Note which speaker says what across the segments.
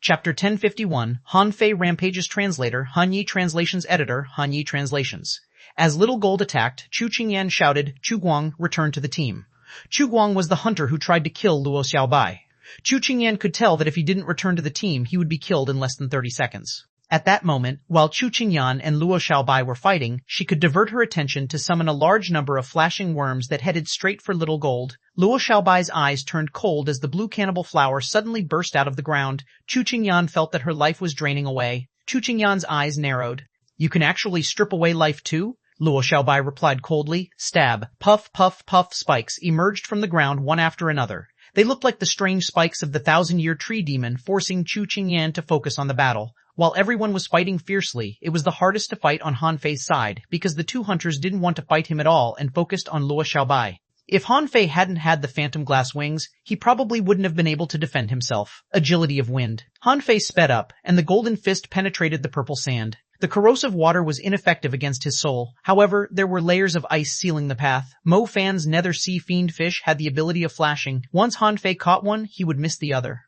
Speaker 1: Chapter 1051, Han Fei Rampage's Translator, Han Yi Translations Editor, Han Yi Translations. As Little Gold attacked, Chu Qingyan shouted, "Chu Guang, return to the team." Chu Guang was the hunter who tried to kill Luo Xiaobai. Chu Qingyan could tell that if he didn't return to the team, he would be killed in less than 30 seconds. At that moment, while Chu Qingyan and Luo Xiaobai were fighting, she could divert her attention to summon a large number of flashing worms that headed straight for Little Gold. Luo Xiaobai's eyes turned cold as the blue cannibal flower suddenly burst out of the ground. Chu Qingyan felt that her life was draining away. Chu Qingyan's eyes narrowed. "You can actually strip away life too?" Luo Xiaobai replied coldly. Stab. Puff, puff, puff. Spikes emerged from the ground one after another. They looked like the strange spikes of the thousand-year tree demon, forcing Chu Qingyan to focus on the battle. While everyone was fighting fiercely, it was the hardest to fight on Han Fei's side, because the two hunters didn't want to fight him at all and focused on Luo Xiaobai. If Han Fei hadn't had the phantom glass wings, he probably wouldn't have been able to defend himself. Agility of wind. Han Fei sped up, and the golden fist penetrated the purple sand. The corrosive water was ineffective against his soul. However, there were layers of ice sealing the path. Mo Fan's nether sea fiend fish had the ability of flashing. Once Han Fei caught one, he would miss the other.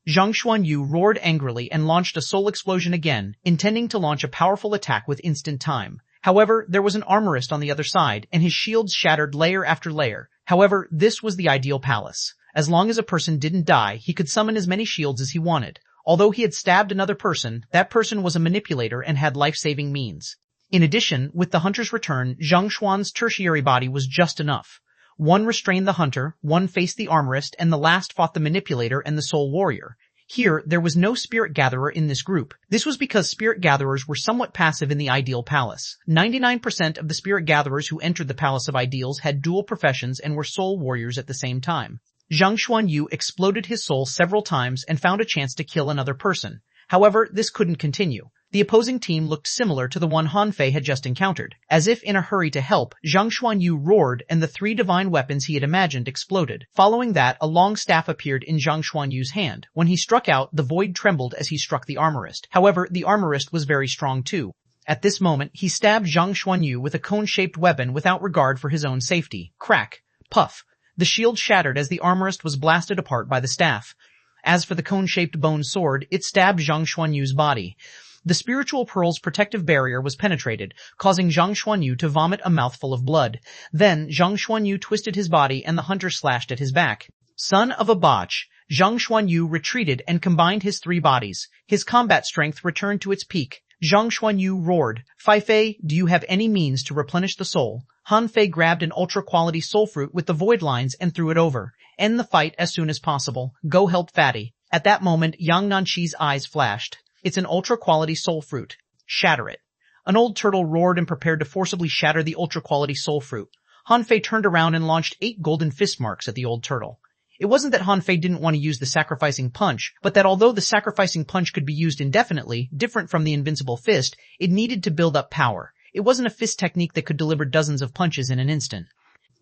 Speaker 1: Zhang Xuanyu roared angrily and launched a soul explosion again, intending to launch a powerful attack with instant time. However, there was an armorist on the other side, and his shields shattered layer after layer. However, this was the ideal palace. As long as a person didn't die, he could summon as many shields as he wanted. Although he had stabbed another person, that person was a manipulator and had life-saving means. In addition, with the hunter's return, Zhang Xuan's tertiary body was just enough. One restrained the hunter, one faced the armorist, and the last fought the manipulator and the soul warrior. Here, there was no spirit gatherer in this group. This was because spirit gatherers were somewhat passive in the ideal palace. 99% of the spirit gatherers who entered the Palace of Ideals had dual professions and were soul warriors at the same time. Zhang Xuanyu exploded his soul several times and found a chance to kill another person. However, this couldn't continue. The opposing team looked similar to the one Han Fei had just encountered. As if in a hurry to help, Zhang Xuanyu roared and the 3 divine weapons he had imagined exploded. Following that, a long staff appeared in Zhang Xuanyu's hand. When he struck out, the void trembled as he struck the armorist. However, the armorist was very strong too. At this moment, he stabbed Zhang Xuanyu with a cone-shaped weapon without regard for his own safety. Crack. Puff. The shield shattered as the armorist was blasted apart by the staff. As for the cone-shaped bone sword, it stabbed Zhang Xuanyu's body. The spiritual pearl's protective barrier was penetrated, causing Zhang Xuanyu to vomit a mouthful of blood. Then, Zhang Xuanyu twisted his body and the hunter slashed at his back. Son of a botch! Zhang Xuanyu retreated and combined his 3 bodies. His combat strength returned to its peak. Zhang Xuanyu roared, "Fai Fei, do you have any means to replenish the soul?" Han Fei grabbed an ultra-quality soul fruit with the void lines and threw it over. End the fight as soon as possible. Go help Fatty. At that moment, Yang Nanqi's eyes flashed. It's an ultra-quality soul fruit. Shatter it. An old turtle roared and prepared to forcibly shatter the ultra-quality soul fruit. Han Fei turned around and launched 8 golden fist marks at the old turtle. It wasn't that Han Fei didn't want to use the sacrificing punch, but that although the sacrificing punch could be used indefinitely, different from the invincible fist, it needed to build up power. It wasn't a fist technique that could deliver dozens of punches in an instant.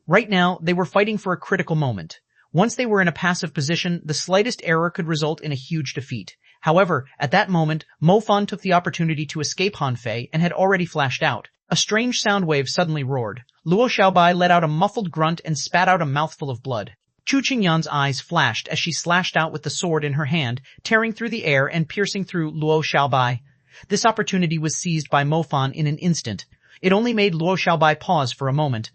Speaker 1: Right now, they were fighting for a critical moment. Once they were in a passive position, the slightest error could result in a huge defeat. However, at that moment, Mo Fan took the opportunity to escape Han Fei and had already flashed out. A strange sound wave suddenly roared. Luo Xiaobai let out a muffled grunt and spat out a mouthful of blood. Chu Qingyan's eyes flashed as she slashed out with the sword in her hand, tearing through the air and piercing through Luo Xiaobai. This opportunity was seized by Mo Fan in an instant. It only made Luo Xiaobai pause for a moment.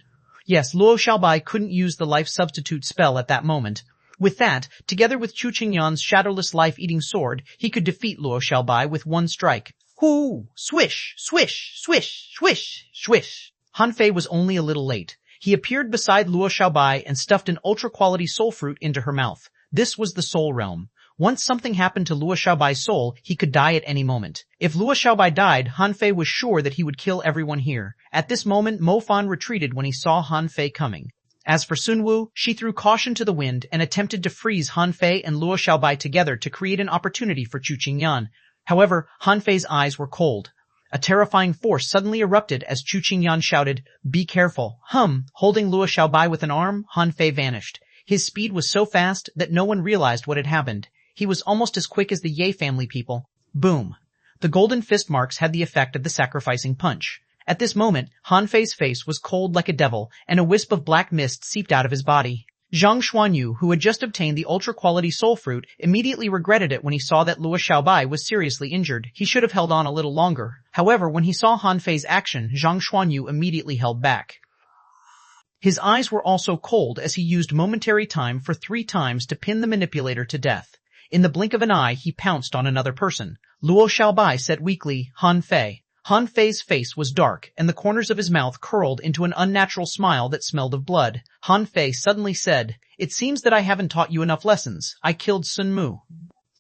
Speaker 1: Yes, Luo Xiaobai couldn't use the life substitute spell at that moment. With that, together with Chu Qingyan's shadowless life-eating sword, he could defeat Luo Xiaobai with one strike. Hoo! Swish! Swish! Swish! Swish! Swish! Han Fei was only a little late. He appeared beside Luo Xiaobai and stuffed an ultra-quality soul fruit into her mouth. This was the soul realm. Once something happened to Luo Xiaobai's soul, he could die at any moment. If Luo Xiaobai died, Han Fei was sure that he would kill everyone here. At this moment, Mo Fan retreated when he saw Han Fei coming. As for Sun Wu, she threw caution to the wind and attempted to freeze Han Fei and Luo Xiaobai together to create an opportunity for Chu Qingyan. However, Han Fei's eyes were cold. A terrifying force suddenly erupted as Chu Qingyan shouted, "Be careful." Holding Luo Xiaobai with an arm, Han Fei vanished. His speed was so fast that no one realized what had happened. He was almost as quick as the Ye family people. Boom. The golden fist marks had the effect of the sacrificing punch. At this moment, Han Fei's face was cold like a devil, and a wisp of black mist seeped out of his body. Zhang Xuanyu, who had just obtained the ultra-quality soul fruit, immediately regretted it when he saw that Luo Xiaobai was seriously injured. He should have held on a little longer. However, when he saw Han Fei's action, Zhang Xuanyu immediately held back. His eyes were also cold as he used momentary time for 3 times to pin the manipulator to death. In the blink of an eye, he pounced on another person. Luo Xiaobai said weakly, Han Fei. Han Fei's face was dark, and the corners of his mouth curled into an unnatural smile that smelled of blood. Han Fei suddenly said, "It seems that I haven't taught you enough lessons. I killed Sun Mu.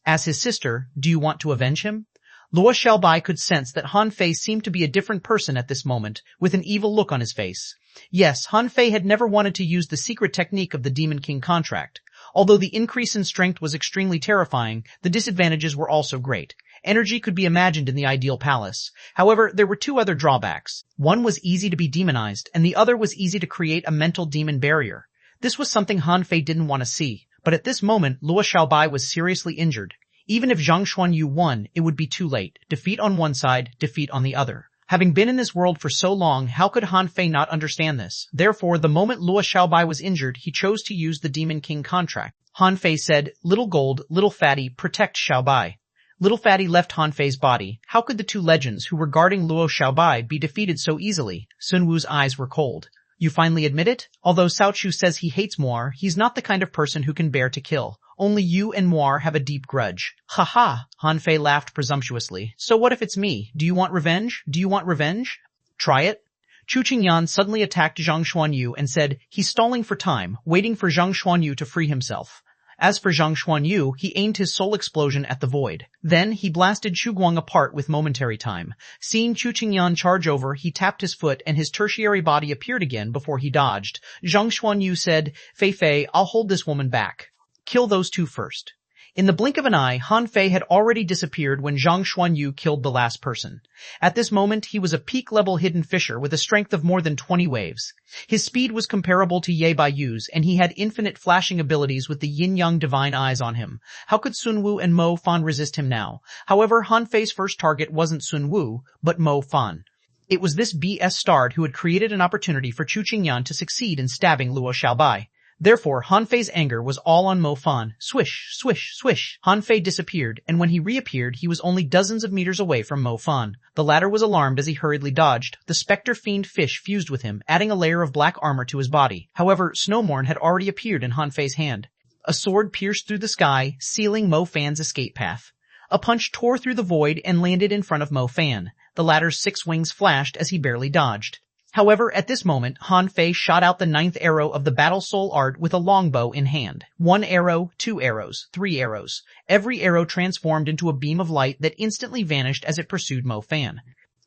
Speaker 1: As his sister, do you want to avenge him?" Luo Xiaobai could sense that Han Fei seemed to be a different person at this moment, with an evil look on his face. Yes, Han Fei had never wanted to use the secret technique of the Demon King contract. Although the increase in strength was extremely terrifying, the disadvantages were also great. Energy could be imagined in the ideal palace. However, there were 2 other drawbacks. One was easy to be demonized, and the other was easy to create a mental demon barrier. This was something Han Fei didn't want to see, but at this moment, Luo Xiaobai was seriously injured. Even if Zhang Xuanyu won, it would be too late. Defeat on one side, defeat on the other. Having been in this world for so long, how could Han Fei not understand this? Therefore, the moment Luo Xiaobai was injured, he chose to use the Demon King contract. Han Fei said, "Little Gold, Little Fatty, protect Xiaobai." Little Fatty left Han Fei's body. How could the 2 legends who were guarding Luo Xiaobai be defeated so easily? Sun Wu's eyes were cold. You finally admit it? Although Cao Chu says he hates Moir, he's not the kind of person who can bear to kill. Only you and Moir have a deep grudge. Ha ha! Han Fei laughed presumptuously. So what if it's me? Do you want revenge? Do you want revenge? Try it. Chu Qingyan suddenly attacked Zhang Xuanyu and said, he's stalling for time, waiting for Zhang Xuanyu to free himself. As for Zhang Xuanyu, he aimed his soul explosion at the void. Then, he blasted Chu Guang apart with momentary time. Seeing Chu Qingyan charge over, he tapped his foot and his tertiary body appeared again before he dodged. Zhang Xuanyu said, Fei Fei, I'll hold this woman back. Kill those 2 first. In the blink of an eye, Han Fei had already disappeared when Zhang Xuanyu killed the last person. At this moment, he was a peak-level hidden fisher with a strength of more than 20 waves. His speed was comparable to Ye Baiyu's, and he had infinite flashing abilities with the yin-yang divine eyes on him. How could Sun Wu and Mo Fan resist him now? However, Han Fei's first target wasn't Sun Wu, but Mo Fan. It was this BS Stard who had created an opportunity for Chu Qingyan to succeed in stabbing Luo Xiaobai. Therefore, Han Fei's anger was all on Mo Fan. Swish, swish, swish. Han Fei disappeared, and when he reappeared, he was only dozens of meters away from Mo Fan. The latter was alarmed as he hurriedly dodged. The specter fiend fish fused with him, adding a layer of black armor to his body. However, Snowmorn had already appeared in Han Fei's hand. A sword pierced through the sky, sealing Mo Fan's escape path. A punch tore through the void and landed in front of Mo Fan. The latter's 6 wings flashed as he barely dodged. However, at this moment, Han Fei shot out the 9th arrow of the Battle Soul Art with a longbow in hand. 1 arrow, 2 arrows, 3 arrows. Every arrow transformed into a beam of light that instantly vanished as it pursued Mo Fan.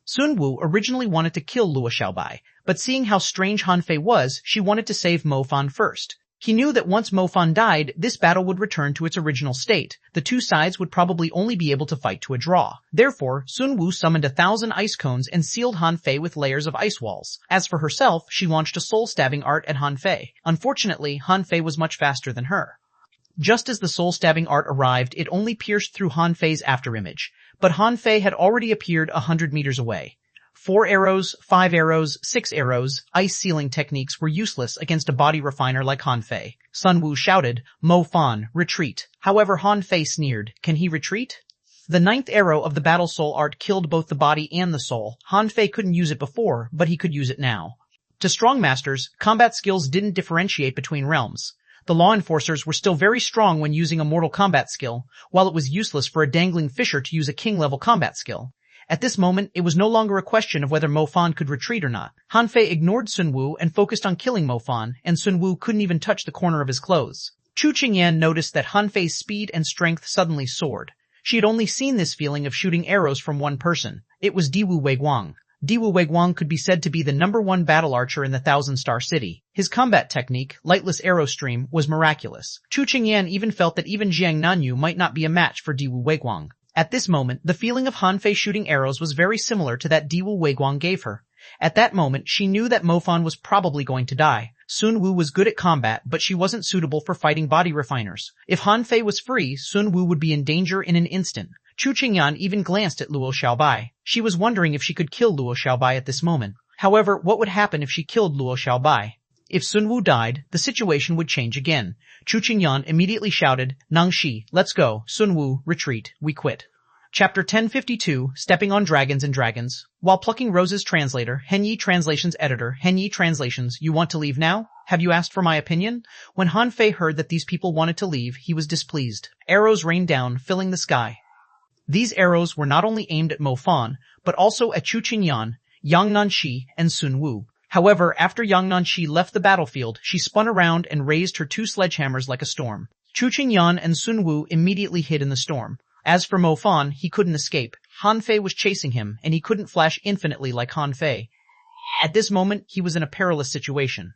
Speaker 1: Sun Wu originally wanted to kill Luo Xiaobai, but seeing how strange Han Fei was, she wanted to save Mo Fan first. He knew that once Mo Fan died, this battle would return to its original state. The 2 sides would probably only be able to fight to a draw. Therefore, Sun Wu summoned 1,000 ice cones and sealed Han Fei with layers of ice walls. As for herself, she launched a soul-stabbing art at Han Fei. Unfortunately, Han Fei was much faster than her. Just as the soul-stabbing art arrived, it only pierced through Han Fei's afterimage. But Han Fei had already appeared 100 meters away. 4 arrows, 5 arrows, 6 arrows, ice sealing techniques were useless against a body refiner like Han Fei. Sun Wu shouted, Mo Fan, retreat. However, Han Fei sneered, can he retreat? The 9th arrow of the Battle Soul Art killed both the body and the soul. Han Fei couldn't use it before, but he could use it now. To strong masters, combat skills didn't differentiate between realms. The law enforcers were still very strong when using a mortal combat skill, while it was useless for a dangling fisher to use a king-level combat skill. At this moment, it was no longer a question of whether Mo Fan could retreat or not. Han Fei ignored Sun Wu and focused on killing Mo Fan, and Sun Wu couldn't even touch the corner of his clothes. Chu Qingyan noticed that Han Fei's speed and strength suddenly soared. She had only seen this feeling of shooting arrows from one person. It was Diwu Weiguang. Diwu Weiguang could be said to be the #1 battle archer in the 1,000-star city. His combat technique, lightless arrow stream, was miraculous. Chu Qingyan even felt that even Jiang Nanyu might not be a match for Diwu Weiguang. At this moment, the feeling of Han Fei shooting arrows was very similar to that Diwu Weiguang gave her. At that moment, she knew that Mo Fan was probably going to die. Sun Wu was good at combat, but she wasn't suitable for fighting body refiners. If Han Fei was free, Sun Wu would be in danger in an instant. Chu Qingyan even glanced at Luo Xiaobai. She was wondering if she could kill Luo Xiaobai at this moment. However, what would happen if she killed Luo Xiaobai? If Sunwu died, the situation would change again. Chu Qingyan immediately shouted, Nangxi, let's go, Sunwu, retreat, we quit. Chapter 1052, Stepping on Dragons and Dragons. While plucking Rose's translator, Henyi Translations editor, Henyi Translations, you want to leave now? Have you asked for my opinion? When Han Fei heard that these people wanted to leave, he was displeased. Arrows rained down, filling the sky. These arrows were not only aimed at Mo Fan, but also at Chu Qingyan, Yang Nanxi, and Sun Wu. However, after Yang Nanxi left the battlefield, she spun around and raised her two sledgehammers like a storm. Chu Qingyan and Sun Wu immediately hid in the storm. As for Mo Fan, he couldn't escape. Han Fei was chasing him, and he couldn't flash infinitely like Han Fei. At this moment, he was in a perilous situation.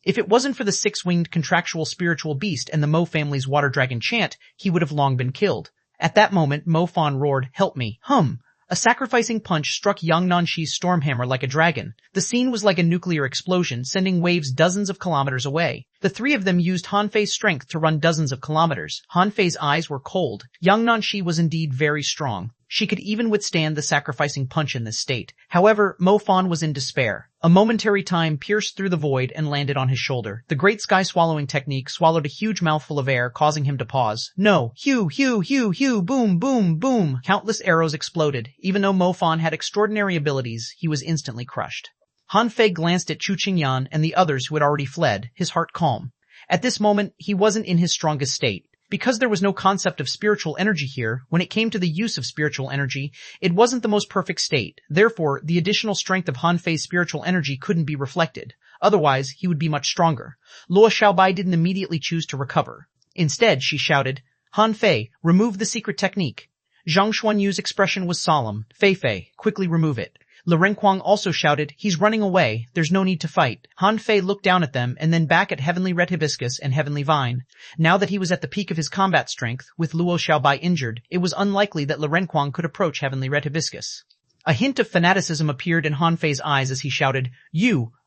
Speaker 1: If it wasn't for the six-winged contractual spiritual beast and the Mo family's water dragon chant, he would have long been killed. At that moment, Mo Fan roared, help me, hum! A sacrificing punch struck Yang Nanxi's stormhammer like a dragon. The scene was like a nuclear explosion, sending waves dozens of kilometers away. The three of them used Han Fei's strength to run dozens of kilometers. Han Fei's eyes were cold. Yang Nanxi was indeed very strong. She could even withstand the sacrificing punch in this state. However, Mo Fan was in despair. A momentary time pierced through the void and landed on his shoulder. The great sky-swallowing technique swallowed a huge mouthful of air, causing him to pause. No! Hew, hew, hew, hew, boom, boom, boom! Countless arrows exploded. Even though Mo Fan had extraordinary abilities, he was instantly crushed. Han Fei glanced at Chu Qingyan and the others who had already fled, his heart calm. At this moment, he wasn't in his strongest state. Because there was no concept of spiritual energy here, when it came to the use of spiritual energy, it wasn't the most perfect state. Therefore, the additional strength of Han Fei's spiritual energy couldn't be reflected. Otherwise, he would be much stronger. Luo Xiaobai didn't immediately choose to recover. Instead, she shouted, Han Fei, remove the secret technique. Zhang Xuanyu's expression was solemn. Fei, quickly remove it. Le Renquang also shouted, he's running away, there's no need to fight. Han Fei looked down at them and then back at Heavenly Red Hibiscus and Heavenly Vine. Now that he was at the peak of his combat strength, with Luo Xiaobai injured, it was unlikely that Le Renquang could approach Heavenly Red Hibiscus. A hint of fanaticism appeared in Han Fei's eyes as he shouted,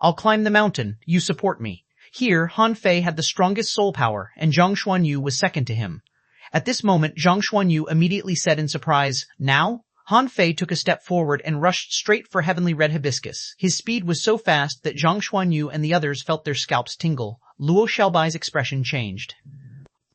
Speaker 1: I'll climb the mountain, you support me. Here, Han Fei had the strongest soul power, and Zhang Xuanyu was second to him. At this moment, Zhang Xuanyu immediately said in surprise, now? Han Fei took a step forward and rushed straight for Heavenly Red Hibiscus. His speed was so fast that Zhang Xuanyu and the others felt their scalps tingle. Luo Xiaobai's expression changed.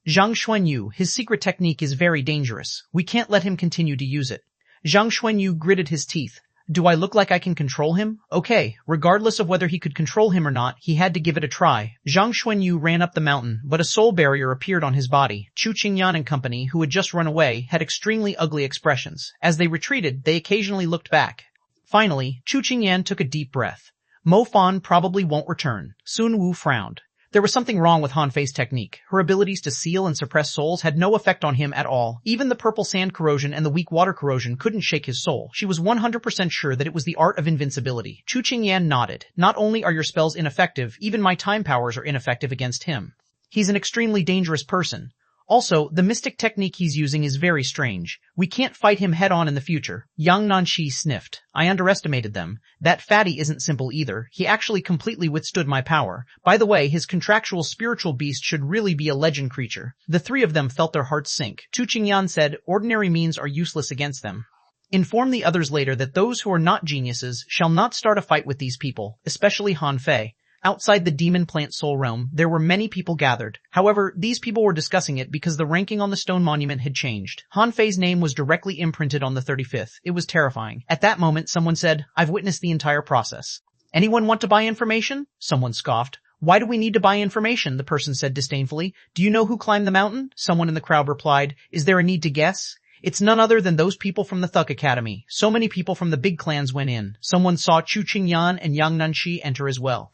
Speaker 1: Zhang Xuanyu, his secret technique is very dangerous. We can't let him continue to use it. Zhang Xuanyu gritted his teeth. Do I look like I can control him? Okay, regardless of whether he could control him or not, he had to give it a try. Zhang Xuanyu ran up the mountain, but a soul barrier appeared on his body. Chu Qingyan and company, who had just run away, had extremely ugly expressions. As they retreated, they occasionally looked back. Finally, Chu Qingyan took a deep breath. Mo Fan probably won't return. Sun Wu frowned. There was something wrong with Han Fei's technique. Her abilities to seal and suppress souls had no effect on him at all. Even the purple sand corrosion and the weak water corrosion couldn't shake his soul. She was 100% sure that it was the art of invincibility. Chu Qingyan nodded. Not only are your spells ineffective, even my time powers are ineffective against him. He's an extremely dangerous person. Also, the mystic technique he's using is very strange. We can't fight him head-on in the future. Yang Nanxi sniffed. I underestimated them. That fatty isn't simple either. He actually completely withstood my power. By the way, his contractual spiritual beast should really be a legend creature. The three of them felt their hearts sink. Chu Qingyan said, ordinary means are useless against them. Inform the others later that those who are not geniuses shall not start a fight with these people, especially Han Fei. Outside the demon plant soul realm, there were many people gathered. However, these people were discussing it because the ranking on the stone monument had changed. Han Fei's name was directly imprinted on the 35th. It was terrifying. At that moment, someone said, I've witnessed the entire process. Anyone want to buy information? Someone scoffed. Why do we need to buy information? The person said disdainfully. Do you know who climbed the mountain? Someone in the crowd replied. Is there a need to guess? It's none other than those people from the Thug Academy. So many people from the big clans went in. Someone saw Chu Qingyan and Yang Nanxi enter as well.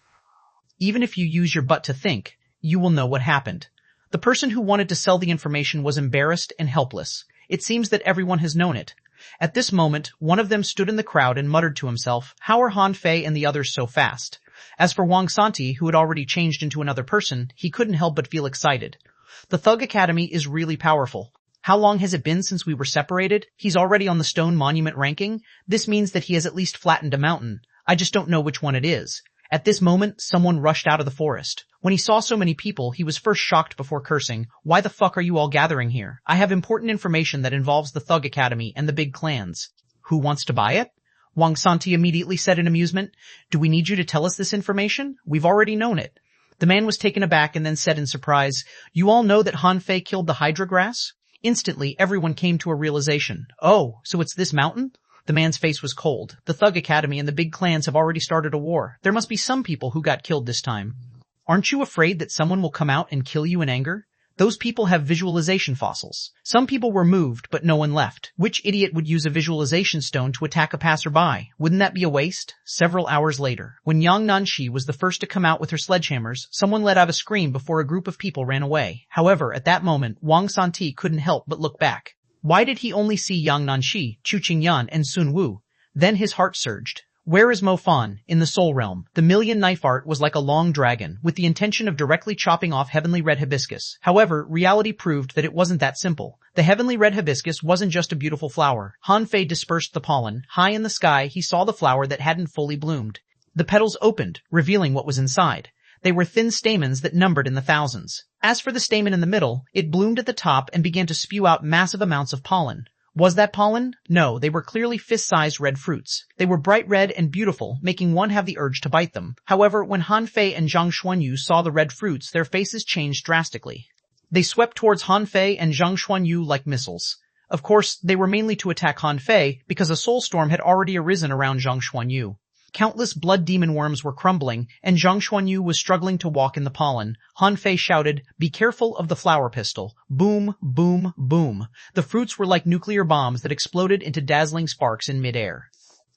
Speaker 1: Even if you use your butt to think, you will know what happened. The person who wanted to sell the information was embarrassed and helpless. It seems that everyone has known it. At this moment, one of them stood in the crowd and muttered to himself, how are Han Fei and the others so fast? As for Wang Santi, who had already changed into another person, he couldn't help but feel excited. The Thug Academy is really powerful. How long has it been since we were separated? He's already on the stone monument ranking. This means that he has at least flattened a mountain. I just don't know which one it is. At this moment, someone rushed out of the forest. When he saw so many people, he was first shocked before cursing. Why the fuck are you all gathering here? I have important information that involves the Thug Academy and the big clans. Who wants to buy it? Wang Santi immediately said in amusement. Do we need you to tell us this information? We've already known it. The man was taken aback and then said in surprise, "You all know that Han Fei killed the Hydra grass?" Instantly, everyone came to a realization. "Oh, so it's this mountain?" The man's face was cold. "The Thug Academy and the big clans have already started a war. There must be some people who got killed this time. Aren't you afraid that someone will come out and kill you in anger? Those people have visualization fossils. Some people were moved, but no one left. Which idiot would use a visualization stone to attack a passerby? Wouldn't that be a waste?" Several hours later, when Yang Nanshi was the first to come out with her sledgehammers, someone let out a scream before a group of people ran away. However, at that moment, Wang Santi couldn't help but look back. Why did he only see Yang Nanshi, Chu Qingyan, and Sun Wu? Then his heart surged. Where is Mo Fan? In the Soul Realm. The million knife art was like a long dragon, with the intention of directly chopping off heavenly red hibiscus. However, reality proved that it wasn't that simple. The heavenly red hibiscus wasn't just a beautiful flower. Han Fei dispersed the pollen. High in the sky, he saw the flower that hadn't fully bloomed. The petals opened, revealing what was inside. They were thin stamens that numbered in the thousands. As for the stamen in the middle, it bloomed at the top and began to spew out massive amounts of pollen. Was that pollen? No, they were clearly fist-sized red fruits. They were bright red and beautiful, making one have the urge to bite them. However, when Han Fei and Zhang Xuanyu saw the red fruits, their faces changed drastically. They swept towards Han Fei and Zhang Xuanyu like missiles. Of course, they were mainly to attack Han Fei, because a soul storm had already arisen around Zhang Xuanyu. Countless blood demon worms were crumbling, and Zhang Xuanyu was struggling to walk in the pollen. Han Fei shouted, "Be careful of the flower pistol." Boom, boom, boom. The fruits were like nuclear bombs that exploded into dazzling sparks in midair.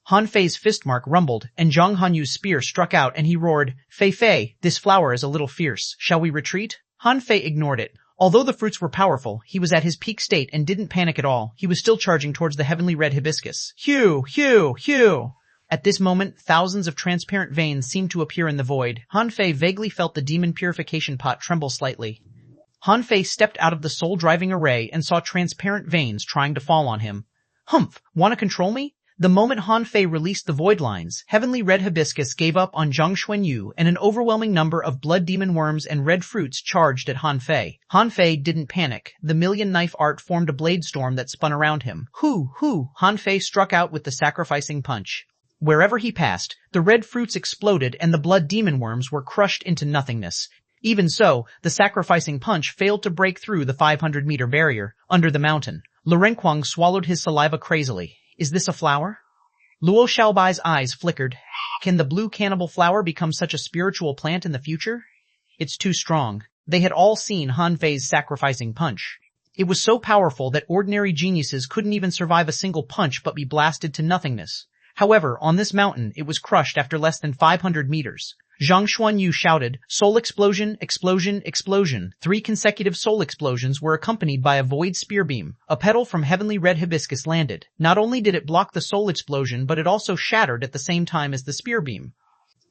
Speaker 1: Han Fei's fist mark rumbled, and Zhang Hanyu's spear struck out, and he roared, "Fei Fei, this flower is a little fierce. Shall we retreat?" Han Fei ignored it. Although the fruits were powerful, he was at his peak state and didn't panic at all. He was still charging towards the heavenly red hibiscus. Hew, hew, hew. At this moment, thousands of transparent veins seemed to appear in the void. Han Fei vaguely felt the demon purification pot tremble slightly. Han Fei stepped out of the soul-driving array and saw transparent veins trying to fall on him. "Humph! Wanna control me?" The moment Han Fei released the void lines, heavenly red hibiscus gave up on Zhang Xuanyu, and an overwhelming number of blood demon worms and red fruits charged at Han Fei. Han Fei didn't panic. The million knife art formed a blade storm that spun around him. Hoo, hoo! Han Fei struck out with the sacrificing punch. Wherever he passed, the red fruits exploded and the blood demon worms were crushed into nothingness. Even so, the sacrificing punch failed to break through the 500-meter barrier under the mountain. Lurenquang swallowed his saliva crazily. Is this a flower? Luo Xiaobai's eyes flickered. Can the blue cannibal flower become such a spiritual plant in the future? It's too strong. They had all seen Han Fei's sacrificing punch. It was so powerful that ordinary geniuses couldn't even survive a single punch but be blasted to nothingness. However, on this mountain, it was crushed after less than 500 meters. Zhang Xuanyu shouted, "Soul explosion, explosion, explosion." 3 consecutive soul explosions were accompanied by a void spear beam. A petal from heavenly red hibiscus landed. Not only did it block the soul explosion, but it also shattered at the same time as the spear beam.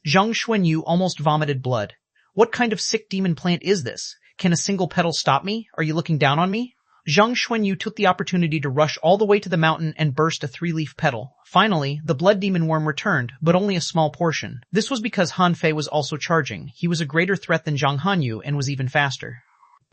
Speaker 1: Zhang Xuanyu almost vomited blood. What kind of sick demon plant is this? Can a single petal stop me? Are you looking down on me? Zhang Xuanyu took the opportunity to rush all the way to the mountain and burst a 3-leaf petal. Finally, the blood demon worm returned, but only a small portion. This was because Han Fei was also charging. He was a greater threat than Zhang Hanyu and was even faster.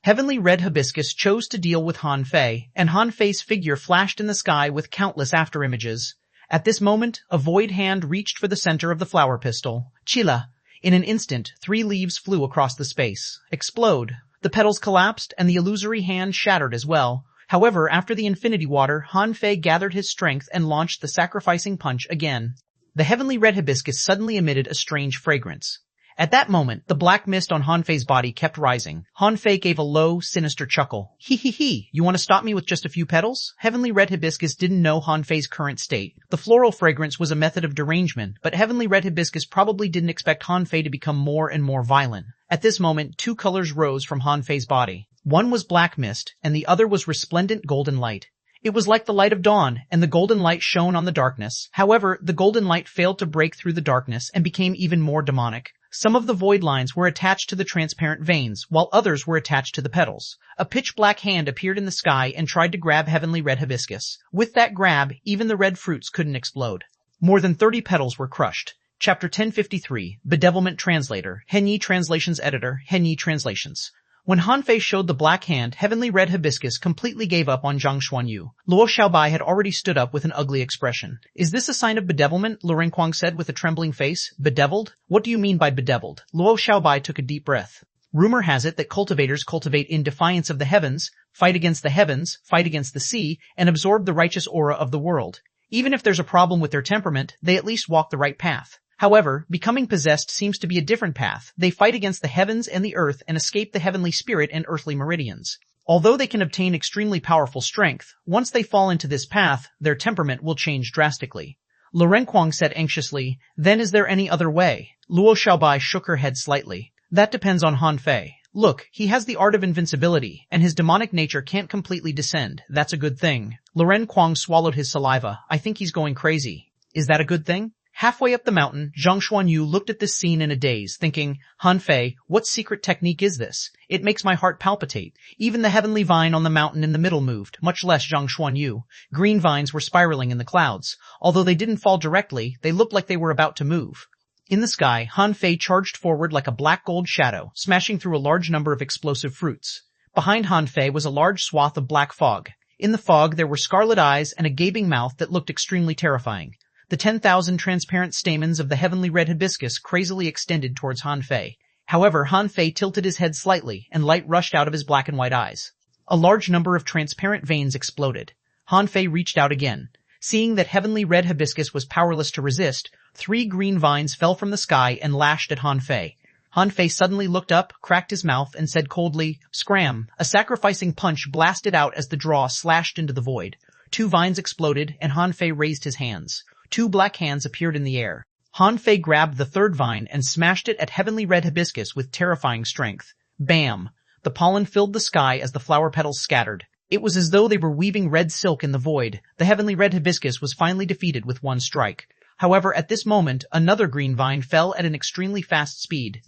Speaker 1: Heavenly red hibiscus chose to deal with Han Fei, and Han Fei's figure flashed in the sky with countless afterimages. At this moment, a void hand reached for the center of the flower pistil. Chila! In an instant, 3 leaves flew across the space. Explode! The petals collapsed, and the illusory hand shattered as well. However, after the infinity water, Han Fei gathered his strength and launched the sacrificing punch again. The heavenly red hibiscus suddenly emitted a strange fragrance. At that moment, the black mist on Han Fei's body kept rising. Han Fei gave a low, sinister chuckle. Hee hee hee, you want to stop me with just a few petals? Heavenly red hibiscus didn't know Han Fei's current state. The floral fragrance was a method of derangement, but heavenly red hibiscus probably didn't expect Han Fei to become more and more violent. At this moment, 2 colors rose from Han Fei's body. One was black mist, and the other was resplendent golden light. It was like the light of dawn, and the golden light shone on the darkness. However, the golden light failed to break through the darkness and became even more demonic. Some of the void lines were attached to the transparent veins, while others were attached to the petals. A pitch-black hand appeared in the sky and tried to grab heavenly red hibiscus. With that grab, even the red fruits couldn't explode. More than 30 petals were crushed. Chapter 1053, Bedevilment Translator, Henyi Translations Editor, Henyi Translations. When Han Fei showed the black hand, heavenly red hibiscus completely gave up on Zhang Xuanyu. Luo Xiaobai had already stood up with an ugly expression. Is this a sign of bedevilment? Lu Renkuang said with a trembling face. Bedeviled? What do you mean by bedeviled? Luo Xiaobai took a deep breath. Rumor has it that cultivators cultivate in defiance of the heavens, fight against the sea, and absorb the righteous aura of the world. Even if there's a problem with their temperament, they at least walk the right path. However, becoming possessed seems to be a different path. They fight against the heavens and the earth and escape the heavenly spirit and earthly meridians. Although they can obtain extremely powerful strength, once they fall into this path, their temperament will change drastically. Lu Renkuang said anxiously, then is there any other way? Luo Xiaobai shook her head slightly. That depends on Han Fei. Look, he has the art of invincibility, and his demonic nature can't completely descend. That's a good thing. Lu Renkuang swallowed his saliva. I think he's going crazy. Is that a good thing? Halfway up the mountain, Zhang Xuanyu looked at this scene in a daze, thinking, Han Fei, what secret technique is this? It makes my heart palpitate. Even the heavenly vine on the mountain in the middle moved, much less Zhang Xuanyu. Green vines were spiraling in the clouds. Although they didn't fall directly, they looked like they were about to move. In the sky, Han Fei charged forward like a black gold shadow, smashing through a large number of explosive fruits. Behind Han Fei was a large swath of black fog. In the fog there were scarlet eyes and a gaping mouth that looked extremely terrifying. The 10,000 transparent stamens of the heavenly red hibiscus crazily extended towards Han Fei. However, Han Fei tilted his head slightly, and light rushed out of his black and white eyes. A large number of transparent veins exploded. Han Fei reached out again. Seeing that heavenly red hibiscus was powerless to resist, 3 green vines fell from the sky and lashed at Han Fei. Han Fei suddenly looked up, cracked his mouth, and said coldly, "Scram!" A sacrificing punch blasted out as the draw slashed into the void. 2 vines exploded, and Han Fei raised his hands. 2 black hands appeared in the air. Han Fei grabbed the 3rd vine and smashed it at heavenly red hibiscus with terrifying strength. Bam! The pollen filled the sky as the flower petals scattered. It was as though they were weaving red silk in the void. The heavenly red hibiscus was finally defeated with one strike. However, at this moment, another green vine fell at an extremely fast speed.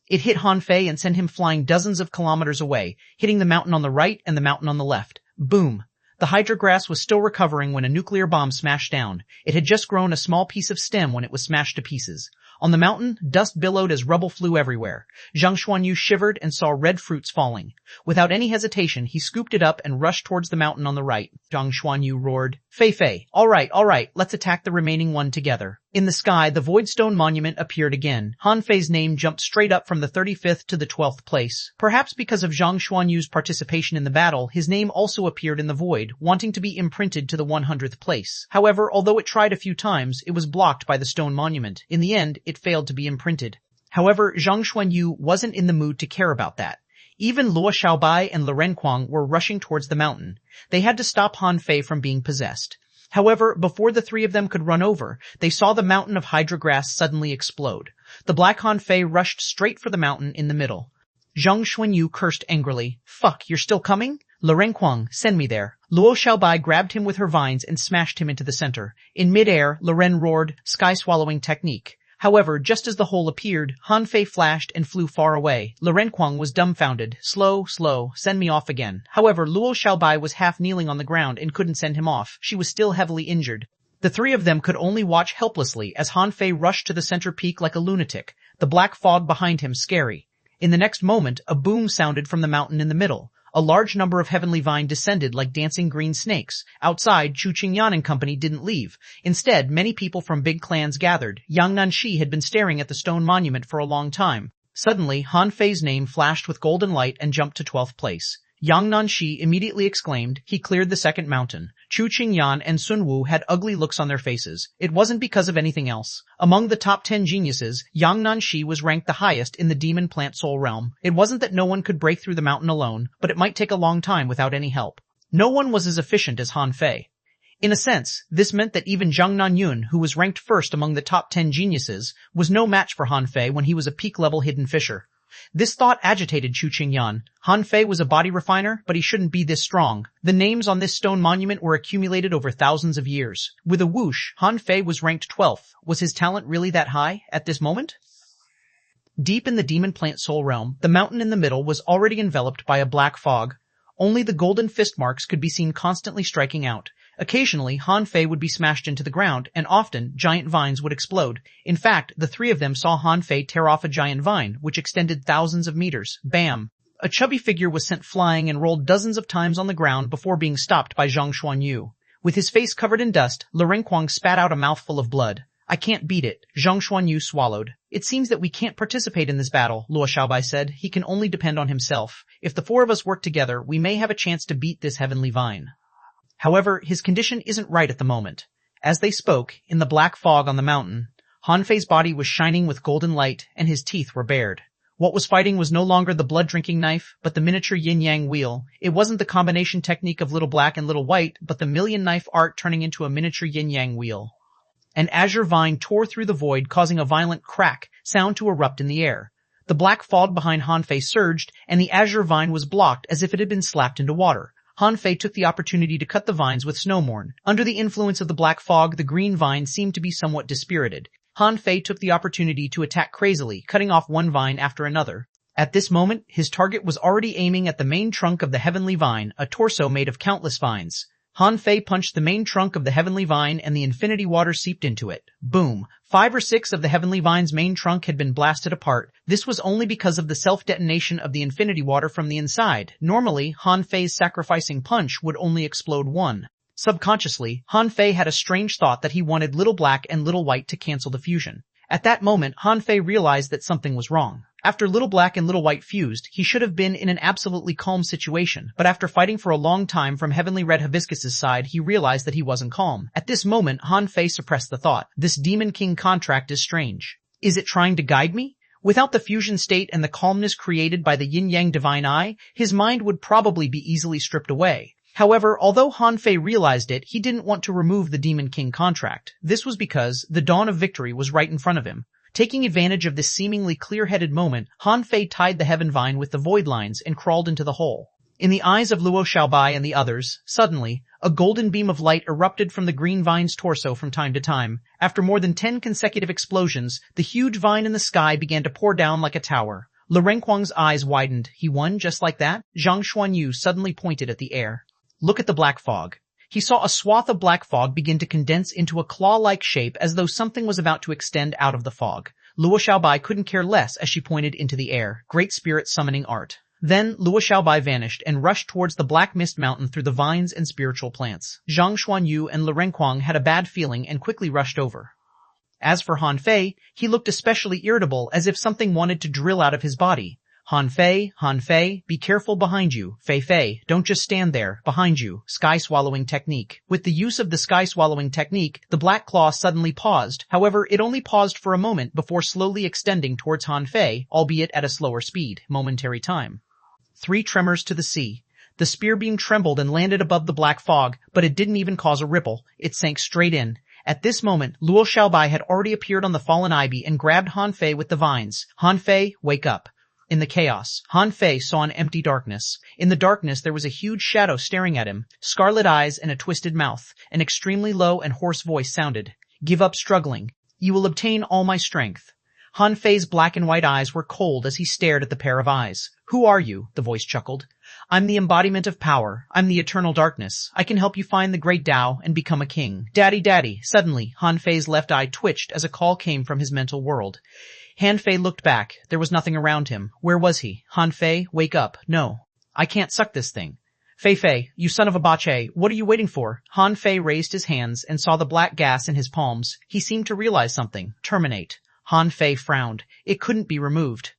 Speaker 1: It hit Han Fei and sent him flying dozens of kilometers away, hitting the mountain on the right and the mountain on the left. Boom! The hydra grass was still recovering when a nuclear bomb smashed down. It had just grown a small piece of stem when it was smashed to pieces. On the mountain, dust billowed as rubble flew everywhere. Zhang Xuanyu shivered and saw red fruits falling. Without any hesitation, he scooped it up and rushed towards the mountain on the right. Zhang Xuanyu roared, Fei Fei, all right, let's attack the remaining one together. In the sky, the void stone monument appeared again. Han Fei's name jumped straight up from the 35th to the 12th place. Perhaps because of Zhang Xuanyu's participation in the battle, his name also appeared in the void, wanting to be imprinted to the 100th place. However, although it tried a few times, it was blocked by the stone monument. In the end, it failed to be imprinted. However, Zhang Xuanyu wasn't in the mood to care about that. Even Luo Xiaobai and Lu Renkuang were rushing towards the mountain. They had to stop Han Fei from being possessed. However, before the 3 of them could run over, they saw the mountain of hydra grass suddenly explode. The black Han Fei rushed straight for the mountain in the middle. Zhang Xuanyu cursed angrily, Fuck, you're still coming? Lu Renkuang, send me there. Luo Xiaobai grabbed him with her vines and smashed him into the center. In mid-air, Lu Ren roared, Sky-swallowing technique. However, just as the hole appeared, Han Fei flashed and flew far away. Lu Renkuang was dumbfounded. Slow, send me off again. However, Luo Xiaobai was half kneeling on the ground and couldn't send him off. She was still heavily injured. The 3 of them could only watch helplessly as Han Fei rushed to the center peak like a lunatic, the black fog behind him scary. In the next moment, a boom sounded from the mountain in the middle. A large number of heavenly vine descended like dancing green snakes. Outside, Xuanhuan and company didn't leave. Instead, many people from big clans gathered. Yang Nanshi had been staring at the stone monument for a long time. Suddenly, Han Fei's name flashed with golden light and jumped to 12th place. Yang Nanshi immediately exclaimed, he cleared the 2nd mountain. Xuanhuan and Sun Wu had ugly looks on their faces. It wasn't because of anything else. Among the top 10 geniuses, Yang Nanshi was ranked the highest in the demon plant soul realm. It wasn't that no one could break through the mountain alone, but it might take a long time without any help. No one was as efficient as Han Fei. In a sense, this meant that even Zhang Nanyun, who was ranked first among the top 10 geniuses, was no match for Han Fei when he was a peak-level hidden fisher. This thought agitated Xuanhuan. Han Fei was a body refiner, but he shouldn't be this strong. The names on this stone monument were accumulated over thousands of years. With a whoosh, Han Fei was ranked 12th. Was his talent really that high at this moment? Deep in the demon plant soul realm, the mountain in the middle was already enveloped by a black fog. Only the golden fist marks could be seen constantly striking out. Occasionally, Han Fei would be smashed into the ground, and often, giant vines would explode. In fact, the 3 of them saw Han Fei tear off a giant vine, which extended thousands of meters. Bam! A chubby figure was sent flying and rolled dozens of times on the ground before being stopped by Zhang Xuanyu. With his face covered in dust, Lu Renkuang spat out a mouthful of blood. I can't beat it, Zhang Xuanyu swallowed. It seems that we can't participate in this battle, Luo Xiaobai said. He can only depend on himself. If the four of us work together, we may have a chance to beat this heavenly vine. However, his condition isn't right at the moment. As they spoke, in the black fog on the mountain, Han Fei's body was shining with golden light, and his teeth were bared. What was fighting was no longer the blood-drinking knife, but the miniature yin-yang wheel. It wasn't the combination technique of little black and little white, but the million-knife art turning into a miniature yin-yang wheel. An azure vine tore through the void, causing a violent crack sound to erupt in the air. The black fog behind Han Fei surged, and the azure vine was blocked as if it had been slapped into water. Han Fei took the opportunity to cut the vines with snowmorn. Under the influence of the black fog, the green vine seemed to be somewhat dispirited. Han Fei took the opportunity to attack crazily, cutting off one vine after another. At this moment, his target was already aiming at the main trunk of the heavenly vine, a torso made of countless vines. Han Fei punched the main trunk of the heavenly vine and the infinity water seeped into it. Boom! 5 or 6 of the heavenly vine's main trunk had been blasted apart. This was only because of the self-detonation of the infinity water from the inside. Normally, Han Fei's sacrificing punch would only explode one. Subconsciously, Han Fei had a strange thought that he wanted Little Black and Little White to cancel the fusion. At that moment, Han Fei realized that something was wrong. After Little Black and Little White fused, he should have been in an absolutely calm situation, but after fighting for a long time from Heavenly Red Hibiscus's side, he realized that he wasn't calm. At this moment, Han Fei suppressed the thought. This Demon King contract is strange. Is it trying to guide me? Without the fusion state and the calmness created by the yin-yang divine eye, his mind would probably be easily stripped away. However, although Han Fei realized it, he didn't want to remove the Demon King contract. This was because the dawn of victory was right in front of him. Taking advantage of this seemingly clear-headed moment, Han Fei tied the heaven vine with the void lines and crawled into the hole. In the eyes of Luo Xiaobai and the others, suddenly, a golden beam of light erupted from the green vine's torso from time to time. After more than 10 consecutive explosions, the huge vine in the sky began to pour down like a tower. Lu Renkuang's eyes widened. He won just like that? Zhang Xuanyu suddenly pointed at the air. Look at the black fog. He saw a swath of black fog begin to condense into a claw-like shape as though something was about to extend out of the fog. Luo Xiaobai couldn't care less as she pointed into the air. Great spirit summoning art. Then Luo Xiaobai vanished and rushed towards the black mist mountain through the vines and spiritual plants. Zhang Xuanyu and Lu Renkuang had a bad feeling and quickly rushed over. As for Han Fei, he looked especially irritable as if something wanted to drill out of his body. Han Fei, be careful behind you. Fei, don't just stand there. Behind you. Sky swallowing technique. With the use of the sky swallowing technique, the black claw suddenly paused. However, it only paused for a moment before slowly extending towards Han Fei, albeit at a slower speed. Momentary time. 3 tremors to the sea. The spear beam trembled and landed above the black fog, but it didn't even cause a ripple. It sank straight in. At this moment, Luo Xiaobai had already appeared on the fallen ivy and grabbed Han Fei with the vines. Han Fei, wake up. In the chaos, Han Fei saw an empty darkness. In the darkness there was a huge shadow staring at him, scarlet eyes and a twisted mouth. An extremely low and hoarse voice sounded. Give up struggling. You will obtain all my strength. Han Fei's black and white eyes were cold as he stared at the pair of eyes. Who are you? The voice chuckled. I'm the embodiment of power. I'm the eternal darkness. I can help you find the great Tao and become a king. Daddy. Suddenly, Han Fei's left eye twitched as a call came from his mental world. Han Fei looked back. There was nothing around him. Where was he? Han Fei, wake up. No. I can't suck this thing. Fei, you son of a bache, what are you waiting for? Han Fei raised his hands and saw the black gas in his palms. He seemed to realize something. Terminate. Han Fei frowned. It couldn't be removed.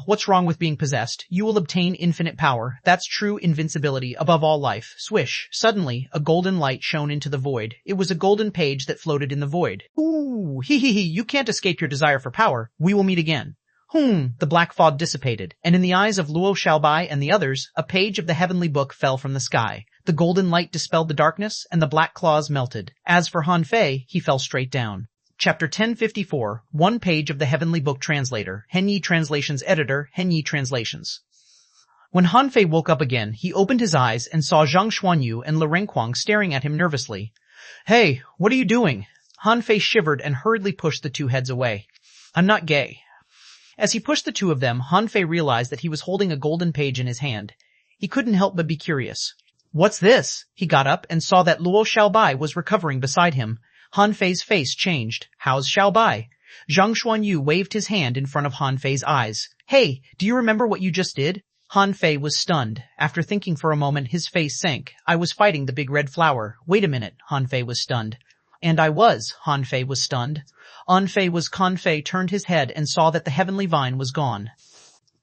Speaker 1: What's wrong with being possessed? You will obtain infinite power. That's true invincibility above all life. Swish. Suddenly, a golden light shone into the void. It was a golden page that floated in the void. Ooh, you can't escape your desire for power. We will meet again. The black fog dissipated, and in the eyes of Luo Xiaobai and the others, a page of the heavenly book fell from the sky. The golden light dispelled the darkness, and the black claws melted. As for Han Fei, he fell straight down. Chapter 1054, One Page of the Heavenly Book Translator, Henyi Translations Editor, Henyi Translations. When Han Fei woke up again, he opened his eyes and saw Zhang Xuanyu and Lu Renkuang staring at him nervously. Hey, what are you doing? Han Fei shivered and hurriedly pushed the 2 heads away. I'm not gay. As he pushed the 2 of them, Han Fei realized that he was holding a golden page in his hand. He couldn't help but be curious. What's this? He got up and saw that Luo Xiaobai was recovering beside him. Han Fei's face changed. How's Xiaobai? Zhang Xuanyu waved his hand in front of Han Fei's eyes. Hey, do you remember what you just did? Han Fei was stunned. After thinking for a moment, his face sank. I was fighting the big red flower. Wait a minute, Han Fei was stunned. And I was, Han Fei was stunned. Han Fei turned his head and saw that the heavenly vine was gone.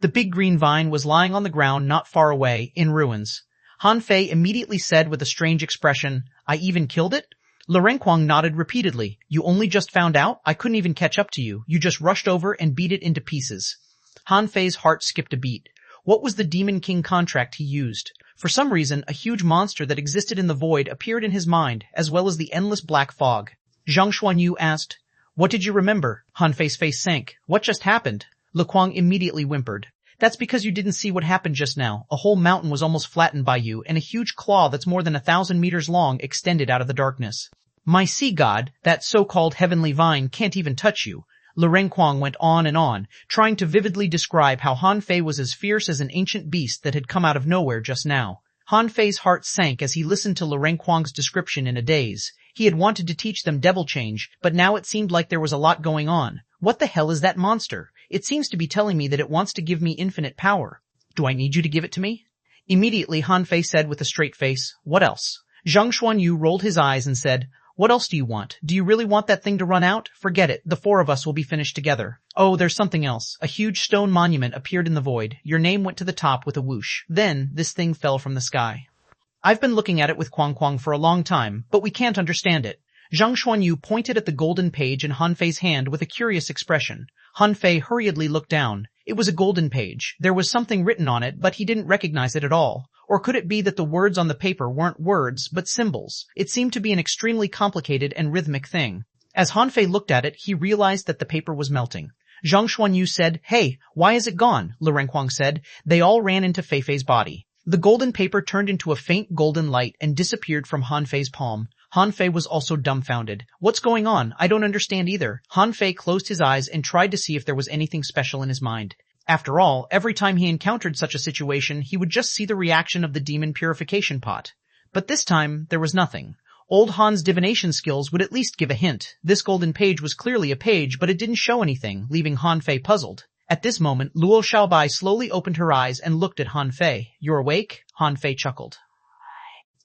Speaker 1: The big green vine was lying on the ground not far away, in ruins. Han Fei immediately said with a strange expression, I even killed it? Lu Renkuang nodded repeatedly. You only just found out? I couldn't even catch up to you. You just rushed over and beat it into pieces. Han Fei's heart skipped a beat. What was the Demon King contract he used? For some reason, a huge monster that existed in the void appeared in his mind, as well as the endless black fog. Xuanhuan asked, What did you remember? Han Fei's face sank. What just happened? Lu Kuang immediately whimpered. That's because you didn't see what happened just now. A whole mountain was almost flattened by you, and a huge claw that's more than 1,000 meters long extended out of the darkness. My sea god, that so-called heavenly vine, can't even touch you. Lu Renkuang went on and on, trying to vividly describe how Han Fei was as fierce as an ancient beast that had come out of nowhere just now. Han Fei's heart sank as he listened to Lu Renkuang's description in a daze. He had wanted to teach them devil change, but now it seemed like there was a lot going on. What the hell is that monster? It seems to be telling me that it wants to give me infinite power. Do I need you to give it to me? Immediately Han Fei said with a straight face, What else? Zhang Xuanyu rolled his eyes and said, What else do you want? Do you really want that thing to run out? Forget it. The four of us will be finished together. Oh, there's something else. A huge stone monument appeared in the void. Your name went to the top with a whoosh. Then, this thing fell from the sky. I've been looking at it with Kuang Kuang for a long time, but we can't understand it. Zhang Xuanyu pointed at the golden page in Han Fei's hand with a curious expression. Han Fei hurriedly looked down. It was a golden page. There was something written on it, but he didn't recognize it at all. Or could it be that the words on the paper weren't words, but symbols? It seemed to be an extremely complicated and rhythmic thing. As Han Fei looked at it, he realized that the paper was melting. Zhang Xuanyu said, Hey, why is it gone? Lu Renkuang said. They all ran into Fei Fei's body. The golden paper turned into a faint golden light and disappeared from Han Fei's palm. Han Fei was also dumbfounded. What's going on? I don't understand either. Han Fei closed his eyes and tried to see if there was anything special in his mind. After all, every time he encountered such a situation, he would just see the reaction of the demon purification pot. But this time, there was nothing. Old Han's divination skills would at least give a hint. This golden page was clearly a page, but it didn't show anything, leaving Han Fei puzzled. At this moment, Luo Xiaobai slowly opened her eyes and looked at Han Fei. You're awake? Han Fei chuckled.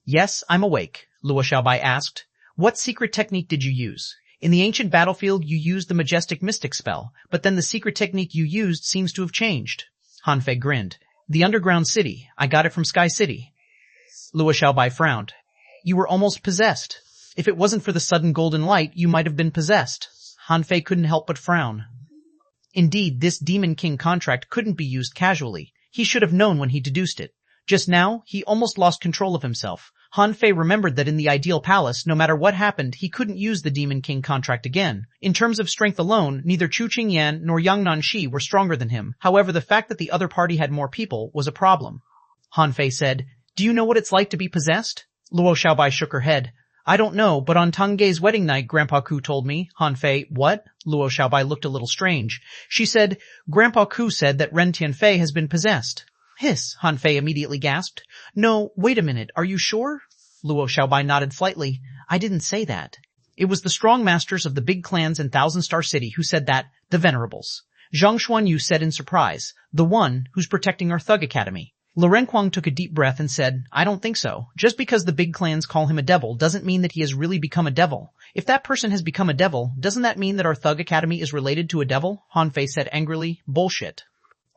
Speaker 1: Yes, I'm awake, Luo Xiaobai asked. What secret technique did you use? In the ancient battlefield, you used the majestic mystic spell, but then the secret technique you used seems to have changed. Han Fei grinned. The underground city. I got it from Sky City. Luo Xiaobai frowned. You were almost possessed. If it wasn't for the sudden golden light, you might have been possessed. Han Fei couldn't help but frown. Indeed, this Demon King contract couldn't be used casually. He should have known when he deduced it. Just now, he almost lost control of himself. Han Fei remembered that in the ideal palace, no matter what happened, he couldn't use the Demon King contract again. In terms of strength alone, neither Chu Qingyan nor Yang Nanxi were stronger than him. However, the fact that the other party had more people was a problem. Han Fei said, Do you know what it's like to be possessed? Luo Xiaobai shook her head. I don't know, but on Tangge's wedding night, Grandpa Ku told me. Han Fei, what? Luo Xiaobai looked a little strange. She said, Grandpa Ku said that Ren Tianfei has been possessed. Hiss, Han Fei immediately gasped. No, wait a minute, are you sure? Luo Xiaobai nodded slightly. I didn't say that. It was the strong masters of the big clans in Thousand Star City who said that, the Venerables. Zhang Xuanyu said in surprise, the one who's protecting our thug academy. Lu Renkuang took a deep breath and said, I don't think so. Just because the big clans call him a devil doesn't mean that he has really become a devil. If that person has become a devil, doesn't that mean that our thug academy is related to a devil? Han Fei said angrily, bullshit.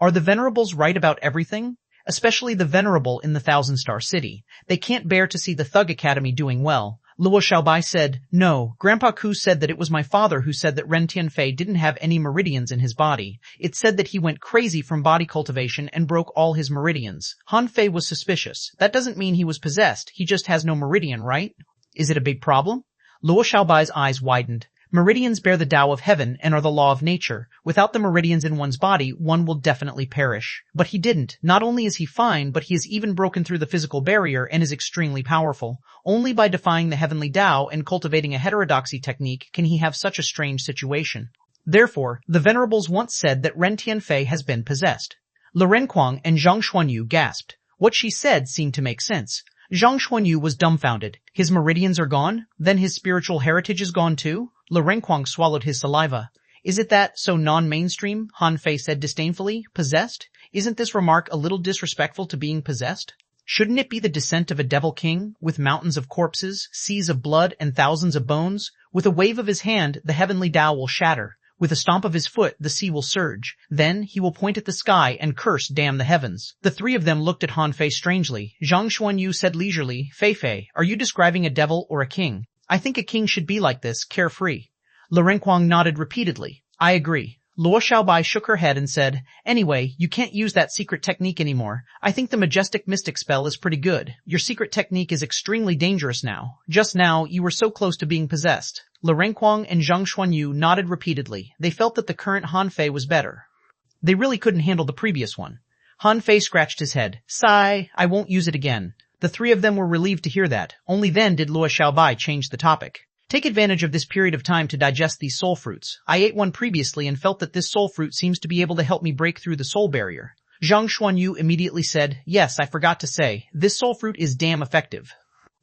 Speaker 1: Are the Venerables right about everything? Especially the Venerable in the Thousand Star City. They can't bear to see the Thug Academy doing well. Luo Xiaobai said, No, Grandpa Ku said that it was my father who said that Ren Tianfei didn't have any meridians in his body. It said that he went crazy from body cultivation and broke all his meridians. Han Fei was suspicious. That doesn't mean he was possessed. He just has no meridian, right? Is it a big problem? Luo Xiaobai's eyes widened. Meridians bear the Tao of heaven and are the law of nature. Without the meridians in one's body, one will definitely perish. But he didn't. Not only is he fine, but he has even broken through the physical barrier and is extremely powerful. Only by defying the heavenly Tao and cultivating a heterodoxy technique can he have such a strange situation. Therefore, the Venerables once said that Ren Tianfei has been possessed. Lu Renkuang and Zhang Xuanyu gasped. What she said seemed to make sense. Zhang Xuanyu was dumbfounded. His meridians are gone? Then his spiritual heritage is gone too? Lu Renkuang swallowed his saliva. Is it that, so non-mainstream? Han Fei said disdainfully. Possessed? Isn't this remark a little disrespectful to being possessed? Shouldn't it be the descent of a devil king, with mountains of corpses, seas of blood, and thousands of bones? With a wave of his hand, the heavenly Tao will shatter. With a stomp of his foot, the sea will surge. Then he will point at the sky and curse damn the heavens. The three of them looked at Han Fei strangely. Xuanhuan said leisurely, Fei, are you describing a devil or a king? I think a king should be like this, carefree. Lu Renkuang nodded repeatedly. I agree. Luo Xiaobai shook her head and said, Anyway, you can't use that secret technique anymore. I think the majestic mystic spell is pretty good. Your secret technique is extremely dangerous now. Just now, you were so close to being possessed. Lu Renkuang and Zhang Xuanyu nodded repeatedly. They felt that the current Han Fei was better. They really couldn't handle the previous one. Han Fei scratched his head. Sigh, I won't use it again. The three of them were relieved to hear that. Only then did Luo Xiaobai change the topic. Take advantage of this period of time to digest these soul fruits. I ate one previously and felt that this soul fruit seems to be able to help me break through the soul barrier. Zhang Xuanyu immediately said, Yes, I forgot to say, this soul fruit is damn effective.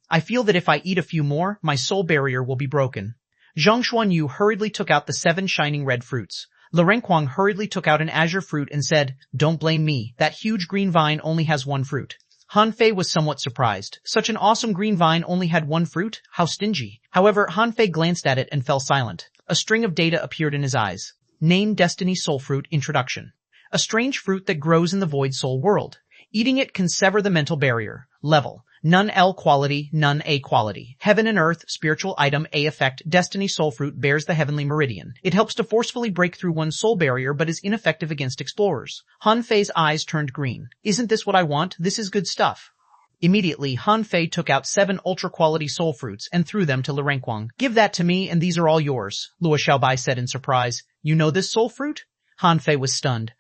Speaker 1: I feel that if I eat a few more, my soul barrier will be broken. Zhang Xuanyu hurriedly took out the 7 shining red fruits. Lu Renkuang hurriedly took out an azure fruit and said, Don't blame me, that huge green vine only has 1 fruit. Han Fei was somewhat surprised. Such an awesome green vine only had 1 fruit? How stingy. However, Han Fei glanced at it and fell silent. A string of data appeared in his eyes. Name Destiny Soul Fruit Introduction. A strange fruit that grows in the void soul world. Eating it can sever the mental barrier. Level. None L quality, none A quality. Heaven and earth, spiritual item A effect, Destiny Soul Fruit bears the heavenly meridian. It helps to forcefully break through one's soul barrier but is ineffective against explorers. Han Fei's eyes turned green. Isn't this what I want? This is good stuff. Immediately, Han Fei took out 7 ultra-quality soul fruits and threw them to Lu Renkuang. Give that to me and these are all yours, Luo Xiaobai said in surprise. You know this soul fruit? Han Fei was stunned.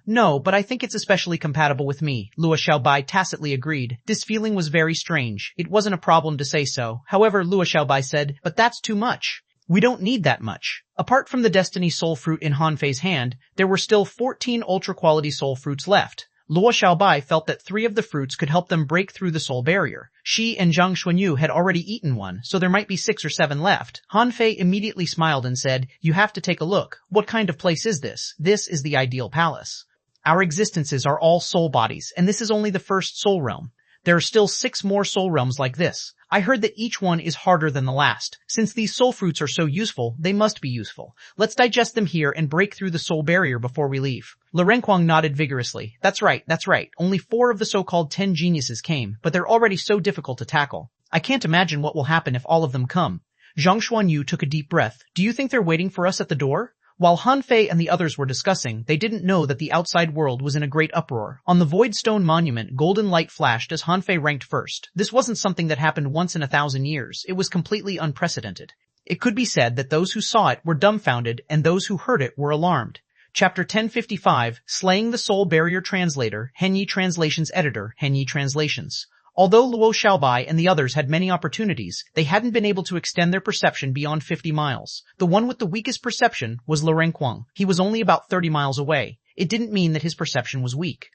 Speaker 1: No, but I think it's especially compatible with me, Luo Xiaobai tacitly agreed. This feeling was very strange. It wasn't a problem to say so. However, Luo Xiaobai said, but that's too much. We don't need that much. Apart from the Destiny Soul Fruit in Han Fei's hand, there were still 14 ultra-quality soul fruits left. Luo Xiaobai felt that 3 of the fruits could help them break through the soul barrier. She and Zhang Xuanyu had already eaten one, so there might be 6 or 7 left. Han Fei immediately smiled and said, You have to take a look. What kind of place is this? This is the ideal palace. Our existences are all soul bodies, and this is only the first soul realm. There are still 6 more soul realms like this. I heard that each one is harder than the last. Since these soul fruits are so useful, they must be useful. Let's digest them here and break through the soul barrier before we leave. Lu Renkuang nodded vigorously. That's right. Only 4 of the so-called 10 geniuses came, but they're already so difficult to tackle. I can't imagine what will happen if all of them come. Zhang Xuanyu took a deep breath. Do you think they're waiting for us at the door? While Han Fei and the others were discussing, they didn't know that the outside world was in a great uproar. On the Void Stone Monument, golden light flashed as Han Fei ranked first. This wasn't something that happened once in 1,000 years. It was completely unprecedented. It could be said that those who saw it were dumbfounded and those who heard it were alarmed. Chapter 1055, Slaying the Soul Barrier Translator, Henyi Translations Editor, Henyi Translations. Although Luo Xiaobai and the others had many opportunities, they hadn't been able to extend their perception beyond 50 miles. The one with the weakest perception was Lu Renkuang. He was only about 30 miles away. It didn't mean that his perception was weak.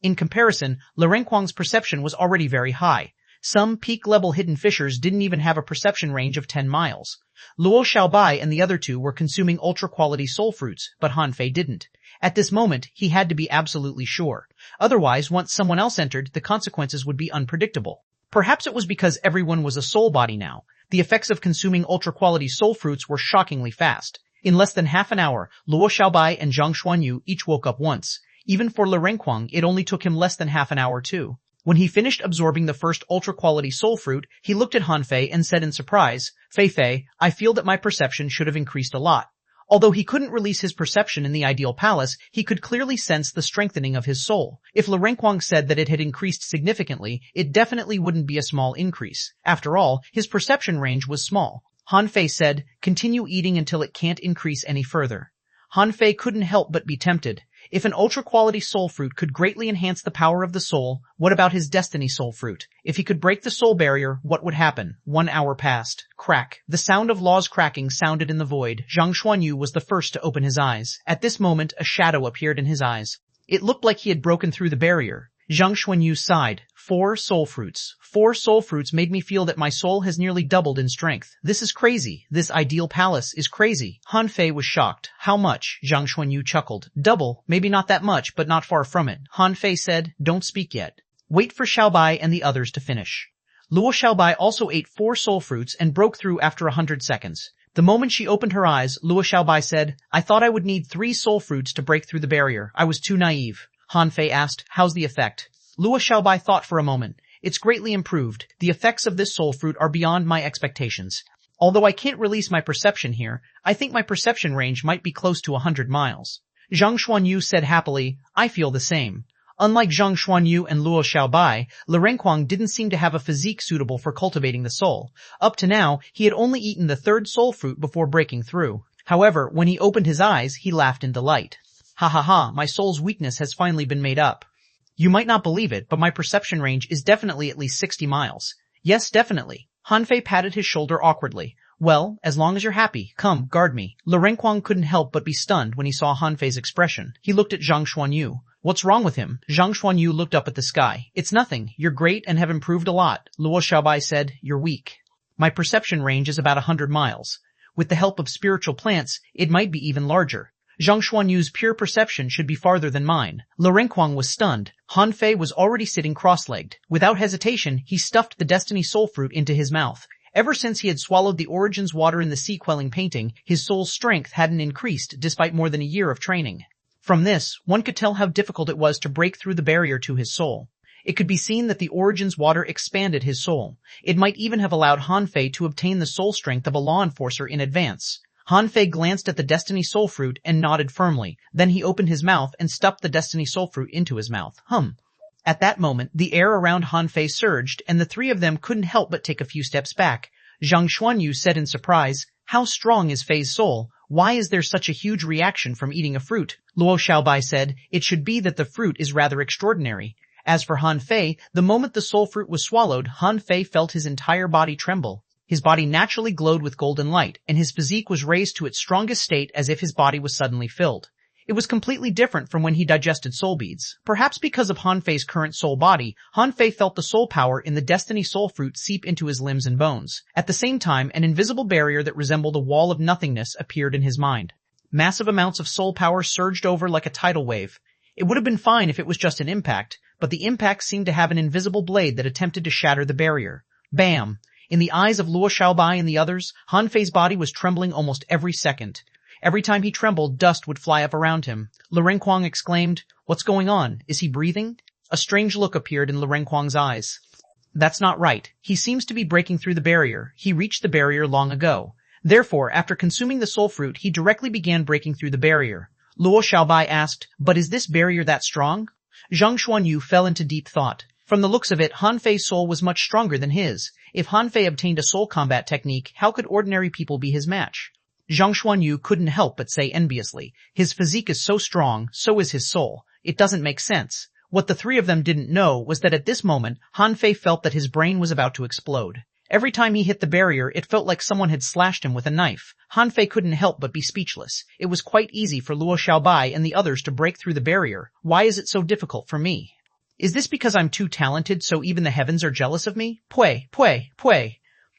Speaker 1: In comparison, Lu Renkuang's perception was already very high. Some peak-level hidden fishers didn't even have a perception range of 10 miles. Luo Xiaobai and the other 2 were consuming ultra-quality soul fruits, but Han Fei didn't. At this moment, he had to be absolutely sure. Otherwise, once someone else entered, the consequences would be unpredictable. Perhaps it was because everyone was a soul body now. The effects of consuming ultra-quality soul fruits were shockingly fast. In less than half an hour, Luo Xiaobai and Zhang Xuanyu each woke up once. Even for Lu Renkuang, it only took him less than half an hour too. When he finished absorbing the first ultra-quality soul fruit, he looked at Han Fei and said in surprise, Fei, I feel that my perception should have increased a lot. Although he couldn't release his perception in the ideal palace, he could clearly sense the strengthening of his soul. If Lu Renkuang said that it had increased significantly, it definitely wouldn't be a small increase. After all, his perception range was small. Han Fei said, Continue eating until it can't increase any further. Han Fei couldn't help but be tempted. If an ultra-quality soul fruit could greatly enhance the power of the soul, what about his destiny soul fruit? If he could break the soul barrier, what would happen? 1 hour passed. Crack. The sound of laws cracking sounded in the void. Zhang Xuanyu was the first to open his eyes. At this moment, a shadow appeared in his eyes. It looked like he had broken through the barrier. Zhang Xuanyu sighed. 4 soul fruits. 4 soul fruits made me feel that my soul has nearly doubled in strength. This is crazy. This ideal palace is crazy. Han Fei was shocked. How much? Zhang Xuanyu chuckled. Double. Maybe not that much, but not far from it. Han Fei said, don't speak yet. Wait for Xiaobai and the others to finish. Luo Xiaobai also ate 4 soul fruits and broke through after 100 seconds. The moment she opened her eyes, Luo Xiaobai said, I thought I would need 3 soul fruits to break through the barrier. I was too naive. Han Fei asked, how's the effect? Luo Xiaobai thought for a moment. It's greatly improved. The effects of this soul fruit are beyond my expectations. Although I can't release my perception here, I think my perception range might be close to 100 miles. Zhang Xuanyu said happily, I feel the same. Unlike Zhang Xuanyu and Luo Xiaobai, Li Renkuang didn't seem to have a physique suitable for cultivating the soul. Up to now, he had only eaten the 3rd soul fruit before breaking through. However, when he opened his eyes, he laughed in delight. Ha ha ha, my soul's weakness has finally been made up. You might not believe it, but my perception range is definitely at least 60 miles. Yes, definitely. Han Fei patted his shoulder awkwardly. Well, as long as you're happy, come, guard me. Li Renkuang couldn't help but be stunned when he saw Han Fei's expression. He looked at Zhang Xuanyu. What's wrong with him? Zhang Xuanyu looked up at the sky. It's nothing. You're great and have improved a lot. Luo Xiaobai said, you're weak. My perception range is about 100 miles. With the help of spiritual plants, it might be even larger. Zhang Xuanyu's pure perception should be farther than mine. Li Renkuang was stunned. Han Fei was already sitting cross-legged. Without hesitation, he stuffed the Destiny Soul Fruit into his mouth. Ever since he had swallowed the Origins water in the sea-quelling painting, his soul's strength hadn't increased despite more than a year of training. From this, one could tell how difficult it was to break through the barrier to his soul. It could be seen that the Origins water expanded his soul. It might even have allowed Han Fei to obtain the soul strength of a law enforcer in advance. Han Fei glanced at the Destiny Soul Fruit and nodded firmly. Then he opened his mouth and stuffed the Destiny Soul Fruit into his mouth. At that moment, the air around Han Fei surged, and the 3 of them couldn't help but take a few steps back. Zhang Xuanyu said in surprise, how strong is Fei's soul? Why is there such a huge reaction from eating a fruit? Luo Xiaobai said, it should be that the fruit is rather extraordinary. As for Han Fei, the moment the soul fruit was swallowed, Han Fei felt his entire body tremble. His body naturally glowed with golden light, and his physique was raised to its strongest state as if his body was suddenly filled. It was completely different from when he digested soul beads. Perhaps because of Han Fei's current soul body, Han Fei felt the soul power in the Destiny Soul Fruit seep into his limbs and bones. At the same time, an invisible barrier that resembled a wall of nothingness appeared in his mind. Massive amounts of soul power surged over like a tidal wave. It would have been fine if it was just an impact, but the impact seemed to have an invisible blade that attempted to shatter the barrier. Bam! In the eyes of Luo Xiaobai and the others, Han Fei's body was trembling almost every second. Every time he trembled, dust would fly up around him. Li Renkuang exclaimed, what's going on? Is he breathing? A strange look appeared in Li Renkuang's eyes. That's not right. He seems to be breaking through the barrier. He reached the barrier long ago. Therefore, after consuming the soul fruit, he directly began breaking through the barrier. Luo Xiaobai asked, but is this barrier that strong? Zhang Xuanyu fell into deep thought. From the looks of it, Han Fei's soul was much stronger than his. If Han Fei obtained a soul combat technique, how could ordinary people be his match? Zhang Xuanyu couldn't help but say enviously, his physique is so strong, so is his soul. It doesn't make sense. What the 3 of them didn't know was that at this moment, Han Fei felt that his brain was about to explode. Every time he hit the barrier, it felt like someone had slashed him with a knife. Han Fei couldn't help but be speechless. It was quite easy for Luo Xiaobai and the others to break through the barrier. Why is it so difficult for me? Is this because I'm too talented so even the heavens are jealous of me? Pui.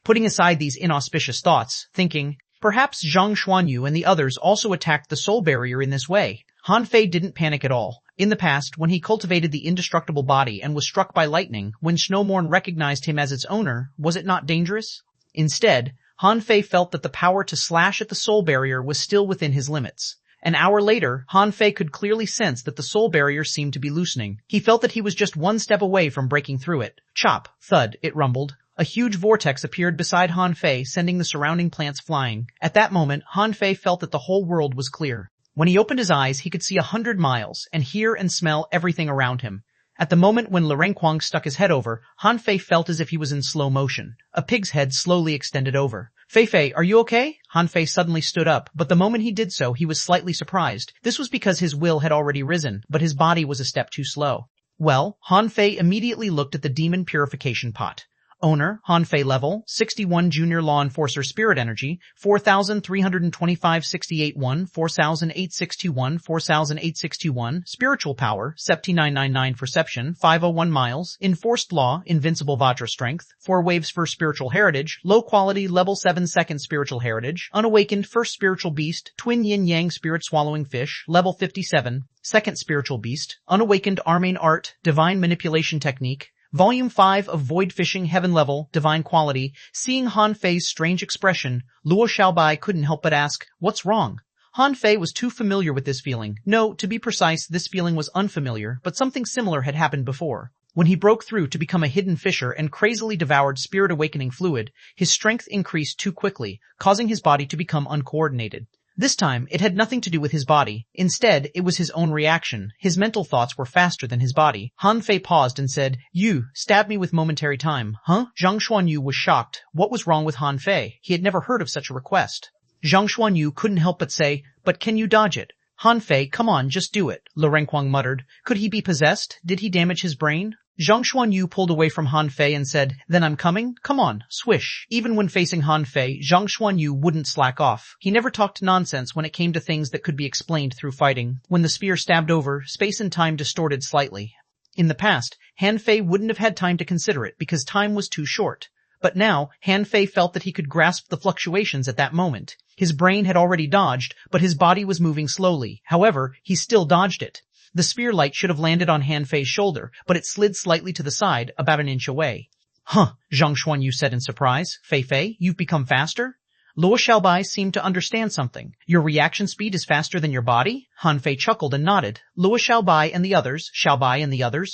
Speaker 1: Putting aside these inauspicious thoughts, thinking, perhaps Zhang Xuanyu and the others also attacked the soul barrier in this way. Han Fei didn't panic at all. In the past, when he cultivated the indestructible body and was struck by lightning, when Snowmorn recognized him as its owner, was it not dangerous? Instead, Han Fei felt that the power to slash at the soul barrier was still within his limits. An hour later, Han Fei could clearly sense that the soul barrier seemed to be loosening. He felt that he was just one step away from breaking through it. Chop, thud, it rumbled. A huge vortex appeared beside Han Fei, sending the surrounding plants flying. At that moment, Han Fei felt that the whole world was clear. When he opened his eyes, he could see 100 miles, and hear and smell everything around him. At the moment when Li Renkuang stuck his head over, Han Fei felt as if he was in slow motion. A pig's head slowly extended over. Fei, are you okay? Han Fei suddenly stood up, but the moment he did so, he was slightly surprised. This was because his will had already risen, but his body was a step too slow. Well, Han Fei immediately looked at the demon purification pot. Owner, Hanfei level, 61 Junior Law Enforcer Spirit Energy, 4,325-68-1, 4,08621, 4,08621, Spiritual Power, 7999 Perception, 501 Miles, Enforced Law, Invincible Vajra Strength, 4 Waves First Spiritual Heritage, Low Quality, Level 7 Second Spiritual Heritage, Unawakened First Spiritual Beast, Twin Yin Yang Spirit Swallowing Fish, Level 57, Second Spiritual Beast, Unawakened Armane Art, Divine Manipulation Technique, Volume 5 of Void Fishing Heaven Level, Divine Quality. Seeing Han Fei's strange expression, Luo Xiaobai couldn't help but ask, "What's wrong?" Han Fei was too familiar with this feeling. No, to be precise, this feeling was unfamiliar, but something similar had happened before. When he broke through to become a hidden fisher and crazily devoured spirit awakening fluid, his strength increased too quickly, causing his body to become uncoordinated. This time, it had nothing to do with his body. Instead, it was his own reaction. His mental thoughts were faster than his body. Han Fei paused and said, "You, stab me with momentary time." Huh? Zhang Xuanyu was shocked. What was wrong with Han Fei? He had never heard of such a request. Zhang Xuanyu couldn't help but say, "But can you dodge it?" Han Fei, come on, just do it, Lu Renquang muttered. Could he be possessed? Did he damage his brain? Zhang Xuanyu pulled away from Han Fei and said, "Then I'm coming? Come on, swish." Even when facing Han Fei, Zhang Xuanyu wouldn't slack off. He never talked nonsense when it came to things that could be explained through fighting. When the spear stabbed over, space and time distorted slightly. In the past, Han Fei wouldn't have had time to consider it because time was too short. But now, Han Fei felt that he could grasp the fluctuations at that moment. His brain had already dodged, but his body was moving slowly. However, he still dodged it. The spear light should have landed on Han Fei's shoulder, but it slid slightly to the side, about an inch away. Huh, Zhang Xuanyu said in surprise. Fei, you've become faster? Luo Xiaobai seemed to understand something. Your reaction speed is faster than your body? Han Fei chuckled and nodded. Luo Xiaobai and the others,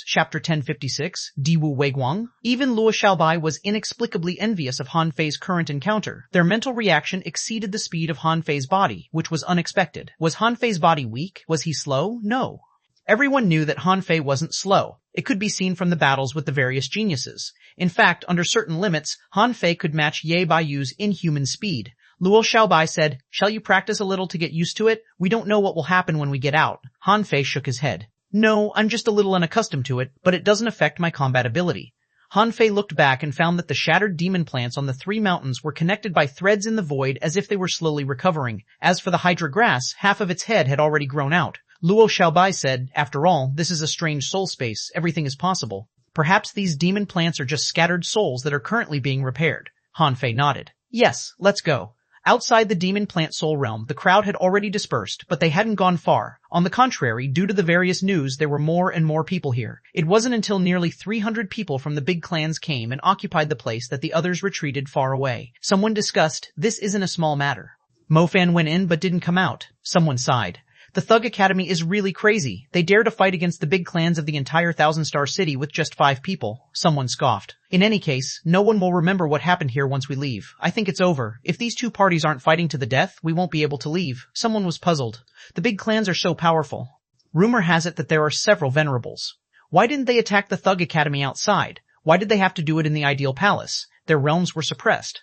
Speaker 1: Chapter 1056, Diwu Weiguang. Even Luo Xiaobai was inexplicably envious of Han Fei's current encounter. Their mental reaction exceeded the speed of Han Fei's body, which was unexpected. Was Han Fei's body weak? Was he slow? No. Everyone knew that Han Fei wasn't slow. It could be seen from the battles with the various geniuses. In fact, under certain limits, Han Fei could match Ye Baiyu's inhuman speed. Luo Xiaobai said, "Shall you practice a little to get used to it? We don't know what will happen when we get out." Han Fei shook his head. "No, I'm just a little unaccustomed to it, but it doesn't affect my combat ability." Han Fei looked back and found that the shattered demon plants on the 3 mountains were connected by threads in the void as if they were slowly recovering. As for the Hydra grass, half of its head had already grown out. Luo Xiaobai said, "After all, this is a strange soul space. Everything is possible. Perhaps these demon plants are just scattered souls that are currently being repaired." Han Fei nodded. "Yes, let's go." Outside the demon plant soul realm, the crowd had already dispersed, but they hadn't gone far. On the contrary, due to the various news, there were more and more people here. It wasn't until nearly 300 people from the big clans came and occupied the place that the others retreated far away. Someone discussed, "This isn't a small matter." Mo Fan went in but didn't come out. Someone sighed. "The Thug Academy is really crazy. They dare to fight against the big clans of the entire Thousand-Star City with just 5 people. Someone scoffed. "In any case, no one will remember what happened here once we leave. I think it's over. If these 2 parties aren't fighting to the death, we won't be able to leave." Someone was puzzled. "The big clans are so powerful. Rumor has it that there are several venerables. Why didn't they attack the Thug Academy outside? Why did they have to do it in the Ideal Palace? Their realms were suppressed.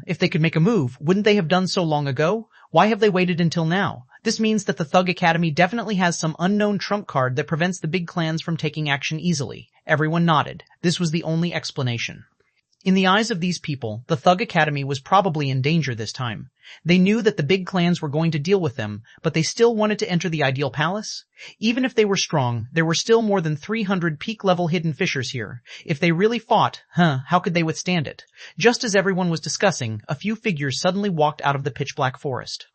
Speaker 1: If they could make a move, wouldn't they have done so long ago? Why have they waited until now? This means that the Thug Academy definitely has some unknown trump card that prevents the big clans from taking action easily." Everyone nodded. This was the only explanation. In the eyes of these people, the Thug Academy was probably in danger this time. They knew that the big clans were going to deal with them, but they still wanted to enter the Ideal Palace? Even if they were strong, there were still more than 300 peak-level hidden fishers here. If they really fought, how could they withstand it? Just as everyone was discussing, a few figures suddenly walked out of the pitch-black forest.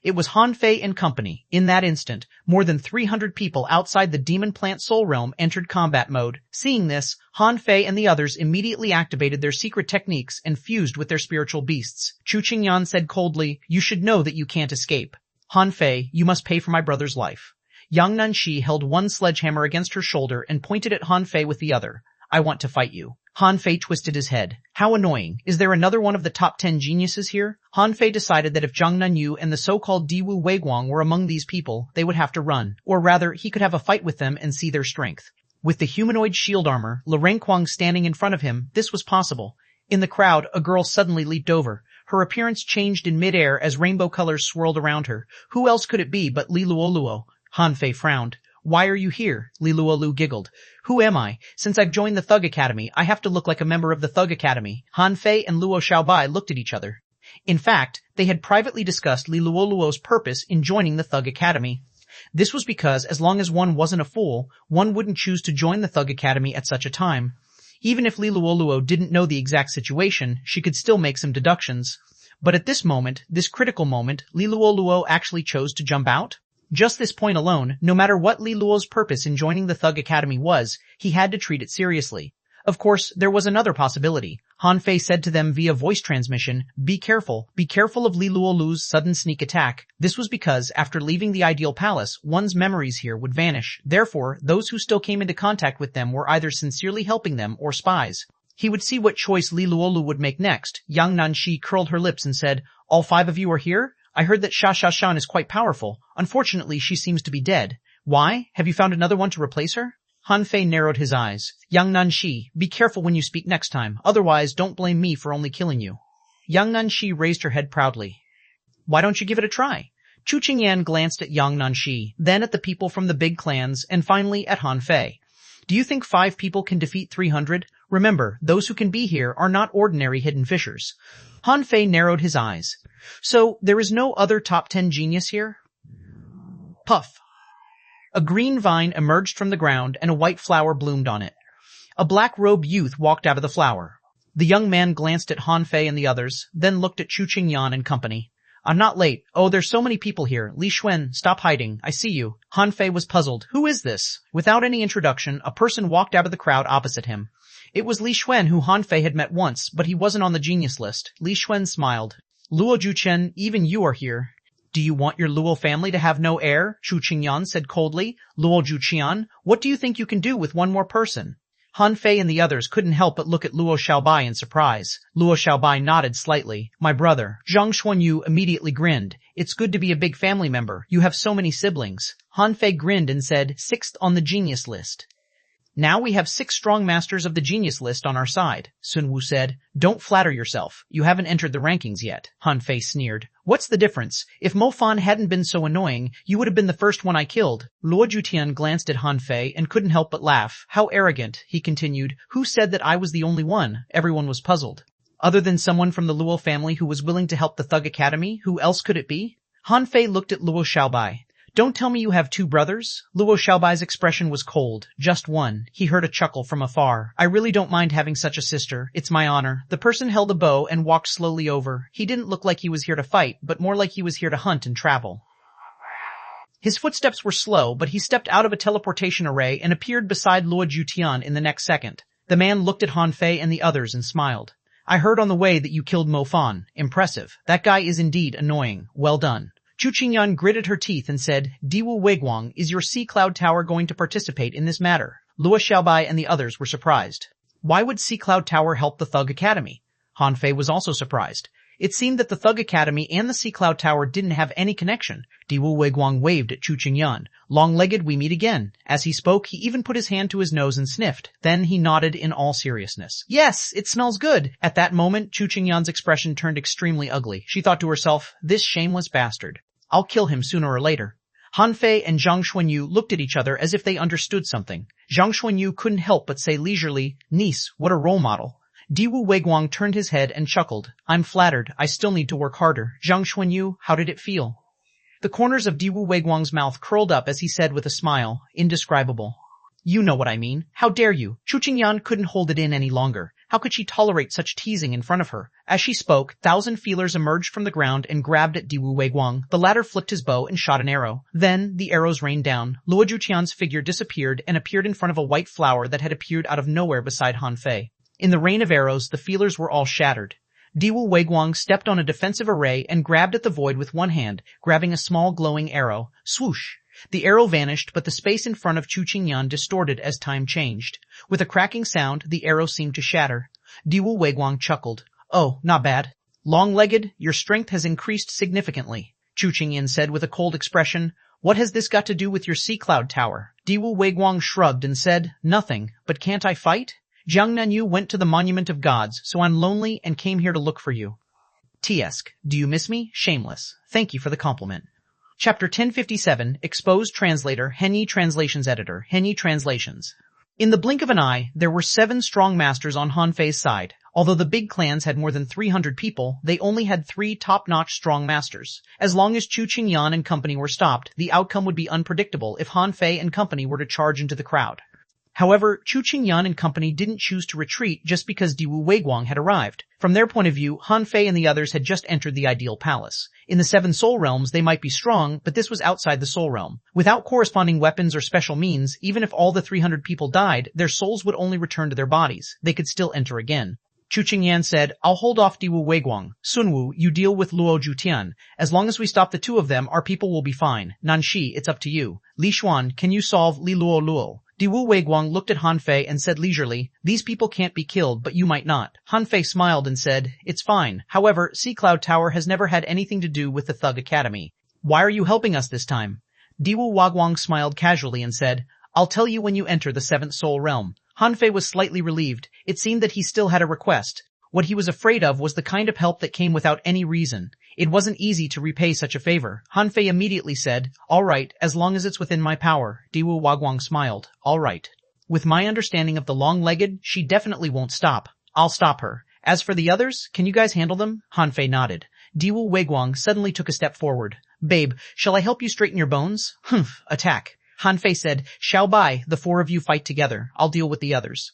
Speaker 1: It was Han Fei and company. In that instant, more than 300 people outside the demon plant soul realm entered combat mode. Seeing this, Han Fei and the others immediately activated their secret techniques and fused with their spiritual beasts. Chu Qingyan said coldly, "You should know that you can't escape. Han Fei, you must pay for my brother's life." Yang Nanxi held one sledgehammer against her shoulder and pointed at Han Fei with the other. "I want to fight you." Han Fei twisted his head. How annoying. Is there another one of the top 10 geniuses here? Han Fei decided that if Zhang Nanyu and the so-called Diwu Weiguang were among these people, they would have to run. Or rather, he could have a fight with them and see their strength. With the humanoid shield armor, Lu Renquang standing in front of him, this was possible. In the crowd, a girl suddenly leaped over. Her appearance changed in mid-air as rainbow colors swirled around her. Who else could it be but Li Luoluo? Han Fei frowned. Why are you here? Li Luolu giggled. Who am I? Since I've joined the Thug Academy, I have to look like a member of the Thug Academy. Han Fei and Luo Xiaobai looked at each other. In fact, they had privately discussed Li Luoluo's purpose in joining the Thug Academy. This was because as long as one wasn't a fool, one wouldn't choose to join the Thug Academy at such a time. Even if Li Luoluo didn't know the exact situation, she could still make some deductions. But at this moment, this critical moment, Li Luoluo actually chose to jump out? Just this point alone, no matter what Li Luo's purpose in joining the Thug Academy was, he had to treat it seriously. Of course, there was another possibility. Han Fei said to them via voice transmission, be careful of Li Luolu's sudden sneak attack. This was because, after leaving the Ideal Palace, one's memories here would vanish. Therefore, those who still came into contact with them were either sincerely helping them or spies. He would see what choice Li Luolu would make next. Yang Nanxi curled her lips and said, all 5 of you are here? I heard that Shan is quite powerful. Unfortunately, she seems to be dead. Why? Have you found another one to replace her? Han Fei narrowed his eyes. Yang Nanxi, be careful when you speak next time. Otherwise, don't blame me for only killing you. Yang Nanxi raised her head proudly. Why don't you give it a try? Chu Qingyan glanced at Yang Nanxi, then at the people from the big clans, and finally at Han Fei. Do you think 5 people can defeat 300? Remember, those who can be here are not ordinary hidden fishers. Han Fei narrowed his eyes. So, there is no other top 10 genius here? Puff. A green vine emerged from the ground and a white flower bloomed on it. A black-robed youth walked out of the flower. The young man glanced at Han Fei and the others, then looked at Chu Qingyan and company. I'm not late. Oh, there's so many people here. Li Xuan, stop hiding. I see you. Han Fei was puzzled. Who is this? Without any introduction, a person walked out of the crowd opposite him. It was Li Xuan who Han Fei had met once, but he wasn't on the genius list. Li Xuan smiled. Luo Juchen, even you are here. Do you want your Luo family to have no heir? Chu Qingyan said coldly. Luo Juqian, what do you think you can do with one more person? Han Fei and the others couldn't help but look at Luo Xiaobai in surprise. Luo Xiaobai nodded slightly. My brother. Zhang Xuanyu immediately grinned. It's good to be a big family member. You have so many siblings. Han Fei grinned and said, 6th on the genius list. Now we have 6 strong masters of the genius list on our side, Sun Wu said. Don't flatter yourself. You haven't entered the rankings yet. Han Fei sneered. What's the difference? If Mo Fan hadn't been so annoying, you would have been the first one I killed. Luo Jutian glanced at Han Fei and couldn't help but laugh. How arrogant, he continued. Who said that I was the only one? Everyone was puzzled. Other than someone from the Luo family who was willing to help the Thug Academy, who else could it be? Han Fei looked at Luo Xiaobai. Don't tell me you have 2 brothers? Luo Xiaobai's expression was cold. Just one. He heard a chuckle from afar. I really don't mind having such a sister. It's my honor. The person held a bow and walked slowly over. He didn't look like he was here to fight, but more like he was here to hunt and travel. His footsteps were slow, but he stepped out of a teleportation array and appeared beside Luo Jutian in the next second. The man looked at Han Fei and the others and smiled. I heard on the way that you killed Mo Fan. Impressive. That guy is indeed annoying. Well done. Chu Qingyan gritted her teeth and said, Diwu Weiguang, is your Sea Cloud Tower going to participate in this matter? Luo Xiaobai and the others were surprised. Why would Sea Cloud Tower help the Thug Academy? Han Fei was also surprised. It seemed that the Thug Academy and the Sea Cloud Tower didn't have any connection. Diwu Weiguang waved at Chu Qingyan. Long-legged, we meet again. As he spoke, he even put his hand to his nose and sniffed. Then he nodded in all seriousness. Yes, it smells good. At that moment, Chu Qingyan's expression turned extremely ugly. She thought to herself, this shameless bastard. I'll kill him sooner or later. Han Fei and Zhang Xuanyu looked at each other as if they understood something. Zhang Xuanyu couldn't help but say leisurely, niece, what a role model. Diwu Weiguang turned his head and chuckled. I'm flattered. I still need to work harder. Zhang Xuanyu, how did it feel? The corners of Diwu Weiguang's mouth curled up as he said with a smile, indescribable. You know what I mean. How dare you? Chu Qingyan couldn't hold it in any longer. How could she tolerate such teasing in front of her? As she spoke, 1,000 feelers emerged from the ground and grabbed at Diwu Weiguang. The latter flipped his bow and shot an arrow. Then, the arrows rained down. Luo Juqian's figure disappeared and appeared in front of a white flower that had appeared out of nowhere beside Han Fei. In the rain of arrows, the feelers were all shattered. Diwu Weiguang stepped on a defensive array and grabbed at the void with one hand, grabbing a small glowing arrow. Swoosh! The arrow vanished, but the space in front of Chu Qingyan distorted as time changed. With a cracking sound, the arrow seemed to shatter. Diwu Weiguang chuckled. Oh, not bad. Long-legged, your strength has increased significantly, Chu Qingyan said with a cold expression. What has this got to do with your Sea Cloud Tower? Diwu Weiguang shrugged and said, nothing, but can't I fight? Jiang Nanyu went to the Monument of Gods, so I'm lonely and came here to look for you. Tiesk, do you miss me? Shameless. Thank you for the compliment. Chapter 1057, Exposed Translator, Henyi Translations Editor, Henyi Translations. In the blink of an eye, there were 7 strong masters on Han Fei's side. Although the big clans had more than 300 people, they only had 3 top-notch strong masters. As long as Chu Qingyan and company were stopped, the outcome would be unpredictable if Han Fei and company were to charge into the crowd. However, Chu Qingyan and company didn't choose to retreat just because Diwu Weiguang had arrived. From their point of view, Han Fei and the others had just entered the ideal palace. In the 7 soul realms, they might be strong, but this was outside the soul realm. Without corresponding weapons or special means, even if all the 300 people died, their souls would only return to their bodies. They could still enter again. Chu Qingyan said, "I'll hold off Diwu Weiguang. Sunwu, you deal with Luo Jutian. As long as we stop the 2 of them, our people will be fine. Nanshi, it's up to you. Li Xuan, can you solve Li Luo Luo?" Diwu Weiguang looked at Han Fei and said leisurely, "These people can't be killed, but you might not." Han Fei smiled and said, "It's fine. However, Sea Cloud Tower has never had anything to do with the Thug Academy. Why are you helping us this time?" Diwu Weiguang smiled casually and said, "I'll tell you when you enter the 7th soul realm." Han Fei was slightly relieved. It seemed that he still had a request. What he was afraid of was the kind of help that came without any reason. It wasn't easy to repay such a favor. Han Fei immediately said, "All right, as long as it's within my power." Diwu Weiguang smiled. "All right. With my understanding of the long-legged, she definitely won't stop. I'll stop her. As for the others, can you guys handle them?" Han Fei nodded. Diwu Weiguang suddenly took a step forward. "Babe, shall I help you straighten your bones?" "Humph, attack." Han Fei said, "Xiao Bai, the 4 of you fight together. I'll deal with the others."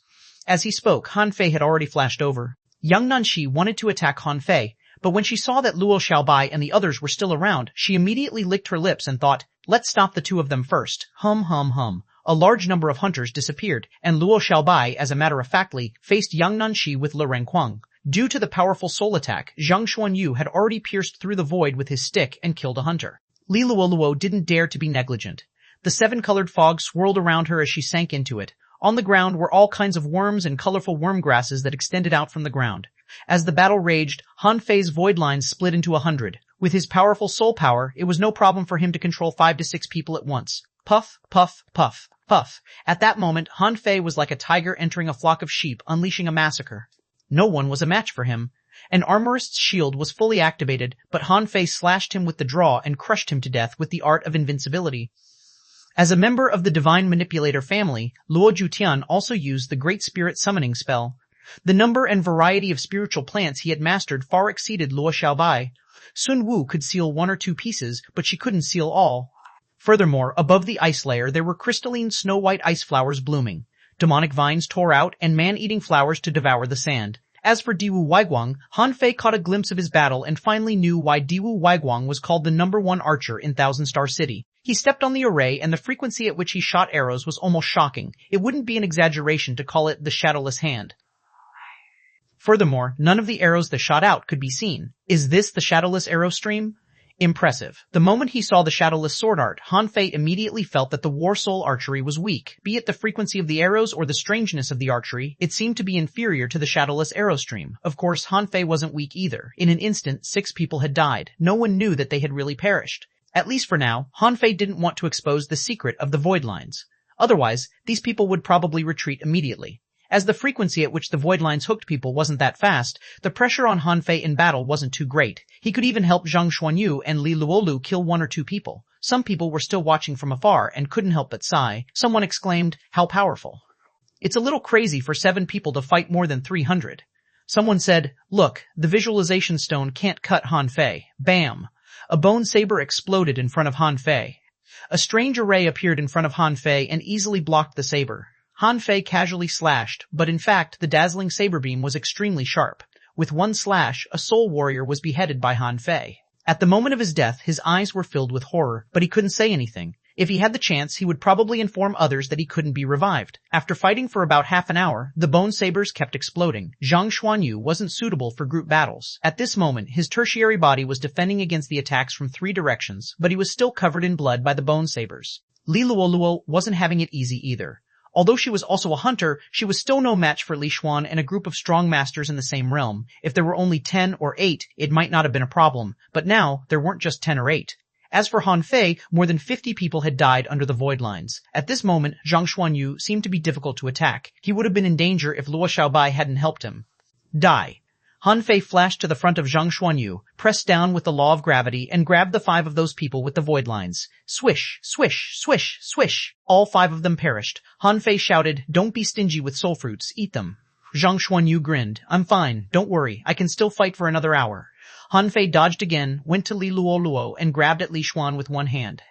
Speaker 1: As he spoke, Han Fei had already flashed over. Young Nanshi wanted to attack Han Fei, but when she saw that Luo Xiaobai and the others were still around, she immediately licked her lips and thought, "Let's stop the 2 of them first." Hum hum hum. A large number of hunters disappeared, and Luo Xiaobai, as a matter of factly, faced Yang Nanshi with Le Renquang. Due to the powerful soul attack, xuanhuan had already pierced through the void with his stick and killed a hunter. Li Luoluo didn't dare to be negligent. The 7-colored fog swirled around her as she sank into it. On the ground were all kinds of worms and colorful worm grasses that extended out from the ground. As the battle raged, Han Fei's void lines split into 100. With his powerful soul power, it was no problem for him to control 5 to 6 people at once. Puff, puff, puff, puff. At that moment, Han Fei was like a tiger entering a flock of sheep, unleashing a massacre. No one was a match for him. An armorist's shield was fully activated, but Han Fei slashed him with the draw and crushed him to death with the art of invincibility. As a member of the Divine Manipulator family, Luo Jutian also used the Great Spirit Summoning spell. The number and variety of spiritual plants he had mastered far exceeded Luo Xiaobai. Sun Wu could seal 1 or 2 pieces, but she couldn't seal all. Furthermore, above the ice layer there were crystalline snow-white ice flowers blooming. Demonic vines tore out, and man-eating flowers to devour the sand. As for Diwu Weiguang, Han Fei caught a glimpse of his battle and finally knew why Diwu Weiguang was called the #1 archer in Thousand Star City. He stepped on the array, and the frequency at which he shot arrows was almost shocking. It wouldn't be an exaggeration to call it the Shadowless Hand. Furthermore, none of the arrows that shot out could be seen. Is this the Shadowless Arrow Stream? Impressive. The moment he saw the Shadowless Sword Art, Han Fei immediately felt that the War Soul archery was weak. Be it the frequency of the arrows or the strangeness of the archery, it seemed to be inferior to the Shadowless Arrow Stream. Of course, Han Fei wasn't weak either. In an instant, 6 people had died. No one knew that they had really perished. At least for now, Han Fei didn't want to expose the secret of the void lines. Otherwise, these people would probably retreat immediately. As the frequency at which the void lines hooked people wasn't that fast, the pressure on Han Fei in battle wasn't too great. He could even help Zhang Xuanyu and Li Luolu kill 1 or 2 people. Some people were still watching from afar and couldn't help but sigh. Someone exclaimed, "How powerful." It's a little crazy for 7 people to fight more than 300. Someone said, "Look, the visualization stone can't cut Han Fei." Bam! A bone saber exploded in front of Han Fei. A strange array appeared in front of Han Fei and easily blocked the saber. Han Fei casually slashed, but in fact the dazzling saber beam was extremely sharp. With 1 slash, a soul warrior was beheaded by Han Fei. At the moment of his death, his eyes were filled with horror, but he couldn't say anything. If he had the chance, he would probably inform others that he couldn't be revived. After fighting for about half an hour, the bone sabers kept exploding. Zhang Xuanyu wasn't suitable for group battles. At this moment, his tertiary body was defending against the attacks from 3 directions, but he was still covered in blood by the bone sabers. Li Luoluo wasn't having it easy either. Although she was also a hunter, she was still no match for Li Xuan and a group of strong masters in the same realm. If there were only 10 or 8, it might not have been a problem, but now there weren't just 10 or 8. As for Han Fei, more than 50 people had died under the void lines. At this moment, Zhang Xuanyu seemed to be difficult to attack. He would have been in danger if Luo Xiaobai hadn't helped him. Die. Han Fei flashed to the front of Zhang Xuanyu, pressed down with the law of gravity, and grabbed the 5 of those people with the void lines. Swish, swish, swish, swish. All 5 of them perished. Han Fei shouted, "Don't be stingy with soul fruits, eat them." Zhang Xuanyu grinned. "I'm fine, don't worry, I can still fight for another hour." Han Fei dodged again, went to Li Luoluo, and grabbed at Li Xuan with one hand.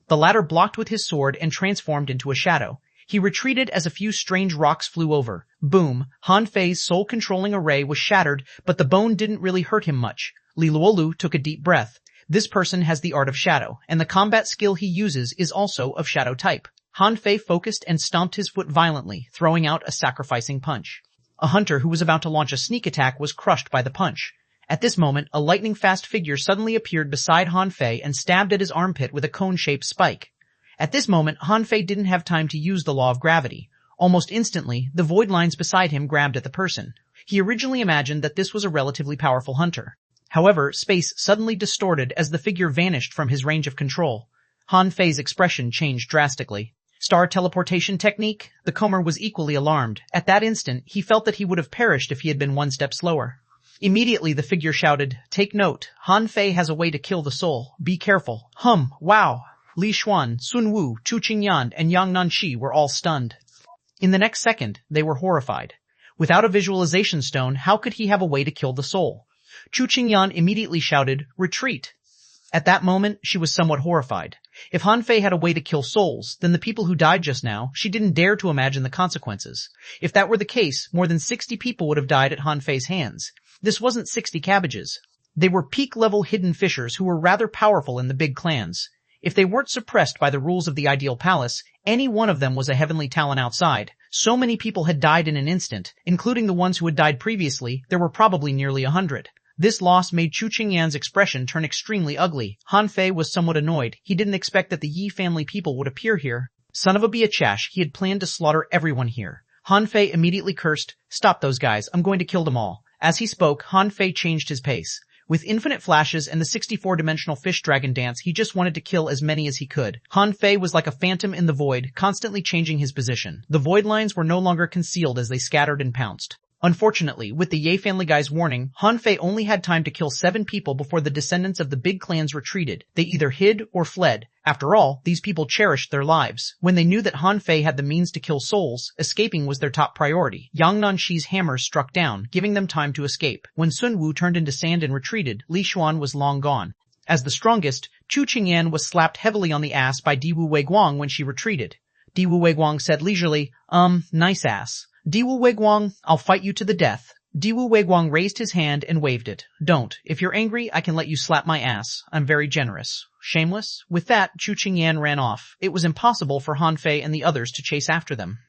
Speaker 1: The latter blocked with his sword and transformed into a shadow. He retreated as a few strange rocks flew over. Boom! Han Fei's soul-controlling array was shattered, but the bone didn't really hurt him much. Li Luolu took a deep breath. This person has the art of shadow, and the combat skill he uses is also of shadow type. Han Fei focused and stomped his foot violently, throwing out a sacrificing punch. A hunter who was about to launch a sneak attack was crushed by the punch. At this moment, a lightning-fast figure suddenly appeared beside Han Fei and stabbed at his armpit with a cone-shaped spike. At this moment, Han Fei didn't have time to use the law of gravity. Almost instantly, the void lines beside him grabbed at the person. He originally imagined that this was a relatively powerful hunter. However, space suddenly distorted as the figure vanished from his range of control. Han Fei's expression changed drastically. Star teleportation technique? The Comer was equally alarmed. At that instant, he felt that he would have perished if he had been one step slower. Immediately the figure shouted, "Take note, Han Fei has a way to kill the soul. Be careful." Wow. Li Xuan, Sun Wu, Chu Qingyan, and Yang Nanshi were all stunned. In the next second, they were horrified. Without a visualization stone, how could he have a way to kill the soul? Chu Qingyan immediately shouted, "Retreat." At that moment, she was somewhat horrified. If Han Fei had a way to kill souls, then the people who died just now, she didn't dare to imagine the consequences. If that were the case, more than 60 people would have died at Han Fei's hands. This wasn't 60 cabbages. They were peak-level hidden fishers who were rather powerful in the big clans. If they weren't suppressed by the rules of the ideal palace, any one of them was a heavenly talent outside. So many people had died in an instant, including the ones who had died previously, there were probably nearly 100. This loss made Chu Qingyan's expression turn extremely ugly. Han Fei was somewhat annoyed. He didn't expect that the Yi family people would appear here. Son of a biachash, he had planned to slaughter everyone here. Han Fei immediately cursed, "Stop those guys, I'm going to kill them all." As he spoke, Han Fei changed his pace. With infinite flashes and the 64-dimensional fish dragon dance, he just wanted to kill as many as he could. Han Fei was like a phantom in the void, constantly changing his position. The void lines were no longer concealed as they scattered and pounced. Unfortunately, with the Ye family guy's warning, Han Fei only had time to kill 7 people before the descendants of the big clans retreated. They either hid or fled. After all, these people cherished their lives. When they knew that Han Fei had the means to kill souls, escaping was their top priority. Yang Nanshi's hammers struck down, giving them time to escape. When Sun Wu turned into sand and retreated, Li Xuan was long gone. As the strongest, Chu Qingyan was slapped heavily on the ass by Diwu Weiguang when she retreated. Diwu Weiguang said leisurely, nice ass. Diwu Weiguang, I'll fight you to the death. Diwu Weiguang raised his hand and waved it. Don't. If you're angry, I can let you slap my ass. I'm very generous. Shameless? With that, Chu Qingyan ran off. It was impossible for Han Fei and the others to chase after them.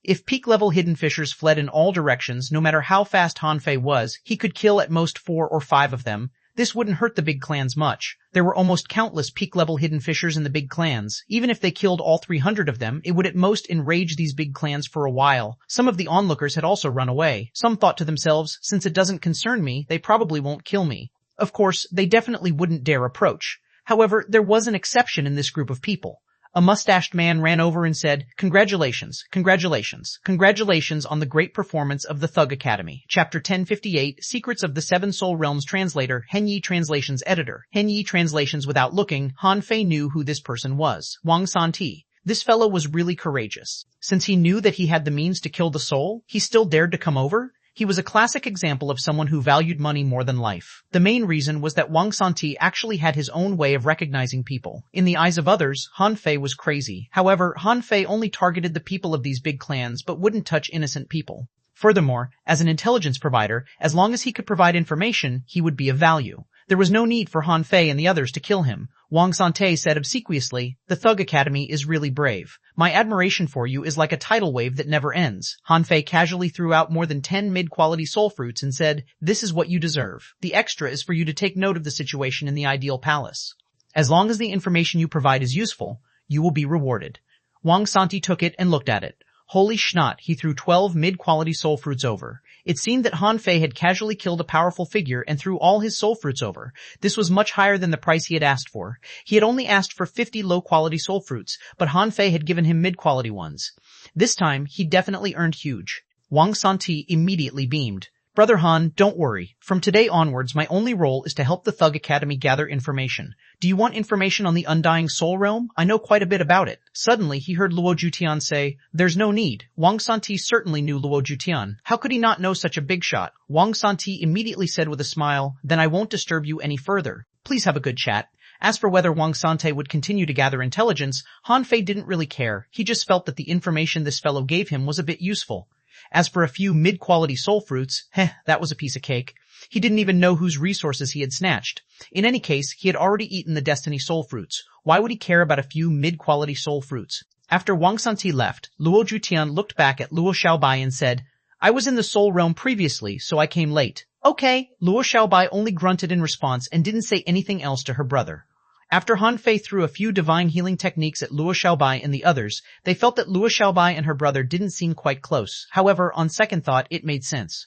Speaker 1: If peak-level hidden fishers fled in all directions, no matter how fast Han Fei was, he could kill at most 4 or 5 of them. This wouldn't hurt the big clans much. There were almost countless peak-level hidden fishers in the big clans. Even if they killed all 300 of them, it would at most enrage these big clans for a while. Some of the onlookers had also run away. Some thought to themselves, since it doesn't concern me, they probably won't kill me. Of course, they definitely wouldn't dare approach. However, there was an exception in this group of people. A mustached man ran over and said, "Congratulations, congratulations, congratulations on the great performance of the Thug Academy." Chapter 1058, Secrets of the Seven Soul Realms Translator, Henyi Translations Editor. Henyi Translations. Without looking, Han Fei knew who this person was. Wang Santi. This fellow was really courageous. Since he knew that he had the means to kill the soul, he still dared to come over? He was a classic example of someone who valued money more than life. The main reason was that Wang Santi actually had his own way of recognizing people. In the eyes of others, Han Fei was crazy. However, Han Fei only targeted the people of these big clans but wouldn't touch innocent people. Furthermore, as an intelligence provider, as long as he could provide information, he would be of value. There was no need for Han Fei and the others to kill him. Wang Sante said obsequiously, "The Thug Academy is really brave. My admiration for you is like a tidal wave that never ends." Han Fei casually threw out more than 10 mid-quality soul fruits and said, "This is what you deserve. The extra is for you to take note of the situation in the ideal palace. As long as the information you provide is useful, you will be rewarded." Wang Santi took it and looked at it. Holy schnot, he threw 12 mid-quality soul fruits over. It seemed that Han Fei had casually killed a powerful figure and threw all his soul fruits over. This was much higher than the price he had asked for. He had only asked for 50 low-quality soul fruits, but Han Fei had given him mid-quality ones. This time, he definitely earned huge. Wang Santi immediately beamed. Brother Han, don't worry. From today onwards, my only role is to help the Thug Academy gather information. Do you want information on the Undying Soul Realm? I know quite a bit about it. Suddenly, he heard Luo Jutian say, there's no need. Wang Santi certainly knew Luo Jutian. How could he not know such a big shot? Wang Santi immediately said with a smile, then I won't disturb you any further. Please have a good chat. As for whether Wang Sante would continue to gather intelligence, Han Fei didn't really care. He just felt that the information this fellow gave him was a bit useful. As for a few mid-quality soul fruits, that was a piece of cake. He didn't even know whose resources he had snatched. In any case, he had already eaten the Destiny soul fruits. Why would he care about a few mid-quality soul fruits? After Wang Santi left, Luo Jutian looked back at Luo Xiaobai and said, I was in the soul realm previously, so I came late. Okay, Luo Xiaobai only grunted in response and didn't say anything else to her brother. After Han Fei threw a few divine healing techniques at Luo Xiaobai and the others, they felt that Luo Xiaobai and her brother didn't seem quite close. However, on second thought, it made sense.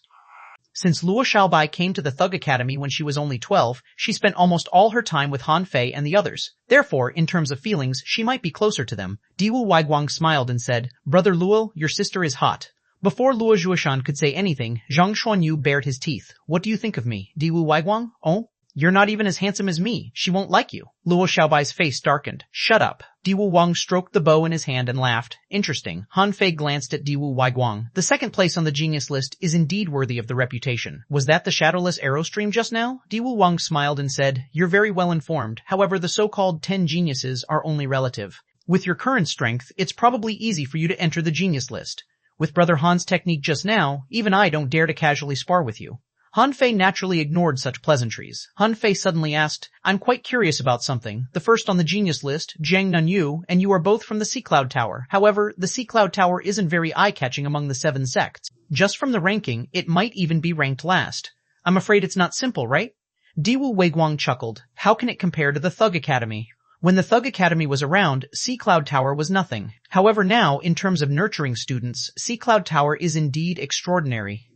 Speaker 1: Since Luo Xiaobai came to the Thug Academy when she was only 12, she spent almost all her time with Han Fei and the others. Therefore, in terms of feelings, she might be closer to them. Diwu Waiguang smiled and said, Brother Luo, your sister is hot. Before Luo Zhuoshan could say anything, Zhang Xuanyu bared his teeth. What do you think of me, Diwu Waiguang? Oh? You're not even as handsome as me. She won't like you. Luo Xiaobai's face darkened. Shut up. Diwu Wang stroked the bow in his hand and laughed. Interesting. Han Fei glanced at Diwu Waiguang. The second place on the genius list is indeed worthy of the reputation. Was that the shadowless arrow stream just now? Diwu Wang smiled and said, You're very well informed. However, the so-called 10 geniuses are only relative. With your current strength, it's probably easy for you to enter the genius list. With Brother Han's technique just now, even I don't dare to casually spar with you. Han Fei naturally ignored such pleasantries. Han Fei suddenly asked, I'm quite curious about something. The first on the genius list, Jiang Nanyu, and you are both from the Sea Cloud Tower. However, the Sea Cloud Tower isn't very eye-catching among the 7 sects. Just from the ranking, it might even be ranked last. I'm afraid it's not simple, right? Diwu Weiguang chuckled. How can it compare to the Thug Academy? When the Thug Academy was around, Sea Cloud Tower was nothing. However now, in terms of nurturing students, Sea Cloud Tower is indeed extraordinary.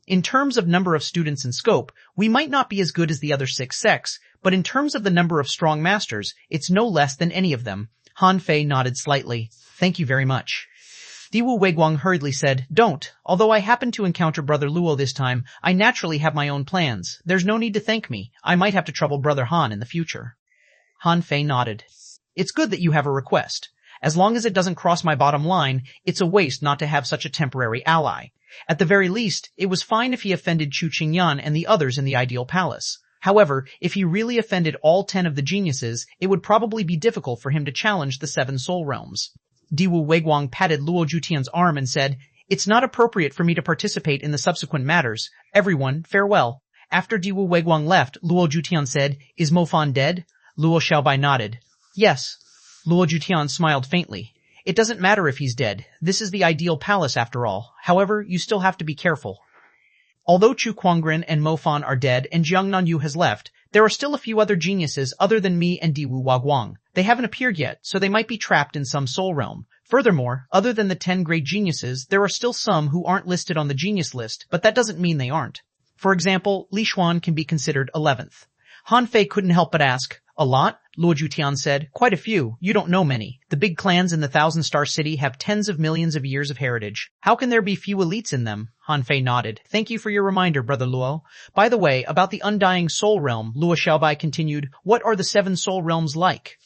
Speaker 1: In terms of number of students and scope, we might not be as good as the other 6 sects, but in terms of the number of strong masters, it's no less than any of them. Han Fei nodded slightly. Thank you very much. Diwu Weiguang hurriedly said, Don't. Although I happened to encounter Brother Luo this time, I naturally have my own plans. There's no need to thank me. I might have to trouble Brother Han in the future. Han Fei nodded. It's good that you have a request. As long as it doesn't cross my bottom line, it's a waste not to have such a temporary ally. At the very least, it was fine if he offended Chu Qingyan and the others in the Ideal Palace. However, if he really offended all 10 of the geniuses, it would probably be difficult for him to challenge the 7 soul realms. Diwu Weiguang patted Luo Jutian's arm and said, It's not appropriate for me to participate in the subsequent matters. Everyone, farewell. After Diwu Weiguang left, Luo Jutian said, Is Mo Fan dead? Luo Xiaobai nodded. Yes. Luo Jutian smiled faintly. It doesn't matter if he's dead. This is the Ideal Palace after all. However, you still have to be careful. Although Chu Quangren and Mo Fan are dead and Jiang Nanyu has left, there are still a few other geniuses other than me and Diwu Waguang. They haven't appeared yet, so they might be trapped in some soul realm. Furthermore, other than the 10 great geniuses, there are still some who aren't listed on the genius list, but that doesn't mean they aren't. For example, Li Xuan can be considered 11th. Han Fei couldn't help but ask, A lot? Luo Jutian said, Quite a few. You don't know many. The big clans in the 1,000-star city have tens of millions of years of heritage. How can there be few elites in them? Han Fei nodded. Thank you for your reminder, Brother Luo. By the way, about the Undying Soul Realm, Luo Xiaobai continued, What are the 7 soul realms like?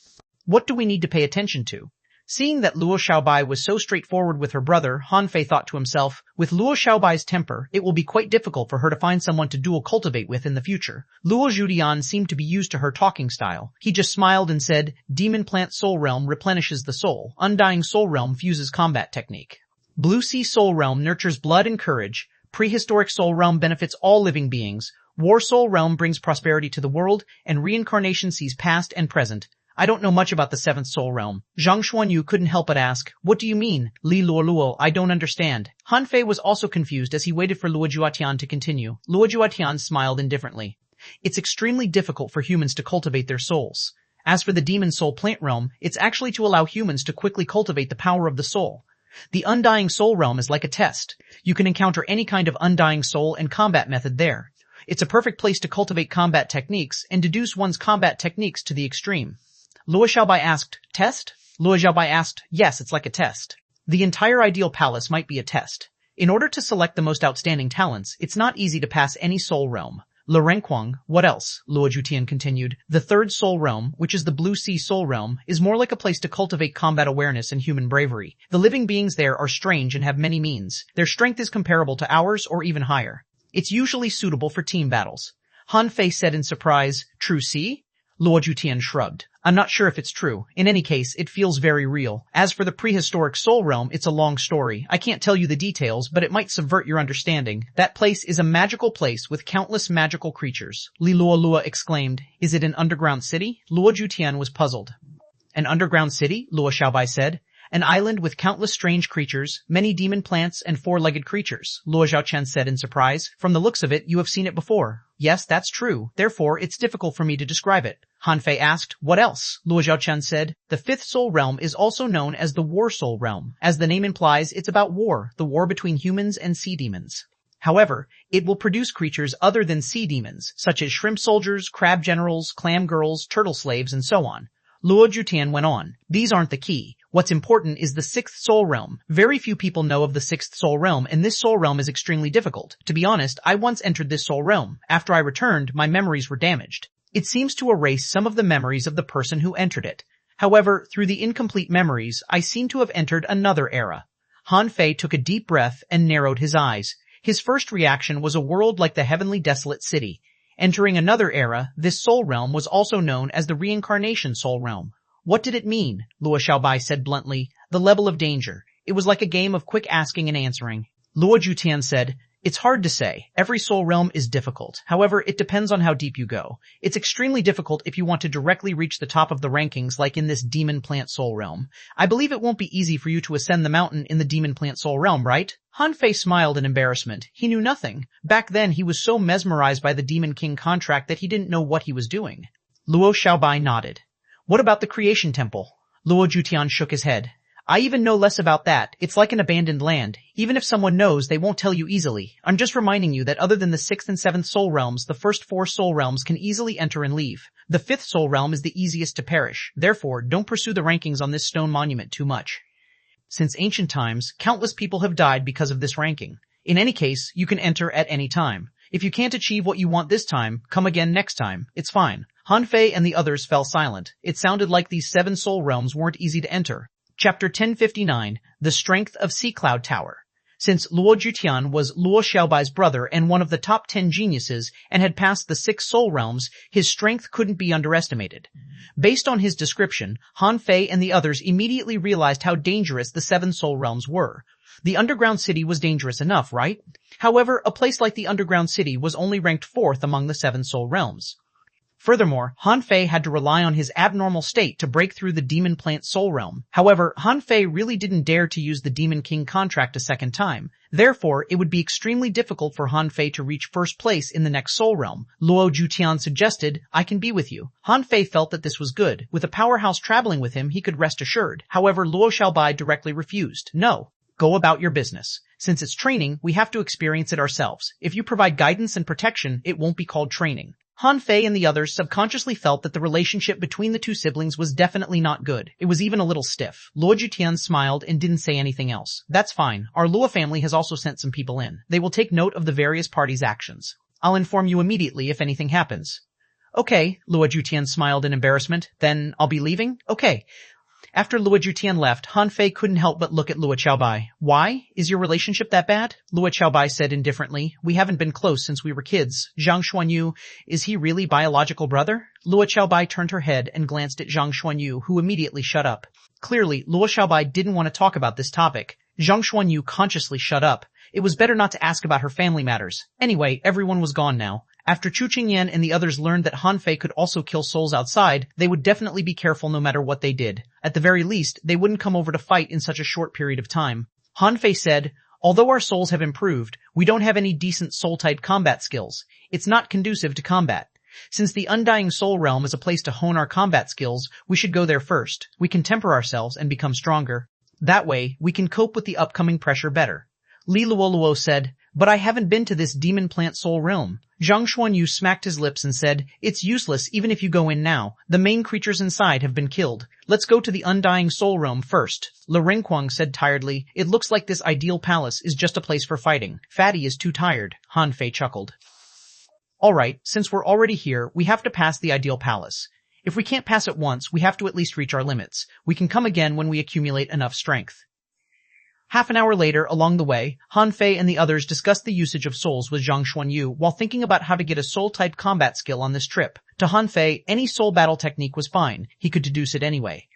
Speaker 1: What do we need to pay attention to? Seeing that Luo Xiaobai was so straightforward with her brother, Han Fei thought to himself, with Luo Xiaobai's temper, it will be quite difficult for her to find someone to dual cultivate with in the future. Luo Zhudian seemed to be used to her talking style. He just smiled and said, Demon Plant Soul Realm replenishes the soul. Undying Soul Realm fuses combat technique. Blue Sea Soul Realm nurtures blood and courage. Prehistoric Soul Realm benefits all living beings. War Soul Realm brings prosperity to the world, and Reincarnation sees past and present. I don't know much about the 7th soul realm. Zhang Xuanyu couldn't help but ask, What do you mean? Li Luo, I don't understand. Han Fei was also confused as he waited for Luo Juatian to continue. Luo Juatian smiled indifferently. It's extremely difficult for humans to cultivate their souls. As for the demon soul plant realm, it's actually to allow humans to quickly cultivate the power of the soul. The undying soul realm is like a test. You can encounter any kind of undying soul and combat method there. It's a perfect place to cultivate combat techniques and deduce one's combat techniques to the extreme. Luo Xiaobai asked, Test? Luo Xiaobai asked, Yes, it's like a test. The entire Ideal Palace might be a test. In order to select the most outstanding talents, it's not easy to pass any soul realm. Le Renquang, what else? Luo Jutian continued. The third soul realm, which is the Blue Sea soul realm, is more like a place to cultivate combat awareness and human bravery. The living beings there are strange and have many means. Their strength is comparable to ours or even higher. It's usually suitable for team battles. Han Fei said in surprise, True Sea? Luo Jutian shrugged. I'm not sure if it's true. In any case, it feels very real. As for the prehistoric soul realm, it's a long story. I can't tell you the details, but it might subvert your understanding. That place is a magical place with countless magical creatures. Li Luo exclaimed. Is it an underground city? Luo Jutian was puzzled. An underground city? Luo Xiaobai said. An island with countless strange creatures, many demon plants, and four-legged creatures, Luo Xiaochen said in surprise. From the looks of it, you have seen it before. Yes, that's true. Therefore, it's difficult for me to describe it. Han Fei asked, what else? Luo Xiaochen said, the fifth soul realm is also known as the war soul realm. As the name implies, it's about war, the war between humans and sea demons. However, it will produce creatures other than sea demons, such as shrimp soldiers, crab generals, clam girls, turtle slaves, and so on. Luo Jutian went on. These aren't the key. What's important is the sixth soul realm. Very few people know of the sixth soul realm, and this soul realm is extremely difficult. To be honest, I once entered this soul realm. After I returned, my memories were damaged. It seems to erase some of the memories of the person who entered it. However, through the incomplete memories, I seem to have entered another era. Han Fei took a deep breath and narrowed his eyes. His first reaction was a world like the heavenly desolate city. Entering another era, this soul realm was also known as the reincarnation soul realm. What did it mean? Luo Xiaobai said bluntly. The level of danger. It was like a game of quick asking and answering. Luo Jutian said, it's hard to say. Every soul realm is difficult. However, it depends on how deep you go. It's extremely difficult if you want to directly reach the top of the rankings like in this demon plant soul realm. I believe it won't be easy for you to ascend the mountain in the demon plant soul realm, right? Han Fei smiled in embarrassment. He knew nothing. Back then he was so mesmerized by the Demon King contract that he didn't know what he was doing. Luo Xiaobai nodded. What about the creation temple? Luo Jutian shook his head. I even know less about that. It's like an abandoned land. Even if someone knows, they won't tell you easily. I'm just reminding you that other than the sixth and seventh soul realms, the first four soul realms can easily enter and leave. The fifth soul realm is the easiest to perish. Therefore, don't pursue the rankings on this stone monument too much. Since ancient times, countless people have died because of this ranking. In any case, you can enter at any time. If you can't achieve what you want this time, come again next time. It's fine. Han Fei and the others fell silent. It sounded like these 7 soul realms weren't easy to enter. Chapter 1059, The Strength of Sea Cloud Tower. Since Luo Jutian was Luo Xiaobai's brother and one of the top 10 geniuses and had passed the 6 soul realms, his strength couldn't be underestimated. Based on his description, Han Fei and the others immediately realized how dangerous the 7 soul realms were. The underground city was dangerous enough, right? However, a place like the underground city was only ranked 4th among the 7 soul realms. Furthermore, Han Fei had to rely on his abnormal state to break through the Demon Plant Soul Realm. However, Han Fei really didn't dare to use the Demon King contract a second time. Therefore, it would be extremely difficult for Han Fei to reach first place in the next Soul Realm. Luo Jutian suggested, I can be with you. Han Fei felt that this was good. With a powerhouse traveling with him, he could rest assured. However, Luo Xiaobai directly refused. No. Go about your business. Since it's training, we have to experience it ourselves. If you provide guidance and protection, it won't be called training. Han Fei and the others subconsciously felt that the relationship between the two siblings was definitely not good. It was even a little stiff. Luo Jutian smiled and didn't say anything else. That's fine. Our Luo family has also sent some people in. They will take note of the various parties' actions. I'll inform you immediately if anything happens. Okay, Luo Jutian smiled in embarrassment. Then I'll be leaving? Okay. After Luo Jutian left, Han Fei couldn't help but look at Luo Xiaobai. Why? Is your relationship that bad? Luo Xiaobai said indifferently. We haven't been close since we were kids. Zhang Xuanyu, is he really biological brother? Luo Xiaobai turned her head and glanced at Zhang Xuanyu, who immediately shut up. Clearly, Luo Xiaobai didn't want to talk about this topic. Zhang Xuanyu consciously shut up. It was better not to ask about her family matters. Anyway, everyone was gone now. After Chu Qingyan and the others learned that Han Fei could also kill souls outside, they would definitely be careful no matter what they did. At the very least, they wouldn't come over to fight in such a short period of time. Han Fei said, although our souls have improved, we don't have any decent soul-type combat skills. It's not conducive to combat. Since the Undying Soul Realm is a place to hone our combat skills, we should go there first. We can temper ourselves and become stronger. That way, we can cope with the upcoming pressure better. Li Luoluo said, But I haven't been to this demon plant soul realm. Zhang Xuanyu smacked his lips and said, it's useless even if you go in now. The main creatures inside have been killed. Let's go to the undying soul realm first. Le Ringquang said tiredly, it looks like this ideal palace is just a place for fighting. Fatty is too tired. Han Fei chuckled. Alright, since we're already here, we have to pass the ideal palace. If we can't pass it once, we have to at least reach our limits. We can come again when we accumulate enough strength. Half an hour later, along the way, Han Fei and the others discussed the usage of souls with Zhang Xuanyu while thinking about how to get a soul-type combat skill on this trip. To Han Fei, any soul battle technique was fine. He could deduce it anyway.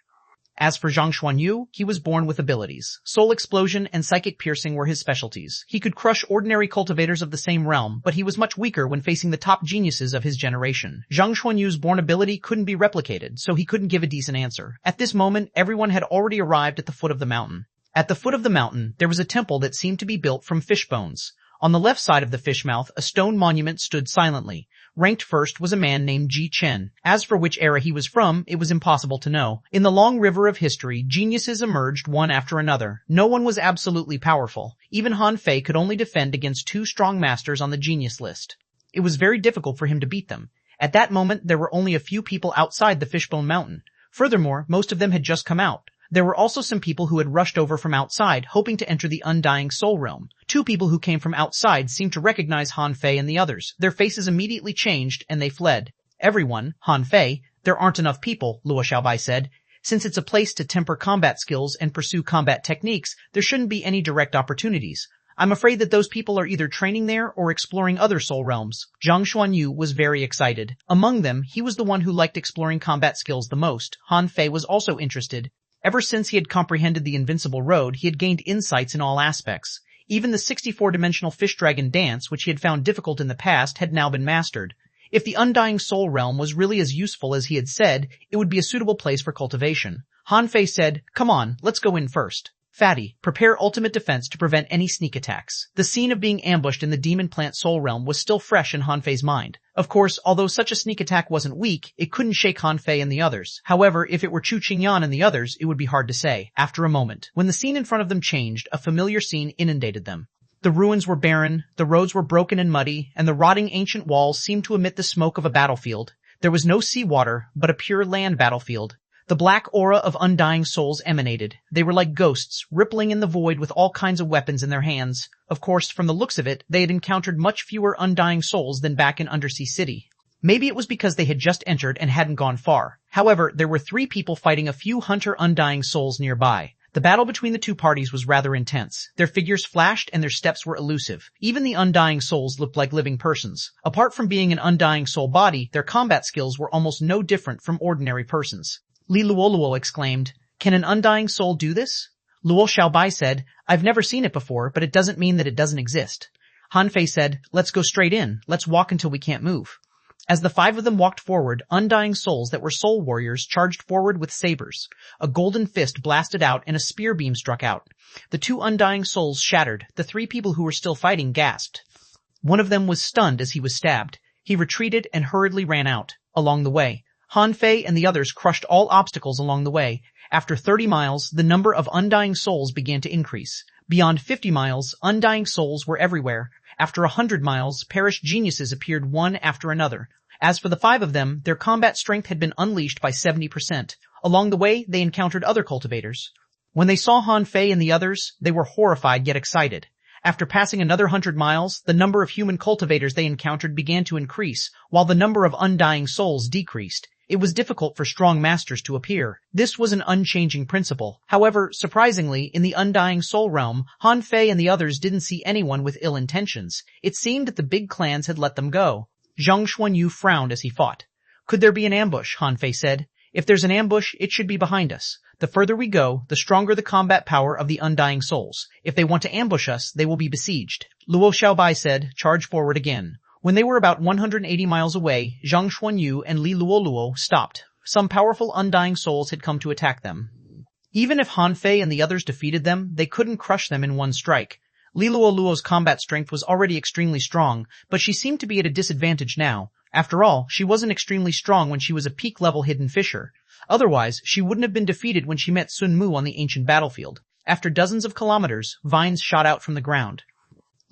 Speaker 1: As for Zhang Xuanyu, he was born with abilities. Soul explosion and psychic piercing were his specialties. He could crush ordinary cultivators of the same realm, but he was much weaker when facing the top geniuses of his generation. Zhang Xuanyu's born ability couldn't be replicated, so he couldn't give a decent answer. At this moment, everyone had already arrived at the foot of the mountain. At the foot of the mountain, there was a temple that seemed to be built from fish bones. On the left side of the fish mouth, a stone monument stood silently. Ranked first was a man named Ji Chen. As for which era he was from, it was impossible to know. In the long river of history, geniuses emerged one after another. No one was absolutely powerful. Even Han Fei could only defend against 2 strong masters on the genius list. It was very difficult for him to beat them. At that moment, there were only a few people outside the Fishbone Mountain. Furthermore, most of them had just come out. There were also some people who had rushed over from outside, hoping to enter the Undying Soul Realm. 2 people who came from outside seemed to recognize Han Fei and the others. Their faces immediately changed, and they fled. Everyone, Han Fei, there aren't enough people, Luo Xiaobai said. Since it's a place to temper combat skills and pursue combat techniques, there shouldn't be any direct opportunities. I'm afraid that those people are either training there or exploring other soul realms. Zhang Xuanyu was very excited. Among them, he was the one who liked exploring combat skills the most. Han Fei was also interested. Ever since he had comprehended the Invincible Road, he had gained insights in all aspects. Even the 64-dimensional fish dragon dance, which he had found difficult in the past, had now been mastered. If the Undying Soul Realm was really as useful as he had said, it would be a suitable place for cultivation. Han Fei said, come on, let's go in first. Fatty, prepare ultimate defense to prevent any sneak attacks. The scene of being ambushed in the demon plant soul realm was still fresh in Han Fei's mind. Of course, although such a sneak attack wasn't weak, it couldn't shake Han Fei and the others. However, if it were Xuanhuan and the others, it would be hard to say. After a moment, when the scene in front of them changed, a familiar scene inundated them. The ruins were barren, the roads were broken and muddy, and the rotting ancient walls seemed to emit the smoke of a battlefield. There was no seawater, but a pure land battlefield. The black aura of undying souls emanated. They were like ghosts, rippling in the void with all kinds of weapons in their hands. Of course, from the looks of it, they had encountered much fewer undying souls than back in Undersea City. Maybe it was because they had just entered and hadn't gone far. However, there were 3 people fighting a few hunter undying souls nearby. The battle between the 2 parties was rather intense. Their figures flashed and their steps were elusive. Even the undying souls looked like living persons. Apart from being an undying soul body, their combat skills were almost no different from ordinary persons. Li Luoluo exclaimed, can an undying soul do this? Luo Xiaobai said, I've never seen it before, but it doesn't mean that it doesn't exist. Han Fei said, let's go straight in. Let's walk until we can't move. As the 5 of them walked forward, undying souls that were soul warriors charged forward with sabers. A golden fist blasted out and a spear beam struck out. The 2 undying souls shattered. The 3 people who were still fighting gasped. One of them was stunned as he was stabbed. He retreated and hurriedly ran out. Along the way, Han Fei and the others crushed all obstacles along the way. After 30 miles, the number of undying souls began to increase. Beyond 50 miles, undying souls were everywhere. After 100 miles, perished geniuses appeared one after another. As for the 5 of them, their combat strength had been unleashed by 70%. Along the way, they encountered other cultivators. When they saw Han Fei and the others, they were horrified yet excited. After passing another 100 miles, the number of human cultivators they encountered began to increase, while the number of undying souls decreased. It was difficult for strong masters to appear. This was an unchanging principle. However, surprisingly, in the Undying Soul Realm, Han Fei and the others didn't see anyone with ill intentions. It seemed that the big clans had let them go. Zhang Xuanyu frowned as he fought. Could there be an ambush? Han Fei said. If there's an ambush, it should be behind us. The further we go, the stronger the combat power of the Undying Souls. If they want to ambush us, they will be besieged. Luo Xiaobai said, charge forward again. When they were about 180 miles away, Zhang Xuanyu and Li Luoluo stopped. Some powerful undying souls had come to attack them. Even if Han Fei and the others defeated them, they couldn't crush them in one strike. Li Luoluo's combat strength was already extremely strong, but she seemed to be at a disadvantage now. After all, she wasn't extremely strong when she was a peak-level hidden fisher. Otherwise, she wouldn't have been defeated when she met Sun Mu on the ancient battlefield. After dozens of kilometers, vines shot out from the ground.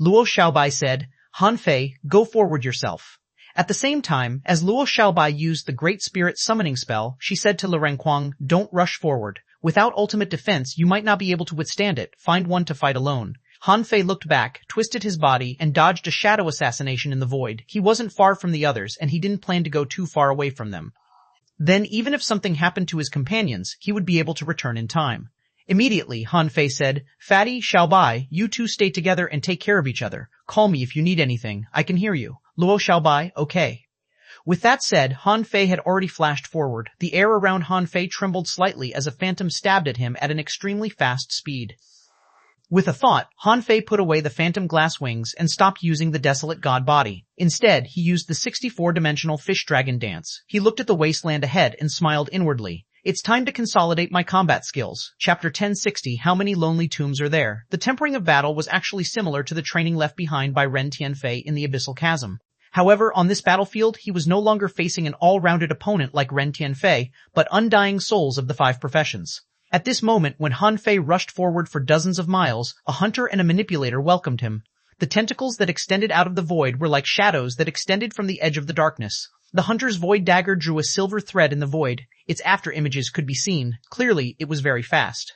Speaker 1: Luo Xiaobai said, Han Fei, go forward yourself. At the same time, as Luo Xiaobai used the Great Spirit summoning spell, she said to Renquang, don't rush forward. Without ultimate defense, you might not be able to withstand it. Find one to fight alone. Han Fei looked back, twisted his body, and dodged a shadow assassination in the void. He wasn't far from the others, and he didn't plan to go too far away from them. Then, even if something happened to his companions, he would be able to return in time. Immediately, Han Fei said, Fatty, Xiaobai, you two stay together and take care of each other. Call me if you need anything. I can hear you. Luo Xiaobai, okay. With that said, Han Fei had already flashed forward. The air around Han Fei trembled slightly as a phantom stabbed at him at an extremely fast speed. With a thought, Han Fei put away the phantom glass wings and stopped using the desolate god body. Instead, he used the 64-dimensional fish dragon dance. He looked at the wasteland ahead and smiled inwardly. It's time to consolidate my combat skills. Chapter 1060, How many lonely tombs are there? The tempering of battle was actually similar to the training left behind by Ren Tianfei in the Abyssal Chasm. However, on this battlefield, he was no longer facing an all-rounded opponent like Ren Tianfei, but undying souls of the 5 professions. At this moment, when Han Fei rushed forward for dozens of miles, a hunter and a manipulator welcomed him. The tentacles that extended out of the void were like shadows that extended from the edge of the darkness. The hunter's void dagger drew a silver thread in the void. Its after-images could be seen. Clearly, it was very fast.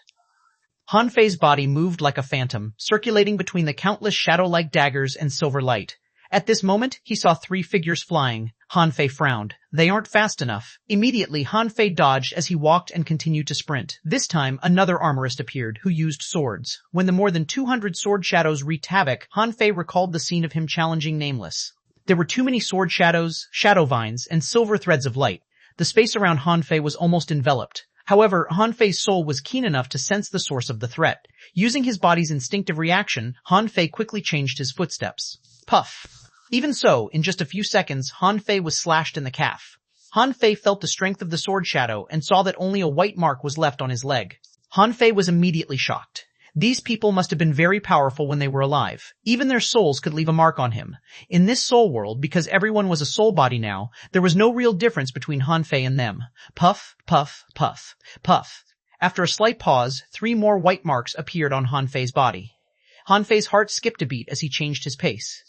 Speaker 1: Han Fei's body moved like a phantom, circulating between the countless shadow-like daggers and silver light. At this moment, he saw 3 figures flying. Han Fei frowned. They aren't fast enough. Immediately, Han Fei dodged as he walked and continued to sprint. This time, another armorist appeared, who used swords. When the more than 200 sword shadows wreaked havoc, Han Fei recalled the scene of him challenging Nameless. There were too many sword shadows, shadow vines, and silver threads of light. The space around Han Fei was almost enveloped. However, Han Fei's soul was keen enough to sense the source of the threat. Using his body's instinctive reaction, Han Fei quickly changed his footsteps. Puff. Even so, in just a few seconds, Han Fei was slashed in the calf. Han Fei felt the strength of the sword shadow and saw that only a white mark was left on his leg. Han Fei was immediately shocked. These people must have been very powerful when they were alive. Even their souls could leave a mark on him. In this soul world, because everyone was a soul body now, there was no real difference between Han Fei and them. Puff, puff, puff, puff. After a slight pause, 3 more white marks appeared on Han Fei's body. Han Fei's heart skipped a beat as he changed his pace.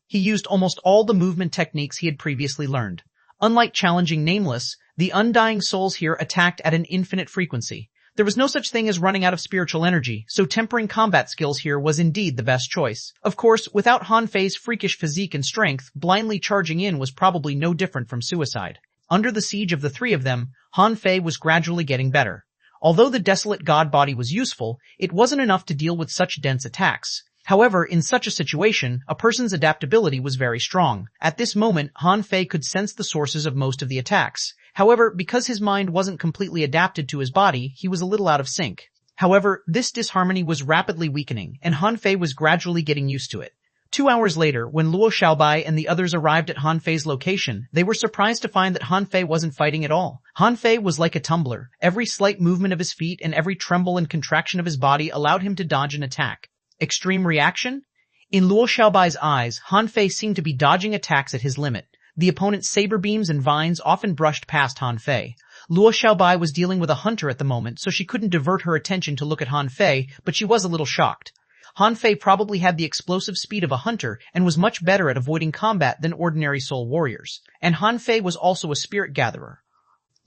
Speaker 1: He used almost all the movement techniques he had previously learned. Unlike challenging Nameless, the undying souls here attacked at an infinite frequency. There was no such thing as running out of spiritual energy, so tempering combat skills here was indeed the best choice. Of course, without Han Fei's freakish physique and strength, blindly charging in was probably no different from suicide. Under the siege of the 3 of them, Han Fei was gradually getting better. Although the desolate god body was useful, it wasn't enough to deal with such dense attacks. However, in such a situation, a person's adaptability was very strong. At this moment, Han Fei could sense the sources of most of the attacks. However, because his mind wasn't completely adapted to his body, he was a little out of sync. However, this disharmony was rapidly weakening, and Han Fei was gradually getting used to it. 2 hours later, when Luo Xiaobai and the others arrived at Han Fei's location, they were surprised to find that Han Fei wasn't fighting at all. Han Fei was like a tumbler. Every slight movement of his feet and every tremble and contraction of his body allowed him to dodge an attack. Extreme reaction? In Luo Xiaobai's eyes, Han Fei seemed to be dodging attacks at his limit. The opponent's saber beams and vines often brushed past Han Fei. Luo Xiaobai was dealing with a hunter at the moment, so she couldn't divert her attention to look at Han Fei, but she was a little shocked. Han Fei probably had the explosive speed of a hunter and was much better at avoiding combat than ordinary soul warriors. And Han Fei was also a spirit gatherer.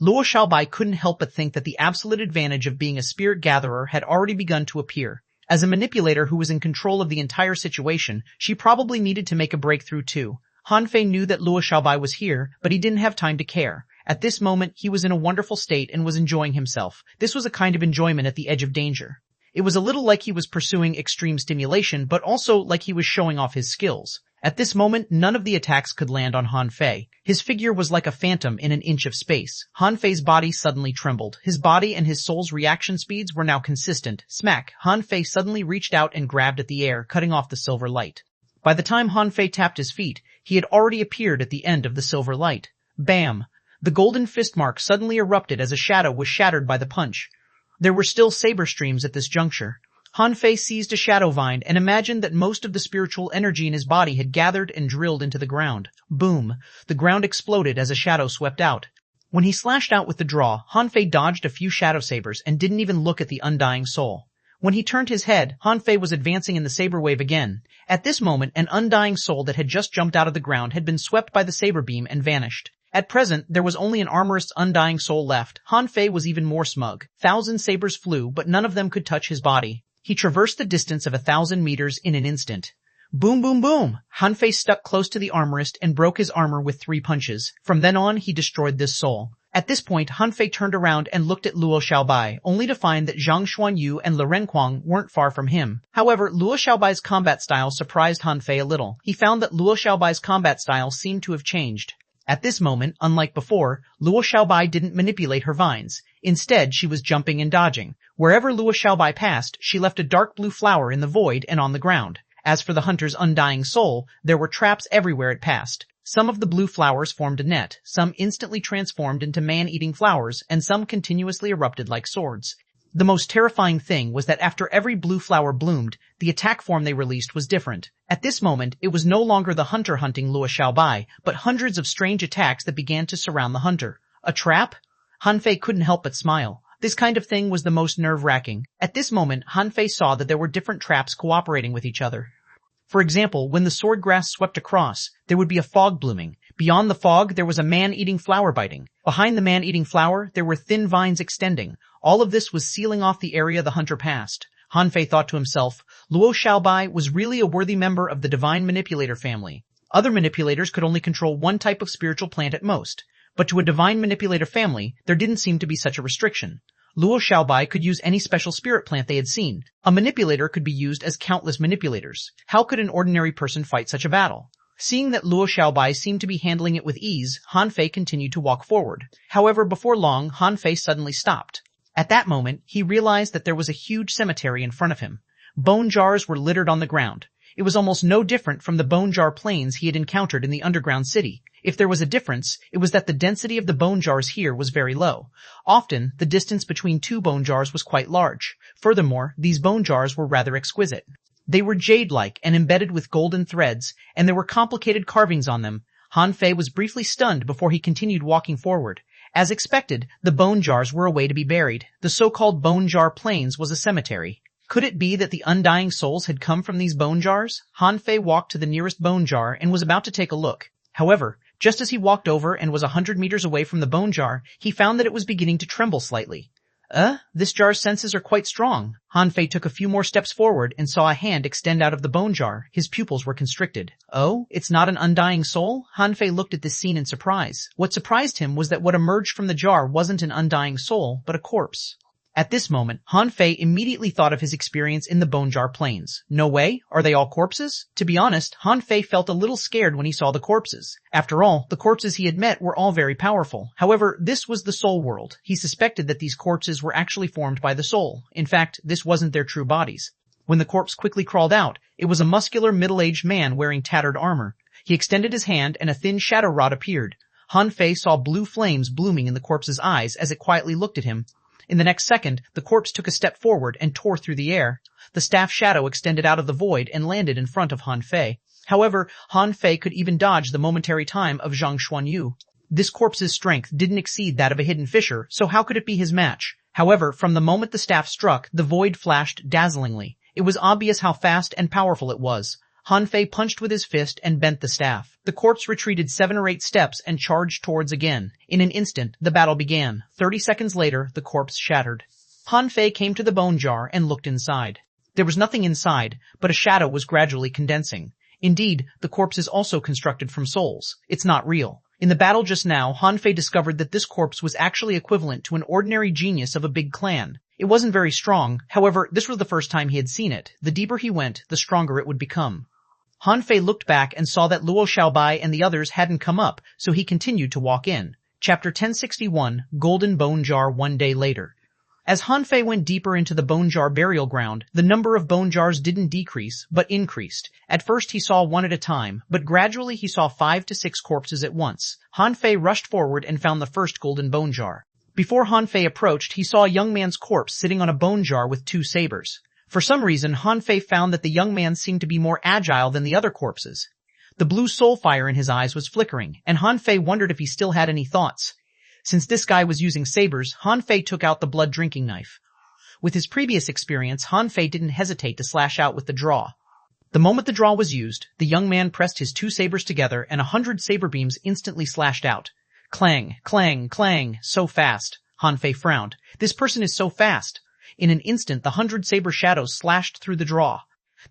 Speaker 1: Luo Xiaobai couldn't help but think that the absolute advantage of being a spirit gatherer had already begun to appear. As a manipulator who was in control of the entire situation, she probably needed to make a breakthrough too. Han Fei knew that Luo Xiaobai was here, but he didn't have time to care. At this moment, he was in a wonderful state and was enjoying himself. This was a kind of enjoyment at the edge of danger. It was a little like he was pursuing extreme stimulation, but also like he was showing off his skills. At this moment, none of the attacks could land on Han Fei. His figure was like a phantom in an inch of space. Han Fei's body suddenly trembled. His body and his soul's reaction speeds were now consistent. Smack! Han Fei suddenly reached out and grabbed at the air, cutting off the silver light. By the time Han Fei tapped his feet, he had already appeared at the end of the silver light. Bam! The golden fist mark suddenly erupted as a shadow was shattered by the punch. There were still saber streams at this juncture. Han Fei seized a shadow vine and imagined that most of the spiritual energy in his body had gathered and drilled into the ground. Boom! The ground exploded as a shadow swept out. When he slashed out with the draw, Han Fei dodged a few shadow sabers and didn't even look at the undying soul. When he turned his head, Han Fei was advancing in the saber wave again. At this moment, an undying soul that had just jumped out of the ground had been swept by the saber beam and vanished. At present, there was only an armorist's undying soul left. Han Fei was even more smug. 1,000 sabers flew, but none of them could touch his body. He traversed the distance of 1,000 meters in an instant. Boom, boom, boom! Han Fei stuck close to the armorist and broke his armor with 3 punches. From then on, he destroyed this soul. At this point, Han Fei turned around and looked at Luo Xiaobai, only to find that Zhang Xuanyu and Le Renquang weren't far from him. However, Luo Xiaobai's combat style surprised Han Fei a little. He found that Luo Xiaobai's combat style seemed to have changed. At this moment, unlike before, Luo Xiaobai didn't manipulate her vines. Instead, she was jumping and dodging. Wherever Luo Xiaobai passed, she left a dark blue flower in the void and on the ground. As for the hunter's undying soul, there were traps everywhere it passed. Some of the blue flowers formed a net, some instantly transformed into man-eating flowers, and some continuously erupted like swords. The most terrifying thing was that after every blue flower bloomed, the attack form they released was different. At this moment, it was no longer the hunter hunting Luo Xiaobai, but hundreds of strange attacks that began to surround the hunter. A trap? Han Fei couldn't help but smile. This kind of thing was the most nerve-wracking. At this moment, Han Fei saw that there were different traps cooperating with each other. For example, when the swordgrass swept across, there would be a fog blooming. Beyond the fog, there was a man-eating flower biting. Behind the man-eating flower, there were thin vines extending. All of this was sealing off the area the hunter passed. Han Fei thought to himself, Luo Xiaobai was really a worthy member of the divine manipulator family. Other manipulators could only control one type of spiritual plant at most. But to a divine manipulator family, there didn't seem to be such a restriction. Luo Xiaobai could use any special spirit plant they had seen. A manipulator could be used as countless manipulators. How could an ordinary person fight such a battle? Seeing that Luo Xiaobai seemed to be handling it with ease, Han Fei continued to walk forward. However, before long, Han Fei suddenly stopped. At that moment, he realized that there was a huge cemetery in front of him. Bone jars were littered on the ground. It was almost no different from the bone jar plains he had encountered in the underground city. If there was a difference, it was that the density of the bone jars here was very low. Often, the distance between 2 bone jars was quite large. Furthermore, these bone jars were rather exquisite. They were jade-like and embedded with golden threads, and there were complicated carvings on them. Han Fei was briefly stunned before he continued walking forward. As expected, the bone jars were a way to be buried. The so-called bone jar plains was a cemetery. Could it be that the undying souls had come from these bone jars? Han Fei walked to the nearest bone jar and was about to take a look. However, just as he walked over and was 100 meters away from the bone jar, he found that it was beginning to tremble slightly. This jar's senses are quite strong. Han Fei took a few more steps forward and saw a hand extend out of the bone jar. His pupils were constricted. Oh, it's not an undying soul? Han Fei looked at this scene in surprise. What surprised him was that what emerged from the jar wasn't an undying soul, but a corpse. At this moment, Han Fei immediately thought of his experience in the bone jar plains. No way? Are they all corpses? To be honest, Han Fei felt a little scared when he saw the corpses. After all, the corpses he had met were all very powerful. However, this was the soul world. He suspected that these corpses were actually formed by the soul. In fact, this wasn't their true bodies. When the corpse quickly crawled out, it was a muscular middle-aged man wearing tattered armor. He extended his hand and a thin shadow rod appeared. Han Fei saw blue flames blooming in the corpse's eyes as it quietly looked at him. In the next second, the corpse took a step forward and tore through the air. The staff shadow extended out of the void and landed in front of Han Fei. However, Han Fei could even dodge the momentary time of Zhang Xuanyu. This corpse's strength didn't exceed that of a hidden fisher, so how could it be his match? However, from the moment the staff struck, the void flashed dazzlingly. It was obvious how fast and powerful it was. Han Fei punched with his fist and bent the staff. The corpse retreated 7 or 8 steps and charged towards again. In an instant, the battle began. 30 seconds later, the corpse shattered. Han Fei came to the bone jar and looked inside. There was nothing inside, but a shadow was gradually condensing. Indeed, the corpse is also constructed from souls. It's not real. In the battle just now, Han Fei discovered that this corpse was actually equivalent to an ordinary genius of a big clan. It wasn't very strong. However, this was the first time he had seen it. The deeper he went, the stronger it would become. Han Fei looked back and saw that Luo Xiaobai and the others hadn't come up, so he continued to walk in. Chapter 1061, Golden Bone Jar 1 day later. As Han Fei went deeper into the bone jar burial ground, the number of bone jars didn't decrease, but increased. At first he saw 1 at a time, but gradually he saw 5 to 6 corpses at once. Han Fei rushed forward and found the first golden bone jar. Before Han Fei approached, he saw a young man's corpse sitting on a bone jar with 2 sabers. For some reason, Han Fei found that the young man seemed to be more agile than the other corpses. The blue soul fire in his eyes was flickering, and Han Fei wondered if he still had any thoughts. Since this guy was using sabers, Han Fei took out the blood drinking knife. With his previous experience, Han Fei didn't hesitate to slash out with the draw. The moment the draw was used, the young man pressed his two sabers together and 100 saber beams instantly slashed out. Clang, clang, clang, so fast. Han Fei frowned. This person is so fast. In an instant, the 100 saber shadows slashed through the draw.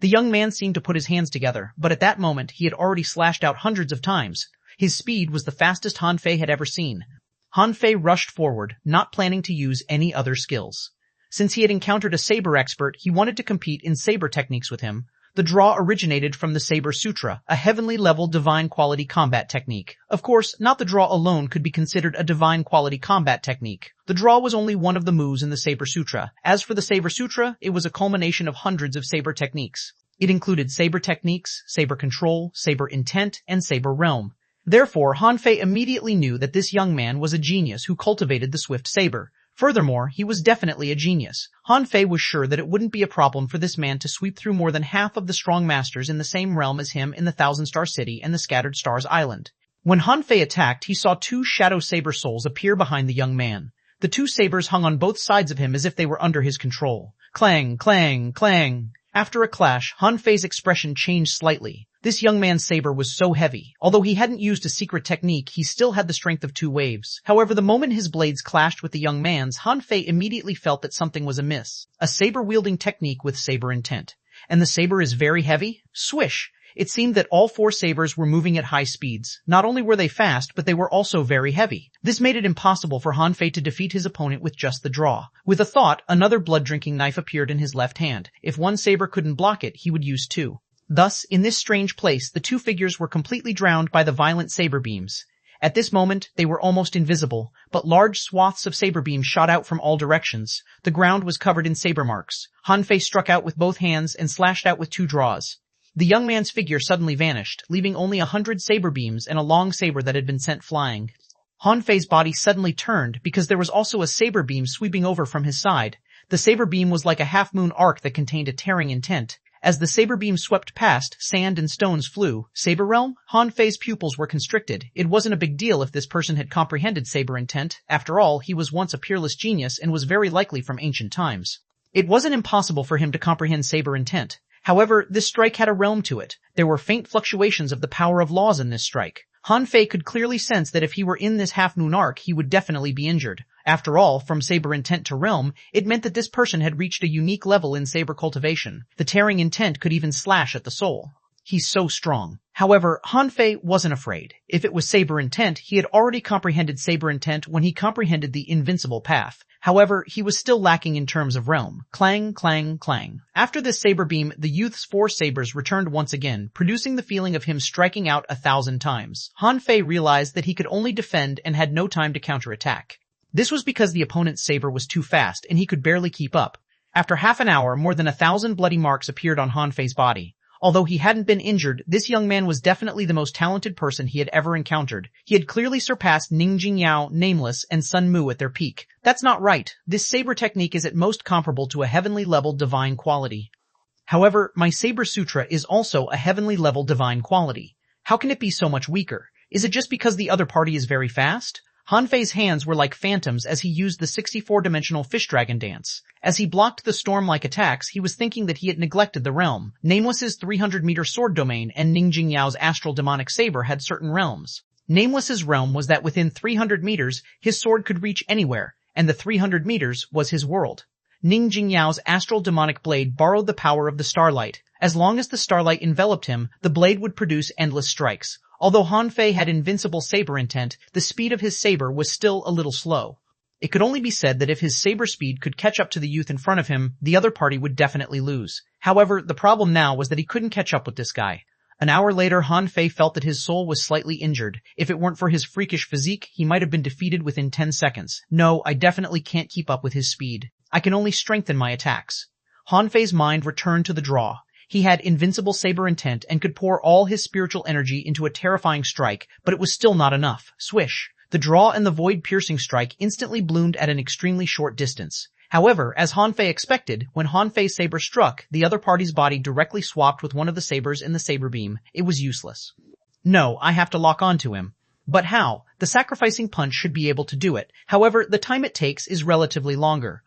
Speaker 1: The young man seemed to put his hands together, but at that moment he had already slashed out hundreds of times. His speed was the fastest Han Fei had ever seen. Han Fei rushed forward, not planning to use any other skills. Since he had encountered a saber expert, he wanted to compete in saber techniques with him. The draw originated from the Saber Sutra, a heavenly level divine quality combat technique. Of course, not the draw alone could be considered a divine quality combat technique. The draw was only one of the moves in the Saber Sutra. As for the Saber Sutra, it was a culmination of hundreds of saber techniques. It included saber techniques, saber control, saber intent, and saber realm. Therefore, Han Fei immediately knew that this young man was a genius who cultivated the swift saber. Furthermore, he was definitely a genius. Han Fei was sure that it wouldn't be a problem for this man to sweep through more than half of the strong masters in the same realm as him in the Thousand Star City and the Scattered Stars Island. When Han Fei attacked, he saw two shadow saber souls appear behind the young man. The two sabers hung on both sides of him as if they were under his control. Clang, clang, clang. After a clash, Han Fei's expression changed slightly. This young man's saber was so heavy. Although he hadn't used a secret technique, he still had the strength of two waves. However, the moment his blades clashed with the young man's, Han Fei immediately felt that something was amiss. A saber-wielding technique with saber intent. And the saber is very heavy? Swish! It seemed that all four sabers were moving at high speeds. Not only were they fast, but they were also very heavy. This made it impossible for Han Fei to defeat his opponent with just the draw. With a thought, another blood-drinking knife appeared in his left hand. If one saber couldn't block it, he would use two. Thus, in this strange place, the two figures were completely drowned by the violent saber beams. At this moment, they were almost invisible, but large swaths of saber beams shot out from all directions. The ground was covered in saber marks. Han Fei struck out with both hands and slashed out with two draws. The young man's figure suddenly vanished, leaving only 100 saber beams and a long saber that had been sent flying. Han Fei's body suddenly turned because there was also a saber beam sweeping over from his side. The saber beam was like a half-moon arc that contained a tearing intent. As the saber beam swept past, sand and stones flew. Saber realm? Han Fei's pupils were constricted. It wasn't a big deal if this person had comprehended saber intent. After all, he was once a peerless genius and was very likely from ancient times. It wasn't impossible for him to comprehend saber intent. However, this strike had a realm to it. There were faint fluctuations of the power of laws in this strike. Han Fei could clearly sense that if he were in this half-moon arc, he would definitely be injured. After all, from saber intent to realm, it meant that this person had reached a unique level in saber cultivation. The tearing intent could even slash at the soul. He's so strong. However, Han Fei wasn't afraid. If it was saber intent, he had already comprehended saber intent when he comprehended the invincible path. However, he was still lacking in terms of realm. Clang, clang, clang. After this saber beam, the youth's four sabers returned once again, producing the feeling of him striking out 1,000 times. Han Fei realized that he could only defend and had no time to counterattack. This was because the opponent's saber was too fast and he could barely keep up. After half an hour, more than 1,000 bloody marks appeared on Han Fei's body. Although he hadn't been injured, this young man was definitely the most talented person he had ever encountered. He had clearly surpassed Ning Jingyao, Nameless, and Sun Mu at their peak. That's not right. This saber technique is at most comparable to a heavenly level divine quality. However, my Saber Sutra is also a heavenly level divine quality. How can it be so much weaker? Is it just because the other party is very fast? Han Fei's hands were like phantoms as he used the 64-dimensional fish dragon dance. As he blocked the storm-like attacks, he was thinking that he had neglected the realm. Nameless's 300-meter sword domain and Ning Jingyao's astral demonic saber had certain realms. Nameless's realm was that within 300 meters, his sword could reach anywhere, and the 300 meters was his world. Ning Jingyao's astral demonic blade borrowed the power of the starlight. As long as the starlight enveloped him, the blade would produce endless strikes. Although Han Fei had invincible saber intent, the speed of his saber was still a little slow. It could only be said that if his saber speed could catch up to the youth in front of him, the other party would definitely lose. However, the problem now was that he couldn't catch up with this guy. An hour later, Han Fei felt that his soul was slightly injured. If it weren't for his freakish physique, he might have been defeated within 10 seconds. No, I definitely can't keep up with his speed. I can only strengthen my attacks. Han Fei's mind returned to the draw. He had invincible saber intent and could pour all his spiritual energy into a terrifying strike, but it was still not enough. Swish! The draw and the void-piercing strike instantly bloomed at an extremely short distance. However, as Han Fei expected, when Han Fei's saber struck, the other party's body directly swapped with one of the sabers in the saber beam. It was useless. No, I have to lock onto him. But how? The sacrificing punch should be able to do it. However, the time it takes is relatively longer.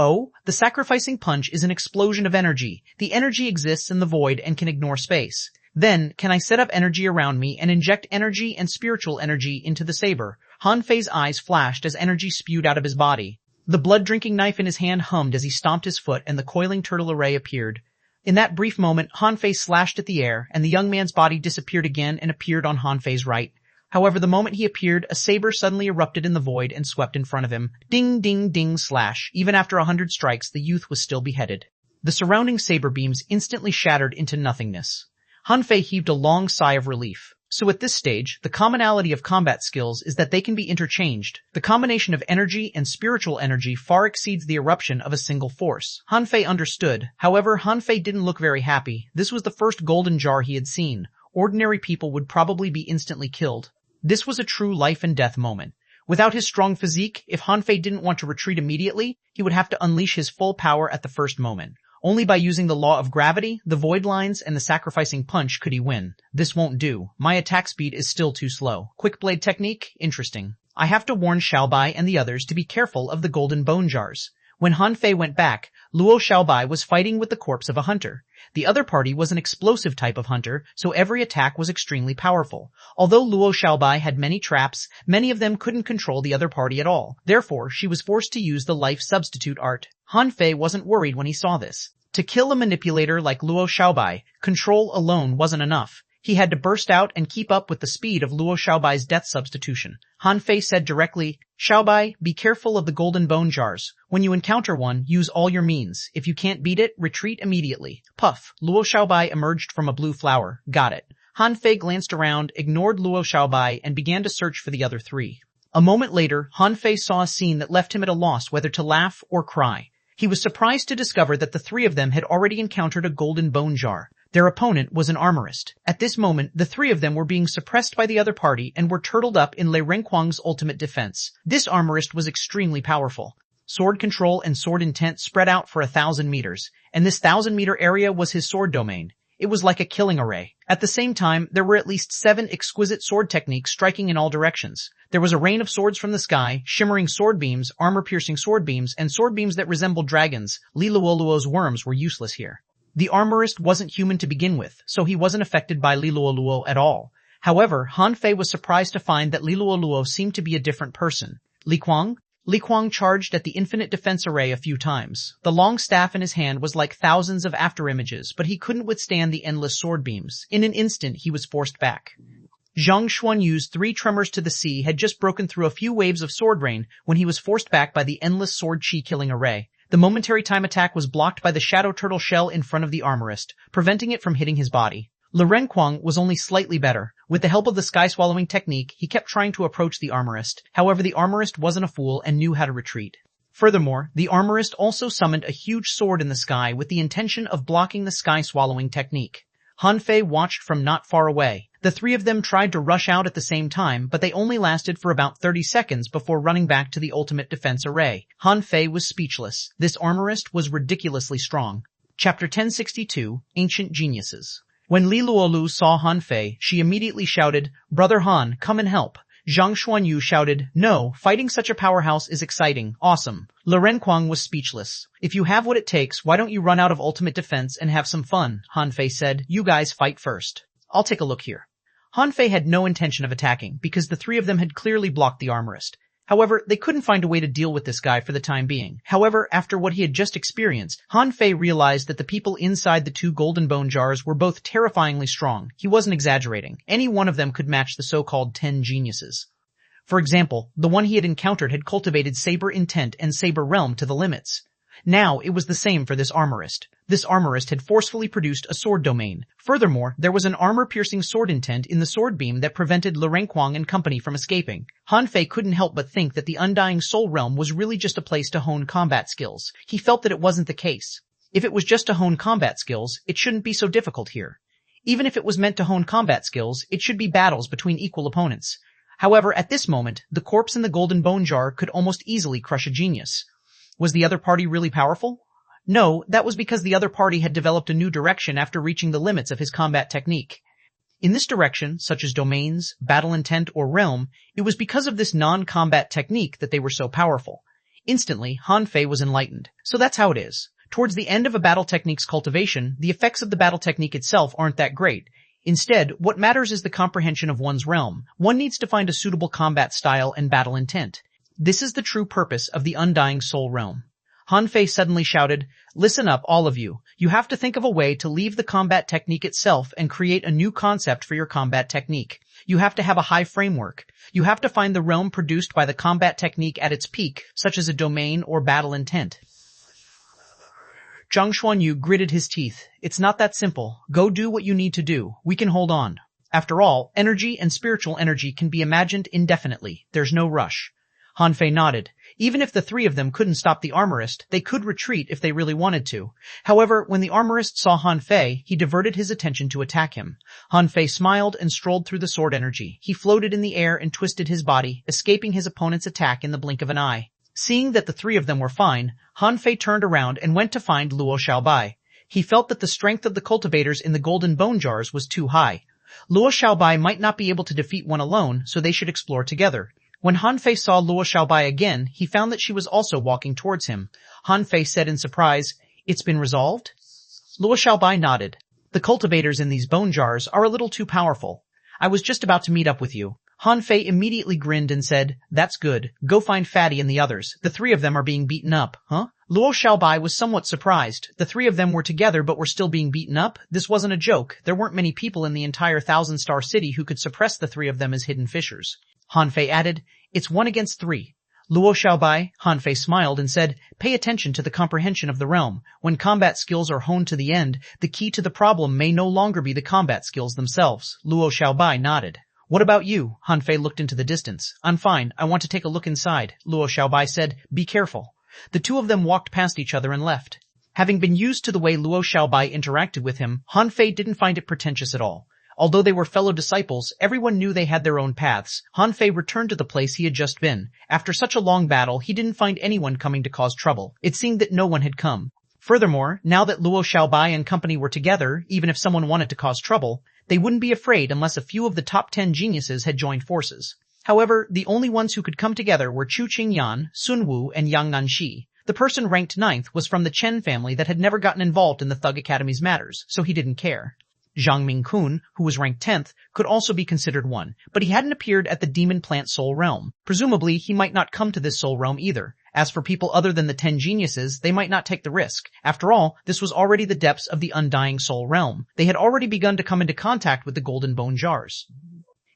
Speaker 1: Oh, the sacrificing punch is an explosion of energy. The energy exists in the void and can ignore space. Then, can I set up energy around me and inject energy and spiritual energy into the saber? Han Fei's eyes flashed as energy spewed out of his body. The blood-drinking knife in his hand hummed as he stomped his foot and the coiling turtle array appeared. In that brief moment, Han Fei slashed at the air and the young man's body disappeared again and appeared on Han Fei's right. However, the moment he appeared, a saber suddenly erupted in the void and swept in front of him. Ding, ding, ding, slash. Even after 100 strikes, the youth was still beheaded. The surrounding saber beams instantly shattered into nothingness. Han Fei heaved a long sigh of relief. So at this stage, the commonality of combat skills is that they can be interchanged. The combination of energy and spiritual energy far exceeds the eruption of a single force. Han Fei understood. However, Han Fei didn't look very happy. This was the first golden jar he had seen. Ordinary people would probably be instantly killed. This was a true life and death moment. Without his strong physique, if Han Fei didn't want to retreat immediately, he would have to unleash his full power at the first moment. Only by using the law of gravity, the void lines, and the sacrificing punch could he win. This won't do. My attack speed is still too slow. Quick blade technique? Interesting. I have to warn Xiaobai and the others to be careful of the golden bone jars. When Han Fei went back, Luo Xiaobai was fighting with the corpse of a hunter. The other party was an explosive type of hunter, so every attack was extremely powerful. Although Luo Xiaobai had many traps, many of them couldn't control the other party at all. Therefore, she was forced to use the life substitute art. Han Fei wasn't worried when he saw this. To kill a manipulator like Luo Xiaobai, control alone wasn't enough. He had to burst out and keep up with the speed of Luo Xiaobai's death substitution. Han Fei said directly, "Xiaobai, be careful of the golden bone jars. When you encounter one, use all your means. If you can't beat it, retreat immediately." Puff, Luo Xiaobai emerged from a blue flower. Got it. Han Fei glanced around, ignored Luo Xiaobai, and began to search for the other three. A moment later, Han Fei saw a scene that left him at a loss whether to laugh or cry. He was surprised to discover that the three of them had already encountered a golden bone jar. Their opponent was an armorist. At this moment, the three of them were being suppressed by the other party and were turtled up in Lei Renquang's ultimate defense. This armorist was extremely powerful. Sword control and sword intent spread out for 1,000 meters, and this 1,000-meter area was his sword domain. It was like a killing array. At the same time, there were at least 7 exquisite sword techniques striking in all directions. There was a rain of swords from the sky, shimmering sword beams, armor-piercing sword beams, and sword beams that resembled dragons. Li Luoluo's worms were useless here. The armorist wasn't human to begin with, so he wasn't affected by Li Luoluo at all. However, Han Fei was surprised to find that Li Luoluo seemed to be a different person. Li Kuang? Li Kuang charged at the infinite defense array a few times. The long staff in his hand was like thousands of afterimages, but he couldn't withstand the endless sword beams. In an instant, he was forced back. Zhang Xuanyu's 3 tremors to the sea had just broken through a few waves of sword rain when he was forced back by the endless sword chi killing array. The momentary time attack was blocked by the shadow turtle shell in front of the armorist, preventing it from hitting his body. Lei Renquang was only slightly better. With the help of the sky-swallowing technique, he kept trying to approach the armorist. However, the armorist wasn't a fool and knew how to retreat. Furthermore, the armorist also summoned a huge sword in the sky with the intention of blocking the sky-swallowing technique. Han Fei watched from not far away. The 3 of them tried to rush out at the same time, but they only lasted for about 30 seconds before running back to the ultimate defense array. Han Fei was speechless. This armorist was ridiculously strong. Chapter 1062, Ancient Geniuses. When Li Luolu saw Han Fei, she immediately shouted, "Brother Han, come and help." Zhang Xuanyu shouted, "No, fighting such a powerhouse is exciting, awesome." Lei Renquang was speechless. "If you have what it takes, why don't you run out of ultimate defense and have some fun?" Han Fei said. "You guys fight first. I'll take a look here." Han Fei had no intention of attacking, because the 3 of them had clearly blocked the armorist. However, they couldn't find a way to deal with this guy for the time being. However, after what he had just experienced, Han Fei realized that the people inside the 2 golden bone jars were both terrifyingly strong. He wasn't exaggerating. Any one of them could match the so-called 10 geniuses. For example, the one he had encountered had cultivated saber intent and saber realm to the limits. Now, it was the same for this armorist. This armorist had forcefully produced a sword domain. Furthermore, there was an armor-piercing sword intent in the sword beam that prevented Lei Renquang and company from escaping. Han Fei couldn't help but think that the Undying Soul Realm was really just a place to hone combat skills. He felt that it wasn't the case. If it was just to hone combat skills, it shouldn't be so difficult here. Even if it was meant to hone combat skills, it should be battles between equal opponents. However, at this moment, the corpse in the golden bone jar could almost easily crush a genius. Was the other party really powerful? No, that was because the other party had developed a new direction after reaching the limits of his combat technique. In this direction, such as domains, battle intent, or realm, it was because of this non-combat technique that they were so powerful. Instantly, Han Fei was enlightened. So that's how it is. Towards the end of a battle technique's cultivation, the effects of the battle technique itself aren't that great. Instead, what matters is the comprehension of one's realm. One needs to find a suitable combat style and battle intent. This is the true purpose of the Undying Soul Realm. Han Fei suddenly shouted, "Listen up, all of you. You have to think of a way to leave the combat technique itself and create a new concept for your combat technique. You have to have a high framework. You have to find the realm produced by the combat technique at its peak, such as a domain or battle intent." Zhang Xuanyu gritted his teeth. "It's not that simple. Go do what you need to do. We can hold on. After all, energy and spiritual energy can be imagined indefinitely. There's no rush." Han Fei nodded. Even if the three of them couldn't stop the armorist, they could retreat if they really wanted to. However, when the armorist saw Han Fei, he diverted his attention to attack him. Han Fei smiled and strolled through the sword energy. He floated in the air and twisted his body, escaping his opponent's attack in the blink of an eye. Seeing that the three of them were fine, Han Fei turned around and went to find Luo Xiaobai. He felt that the strength of the cultivators in the golden bone jars was too high. Luo Xiaobai might not be able to defeat one alone, so they should explore together. When Han Fei saw Luo Xiaobai again, he found that she was also walking towards him. Han Fei said in surprise, "It's been resolved?" Luo Xiaobai nodded. "The cultivators in these bone jars are a little too powerful. I was just about to meet up with you." Han Fei immediately grinned and said, "That's good. Go find Fatty and the others. The three of them are being beaten up." Huh? Luo Xiaobai was somewhat surprised. The three of them were together but were still being beaten up? This wasn't a joke. There weren't many people in the entire 1,000-star city who could suppress the three of them as hidden fishers. Han Fei added, "It's 1 against 3. Luo Xiaobai, Han Fei smiled and said, "Pay attention to the comprehension of the realm. When combat skills are honed to the end, the key to the problem may no longer be the combat skills themselves." Luo Xiaobai nodded. "What about you?" Han Fei looked into the distance. "I'm fine. I want to take a look inside." Luo Xiaobai said, "Be careful." The two of them walked past each other and left. Having been used to the way Luo Xiaobai interacted with him, Han Fei didn't find it pretentious at all. Although they were fellow disciples, everyone knew they had their own paths. Han Fei returned to the place he had just been. After such a long battle, he didn't find anyone coming to cause trouble. It seemed that no one had come. Furthermore, now that Luo Xiaobai and company were together, even if someone wanted to cause trouble, they wouldn't be afraid unless a few of the top 10 geniuses had joined forces. However, the only ones who could come together were Chu Qingyan, Sun Wu, and Yang Nanxi. The person ranked 9th was from the Chen family that had never gotten involved in the Thug Academy's matters, so he didn't care. Zhang Mingkun, who was ranked 10th, could also be considered one, but he hadn't appeared at the Demon Plant Soul Realm. Presumably, he might not come to this Soul Realm either. As for people other than the 10 geniuses, they might not take the risk. After all, this was already the depths of the Undying Soul Realm. They had already begun to come into contact with the Golden Bone Jars.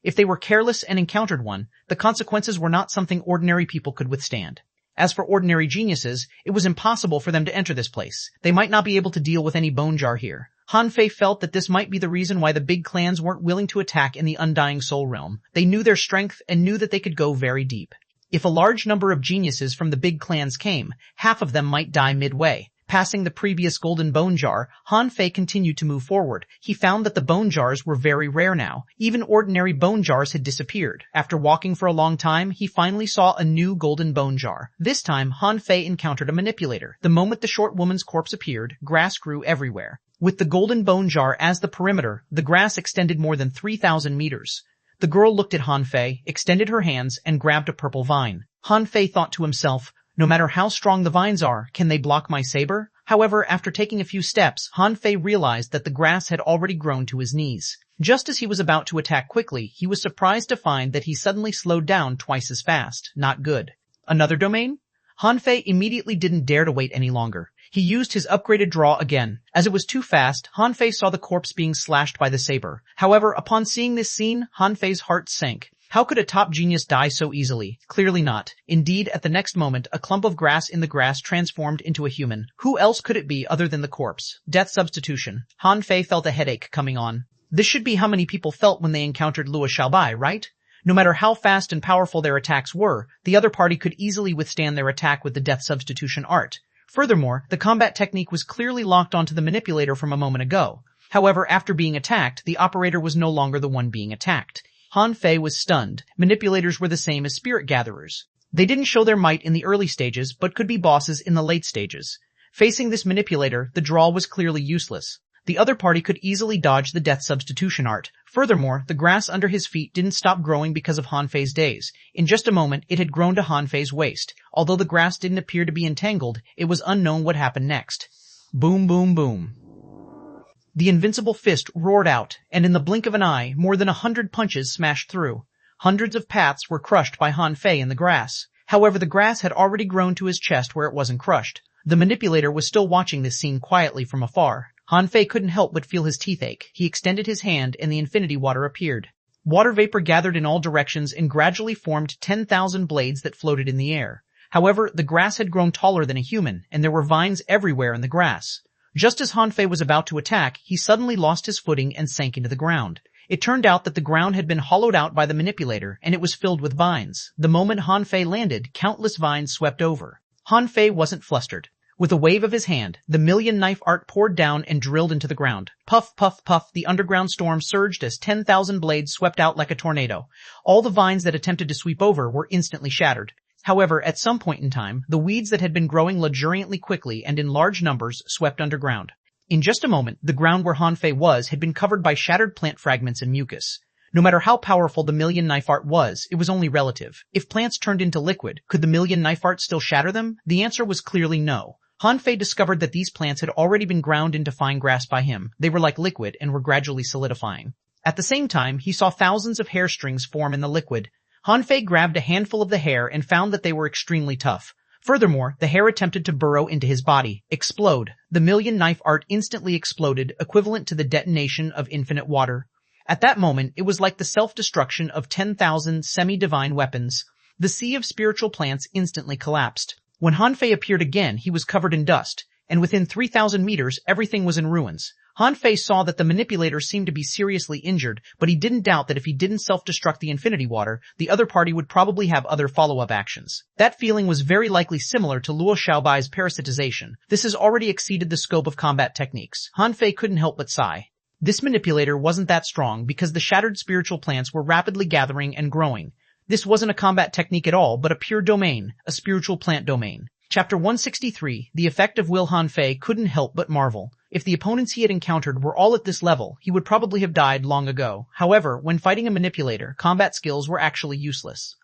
Speaker 1: If they were careless and encountered one, the consequences were not something ordinary people could withstand. As for ordinary geniuses, it was impossible for them to enter this place. They might not be able to deal with any bone jar here. Han Fei felt that this might be the reason why the big clans weren't willing to attack in the Undying Soul Realm. They knew their strength and knew that they could go very deep. If a large number of geniuses from the big clans came, half of them might die midway. Passing the previous golden bone jar, Han Fei continued to move forward. He found that the bone jars were very rare now. Even ordinary bone jars had disappeared. After walking for a long time, he finally saw a new golden bone jar. This time, Han Fei encountered a manipulator. The moment the short woman's corpse appeared, grass grew everywhere. With the golden bone jar as the perimeter, the grass extended more than 3,000 meters. The girl looked at Han Fei, extended her hands, and grabbed a purple vine. Han Fei thought to himself, no matter how strong the vines are, can they block my saber? However, after taking a few steps, Han Fei realized that the grass had already grown to his knees. Just as he was about to attack quickly, he was surprised to find that he suddenly slowed down twice as fast. Not good. Another domain? Han Fei immediately didn't dare to wait any longer. He used his upgraded draw again. As it was too fast, Han Fei saw the corpse being slashed by the saber. However, upon seeing this scene, Han Fei's heart sank. How could a top genius die so easily? Clearly not. Indeed, at the next moment, a clump of grass in the grass transformed into a human. Who else could it be other than the corpse? Death substitution. Han Fei felt a headache coming on. This should be how many people felt when they encountered Luo Xiaobai, right? No matter how fast and powerful their attacks were, the other party could easily withstand their attack with the death substitution art. Furthermore, the combat technique was clearly locked onto the manipulator from a moment ago. However, after being attacked, the operator was no longer the one being attacked. Han Fei was stunned. Manipulators were the same as spirit gatherers. They didn't show their might in the early stages, but could be bosses in the late stages. Facing this manipulator, the draw was clearly useless. The other party could easily dodge the death substitution art. Furthermore, the grass under his feet didn't stop growing because of Hanfei's days. In just a moment, it had grown to Hanfei's waist. Although the grass didn't appear to be entangled, it was unknown what happened next. Boom, boom, boom. The invincible fist roared out, and in the blink of an eye, more than 100 punches smashed through. Hundreds of paths were crushed by Hanfei in the grass. However, the grass had already grown to his chest where it wasn't crushed. The manipulator was still watching this scene quietly from afar. Hanfei couldn't help but feel his teeth ache. He extended his hand and the infinity water appeared. Water vapor gathered in all directions and gradually formed 10,000 blades that floated in the air. However, the grass had grown taller than a human, and there were vines everywhere in the grass. Just as Hanfei was about to attack, he suddenly lost his footing and sank into the ground. It turned out that the ground had been hollowed out by the manipulator, and it was filled with vines. The moment Hanfei landed, countless vines swept over. Hanfei wasn't flustered. With a wave of his hand, the million knife art poured down and drilled into the ground. Puff, puff, puff, the underground storm surged as 10,000 blades swept out like a tornado. All the vines that attempted to sweep over were instantly shattered. However, at some point in time, the weeds that had been growing luxuriantly quickly and in large numbers swept underground. In just a moment, the ground where Hanfei was had been covered by shattered plant fragments and mucus. No matter how powerful the million knife art was, it was only relative. If plants turned into liquid, could the million knife art still shatter them? The answer was clearly no. Hanfei discovered that these plants had already been ground into fine grass by him. They were like liquid and were gradually solidifying. At the same time, he saw thousands of hair strings form in the liquid. Hanfei grabbed a handful of the hair and found that they were extremely tough. Furthermore, the hair attempted to burrow into his body. Explode. The million knife art instantly exploded, equivalent to the detonation of infinite water. At that moment, it was like the self-destruction of 10,000 semi-divine weapons. The sea of spiritual plants instantly collapsed. When Hanfei appeared again, he was covered in dust, and within 3,000 meters, everything was in ruins. Hanfei saw that the manipulator seemed to be seriously injured, but he didn't doubt that if he didn't self-destruct the infinity water, the other party would probably have other follow-up actions. That feeling was very likely similar to Luo Xiaobai's parasitization. This has already exceeded the scope of combat techniques. Hanfei couldn't help but sigh. This manipulator wasn't that strong because the shattered spiritual plants were rapidly gathering and growing. This wasn't a combat technique at all, but a pure domain, a spiritual plant domain. Chapter 163, The Effect of Will. Hanfei couldn't help but marvel. If the opponents he had encountered were all at this level, he would probably have died long ago. However, when fighting a manipulator, combat skills were actually useless.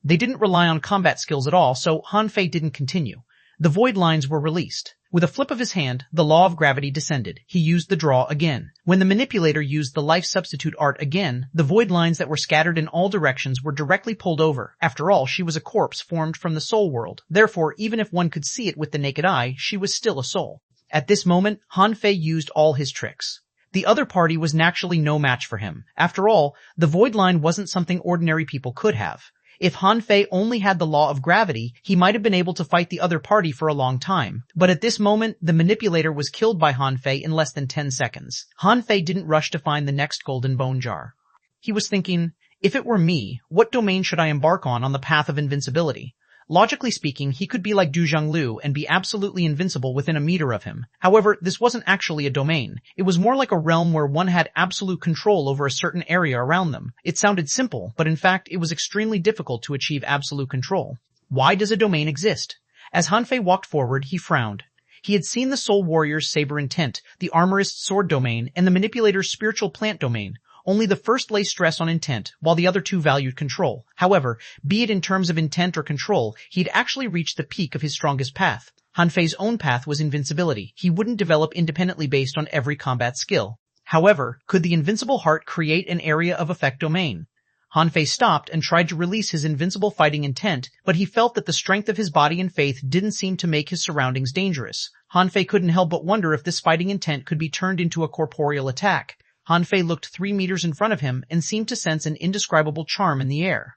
Speaker 1: They didn't rely on combat skills at all, so Hanfei didn't continue. The void lines were released. With a flip of his hand, the law of gravity descended. He used the draw again. When the manipulator used the life substitute art again, the void lines that were scattered in all directions were directly pulled over. After all, she was a corpse formed from the soul world. Therefore, even if one could see it with the naked eye, she was still a soul. At this moment, Hanfei used all his tricks. The other party was naturally no match for him. After all, the void line wasn't something ordinary people could have. If Hanfei only had the law of gravity, he might have been able to fight the other party for a long time. But at this moment, the manipulator was killed by Hanfei in less than 10 seconds. Hanfei didn't rush to find the next golden bone jar. He was thinking, if it were me, what domain should I embark on the path of invincibility? Logically speaking, he could be like Du Zhonglu and be absolutely invincible within a meter of him. However, this wasn't actually a domain. It was more like a realm where one had absolute control over a certain area around them. It sounded simple, but in fact, it was extremely difficult to achieve absolute control. Why does a domain exist? As Hanfei walked forward, he frowned. He had seen the Soul Warrior's saber intent, the Armorist's sword domain, and the manipulator's spiritual plant domain. Only the first lay stress on intent, while the other two valued control. However, be it in terms of intent or control, he'd actually reached the peak of his strongest path. Hanfei's own path was invincibility. He wouldn't develop independently based on every combat skill. However, could the invincible heart create an area of effect domain? Hanfei stopped and tried to release his invincible fighting intent, but he felt that the strength of his body and faith didn't seem to make his surroundings dangerous. Hanfei couldn't help but wonder if this fighting intent could be turned into a corporeal attack. Hanfei looked 3 meters in front of him and seemed to sense an indescribable charm in the air.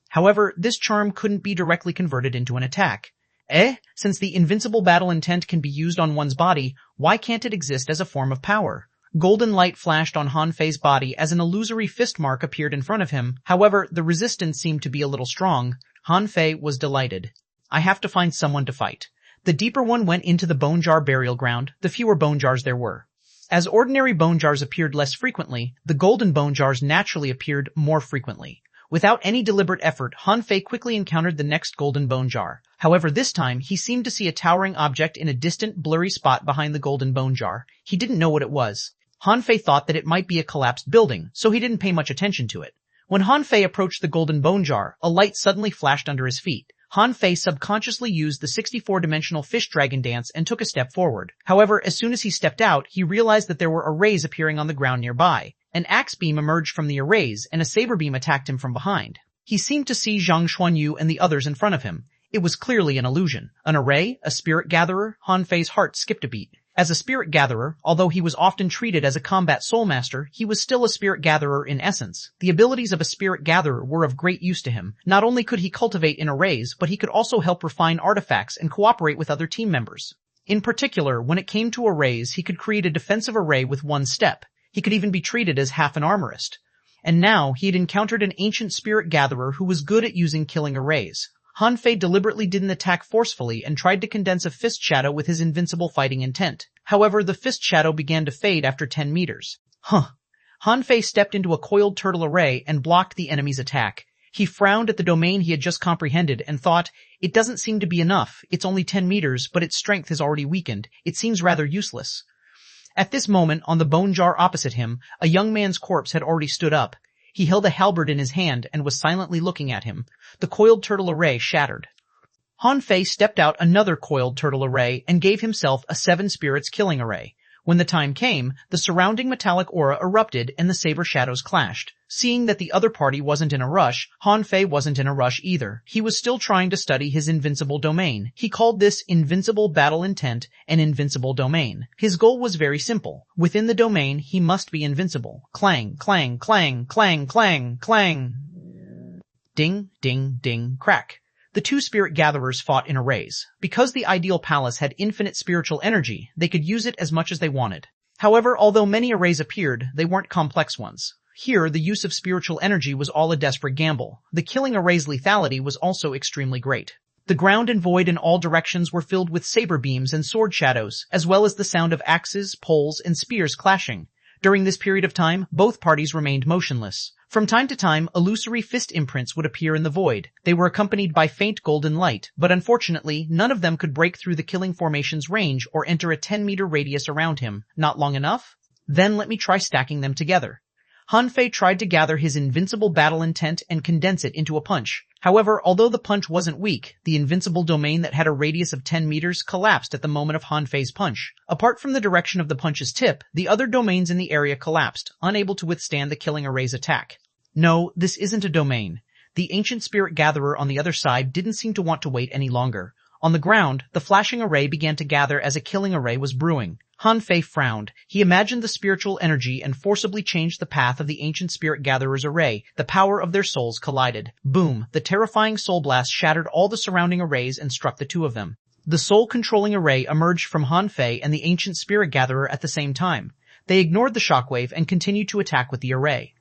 Speaker 1: However, this charm couldn't be directly converted into an attack. Since the invincible battle intent can be used on one's body, why can't it exist as a form of power? Golden light flashed on Hanfei's body as an illusory fist mark appeared in front of him. However, the resistance seemed to be a little strong. Hanfei was delighted. I have to find someone to fight. The deeper one went into the bone jar burial ground, the fewer bone jars there were. As ordinary bone jars appeared less frequently, the golden bone jars naturally appeared more frequently. Without any deliberate effort, Han Fei quickly encountered the next golden bone jar. However, this time, he seemed to see a towering object in a distant, blurry spot behind the golden bone jar. He didn't know what it was. Han Fei thought that it might be a collapsed building, so he didn't pay much attention to it. When Han Fei approached the golden bone jar, a light suddenly flashed under his feet. Han Fei subconsciously used the 64-dimensional fish dragon dance and took a step forward. However, as soon as he stepped out, he realized that there were arrays appearing on the ground nearby. An axe beam emerged from the arrays, and a saber beam attacked him from behind. He seemed to see xuanhuan and the others in front of him. It was clearly an illusion. An array? A spirit gatherer? Han Fei's heart skipped a beat. As a spirit gatherer, although he was often treated as a combat soul master, he was still a spirit gatherer in essence. The abilities of a spirit gatherer were of great use to him. Not only could he cultivate in arrays, but he could also help refine artifacts and cooperate with other team members. In particular, when it came to arrays, he could create a defensive array with one step. He could even be treated as half an armorist. And now, he had encountered an ancient spirit gatherer who was good at using killing arrays. Han Fei deliberately didn't attack forcefully and tried to condense a fist shadow with his invincible fighting intent. However, the fist shadow began to fade after 10 meters. Han Fei stepped into a coiled turtle array and blocked the enemy's attack. He frowned at the domain he had just comprehended and thought, it doesn't seem to be enough. It's only 10 meters, but its strength has already weakened. It seems rather useless. At this moment, on the bone jar opposite him, a young man's corpse had already stood up. He held a halberd in his hand and was silently looking at him. The coiled turtle array shattered. Han Fei stepped out another coiled turtle array and gave himself a 7 spirits killing array. When the time came, the surrounding metallic aura erupted and the saber shadows clashed. Seeing that the other party wasn't in a rush, Han Fei wasn't in a rush either. He was still trying to study his invincible domain. He called this invincible battle intent an invincible domain. His goal was very simple. Within the domain, he must be invincible. Clang, clang, clang, clang, clang, clang. Ding, ding, ding, crack. The two spirit gatherers fought in arrays. Because the ideal palace had infinite spiritual energy, they could use it as much as they wanted. However, although many arrays appeared, they weren't complex ones. Here, the use of spiritual energy was all a desperate gamble. The killing array's lethality was also extremely great. The ground and void in all directions were filled with saber beams and sword shadows, as well as the sound of axes, poles, and spears clashing. During this period of time, both parties remained motionless. From time to time, illusory fist imprints would appear in the void. They were accompanied by faint golden light, but unfortunately, none of them could break through the killing formation's range or enter a 10-meter radius around him. Not long enough? Then let me try stacking them together. Han Fei tried to gather his invincible battle intent and condense it into a punch. However, although the punch wasn't weak, the invincible domain that had a radius of 10 meters collapsed at the moment of Han Fei's punch. Apart from the direction of the punch's tip, the other domains in the area collapsed, unable to withstand the killing array's attack. No, this isn't a domain. The ancient spirit gatherer on the other side didn't seem to want to wait any longer. On the ground, the flashing array began to gather as a killing array was brewing. Han Fei frowned. He imagined the spiritual energy and forcibly changed the path of the ancient spirit gatherer's array. The power of their souls collided. Boom! The terrifying soul blast shattered all the surrounding arrays and struck the two of them. The soul-controlling array emerged from Han Fei and the ancient spirit gatherer at the same time. They ignored the shockwave and continued to attack with the array.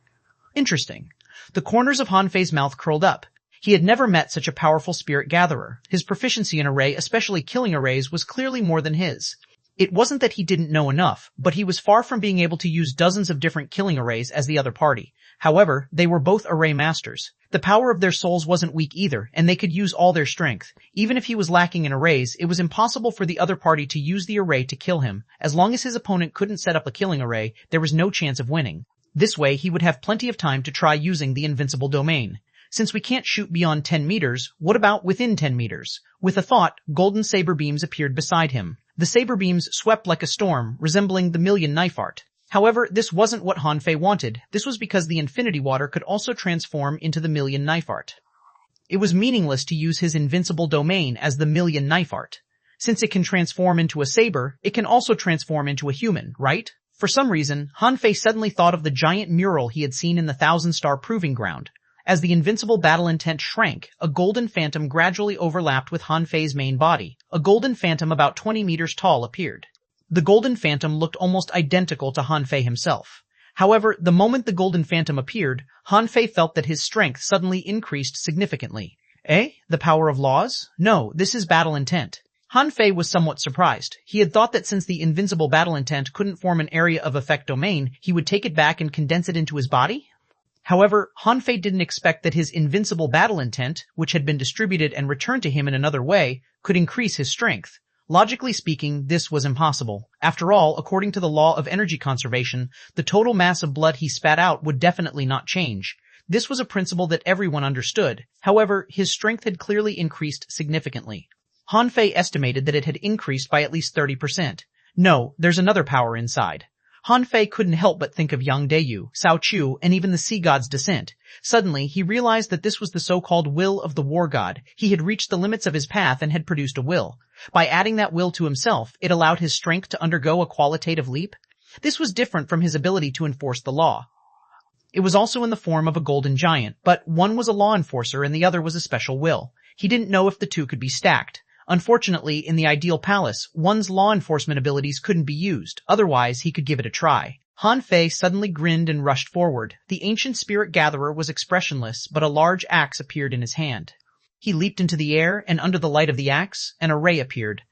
Speaker 1: Interesting. The corners of Han Fei's mouth curled up. He had never met such a powerful spirit gatherer. His proficiency in array, especially killing arrays, was clearly more than his. It wasn't that he didn't know enough, but he was far from being able to use dozens of different killing arrays as the other party. However, they were both array masters. The power of their souls wasn't weak either, and they could use all their strength. Even if he was lacking in arrays, it was impossible for the other party to use the array to kill him. As long as his opponent couldn't set up a killing array, there was no chance of winning. This way, he would have plenty of time to try using the invincible domain. Since we can't shoot beyond 10 meters, what about within 10 meters? With a thought, golden saber beams appeared beside him. The saber beams swept like a storm, resembling the million knife art. However, this wasn't what Han Fei wanted. This was because the infinity water could also transform into the million knife art. It was meaningless to use his invincible domain as the million knife art. Since it can transform into a saber, it can also transform into a human, right? For some reason, Han Fei suddenly thought of the giant mural he had seen in the Thousand-Star Proving Ground. As the invincible battle intent shrank, a golden phantom gradually overlapped with Han Fei's main body. A golden phantom about 20 meters tall appeared. The golden phantom looked almost identical to Han Fei himself. However, the moment the golden phantom appeared, Han Fei felt that his strength suddenly increased significantly. Eh? The power of laws? No, this is battle intent. Han Fei was somewhat surprised. He had thought that since the invincible battle intent couldn't form an area of effect domain, he would take it back and condense it into his body? However, Han Fei didn't expect that his invincible battle intent, which had been distributed and returned to him in another way, could increase his strength. Logically speaking, this was impossible. After all, according to the law of energy conservation, the total mass of blood he spat out would definitely not change. This was a principle that everyone understood. However, his strength had clearly increased significantly. Han Fei estimated that it had increased by at least 30%. No, there's another power inside. Han Fei couldn't help but think of Yang Deyu, Cao Chu, and even the sea god's descent. Suddenly, he realized that this was the so-called will of the war god. He had reached the limits of his path and had produced a will. By adding that will to himself, it allowed his strength to undergo a qualitative leap. This was different from his ability to enforce the law. It was also in the form of a golden giant, but one was a law enforcer and the other was a special will. He didn't know if the two could be stacked. Unfortunately, in the ideal palace, one's law enforcement abilities couldn't be used, otherwise he could give it a try. Han Fei suddenly grinned and rushed forward. The ancient spirit gatherer was expressionless, but a large axe appeared in his hand. He leaped into the air, and under the light of the axe, an array appeared.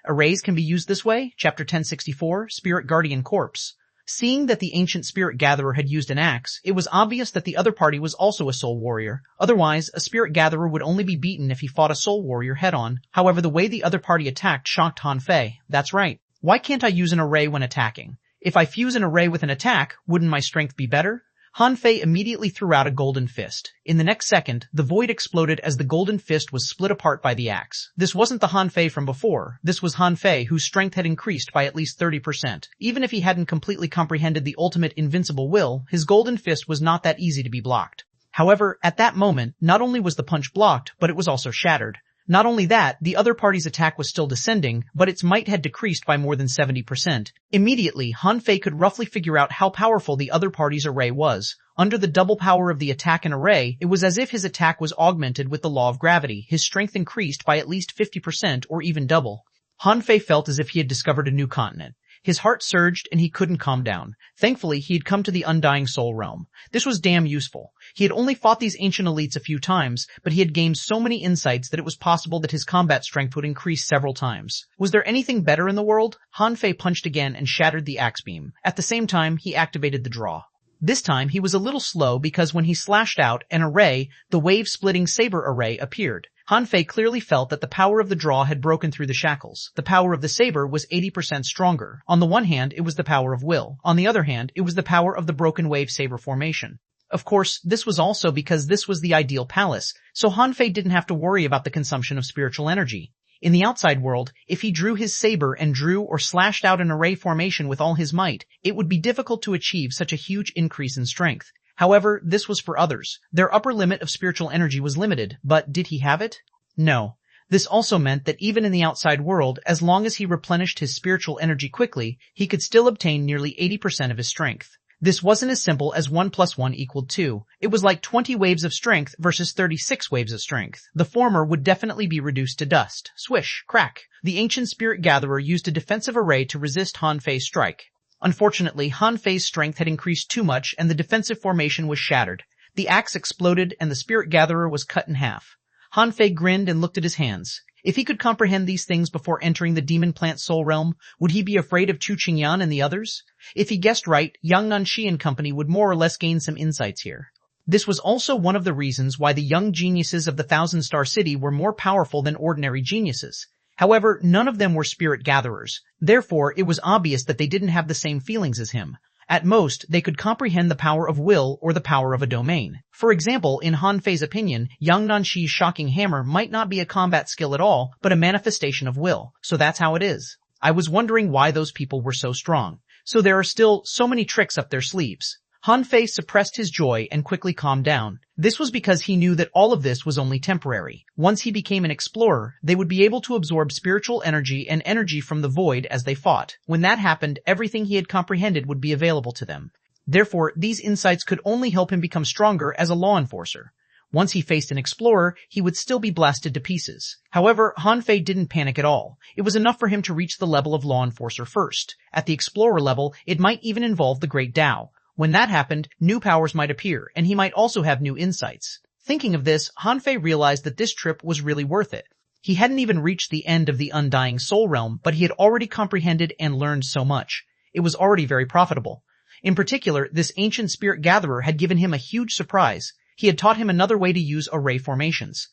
Speaker 1: Arrays can be used this way? Chapter 1064, Spirit Guardian Corpse. Seeing that the ancient spirit gatherer had used an axe, it was obvious that the other party was also a soul warrior. Otherwise, a spirit gatherer would only be beaten if he fought a soul warrior head-on. However, the way the other party attacked shocked Han Fei. That's right. Why can't I use an array when attacking? If I fuse an array with an attack, wouldn't my strength be better? Han Fei immediately threw out a golden fist. In the next second, the void exploded as the golden fist was split apart by the axe. This wasn't the Han Fei from before. This was Han Fei whose strength had increased by at least 30%. Even if he hadn't completely comprehended the ultimate invincible will, his golden fist was not that easy to be blocked. However, at that moment, not only was the punch blocked, but it was also shattered. Not only that, the other party's attack was still descending, but its might had decreased by more than 70%. Immediately, Han Fei could roughly figure out how powerful the other party's array was. Under the double power of the attack and array, it was as if his attack was augmented with the law of gravity. His strength increased by at least 50% or even double. Han Fei felt as if he had discovered a new continent. His heart surged and he couldn't calm down. Thankfully, he had come to the Undying Soul Realm. This was damn useful. He had only fought these ancient elites a few times, but he had gained so many insights that it was possible that his combat strength would increase several times. Was there anything better in the world? Han Fei punched again and shattered the axe beam. At the same time, he activated the draw. This time, he was a little slow because when he slashed out an array, the wave-splitting saber array appeared. Han Fei clearly felt that the power of the draw had broken through the shackles. The power of the saber was 80% stronger. On the one hand, it was the power of will. On the other hand, it was the power of the broken wave saber formation. Of course, this was also because this was the ideal palace, so Han Fei didn't have to worry about the consumption of spiritual energy. In the outside world, if he drew his saber and drew or slashed out an array formation with all his might, it would be difficult to achieve such a huge increase in strength. However, this was for others. Their upper limit of spiritual energy was limited, but did he have it? No. This also meant that even in the outside world, as long as he replenished his spiritual energy quickly, he could still obtain nearly 80% of his strength. This wasn't as simple as 1 + 1 = 2. It was like 20 waves of strength versus 36 waves of strength. The former would definitely be reduced to dust. Swish, crack. The ancient spirit gatherer used a defensive array to resist Han Fei's strike. Unfortunately, Han Fei's strength had increased too much and the defensive formation was shattered. The axe exploded and the spirit gatherer was cut in half. Han Fei grinned and looked at his hands. If he could comprehend these things before entering the demon plant soul realm, would he be afraid of xuanhuan and the others? If he guessed right, Yang Nanshi and company would more or less gain some insights here. This was also one of the reasons why the young geniuses of the Thousand Star City were more powerful than ordinary geniuses. However, none of them were spirit gatherers. Therefore, it was obvious that they didn't have the same feelings as him. At most, they could comprehend the power of will or the power of a domain. For example, in Han Fei's opinion, Yang Nanshi's shocking hammer might not be a combat skill at all, but a manifestation of will. So that's how it is. I was wondering why those people were so strong. So there are still so many tricks up their sleeves. Han Fei suppressed his joy and quickly calmed down. This was because he knew that all of this was only temporary. Once he became an explorer, they would be able to absorb spiritual energy and energy from the void as they fought. When that happened, everything he had comprehended would be available to them. Therefore, these insights could only help him become stronger as a law enforcer. Once he faced an explorer, he would still be blasted to pieces. However, Han Fei didn't panic at all. It was enough for him to reach the level of law enforcer first. At the explorer level, it might even involve the Great Tao. When that happened, new powers might appear, and he might also have new insights. Thinking of this, Han Fei realized that this trip was really worth it. He hadn't even reached the end of the Undying Soul Realm, but he had already comprehended and learned so much. It was already very profitable. In particular, this ancient spirit gatherer had given him a huge surprise. He had taught him another way to use array formations.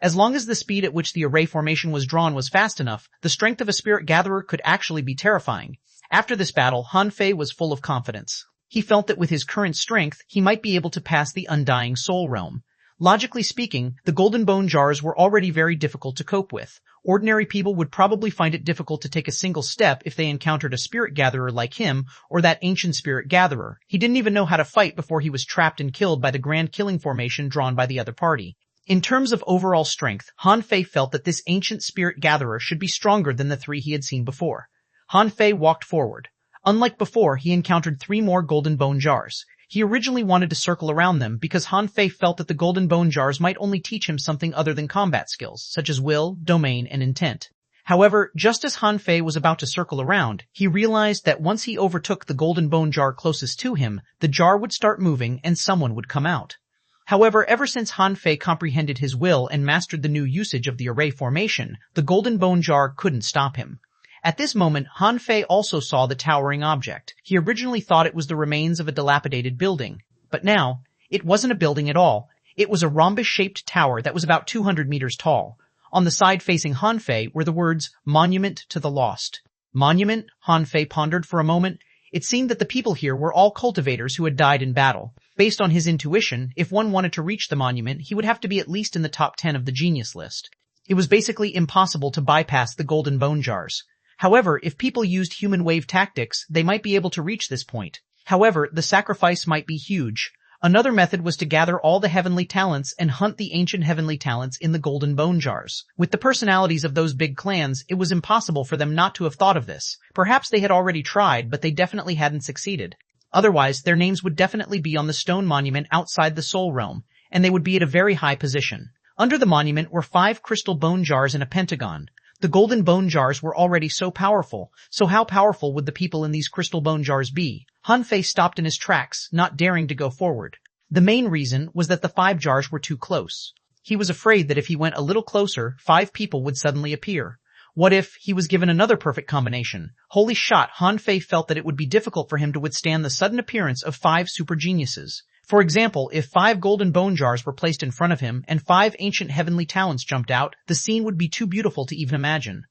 Speaker 1: As long as the speed at which the array formation was drawn was fast enough, the strength of a spirit gatherer could actually be terrifying. After this battle, Han Fei was full of confidence. He felt that with his current strength, he might be able to pass the undying soul realm. Logically speaking, the golden bone jars were already very difficult to cope with. Ordinary people would probably find it difficult to take a single step if they encountered a spirit gatherer like him or that ancient spirit gatherer. He didn't even know how to fight before he was trapped and killed by the grand killing formation drawn by the other party. In terms of overall strength, Han Fei felt that this ancient spirit gatherer should be stronger than the three he had seen before. Han Fei walked forward. Unlike before, he encountered 3 more golden bone jars. He originally wanted to circle around them because Han Fei felt that the golden bone jars might only teach him something other than combat skills, such as will, domain, and intent. However, just as Han Fei was about to circle around, he realized that once he overtook the golden bone jar closest to him, the jar would start moving and someone would come out. However, ever since Han Fei comprehended his will and mastered the new usage of the array formation, the golden bone jar couldn't stop him. At this moment, Han Fei also saw the towering object. He originally thought it was the remains of a dilapidated building. But now, it wasn't a building at all. It was a rhombus-shaped tower that was about 200 meters tall. On the side facing Han Fei were the words, "Monument to the Lost." Monument? Han Fei pondered for a moment. It seemed that the people here were all cultivators who had died in battle. Based on his intuition, if one wanted to reach the monument, he would have to be at least in the top 10 of the genius list. It was basically impossible to bypass the golden bone jars. However, if people used human wave tactics, they might be able to reach this point. However, the sacrifice might be huge. Another method was to gather all the heavenly talents and hunt the ancient heavenly talents in the golden bone jars. With the personalities of those big clans, it was impossible for them not to have thought of this. Perhaps they had already tried, but they definitely hadn't succeeded. Otherwise, their names would definitely be on the stone monument outside the soul realm, and they would be at a very high position. Under the monument were 5 crystal bone jars in a pentagon. The golden bone jars were already so powerful, so how powerful would the people in these crystal bone jars be? Han Fei stopped in his tracks, not daring to go forward. The main reason was that the 5 jars were too close. He was afraid that if he went a little closer, 5 people would suddenly appear. What if he was given another perfect combination? Holy shot, Han Fei felt that it would be difficult for him to withstand the sudden appearance of 5 super geniuses. For example, if 5 golden bone jars were placed in front of him and 5 ancient heavenly talents jumped out, the scene would be too beautiful to even imagine.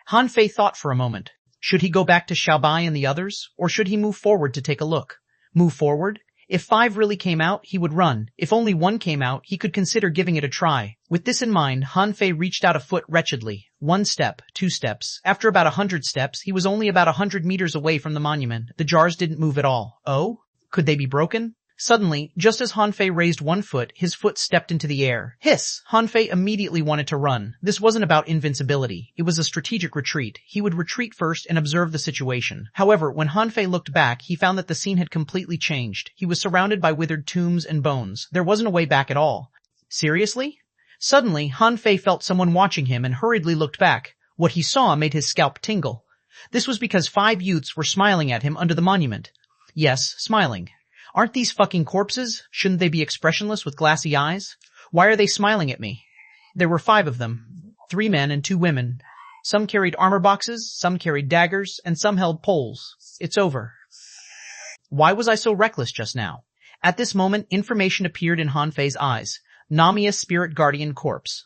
Speaker 1: Han Fei thought for a moment. Should he go back to Xiaobai and the others, or should he move forward to take a look? Move forward? If 5 really came out, he would run. If only 1 came out, he could consider giving it a try. With this in mind, Han Fei reached out a foot wretchedly. 1 step, 2 steps. After about 100 steps, he was only about 100 meters away from the monument. The jars didn't move at all. Oh? Could they be broken? Suddenly, just as Han Fei raised 1 foot, his foot stepped into the air. Hiss! Han Fei immediately wanted to run. This wasn't about invincibility. It was a strategic retreat. He would retreat first and observe the situation. However, when Han Fei looked back, he found that the scene had completely changed. He was surrounded by withered tombs and bones. There wasn't a way back at all. Seriously? Suddenly, Han Fei felt someone watching him and hurriedly looked back. What he saw made his scalp tingle. This was because 5 youths were smiling at him under the monument. Yes, smiling. Aren't these fucking corpses? Shouldn't they be expressionless with glassy eyes? Why are they smiling at me? There were 5 of them. 3 men and 2 women. Some carried armor boxes, some carried daggers, and some held poles. It's over. Why was I so reckless just now? At this moment, information appeared in Han Fei's eyes. Namia Spirit Guardian Corpse.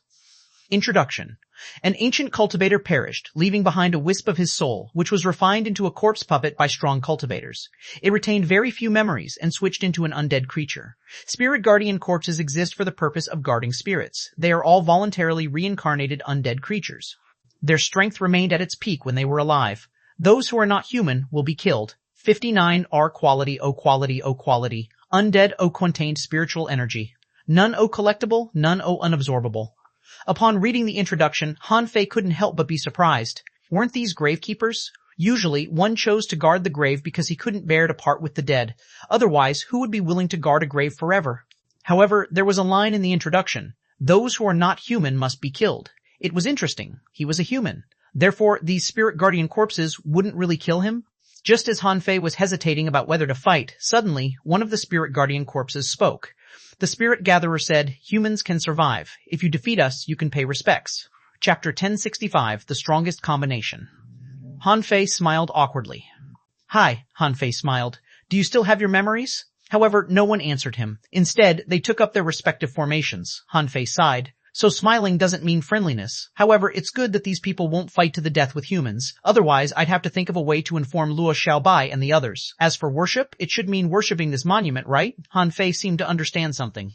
Speaker 1: Introduction. An ancient cultivator perished, leaving behind a wisp of his soul, which was refined into a corpse puppet by strong cultivators. It retained very few memories and switched into an undead creature. Spirit guardian corpses exist for the purpose of guarding spirits. They are all voluntarily reincarnated undead creatures. Their strength remained at its peak when they were alive. Those who are not human will be killed. 59 R quality O quality O quality. Undead O contained spiritual energy. None O collectible, none O unabsorbable. Upon reading the introduction, Han Fei couldn't help but be surprised. Weren't these gravekeepers? Usually, one chose to guard the grave because he couldn't bear to part with the dead. Otherwise, who would be willing to guard a grave forever? However, there was a line in the introduction. Those who are not human must be killed. It was interesting. He was a human. Therefore, these spirit guardian corpses wouldn't really kill him? Just as Han Fei was hesitating about whether to fight, suddenly, one of the spirit guardian corpses spoke. The spirit gatherer said, "Humans can survive. If you defeat us, you can pay respects." Chapter 1065, The Strongest Combination. Han Fei smiled awkwardly. "Hi," Han Fei smiled. Do you still have your memories? However, no one answered him. Instead, they took up their respective formations. Han Fei sighed. So smiling doesn't mean friendliness. However, it's good that these people won't fight to the death with humans. Otherwise, I'd have to think of a way to inform Luo Xiaobai and the others. As for worship, it should mean worshipping this monument, right? Han Fei seemed to understand something.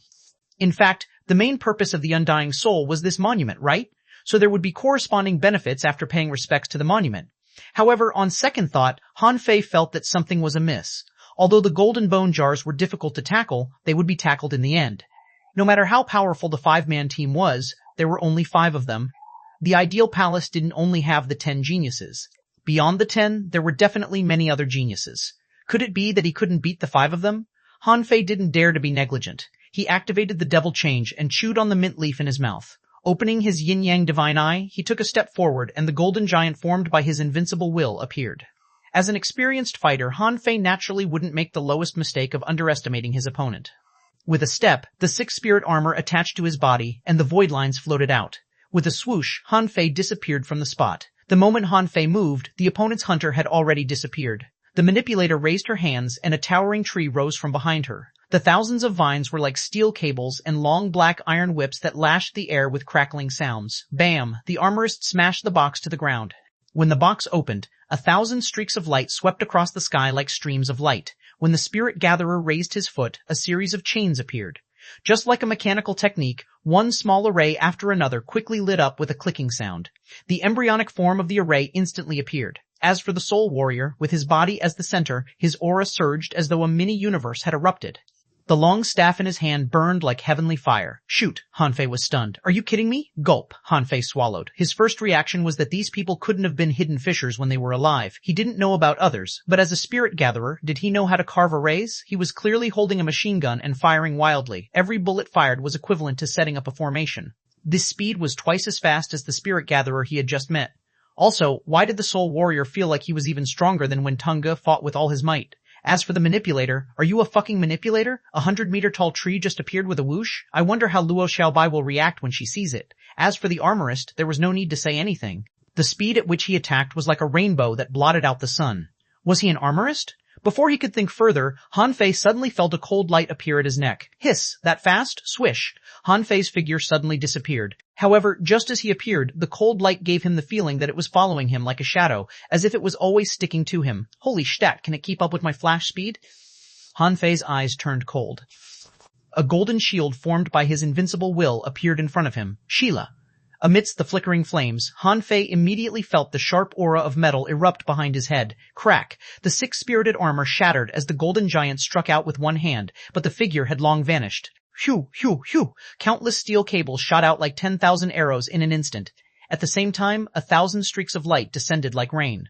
Speaker 1: In fact, the main purpose of the Undying Soul was this monument, right? So there would be corresponding benefits after paying respects to the monument. However, on second thought, Han Fei felt that something was amiss. Although the golden bone jars were difficult to tackle, they would be tackled in the end. No matter how powerful the 5-man team was, there were only 5 of them. The ideal palace didn't only have the 10 geniuses. Beyond the 10, there were definitely many other geniuses. Could it be that he couldn't beat the 5 of them? Han Fei didn't dare to be negligent. He activated the devil change and chewed on the mint leaf in his mouth. Opening his yin-yang divine eye, he took a step forward and the golden giant formed by his invincible will appeared. As an experienced fighter, Han Fei naturally wouldn't make the lowest mistake of underestimating his opponent. With a step, the 6 spirit armor attached to his body, and the void lines floated out. With a swoosh, Han Fei disappeared from the spot. The moment Han Fei moved, the opponent's hunter had already disappeared. The manipulator raised her hands, and a towering tree rose from behind her. The thousands of vines were like steel cables and long black iron whips that lashed the air with crackling sounds. Bam! The armorist smashed the box to the ground. When the box opened, 1,000 streaks of light swept across the sky like streams of light. When the spirit gatherer raised his foot, a series of chains appeared. Just like a mechanical technique, one small array after another quickly lit up with a clicking sound. The embryonic form of the array instantly appeared. As for the soul warrior, with his body as the center, his aura surged as though a mini-universe had erupted. The long staff in his hand burned like heavenly fire. Shoot! Han Fei was stunned. Are you kidding me? Gulp! Han Fei swallowed. His first reaction was that these people couldn't have been hidden fishers when they were alive. He didn't know about others, but as a spirit gatherer, did he know how to carve arrays? He was clearly holding a machine gun and firing wildly. Every bullet fired was equivalent to setting up a formation. This speed was twice as fast as the spirit gatherer he had just met. Also, why did the soul warrior feel like he was even stronger than when Tunga fought with all his might? As for the manipulator, are you a fucking manipulator? A 100-meter tall tree just appeared with a whoosh? I wonder how Luo Xiaobai will react when she sees it. As for the armorist, there was no need to say anything. The speed at which he attacked was like a rainbow that blotted out the sun. Was he an armorist? Before he could think further, Han Fei suddenly felt a cold light appear at his neck. Hiss! That fast? Swish! Han Fei's figure suddenly disappeared. However, just as he appeared, the cold light gave him the feeling that it was following him like a shadow, as if it was always sticking to him. Holy stat, can it keep up with my flash speed? Han Fei's eyes turned cold. A golden shield formed by his invincible will appeared in front of him. Sheila! Amidst the flickering flames, Han Fei immediately felt the sharp aura of metal erupt behind his head. Crack! The 6-spirited armor shattered as the golden giant struck out with one hand, but the figure had long vanished. Phew, phew, phew! Countless steel cables shot out like 10,000 arrows in an instant. At the same time, 1,000 streaks of light descended like rain.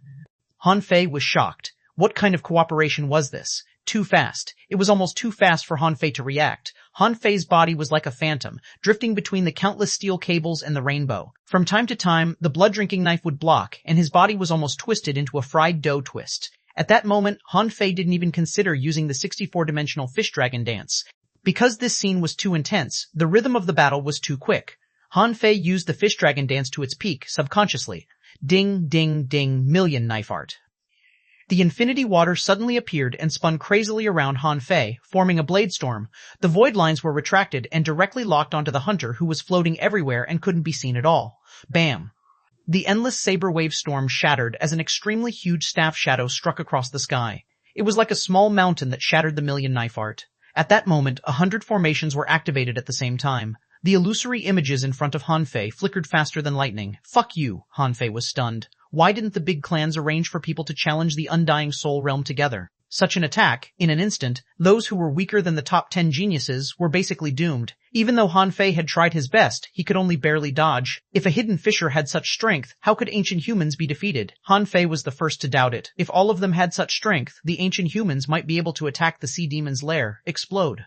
Speaker 1: Han Fei was shocked. What kind of cooperation was this? Too fast. It was almost too fast for Han Fei to react. Han Fei's body was like a phantom, drifting between the countless steel cables and the rainbow. From time to time, the blood-drinking knife would block, and his body was almost twisted into a fried dough twist. At that moment, Han Fei didn't even consider using the 64-dimensional fish dragon dance. Because this scene was too intense, the rhythm of the battle was too quick. Han Fei used the fish dragon dance to its peak, subconsciously. Ding, ding, ding, million knife art. The infinity water suddenly appeared and spun crazily around Han Fei, forming a blade storm. The void lines were retracted and directly locked onto the hunter who was floating everywhere and couldn't be seen at all. Bam! The endless saber wave storm shattered as an extremely huge staff shadow struck across the sky. It was like a small mountain that shattered the million knife art. At that moment, 100 formations were activated at the same time. The illusory images in front of Han Fei flickered faster than lightning. Fuck you, Han Fei was stunned. Why didn't the big clans arrange for people to challenge the Undying Soul realm together? Such an attack, in an instant, those who were weaker than the top 10 geniuses were basically doomed. Even though Han Fei had tried his best, he could only barely dodge. If a hidden fisher had such strength, how could ancient humans be defeated? Han Fei was the first to doubt it. If all of them had such strength, the ancient humans might be able to attack the sea demon's lair. Explode.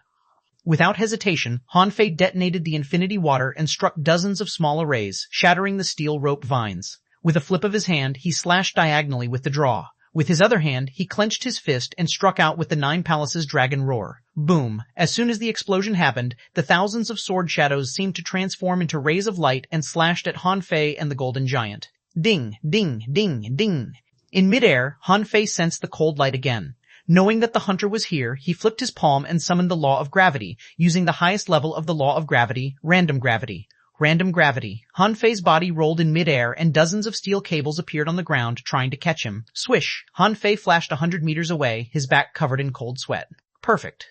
Speaker 1: Without hesitation, Han Fei detonated the infinity water and struck dozens of small arrays, shattering the steel rope vines. With a flip of his hand, he slashed diagonally with the draw. With his other hand, he clenched his fist and struck out with the 9 Palaces dragon roar. Boom! As soon as the explosion happened, the thousands of sword shadows seemed to transform into rays of light and slashed at Han Fei and the golden giant. Ding, ding, ding, ding. In midair, Han Fei sensed the cold light again. Knowing that the hunter was here, he flipped his palm and summoned the law of gravity, using the highest level of the law of gravity, random gravity. Random gravity. Han Fei's body rolled in midair and dozens of steel cables appeared on the ground trying to catch him. Swish! Han Fei flashed 100 meters away, his back covered in cold sweat. Perfect.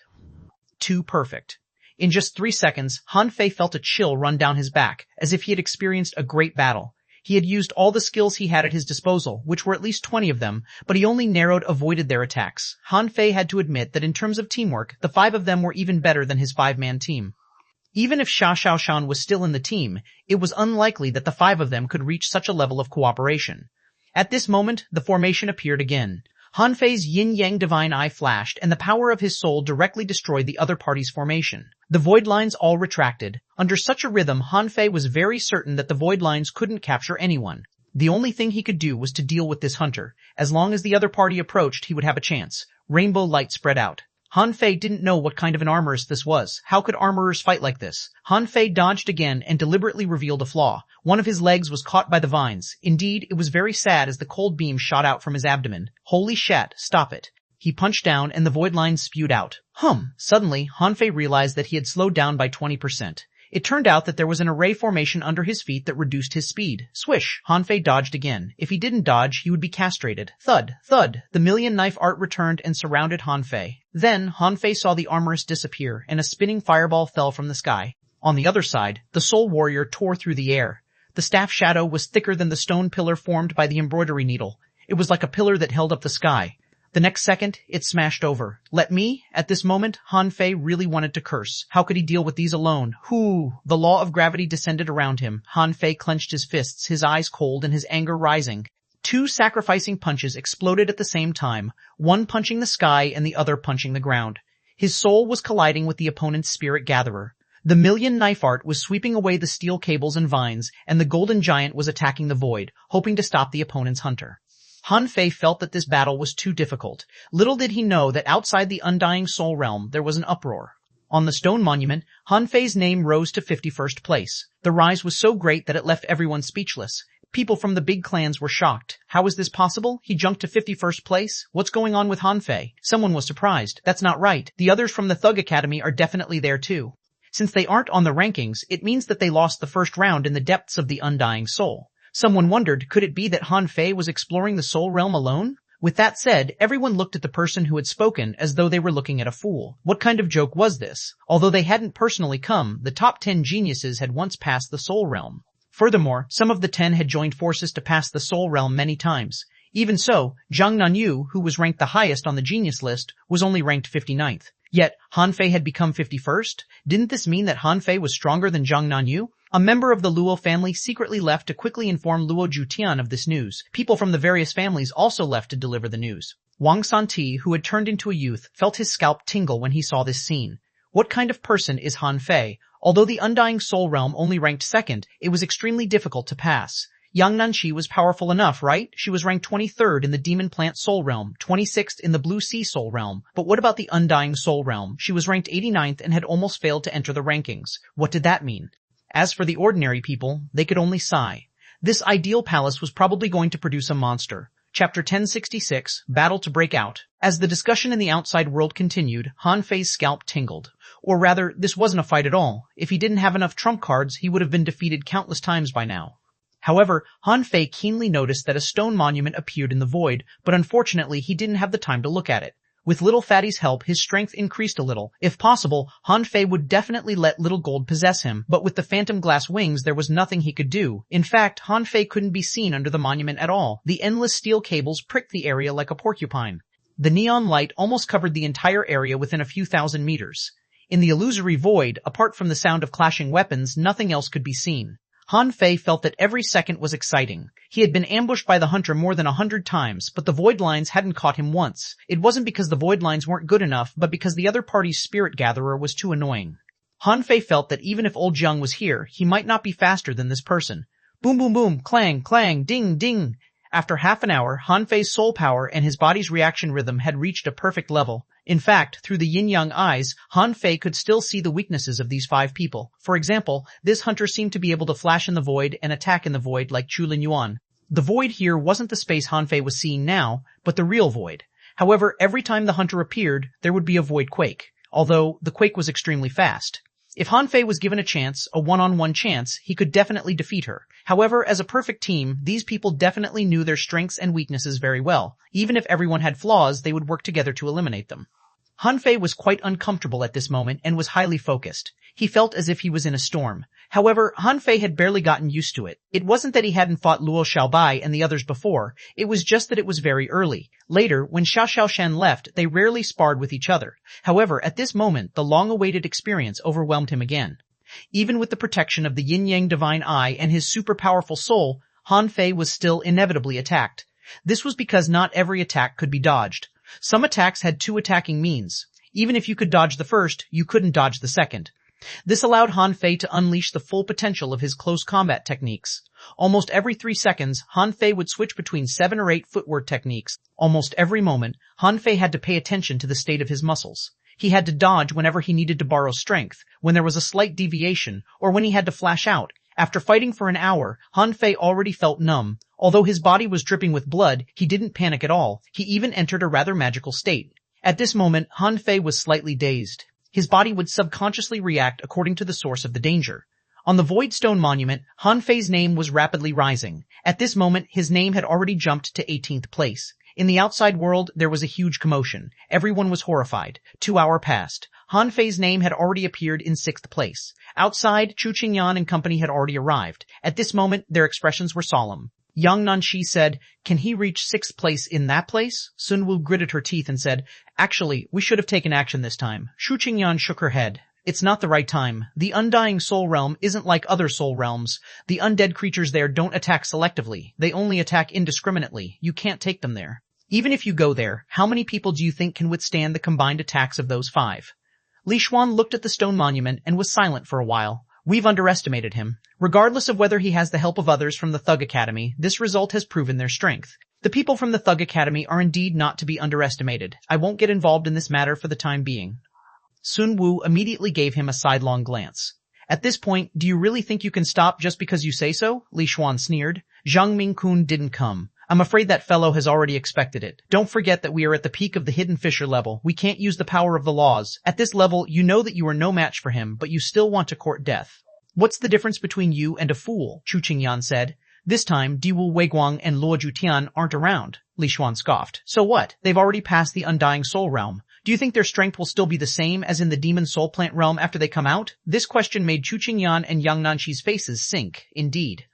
Speaker 1: Too perfect. In just 3 seconds, Han Fei felt a chill run down his back, as if he had experienced a great battle. He had used all the skills he had at his disposal, which were at least 20 of them, but he only avoided their attacks. Han Fei had to admit that in terms of teamwork, the 5 of them were even better than his 5-man team. Even if xuanhuan was still in the team, it was unlikely that the 5 of them could reach such a level of cooperation. At this moment, the formation appeared again. Han Fei's yin-yang divine eye flashed, and the power of his soul directly destroyed the other party's formation. The void lines all retracted. Under such a rhythm, Han Fei was very certain that the void lines couldn't capture anyone. The only thing he could do was to deal with this hunter. As long as the other party approached, he would have a chance. Rainbow light spread out. Han Fei didn't know what kind of an armorist this was. How could armorers fight like this? Han Fei dodged again and deliberately revealed a flaw. One of his legs was caught by the vines. Indeed, it was very sad as the cold beam shot out from his abdomen. Holy shat, stop it. He punched down and the void lines spewed out. Suddenly, Han Fei realized that he had slowed down by 20%. It turned out that there was an array formation under his feet that reduced his speed. Swish! Han Fei dodged again. If he didn't dodge, he would be castrated. Thud! Thud! The million knife art returned and surrounded Han Fei. Then, Han Fei saw the armorist disappear, and a spinning fireball fell from the sky. On the other side, the soul warrior tore through the air. The staff shadow was thicker than the stone pillar formed by the embroidery needle. It was like a pillar that held up the sky. The next second, it smashed over. At this moment, Han Fei really wanted to curse. How could he deal with these alone? The law of gravity descended around him. Han Fei clenched his fists, his eyes cold and his anger rising. 2 sacrificing punches exploded at the same time, one punching the sky and the other punching the ground. His soul was colliding with the opponent's spirit gatherer. The million knife art was sweeping away the steel cables and vines, and the golden giant was attacking the void, hoping to stop the opponent's hunter. Han Fei felt that this battle was too difficult. Little did he know that outside the undying soul realm there was an uproar. On the stone monument, Han Fei's name rose to 51st place. The rise was so great that it left everyone speechless. People from the big clans were shocked. How is this possible? He jumped to 51st place? What's going on with Han Fei? Someone was surprised. That's not right. The others from the Thug Academy are definitely there too. Since they aren't on the rankings, it means that they lost the first round in the depths of the undying soul. Someone wondered, could it be that Han Fei was exploring the soul realm alone? With that said, everyone looked at the person who had spoken as though they were looking at a fool. What kind of joke was this? Although they hadn't personally come, the top 10 geniuses had once passed the soul realm. Furthermore, some of the 10 had joined forces to pass the soul realm many times. Even so, Zhang Nanyu, who was ranked the highest on the genius list, was only ranked 59th. Yet, Han Fei had become 51st? Didn't this mean that Han Fei was stronger than Zhang Nanyu? A member of the Luo family secretly left to quickly inform Luo Jutian of this news. People from the various families also left to deliver the news. Wang Santi, who had turned into a youth, felt his scalp tingle when he saw this scene. What kind of person is Han Fei? Although the Undying Soul Realm only ranked 2nd, it was extremely difficult to pass. Yang Nanqi was powerful enough, right? She was ranked 23rd in the Demon Plant Soul Realm, 26th in the Blue Sea Soul Realm. But what about the Undying Soul Realm? She was ranked 89th and had almost failed to enter the rankings. What did that mean? As for the ordinary people, they could only sigh. This ideal palace was probably going to produce a monster. Chapter 1066, Battle to Break Out. As the discussion in the outside world continued, Han Fei's scalp tingled. Or rather, this wasn't a fight at all. If he didn't have enough trump cards, he would have been defeated countless times by now. However, Han Fei keenly noticed that a stone monument appeared in the void, but unfortunately he didn't have the time to look at it. With Little Fatty's help, his strength increased a little. If possible, Han Fei would definitely let Little Gold possess him, but with the phantom glass wings there was nothing he could do. In fact, Han Fei couldn't be seen under the monument at all. The endless steel cables pricked the area like a porcupine. The neon light almost covered the entire area within a few thousand meters. In the illusory void, apart from the sound of clashing weapons, nothing else could be seen. Han Fei felt that every second was exciting. He had been ambushed by the hunter more than 100 times, but the void lines hadn't caught him once. It wasn't because the void lines weren't good enough, but because the other party's spirit gatherer was too annoying. Han Fei felt that even if old Jiang was here, he might not be faster than this person. Boom boom boom, clang clang, ding ding. After half an hour, Han Fei's soul power and his body's reaction rhythm had reached a perfect level. In fact, through the yin-yang eyes, Han Fei could still see the weaknesses of these 5 people. For example, this hunter seemed to be able to flash in the void and attack in the void like Chu Linyuan. The void here wasn't the space Han Fei was seeing now, but the real void. However, every time the hunter appeared, there would be a void quake, although the quake was extremely fast. If Han Fei was given a chance, a one-on-one chance, he could definitely defeat her. However, as a perfect team, these people definitely knew their strengths and weaknesses very well. Even if everyone had flaws, they would work together to eliminate them. Han Fei was quite uncomfortable at this moment and was highly focused. He felt as if he was in a storm. However, Han Fei had barely gotten used to it. It wasn't that he hadn't fought Luo Xiaobai and the others before, it was just that it was very early. Later, when Xiao Xiaoshan left, they rarely sparred with each other. However, at this moment, the long-awaited experience overwhelmed him again. Even with the protection of the yin-yang divine eye and his super-powerful soul, Han Fei was still inevitably attacked. This was because not every attack could be dodged. Some attacks had two attacking means. Even if you could dodge the first, you couldn't dodge the second. This allowed Han Fei to unleash the full potential of his close combat techniques. Almost every 3 seconds, Han Fei would switch between 7 or 8 footwork techniques. Almost every moment, Han Fei had to pay attention to the state of his muscles. He had to dodge whenever he needed to borrow strength, when there was a slight deviation, or when he had to flash out. After fighting for an hour, Han Fei already felt numb. Although his body was dripping with blood, he didn't panic at all. He even entered a rather magical state. At this moment, Han Fei was slightly dazed. His body would subconsciously react according to the source of the danger. On the Void Stone Monument, Han Fei's name was rapidly rising. At this moment, his name had already jumped to 18th place. In the outside world, there was a huge commotion. Everyone was horrified. 2 hours passed. Han Fei's name had already appeared in 6th place. Outside, Chu Qingyan and company had already arrived. At this moment, their expressions were solemn. Yang Nanshi said, "Can he reach 6th place in that place?" Sun Wu gritted her teeth and said, "Actually, we should have taken action this time." Chu Qingyan shook her head. "It's not the right time. The Undying Soul Realm isn't like other soul realms. The undead creatures there don't attack selectively. They only attack indiscriminately. You can't take them there. Even if you go there, how many people do you think can withstand the combined attacks of those 5? Li Xuan looked at the stone monument and was silent for a while. "We've underestimated him. Regardless of whether he has the help of others from the Thug Academy, this result has proven their strength. The people from the Thug Academy are indeed not to be underestimated. I won't get involved in this matter for the time being." Sun Wu immediately gave him a sidelong glance. "At this point, do you really think you can stop just because you say so?" Li Xuan sneered. "Zhang Mingkun didn't come. I'm afraid that fellow has already expected it. Don't forget that we are at the peak of the Hidden Fisher level. We can't use the power of the laws. At this level, you know that you are no match for him, but you still want to court death. What's the difference between you and a fool?" Chu Qingyan said. "This time, Diwu Weiguang and Luo Jutian aren't around." Li Xuan scoffed. "So what? They've already passed the Undying Soul Realm. Do you think their strength will still be the same as in the Demon Soul Plant Realm after they come out?" This question made Chu Qingyan and Yang Nanshi's faces sink. Indeed.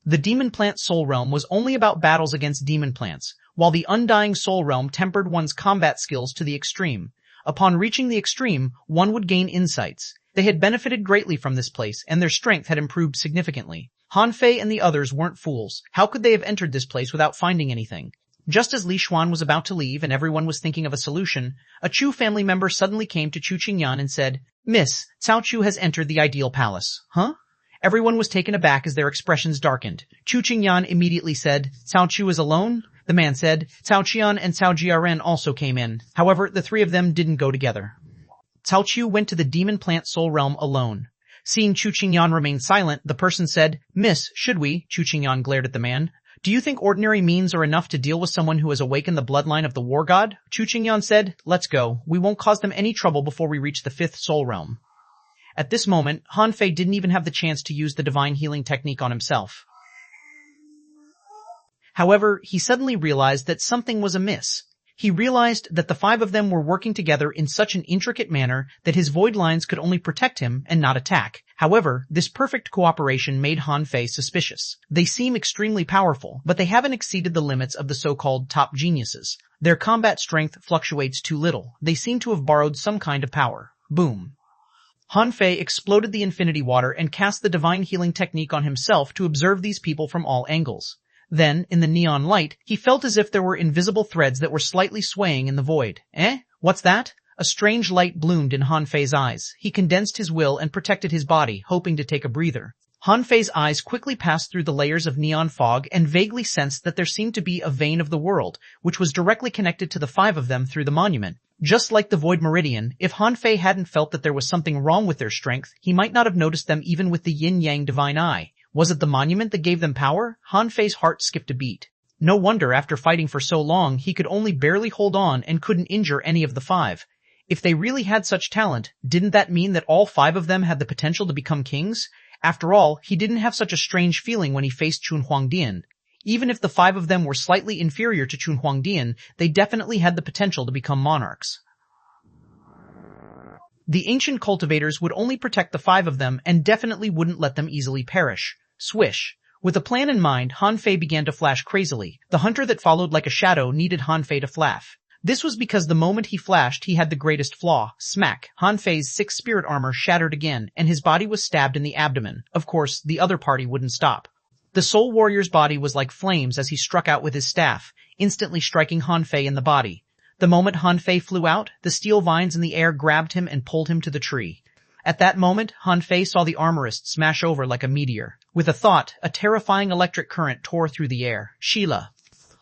Speaker 1: The Demon Plant Soul Realm was only about battles against demon plants, while the Undying Soul Realm tempered one's combat skills to the extreme. Upon reaching the extreme, one would gain insights. They had benefited greatly from this place, and their strength had improved significantly. Han Fei and the others weren't fools. How could they have entered this place without finding anything? Just as Li Xuan was about to leave and everyone was thinking of a solution, a Chu family member suddenly came to Chu Qingyan and said, "Miss, Cao Chu has entered the Ideal Palace." Huh? Everyone was taken aback as their expressions darkened. Chu Qingyan immediately said, "Cao Chu is alone?" The man said, "Cao Qian and Cao Jiaren also came in. However, the 3 of them didn't go together." Cao Chu went to the Demon Plant Soul Realm alone. Seeing Chu Qingyan remain silent, the person said, "Miss, should we?" Chu Qingyan glared at the man. "Do you think ordinary means are enough to deal with someone who has awakened the bloodline of the war god?" Chu Qingyan said, "Let's go. We won't cause them any trouble before we reach the 5th Soul Realm." At this moment, Han Fei didn't even have the chance to use the divine healing technique on himself. However, he suddenly realized that something was amiss. He realized that the 5 of them were working together in such an intricate manner that his void lines could only protect him and not attack. However, this perfect cooperation made Han Fei suspicious. They seem extremely powerful, but they haven't exceeded the limits of the so-called top geniuses. Their combat strength fluctuates too little. They seem to have borrowed some kind of power. Boom. Han Fei exploded the infinity water and cast the divine healing technique on himself to observe these people from all angles. Then, in the neon light, he felt as if there were invisible threads that were slightly swaying in the void. Eh? What's that? A strange light bloomed in Han Fei's eyes. He condensed his will and protected his body, hoping to take a breather. Han Fei's eyes quickly passed through the layers of neon fog and vaguely sensed that there seemed to be a vein of the world, which was directly connected to the 5 of them through the monument. Just like the Void Meridian, if Han Fei hadn't felt that there was something wrong with their strength, he might not have noticed them even with the yin-yang divine eye. Was it the monument that gave them power? Han Fei's heart skipped a beat. No wonder after fighting for so long he could only barely hold on and couldn't injure any of the 5. If they really had such talent, didn't that mean that all 5 of them had the potential to become kings? After all, he didn't have such a strange feeling when he faced Xuanhuan. Even if the 5 of them were slightly inferior to Xuanhuan, they definitely had the potential to become monarchs. The ancient cultivators would only protect the 5 of them and definitely wouldn't let them easily perish. Swish. With a plan in mind, Han Fei began to flash crazily. The hunter that followed like a shadow needed Han Fei to flash. This was because the moment he flashed, he had the greatest flaw. Smack! Han Fei's 6 spirit armor shattered again, and his body was stabbed in the abdomen. Of course, the other party wouldn't stop. The Soul Warrior's body was like flames as he struck out with his staff, instantly striking Han Fei in the body. The moment Han Fei flew out, the steel vines in the air grabbed him and pulled him to the tree. At that moment, Han Fei saw the armorist smash over like a meteor. With a thought, a terrifying electric current tore through the air. Sheila.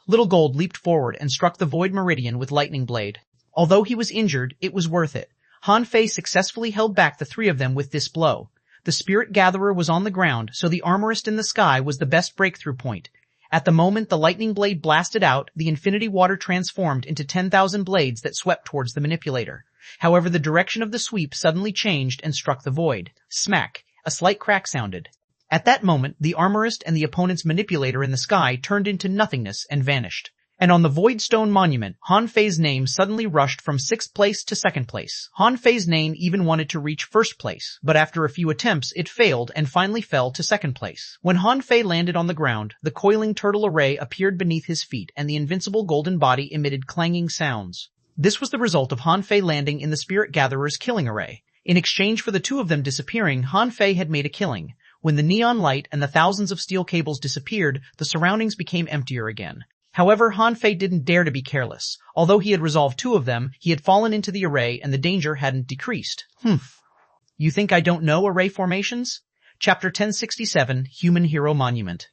Speaker 1: Little Gold leaped forward and struck the Void Meridian with Lightning Blade. Although he was injured, it was worth it. Han Fei successfully held back the 3 of them with this blow. The Spirit Gatherer was on the ground, so the armorist in the sky was the best breakthrough point. At the moment the lightning blade blasted out, the infinity water transformed into 10,000 blades that swept towards the manipulator. However, the direction of the sweep suddenly changed and struck the void. Smack! A slight crack sounded. At that moment, the armorist and the opponent's manipulator in the sky turned into nothingness and vanished. And on the Void Stone Monument, Han Fei's name suddenly rushed from 6th place to 2nd place. Han Fei's name even wanted to reach 1st place, but after a few attempts it failed and finally fell to 2nd place. When Han Fei landed on the ground, the coiling turtle array appeared beneath his feet and the invincible golden body emitted clanging sounds. This was the result of Han Fei landing in the Spirit Gatherer's killing array. In exchange for the 2 of them disappearing, Han Fei had made a killing. When the neon light and the thousands of steel cables disappeared, the surroundings became emptier again. However, Han Fei didn't dare to be careless. Although he had resolved 2 of them, he had fallen into the array and the danger hadn't decreased. You think I don't know array formations? Chapter 1067, Human Hero Monument.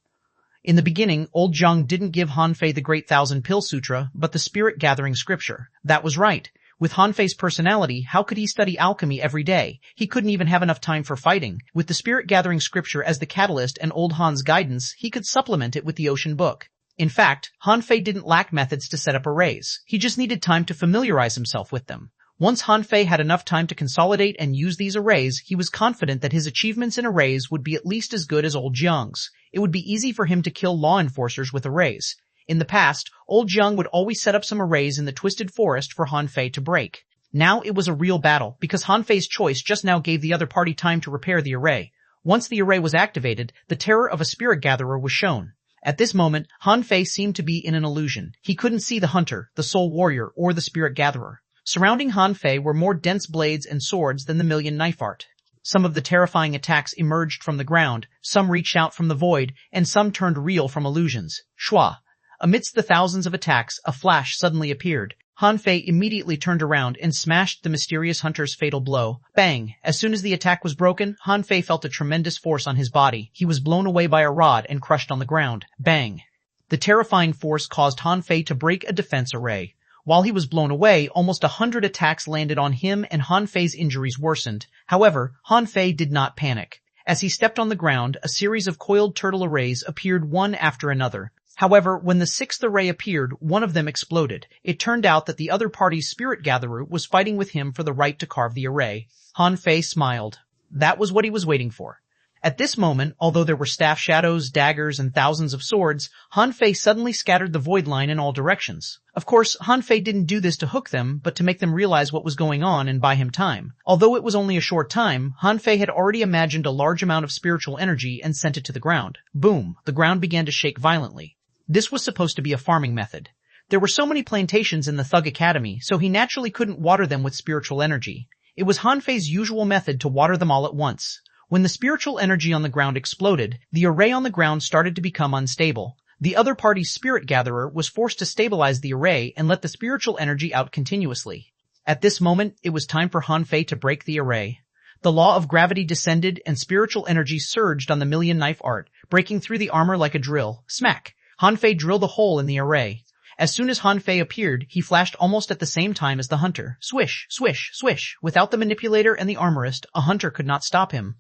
Speaker 1: In the beginning, old Zhang didn't give Han Fei the Great Thousand Pill Sutra, but the spirit-gathering scripture. That was right. With Han Fei's personality, how could he study alchemy every day? He couldn't even have enough time for fighting. With the spirit-gathering scripture as the catalyst and old Han's guidance, he could supplement it with the Ocean Book. In fact, Han Fei didn't lack methods to set up arrays. He just needed time to familiarize himself with them. Once Han Fei had enough time to consolidate and use these arrays, he was confident that his achievements in arrays would be at least as good as old Jiang's. It would be easy for him to kill law enforcers with arrays. In the past, old Jiang would always set up some arrays in the Twisted Forest for Han Fei to break. Now it was a real battle, because Han Fei's choice just now gave the other party time to repair the array. Once the array was activated, the terror of a spirit gatherer was shown. At this moment, Han Fei seemed to be in an illusion. He couldn't see the hunter, the soul warrior, or the spirit gatherer. Surrounding Han Fei were more dense blades and swords than the Million Knife Art. Some of the terrifying attacks emerged from the ground, some reached out from the void, and some turned real from illusions. Shua! Amidst the thousands of attacks, a flash suddenly appeared. Han Fei immediately turned around and smashed the mysterious hunter's fatal blow. Bang! As soon as the attack was broken, Han Fei felt a tremendous force on his body. He was blown away by a rod and crushed on the ground. Bang! The terrifying force caused Han Fei to break a defense array. While he was blown away, almost 100 attacks landed on him and Han Fei's injuries worsened. However, Han Fei did not panic. As he stepped on the ground, a series of coiled turtle arrays appeared one after another. However, when the 6th array appeared, one of them exploded. It turned out that the other party's spirit gatherer was fighting with him for the right to carve the array. Han Fei smiled. That was what he was waiting for. At this moment, although there were staff shadows, daggers, and thousands of swords, Han Fei suddenly scattered the void line in all directions. Of course, Han Fei didn't do this to hook them, but to make them realize what was going on and buy him time. Although it was only a short time, Han Fei had already imagined a large amount of spiritual energy and sent it to the ground. Boom! The ground began to shake violently. This was supposed to be a farming method. There were so many plantations in the Thug Academy, so he naturally couldn't water them with spiritual energy. It was Han Fei's usual method to water them all at once. When the spiritual energy on the ground exploded, the array on the ground started to become unstable. The other party's spirit gatherer was forced to stabilize the array and let the spiritual energy out continuously. At this moment, it was time for Han Fei to break the array. The law of gravity descended and spiritual energy surged on the Million Knife Art, breaking through the armor like a drill. Smack! Han Fei drilled a hole in the array. As soon as Han Fei appeared, he flashed almost at the same time as the hunter. Swish, swish, swish. Without the manipulator and the armorist, a hunter could not stop him.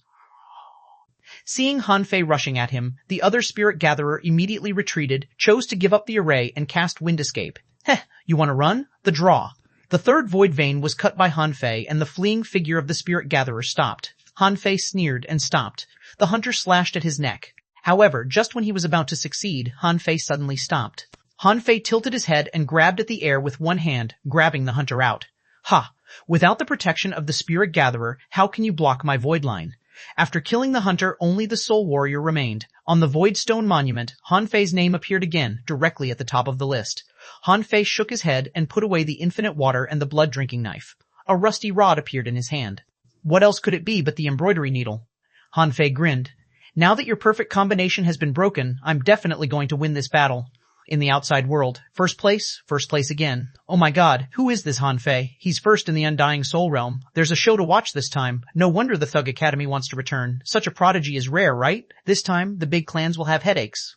Speaker 1: Seeing Han Fei rushing at him, the other spirit gatherer immediately retreated, chose to give up the array, and cast Wind Escape. Heh, you want to run? The draw. The third void vein was cut by Han Fei, and the fleeing figure of the spirit gatherer stopped. Han Fei sneered and stopped. The hunter slashed at his neck. However, just when he was about to succeed, Han Fei suddenly stopped. Han Fei tilted his head and grabbed at the air with one hand, grabbing the hunter out. Ha! Without the protection of the spirit gatherer, how can you block my void line? After killing the hunter, only the soul warrior remained. On the void stone monument, Han Fei's name appeared again, directly at the top of the list. Han Fei shook his head and put away the infinite water and the blood-drinking knife. A rusty rod appeared in his hand. What else could it be but the embroidery needle? Han Fei grinned. Now that your perfect combination has been broken, I'm definitely going to win this battle. In the outside world, first place again. Oh my god, who is this Han Fei? He's first in the Undying Soul Realm. There's a show to watch this time. No wonder the Thug Academy wants to return. Such a prodigy is rare, right? This time, the big clans will have headaches.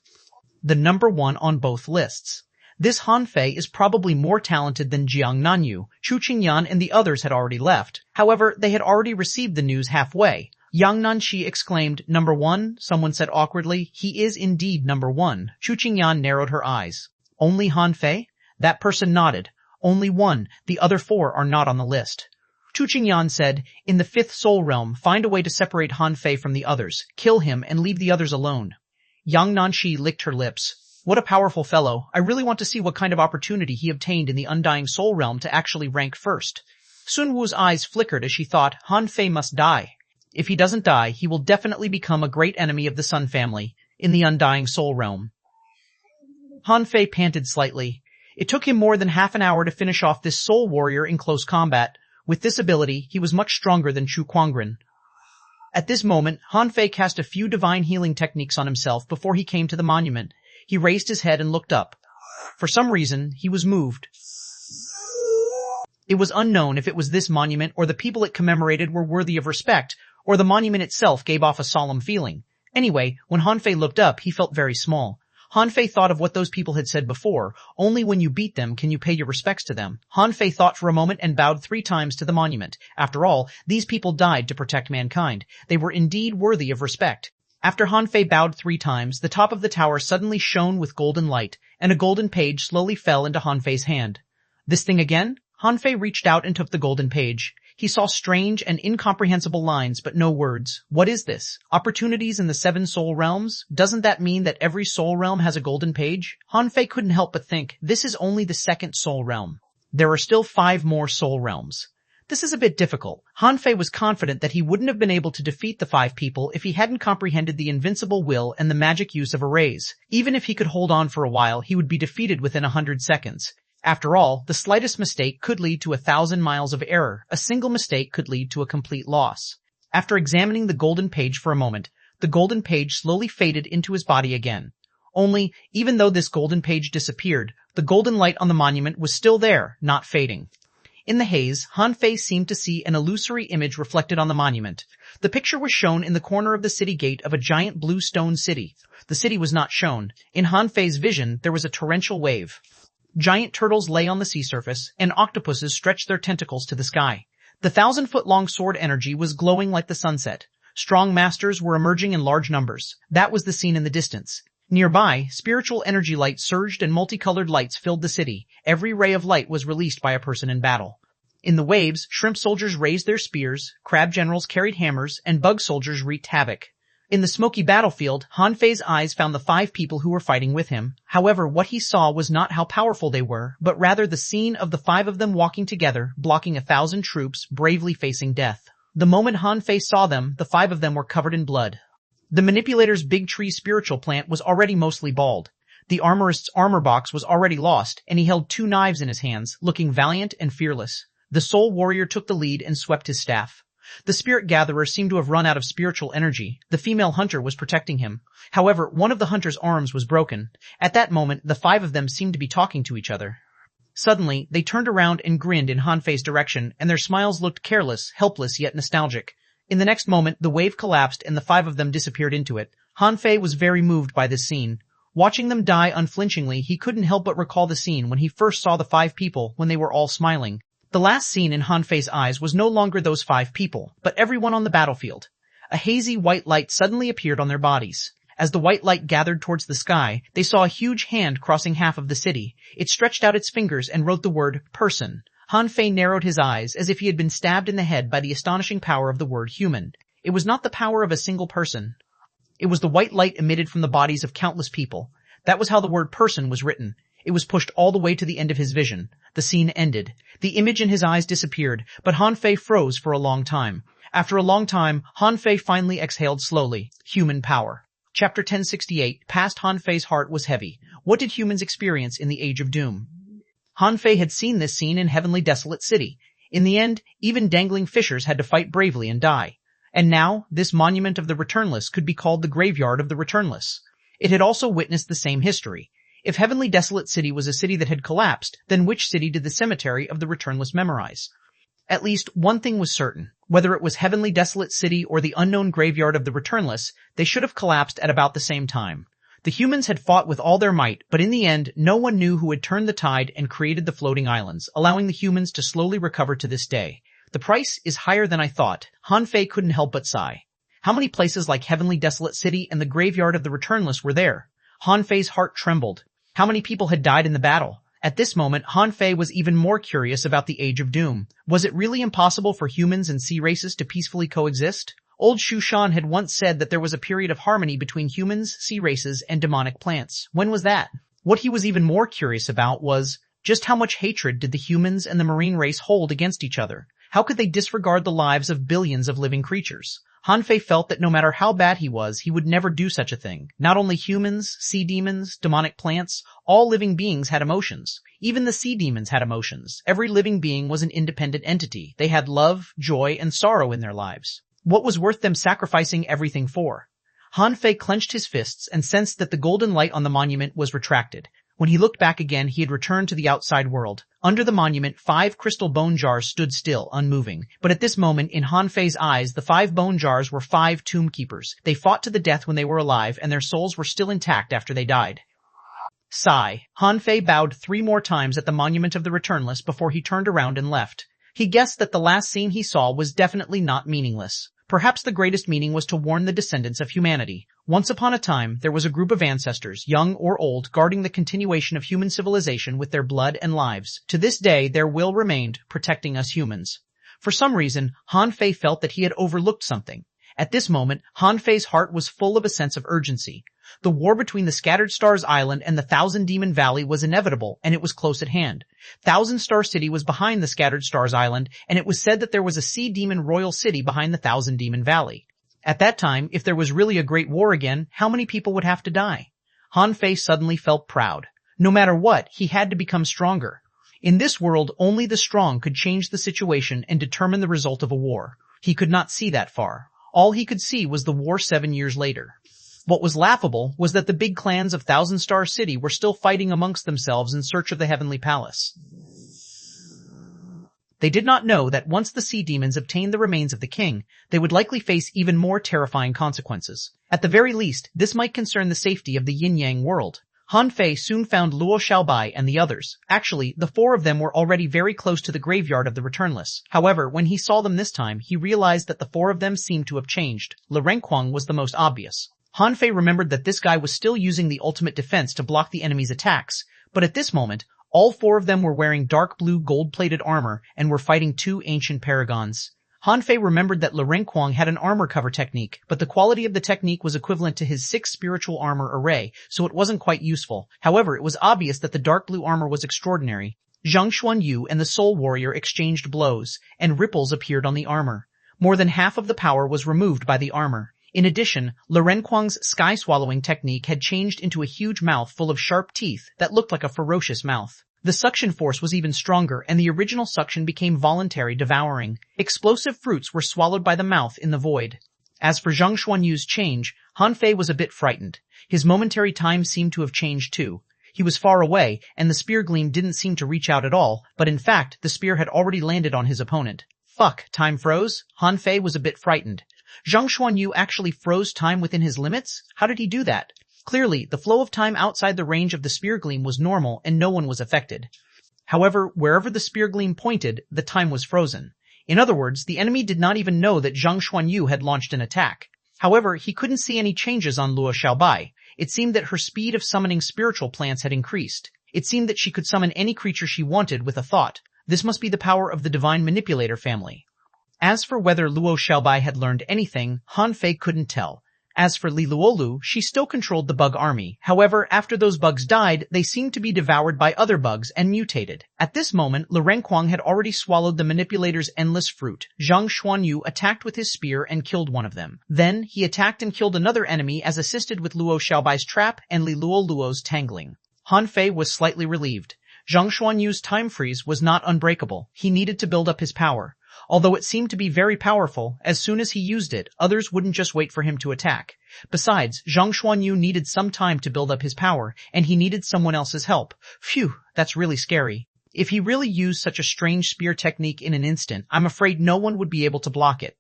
Speaker 1: The number one on both lists. This Han Fei is probably more talented than Jiang Nanyu. Chu Qingyan and the others had already left. However, they had already received the news halfway. Yang Nanqi exclaimed, "Number one?" Someone said awkwardly, "He is indeed number one." Chu Qingyan narrowed her eyes. "Only Han Fei?" That person nodded. "Only one. The other four are not on the list." Chu Qingyan said, "In the fifth soul realm, find a way to separate Han Fei from the others. Kill him and leave the others alone." Yang Nanqi licked her lips. What a powerful fellow. I really want to see what kind of opportunity he obtained in the Undying Soul Realm to actually rank first. Sun Wu's eyes flickered as she thought, Han Fei must die. If he doesn't die, he will definitely become a great enemy of the Sun family in the Undying Soul Realm. Han Fei panted slightly. It took him more than half an hour to finish off this soul warrior in close combat. With this ability, he was much stronger than Chu Quangren. At this moment, Han Fei cast a few divine healing techniques on himself before he came to the monument. He raised his head and looked up. For some reason, he was moved. It was unknown if it was this monument or the people it commemorated were worthy of respect, or the monument itself gave off a solemn feeling. Anyway, when Han Fei looked up, he felt very small. Han Fei thought of what those people had said before. Only when you beat them can you pay your respects to them. Han Fei thought for a moment and bowed 3 times to the monument. After all, these people died to protect mankind. They were indeed worthy of respect. After Han Fei bowed 3 times, the top of the tower suddenly shone with golden light, and a golden page slowly fell into Han Fei's hand. This thing again? Han Fei reached out and took the golden page. He saw strange and incomprehensible lines, but no words. What is this? Opportunities in the 7 soul realms? Doesn't that mean that every soul realm has a golden page? Han Fei couldn't help but think, this is only the 2nd soul realm. There are still 5 more soul realms. This is a bit difficult. Han Fei was confident that he wouldn't have been able to defeat the 5 people if he hadn't comprehended the invincible will and the magic use of arrays. Even if he could hold on for a while, he would be defeated within 100 seconds. After all, the slightest mistake could lead to 1,000 miles of error. A single mistake could lead to a complete loss. After examining the golden page for a moment, the golden page slowly faded into his body again. Only, even though this golden page disappeared, the golden light on the monument was still there, not fading. In the haze, Han Fei seemed to see an illusory image reflected on the monument. The picture was shown in the corner of the city gate of a giant blue stone city. The city was not shown. In Han Fei's vision, there was a torrential wave. Giant turtles lay on the sea surface, and octopuses stretched their tentacles to the sky. The 1,000-foot-long sword energy was glowing like the sunset. Strong masters were emerging in large numbers. That was the scene in the distance. Nearby, spiritual energy light surged and multicolored lights filled the city. Every ray of light was released by a person in battle. In the waves, shrimp soldiers raised their spears, crab generals carried hammers, and bug soldiers wreaked havoc. In the smoky battlefield, Han Fei's eyes found the 5 people who were fighting with him. However, what he saw was not how powerful they were, but rather the scene of the 5 of them walking together, blocking 1,000 troops, bravely facing death. The moment Han Fei saw them, the 5 of them were covered in blood. The manipulator's big tree spiritual plant was already mostly bald. The armorist's armor box was already lost, and he held 2 knives in his hands, looking valiant and fearless. The soul warrior took the lead and swept his staff. The spirit gatherer seemed to have run out of spiritual energy. The female hunter was protecting him. However, one of the hunter's arms was broken. At that moment, the 5 of them seemed to be talking to each other. Suddenly, they turned around and grinned in Han Fei's direction, and their smiles looked careless, helpless, yet nostalgic. In the next moment, the wave collapsed and the 5 of them disappeared into it. Han Fei was very moved by this scene. Watching them die unflinchingly, he couldn't help but recall the scene when he first saw the 5 people when they were all smiling. The last scene in Han Fei's eyes was no longer those 5 people, but everyone on the battlefield. A hazy white light suddenly appeared on their bodies. As the white light gathered towards the sky, they saw a huge hand crossing half of the city. It stretched out its fingers and wrote the word person. Han Fei narrowed his eyes as if he had been stabbed in the head by the astonishing power of the word human. It was not the power of a single person. It was the white light emitted from the bodies of countless people. That was how the word person was written. It was pushed all the way to the end of his vision. The scene ended. The image in his eyes disappeared, but Han Fei froze for a long time. After a long time, Han Fei finally exhaled slowly. Human power. Chapter 1068, past Han Fei's heart was heavy. What did humans experience in the Age of Doom? Han Fei had seen this scene in Heavenly Desolate City. In the end, even dangling fishers had to fight bravely and die. And now, this monument of the returnless could be called the graveyard of the returnless. It had also witnessed the same history. If Heavenly Desolate City was a city that had collapsed, then which city did the cemetery of the returnless memorize? At least one thing was certain. Whether it was Heavenly Desolate City or the unknown graveyard of the returnless, they should have collapsed at about the same time. The humans had fought with all their might, but in the end, no one knew who had turned the tide and created the floating islands, allowing the humans to slowly recover to this day. The price is higher than I thought. Han Fei couldn't help but sigh. How many places like Heavenly Desolate City and the graveyard of the returnless were there? Han Fei's heart trembled. How many people had died in the battle? At this moment, Han Fei was even more curious about the Age of Doom. Was it really impossible for humans and sea races to peacefully coexist? Old xuanhuan had once said that there was a period of harmony between humans, sea races, and demonic plants. When was that? What he was even more curious about was, just how much hatred did the humans and the marine race hold against each other? How could they disregard the lives of billions of living creatures? Han Fei felt that no matter how bad he was, he would never do such a thing. Not only humans, sea demons, demonic plants, all living beings had emotions. Even the sea demons had emotions. Every living being was an independent entity. They had love, joy, and sorrow in their lives. What was worth them sacrificing everything for? Han Fei clenched his fists and sensed that the golden light on the monument was retracted. When he looked back again, he had returned to the outside world. Under the monument, 5 crystal bone jars stood still, unmoving. But at this moment, in Han Fei's eyes, the 5 bone jars were 5 tomb keepers. They fought to the death when they were alive, and their souls were still intact after they died. Sigh. Han Fei bowed 3 more times at the monument of the returnless before he turned around and left. He guessed that the last scene he saw was definitely not meaningless. Perhaps the greatest meaning was to warn the descendants of humanity. Once upon a time, there was a group of ancestors, young or old, guarding the continuation of human civilization with their blood and lives. To this day, their will remained, protecting us humans. For some reason, Han Fei felt that he had overlooked something. At this moment, Han Fei's heart was full of a sense of urgency. The war between the Scattered Stars Island and the Thousand Demon Valley was inevitable, and it was close at hand. Thousand Star City was behind the Scattered Stars Island, and it was said that there was a Sea Demon Royal City behind the Thousand Demon Valley. At that time, if there was really a great war again, how many people would have to die? Han Fei suddenly felt proud. No matter what, he had to become stronger. In this world, only the strong could change the situation and determine the result of a war. He could not see that far. All he could see was the war 7 years later. What was laughable was that the big clans of Thousand Star City were still fighting amongst themselves in search of the Heavenly Palace. They did not know that once the sea demons obtained the remains of the king, they would likely face even more terrifying consequences. At the very least, this might concern the safety of the yin-yang world. Han Fei soon found Luo Xiaobai and the others. Actually, the 4 of them were already very close to the graveyard of the returnless. However, when he saw them this time, he realized that the 4 of them seemed to have changed. Renquang was the most obvious. Han Fei remembered that this guy was still using the ultimate defense to block the enemy's attacks, but at this moment, all 4 of them were wearing dark blue gold-plated armor and were fighting 2 ancient paragons. Han Fei remembered that Renquang had an armor cover technique, but the quality of the technique was equivalent to his 6 spiritual armor array, so it wasn't quite useful. However, it was obvious that the dark blue armor was extraordinary. Zhang Xuanyu and the Soul Warrior exchanged blows, and ripples appeared on the armor. More than half of the power was removed by the armor. In addition, Renquang's sky-swallowing technique had changed into a huge mouth full of sharp teeth that looked like a ferocious mouth. The suction force was even stronger, and the original suction became voluntary devouring. Explosive fruits were swallowed by the mouth in the void. As for Zhang Xuanyu's change, Han Fei was a bit frightened. His momentary time seemed to have changed too. He was far away, and the spear gleam didn't seem to reach out at all, but in fact, the spear had already landed on his opponent. Fuck, time froze? Han Fei was a bit frightened. Zhang Xuanyu actually froze time within his limits? How did he do that? Clearly, the flow of time outside the range of the spear gleam was normal and no one was affected. However, wherever the spear gleam pointed, the time was frozen. In other words, the enemy did not even know that Zhang Xuanyu had launched an attack. However, he couldn't see any changes on Luo Xiaobai. It seemed that her speed of summoning spiritual plants had increased. It seemed that she could summon any creature she wanted with a thought. This must be the power of the divine manipulator family. As for whether Luo Xiaobai had learned anything, Han Fei couldn't tell. As for Li Luolu, she still controlled the bug army. However, after those bugs died, they seemed to be devoured by other bugs and mutated. At this moment, Lu Renkuang had already swallowed the manipulator's endless fruit. Zhang Xuanyu attacked with his spear and killed one of them. Then, he attacked and killed another enemy as assisted with Luo Xiaobai's trap and Li Luoluo's tangling. Han Fei was slightly relieved. Zhang Xuanyu's time freeze was not unbreakable. He needed to build up his power. Although it seemed to be very powerful, as soon as he used it, others wouldn't just wait for him to attack. Besides, Zhang Xuanyu needed some time to build up his power, and he needed someone else's help. Phew, that's really scary. If he really used such a strange spear technique in an instant, I'm afraid no one would be able to block it.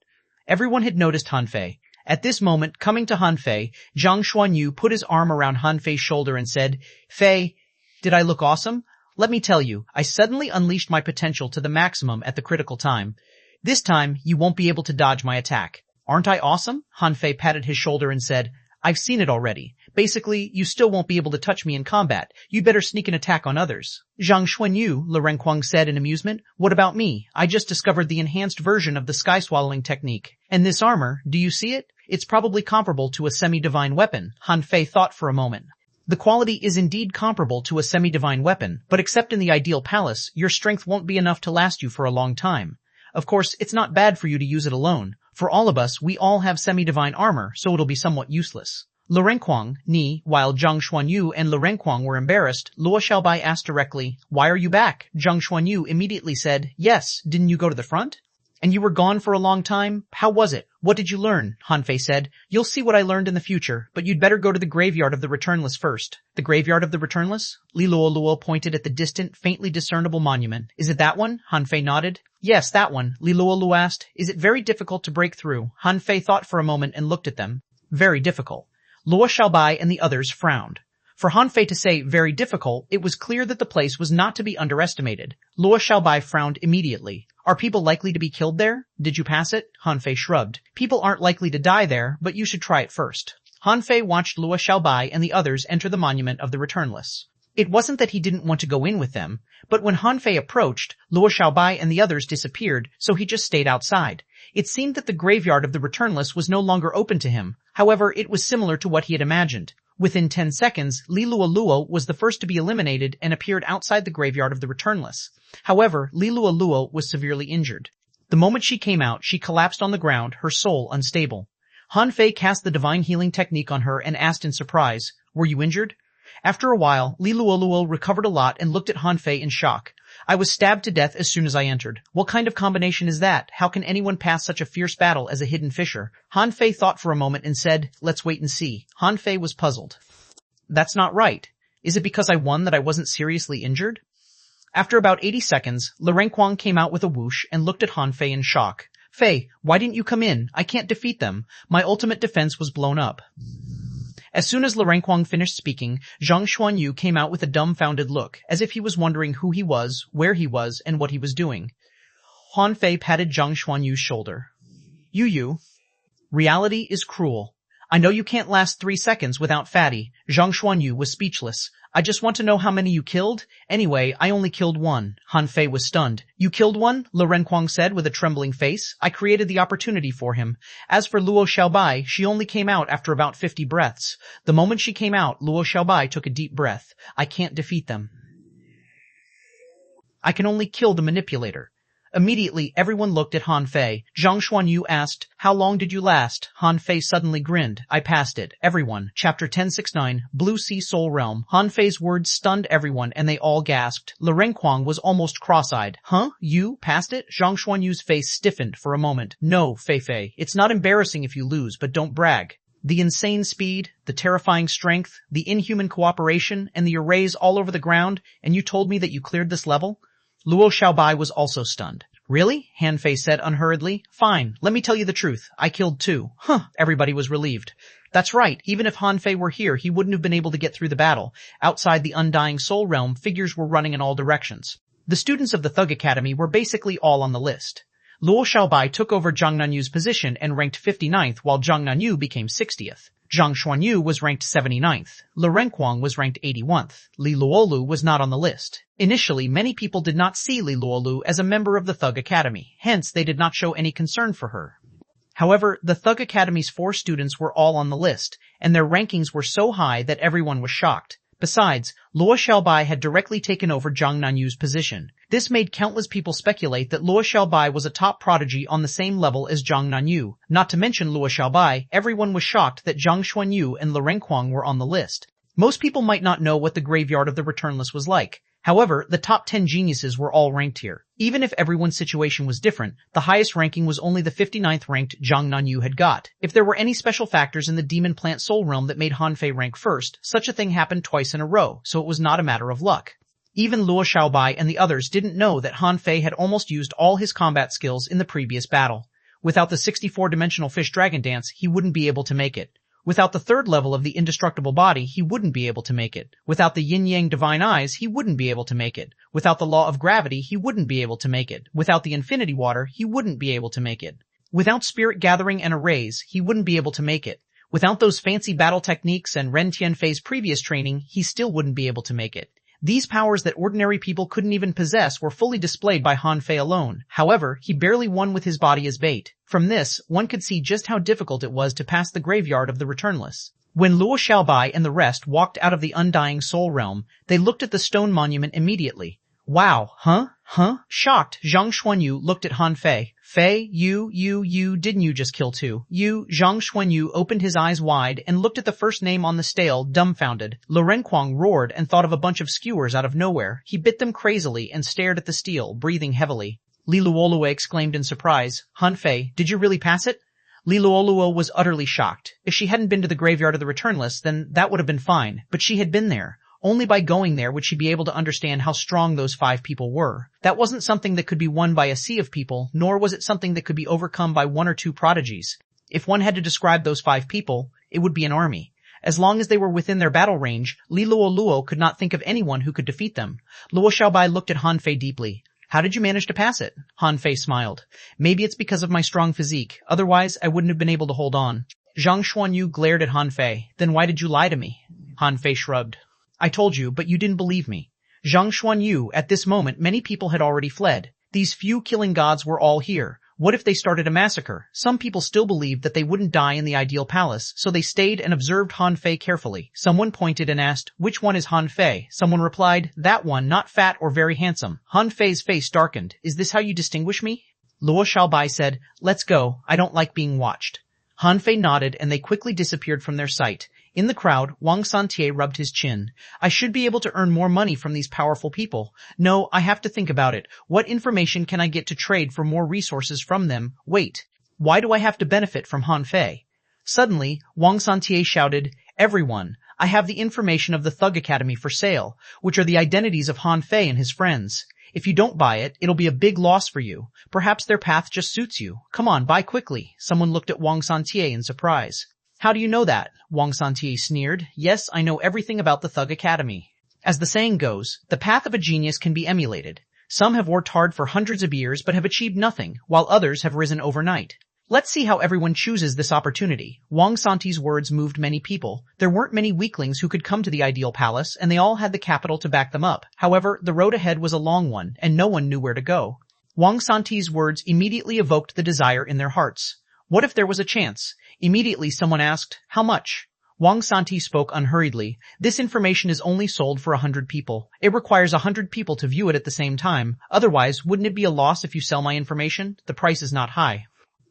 Speaker 1: Everyone had noticed Han Fei. At this moment, coming to Han Fei, Zhang Xuanyu put his arm around Han Fei's shoulder and said, "Fei, did I look awesome? Let me tell you, I suddenly unleashed my potential to the maximum at the critical time. This time, you won't be able to dodge my attack. Aren't I awesome?" Han Fei patted his shoulder and said, "I've seen it already. Basically, you still won't be able to touch me in combat. You'd better sneak an attack on others." "Zhang Xuanyu," Lu Renkuang said in amusement, "what about me? I just discovered the enhanced version of the sky swallowing technique. And this armor, do you see it? It's probably comparable to a semi-divine weapon." Han Fei thought for a moment. The quality is indeed comparable to a semi-divine weapon, but except in the ideal palace, your strength won't be enough to last you for a long time. Of course, it's not bad for you to use it alone. For all of us, we all have semi-divine armor, so it'll be somewhat useless. Lu Renkuang, while Zhang Xuanyu and Lu Renkuang were embarrassed, Luo Xiaobai asked directly, "Why are you back?" Zhang Xuanyu immediately said, "Yes, didn't you go to the front? And you were gone for a long time? How was it? What did you learn?" Han Fei said, "You'll see what I learned in the future, but you'd better go to the graveyard of the returnless first." "The graveyard of the returnless?" Li Luoluo pointed at the distant, faintly discernible monument. "Is it that one?" Han Fei nodded. "Yes, that one." Li Luoluo asked, "Is it very difficult to break through?" Han Fei thought for a moment and looked at them. "Very difficult." Luo Xiaobai and the others frowned. For Han Fei to say very difficult, it was clear that the place was not to be underestimated. Luo Xiaobai frowned immediately. "Are people likely to be killed there? Did you pass it?" Han Fei shrugged. "People aren't likely to die there, but you should try it first." Han Fei watched Luo Xiaobai and the others enter the monument of the returnless. It wasn't that he didn't want to go in with them, but when Han Fei approached, Luo Xiaobai and the others disappeared, so he just stayed outside. It seemed that the graveyard of the returnless was no longer open to him. However, it was similar to what he had imagined. Within 10 seconds, Li Luoluo was the first to be eliminated and appeared outside the graveyard of the returnless. However, Li Luoluo was severely injured. The moment she came out, she collapsed on the ground, her soul unstable. Han Fei cast the divine healing technique on her and asked in surprise, "Were you injured?" After a while, Li Luoluo recovered a lot and looked at Han Fei in shock. "I was stabbed to death as soon as I entered." "What kind of combination is that? How can anyone pass such a fierce battle as a hidden fisher?" Han Fei thought for a moment and said, "Let's wait and see." Han Fei was puzzled. "That's not right. Is it because I won that I wasn't seriously injured?" After about 80 seconds, Lu Renkuang came out with a whoosh and looked at Han Fei in shock. "Fei, why didn't you come in? I can't defeat them. My ultimate defense was blown up." As soon as Lu Renkuang finished speaking, Zhang Xuanyu came out with a dumbfounded look, as if he was wondering who he was, where he was, and what he was doing. Han Fei patted Zhang Xuanyu's shoulder. You. Reality is cruel. I know you can't last 3 seconds without fatty." Zhang Xuanyu was speechless. "I just want to know how many you killed? Anyway, I only killed one." Han Fei was stunned. "You killed one?" Lu Renkuang said with a trembling face. "I created the opportunity for him. As for Luo Xiaobai, she only came out after about 50 breaths. The moment she came out, Luo Xiaobai took a deep breath. I can't defeat them. I can only kill the manipulator." Immediately, everyone looked at Han Fei. Zhang Xuanyu asked, "How long did you last?" Han Fei suddenly grinned. "I passed it." Everyone. Chapter 1069, Blue Sea Soul Realm. Han Fei's words stunned everyone, and they all gasped. Lu Renkuang was almost cross-eyed. "Huh? You passed it?" Zhang Xuanyu's face stiffened for a moment. "No, Fei. It's not embarrassing if you lose, but don't brag. The insane speed, the terrifying strength, the inhuman cooperation, and the arrays all over the ground, and you told me that you cleared this level?" Luo Xiaobai was also stunned. "Really?" Han Fei said unhurriedly. "Fine, let me tell you the truth. I killed 2. Huh, everybody was relieved. That's right, even if Han Fei were here, he wouldn't have been able to get through the battle. Outside the Undying Soul Realm, figures were running in all directions. The students of the Thug Academy were basically all on the list. Luo Xiaobai took over Zhang Nanyu's position and ranked 59th while Zhang Nanyu became 60th. Zhang Xuanyu was ranked 79th. Li Renquang was ranked 81st. Li Luolu was not on the list. Initially, many people did not see Li Luolu as a member of the Thug Academy, hence they did not show any concern for her. However, the Thug Academy's 4 students were all on the list, and their rankings were so high that everyone was shocked. Besides, Luo Xiaobai had directly taken over Zhang Nanyu's position. This made countless people speculate that Luo Xiaobai was a top prodigy on the same level as Zhang Nanyu. Not to mention Luo Xiaobai, everyone was shocked that Zhang Xuanyu and Li Renquang were on the list. Most people might not know what the graveyard of the returnless was like. However, the top 10 geniuses were all ranked here. Even if everyone's situation was different, the highest ranking was only the 59th ranked Zhang Nanyu had got. If there were any special factors in the demon plant soul realm that made Han Fei rank first, such a thing happened twice in a row, so it was not a matter of luck. Even Luo Xiaobai and the others didn't know that Han Fei had almost used all his combat skills in the previous battle. Without the 64-dimensional fish dragon dance, he wouldn't be able to make it. Without the 3rd level of the indestructible body, he wouldn't be able to make it. Without the yin-yang divine eyes, he wouldn't be able to make it. Without the law of gravity, he wouldn't be able to make it. Without the infinity water, he wouldn't be able to make it. Without spirit gathering and arrays, he wouldn't be able to make it. Without those fancy battle techniques and Ren Tianfei's previous training, he still wouldn't be able to make it. These powers that ordinary people couldn't even possess were fully displayed by Han Fei alone. However, he barely won with his body as bait. From this, one could see just how difficult it was to pass the graveyard of the returnless. When Luo Xiaobai and the rest walked out of the undying soul realm, they looked at the stone monument immediately. Wow, huh? Shocked, Zhang Xuanyu looked at Han Fei. Fei, you, didn't you just kill 2? Zhang Xuanyu opened his eyes wide and looked at the first name on the stele, dumbfounded. Li Renquang roared and thought of a bunch of skewers out of nowhere. He bit them crazily and stared at the stele, breathing heavily. Li Luoluo exclaimed in surprise, Han Fei, did you really pass it? Li Luoluo was utterly shocked. If she hadn't been to the graveyard of the returnless, then that would have been fine, but she had been there. Only by going there would she be able to understand how strong those 5 people were. That wasn't something that could be won by a sea of people, nor was it something that could be overcome by 1 or 2 prodigies. If one had to describe those 5 people, it would be an army. As long as they were within their battle range, Li Luoluo could not think of anyone who could defeat them. Luo Xiaobai looked at Han Fei deeply. How did you manage to pass it? Han Fei smiled. Maybe it's because of my strong physique. Otherwise, I wouldn't have been able to hold on. Zhang Xuanyu glared at Han Fei. Then why did you lie to me? Han Fei shrugged. I told you, but you didn't believe me. Zhang Xuanyu, at this moment many people had already fled. These few killing gods were all here. What if they started a massacre? Some people still believed that they wouldn't die in the ideal palace, so they stayed and observed Han Fei carefully. Someone pointed and asked, which one is Han Fei? Someone replied, that one, not fat or very handsome. Han Fei's face darkened. Is this how you distinguish me? Luo Xiaobai said, let's go. I don't like being watched. Han Fei nodded and they quickly disappeared from their sight. In the crowd, Wang Santie rubbed his chin. I should be able to earn more money from these powerful people. No, I have to think about it. What information can I get to trade for more resources from them? Wait. Why do I have to benefit from Han Fei? Suddenly, Wang Santie shouted, everyone, I have the information of the Thug Academy for sale, which are the identities of Han Fei and his friends. If you don't buy it, it'll be a big loss for you. Perhaps their path just suits you. Come on, buy quickly. Someone looked at Wang Santie in surprise. How do you know that? Wang Santie sneered. Yes, I know everything about the Thug Academy. As the saying goes, the path of a genius can be emulated. Some have worked hard for hundreds of years but have achieved nothing, while others have risen overnight. Let's see how everyone chooses this opportunity. Wang Santie's words moved many people. There weren't many weaklings who could come to the ideal palace, and they all had the capital to back them up. However, the road ahead was a long one, and no one knew where to go. Wang Santie's words immediately evoked the desire in their hearts. What if there was a chance? Immediately someone asked, how much? Wang Santie spoke unhurriedly. This information is only sold for 100 people. It requires 100 people to view it at the same time. Otherwise, wouldn't it be a loss if you sell my information? The price is not high.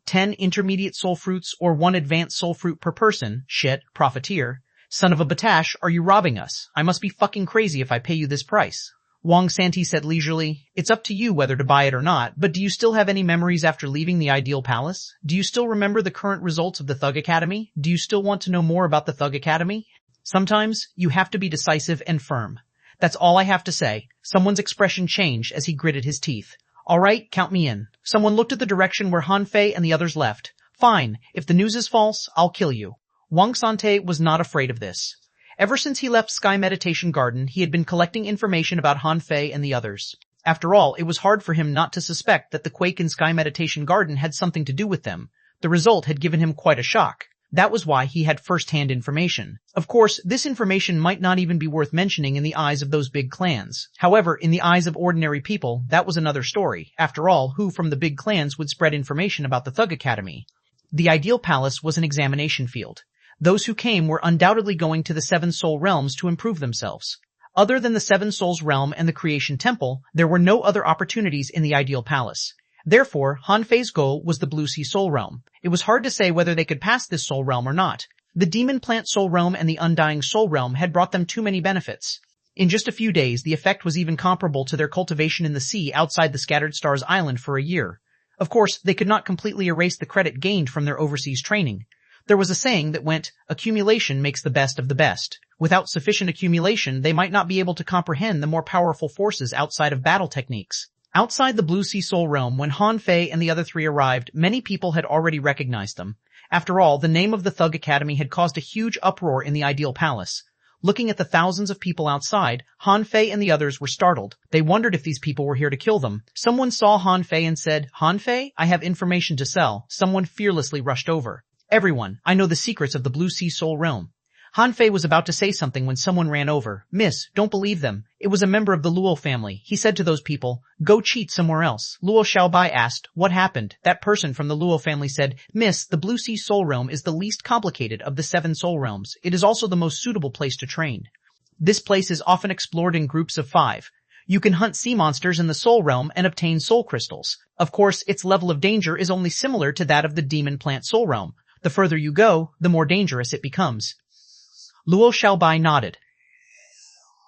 Speaker 1: 10 intermediate soul fruits or 1 advanced soul fruit per person. Shit, profiteer. Son of a batash, are you robbing us? I must be fucking crazy if I pay you this price. Wang Santie said leisurely, it's up to you whether to buy it or not, but do you still have any memories after leaving the ideal palace? Do you still remember the current results of the Thug Academy? Do you still want to know more about the Thug Academy? Sometimes, you have to be decisive and firm. That's all I have to say. Someone's expression changed as he gritted his teeth. All right, count me in. Someone looked at the direction where Han Fei and the others left. Fine, if the news is false, I'll kill you. Wang Santie was not afraid of this. Ever since he left Sky Meditation Garden, he had been collecting information about Han Fei and the others. After all, it was hard for him not to suspect that the quake in Sky Meditation Garden had something to do with them. The result had given him quite a shock. That was why he had first-hand information. Of course, this information might not even be worth mentioning in the eyes of those big clans. However, in the eyes of ordinary people, that was another story. After all, who from the big clans would spread information about the Thug Academy? The Ideal Palace was an examination field. Those who came were undoubtedly going to the Seven Soul Realms to improve themselves. Other than the Seven Souls Realm and the Creation Temple, there were no other opportunities in the Ideal Palace. Therefore, Han Fei's goal was the Blue Sea Soul Realm. It was hard to say whether they could pass this Soul Realm or not. The Demon Plant Soul Realm and the Undying Soul Realm had brought them too many benefits. In just a few days, the effect was even comparable to their cultivation in the sea outside the Scattered Stars Island for a year. Of course, they could not completely erase the credit gained from their overseas training. There was a saying that went, accumulation makes the best of the best. Without sufficient accumulation, they might not be able to comprehend the more powerful forces outside of battle techniques. Outside the Blue Sea Soul Realm, when Han Fei and the other three arrived, many people had already recognized them. After all, the name of the Thug Academy had caused a huge uproar in the Ideal Palace. Looking at the thousands of people outside, Han Fei and the others were startled. They wondered if these people were here to kill them. Someone saw Han Fei and said, "Han Fei, I have information to sell." Someone fearlessly rushed over. "Everyone, I know the secrets of the Blue Sea Soul Realm." Han Fei was about to say something when someone ran over. "Miss, don't believe them. It was a member of the Luo family." He said to those people, "Go cheat somewhere else." Luo Xiaobai asked, "What happened?" That person from the Luo family said, "Miss, the Blue Sea Soul Realm is the least complicated of the 7 soul realms. It is also the most suitable place to train. This place is often explored in groups of 5. You can hunt sea monsters in the Soul Realm and obtain soul crystals. Of course, its level of danger is only similar to that of the Demon Plant Soul Realm. The further you go, the more dangerous it becomes." Luo Xiaobai nodded.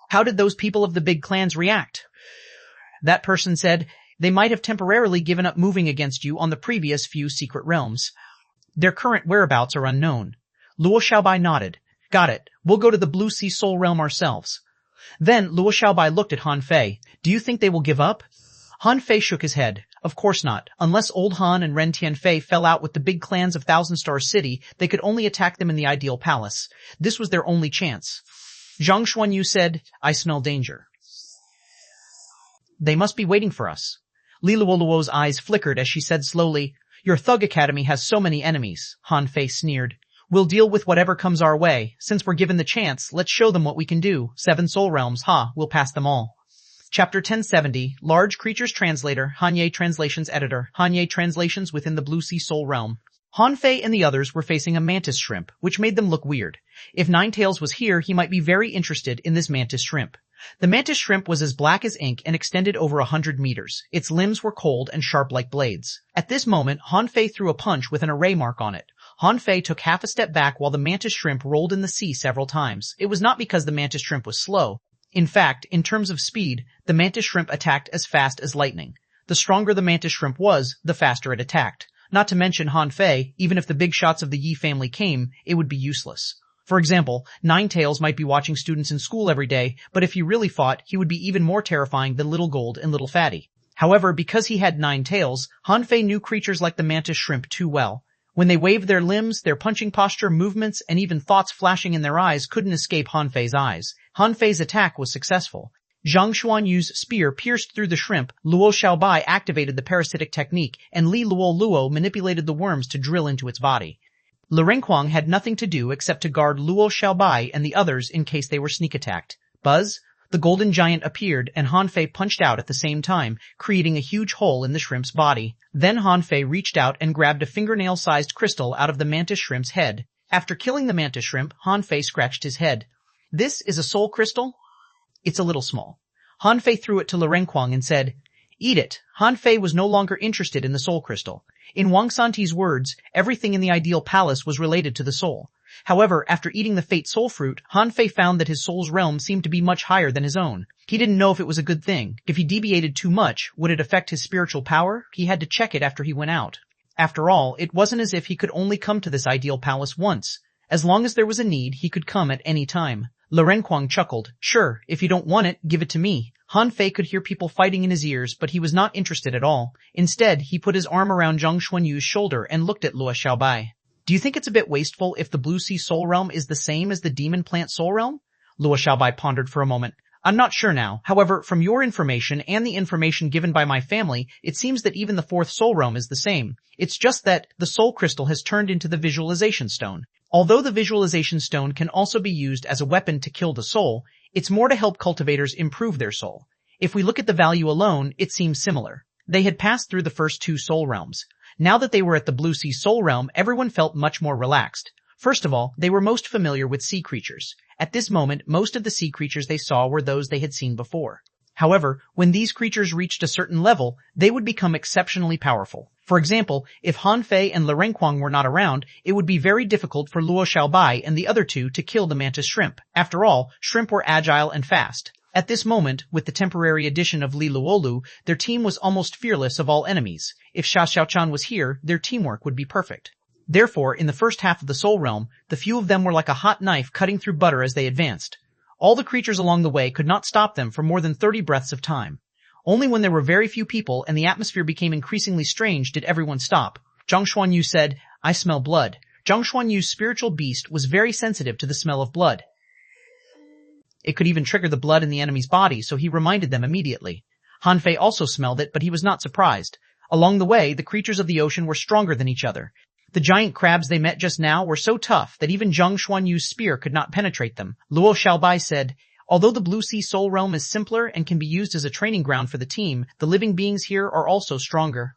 Speaker 1: "How did those people of the big clans react?" That person said, "They might have temporarily given up moving against you on the previous few secret realms. Their current whereabouts are unknown." Luo Xiaobai nodded. "Got it. We'll go to the Blue Sea Soul Realm ourselves." Then Luo Xiaobai looked at Han Fei. "Do you think they will give up?" Han Fei shook his head. "Of course not. Unless Old Han and Ren Tianfei fell out with the big clans of Thousand Star City, they could only attack them in the Ideal Palace. This was their only chance." Zhang Xuanyu said, "I smell danger. They must be waiting for us." Li Luoluo's eyes flickered as she said slowly, "Your Thug Academy has so many enemies." Han Fei sneered. "We'll deal with whatever comes our way. Since we're given the chance, let's show them what we can do. 7 soul realms, we'll pass them all." Chapter 1070, Large Creatures Translator, Hanye Translations Editor, Hanye Translations within the Blue Sea Soul Realm. Han Fei and the others were facing a mantis shrimp, which made them look weird. If Ninetails was here, he might be very interested in this mantis shrimp. The mantis shrimp was as black as ink and extended over 100 meters. Its limbs were cold and sharp like blades. At this moment, Han Fei threw a punch with an array mark on it. Han Fei took half a step back while the mantis shrimp rolled in the sea several times. It was not because the mantis shrimp was slow. In fact, in terms of speed, the mantis shrimp attacked as fast as lightning. The stronger the mantis shrimp was, the faster it attacked. Not to mention Han Fei, even if the big shots of the Yi family came, it would be useless. For example, Ninetails might be watching students in school every day, but if he really fought, he would be even more terrifying than Little Gold and Little Fatty. However, because he had 9 tails, Han Fei knew creatures like the mantis shrimp too well. When they waved their limbs, their punching posture, movements, and even thoughts flashing in their eyes couldn't escape Han Fei's eyes. Han Fei's attack was successful. Zhang Xuanyu's spear pierced through the shrimp, Luo Xiaobai activated the parasitic technique, and Li Luo manipulated the worms to drill into its body. Le Renquang had nothing to do except to guard Luo Xiaobai and the others in case they were sneak attacked. Buzz! The golden giant appeared and Han Fei punched out at the same time, creating a huge hole in the shrimp's body. Then Han Fei reached out and grabbed a fingernail-sized crystal out of the mantis shrimp's head. After killing the mantis shrimp, Han Fei scratched his head. "This is a soul crystal? It's a little small." Han Fei threw it to Le Renquang and said, "Eat it." Han Fei was no longer interested in the soul crystal. In Wang Santi's words, everything in the ideal palace was related to the soul. However, after eating the fate soul fruit, Han Fei found that his soul's realm seemed to be much higher than his own. He didn't know if it was a good thing. If he deviated too much, would it affect his spiritual power? He had to check it after he went out. After all, it wasn't as if he could only come to this ideal palace once. As long as there was a need, he could come at any time. Le Renquang chuckled. "Sure, if you don't want it, give it to me." Han Fei could hear people fighting in his ears, but he was not interested at all. Instead, he put his arm around Zhang Xuanyu's shoulder and looked at Luo Xiaobai. "Do you think it's a bit wasteful if the Blue Sea Soul Realm is the same as the Demon Plant Soul Realm?" Luo Xiaobai pondered for a moment. I'm not sure now. However, from your information and the information given by my family, it seems that even the fourth soul realm is the same. It's just that the soul crystal has turned into the visualization stone. Although the visualization stone can also be used as a weapon to kill the soul, it's more to help cultivators improve their soul. If we look at the value alone, it seems similar. They had passed through the first two soul realms. Now that they were at the Blue Sea Soul Realm, everyone felt much more relaxed. First of all, they were most familiar with sea creatures. At this moment, most of the sea creatures they saw were those they had seen before. However, when these creatures reached a certain level, they would become exceptionally powerful. For example, if Han Fei and Lirenquang were not around, it would be very difficult for Luo Xiaobai and the other two to kill the mantis shrimp. After all, shrimp were agile and fast. At this moment, with the temporary addition of Li Luolu, their team was almost fearless of all enemies. If Xia Xiaochan was here, their teamwork would be perfect. Therefore, in the first half of the Soul Realm, the few of them were like a hot knife cutting through butter as they advanced. All the creatures along the way could not stop them for more than 30 breaths of time. Only when there were very few people and the atmosphere became increasingly strange did everyone stop. Zhang Xuanyu said, "I smell blood." Zhang Xuanyu's spiritual beast was very sensitive to the smell of blood. It could even trigger the blood in the enemy's body, so he reminded them immediately. Han Fei also smelled it, but he was not surprised. Along the way, the creatures of the ocean were stronger than each other. The giant crabs they met just now were so tough that even Zhang Xuanyu's spear could not penetrate them. Luo Xiaobai said, "Although the Blue Sea Soul Realm is simpler and can be used as a training ground for the team, the living beings here are also stronger.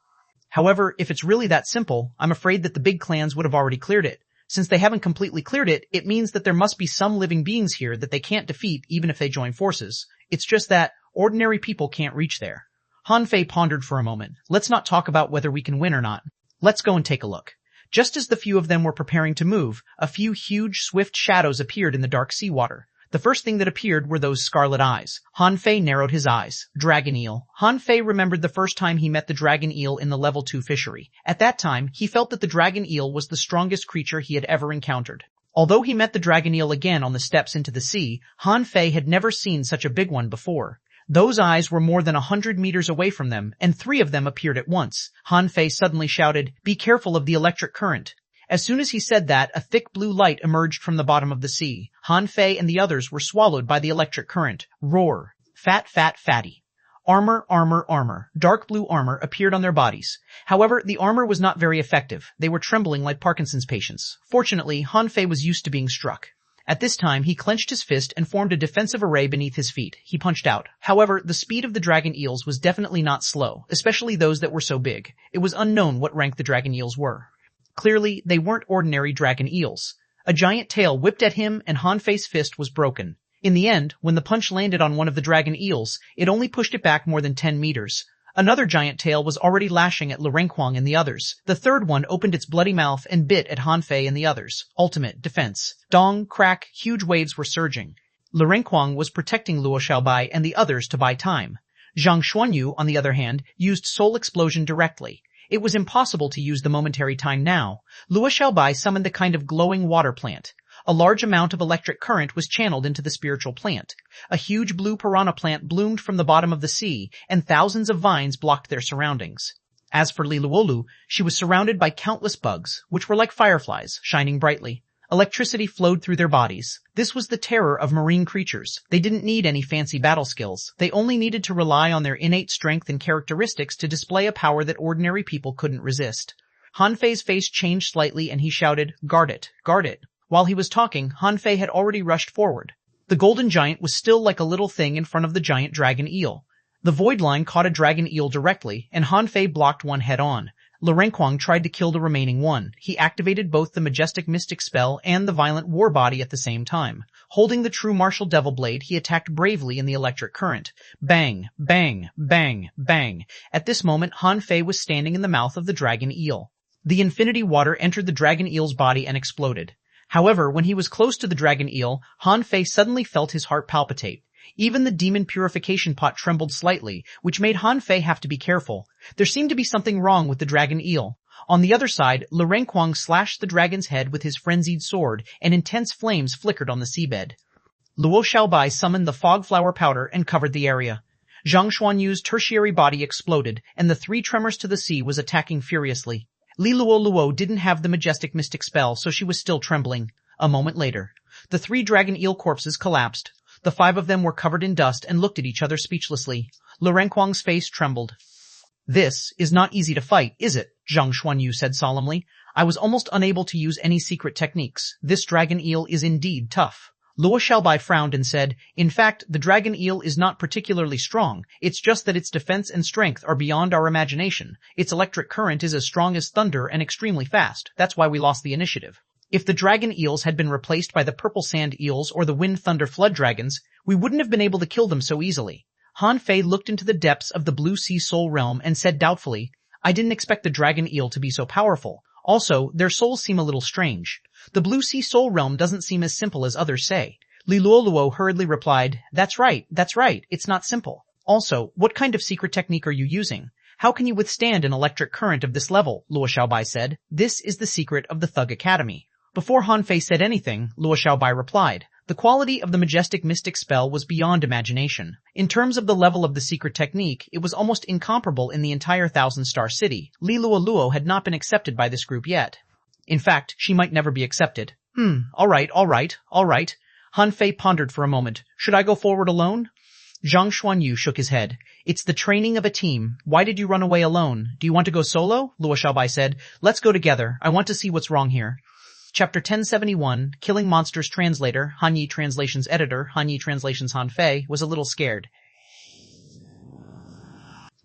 Speaker 1: However, if it's really that simple, I'm afraid that the big clans would have already cleared it. Since they haven't completely cleared it, it means that there must be some living beings here that they can't defeat even if they join forces. It's just that ordinary people can't reach there." Han Fei pondered for a moment. "Let's not talk about whether we can win or not. Let's go and take a look." Just as the few of them were preparing to move, a few huge, swift shadows appeared in the dark seawater. The first thing that appeared were those scarlet eyes. Han Fei narrowed his eyes. Dragon eel. Han Fei remembered the first time he met the dragon eel in the level 2 fishery. At that time, he felt that the dragon eel was the strongest creature he had ever encountered. Although he met the dragon eel again on the steps into the sea, Han Fei had never seen such a big one before. Those eyes were more than 100 meters away from them, and 3 of them appeared at once. Han Fei suddenly shouted, "Be careful of the electric current." As soon as he said that, a thick blue light emerged from the bottom of the sea. Han Fei and the others were swallowed by the electric current. Roar. Fat, fat, fatty. Armor, armor, armor. Dark blue armor appeared on their bodies. However, the armor was not very effective. They were trembling like Parkinson's patients. Fortunately, Han Fei was used to being struck. At this time, he clenched his fist and formed a defensive array beneath his feet. He punched out. However, the speed of the dragon eels was definitely not slow, especially those that were so big. It was unknown what rank the dragon eels were. Clearly, they weren't ordinary dragon eels. A giant tail whipped at him, and Han Fei's fist was broken. In the end, when the punch landed on one of the dragon eels, it only pushed it back more than 10 meters. Another giant tail was already lashing at Lirenquang and the others. The third one opened its bloody mouth and bit at Han Fei and the others. Ultimate defense. Dong, crack, huge waves were surging. Lirenquang was protecting Luo Xiaobai and the others to buy time. Zhang Xuanyu, on the other hand, used Soul Explosion directly. It was impossible to use the momentary time now. Luo Xiaobai summoned the kind of glowing water plant. A large amount of electric current was channeled into the spiritual plant. A huge blue piranha plant bloomed from the bottom of the sea, and thousands of vines blocked their surroundings. As for Li Luolu, she was surrounded by countless bugs, which were like fireflies, shining brightly. Electricity flowed through their bodies. This was the terror of marine creatures. They didn't need any fancy battle skills. They only needed to rely on their innate strength and characteristics to display a power that ordinary people couldn't resist. Han Fei's face changed slightly and he shouted, "Guard it, guard it." While he was talking, Han Fei had already rushed forward. The golden giant was still like a little thing in front of the giant dragon eel. The void line caught a dragon eel directly, and Han Fei blocked one head on. Lirenquang tried to kill the remaining one. He activated both the majestic mystic spell and the violent war body at the same time. Holding the true martial devil blade, he attacked bravely in the electric current. Bang, bang, bang, bang. At this moment, Han Fei was standing in the mouth of the dragon eel. The infinity water entered the dragon eel's body and exploded. However, when he was close to the dragon eel, Han Fei suddenly felt his heart palpitate. Even the demon purification pot trembled slightly, which made Han Fei have to be careful. There seemed to be something wrong with the dragon eel. On the other side, Lirenquang slashed the dragon's head with his frenzied sword, and intense flames flickered on the seabed. Luo Xiaobai summoned the fog flower powder and covered the area. Zhang Xuanyu's tertiary body exploded, and the 3 tremors to the sea was attacking furiously. Li Luo didn't have the majestic mystic spell, so she was still trembling. A moment later, the 3 dragon eel corpses collapsed. The 5 of them were covered in dust and looked at each other speechlessly. Lu Renkuang's face trembled. This is not easy to fight, is it? Zhang Xuanyu said solemnly. I was almost unable to use any secret techniques. This dragon eel is indeed tough. Luo Xiaobai frowned and said, in fact, the dragon eel is not particularly strong. It's just that its defense and strength are beyond our imagination. Its electric current is as strong as thunder and extremely fast. That's why we lost the initiative. If the dragon eels had been replaced by the purple sand eels or the wind thunder flood dragons, we wouldn't have been able to kill them so easily. Han Fei looked into the depths of the Blue Sea Soul Realm and said doubtfully, I didn't expect the dragon eel to be so powerful. Also, their souls seem a little strange. The Blue Sea Soul Realm doesn't seem as simple as others say. Li Luoluo hurriedly replied, that's right, it's not simple. Also, what kind of secret technique are you using? How can you withstand an electric current of this level? Luo Xiaobai said. This is the secret of the Thug Academy. Before Han Fei said anything, Luo Xiaobai replied, the quality of the majestic mystic spell was beyond imagination. In terms of the level of the secret technique, it was almost incomparable in the entire Thousand-Star City. Li Luoluo had not been accepted by this group yet. In fact, she might never be accepted. All right. Han Fei pondered for a moment. Should I go forward alone? Zhang Xuanyu shook his head. It's the training of a team. Why did you run away alone? Do you want to go solo? Luo Xiaobai said. Let's go together. I want to see what's wrong here. Chapter 1071, Killing Monsters translator, Hanyi Translations editor, Hanyi Translations Han Fei, was a little scared.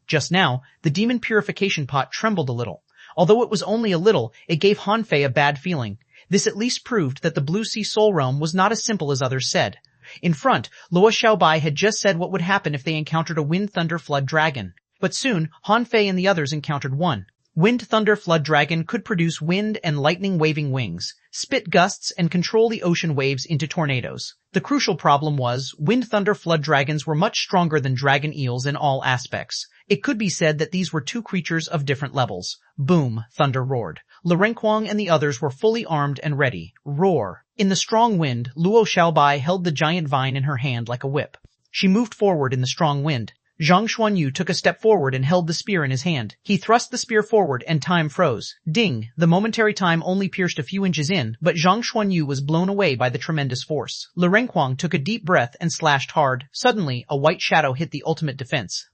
Speaker 1: Just now, the demon purification pot trembled a little. Although it was only a little, it gave Han Fei a bad feeling. This at least proved that the Blue Sea Soul Realm was not as simple as others said. In front, Luo Xiaobai had just said what would happen if they encountered a Wind Thunder Flood Dragon. But soon, Han Fei and the others encountered one. Wind Thunder Flood Dragon could produce wind and lightning waving wings, spit gusts, and control the ocean waves into tornadoes. The crucial problem was, Wind Thunder Flood Dragons were much stronger than dragon eels in all aspects. It could be said that these were two creatures of different levels. Boom, thunder roared. Lu Renkuang and the others were fully armed and ready. Roar. In the strong wind, Luo Xiaobai held the giant vine in her hand like a whip. She moved forward in the strong wind. Zhang Xuanyu took a step forward and held the spear in his hand. He thrust the spear forward and time froze. Ding! The momentary time only pierced a few inches in, but Zhang Xuanyu was blown away by the tremendous force. Lu Renkuang took a deep breath and slashed hard. Suddenly, a white shadow hit the ultimate defense.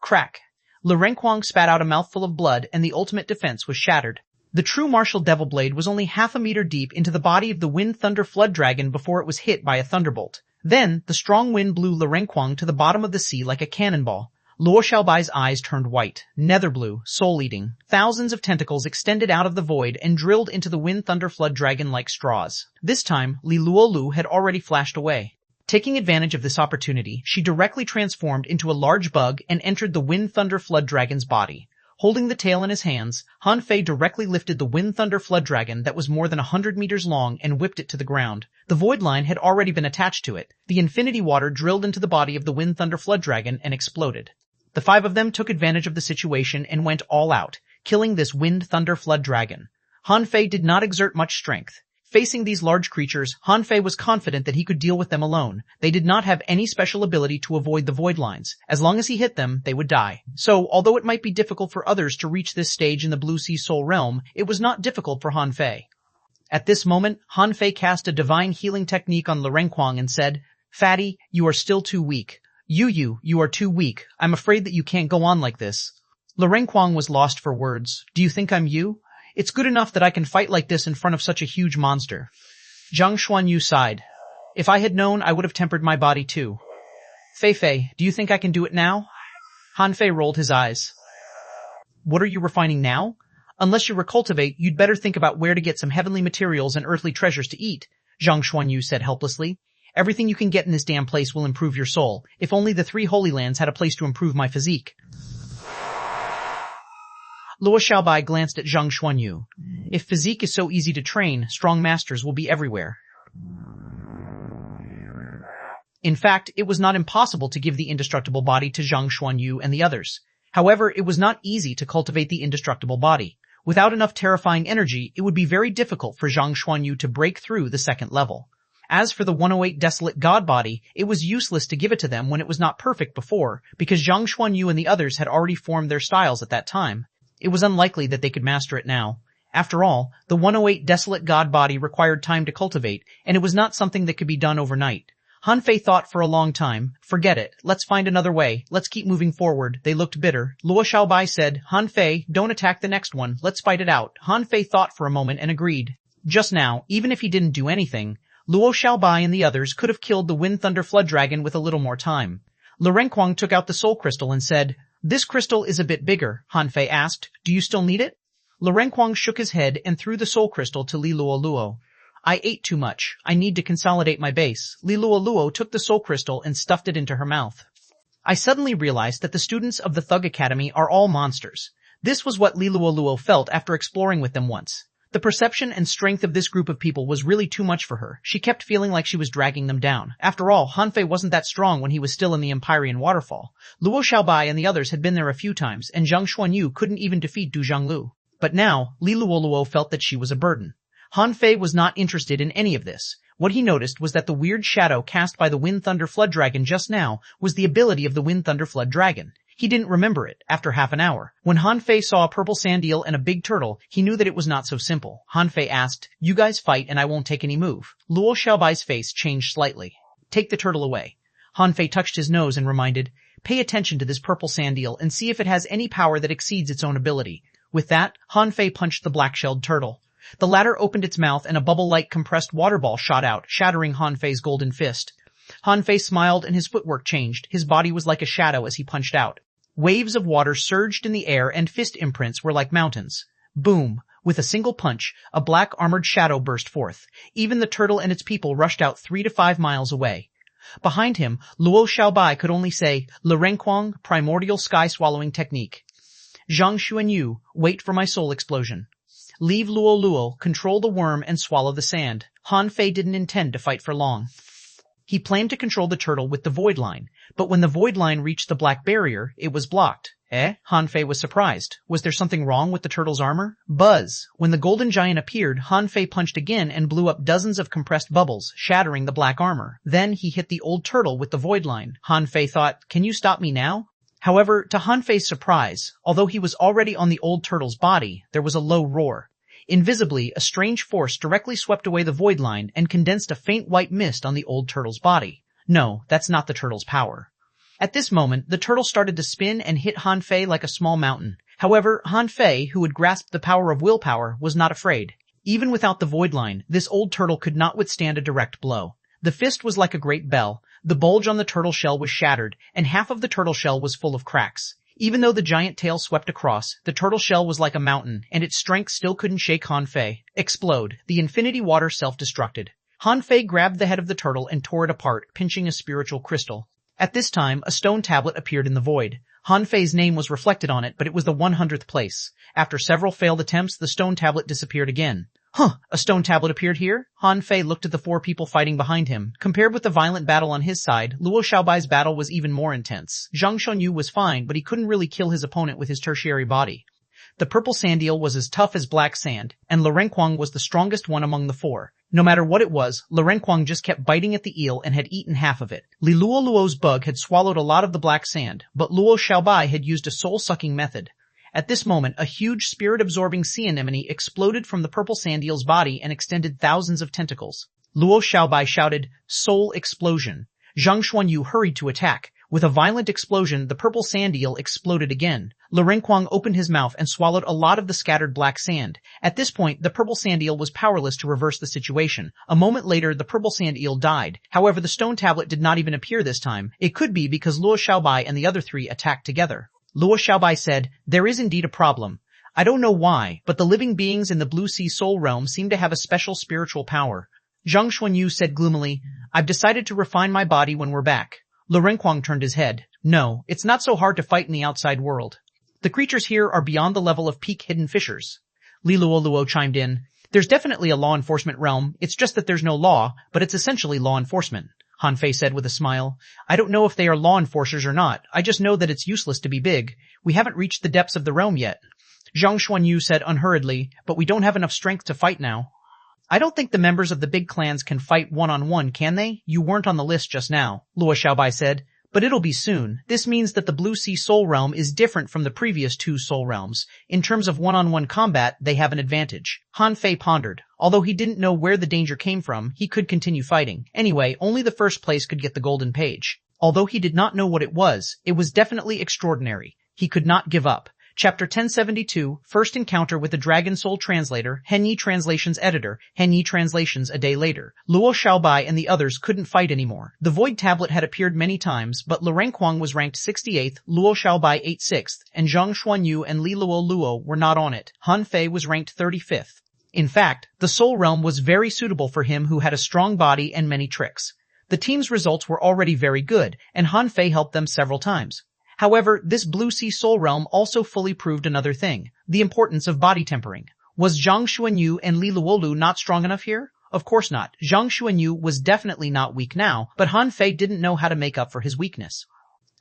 Speaker 1: Crack! Lu Renkuang spat out a mouthful of blood and the ultimate defense was shattered. The true martial devil blade was only half a meter deep into the body of the Wind Thunder Flood Dragon before it was hit by a thunderbolt. Then, the strong wind blew Lu Renkuang to the bottom of the sea like a cannonball. Luo Xiaobai's eyes turned white, nether blue, soul-eating. Thousands of tentacles extended out of the void and drilled into the Wind Thunder Flood Dragon like straws. This time, Li Luolu had already flashed away. Taking advantage of this opportunity, she directly transformed into a large bug and entered the Wind Thunder Flood Dragon's body. Holding the tail in his hands, Han Fei directly lifted the Wind Thunder Flood Dragon that was more than 100 meters long and whipped it to the ground. The void line had already been attached to it. The infinity water drilled into the body of the Wind Thunder Flood Dragon and exploded. The 5 of them took advantage of the situation and went all out, killing this Wind Thunder Flood Dragon. Han Fei did not exert much strength. Facing these large creatures, Han Fei was confident that he could deal with them alone. They did not have any special ability to avoid the void lines. As long as he hit them, they would die. So, although it might be difficult for others to reach this stage in the Blue Sea Soul Realm, it was not difficult for Han Fei. At this moment, Han Fei cast a divine healing technique on Lu Renkuang and said, Fatty, you are still too weak. You are too weak. I'm afraid that you can't go on like this. Lu Renkuang was lost for words. Do you think I'm you? It's good enough that I can fight like this in front of such a huge monster. Zhang Xuanyu sighed. If I had known, I would have tempered my body too. Fei, do you think I can do it now? Han Fei rolled his eyes. What are you refining now? Unless you recultivate, you'd better think about where to get some heavenly materials and earthly treasures to eat, Zhang Xuanyu said helplessly. Everything you can get in this damn place will improve your soul. If only the 3 Holy Lands had a place to improve my physique. Luo Xiaobai glanced at Zhang Xuanyu. If physique is so easy to train, strong masters will be everywhere. In fact, it was not impossible to give the indestructible body to Zhang Xuanyu and the others. However, it was not easy to cultivate the indestructible body. Without enough terrifying energy, it would be very difficult for Zhang Xuanyu to break through the 2nd level. As for the 108 Desolate God body, it was useless to give it to them when it was not perfect before, because Zhang Xuanyu and the others had already formed their styles at that time. It was unlikely that they could master it now. After all, the 108 Desolate God body required time to cultivate, and it was not something that could be done overnight. Han Fei thought for a long time. Forget it. Let's find another way. Let's keep moving forward. They looked bitter. Luo Xiaobai said, Han Fei, don't attack the next one. Let's fight it out. Han Fei thought for a moment and agreed. Just now, even if he didn't do anything, Luo Xiaobai and the others could have killed the Wind Thunder Flood Dragon with a little more time. Lu Renkuang took out the soul crystal and said, this crystal is a bit bigger. Han Fei asked, do you still need it? Lu Renkuang shook his head and threw the soul crystal to Li Luo Luo. I ate too much. I need to consolidate my base. Li Luo Luo took the soul crystal and stuffed it into her mouth. I suddenly realized that the students of the Thug Academy are all monsters. This was what Li Luo Luo felt after exploring with them once. The perception and strength of this group of people was really too much for her. She kept feeling like she was dragging them down. After all, Han Fei wasn't that strong when he was still in the Empyrean waterfall. Luo Xiaobai and the others had been there a few times, and Zhang Xuanyu couldn't even defeat Du Zhanglu. But now, Li Luo Luo felt that she was a burden. Han Fei was not interested in any of this. What he noticed was that the weird shadow cast by the Wind Thunder Flood Dragon just now was the ability of the Wind Thunder Flood Dragon. He didn't remember it after half an hour. When Han Fei saw a purple sand eel and a big turtle, he knew that it was not so simple. Han Fei asked, you guys fight and I won't take any move. Luo Xiaobai's face changed slightly. Take the turtle away. Han Fei touched his nose and reminded, pay attention to this purple sand eel and see if it has any power that exceeds its own ability. With that, Han Fei punched the black-shelled turtle. The latter opened its mouth and a bubble-like compressed water ball shot out, shattering Han Fei's golden fist. Han Fei smiled and his footwork changed. His body was like a shadow as he punched out. Waves of water surged in the air and fist imprints were like mountains. Boom! With a single punch, a black armored shadow burst forth. Even the turtle and its people rushed out 3 to 5 miles away. Behind him, Luo Xiaobai could only say, Lu Renkuang, primordial sky-swallowing technique. Zhang Xuanyu, wait for my soul explosion. Leave Luo Luo, control the worm and swallow the sand. Han Fei didn't intend to fight for long. He planned to control the turtle with the void line, but when the void line reached the black barrier, it was blocked. Han Fei was surprised. Was there something wrong with the turtle's armor? Buzz! When the golden giant appeared, Han Fei punched again and blew up dozens of compressed bubbles, shattering the black armor. Then he hit the old turtle with the void line. Han Fei thought, can you stop me now? However, to Han Fei's surprise, although he was already on the old turtle's body, there was a low roar. Invisibly, a strange force directly swept away the void line and condensed a faint white mist on the old turtle's body. No, that's not the turtle's power. At this moment, the turtle started to spin and hit Han Fei like a small mountain. However, Han Fei, who had grasped the power of willpower, was not afraid. Even without the void line, this old turtle could not withstand a direct blow. The fist was like a great bell. The bulge on the turtle shell was shattered, and half of the turtle shell was full of cracks. Even though the giant tail swept across, the turtle shell was like a mountain, and its strength still couldn't shake Han Fei. Explode. The infinity water self-destructed. Han Fei grabbed the head of the turtle and tore it apart, pinching a spiritual crystal. At this time, a stone tablet appeared in the void. Han Fei's name was reflected on it, but it was the 100th place. After several failed attempts, the stone tablet disappeared again. A stone tablet appeared here? Han Fei looked at the 4 people fighting behind him. Compared with the violent battle on his side, Luo Xiaobai's battle was even more intense. Zhang Xuanyu was fine, but he couldn't really kill his opponent with his tertiary body. The purple sand eel was as tough as black sand, and Lu Renkuang was the strongest one among the 4. No matter what it was, Lu Renkuang just kept biting at the eel and had eaten half of it. Li Luo Luo's bug had swallowed a lot of the black sand, but Luo Xiaobai had used a soul-sucking method. At this moment, a huge spirit-absorbing sea anemone exploded from the purple sand eel's body and extended thousands of tentacles. Luo Xiaobai shouted, Soul explosion. Zhang Xuanyu hurried to attack. With a violent explosion, the purple sand eel exploded again. Lu Renkuang opened his mouth and swallowed a lot of the scattered black sand. At this point, the purple sand eel was powerless to reverse the situation. A moment later, the purple sand eel died. However, the stone tablet did not even appear this time. It could be because Luo Xiaobai and the other 3 attacked together. Luo Xiaobai said, there is indeed a problem. I don't know why, but the living beings in the Blue Sea Soul Realm seem to have a special spiritual power. Zhang Xuanyu said gloomily, I've decided to refine my body when we're back. Lu Renkuang turned his head. No, it's not so hard to fight in the outside world. The creatures here are beyond the level of peak hidden fishers. Li Luo Luo chimed in. There's definitely a law enforcement realm. It's just that there's no law, but it's essentially law enforcement. Han Fei said with a smile. I don't know if they are law enforcers or not. I just know that it's useless to be big. We haven't reached the depths of the realm yet. Zhang Xuanyu said unhurriedly, but we don't have enough strength to fight now. I don't think the members of the big clans can fight one-on-one, can they? You weren't on the list just now, Luo Xiaobai said. But it'll be soon. This means that the Blue Sea Soul Realm is different from the previous two Soul Realms. In terms of one-on-one combat, they have an advantage. Han Fei pondered. Although he didn't know where the danger came from, he could continue fighting. Anyway, only the first place could get the golden page. Although he did not know what it was definitely extraordinary. He could not give up. Chapter 1072, First Encounter with the Dragon Soul Translator, Henyi Translations Editor, Henyi Translations a day later. Luo Xiaobai and the others couldn't fight anymore. The Void Tablet had appeared many times, but Lu Renquang was ranked 68th, Luo Xiaobai 86th, and Zhang Xuanyu and Li Luo were not on it. Han Fei was ranked 35th. In fact, the Soul Realm was very suitable for him who had a strong body and many tricks. The team's results were already very good, and Han Fei helped them several times. However, this Blue Sea Soul Realm also fully proved another thing, the importance of body tempering. Was Zhang Xuanyu and Li Luolu not strong enough here? Of course not. Zhang Xuanyu was definitely not weak now, but Han Fei didn't know how to make up for his weakness.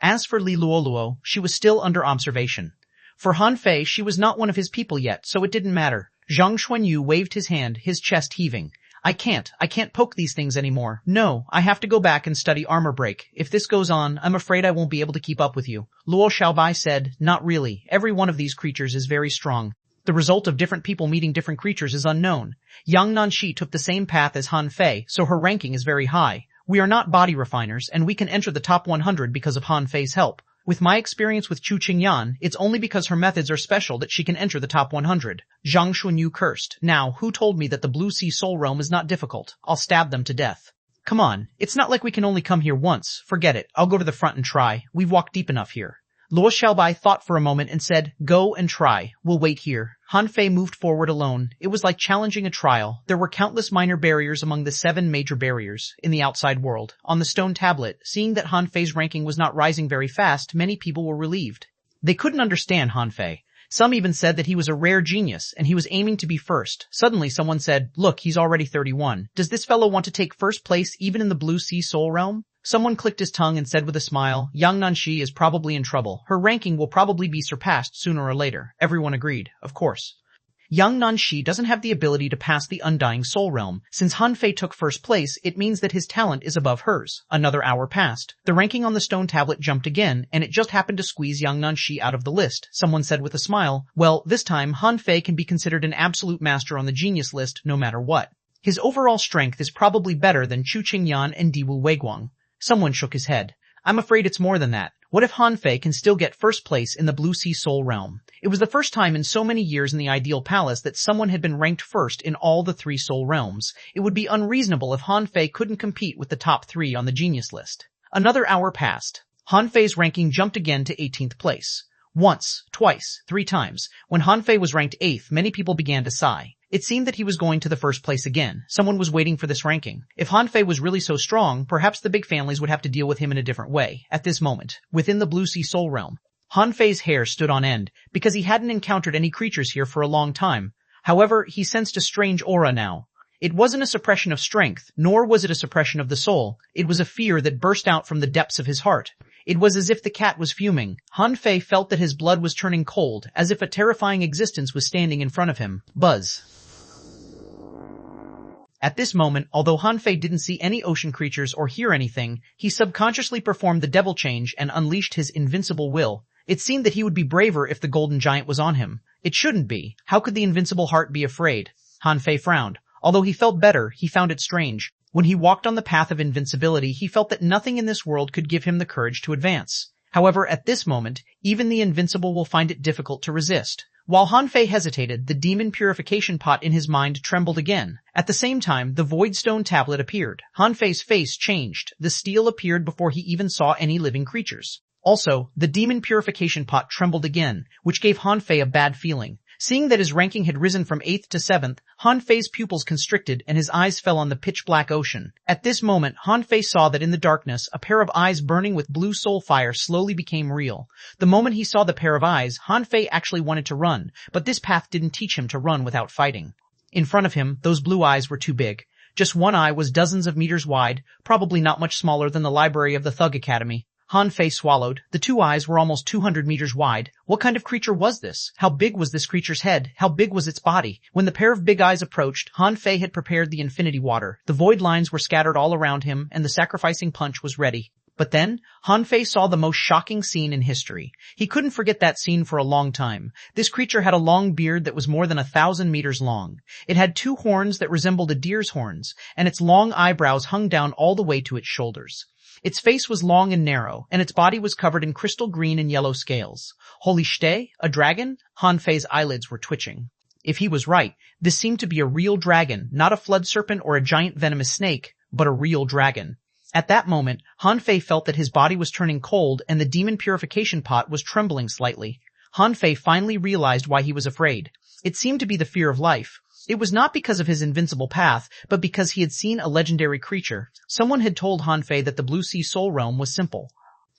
Speaker 1: As for Li Luoluo, she was still under observation. For Han Fei, she was not one of his people yet, so it didn't matter. Zhang Xuanyu waved his hand, his chest heaving. I can't poke these things anymore. No, I have to go back and study armor break. If this goes on, I'm afraid I won't be able to keep up with you. Luo Xiaobai said, not really. Every one of these creatures is very strong. The result of different people meeting different creatures is unknown. Yang Nanxi took the same path as Han Fei, so her ranking is very high. We are not body refiners, and we can enter the top 100 because of Han Fei's help. With my experience with Chu Qingyan, it's only because her methods are special that she can enter the top 100. Zhang Xuanyu cursed. Now, who told me that the Blue Sea Soul Realm is not difficult? I'll stab them to death. Come on, it's not like we can only come here once. Forget it, I'll go to the front and try. We've walked deep enough here. Luo Xiaobai thought for a moment and said, go and try. We'll wait here. Han Fei moved forward alone. It was like challenging a trial. There were countless minor barriers among the 7 major barriers in the outside world. On the stone tablet, seeing that Han Fei's ranking was not rising very fast, many people were relieved. They couldn't understand Han Fei. Some even said that he was a rare genius, and he was aiming to be first. Suddenly someone said, look, he's already 31. Does this fellow want to take first place even in the Blue Sea Soul Realm? Someone clicked his tongue and said with a smile, Yang Nanxi is probably in trouble. Her ranking will probably be surpassed sooner or later. Everyone agreed, of course. Yang Nanxi doesn't have the ability to pass the Undying Soul Realm. Since Han Fei took first place, it means that his talent is above hers. Another hour passed. The ranking on the stone tablet jumped again, and it just happened to squeeze Yang Nanxi out of the list. Someone said with a smile, well, this time Han Fei can be considered an absolute master on the genius list no matter what. His overall strength is probably better than Chu Qingyan and Diwu Weiguang. Someone shook his head. I'm afraid it's more than that. What if Han Fei can still get first place in the Blue Sea Soul Realm? It was the first time in so many years in the Ideal Palace that someone had been ranked first in all the 3 Soul Realms. It would be unreasonable if Han Fei couldn't compete with the top 3 on the genius list. Another hour passed. Han Fei's ranking jumped again to 18th place. Once, twice, 3 times. When Han Fei was ranked 8th, many people began to sigh. It seemed that he was going to the first place again. Someone was waiting for this ranking. If Han Fei was really so strong, perhaps the big families would have to deal with him in a different way. At this moment, within the Blue Sea Soul Realm, Han Fei's hair stood on end, because he hadn't encountered any creatures here for a long time. However, he sensed a strange aura now. It wasn't a suppression of strength, nor was it a suppression of the soul. It was a fear that burst out from the depths of his heart. It was as if the cat was fuming. Han Fei felt that his blood was turning cold, as if a terrifying existence was standing in front of him. Buzz. At this moment, although Han Fei didn't see any ocean creatures or hear anything, he subconsciously performed the devil change and unleashed his invincible will. It seemed that he would be braver if the golden giant was on him. It shouldn't be. How could the invincible heart be afraid? Han Fei frowned. Although he felt better, he found it strange. When he walked on the path of invincibility, he felt that nothing in this world could give him the courage to advance. However, at this moment, even the invincible will find it difficult to resist. While Han Fei hesitated, the demon purification pot in his mind trembled again. At the same time, the void stone tablet appeared. Han Fei's face changed. The steel appeared before he even saw any living creatures. Also, the demon purification pot trembled again, which gave Han Fei a bad feeling. Seeing that his ranking had risen from 8th to 7th, Han Fei's pupils constricted and his eyes fell on the pitch-black ocean. At this moment, Han Fei saw that in the darkness, a pair of eyes burning with blue soul fire slowly became real. The moment he saw the pair of eyes, Han Fei actually wanted to run, but this path didn't teach him to run without fighting. In front of him, those blue eyes were too big. Just one eye was dozens of meters wide, probably not much smaller than the library of the Thug Academy. Han Fei swallowed. The 2 eyes were almost 200 meters wide. What kind of creature was this? How big was this creature's head? How big was its body? When the pair of big eyes approached, Han Fei had prepared the infinity water. The void lines were scattered all around him, and the sacrificing punch was ready. But then, Han Fei saw the most shocking scene in history. He couldn't forget that scene for a long time. This creature had a long beard that was more than 1,000 meters long. It had 2 horns that resembled a deer's horns, and its long eyebrows hung down all the way to its shoulders. Its face was long and narrow, and its body was covered in crystal green and yellow scales. Holy shite, a dragon? Han Fei's eyelids were twitching. If he was right, this seemed to be a real dragon, not a flood serpent or a giant venomous snake, but a real dragon. At that moment, Han Fei felt that his body was turning cold and the demon purification pot was trembling slightly. Han Fei finally realized why he was afraid. It seemed to be the fear of life. It was not because of his invincible path, but because he had seen a legendary creature. Someone had told Han Fei that the Blue Sea Soul Realm was simple.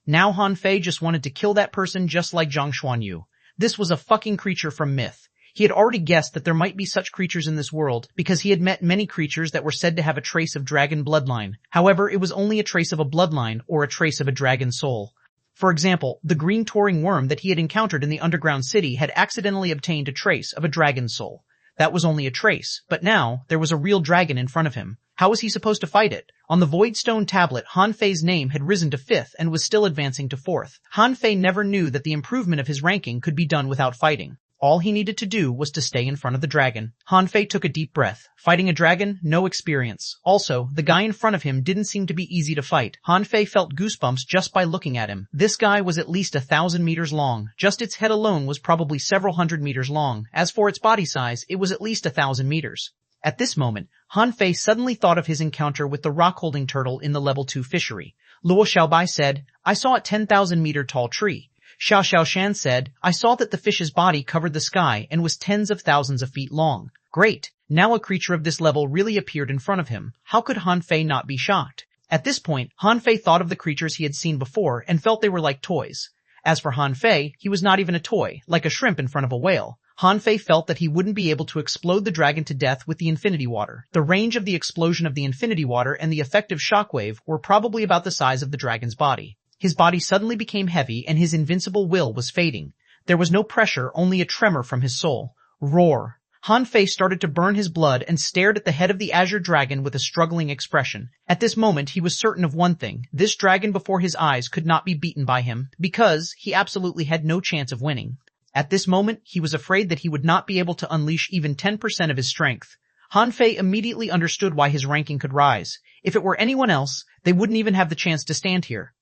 Speaker 1: Now Han Fei just wanted to kill that person just like xuanhuan. This was a fucking creature from myth. He had already guessed that there might be such creatures in this world because he had met many creatures that were said to have a trace of dragon bloodline. However, it was only a trace of a bloodline or a trace of a dragon soul. For example, the green touring worm that he had encountered in the underground city had accidentally obtained a trace of a dragon soul. That was only a trace, but now there was a real dragon in front of him. How was he supposed to fight it? On the Void Stone tablet, Han Fei's name had risen to 5th and was still advancing to 4th. Han Fei never knew that the improvement of his ranking could be done without fighting. All he needed to do was to stay in front of the dragon. Han Fei took a deep breath. Fighting a dragon? No experience. Also, the guy in front of him didn't seem to be easy to fight. Han Fei felt goosebumps just by looking at him. This guy was at least 1,000 meters long. Just its head alone was probably several hundred meters long. As for its body size, it was at least 1,000 meters. At this moment, Han Fei suddenly thought of his encounter with the rock-holding turtle in the level 2 fishery. Luo Xiaobai said, "I saw a 10,000-meter tall tree." Xiao Xiaoshan said, "I saw that the fish's body covered the sky and was tens of thousands of feet long." Great! Now a creature of this level really appeared in front of him. How could Han Fei not be shocked? At this point, Han Fei thought of the creatures he had seen before and felt they were like toys. As for Han Fei, he was not even a toy, like a shrimp in front of a whale. Han Fei felt that he wouldn't be able to explode the dragon to death with the infinity water. The range of the explosion of the infinity water and the effective shockwave were probably about the size of the dragon's body. His body suddenly became heavy and his invincible will was fading. There was no pressure, only a tremor from his soul. Roar! Han Fei started to burn his blood and stared at the head of the azure dragon with a struggling expression. At this moment he was certain of one thing. This dragon before his eyes could not be beaten by him, because he absolutely had no chance of winning. At this moment he was afraid that he would not be able to unleash even 10% of his strength. Han Fei immediately understood why his ranking could rise. If it were anyone else, they wouldn't even have the chance to stand here.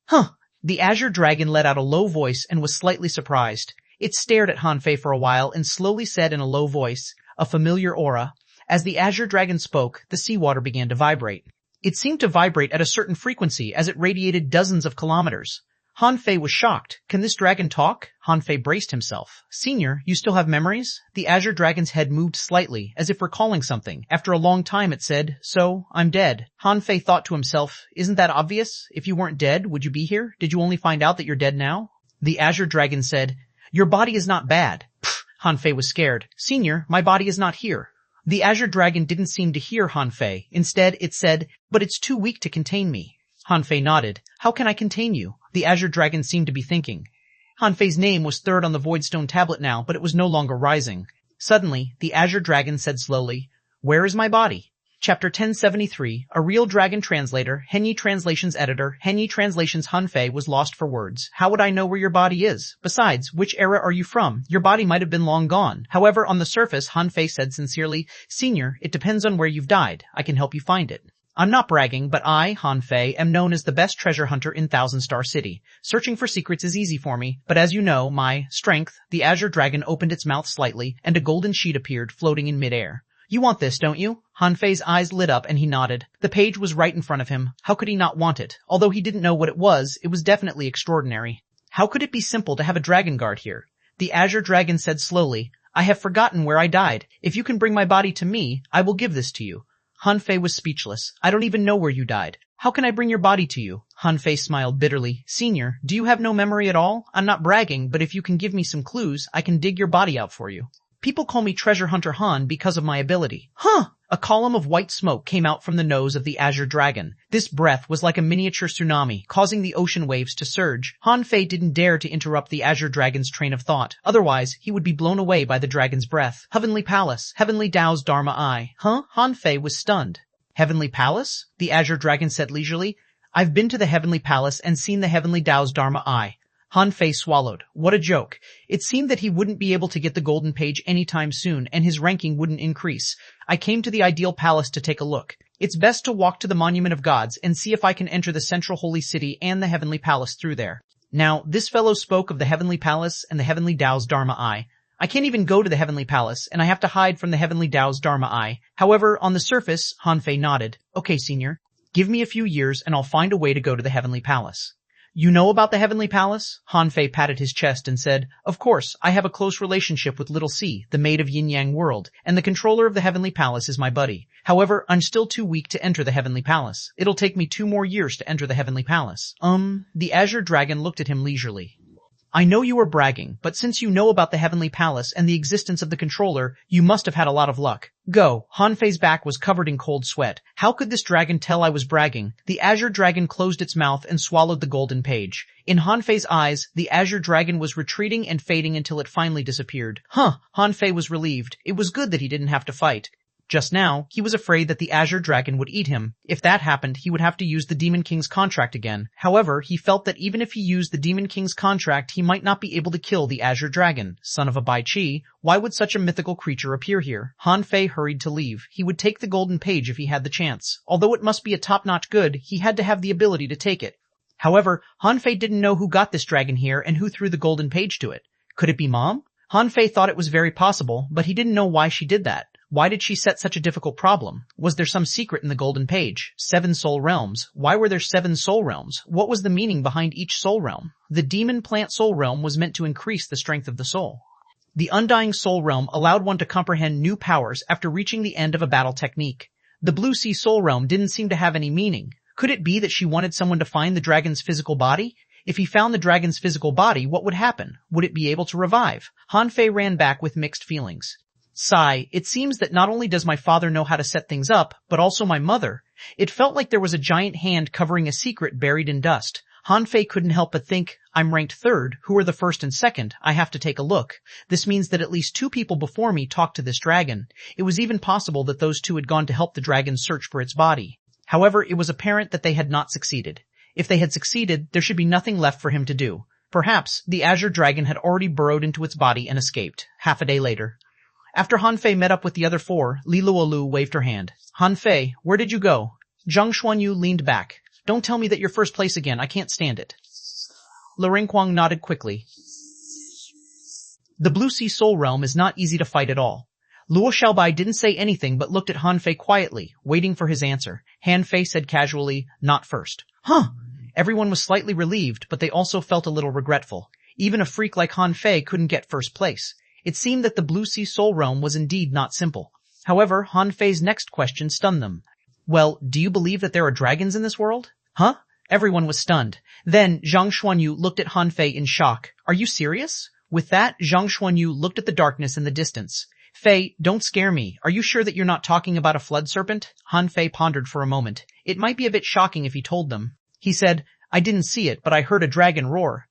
Speaker 1: The azure dragon let out a low voice and was slightly surprised. It stared at Han Fei for a while and slowly said in a low voice, a familiar aura. As the azure dragon spoke, the seawater began to vibrate. It seemed to vibrate at a certain frequency as it radiated dozens of kilometers. Han Fei was shocked. Can this dragon talk? Han Fei braced himself. Senior, you still have memories? The azure dragon's head moved slightly, as if recalling something. After a long time it said, "So, I'm dead." Han Fei thought to himself, isn't that obvious? If you weren't dead, would you be here? Did you only find out that you're dead now? The azure dragon said, "Your body is not bad." Pfft, Han Fei was scared. Senior, my body is not here. The azure dragon didn't seem to hear Han Fei. Instead, it said, "But it's too weak to contain me." Han Fei nodded. How can I contain you? The azure dragon seemed to be thinking. Han Fei's name was 3rd on the Void Stone tablet now, but it was no longer rising. Suddenly, the azure dragon said slowly, "Where is my body?" Chapter 1073, A Real Dragon Translator, Henyi Translations Editor, Henyi Translations. Han Fei was lost for words. How would I know where your body is? Besides, which era are you from? Your body might have been long gone. However, on the surface, Han Fei said sincerely, "Senior, it depends on where you've died. I can help you find it." I'm not bragging, but I, Han Fei, am known as the best treasure hunter in Thousand Star City. Searching for secrets is easy for me, but as you know, my strength, the azure dragon opened its mouth slightly, and a golden sheet appeared, floating in midair. You want this, don't you? Han Fei's eyes lit up and he nodded. The page was right in front of him. How could he not want it? Although he didn't know what it was definitely extraordinary. How could it be simple to have a dragon guard here? The azure dragon said slowly, I have forgotten where I died. If you can bring my body to me, I will give this to you. Han Fei was speechless. I don't even know where you died. How can I bring your body to you? Han Fei smiled bitterly. Senior, do you have no memory at all? I'm not bragging, but if you can give me some clues, I can dig your body out for you. People call me Treasure Hunter Han because of my ability. Huh! A column of white smoke came out from the nose of the azure dragon. This breath was like a miniature tsunami, causing the ocean waves to surge. Han Fei didn't dare to interrupt the azure dragon's train of thought. Otherwise, he would be blown away by the dragon's breath. Heavenly Palace, Heavenly Dao's Dharma Eye. Huh? Han Fei was stunned. Heavenly Palace? The azure dragon said leisurely. I've been to the Heavenly Palace and seen the Heavenly Tao's Dharma Eye. Han Fei swallowed. What a joke. It seemed that he wouldn't be able to get the golden page anytime soon, and his ranking wouldn't increase. I came to the ideal palace to take a look. It's best to walk to the Monument of Gods and see if I can enter the central holy city and the Heavenly Palace through there. Now, this fellow spoke of the Heavenly Palace and the Heavenly Tao's Dharma Eye. I can't even go to the Heavenly Palace, and I have to hide from the Heavenly Tao's Dharma Eye. However, on the surface, Han Fei nodded. Okay, senior. Give me a few years and I'll find a way to go to the Heavenly Palace. You know about the Heavenly Palace? Han Fei patted his chest and said, Of course, I have a close relationship with Little C, the maid of Yin Yang World, and the controller of the Heavenly Palace is my buddy. However, I'm still too weak to enter the Heavenly Palace. It'll take me 2 more years to enter the Heavenly Palace. The Azure Dragon looked at him leisurely. I know you are bragging, but since you know about the Heavenly Palace and the existence of the controller, you must have had a lot of luck. Go. Han Fei's back was covered in cold sweat. How could this dragon tell I was bragging? The Azure Dragon closed its mouth and swallowed the golden page. In Han Fei's eyes, the Azure Dragon was retreating and fading until it finally disappeared. Han Fei was relieved. It was good that he didn't have to fight. Just now, he was afraid that the Azure Dragon would eat him. If that happened, he would have to use the Demon King's contract again. However, he felt that even if he used the Demon King's contract, he might not be able to kill the Azure Dragon. Son of a Bai Chi, why would such a mythical creature appear here? Han Fei hurried to leave. He would take the golden page if he had the chance. Although it must be a top-notch good, he had to have the ability to take it. However, Han Fei didn't know who got this dragon here and who threw the golden page to it. Could it be Mom? Han Fei thought it was very possible, but he didn't know why she did that. Why did she set such a difficult problem? Was there some secret in the golden page? 7 soul realms. Why were there 7 soul realms? What was the meaning behind each soul realm? The demon plant soul realm was meant to increase the strength of the soul. The undying soul realm allowed one to comprehend new powers after reaching the end of a battle technique. The blue sea soul realm didn't seem to have any meaning. Could it be that she wanted someone to find the dragon's physical body? If he found the dragon's physical body, what would happen? Would it be able to revive? Han Fei ran back with mixed feelings. Sigh, it seems that not only does my father know how to set things up, but also my mother. It felt like there was a giant hand covering a secret buried in dust. Han Fei couldn't help but think, I'm ranked 3rd, who are the 1st and 2nd? I have to take a look. This means that at least 2 people before me talked to this dragon. It was even possible that those 2 had gone to help the dragon search for its body. However, it was apparent that they had not succeeded. If they had succeeded, there should be nothing left for him to do. Perhaps the Azure Dragon had already burrowed into its body and escaped. Half a day later. After Han Fei met up with the other 4, Li Luolu waved her hand. Han Fei, where did you go? Zhang Xuanyu leaned back. Don't tell me that you're first place again. I can't stand it. Le Renquang nodded quickly. The Blue Sea Soul Realm is not easy to fight at all. Luo Xiaobai didn't say anything but looked at Han Fei quietly, waiting for his answer. Han Fei said casually, not first. Everyone was slightly relieved, but they also felt a little regretful. Even a freak like Han Fei couldn't get first place. It seemed that the Blue Sea Soul Realm was indeed not simple. However, Han Fei's next question stunned them. Well, do you believe that there are dragons in this world? Everyone was stunned. Then Zhang Xuanyu looked at Han Fei in shock. Are you serious? With that, Zhang Xuanyu looked at the darkness in the distance. Fei, don't scare me. Are you sure that you're not talking about a flood serpent? Han Fei pondered for a moment. It might be a bit shocking if he told them. He said, I didn't see it, but I heard a dragon roar.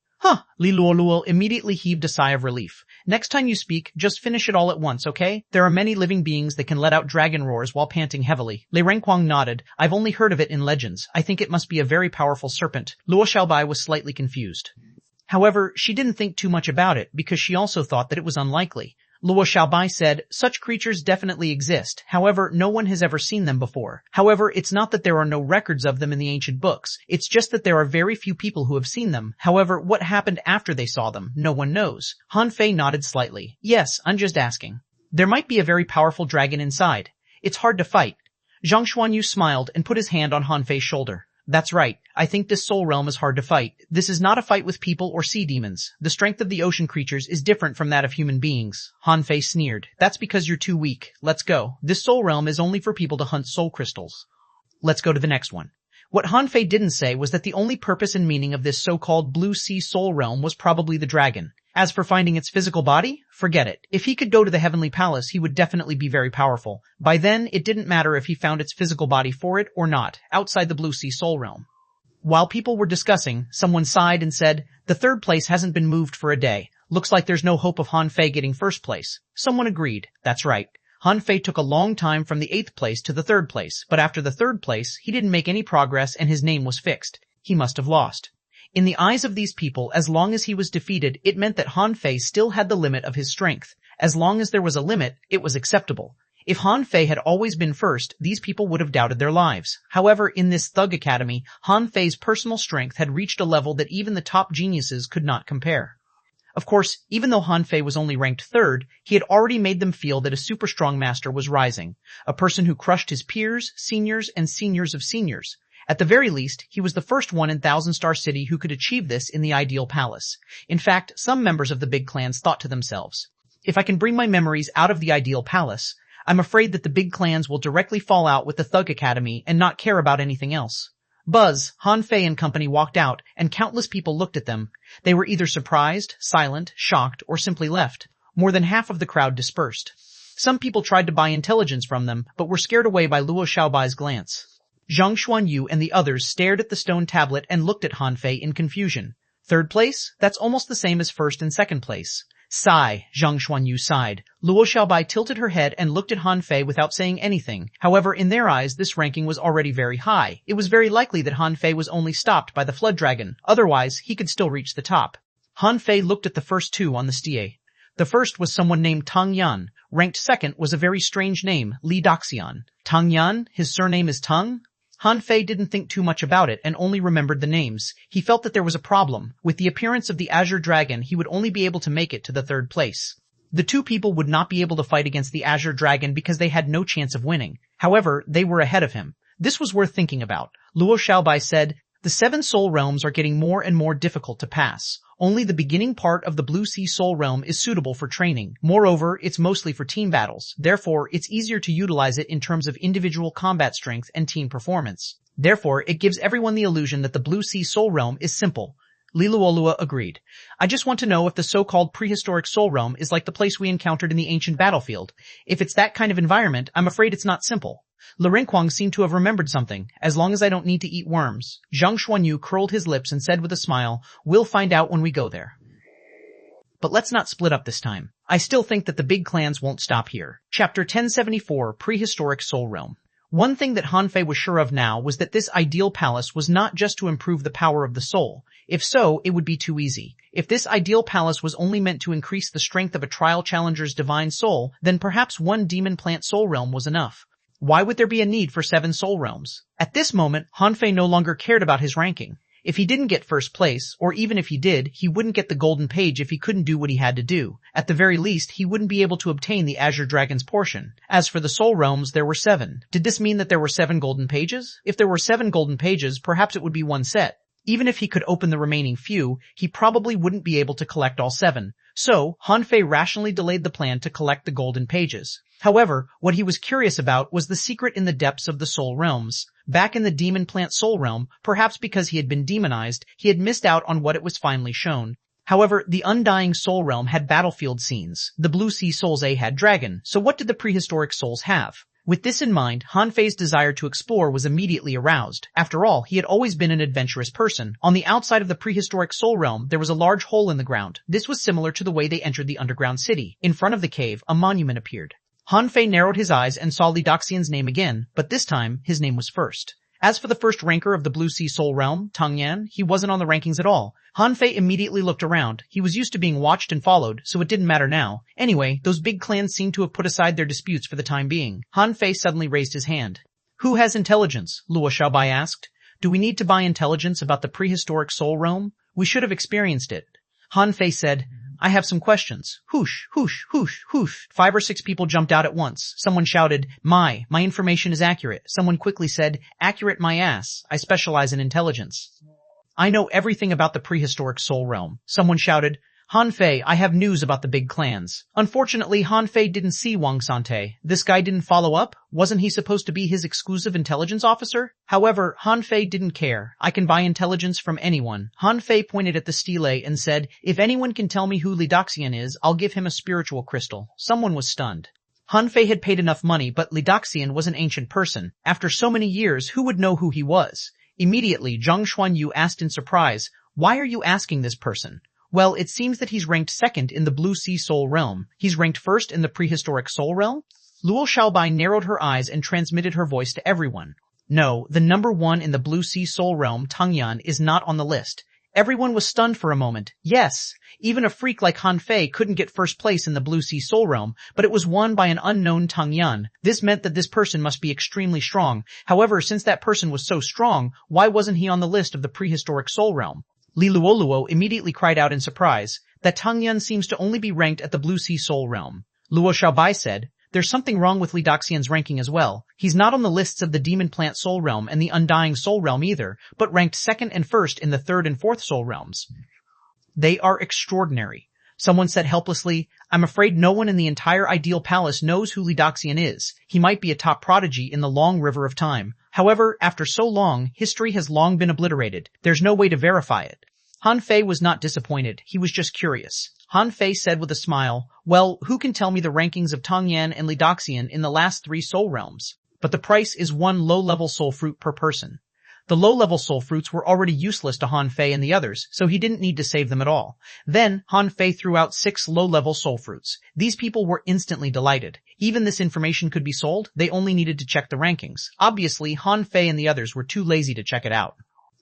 Speaker 1: Li Luoluo immediately heaved a sigh of relief. Next time you speak, just finish it all at once, okay? There are many living beings that can let out dragon roars while panting heavily. Li Renquang nodded. I've only heard of it in legends. I think it must be a very powerful serpent. Luo Xiaobai was slightly confused. However, she didn't think too much about it because she also thought that it was unlikely. Luo Xiaobai said, such creatures definitely exist. However, no one has ever seen them before. However, it's not that there are no records of them in the ancient books. It's just that there are very few people who have seen them. However, what happened after they saw them, no one knows. Han Fei nodded slightly. Yes, I'm just asking. There might be a very powerful dragon inside. It's hard to fight. Zhang Xuanyu smiled and put his hand on Han Fei's shoulder. That's right. I think this soul realm is hard to fight. This is not a fight with people or sea demons. The strength of the ocean creatures is different from that of human beings. Han Fei sneered. That's because you're too weak. Let's go. This soul realm is only for people to hunt soul crystals. Let's go to the next one. What Han Fei didn't say was that the only purpose and meaning of this so-called Blue Sea Soul Realm was probably the dragon. As for finding its physical body, forget it. If he could go to the Heavenly Palace, he would definitely be very powerful. By then, it didn't matter if he found its physical body for it or not, outside the Blue Sea Soul Realm. While people were discussing, someone sighed and said, the 3rd place hasn't been moved for a day. Looks like there's no hope of Han Fei getting 1st place. Someone agreed. That's right. Han Fei took a long time from the 8th place to the 3rd place, but after the 3rd place, he didn't make any progress and his name was fixed. He must have lost. In the eyes of these people, as long as he was defeated, it meant that Han Fei still had the limit of his strength. As long as there was a limit, it was acceptable. If Han Fei had always been first, these people would have doubted their lives. However, in this thug academy, Han Fei's personal strength had reached a level that even the top geniuses could not compare. Of course, even though Han Fei was only ranked 3rd, he had already made them feel that a super strong master was rising, a person who crushed his peers, seniors, and seniors of seniors. At the very least, he was the first one in Thousand Star City who could achieve this in the ideal palace. In fact, some members of the big clans thought to themselves, if I can bring my memories out of the ideal palace, I'm afraid that the big clans will directly fall out with the Thug Academy and not care about anything else. Buzz, Han Fei and company walked out, and countless people looked at them. They were either surprised, silent, shocked, or simply left. More than half of the crowd dispersed. Some people tried to buy intelligence from them, but were scared away by Luo Xiaobai's glance. Xuanhuan and the others stared at the stone tablet and looked at Han Fei in confusion. 3rd place? That's almost the same as 1st and 2nd place. Sigh, Zhang Xuanyu sighed. Luo Xiaobai tilted her head and looked at Han Fei without saying anything. However, in their eyes, this ranking was already very high. It was very likely that Han Fei was only stopped by the Flood Dragon. Otherwise, he could still reach the top. Han Fei looked at the first 2 on the stie. The first was someone named Tang Yan. Ranked 2nd was a very strange name, Li Daxian. Tang Yan? His surname is Tang? Han Fei didn't think too much about it and only remembered the names. He felt that there was a problem. With the appearance of the Azure Dragon, he would only be able to make it to the 3rd place. The 2 people would not be able to fight against the Azure Dragon because they had no chance of winning. However, they were ahead of him. This was worth thinking about. Luo Xiaobai said, the 7 soul realms are getting more and more difficult to pass. Only the beginning part of the Blue Sea Soul Realm is suitable for training. Moreover, it's mostly for team battles. Therefore, it's easier to utilize it in terms of individual combat strength and team performance. Therefore, it gives everyone the illusion that the Blue Sea Soul Realm is simple. Li Luolua agreed. I just want to know if the so-called prehistoric Soul Realm is like the place we encountered in the ancient battlefield. If it's that kind of environment, I'm afraid it's not simple. Li Renquang seemed to have remembered something. As long as I don't need to eat worms. Zhang Xuanyu curled his lips and said with a smile, we'll find out when we go there. But let's not split up this time. I still think that the big clans won't stop here. Chapter 1074, Prehistoric Soul Realm. One thing that Han Fei was sure of now was that this ideal palace was not just to improve the power of the soul. If so, it would be too easy. If this ideal palace was only meant to increase the strength of a trial challenger's divine soul, then perhaps 1 demon plant soul realm was enough. Why would there be a need for 7 soul realms? At this moment, Han Fei no longer cared about his ranking. If he didn't get 1st place, or even if he did, he wouldn't get the golden page if he couldn't do what he had to do. At the very least, he wouldn't be able to obtain the Azure Dragon's portion. As for the soul realms, there were 7. Did this mean that there were 7 golden pages? If there were 7 golden pages, perhaps it would be 1 set. Even if he could open the remaining few, he probably wouldn't be able to collect all 7. So, Han Fei rationally delayed the plan to collect the golden pages. However, what he was curious about was the secret in the depths of the soul realms. Back in the demon plant soul realm, perhaps because he had been demonized, he had missed out on what it was finally shown. However, the Undying Soul Realm had battlefield scenes. The Blue Sea Souls A had dragon, so what did the prehistoric souls have? With this in mind, Han Fei's desire to explore was immediately aroused. After all, he had always been an adventurous person. On the outside of the prehistoric soul realm, there was a large hole in the ground. This was similar to the way they entered the underground city. In front of the cave, a monument appeared. Han Fei narrowed his eyes and saw Li Daxian's name again, but this time, his name was first. As for the first ranker of the Blue Sea Soul Realm, Tang Yan, he wasn't on the rankings at all. Han Fei immediately looked around. He was used to being watched and followed, so it didn't matter now. Anyway, those big clans seemed to have put aside their disputes for the time being. Han Fei suddenly raised his hand. Who has intelligence? Luo Xiaobai asked. Do we need to buy intelligence about the prehistoric Soul Realm? We should have experienced it. Han Fei said, I have some questions. Whoosh, whoosh, whoosh, whoosh. 5 or 6 people jumped out at once. Someone shouted, my information is accurate. Someone quickly said, accurate my ass. I specialize in intelligence. I know everything about the prehistoric Soul Realm. Someone shouted, Han Fei, I have news about the big clans. Unfortunately, Han Fei didn't see Wang Sante. This guy didn't follow up? Wasn't he supposed to be his exclusive intelligence officer? However, Han Fei didn't care. I can buy intelligence from anyone. Han Fei pointed at the stele and said, if anyone can tell me who Li Daxian is, I'll give him a spiritual crystal. Someone was stunned. Han Fei had paid enough money, but Li Daxian was an ancient person. After so many years, who would know who he was? Immediately, Zhang Xuanyu asked in surprise, why are you asking this person? Well, it seems that he's ranked 2nd in the Blue Sea Soul Realm. He's ranked 1st in the Prehistoric Soul Realm? Luo Xiaobai narrowed her eyes and transmitted her voice to everyone. No, the number 1 in the Blue Sea Soul Realm, Tangyan, is not on the list. Everyone was stunned for a moment. Yes, even a freak like Han Fei couldn't get first place in the Blue Sea Soul Realm, but it was won by an unknown Tangyan. This meant that this person must be extremely strong. However, since that person was so strong, why wasn't he on the list of the prehistoric Soul Realm? Li Luoluo immediately cried out in surprise. That Tangyan seems to only be ranked at the Blue Sea Soul Realm. Luo Xiaobai said, there's something wrong with Li Daxian's ranking as well. He's not on the lists of the Demon Plant Soul Realm and the Undying Soul Realm either, but ranked 2nd and 1st in the 3rd and 4th Soul Realms. They are extraordinary. Someone said helplessly, I'm afraid no one in the entire Ideal Palace knows who Li Daxian is. He might be a top prodigy in the long river of time. However, after so long, history has long been obliterated. There's no way to verify it. Han Fei was not disappointed. He was just curious. Han Fei said with a smile, well, who can tell me the rankings of Tangyan and Li Daxian in the last 3 soul realms? But the price is 1 low-level soul fruit per person. The low-level soul fruits were already useless to Han Fei and the others, so he didn't need to save them at all. Then, Han Fei threw out 6 low-level soul fruits. These people were instantly delighted. Even this information could be sold, they only needed to check the rankings. Obviously, Han Fei and the others were too lazy to check it out.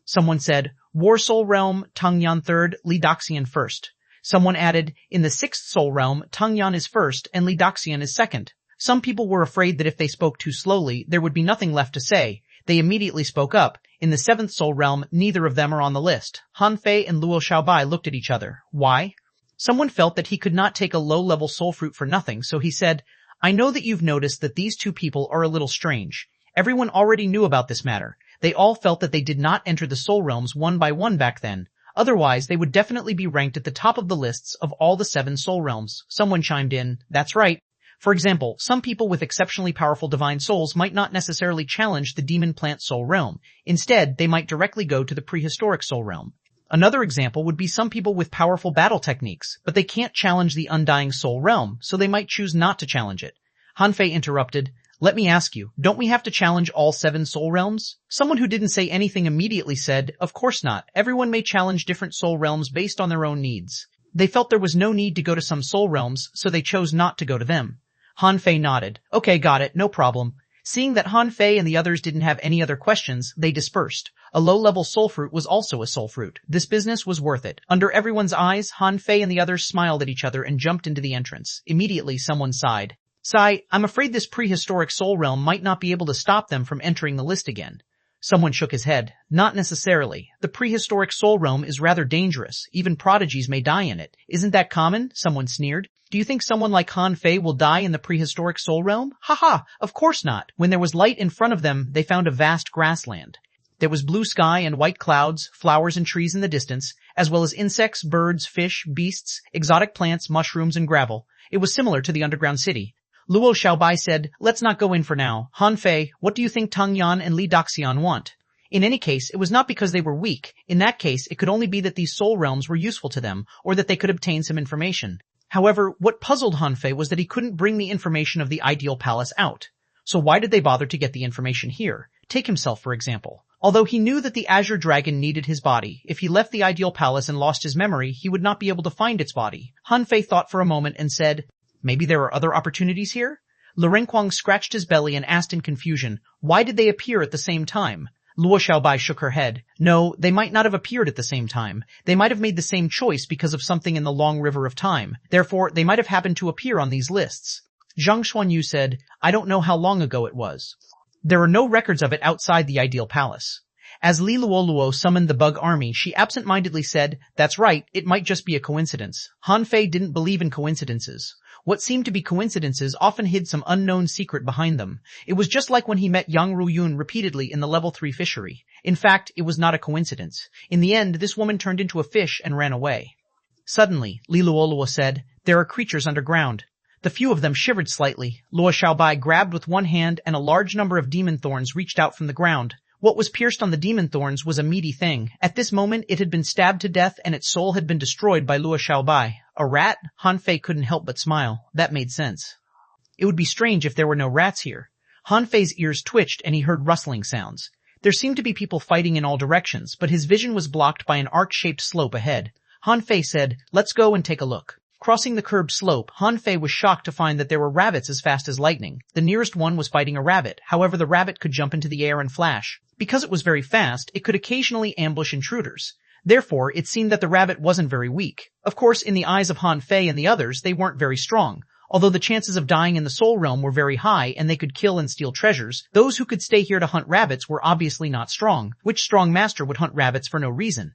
Speaker 1: Someone said, War Soul Realm, Tangyan 3rd, Li Daxian 1st. Someone added, in the 6th Soul Realm, Tangyan is 1st and Li Daxian is 2nd. Some people were afraid that if they spoke too slowly, there would be nothing left to say. They immediately spoke up. In the 7th Soul Realm, neither of them are on the list. Han Fei and Luo Xiaobai looked at each other. Why? Someone felt that he could not take a low-level soul fruit for nothing, so he said, I know that you've noticed that these 2 people are a little strange. Everyone already knew about this matter. They all felt that they did not enter the soul realms one by one back then. Otherwise, they would definitely be ranked at the top of the lists of all the 7 soul realms. Someone chimed in, that's right. For example, some people with exceptionally powerful divine souls might not necessarily challenge the demon plant soul realm. Instead, they might directly go to the prehistoric soul realm. Another example would be some people with powerful battle techniques, but they can't challenge the undying soul realm, so they might choose not to challenge it. Han Fei interrupted, let me ask you, don't we have to challenge all 7 soul realms? Someone who didn't say anything immediately said, of course not. Everyone may challenge different soul realms based on their own needs. They felt there was no need to go to some soul realms, so they chose not to go to them. Han Fei nodded. Okay, got it, no problem. Seeing that Han Fei and the others didn't have any other questions, they dispersed. A low-level soul fruit was also a soul fruit. This business was worth it. Under everyone's eyes, Han Fei and the others smiled at each other and jumped into the entrance. Immediately, someone sighed. Sigh, I'm afraid this prehistoric soul realm might not be able to stop them from entering the list again. Someone shook his head. Not necessarily. The prehistoric soul realm is rather dangerous. Even prodigies may die in it. Isn't that common? Someone sneered. Do you think someone like Han Fei will die in the prehistoric soul realm? Haha, of course not. When there was light in front of them, they found a vast grassland. There was blue sky and white clouds, flowers and trees in the distance, as well as insects, birds, fish, beasts, exotic plants, mushrooms, and gravel. It was similar to the underground city. Luo Xiaobai said, let's not go in for now. Han Fei, what do you think Tangyan and Li Daxian want? In any case, it was not because they were weak. In that case, it could only be that these soul realms were useful to them, or that they could obtain some information. However, what puzzled Han Fei was that he couldn't bring the information of the ideal palace out. So why did they bother to get the information here? Take himself, for example. Although he knew that the Azure Dragon needed his body, if he left the ideal palace and lost his memory, he would not be able to find its body. Han Fei thought for a moment and said, maybe there are other opportunities here? Lu Renquang scratched his belly and asked in confusion, why did they appear at the same time? Luo Xiaobai shook her head. No, they might not have appeared at the same time. They might have made the same choice because of something in the long river of time. Therefore, they might have happened to appear on these lists. Zhang Xuanyu said, I don't know how long ago it was. There are no records of it outside the ideal palace. As Li Luoluo summoned the bug army, she absent-mindedly said, that's right, it might just be a coincidence. Han Fei didn't believe in coincidences. What seemed to be coincidences often hid some unknown secret behind them. It was just like when he met Yang Ruyun repeatedly in the level 3 fishery. In fact, it was not a coincidence. In the end, this woman turned into a fish and ran away. Suddenly, Li Luoluo said, there are creatures underground. The few of them shivered slightly. Luo Xiaobai grabbed with one hand and a large number of demon thorns reached out from the ground. What was pierced on the demon thorns was a meaty thing. At this moment, it had been stabbed to death and its soul had been destroyed by Luo Xiaobai. A rat? Han Fei couldn't help but smile. That made sense. It would be strange if there were no rats here. Han Fei's ears twitched and he heard rustling sounds. There seemed to be people fighting in all directions, but his vision was blocked by an arc-shaped slope ahead. Han Fei said, let's go and take a look. Crossing the curb slope, Han Fei was shocked to find that there were rabbits as fast as lightning. The nearest one was fighting a rabbit, however the rabbit could jump into the air and flash. Because it was very fast, it could occasionally ambush intruders. Therefore, it seemed that the rabbit wasn't very weak. Of course, in the eyes of Han Fei and the others, they weren't very strong. Although the chances of dying in the Soul Realm were very high and they could kill and steal treasures, those who could stay here to hunt rabbits were obviously not strong. Which strong master would hunt rabbits for no reason?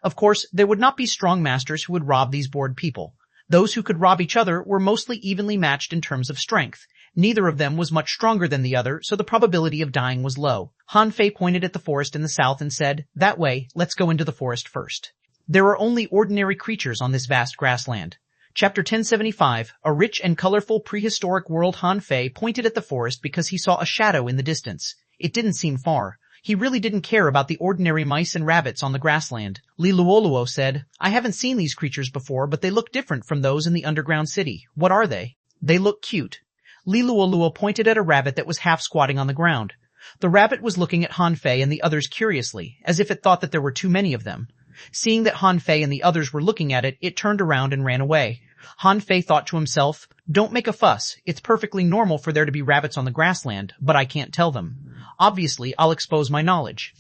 Speaker 1: Of course, there would not be strong masters who would rob these bored people. Those who could rob each other were mostly evenly matched in terms of strength. Neither of them was much stronger than the other, so the probability of dying was low. Han Fei pointed at the forest in the south and said, "That way, let's go into the forest first." There are only ordinary creatures on this vast grassland. Chapter 1075, A Rich and Colorful Prehistoric World. Han Fei pointed at the forest because he saw a shadow in the distance. It didn't seem far. He really didn't care about the ordinary mice and rabbits on the grassland. Li Luoluo said, "I haven't seen these creatures before, but they look different from those in the underground city. What are they?" "They look cute." Li Luoluo pointed at a rabbit that was half squatting on the ground. The rabbit was looking at Han Fei and the others curiously, as if it thought that there were too many of them. Seeing that Han Fei and the others were looking at it, it turned around and ran away. Han Fei thought to himself, "Don't make a fuss. It's perfectly normal for there to be rabbits on the grassland, but I can't tell them. Obviously, I'll expose my knowledge."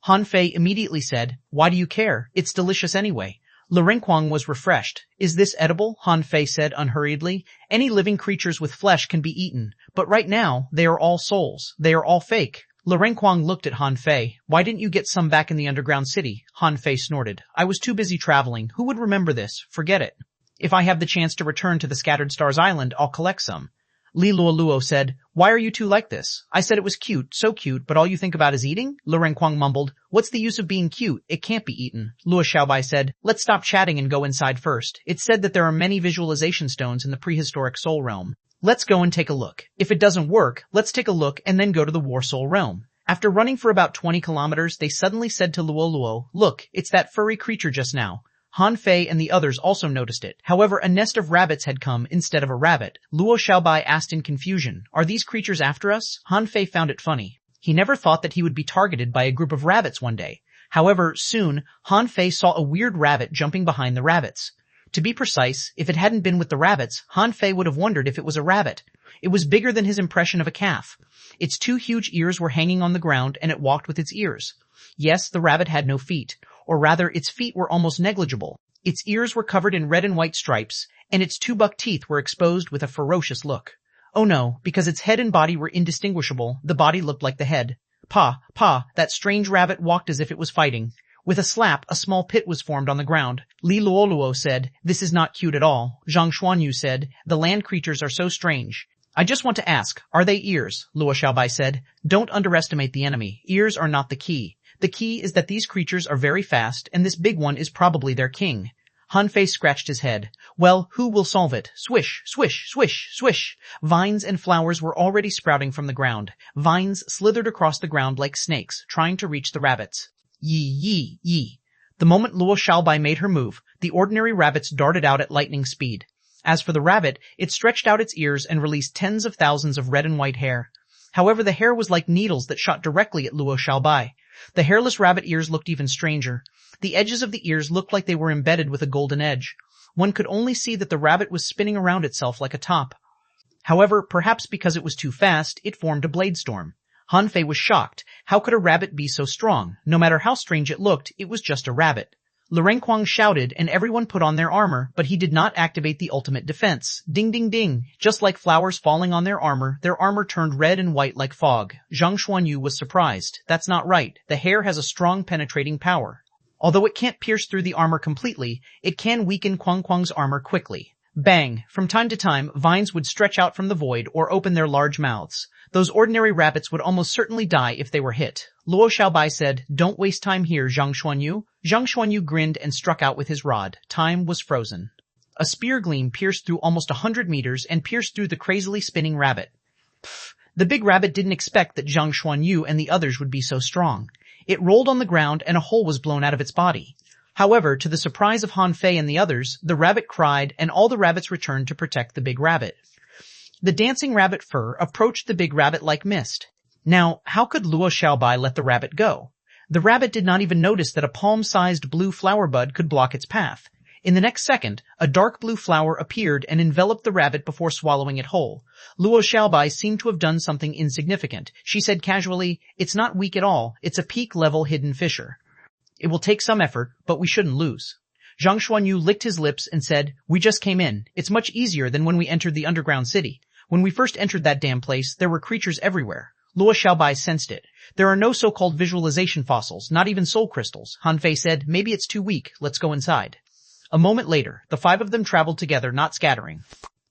Speaker 1: Han Fei immediately said, "Why do you care? It's delicious anyway." Xuanhuan was refreshed. "Is this edible?" Han Fei said unhurriedly. "Any living creatures with flesh can be eaten, but right now, they are all souls. They are all fake." Xuanhuan looked at Han Fei. "Why didn't you get some back in the underground city?" Han Fei snorted. "I was too busy traveling. Who would remember this? Forget it. If I have the chance to return to the Scattered Stars Island, I'll collect some." Li Luoluo said, "Why are you two like this? I said it was cute, so cute, but all you think about is eating?" Xuanhuan mumbled, "What's the use of being cute? It can't be eaten." Luo Xiaobai said, "Let's stop chatting and go inside first. It's said that there are many visualization stones in the prehistoric soul realm. Let's go and take a look. If it doesn't work, let's take a look and then go to the War Soul realm." After running for about 20 kilometers, they suddenly said to Luoluo, "Look, it's that furry creature just now." Han Fei and the others also noticed it. However, a nest of rabbits had come instead of a rabbit. Luo Xiaobai asked in confusion, "Are these creatures after us?" Han Fei found it funny. He never thought that he would be targeted by a group of rabbits one day. However, soon, Han Fei saw a weird rabbit jumping behind the rabbits. To be precise, if it hadn't been with the rabbits, Han Fei would have wondered if it was a rabbit. It was bigger than his impression of a calf. Its 2 huge ears were hanging on the ground and it walked with its ears. Yes, the rabbit had no feet. Or rather, its feet were almost negligible. Its ears were covered in red and white stripes, and its 2 buck teeth were exposed with a ferocious look. Oh no, because its head and body were indistinguishable, the body looked like the head. Pa, that strange rabbit walked as if it was fighting. With a slap, a small pit was formed on the ground. Li Luoluo said, "This is not cute at all." xuanhuan said, "The land creatures are so strange." "I just want to ask, are they ears?" Luo Xiaobai said. "Don't underestimate the enemy. Ears are not the key. The key is that these creatures are very fast, and this big one is probably their king." Han Fei scratched his head. "Well, who will solve it?" Swish, swish, swish, swish. Vines and flowers were already sprouting from the ground. Vines slithered across the ground like snakes, trying to reach the rabbits. Yee, yee, yee. The moment Luo Xiaobai made her move, the ordinary rabbits darted out at lightning speed. As for the rabbit, it stretched out its ears and released tens of thousands of red and white hair. However, the hair was like needles that shot directly at Luo Xiaobai. The hairless rabbit ears looked even stranger. The edges of the ears looked like they were embedded with a golden edge. One could only see that the rabbit was spinning around itself like a top. However, perhaps because it was too fast, it formed a blade storm. Han Fei was shocked. How could a rabbit be so strong? No matter how strange it looked, it was just a rabbit. Xuanhuan shouted, and everyone put on their armor, but he did not activate the ultimate defense. Ding ding ding. Just like flowers falling on their armor turned red and white like fog. Zhang Xuanyu was surprised. That's not right. The hair has a strong penetrating power. Although it can't pierce through the armor completely, it can weaken Xuanhuan's armor quickly. Bang! From time to time, vines would stretch out from the void or open their large mouths. Those ordinary rabbits would almost certainly die if they were hit. Luo Xiaobai said, "Don't waste time here, Zhang Xuanyu." Zhang Xuanyu grinned and struck out with his rod. Time was frozen. A spear gleam pierced through almost 100 meters and pierced through the crazily spinning rabbit. Pfft! The big rabbit didn't expect that Zhang Xuanyu and the others would be so strong. It rolled on the ground and a hole was blown out of its body. However, to the surprise of Han Fei and the others, the rabbit cried and all the rabbits returned to protect the big rabbit. The dancing rabbit fur approached the big rabbit like mist. Now, how could Luo Xiaobai let the rabbit go? The rabbit did not even notice that a palm-sized blue flower bud could block its path. In the next second, a dark blue flower appeared and enveloped the rabbit before swallowing it whole. Luo Xiaobai seemed to have done something insignificant. She said casually, "It's not weak at all, it's a peak-level hidden fisher. It will take some effort, but we shouldn't lose." Zhang Xuanyu licked his lips and said, "We just came in. It's much easier than when we entered the underground city. When we first entered that damn place, there were creatures everywhere." Luo Xiaobai sensed it. "There are no so-called visualization fossils, not even soul crystals." Han Fei said, "Maybe it's too weak, let's go inside." A moment later, the 5 of them traveled together, not scattering.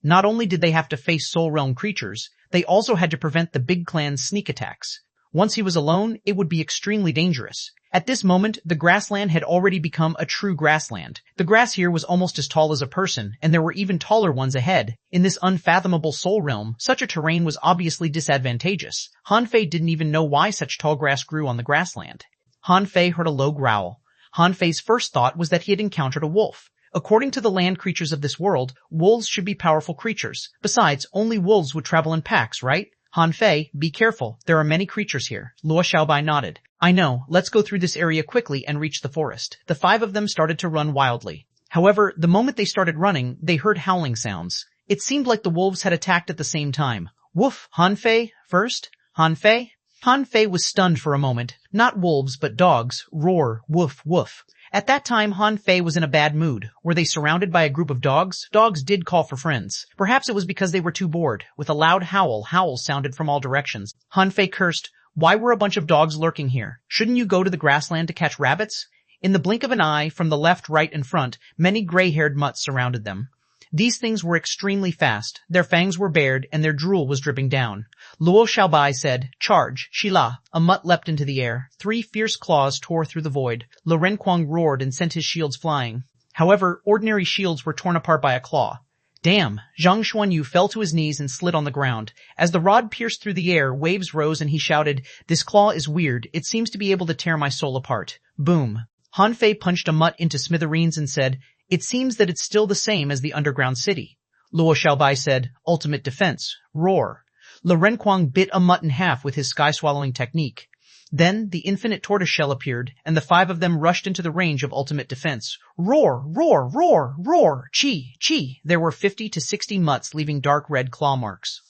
Speaker 1: Not only did they have to face Soul Realm creatures, they also had to prevent the big clan's sneak attacks. Once he was alone, it would be extremely dangerous. At this moment, the grassland had already become a true grassland. The grass here was almost as tall as a person, and there were even taller ones ahead. In this unfathomable Soul Realm, such a terrain was obviously disadvantageous. Han Fei didn't even know why such tall grass grew on the grassland. Han Fei heard a low growl. Han Fei's first thought was that he had encountered a wolf. According to the land creatures of this world, wolves should be powerful creatures. Besides, only wolves would travel in packs, right? Han Fei, be careful. There are many creatures here. Luo Xiaobai nodded. "I know. Let's go through this area quickly and reach the forest." The 5 of them started to run wildly. However, the moment they started running, they heard howling sounds. It seemed like the wolves had attacked at the same time. "Woof, Han Fei, first? Han Fei?" Han Fei was stunned for a moment. Not wolves, but dogs. Roar, woof, woof. At that time, Han Fei was in a bad mood. Were they surrounded by a group of dogs? Dogs did call for friends. Perhaps it was because they were too bored. With a loud howl, howls sounded from all directions. Han Fei cursed, "Why were a bunch of dogs lurking here? Shouldn't you go to the grassland to catch rabbits?" In the blink of an eye, from the left, right, and front, many gray-haired mutts surrounded them. These things were extremely fast. Their fangs were bared, and their drool was dripping down. Luo Xiaobai said, "Charge, Shila." A mutt leapt into the air. 3 fierce claws tore through the void. Lo Renkuang roared and sent his shields flying. However, ordinary shields were torn apart by a claw. Damn! Zhang Xuanyu fell to his knees and slid on the ground. As the rod pierced through the air, waves rose and he shouted, "This claw is weird. It seems to be able to tear my soul apart." Boom. Han Fei punched a mutt into smithereens and said, "It seems that it's still the same as the underground city." Luo Xiaobai said, "Ultimate defense. Roar." Lo Renkuang bit a mutt in half with his sky-swallowing technique. Then the infinite tortoiseshell appeared, and the 5 of them rushed into the range of ultimate defense. Roar, roar, roar, roar, chi, chi. There were 50 to 60 mutts leaving dark red claw marks.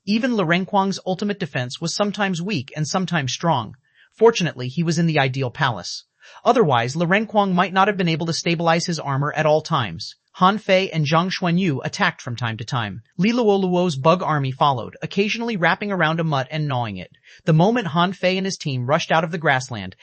Speaker 1: Even Lo Renkuang's ultimate defense was sometimes weak and sometimes strong. Fortunately, he was in the ideal palace. Otherwise, Lo Renkuang might not have been able to stabilize his armor at all times. Han Fei and Zhang Xuanyu attacked from time to time. Li Luoluo's bug army followed, occasionally wrapping around a mutt and gnawing it. The moment Han Fei and his team rushed out of the grassland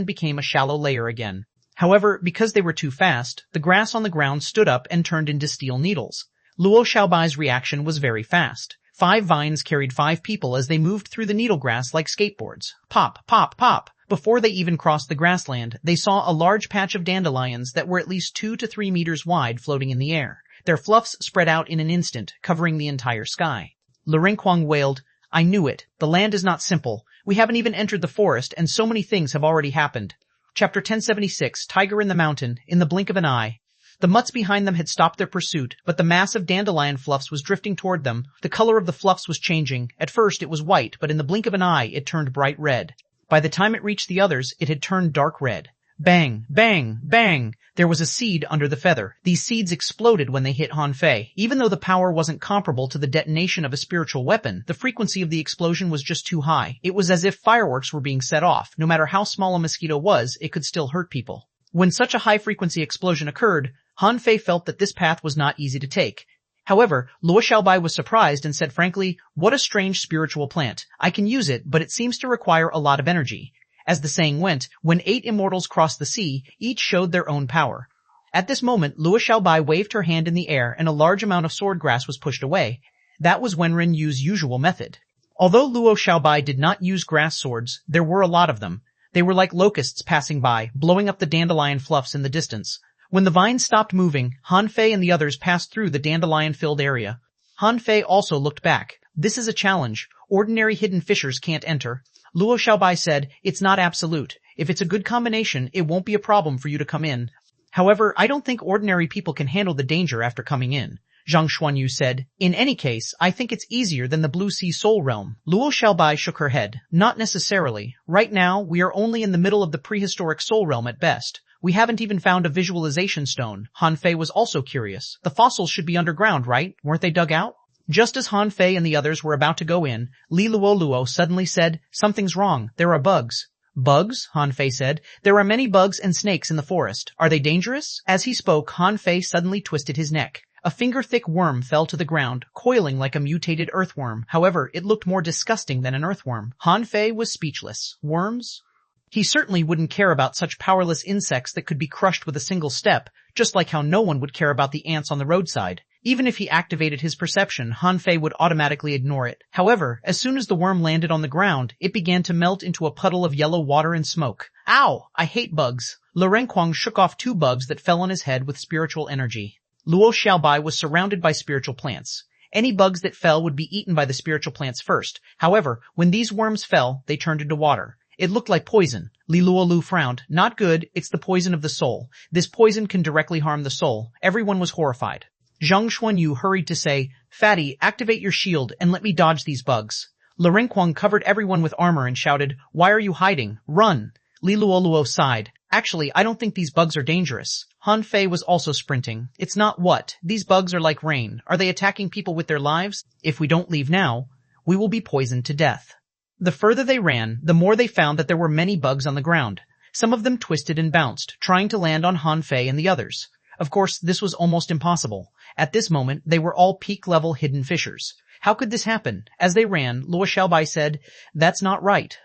Speaker 1: became a shallow layer again. However, because they were too fast, the grass on the ground stood up and turned into steel needles. Luo Xiaobai's reaction was very fast. 5 vines carried 5 people as they moved through the needle grass like skateboards. Pop, pop, pop. Before they even crossed the grassland, they saw a large patch of dandelions that were at least 2 to 3 meters wide floating in the air. Their fluffs spread out in an instant, covering the entire sky. Lo Renkuang wailed, "I knew it. The land is not simple. We haven't even entered the forest, and so many things have already happened." Chapter 1076, Tiger in the Mountain. In the blink of an eye. The mutts behind them had stopped their pursuit, but the mass of dandelion fluffs was drifting toward them. The color of the fluffs was changing. At first it was white, but in the blink of an eye it turned bright red. By the time it reached the others, it had turned dark red. Bang, bang, bang! There was a seed under the feather. These seeds exploded when they hit Han Fei. Even though the power wasn't comparable to the detonation of a spiritual weapon, the frequency of the explosion was just too high. It was as if fireworks were being set off. No matter how small a mosquito was, it could still hurt people. When such a high-frequency explosion occurred, Han Fei felt that this path was not easy to take. However, Luo Xiaobai was surprised and said frankly, "What a strange spiritual plant. I can use it, but it seems to require a lot of energy." As the saying went, when 8 immortals crossed the sea, each showed their own power. At this moment, Luo Xiaobai waved her hand in the air and a large amount of sword grass was pushed away. That was Wenren Yu's usual method. Although Luo Xiaobai did not use grass swords, there were a lot of them. They were like locusts passing by, blowing up the dandelion fluffs in the distance. When the vines stopped moving, Han Fei and the others passed through the dandelion-filled area. Han Fei also looked back. This is a challenge. Ordinary hidden fishers can't enter. Luo Xiaobai said, "It's not absolute. If it's a good combination, it won't be a problem for you to come in. However, I don't think ordinary people can handle the danger after coming in." Zhang Xuanyu said, "In any case, I think it's easier than the Blue Sea Soul Realm." Luo Xiaobai shook her head. "Not necessarily. Right now, we are only in the middle of the prehistoric Soul Realm at best. We haven't even found a visualization stone. Han Fei was also curious. The fossils should be underground, right? Weren't they dug out? Just as Han Fei and the others were about to go in, Li Luoluo suddenly said, "Something's wrong. There are bugs." "Bugs?" Han Fei said. "There are many bugs and snakes in the forest. Are they dangerous?" As he spoke, Han Fei suddenly twisted his neck. A finger-thick worm fell to the ground, coiling like a mutated earthworm. However, it looked more disgusting than an earthworm. Han Fei was speechless. Worms? He certainly wouldn't care about such powerless insects that could be crushed with a single step, just like how no one would care about the ants on the roadside. Even if he activated his perception, Han Fei would automatically ignore it. However, as soon as the worm landed on the ground, it began to melt into a puddle of yellow water and smoke. Ow! I hate bugs. Le Renquang shook off 2 bugs that fell on his head with spiritual energy. Luo Xiaobai was surrounded by spiritual plants. Any bugs that fell would be eaten by the spiritual plants first. However, when these worms fell, they turned into water. It looked like poison. Li Luolu frowned. Not good, it's the poison of the soul. This poison can directly harm the soul. Everyone was horrified. Zhang Xuanyu hurried to say, "Fatty, activate your shield and let me dodge these bugs." Le Renquang covered everyone with armor and shouted, "Why are you hiding? Run!" Li Luoluo sighed. "Actually, I don't think these bugs are dangerous." Han Fei was also sprinting. "It's not what? These bugs are like rain. Are they attacking people with their lives? If we don't leave now, we will be poisoned to death." The further they ran, the more they found that there were many bugs on the ground. Some of them twisted and bounced, trying to land on Han Fei and the others. Of course, this was almost impossible. At this moment, they were all peak-level hidden fishers. How could this happen? As they ran, Luo Xiaobai said, "That's not right.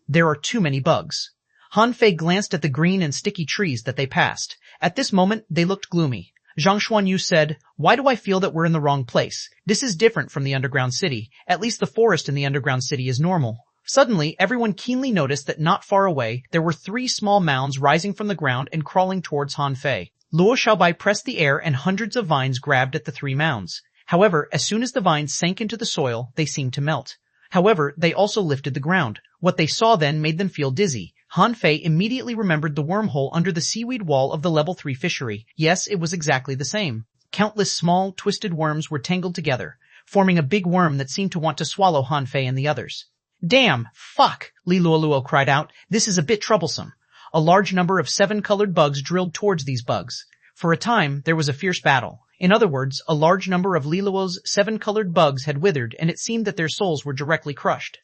Speaker 1: There are too many bugs." Han Fei glanced at the green and sticky trees that they passed. At this moment, they looked gloomy. Zhang Xuanyu said, "Why do I feel that we're in the wrong place? This is different from the underground city. At least the forest in the underground city is normal." Suddenly, everyone keenly noticed that not far away, there were 3 small mounds rising from the ground and crawling towards Han Fei. Luo Xiaobai pressed the air and hundreds of vines grabbed at the 3 mounds. However, as soon as the vines sank into the soil, they seemed to melt. However, they also lifted the ground. What they saw then made them feel dizzy. Han Fei immediately remembered the wormhole under the seaweed wall of the level 3 fishery. Yes, it was exactly the same. Countless small, twisted worms were tangled together, forming a big worm that seemed to want to swallow Han Fei and the others. "Damn! Fuck!" Li Luoluo cried out. "This is a bit troublesome." A large number of 7-colored bugs drilled towards these bugs. For a time, there was a fierce battle. In other words, a large number of Li Luo's 7-colored bugs had withered, and it seemed that their souls were directly crushed.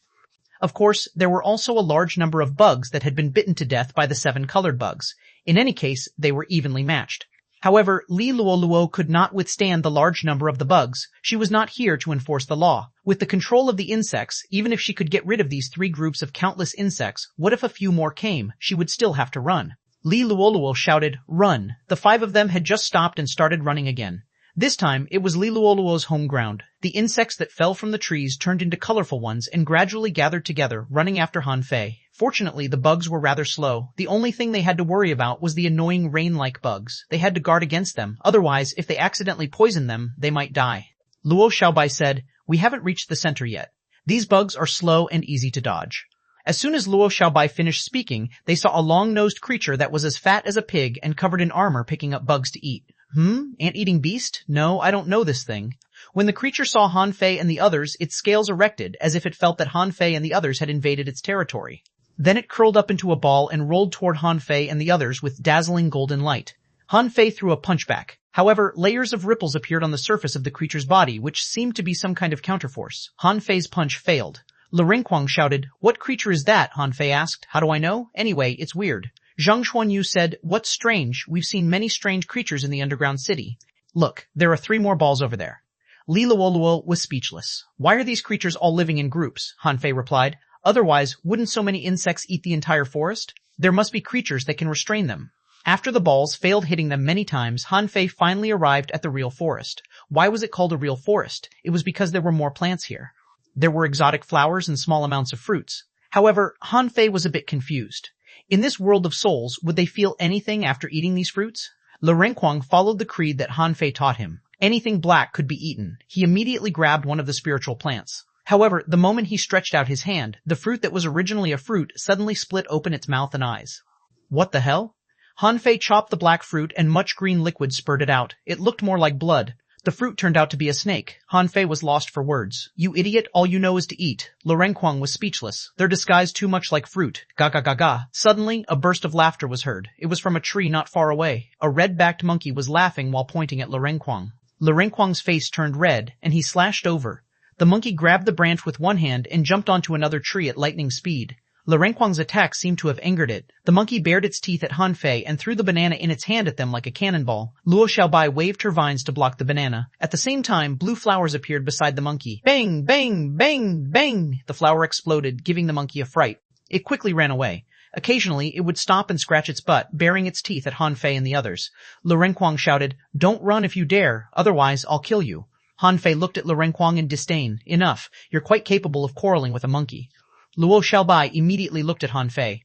Speaker 1: Of course, there were also a large number of bugs that had been bitten to death by the 7-colored bugs. In any case, they were evenly matched. However, Li Luoluo could not withstand the large number of the bugs. She was not here to enforce the law. With the control of the insects, even if she could get rid of these 3 groups of countless insects, what if a few more came? She would still have to run. Li Luoluo shouted, "Run!" The 5 of them had just stopped and started running again. This time, it was Li Luoluo's home ground. The insects that fell from the trees turned into colorful ones and gradually gathered together, running after Han Fei. Fortunately, the bugs were rather slow. The only thing they had to worry about was the annoying rain-like bugs. They had to guard against them. Otherwise, if they accidentally poisoned them, they might die. Luo Xiaobai said, "We haven't reached the center yet. These bugs are slow and easy to dodge." As soon as Luo Xiaobai finished speaking, they saw a long-nosed creature that was as fat as a pig and covered in armor picking up bugs to eat. Ant-eating beast? No, I don't know this thing. When the creature saw Han Fei and the others, its scales erected, as if it felt that Han Fei and the others had invaded its territory. Then it curled up into a ball and rolled toward Han Fei and the others with dazzling golden light. Han Fei threw a punch back. However, layers of ripples appeared on the surface of the creature's body, which seemed to be some kind of counterforce. Han Fei's punch failed. Le Renquang shouted, "What creature is that?" Han Fei asked. "How do I know? Anyway, it's weird." Zhang Xuanyu said, "What's strange? We've seen many strange creatures in the underground city. Look, there are 3 more balls over there." Li Luoluo was speechless. "Why are these creatures all living in groups?" Han Fei replied. "Otherwise, wouldn't so many insects eat the entire forest? There must be creatures that can restrain them." After the balls failed hitting them many times, Han Fei finally arrived at the real forest. Why was it called a real forest? It was because there were more plants here. There were exotic flowers and small amounts of fruits. However, Han Fei was a bit confused. In this world of souls, would they feel anything after eating these fruits? Le Renquang followed the creed that Han Fei taught him. Anything black could be eaten. He immediately grabbed one of the spiritual plants. However, the moment he stretched out his hand, the fruit that was originally a fruit suddenly split open its mouth and eyes. What the hell? Han Fei chopped the black fruit and much green liquid spurted out. It looked more like blood. The fruit turned out to be a snake. Han Fei was lost for words. You idiot, all you know is to eat. Lu Renkuang was speechless. They're disguised too much like fruit. Ga ga ga ga. Suddenly, a burst of laughter was heard. It was from a tree not far away. A red-backed monkey was laughing while pointing at Lu Renkuang. Lu Renkuang's face turned red, and he slashed over. The monkey grabbed the branch with one hand and jumped onto another tree at lightning speed. Lu Renkuang's attack seemed to have angered it. The monkey bared its teeth at Han Fei and threw the banana in its hand at them like a cannonball. Luo Xiaobai waved her vines to block the banana. At the same time, blue flowers appeared beside the monkey. Bang, bang, bang, bang! The flower exploded, giving the monkey a fright. It quickly ran away. Occasionally, it would stop and scratch its butt, baring its teeth at Han Fei and the others. Lu Renkuang shouted, "Don't run if you dare, otherwise I'll kill you." Han Fei looked at Lu Renkuang in disdain. Enough, you're quite capable of quarreling with a monkey. Luo Xiaobai immediately looked at Han Fei.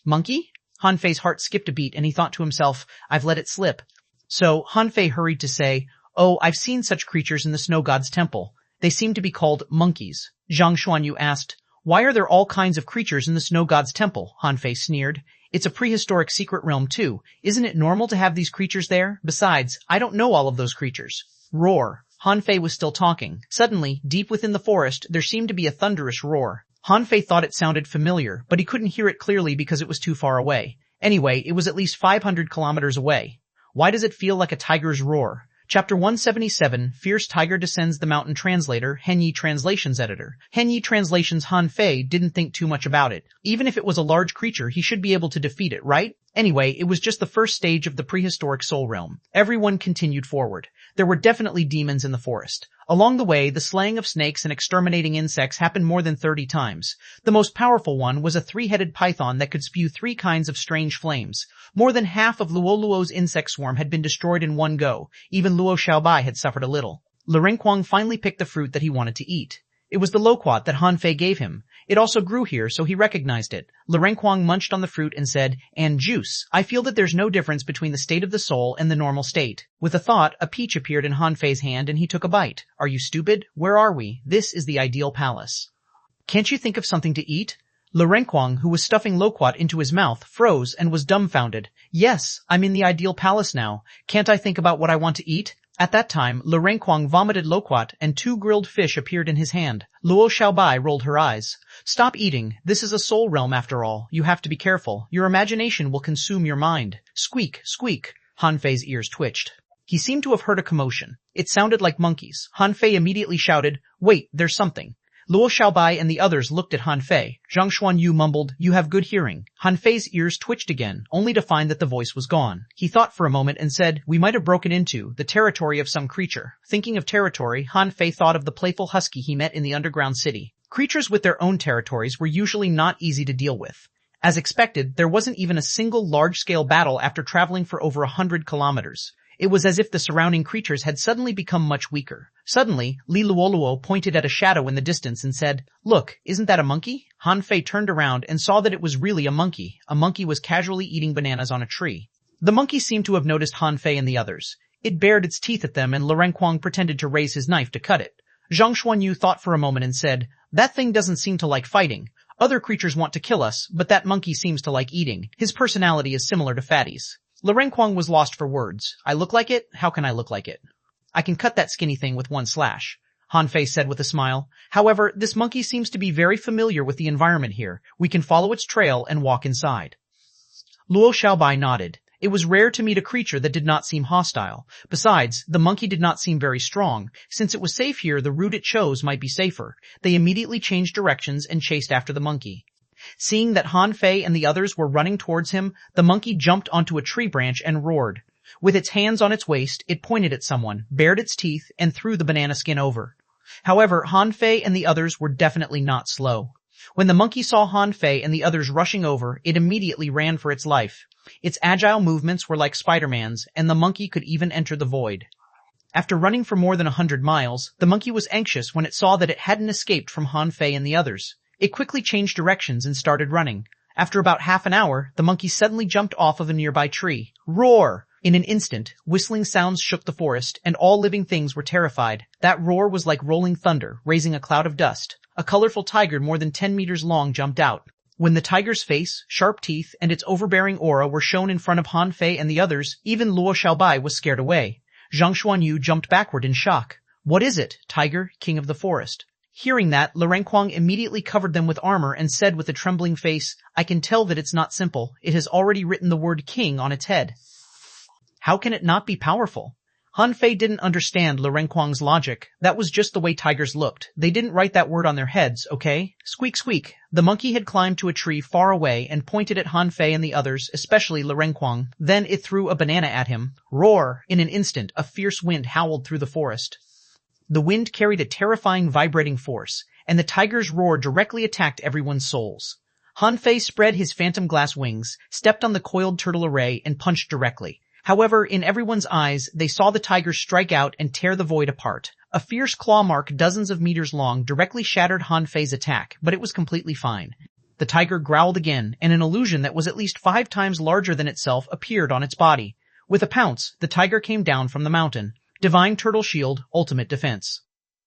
Speaker 1: Monkey? Han Fei's heart skipped a beat and he thought to himself, I've let it slip. So Han Fei hurried to say, Oh, I've seen such creatures in the snow god's temple. They seem to be called monkeys. Zhang Xuanyu asked, Why are there all kinds of creatures in the snow god's temple? Han Fei sneered. It's a prehistoric secret realm too. Isn't it normal to have these creatures there? Besides, I don't know all of those creatures. Roar. Han Fei was still talking. Suddenly, deep within the forest, there seemed to be a thunderous roar. Han Fei thought it sounded familiar, but he couldn't hear it clearly because it was too far away. Anyway, it was at least 500 kilometers away. Why does it feel like a tiger's roar? Chapter 177, Fierce Tiger Descends the Mountain. Translator, Henyi Translations Editor. Henyi Translations. Han Fei didn't think too much about it. Even if it was a large creature, he should be able to defeat it, right? Anyway, it was just the first stage of the prehistoric soul realm. Everyone continued forward. There were definitely demons in the forest. Along the way, the slaying of snakes and exterminating insects happened more than 30 times. The most powerful one was a 3-headed python that could spew 3 kinds of strange flames. More than half of Luoluo's insect swarm had been destroyed in one go. Even Luo Xiaobai had suffered a little. Lu Renkuang finally picked the fruit that he wanted to eat. It was the loquat that Han Fei gave him. It also grew here, so he recognized it. Lu Renkuang munched on the fruit and said, And juice. I feel that there's no difference between the state of the soul and the normal state. With a thought, a peach appeared in Han Fei's hand and he took a bite. Are you stupid? Where are we? This is the ideal palace. Can't you think of something to eat? Lu Renkuang, who was stuffing loquat into his mouth, froze and was dumbfounded. Yes, I'm in the ideal palace now. Can't I think about what I want to eat? At that time, Lu Renkuang vomited loquat and 2 grilled fish appeared in his hand. Luo Xiaobai rolled her eyes. Stop eating. This is a soul realm after all. You have to be careful. Your imagination will consume your mind. Squeak, squeak. Han Fei's ears twitched. He seemed to have heard a commotion. It sounded like monkeys. Han Fei immediately shouted, Wait, there's something. Luo Xiaobai and the others looked at Han Fei. Zhang Xuanyu mumbled, You have good hearing. Han Fei's ears twitched again, only to find that the voice was gone. He thought for a moment and said, We might have broken into the territory of some creature. Thinking of territory, Han Fei thought of the playful husky he met in the underground city. Creatures with their own territories were usually not easy to deal with. As expected, there wasn't even a single large-scale battle after traveling for over 100 kilometers. It was as if the surrounding creatures had suddenly become much weaker. Suddenly, Li Luoluo pointed at a shadow in the distance and said, Look, isn't that a monkey? Han Fei turned around and saw that it was really a monkey. A monkey was casually eating bananas on a tree. The monkey seemed to have noticed Han Fei and the others. It bared its teeth at them and Lu Renkuang pretended to raise his knife to cut it. Zhang Xuanyu thought for a moment and said, That thing doesn't seem to like fighting. Other creatures want to kill us, but that monkey seems to like eating. His personality is similar to Fatty's. Lu Renkuang was lost for words. I look like it? How can I look like it? I can cut that skinny thing with one slash, Han Fei said with a smile. However, this monkey seems to be very familiar with the environment here. We can follow its trail and walk inside. Luo Xiaobai nodded. It was rare to meet a creature that did not seem hostile. Besides, the monkey did not seem very strong. Since it was safe here, the route it chose might be safer. They immediately changed directions and chased after the monkey. Seeing that Han Fei and the others were running towards him, the monkey jumped onto a tree branch and roared. With its hands on its waist, it pointed at someone, bared its teeth, and threw the banana skin over. However, Han Fei and the others were definitely not slow. When the monkey saw Han Fei and the others rushing over, it immediately ran for its life. Its agile movements were like Spider-Man's, and the monkey could even enter the void. After running for more than 100 miles, the monkey was anxious when it saw that it hadn't escaped from Han Fei and the others. It quickly changed directions and started running. After about half an hour, the monkey suddenly jumped off of a nearby tree. Roar! In an instant, whistling sounds shook the forest, and all living things were terrified. That roar was like rolling thunder, raising a cloud of dust. A colorful tiger more than 10 meters long jumped out. When the tiger's face, sharp teeth, and its overbearing aura were shown in front of Han Fei and the others, even Luo Xiaobai was scared away. Xuanhuan jumped backward in shock. What is it, Tiger, king of the forest? Hearing that, Luo immediately covered them with armor and said with a trembling face, I can tell that it's not simple. It has already written the word king on its head. How can it not be powerful? Han Fei didn't understand Luo logic. That was just the way tigers looked. They didn't write that word on their heads, okay? Squeak squeak. The monkey had climbed to a tree far away and pointed at Han Fei and the others, especially Luo. Then it threw a banana at him. Roar! In an instant, a fierce wind howled through the forest. The wind carried a terrifying vibrating force, and the tiger's roar directly attacked everyone's souls. Han Fei spread his phantom glass wings, stepped on the coiled turtle array, and punched directly. However, in everyone's eyes, they saw the tiger strike out and tear the void apart. A fierce claw mark dozens of meters long directly shattered Han Fei's attack, but it was completely fine. The tiger growled again, and an illusion that was at least 5 times larger than itself appeared on its body. With a pounce, the tiger came down from the mountain. Divine Turtle Shield, Ultimate Defense.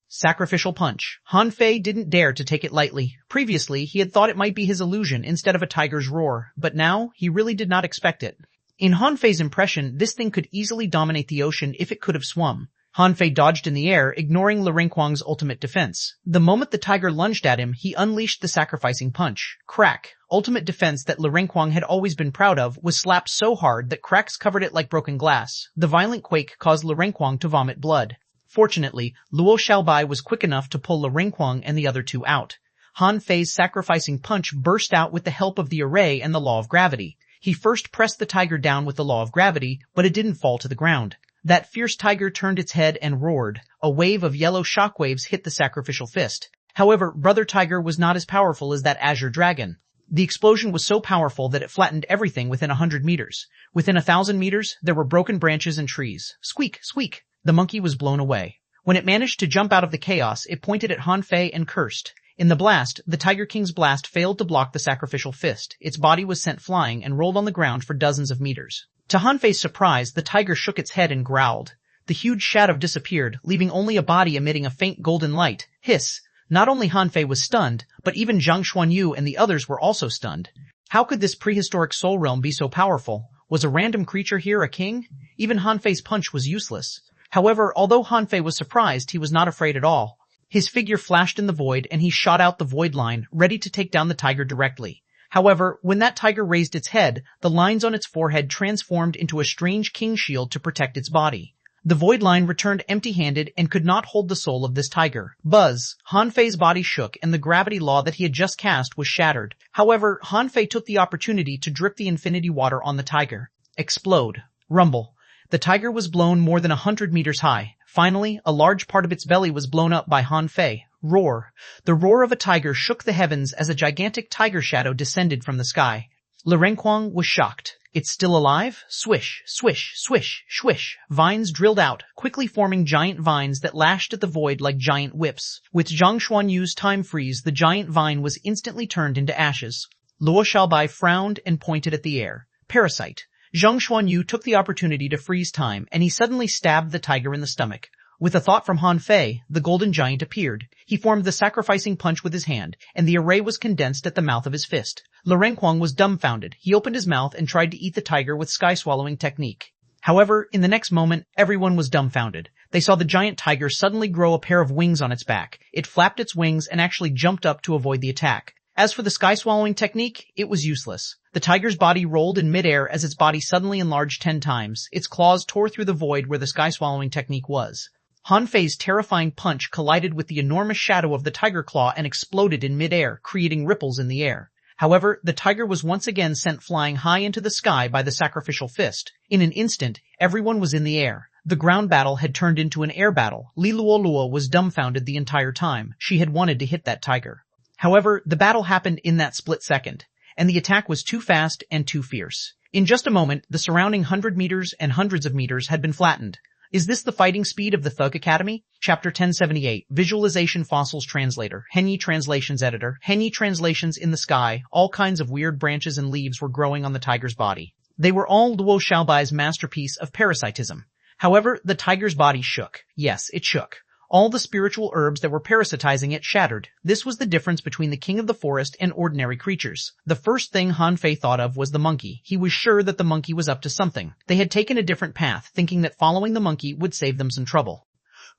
Speaker 1: Sacrificial Punch. Han Fei didn't dare to take it lightly. Previously, he had thought it might be his illusion instead of a tiger's roar, but now he really did not expect it. In Han Fei's impression, this thing could easily dominate the ocean if it could have swum. Han Fei dodged in the air, ignoring Luo ultimate defense. The moment the tiger lunged at him, he unleashed the sacrificing punch. Crack. Ultimate defense that Luo had always been proud of was slapped so hard that cracks covered it like broken glass. The violent quake caused Luo to vomit blood. Fortunately, Luo Xiaobai was quick enough to pull Luo and the other two out. Han Fei's sacrificing punch burst out with the help of the array and the law of gravity. He first pressed the tiger down with the law of gravity, but it didn't fall to the ground. That fierce tiger turned its head and roared. A wave of yellow shockwaves hit the sacrificial fist. However, Brother Tiger was not as powerful as that azure dragon. The explosion was so powerful that it flattened everything within 100 meters. Within 1,000 meters, there were broken branches and trees. Squeak, squeak! The monkey was blown away. When it managed to jump out of the chaos, it pointed at Han Fei and cursed. In the blast, the Tiger King's blast failed to block the sacrificial fist. Its body was sent flying and rolled on the ground for dozens of meters. To Han Fei's surprise, the tiger shook its head and growled. The huge shadow disappeared, leaving only a body emitting a faint golden light. Hiss! Not only Han Fei was stunned, but even Xuanhuan and the others were also stunned. How could this prehistoric soul realm be so powerful? Was a random creature here a king? Even Han Fei's punch was useless. However, although Han Fei was surprised, he was not afraid at all. His figure flashed in the void and he shot out the void line, ready to take down the tiger directly. However, when that tiger raised its head, the lines on its forehead transformed into a strange king shield to protect its body. The void line returned empty-handed and could not hold the soul of this tiger. Buzz! Han Fei's body shook and the gravity law that he had just cast was shattered. However, Han Fei took the opportunity to drip the infinity water on the tiger. Explode. Rumble. The tiger was blown more than 100 meters high. Finally, a large part of its belly was blown up by Han Fei. Roar. The roar of a tiger shook the heavens as a gigantic tiger shadow descended from the sky. Luo was shocked. It's still alive? Swish, swish, swish, swish. Vines drilled out, quickly forming giant vines that lashed at the void like giant whips. With Xuanhuan's time freeze, the giant vine was instantly turned into ashes. Luo Xiaobai frowned and pointed at the air. Parasite. Xuanhuan took the opportunity to freeze time, and he suddenly stabbed the tiger in the stomach. With a thought from Han Fei, the golden giant appeared. He formed the sacrificing punch with his hand, and the array was condensed at the mouth of his fist. Luo was dumbfounded. He opened his mouth and tried to eat the tiger with sky-swallowing technique. However, in the next moment, everyone was dumbfounded. They saw the giant tiger suddenly grow a pair of wings on its back. It flapped its wings and actually jumped up to avoid the attack. As for the sky-swallowing technique, it was useless. The tiger's body rolled in midair as its body suddenly enlarged 10 times. Its claws tore through the void where the sky-swallowing technique was. Han Fei's terrifying punch collided with the enormous shadow of the tiger claw and exploded in midair, creating ripples in the air. However, the tiger was once again sent flying high into the sky by the sacrificial fist. In an instant, everyone was in the air. The ground battle had turned into an air battle. Li Luo was dumbfounded the entire time. She had wanted to hit that tiger. However, the battle happened in that split second, and the attack was too fast and too fierce. In just a moment, the surrounding 100 meters and hundreds of meters had been flattened. Is this the fighting speed of the Thug Academy? Chapter 1078, Visualization Fossils Translator, Henyi Translations Editor, Henyi Translations in the sky, all kinds of weird branches and leaves were growing on the tiger's body. They were all Luo Xiaobai's masterpiece of parasitism. However, the tiger's body shook. Yes, it shook. All the spiritual herbs that were parasitizing it shattered. This was the difference between the king of the forest and ordinary creatures. The first thing Han Fei thought of was the monkey. He was sure that the monkey was up to something. They had taken a different path, thinking that following the monkey would save them some trouble.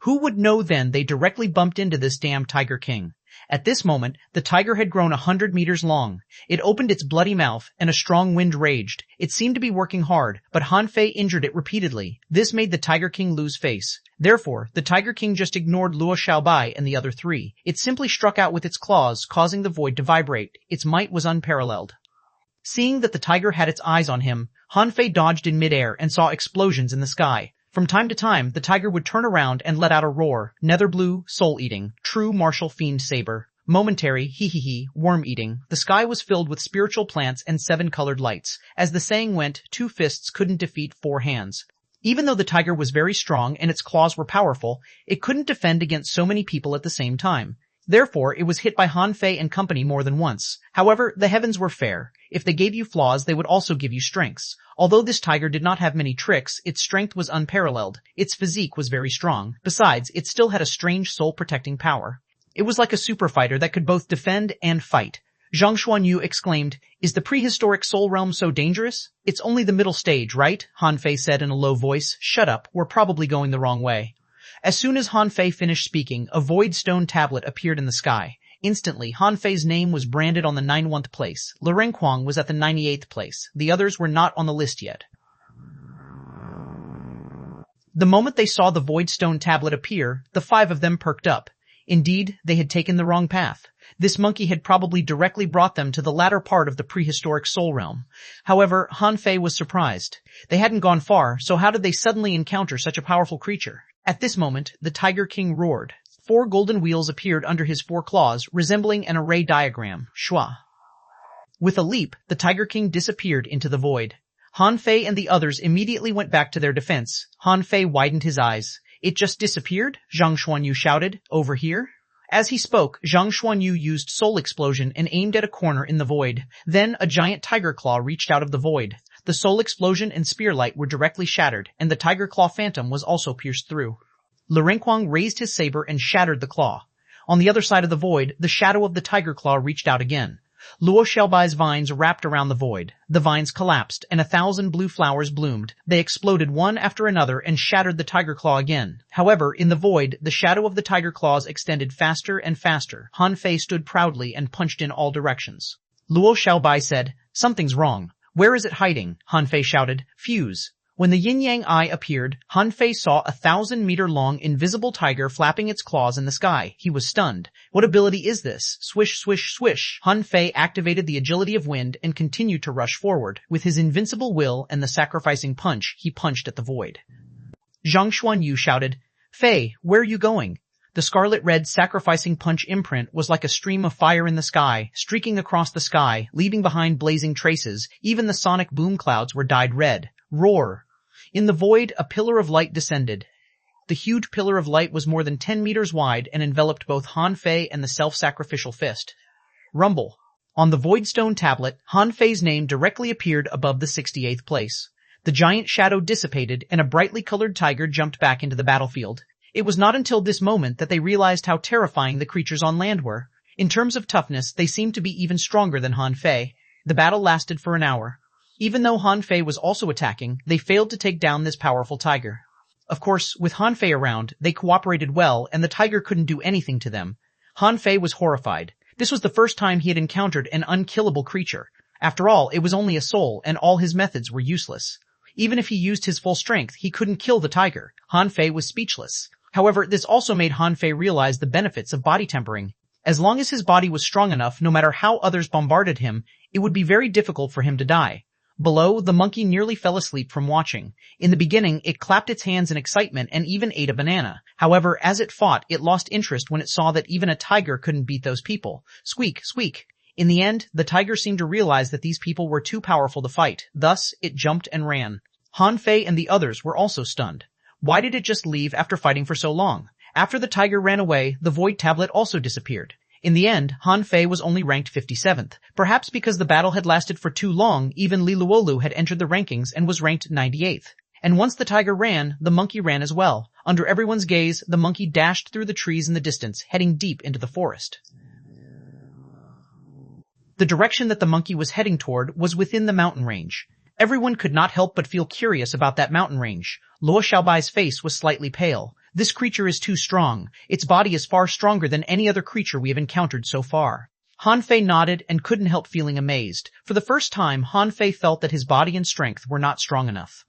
Speaker 1: Who would know then they directly bumped into this damn Tiger King? At this moment, the tiger had grown 100 meters long. It opened its bloody mouth, and a strong wind raged. It seemed to be working hard, but Han Fei injured it repeatedly. This made the Tiger King lose face. Therefore, the Tiger King just ignored Luo Xiaobai and the other three. It simply struck out with its claws, causing the void to vibrate. Its might was unparalleled. Seeing that the tiger had its eyes on him, Han Fei dodged in midair and saw explosions in the sky. From time to time, the tiger would turn around and let out a roar. Nether blue, soul-eating, true martial fiend saber. Momentary, hee-hee-hee, worm-eating. The sky was filled with spiritual plants and 7-colored lights. As the saying went, 2 fists couldn't defeat 4 hands. Even though the tiger was very strong and its claws were powerful, it couldn't defend against so many people at the same time. Therefore, it was hit by Han Fei and company more than once. However, the heavens were fair. If they gave you flaws, they would also give you strengths. Although this tiger did not have many tricks, its strength was unparalleled. Its physique was very strong. Besides, it still had a strange soul-protecting power. It was like a super fighter that could both defend and fight. Xuanhuan exclaimed, "Is the prehistoric soul realm so dangerous?" "It's only the middle stage, right?" Han Fei said in a low voice. "Shut up, we're probably going the wrong way." As soon as Han Fei finished speaking, a void stone tablet appeared in the sky. Instantly, Han Fei's name was branded on the 91th place. Lirenquang was at the 98th place. The others were not on the list yet. The moment they saw the void stone tablet appear, the 5 of them perked up. Indeed, they had taken the wrong path. This monkey had probably directly brought them to the latter part of the prehistoric soul realm. However, Han Fei was surprised. They hadn't gone far, so how did they suddenly encounter such a powerful creature? At this moment, the Tiger King roared. 4 golden wheels appeared under his 4 claws, resembling an array diagram. Shua. With a leap, the Tiger King disappeared into the void. Han Fei and the others immediately went back to their defense. Han Fei widened his eyes. "It just disappeared?" Zhang Xuanyu shouted. "Over here?" As he spoke, Zhang Xuanyu used Soul Explosion and aimed at a corner in the void. Then a giant tiger claw reached out of the void. The Soul Explosion and Spearlight were directly shattered, and the Tiger Claw Phantom was also pierced through. Lirenquang raised his saber and shattered the claw. On the other side of the void, the shadow of the Tiger Claw reached out again. Luo Xiaobai's vines wrapped around the void. The vines collapsed, and 1,000 blue flowers bloomed. They exploded one after another and shattered the tiger claw again. However, in the void, the shadow of the tiger claws extended faster and faster. Han Fei stood proudly and punched in all directions. Luo Xiaobai said, "Something's wrong. Where is it hiding?" Han Fei shouted, "Fuse." When the yin-yang eye appeared, Han Fei saw a 1,000-meter-long invisible tiger flapping its claws in the sky. He was stunned. What ability is this? Swish, swish, swish. Han Fei activated the agility of wind and continued to rush forward. With his invincible will and the sacrificing punch, he punched at the void. Zhang Xuanyu shouted, "Fei, where are you going?" The scarlet-red sacrificing punch imprint was like a stream of fire in the sky, streaking across the sky, leaving behind blazing traces. Even the sonic boom clouds were dyed red. Roar! In the void, a pillar of light descended. The huge pillar of light was more than 10 meters wide and enveloped both Han Fei and the self-sacrificial fist. Rumble. On the void stone tablet, Han Fei's name directly appeared above the 68th place. The giant shadow dissipated and a brightly colored tiger jumped back into the battlefield. It was not until this moment that they realized how terrifying the creatures on land were. In terms of toughness, they seemed to be even stronger than Han Fei. The battle lasted for an hour. Even though Han Fei was also attacking, they failed to take down this powerful tiger. Of course, with Han Fei around, they cooperated well and the tiger couldn't do anything to them. Han Fei was horrified. This was the first time he had encountered an unkillable creature. After all, it was only a soul and all his methods were useless. Even if he used his full strength, he couldn't kill the tiger. Han Fei was speechless. However, this also made Han Fei realize the benefits of body tempering. As long as his body was strong enough, no matter how others bombarded him, it would be very difficult for him to die. Below, the monkey nearly fell asleep from watching. In the beginning, it clapped its hands in excitement and even ate a banana. However, as it fought, it lost interest when it saw that even a tiger couldn't beat those people. Squeak, squeak. In the end, the tiger seemed to realize that these people were too powerful to fight. Thus, it jumped and ran. Han Fei and the others were also stunned. Why did it just leave after fighting for so long? After the tiger ran away, the void tablet also disappeared. In the end, Han Fei was only ranked 57th. Perhaps because the battle had lasted for too long, even Li Luolu had entered the rankings and was ranked 98th. And once the tiger ran, the monkey ran as well. Under everyone's gaze, the monkey dashed through the trees in the distance, heading deep into the forest. The direction that the monkey was heading toward was within the mountain range. Everyone could not help but feel curious about that mountain range. Luo Xiaobai's face was slightly pale. This creature is too strong. Its body is far stronger than any other creature we have encountered so far. Han Fei nodded and couldn't help feeling amazed. For the first time, Han Fei felt that his body and strength were not strong enough.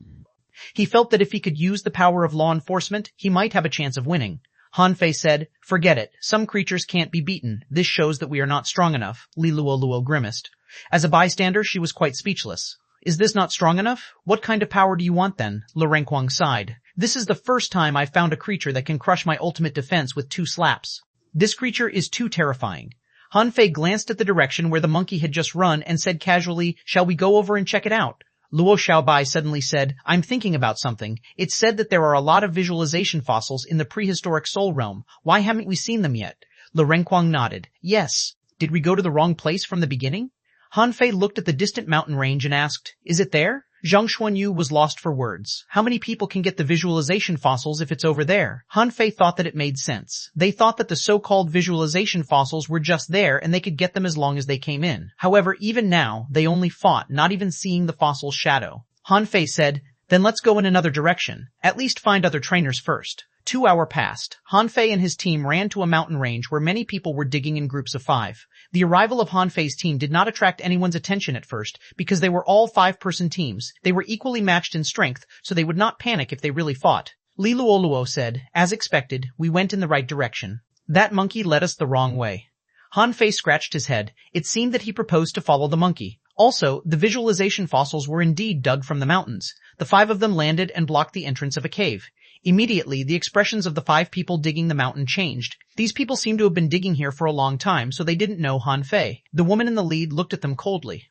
Speaker 1: He felt that if he could use the power of law enforcement, he might have a chance of winning. Han Fei said, "Forget it. Some creatures can't be beaten. This shows that we are not strong enough." Li Luo grimaced. As a bystander, she was quite speechless. "Is this not strong enough? What kind of power do you want then?" Lu Renkuang sighed. "This is the first time I've found a creature that can crush my ultimate defense with 2 slaps. This creature is too terrifying." Han Fei glanced at the direction where the monkey had just run and said casually, "Shall we go over and check it out?" Luo Xiaobai suddenly said, "I'm thinking about something. It's said that there are a lot of visualization fossils in the prehistoric soul realm. Why haven't we seen them yet?" Lu Renkuang nodded. "Yes. Did we go to the wrong place from the beginning?" Han Fei looked at the distant mountain range and asked, "Is it there?" Zhang Xuanyu was lost for words. How many people can get the visualization fossils if it's over there? Han Fei thought that it made sense. They thought that the so-called visualization fossils were just there and they could get them as long as they came in. However, even now, they only fought, not even seeing the fossil's shadow. Han Fei said, "Then let's go in another direction. At least find other trainers first." 2 hours passed. Han Fei and his team ran to a mountain range where many people were digging in groups of 5. The arrival of Han Fei's team did not attract anyone's attention at first because they were all 5-person teams. They were equally matched in strength, so they would not panic if they really fought. Li Luo said, "As expected, we went in the right direction. That monkey led us the wrong way." Han Fei scratched his head. It seemed that he proposed to follow the monkey. Also, the visualization fossils were indeed dug from the mountains. The 5 of them landed and blocked the entrance of a cave. Immediately, the expressions of the 5 people digging the mountain changed. These people seemed to have been digging here for a long time, so they didn't know Han Fei. The woman in the lead looked at them coldly.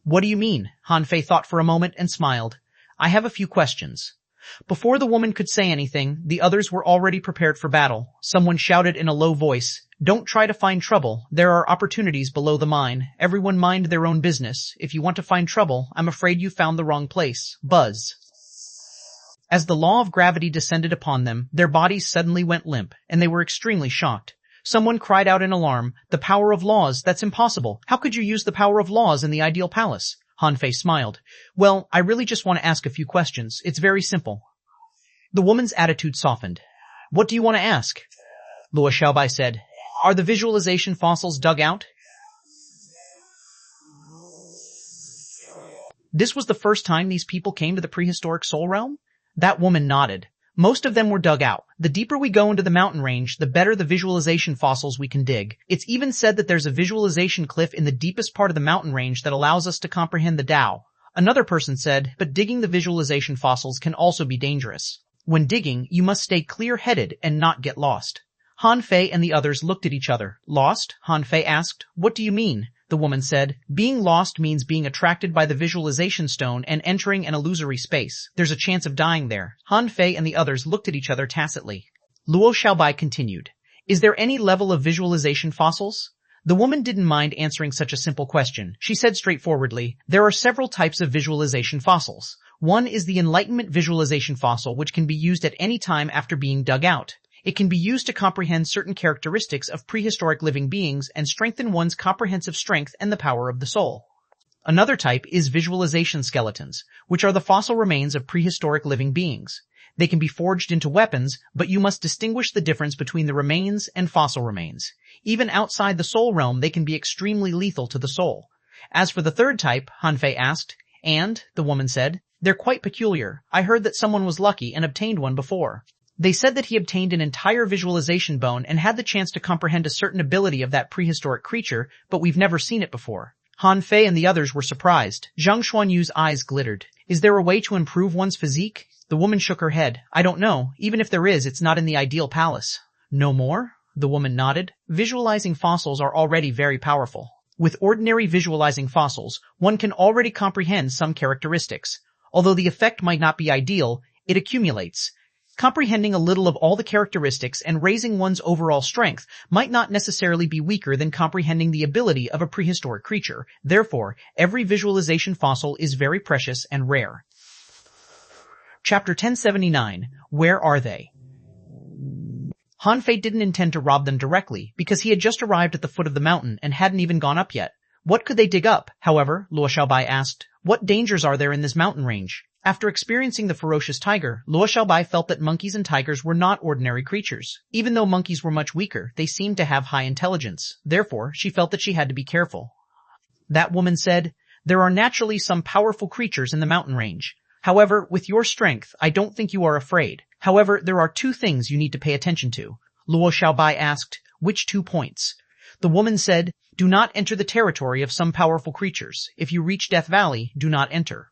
Speaker 1: "What do you mean?" Han Fei thought for a moment and smiled. "I have a few questions." Before the woman could say anything, the others were already prepared for battle. Someone shouted in a low voice, "Don't try to find trouble. There are opportunities below the mine. Everyone mind their own business. If you want to find trouble, I'm afraid you found the wrong place." Buzz. As the law of gravity descended upon them, their bodies suddenly went limp, and they were extremely shocked. Someone cried out in alarm, "The power of laws, that's impossible. How could you use the power of laws in the ideal palace?" Han Fei smiled. "Well, I really just want to ask a few questions. It's very simple." The woman's attitude softened. "What do you want to ask?" Luo Xiaobai said, "Are the visualization fossils dug out?" This was the first time these people came to the prehistoric soul realm? That woman nodded. "Most of them were dug out. The deeper we go into the mountain range, the better the visualization fossils we can dig. It's even said that there's a visualization cliff in the deepest part of the mountain range that allows us to comprehend the Tao." Another person said, "But digging the visualization fossils can also be dangerous. When digging, you must stay clear-headed and not get lost." Han Fei and the others looked at each other. "Lost?" Han Fei asked. "What do you mean?" The woman said, "Being lost means being attracted by the visualization stone and entering an illusory space. There's a chance of dying there." Han Fei and the others looked at each other tacitly. Luo Xiaobai continued, "Is there any level of visualization fossils?" The woman didn't mind answering such a simple question. She said straightforwardly, "There are several types of visualization fossils. One is the enlightenment visualization fossil, which can be used at any time after being dug out. It can be used to comprehend certain characteristics of prehistoric living beings and strengthen one's comprehensive strength and the power of the soul. Another type is visualization skeletons, which are the fossil remains of prehistoric living beings. They can be forged into weapons, but you must distinguish the difference between the remains and fossil remains. Even outside the soul realm, they can be extremely lethal to the soul. As for the third type, Han Fei asked, "And," the woman said, "they're quite peculiar. I heard that someone was lucky and obtained one before. They said that he obtained an entire visualization bone and had the chance to comprehend a certain ability of that prehistoric creature, but we've never seen it before." Han Fei and the others were surprised. Zhang Xuanyu's eyes glittered. "Is there a way to improve one's physique?" The woman shook her head. "I don't know. Even if there is, it's not in the ideal palace." "No more?" The woman nodded. "Visualizing fossils are already very powerful. With ordinary visualizing fossils, one can already comprehend some characteristics. Although the effect might not be ideal, it accumulates. Comprehending a little of all the characteristics and raising one's overall strength might not necessarily be weaker than comprehending the ability of a prehistoric creature. Therefore, every visualization fossil is very precious and rare." Chapter 1079, Where Are They? Han Fei didn't intend to rob them directly because he had just arrived at the foot of the mountain and hadn't even gone up yet. What could they dig up? However, Luo Xiaobai asked, what dangers are there in this mountain range? After experiencing the ferocious tiger, Luo Xiaobai felt that monkeys and tigers were not ordinary creatures. Even though monkeys were much weaker, they seemed to have high intelligence. Therefore, she felt that she had to be careful. That woman said, there are naturally some powerful creatures in the mountain range. However, with your strength, I don't think you are afraid. However, there are two things you need to pay attention to. Luo Xiaobai asked, which 2 points? The woman said, do not enter the territory of some powerful creatures. If you reach Death Valley, do not enter.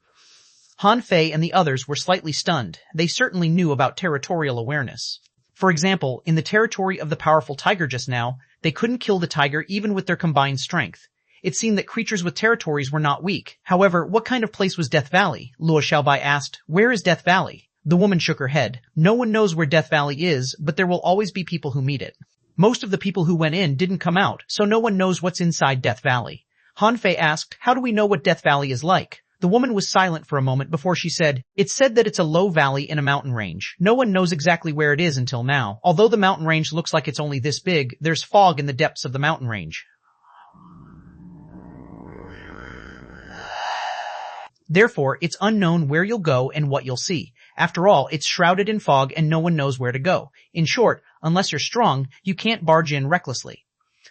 Speaker 1: Han Fei and the others were slightly stunned. They certainly knew about territorial awareness. For example, in the territory of the powerful tiger just now, they couldn't kill the tiger even with their combined strength. It seemed that creatures with territories were not weak. However, what kind of place was Death Valley? Luo Xiaobai asked, where is Death Valley? The woman shook her head. No one knows where Death Valley is, but there will always be people who meet it. Most of the people who went in didn't come out, so no one knows what's inside Death Valley. Han Fei asked, how do we know what Death Valley is like? The woman was silent for a moment before she said, it's said that it's a low valley in a mountain range. No one knows exactly where it is until now. Although the mountain range looks like it's only this big, there's fog in the depths of the mountain range. Therefore, it's unknown where you'll go and what you'll see. After all, it's shrouded in fog and no one knows where to go. In short, unless you're strong, you can't barge in recklessly.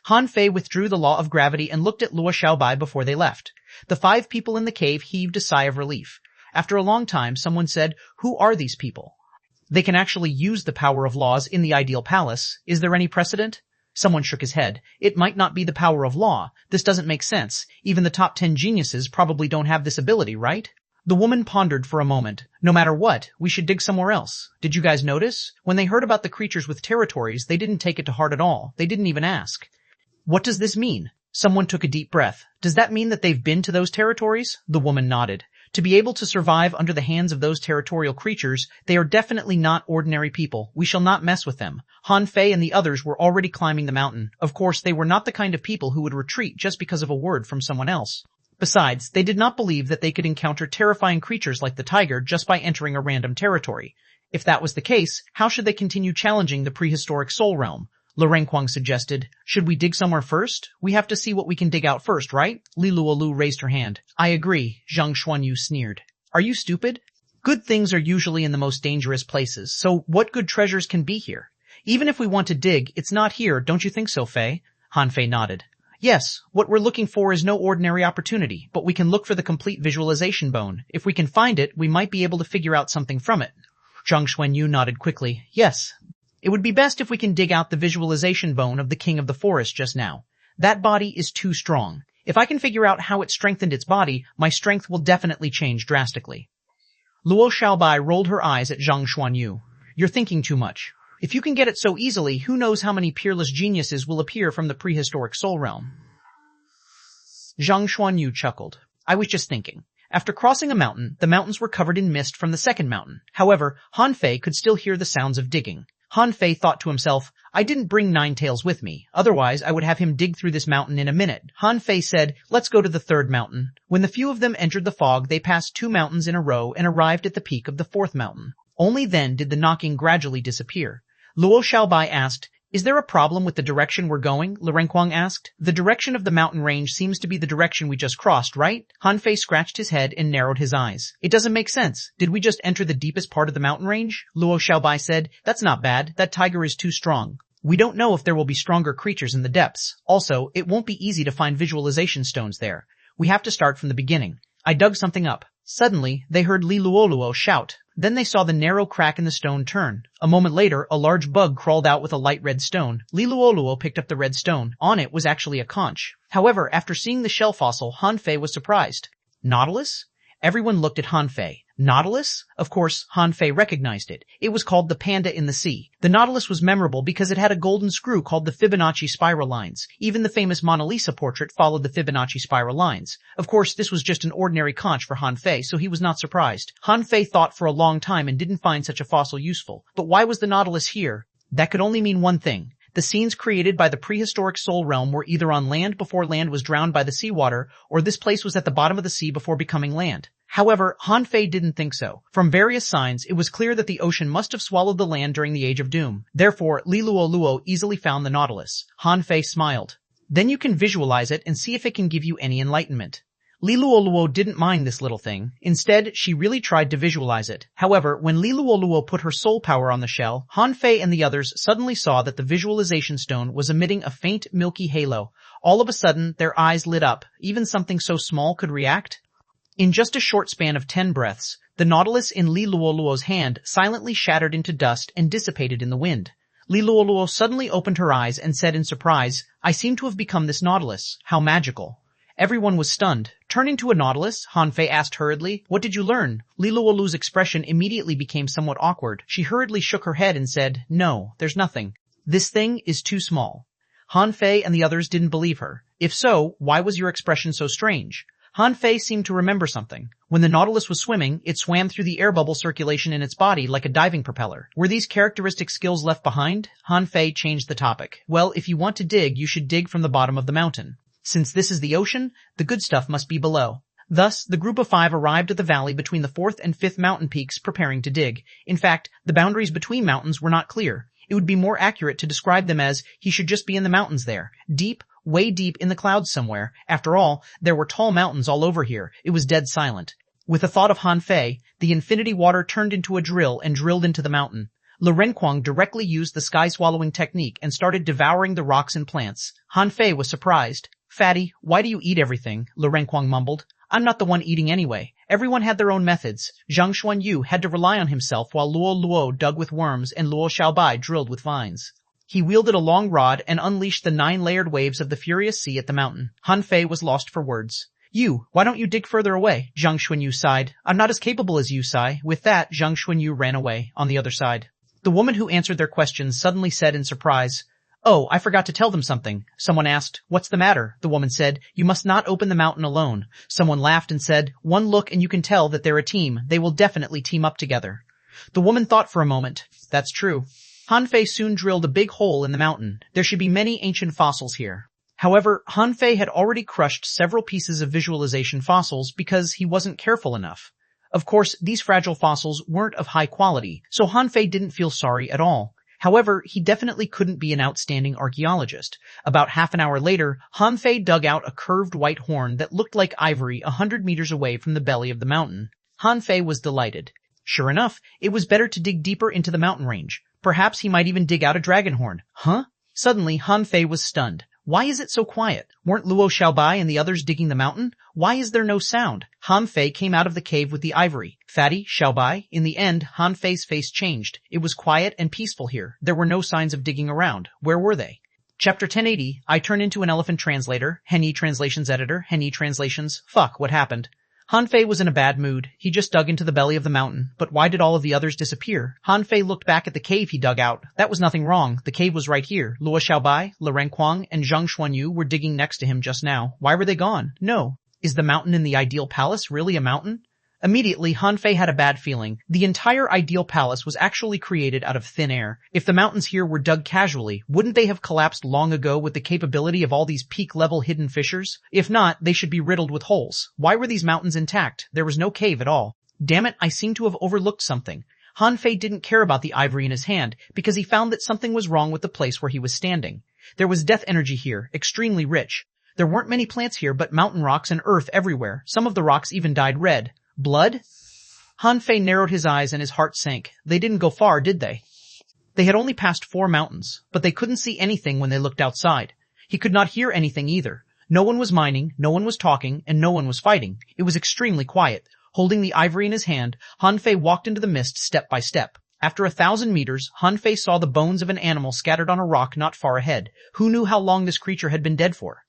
Speaker 1: Han Fei withdrew the law of gravity and looked at Luo Xiaobai before they left. The 5 people in the cave heaved a sigh of relief. After a long time, someone said, who are these people? They can actually use the power of laws in the ideal palace. Is there any precedent? Someone shook his head. It might not be the power of law. This doesn't make sense. Even the top 10 geniuses probably don't have this ability, right? The woman pondered for a moment. No matter what, we should dig somewhere else. Did you guys notice? When they heard about the creatures with territories, they didn't take it to heart at all. They didn't even ask. What does this mean? Someone took a deep breath. Does that mean that they've been to those territories? The woman nodded. To be able to survive under the hands of those territorial creatures, they are definitely not ordinary people. We shall not mess with them. Han Fei and the others were already climbing the mountain. Of course, they were not the kind of people who would retreat just because of a word from someone else. Besides, they did not believe that they could encounter terrifying creatures like the tiger just by entering a random territory. If that was the case, how should they continue challenging the prehistoric soul realm? Lu Renquang suggested, should we dig somewhere first? We have to see what we can dig out first, right? Li Luolu raised her hand. I agree, Zhang Xuanyu sneered. Are you stupid? Good things are usually in the most dangerous places, so what good treasures can be here? Even if we want to dig, it's not here, don't you think so, Fei? Han Fei nodded. Yes, what we're looking for is no ordinary opportunity, but we can look for the complete visualization bone. If we can find it, we might be able to figure out something from it. Zhang Xuanyu nodded quickly. Yes. It would be best if we can dig out the visualization bone of the king of the forest just now. That body is too strong. If I can figure out how it strengthened its body, my strength will definitely change drastically. Luo Xiaobai rolled her eyes at Zhang Xuanyu. You're thinking too much. If you can get it so easily, who knows how many peerless geniuses will appear from the prehistoric soul realm? Zhang Xuanyu chuckled. I was just thinking. After crossing a mountain, the mountains were covered in mist from the second mountain. However, Han Fei could still hear the sounds of digging. Han Fei thought to himself, I didn't bring Nine Tails with me. Otherwise, I would have him dig through this mountain in a minute. Han Fei said, let's go to the third mountain. When the few of them entered the fog, they passed 2 mountains in a row and arrived at the peak of the 4th mountain. Only then did the knocking gradually disappear. Luo Xiaobai asked, is there a problem with the direction we're going? Lu Renquang asked. The direction of the mountain range seems to be the direction we just crossed, right? Han Fei scratched his head and narrowed his eyes. It doesn't make sense. Did we just enter the deepest part of the mountain range? Luo Xiaobai said, that's not bad. That tiger is too strong. We don't know if there will be stronger creatures in the depths. Also, it won't be easy to find visualization stones there. We have to start from the beginning. I dug something up. Suddenly, they heard Li Luoluo shout. Then they saw the narrow crack in the stone turn. A moment later, a large bug crawled out with a light red stone. Li Luoluo picked up the red stone. On it was actually a conch. However, after seeing the shell fossil, Han Fei was surprised. Nautilus? Everyone looked at Han Fei. Nautilus? Of course, Han Fei recognized it. It was called the panda in the sea. The Nautilus was memorable because it had a golden screw called the Fibonacci spiral lines. Even the famous Mona Lisa portrait followed the Fibonacci spiral lines. Of course, this was just an ordinary conch for Han Fei, so he was not surprised. Han Fei thought for a long time and didn't find such a fossil useful. But why was the Nautilus here? That could only mean one thing. The scenes created by the prehistoric soul realm were either on land before land was drowned by the seawater, or this place was at the bottom of the sea before becoming land. However, Han Fei didn't think so. From various signs, it was clear that the ocean must have swallowed the land during the Age of Doom. Therefore, Li Luo easily found the Nautilus. Han Fei smiled. Then you can visualize it and see if it can give you any enlightenment. Li Luo didn't mind this little thing. Instead, she really tried to visualize it. However, when Li Luo put her soul power on the shell, Han Fei and the others suddenly saw that the visualization stone was emitting a faint, milky halo. All of a sudden, their eyes lit up. Even something so small could react? In just a short span of 10 breaths, the Nautilus in Li Luo's hand silently shattered into dust and dissipated in the wind. Li Luo suddenly opened her eyes and said in surprise, "I seem to have become this Nautilus. How magical." Everyone was stunned. "Turn into a Nautilus?" Han Fei asked hurriedly. "What did you learn?" Li Luo's expression immediately became somewhat awkward. She hurriedly shook her head and said, "No, there's nothing. This thing is too small." Han Fei and the others didn't believe her. "If so, why was your expression so strange?" Han Fei seemed to remember something. When the Nautilus was swimming, it swam through the air bubble circulation in its body like a diving propeller. Were these characteristic skills left behind? Han Fei changed the topic. "Well, if you want to dig, you should dig from the bottom of the mountain. Since this is the ocean, the good stuff must be below." Thus, the group of 5 arrived at the valley between the 4th and 5th mountain peaks preparing to dig. In fact, the boundaries between mountains were not clear. It would be more accurate to describe them as, he should just be in the mountains there. Deep, way deep in the clouds somewhere. After all, there were tall mountains all over here. It was dead silent. With the thought of Han Fei, the infinity water turned into a drill and drilled into the mountain. Le Renquang directly used the sky-swallowing technique and started devouring the rocks and plants. Han Fei was surprised. "Fatty, why do you eat everything?" Le Renquang mumbled. "I'm not the one eating anyway." Everyone had their own methods. Xuanhuan had to rely on himself while Luo dug with worms and Luo Xiaobai drilled with vines. He wielded a long rod and unleashed the 9-layered waves of the furious sea at the mountain. Han Fei was lost for words. "You, why don't you dig further away?" Zhang Xuanyu sighed. "I'm not as capable as you, Sai." With that, Zhang Xuanyu ran away, on the other side. The woman who answered their questions suddenly said in surprise, "Oh, I forgot to tell them something." Someone asked, "What's the matter?" The woman said, "You must not open the mountain alone." Someone laughed and said, "One look and you can tell that they're a team. They will definitely team up together." The woman thought for a moment. That's true. Han Fei soon drilled a big hole in the mountain. There should be many ancient fossils here. However, Han Fei had already crushed several pieces of visualization fossils because he wasn't careful enough. Of course, these fragile fossils weren't of high quality, so Han Fei didn't feel sorry at all. However, he definitely couldn't be an outstanding archaeologist. About half an hour later, Han Fei dug out a curved white horn that looked like ivory 100 meters away from the belly of the mountain. Han Fei was delighted. Sure enough, it was better to dig deeper into the mountain range. Perhaps he might even dig out a dragon horn. Huh? Suddenly, Han Fei was stunned. Why is it so quiet? Weren't Luo Xiaobai and the others digging the mountain? Why is there no sound? Han Fei came out of the cave with the ivory. Fatty, Xiaobai. In the end, Han Fei's face changed. It was quiet and peaceful here. There were no signs of digging around. Where were they? Chapter 1080, I turn into an elephant translator. Henyi Translations editor. Henyi Translations. Fuck, what happened? Han Fei was in a bad mood. He just dug into the belly of the mountain. But why did all of the others disappear? Han Fei looked back at the cave he dug out. That was nothing wrong. The cave was right here. Luo Xiaobai, Le Renquang, and Zhang Xuanyu were digging next to him just now. Why were they gone? No. Is the mountain in the ideal palace really a mountain? Immediately, Han Fei had a bad feeling. The entire ideal palace was actually created out of thin air. If the mountains here were dug casually, wouldn't they have collapsed long ago with the capability of all these peak-level hidden fissures? If not, they should be riddled with holes. Why were these mountains intact? There was no cave at all. Damn it, I seem to have overlooked something. Han Fei didn't care about the ivory in his hand because he found that something was wrong with the place where he was standing. There was death energy here, extremely rich. There weren't many plants here but mountain rocks and earth everywhere. Some of the rocks even dyed red. Blood? Han Fei narrowed his eyes and his heart sank. They didn't go far, did they? They had only passed 4 mountains, but they couldn't see anything when they looked outside. He could not hear anything either. No one was mining, no one was talking, and no one was fighting. It was extremely quiet. Holding the ivory in his hand, Han Fei walked into the mist step by step. After 1,000 meters, Han Fei saw the bones of an animal scattered on a rock not far ahead. Who knew how long this creature had been dead for?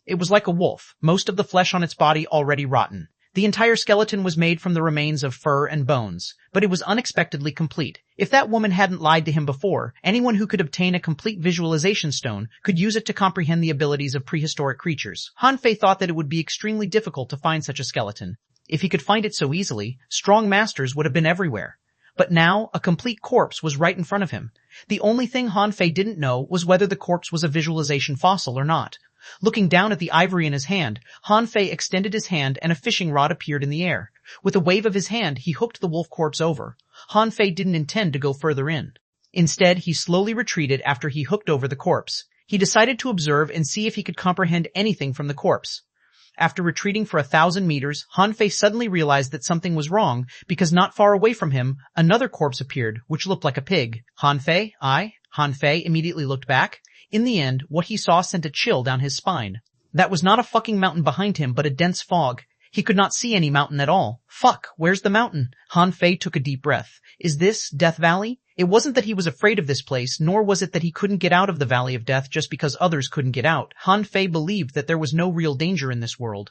Speaker 1: It was like a wolf, most of the flesh on its body already rotten. The entire skeleton was made from the remains of fur and bones, but it was unexpectedly complete. If that woman hadn't lied to him before, anyone who could obtain a complete visualization stone could use it to comprehend the abilities of prehistoric creatures. Han Fei thought that it would be extremely difficult to find such a skeleton. If he could find it so easily, strong masters would have been everywhere. But now, a complete corpse was right in front of him. The only thing Han Fei didn't know was whether the corpse was a visualization fossil or not. Looking down at the ivory in his hand, Han Fei extended his hand and a fishing rod appeared in the air. With a wave of his hand, he hooked the wolf corpse over. Han Fei didn't intend to go further in. Instead, he slowly retreated after he hooked over the corpse. He decided to observe and see if he could comprehend anything from the corpse. After retreating for 1,000 meters, Han Fei suddenly realized that something was wrong because not far away from him, another corpse appeared, which looked like a pig. Han Fei immediately looked back. In the end, what he saw sent a chill down his spine. That was not a fucking mountain behind him, but a dense fog. He could not see any mountain at all. Fuck, where's the mountain? Han Fei took a deep breath. Is this Death Valley? It wasn't that he was afraid of this place, nor was it that he couldn't get out of the Valley of Death just because others couldn't get out. Han Fei believed that there was no real danger in this world.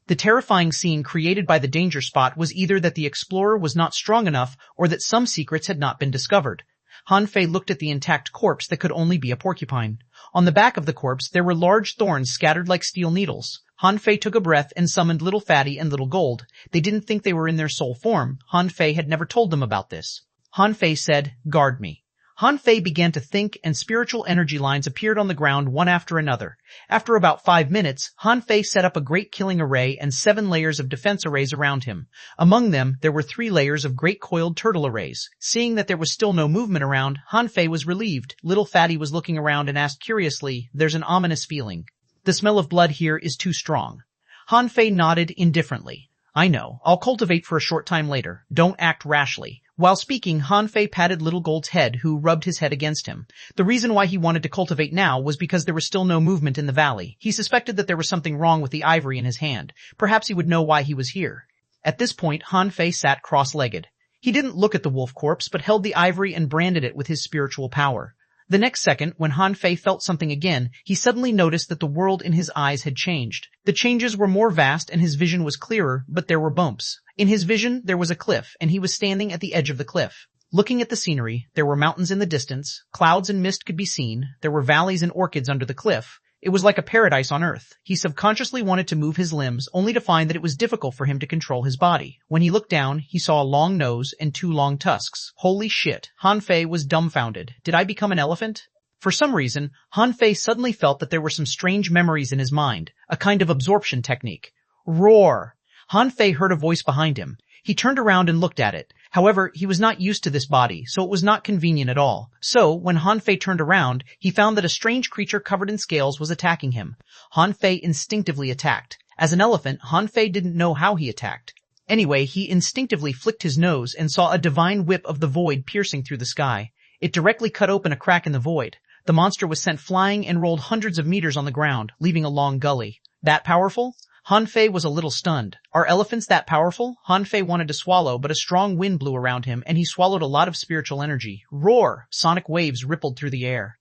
Speaker 1: The terrifying scene created by the danger spot was either that the explorer was not strong enough or that some secrets had not been discovered. Han Fei looked at the intact corpse that could only be a porcupine. On the back of the corpse, there were large thorns scattered like steel needles. Han Fei took a breath and summoned Little Fatty and Little Gold. They didn't think they were in their soul form. Han Fei had never told them about this. Han Fei said, "Guard me." Han Fei began to think, and spiritual energy lines appeared on the ground one after another. After about 5 minutes, Han Fei set up a great killing array and 7 layers of defense arrays around him. Among them, there were 3 layers of great coiled turtle arrays. Seeing that there was still no movement around, Han Fei was relieved. Little Fatty was looking around and asked curiously, "There's an ominous feeling. The smell of blood here is too strong." Han Fei nodded indifferently. "I know. I'll cultivate for a short time later. Don't act rashly." While speaking, Han Fei patted Little Gold's head, who rubbed his head against him. The reason why he wanted to cultivate now was because there was still no movement in the valley. He suspected that there was something wrong with the ivory in his hand. Perhaps he would know why he was here. At this point, Han Fei sat cross-legged. He didn't look at the wolf corpse, but held the ivory and branded it with his spiritual power. The next second, when Han Fei felt something again, he suddenly noticed that the world in his eyes had changed. The changes were more vast and his vision was clearer, but there were bumps. In his vision, there was a cliff, and he was standing at the edge of the cliff. Looking at the scenery, there were mountains in the distance, clouds and mist could be seen, there were valleys and orchids under the cliff. It was like a paradise on earth. He subconsciously wanted to move his limbs, only to find that it was difficult for him to control his body. When he looked down, he saw a long nose and 2 long tusks. Holy shit. Han Fei was dumbfounded. Did I become an elephant? For some reason, Han Fei suddenly felt that there were some strange memories in his mind, a kind of absorption technique. Roar! Han Fei heard a voice behind him. He turned around and looked at it. However, he was not used to this body, so it was not convenient at all. So, when Han Fei turned around, he found that a strange creature covered in scales was attacking him. Han Fei instinctively attacked. As an elephant, Han Fei didn't know how he attacked. Anyway, he instinctively flicked his nose and saw a divine whip of the void piercing through the sky. It directly cut open a crack in the void. The monster was sent flying and rolled hundreds of meters on the ground, leaving a long gully. That powerful? Han Fei was a little stunned. Are elephants that powerful? Han Fei wanted to swallow, but a strong wind blew around him, and he swallowed a lot of spiritual energy. Roar! Sonic waves rippled through the air.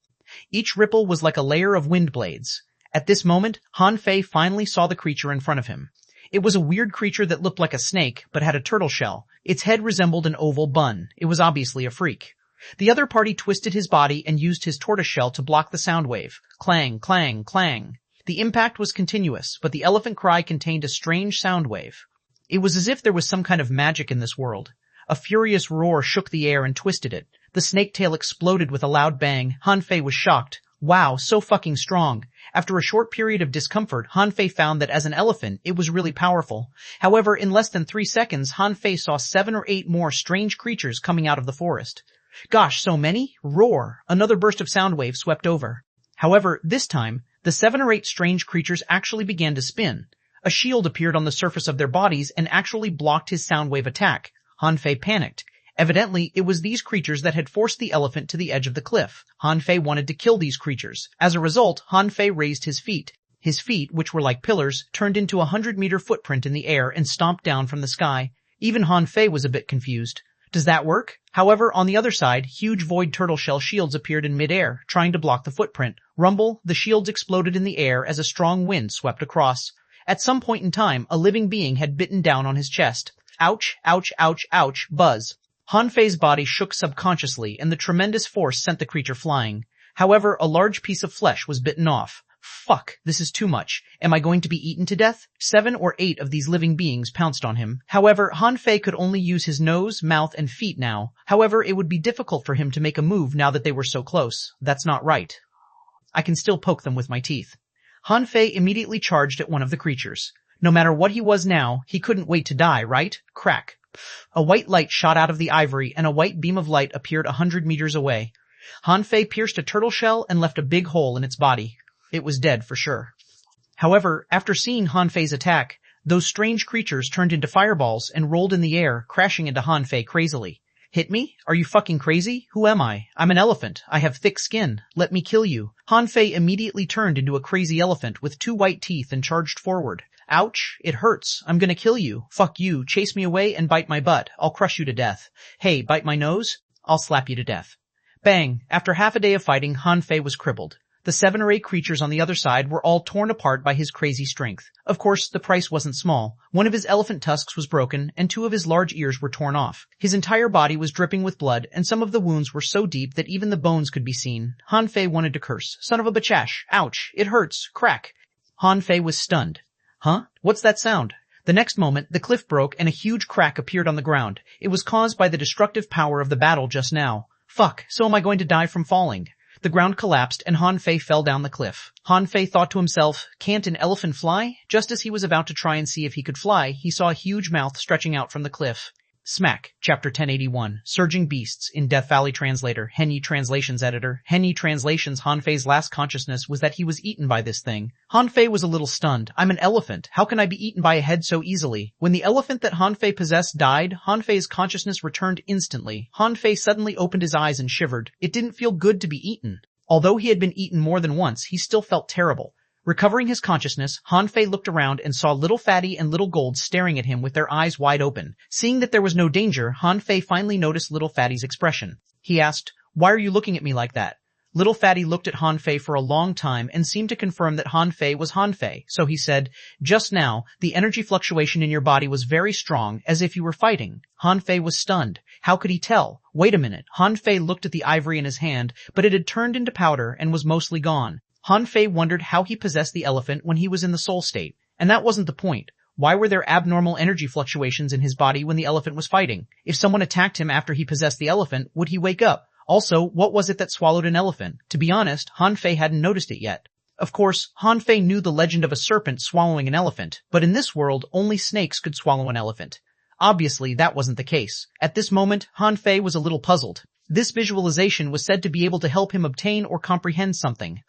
Speaker 1: Each ripple was like a layer of wind blades. At this moment, Han Fei finally saw the creature in front of him. It was a weird creature that looked like a snake, but had a turtle shell. Its head resembled an oval bun. It was obviously a freak. The other party twisted his body and used his tortoise shell to block the sound wave. Clang, clang, clang. The impact was continuous, but the elephant cry contained a strange sound wave. It was as if there was some kind of magic in this world. A furious roar shook the air and twisted it. The snake tail exploded with a loud bang. Han Fei was shocked. Wow, so fucking strong. After a short period of discomfort, Han Fei found that as an elephant, it was really powerful. However, in less than 3 seconds, Han Fei saw 7 or 8 more strange creatures coming out of the forest. Gosh, so many? Roar! Another burst of sound wave swept over. However, this time, the 7 or 8 strange creatures actually began to spin. A shield appeared on the surface of their bodies and actually blocked his sound wave attack. Han Fei panicked. Evidently, it was these creatures that had forced the elephant to the edge of the cliff. Han Fei wanted to kill these creatures. As a result, Han Fei raised his feet. His feet, which were like pillars, turned into a 100-meter footprint in the air and stomped down from the sky. Even Han Fei was a bit confused. Does that work? However, on the other side, huge void turtle shell shields appeared in midair, trying to block the footprint. Rumble, the shields exploded in the air as a strong wind swept across. At some point in time, a living being had bitten down on his chest. Ouch, ouch, ouch, ouch, buzz. Han Fei's body shook subconsciously, and the tremendous force sent the creature flying. However, a large piece of flesh was bitten off. Fuck, this is too much. Am I going to be eaten to death? 7 or 8 of these living beings pounced on him. However, Han Fei could only use his nose, mouth, and feet now. However, it would be difficult for him to make a move now that they were so close. That's not right. I can still poke them with my teeth. Han Fei immediately charged at one of the creatures. No matter what he was now, he couldn't wait to die, right? Crack. A white light shot out of the ivory, and a white beam of light appeared 100 meters away. Han-Fei pierced a turtle shell and left a big hole in its body. It was dead for sure. However, after seeing Han-Fei's attack, those strange creatures turned into fireballs and rolled in the air, crashing into Han-Fei crazily. Hit me? Are you fucking crazy? Who am I? I'm an elephant. I have thick skin. Let me kill you. Han-Fei immediately turned into a crazy elephant with 2 white teeth and charged forward. Ouch, it hurts. I'm gonna kill you. Fuck you. Chase me away and bite my butt. I'll crush you to death. Hey, bite my nose? I'll slap you to death. Bang. After half a day of fighting, Han-Fei was crippled. The 7 or 8 creatures on the other side were all torn apart by his crazy strength. Of course, the price wasn't small. One of his elephant tusks was broken, and 2 of his large ears were torn off. His entire body was dripping with blood, and some of the wounds were so deep that even the bones could be seen. Han-Fei wanted to curse. Son of a bachash. Ouch. It hurts. Crack. Han-Fei was stunned. Huh? What's that sound? The next moment, the cliff broke and a huge crack appeared on the ground. It was caused by the destructive power of the battle just now. Fuck, so am I going to die from falling? The ground collapsed and Han-Fei fell down the cliff. Han-Fei thought to himself, can't an elephant fly? Just as he was about to try and see if he could fly, he saw a huge mouth stretching out from the cliff. Smack. Chapter 1081. Surging Beasts in Death Valley Translator. Henyi Translations Editor. Henyi Translations. Han-Fei's last consciousness was that he was eaten by this thing. Han-Fei was a little stunned. I'm an elephant. How can I be eaten by a head so easily? When the elephant that Han-Fei possessed died, Han-Fei's consciousness returned instantly. Han-Fei suddenly opened his eyes and shivered. It didn't feel good to be eaten. Although he had been eaten more than once, he still felt terrible. Recovering his consciousness, Han-Fei looked around and saw Little Fatty and Little Gold staring at him with their eyes wide open. Seeing that there was no danger, Han-Fei finally noticed Little Fatty's expression. He asked, "Why are you looking at me like that?" Little Fatty looked at Han-Fei for a long time and seemed to confirm that Han-Fei was Han-Fei, so he said, "Just now, the energy fluctuation in your body was very strong, as if you were fighting." Han-Fei was stunned. How could he tell? Wait a minute. Han-Fei looked at the ivory in his hand, but it had turned into powder and was mostly gone. Han-Fei wondered how he possessed the elephant when he was in the soul state. And that wasn't the point. Why were there abnormal energy fluctuations in his body when the elephant was fighting? If someone attacked him after he possessed the elephant, would he wake up? Also, what was it that swallowed an elephant? To be honest, Han-Fei hadn't noticed it yet. Of course, Han-Fei knew the legend of a serpent swallowing an elephant, but in this world, only snakes could swallow an elephant. Obviously, that wasn't the case. At this moment, Han-Fei was a little puzzled. This visualization was said to be able to help him obtain or comprehend something.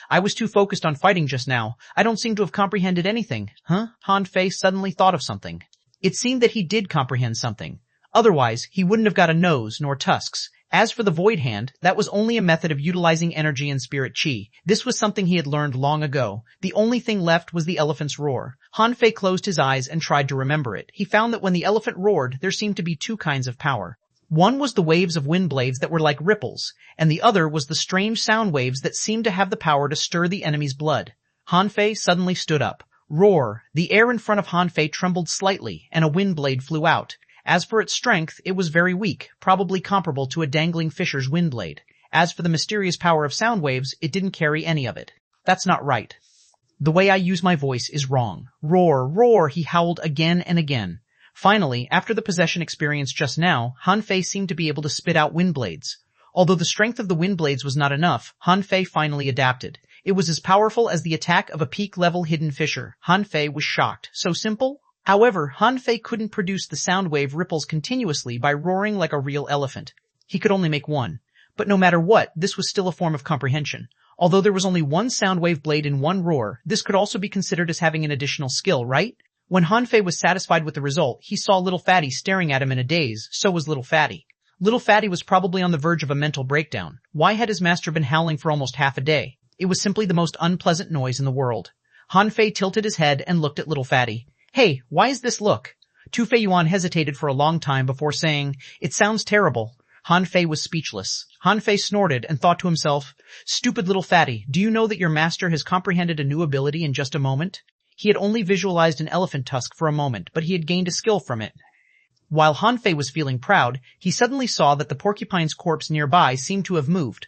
Speaker 1: I was too focused on fighting just now. I don't seem to have comprehended anything. Han-Fei suddenly thought of something. It seemed that he did comprehend something. Otherwise, he wouldn't have got a nose nor tusks. As for the void hand, that was only a method of utilizing energy and spirit chi. This was something he had learned long ago. The only thing left was the elephant's roar. Han-Fei closed his eyes and tried to remember it. He found that when the elephant roared, there seemed to be 2 kinds of power. One was the waves of wind blades that were like ripples, and the other was the strange sound waves that seemed to have the power to stir the enemy's blood. Han-Fei suddenly stood up. Roar! The air in front of Han-Fei trembled slightly, and a wind blade flew out. As for its strength, it was very weak, probably comparable to a dangling fisher's wind blade. As for the mysterious power of sound waves, it didn't carry any of it. That's not right. The way I use my voice is wrong. Roar, roar, he howled again and again. Finally, after the possession experience just now, Han-Fei seemed to be able to spit out wind blades. Although the strength of the wind blades was not enough, Han-Fei finally adapted. It was as powerful as the attack of a peak-level hidden fisher. Han-Fei was shocked. So simple? However, Han-Fei couldn't produce the sound wave ripples continuously by roaring like a real elephant. He could only make one. But no matter what, this was still a form of comprehension. Although there was only one sound wave blade in one roar, this could also be considered as having an additional skill, right? When Han-Fei was satisfied with the result, he saw Little Fatty staring at him in a daze. So was Little Fatty. Little Fatty was probably on the verge of a mental breakdown. Why had his master been howling for almost half a day? It was simply the most unpleasant noise in the world. Han-Fei tilted his head and looked at Little Fatty. Hey, why is this look? xuanhuan hesitated for a long time before saying, "It sounds terrible." Han-Fei was speechless. Han-Fei snorted and thought to himself, "Stupid Little Fatty, do you know that your master has comprehended a new ability in just a moment?" He had only visualized an elephant tusk for a moment, but he had gained a skill from it. While Han-Fei was feeling proud, he suddenly saw that the porcupine's corpse nearby seemed to have moved.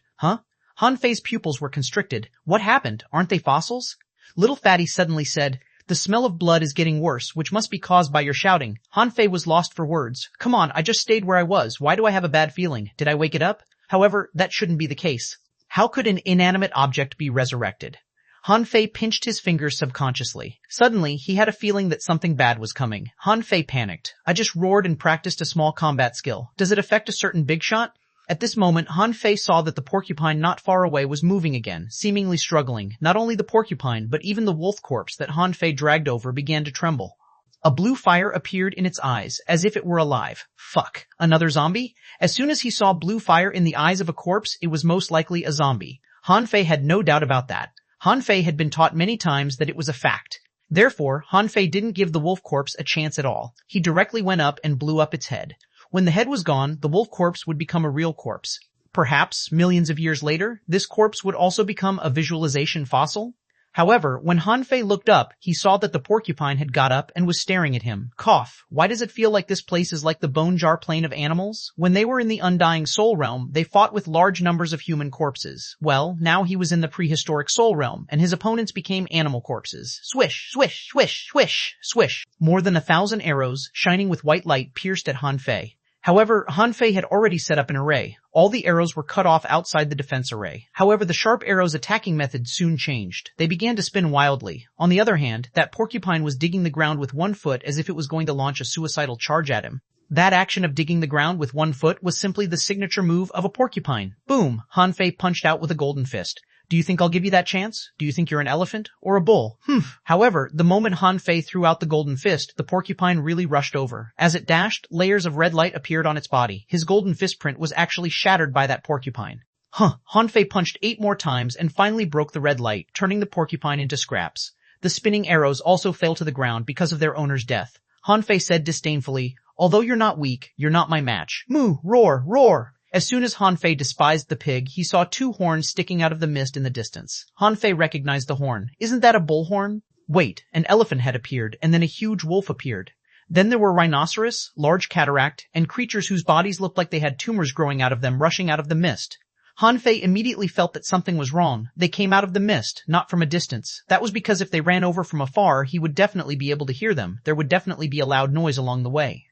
Speaker 1: Han-Fei's pupils were constricted. What happened? Aren't they fossils? Little Fatty suddenly said, "The smell of blood is getting worse, which must be caused by your shouting." Han-Fei was lost for words. Come on, I just stayed where I was. Why do I have a bad feeling? Did I wake it up? However, that shouldn't be the case. How could an inanimate object be resurrected? Han Fei pinched his fingers subconsciously. Suddenly, he had a feeling that something bad was coming. Han Fei panicked. I just roared and practiced a small combat skill. Does it affect a certain big shot? At this moment, Han Fei saw that the porcupine not far away was moving again, seemingly struggling. Not only the porcupine, but even the wolf corpse that Han Fei dragged over began to tremble. A blue fire appeared in its eyes, as if it were alive. Fuck. Another zombie? As soon as he saw blue fire in the eyes of a corpse, it was most likely a zombie. Han Fei had no doubt about that. Han Fei had been taught many times that it was a fact. Therefore, Han Fei didn't give the wolf corpse a chance at all. He directly went up and blew up its head. When the head was gone, the wolf corpse would become a real corpse. Perhaps, millions of years later, this corpse would also become a visualization fossil? However, when Han Fei looked up, he saw that the porcupine had got up and was staring at him. Cough. Why does it feel like this place is like the bone jar plane of animals? When they were in the undying soul realm, they fought with large numbers of human corpses. Well, now he was in the prehistoric soul realm, and his opponents became animal corpses. Swish, swish, swish, swish, swish. More than 1,000 arrows, shining with white light, pierced at Han Fei. However, Han Fei had already set up an array. All the arrows were cut off outside the defense array. However, the sharp arrows' attacking method soon changed. They began to spin wildly. On the other hand, that porcupine was digging the ground with one foot as if it was going to launch a suicidal charge at him. That action of digging the ground with one foot was simply the signature move of a porcupine. Boom! Han Fei punched out with a golden fist. Do you think I'll give you that chance? Do you think you're an elephant? Or a bull? However, the moment Han Fei threw out the golden fist, the porcupine really rushed over. As it dashed, layers of red light appeared on its body. His golden fist print was actually shattered by that porcupine. Han Fei punched 8 more times and finally broke the red light, turning the porcupine into scraps. The spinning arrows also fell to the ground because of their owner's death. Han Fei said disdainfully, "Although you're not weak, you're not my match. Moo! Roar! Roar!" As soon as Han Fei despised the pig, he saw 2 horns sticking out of the mist in the distance. Han Fei recognized the horn. Isn't that a bullhorn? Wait, an elephant had appeared, and then a huge wolf appeared. Then there were rhinoceros, large cataract, and creatures whose bodies looked like they had tumors growing out of them rushing out of the mist. Han Fei immediately felt that something was wrong. They came out of the mist, not from a distance. That was because if they ran over from afar, he would definitely be able to hear them. There would definitely be a loud noise along the way.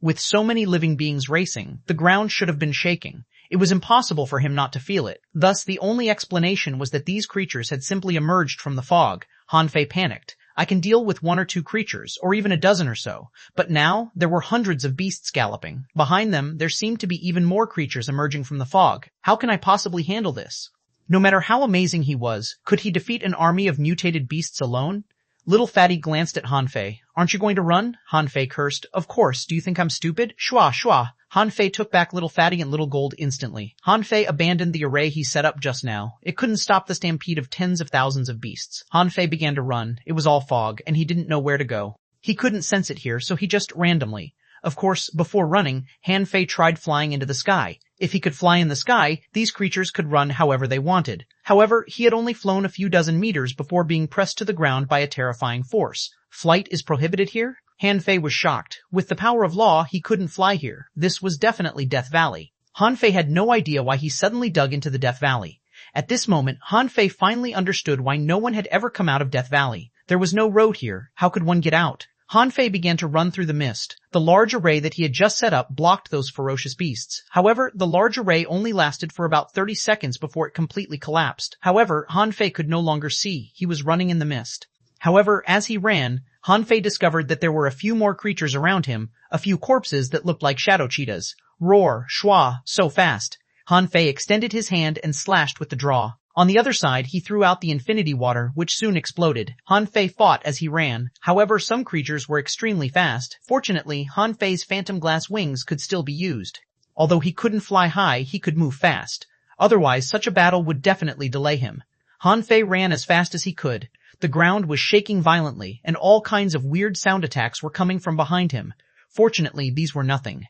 Speaker 1: With so many living beings racing, the ground should have been shaking. It was impossible for him not to feel it. Thus, the only explanation was that these creatures had simply emerged from the fog. Han Fei panicked. I can deal with 1 or 2 creatures, or even a dozen or so. But now, there were hundreds of beasts galloping. Behind them, there seemed to be even more creatures emerging from the fog. How can I possibly handle this? No matter how amazing he was, could he defeat an army of mutated beasts alone? Little Fatty glanced at Han Fei. Aren't you going to run? Han Fei cursed. Of course. Do you think I'm stupid? Shua, shua. Han Fei took back Little Fatty and Little Gold instantly. Han Fei abandoned the array he set up just now. It couldn't stop the stampede of tens of thousands of beasts. Han Fei began to run. It was all fog, and he didn't know where to go. He couldn't sense it here, so he just randomly. Of course, before running, Han Fei tried flying into the sky. If he could fly in the sky, these creatures could run however they wanted. However, he had only flown a few dozen meters before being pressed to the ground by a terrifying force. Flight is prohibited here? Han Fei was shocked. With the power of law, he couldn't fly here. This was definitely Death Valley. Han Fei had no idea why he suddenly dug into the Death Valley. At this moment, Han Fei finally understood why no one had ever come out of Death Valley. There was no road here. How could one get out? Han Fei began to run through the mist. The large array that he had just set up blocked those ferocious beasts. However, the large array only lasted for about 30 seconds before it completely collapsed. However, Han Fei could no longer see. He was running in the mist. However, as he ran, Han Fei discovered that there were a few more creatures around him, a few corpses that looked like shadow cheetahs. Roar, shua, so fast. Han Fei extended his hand and slashed with the draw. On the other side, he threw out the infinity water, which soon exploded. Han Fei fought as he ran. However, some creatures were extremely fast. Fortunately, Han Fei's phantom glass wings could still be used. Although he couldn't fly high, he could move fast. Otherwise, such a battle would definitely delay him. Han Fei ran as fast as he could. The ground was shaking violently, and all kinds of weird sound attacks were coming from behind him. Fortunately, these were nothing.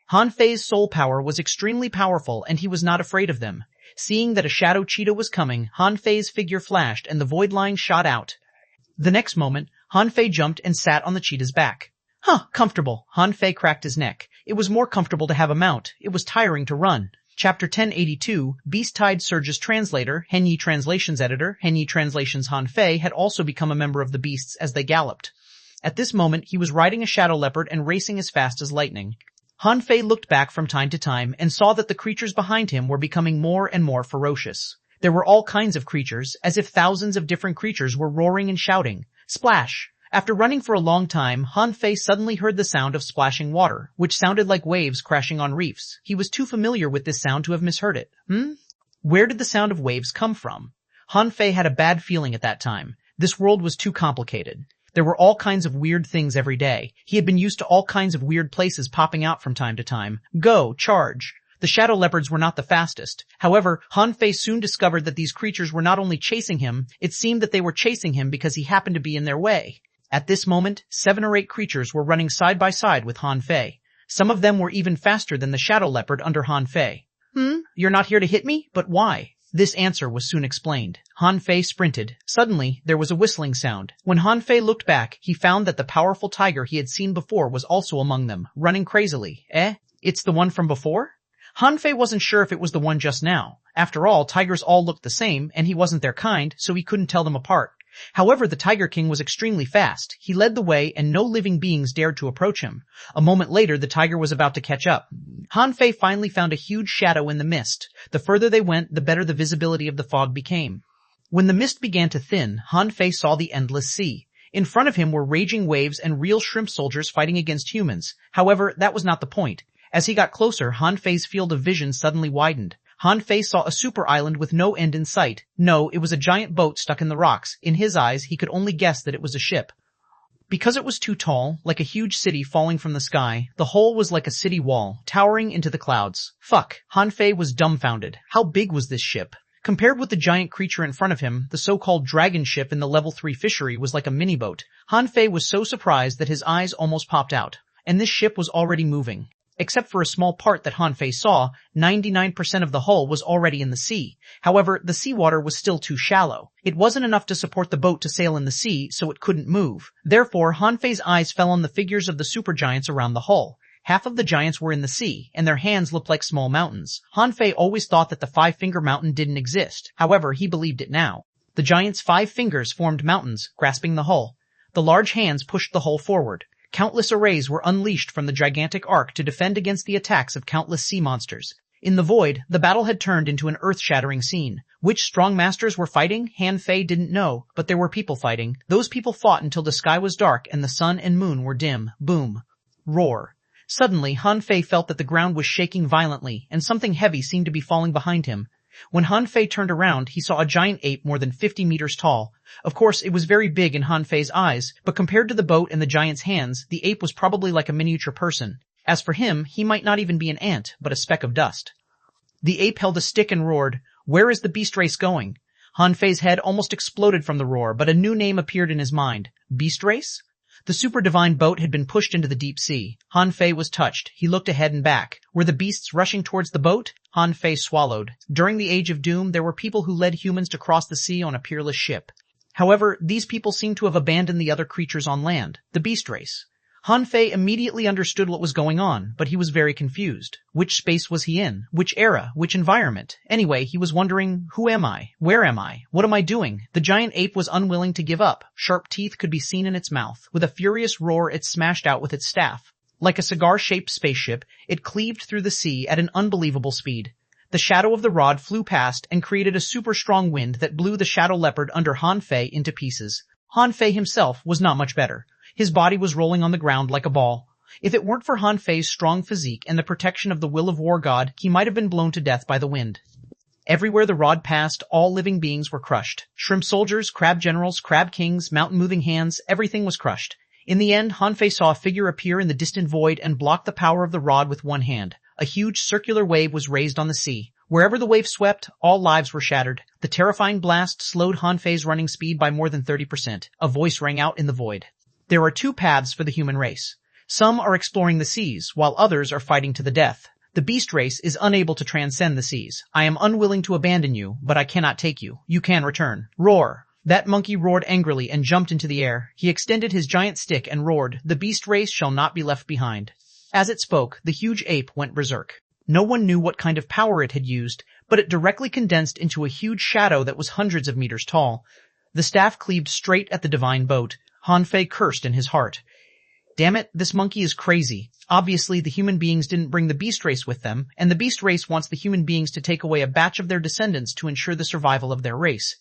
Speaker 1: Han Fei's soul power was extremely powerful, and he was not afraid of them. Seeing that a shadow cheetah was coming, Han Fei's figure flashed and the void line shot out. The next moment, Han Fei jumped and sat on the cheetah's back. Comfortable. Han Fei cracked his neck. It was more comfortable to have a mount. It was tiring to run. Chapter 1082, Beast Tide Surge's translator, Henyi Translations editor, Henyi Translations Han Fei had also become a member of the beasts as they galloped. At this moment, he was riding a shadow leopard and racing as fast as lightning. Han Fei looked back from time to time and saw that the creatures behind him were becoming more and more ferocious. There were all kinds of creatures, as if thousands of different creatures were roaring and shouting. Splash! After running for a long time, Han Fei suddenly heard the sound of splashing water, which sounded like waves crashing on reefs. He was too familiar with this sound to have misheard it. Where did the sound of waves come from? Han Fei had a bad feeling at that time. This world was too complicated. There were all kinds of weird things every day. He had been used to all kinds of weird places popping out from time to time. Go, charge! The shadow leopards were not the fastest. However, Han Fei soon discovered that these creatures were not only chasing him, it seemed that they were chasing him because he happened to be in their way. At this moment, 7 or 8 creatures were running side by side with Han Fei. Some of them were even faster than the shadow leopard under Han Fei. You're not here to hit me? But why? This answer was soon explained. Han Fei sprinted. Suddenly, there was a whistling sound. When Han Fei looked back, he found that the powerful tiger he had seen before was also among them, running crazily. It's the one from before? Han Fei wasn't sure if it was the one just now. After all, tigers all looked the same, and he wasn't their kind, so he couldn't tell them apart. However, the Tiger King was extremely fast. He led the way, and no living beings dared to approach him. A moment later, the tiger was about to catch up. Han Fei finally found a huge shadow in the mist. The further they went, the better the visibility of the fog became. When the mist began to thin, Han Fei saw the endless sea. In front of him were raging waves and real shrimp soldiers fighting against humans. However, that was not the point. As he got closer, Han Fei's field of vision suddenly widened. Han Fei saw a super island with no end in sight. No, it was a giant boat stuck in the rocks. In his eyes, he could only guess that it was a ship. Because it was too tall, like a huge city falling from the sky, the whole was like a city wall, towering into the clouds. Fuck! Han Fei was dumbfounded. How big was this ship? Compared with the giant creature in front of him, the so-called dragon ship in the level 3 fishery was like a mini-boat. Han Fei was so surprised that his eyes almost popped out. And this ship was already moving. Except for a small part that Han Fei saw, 99% of the hull was already in the sea. However, the seawater was still too shallow. It wasn't enough to support the boat to sail in the sea, so it couldn't move. Therefore, Han Fei's eyes fell on the figures of the supergiants around the hull. Half of the giants were in the sea, and their hands looked like small mountains. Han Fei always thought that the 5-finger mountain didn't exist. However, he believed it now. The giants' 5 fingers formed mountains, grasping the hull. The large hands pushed the hull forward. Countless arrays were unleashed from the gigantic ark to defend against the attacks of countless sea monsters. In the void, the battle had turned into an earth-shattering scene. Which strong masters were fighting, Han Fei didn't know, but there were people fighting. Those people fought until the sky was dark and the sun and moon were dim. Boom. Roar. Suddenly, Han Fei felt that the ground was shaking violently, and something heavy seemed to be falling behind him. When Han Fei turned around, he saw a giant ape more than 50 meters tall. Of course, it was very big in Han Fei's eyes, but compared to the boat and the giant's hands, the ape was probably like a miniature person. As for him, he might not even be an ant, but a speck of dust. The ape held a stick and roared, "Where is the beast race going?" Han Fei's head almost exploded from the roar, but a new name appeared in his mind. Beast race? The super divine boat had been pushed into the deep sea. Han Fei was touched. He looked ahead and back. Were the beasts rushing towards the boat? Han Fei swallowed. During the Age of Doom, there were people who led humans to cross the sea on a peerless ship. However, these people seemed to have abandoned the other creatures on land, the beast race. Han Fei immediately understood what was going on, but he was very confused. Which space was he in? Which era? Which environment? Anyway, he was wondering, who am I? Where am I? What am I doing? The giant ape was unwilling to give up. Sharp teeth could be seen in its mouth. With a furious roar, it smashed out with its staff. Like a cigar-shaped spaceship, it cleaved through the sea at an unbelievable speed. The shadow of the rod flew past and created a super strong wind that blew the shadow leopard under Han Fei into pieces. Han Fei himself was not much better. His body was rolling on the ground like a ball. If it weren't for Han Fei's strong physique and the protection of the will of War God, he might have been blown to death by the wind. Everywhere the rod passed, all living beings were crushed. Shrimp soldiers, crab generals, crab kings, mountain-moving hands, everything was crushed. In the end, Han Fei saw a figure appear in the distant void and block the power of the rod with one hand. A huge circular wave was raised on the sea. Wherever the wave swept, all lives were shattered. The terrifying blast slowed Han Fei's running speed by more than 30%. A voice rang out in the void. There are 2 paths for the human race. Some are exploring the seas, while others are fighting to the death. The beast race is unable to transcend the seas. I am unwilling to abandon you, but I cannot take you. You can return. Roar! That monkey roared angrily and jumped into the air. He extended his giant stick and roared, "The beast race shall not be left behind." As it spoke, the huge ape went berserk. No one knew what kind of power it had used, but it directly condensed into a huge shadow that was hundreds of meters tall. The staff cleaved straight at the divine boat. Han Fei cursed in his heart. Damn it, this monkey is crazy. Obviously, the human beings didn't bring the beast race with them, and the beast race wants the human beings to take away a batch of their descendants to ensure the survival of their race.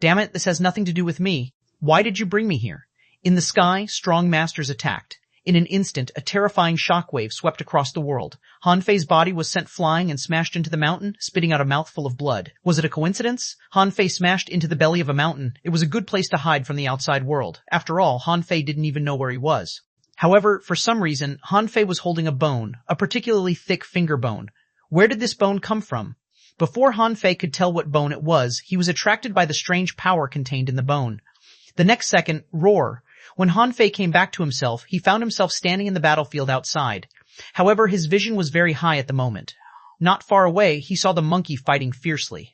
Speaker 1: Damn it, this has nothing to do with me. Why did you bring me here? In the sky, strong masters attacked. In an instant, a terrifying shockwave swept across the world. Han Fei's body was sent flying and smashed into the mountain, spitting out a mouthful of blood. Was it a coincidence? Han Fei smashed into the belly of a mountain. It was a good place to hide from the outside world. After all, Han Fei didn't even know where he was. However, for some reason, Han Fei was holding a bone, a particularly thick finger bone. Where did this bone come from? Before Han Fei could tell what bone it was, he was attracted by the strange power contained in the bone. The next second, roar. When Han Fei came back to himself, he found himself standing in the battlefield outside. However, his vision was very high at the moment. Not far away, he saw the monkey fighting fiercely.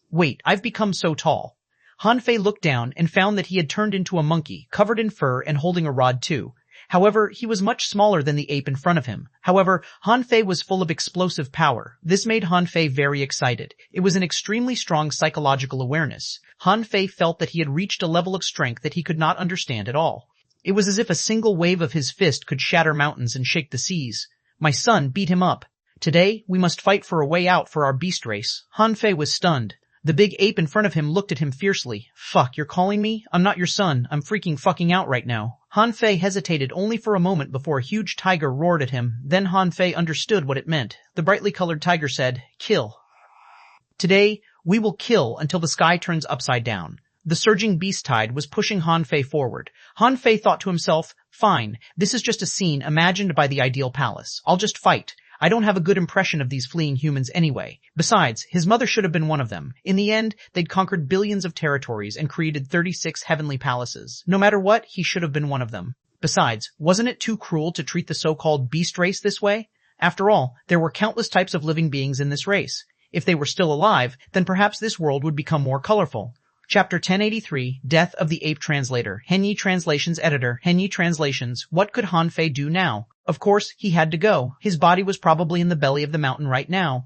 Speaker 1: Wait, I've become so tall. Han Fei looked down and found that he had turned into a monkey, covered in fur and holding a rod too. However, he was much smaller than the ape in front of him. However, Han Fei was full of explosive power. This made Han Fei very excited. It was an extremely strong psychological awareness. Han Fei felt that he had reached a level of strength that he could not understand at all. It was as if a single wave of his fist could shatter mountains and shake the seas. My son beat him up. Today, we must fight for a way out for our beast race. Han Fei was stunned. The big ape in front of him looked at him fiercely. Fuck, you're calling me? I'm not your son. I'm freaking fucking out right now. Han Fei hesitated only for a moment before a huge tiger roared at him. Then Han Fei understood what it meant. The brightly colored tiger said, "Kill." Today, we will kill until the sky turns upside down. The surging beast tide was pushing Han Fei forward. Han Fei thought to himself, fine, this is just a scene imagined by the ideal palace. I'll just fight. I don't have a good impression of these fleeing humans anyway. Besides, his mother should have been one of them. In the end, they'd conquered billions of territories and created 36 heavenly palaces. No matter what, he should have been one of them. Besides, wasn't it too cruel to treat the so-called beast race this way? After all, there were countless types of living beings in this race. If they were still alive, then perhaps this world would become more colorful. Chapter 1083, Death of the Ape Translator, Henyi Translations Editor, Henyi Translations. What could Han Fei do now? Of course, he had to go. His body was probably in the belly of the mountain right now.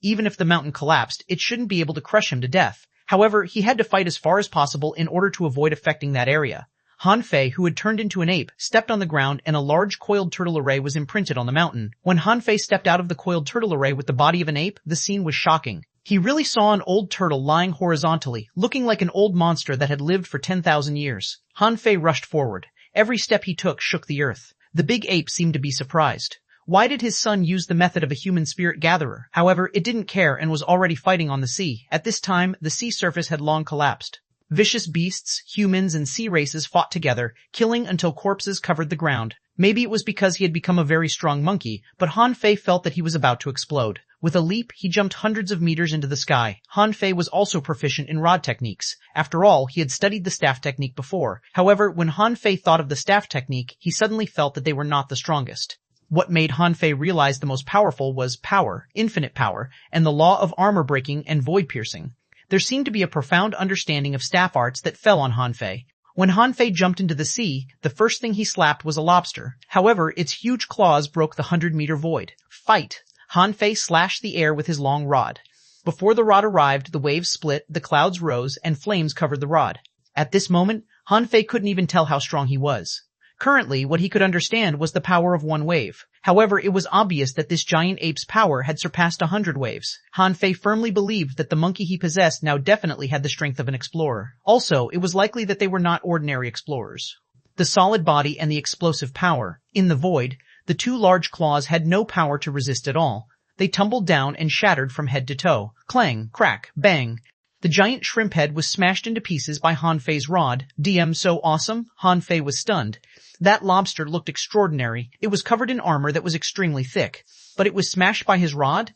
Speaker 1: Even if the mountain collapsed, it shouldn't be able to crush him to death. However, he had to fight as far as possible in order to avoid affecting that area. Han Fei, who had turned into an ape, stepped on the ground and a large coiled turtle array was imprinted on the mountain. When Han Fei stepped out of the coiled turtle array with the body of an ape, the scene was shocking. He really saw an old turtle lying horizontally, looking like an old monster that had lived for 10,000 years. Han Fei rushed forward. Every step he took shook the earth. The big ape seemed to be surprised. Why did his son use the method of a human spirit gatherer? However, it didn't care and was already fighting on the sea. At this time, the sea surface had long collapsed. Vicious beasts, humans, and sea races fought together, killing until corpses covered the ground. Maybe it was because he had become a very strong monkey, but Han Fei felt that he was about to explode. With a leap, he jumped hundreds of meters into the sky. Han Fei was also proficient in rod techniques. After all, he had studied the staff technique before. However, when Han Fei thought of the staff technique, he suddenly felt that they were not the strongest. What made Han Fei realize the most powerful was power, infinite power, and the law of armor breaking and void piercing. There seemed to be a profound understanding of staff arts that fell on Han Fei. When Han Fei jumped into the sea, the first thing he slapped was a lobster. However, its huge claws broke the 100-meter void. Fight! Han Fei slashed the air with his long rod. Before the rod arrived, the waves split, the clouds rose, and flames covered the rod. At this moment, Han Fei couldn't even tell how strong he was. Currently, what he could understand was the power of one wave. However, it was obvious that this giant ape's power had surpassed 100 waves. Han Fei firmly believed that the monkey he possessed now definitely had the strength of an explorer. Also, it was likely that they were not ordinary explorers. The solid body and the explosive power. In the void, the two large claws had no power to resist at all. They tumbled down and shattered from head to toe. Clang, crack, bang. The giant shrimp head was smashed into pieces by Han Fei's rod. DM so awesome? Han Fei was stunned. That lobster looked extraordinary. It was covered in armor that was extremely thick. But it was smashed by his rod?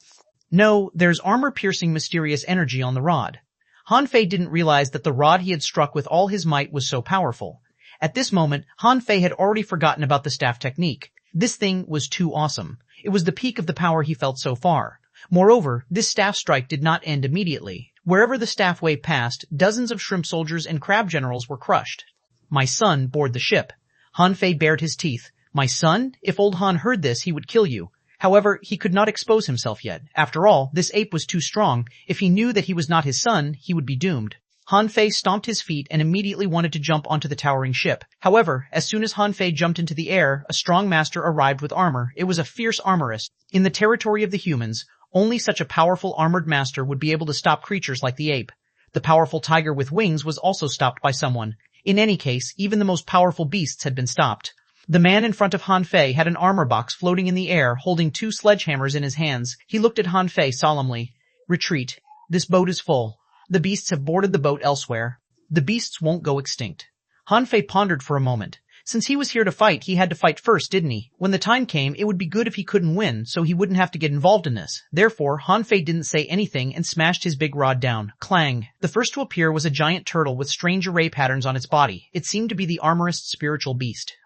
Speaker 1: No, there's armor-piercing mysterious energy on the rod. Han Fei didn't realize that the rod he had struck with all his might was so powerful. At this moment, Han Fei had already forgotten about the staff technique. This thing was too awesome. It was the peak of the power he felt so far. Moreover, this staff strike did not end immediately. Wherever the staff wave passed, dozens of shrimp soldiers and crab generals were crushed. My son board the ship. Han Fei bared his teeth. My son? If old Han heard this, he would kill you. However, he could not expose himself yet. After all, this ape was too strong. If he knew that he was not his son, he would be doomed. Han Fei stomped his feet and immediately wanted to jump onto the towering ship. However, as soon as Han Fei jumped into the air, a strong master arrived with armor. It was a fierce armorist. In the territory of the humans, only such a powerful armored master would be able to stop creatures like the ape. The powerful tiger with wings was also stopped by someone. In any case, even the most powerful beasts had been stopped. The man in front of Han Fei had an armor box floating in the air, holding 2 sledgehammers in his hands. He looked at Han Fei solemnly. Retreat. This boat is full. The beasts have boarded the boat elsewhere. The beasts won't go extinct. Han Fei pondered for a moment. Since he was here to fight, he had to fight first, didn't he? When the time came, it would be good if he couldn't win, so he wouldn't have to get involved in this. Therefore, Han Fei didn't say anything and smashed his big rod down. Clang. The first to appear was a giant turtle with strange array patterns on its body. It seemed to be the armorist's spiritual beast.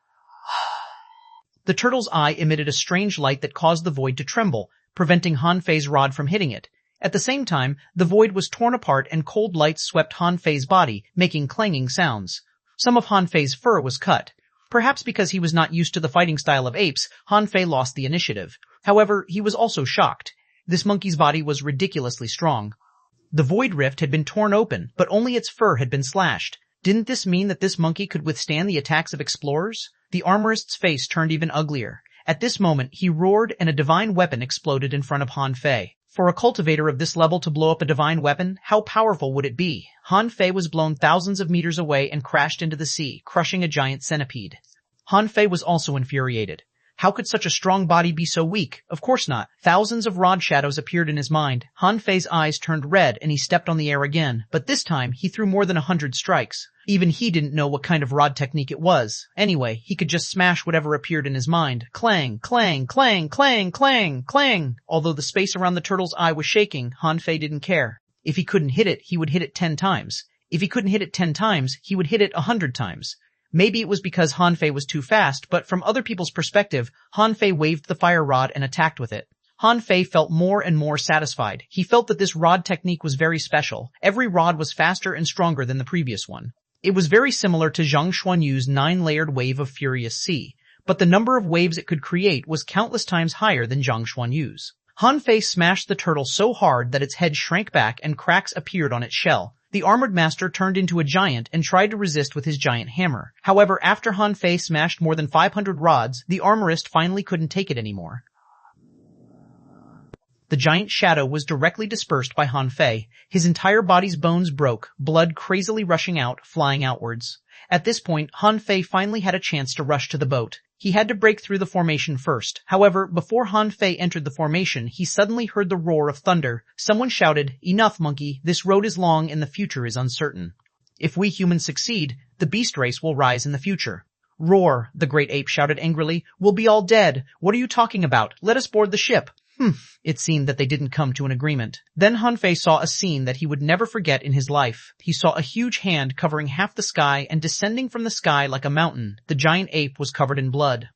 Speaker 1: The turtle's eye emitted a strange light that caused the void to tremble, preventing Han Fei's rod from hitting it. At the same time, the void was torn apart and cold lights swept Han Fei's body, making clanging sounds. Some of Han Fei's fur was cut. Perhaps because he was not used to the fighting style of apes, Han Fei lost the initiative. However, he was also shocked. This monkey's body was ridiculously strong. The void rift had been torn open, but only its fur had been slashed. Didn't this mean that this monkey could withstand the attacks of explorers? The armorist's face turned even uglier. At this moment, he roared and a divine weapon exploded in front of Han Fei. For a cultivator of this level to blow up a divine weapon, how powerful would it be? Han Fei was blown thousands of meters away and crashed into the sea, crushing a giant centipede. Han Fei was also infuriated. How could such a strong body be so weak? Of course not. Thousands of rod shadows appeared in his mind. Han Fei's eyes turned red and he stepped on the air again, but this time he threw more than 100 strikes. Even he didn't know what kind of rod technique it was. Anyway, he could just smash whatever appeared in his mind. Clang, clang, clang, clang, clang, clang. Although the space around the turtle's eye was shaking, Han Fei didn't care. If he couldn't hit it, he would hit it 10 times. If he couldn't hit it 10 times, he would hit it 100 times. Maybe it was because Han Fei was too fast, but from other people's perspective, Han Fei waved the fire rod and attacked with it. Han Fei felt more and more satisfied. He felt that this rod technique was very special. Every rod was faster and stronger than the previous one. It was very similar to xuanhuan's 9-layered wave of Furious Sea, but the number of waves it could create was countless times higher than xuanhuan's. Han Fei smashed the turtle so hard that its head shrank back and cracks appeared on its shell. The armored master turned into a giant and tried to resist with his giant hammer. However, after Han Fei smashed more than 500 rods, the armorist finally couldn't take it anymore. The giant shadow was directly dispersed by Han Fei. His entire body's bones broke, blood crazily rushing out, flying outwards. At this point, Han Fei finally had a chance to rush to the boat. He had to break through the formation first. However, before Han Fei entered the formation, he suddenly heard the roar of thunder. Someone shouted, "Enough, monkey. This road is long and the future is uncertain. If we humans succeed, the beast race will rise in the future." "Roar," the great ape shouted angrily. "We'll be all dead. What are you talking about? Let us board the ship." It seemed that they didn't come to an agreement. Then Han Fei saw a scene that he would never forget in his life. He saw a huge hand covering half the sky and descending from the sky like a mountain. The giant ape was covered in blood.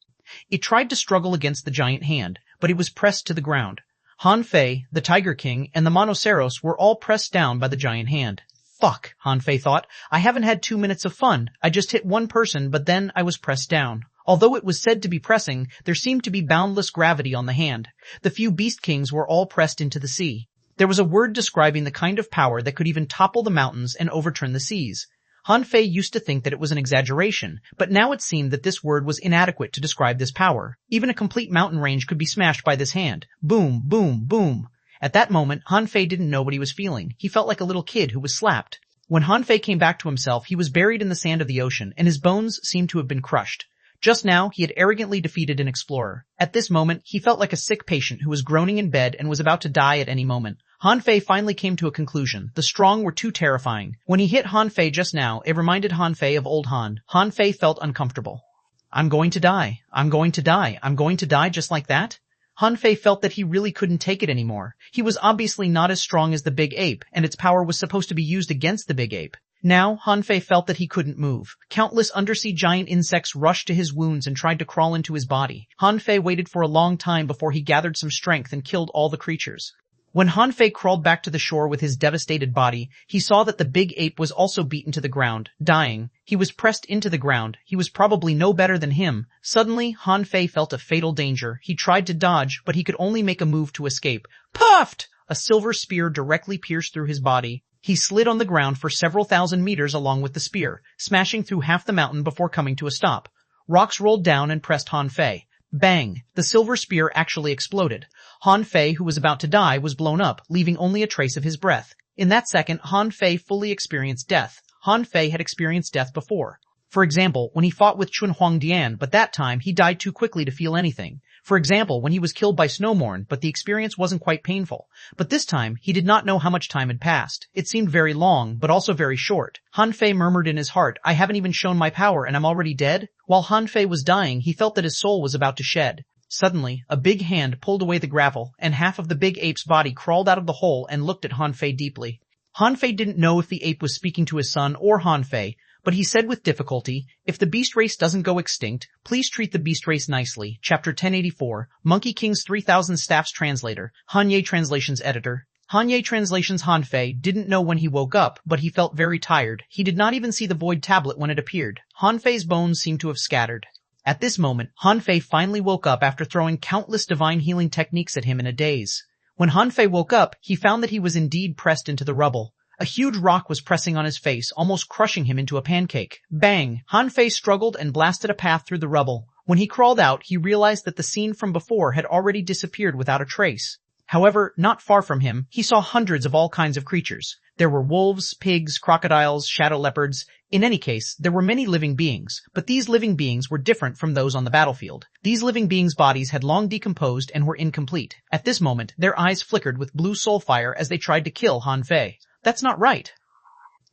Speaker 1: It tried to struggle against the giant hand, but it was pressed to the ground. Han Fei, the Tiger King, and the Monoceros were all pressed down by the giant hand. Fuck, Han Fei thought. I haven't had 2 minutes of fun. I just hit one person, but then I was pressed down. Although it was said to be pressing, there seemed to be boundless gravity on the hand. The few beast kings were all pressed into the sea. There was a word describing the kind of power that could even topple the mountains and overturn the seas. Han Fei used to think that it was an exaggeration, but now it seemed that this word was inadequate to describe this power. Even a complete mountain range could be smashed by this hand. Boom, boom, boom. At that moment, Han Fei didn't know what he was feeling. He felt like a little kid who was slapped. When Han Fei came back to himself, he was buried in the sand of the ocean, and his bones seemed to have been crushed. Just now, he had arrogantly defeated an explorer. At this moment, he felt like a sick patient who was groaning in bed and was about to die at any moment. Han Fei finally came to a conclusion. The strong were too terrifying. When he hit Han Fei just now, it reminded Han Fei of old Han. Han Fei felt uncomfortable. I'm going to die. I'm going to die. I'm going to die just like that? Han Fei felt that he really couldn't take it anymore. He was obviously not as strong as the big ape, and its power was supposed to be used against the big ape. Now, Han Fei felt that he couldn't move. Countless undersea giant insects rushed to his wounds and tried to crawl into his body. Han Fei waited for a long time before he gathered some strength and killed all the creatures. When Han Fei crawled back to the shore with his devastated body, he saw that the big ape was also beaten to the ground, dying. He was pressed into the ground. He was probably no better than him. Suddenly, Han Fei felt a fatal danger. He tried to dodge, but he could only make a move to escape. Puffed! A silver spear directly pierced through his body. He slid on the ground for several thousand meters along with the spear, smashing through half the mountain before coming to a stop. Rocks rolled down and pressed Han Fei. Bang! The silver spear actually exploded. Han Fei, who was about to die, was blown up, leaving only a trace of his breath. In that second, Han Fei fully experienced death. Han Fei had experienced death before. For example, when he fought with xuanhuan, but that time he died too quickly to feel anything. For example, when he was killed by Snowmorn, but the experience wasn't quite painful. But this time, he did not know how much time had passed. It seemed very long, but also very short. Han Fei murmured in his heart, "I haven't even shown my power and I'm already dead?" While Han Fei was dying, he felt that his soul was about to shed. Suddenly, a big hand pulled away the gravel, and half of the big ape's body crawled out of the hole and looked at Han Fei deeply. Han Fei didn't know if the ape was speaking to his son or Han Fei, but he said with difficulty, "If the beast race doesn't go extinct, please treat the beast race nicely." Chapter 1084, Monkey King's 3000 Staffs Translator, Hanye Translations Editor. Hanye Translations. Han Fei didn't know when he woke up, but he felt very tired. He did not even see the void tablet when it appeared. Han Fei's bones seemed to have scattered. At this moment, Han Fei finally woke up after throwing countless divine healing techniques at him in a daze. When Han Fei woke up, he found that he was indeed pressed into the rubble. A huge rock was pressing on his face, almost crushing him into a pancake. Bang! Han Fei struggled and blasted a path through the rubble. When he crawled out, he realized that the scene from before had already disappeared without a trace. However, not far from him, he saw hundreds of all kinds of creatures. There were wolves, pigs, crocodiles, shadow leopards. In any case, there were many living beings, but these living beings were different from those on the battlefield. These living beings' bodies had long decomposed and were incomplete. At this moment, their eyes flickered with blue soul fire as they tried to kill Han Fei. That's not right.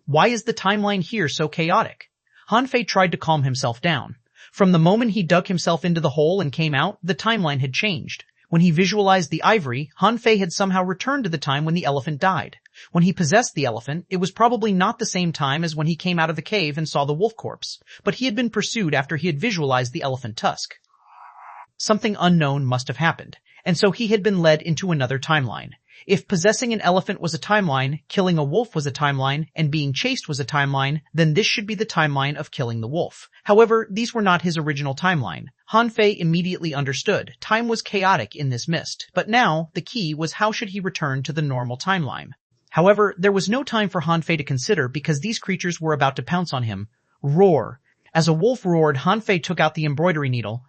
Speaker 1: Why is the timeline here so chaotic? Han Fei tried to calm himself down. From the moment he dug himself into the hole and came out, the timeline had changed. When he visualized the ivory, Han Fei had somehow returned to the time when the elephant died. When he possessed the elephant, it was probably not the same time as when he came out of the cave and saw the wolf corpse, but he had been pursued after he had visualized the elephant tusk. Something unknown must have happened, and so he had been led into another timeline. If possessing an elephant was a timeline, killing a wolf was a timeline, and being chased was a timeline, then this should be the timeline of killing the wolf. However, these were not his original timeline. Han Fei immediately understood. Time was chaotic in this mist, but now the key was how should he return to the normal timeline. However, there was no time for Han Fei to consider because these creatures were about to pounce on him. Roar. As a wolf roared, Han Fei took out the embroidery needle.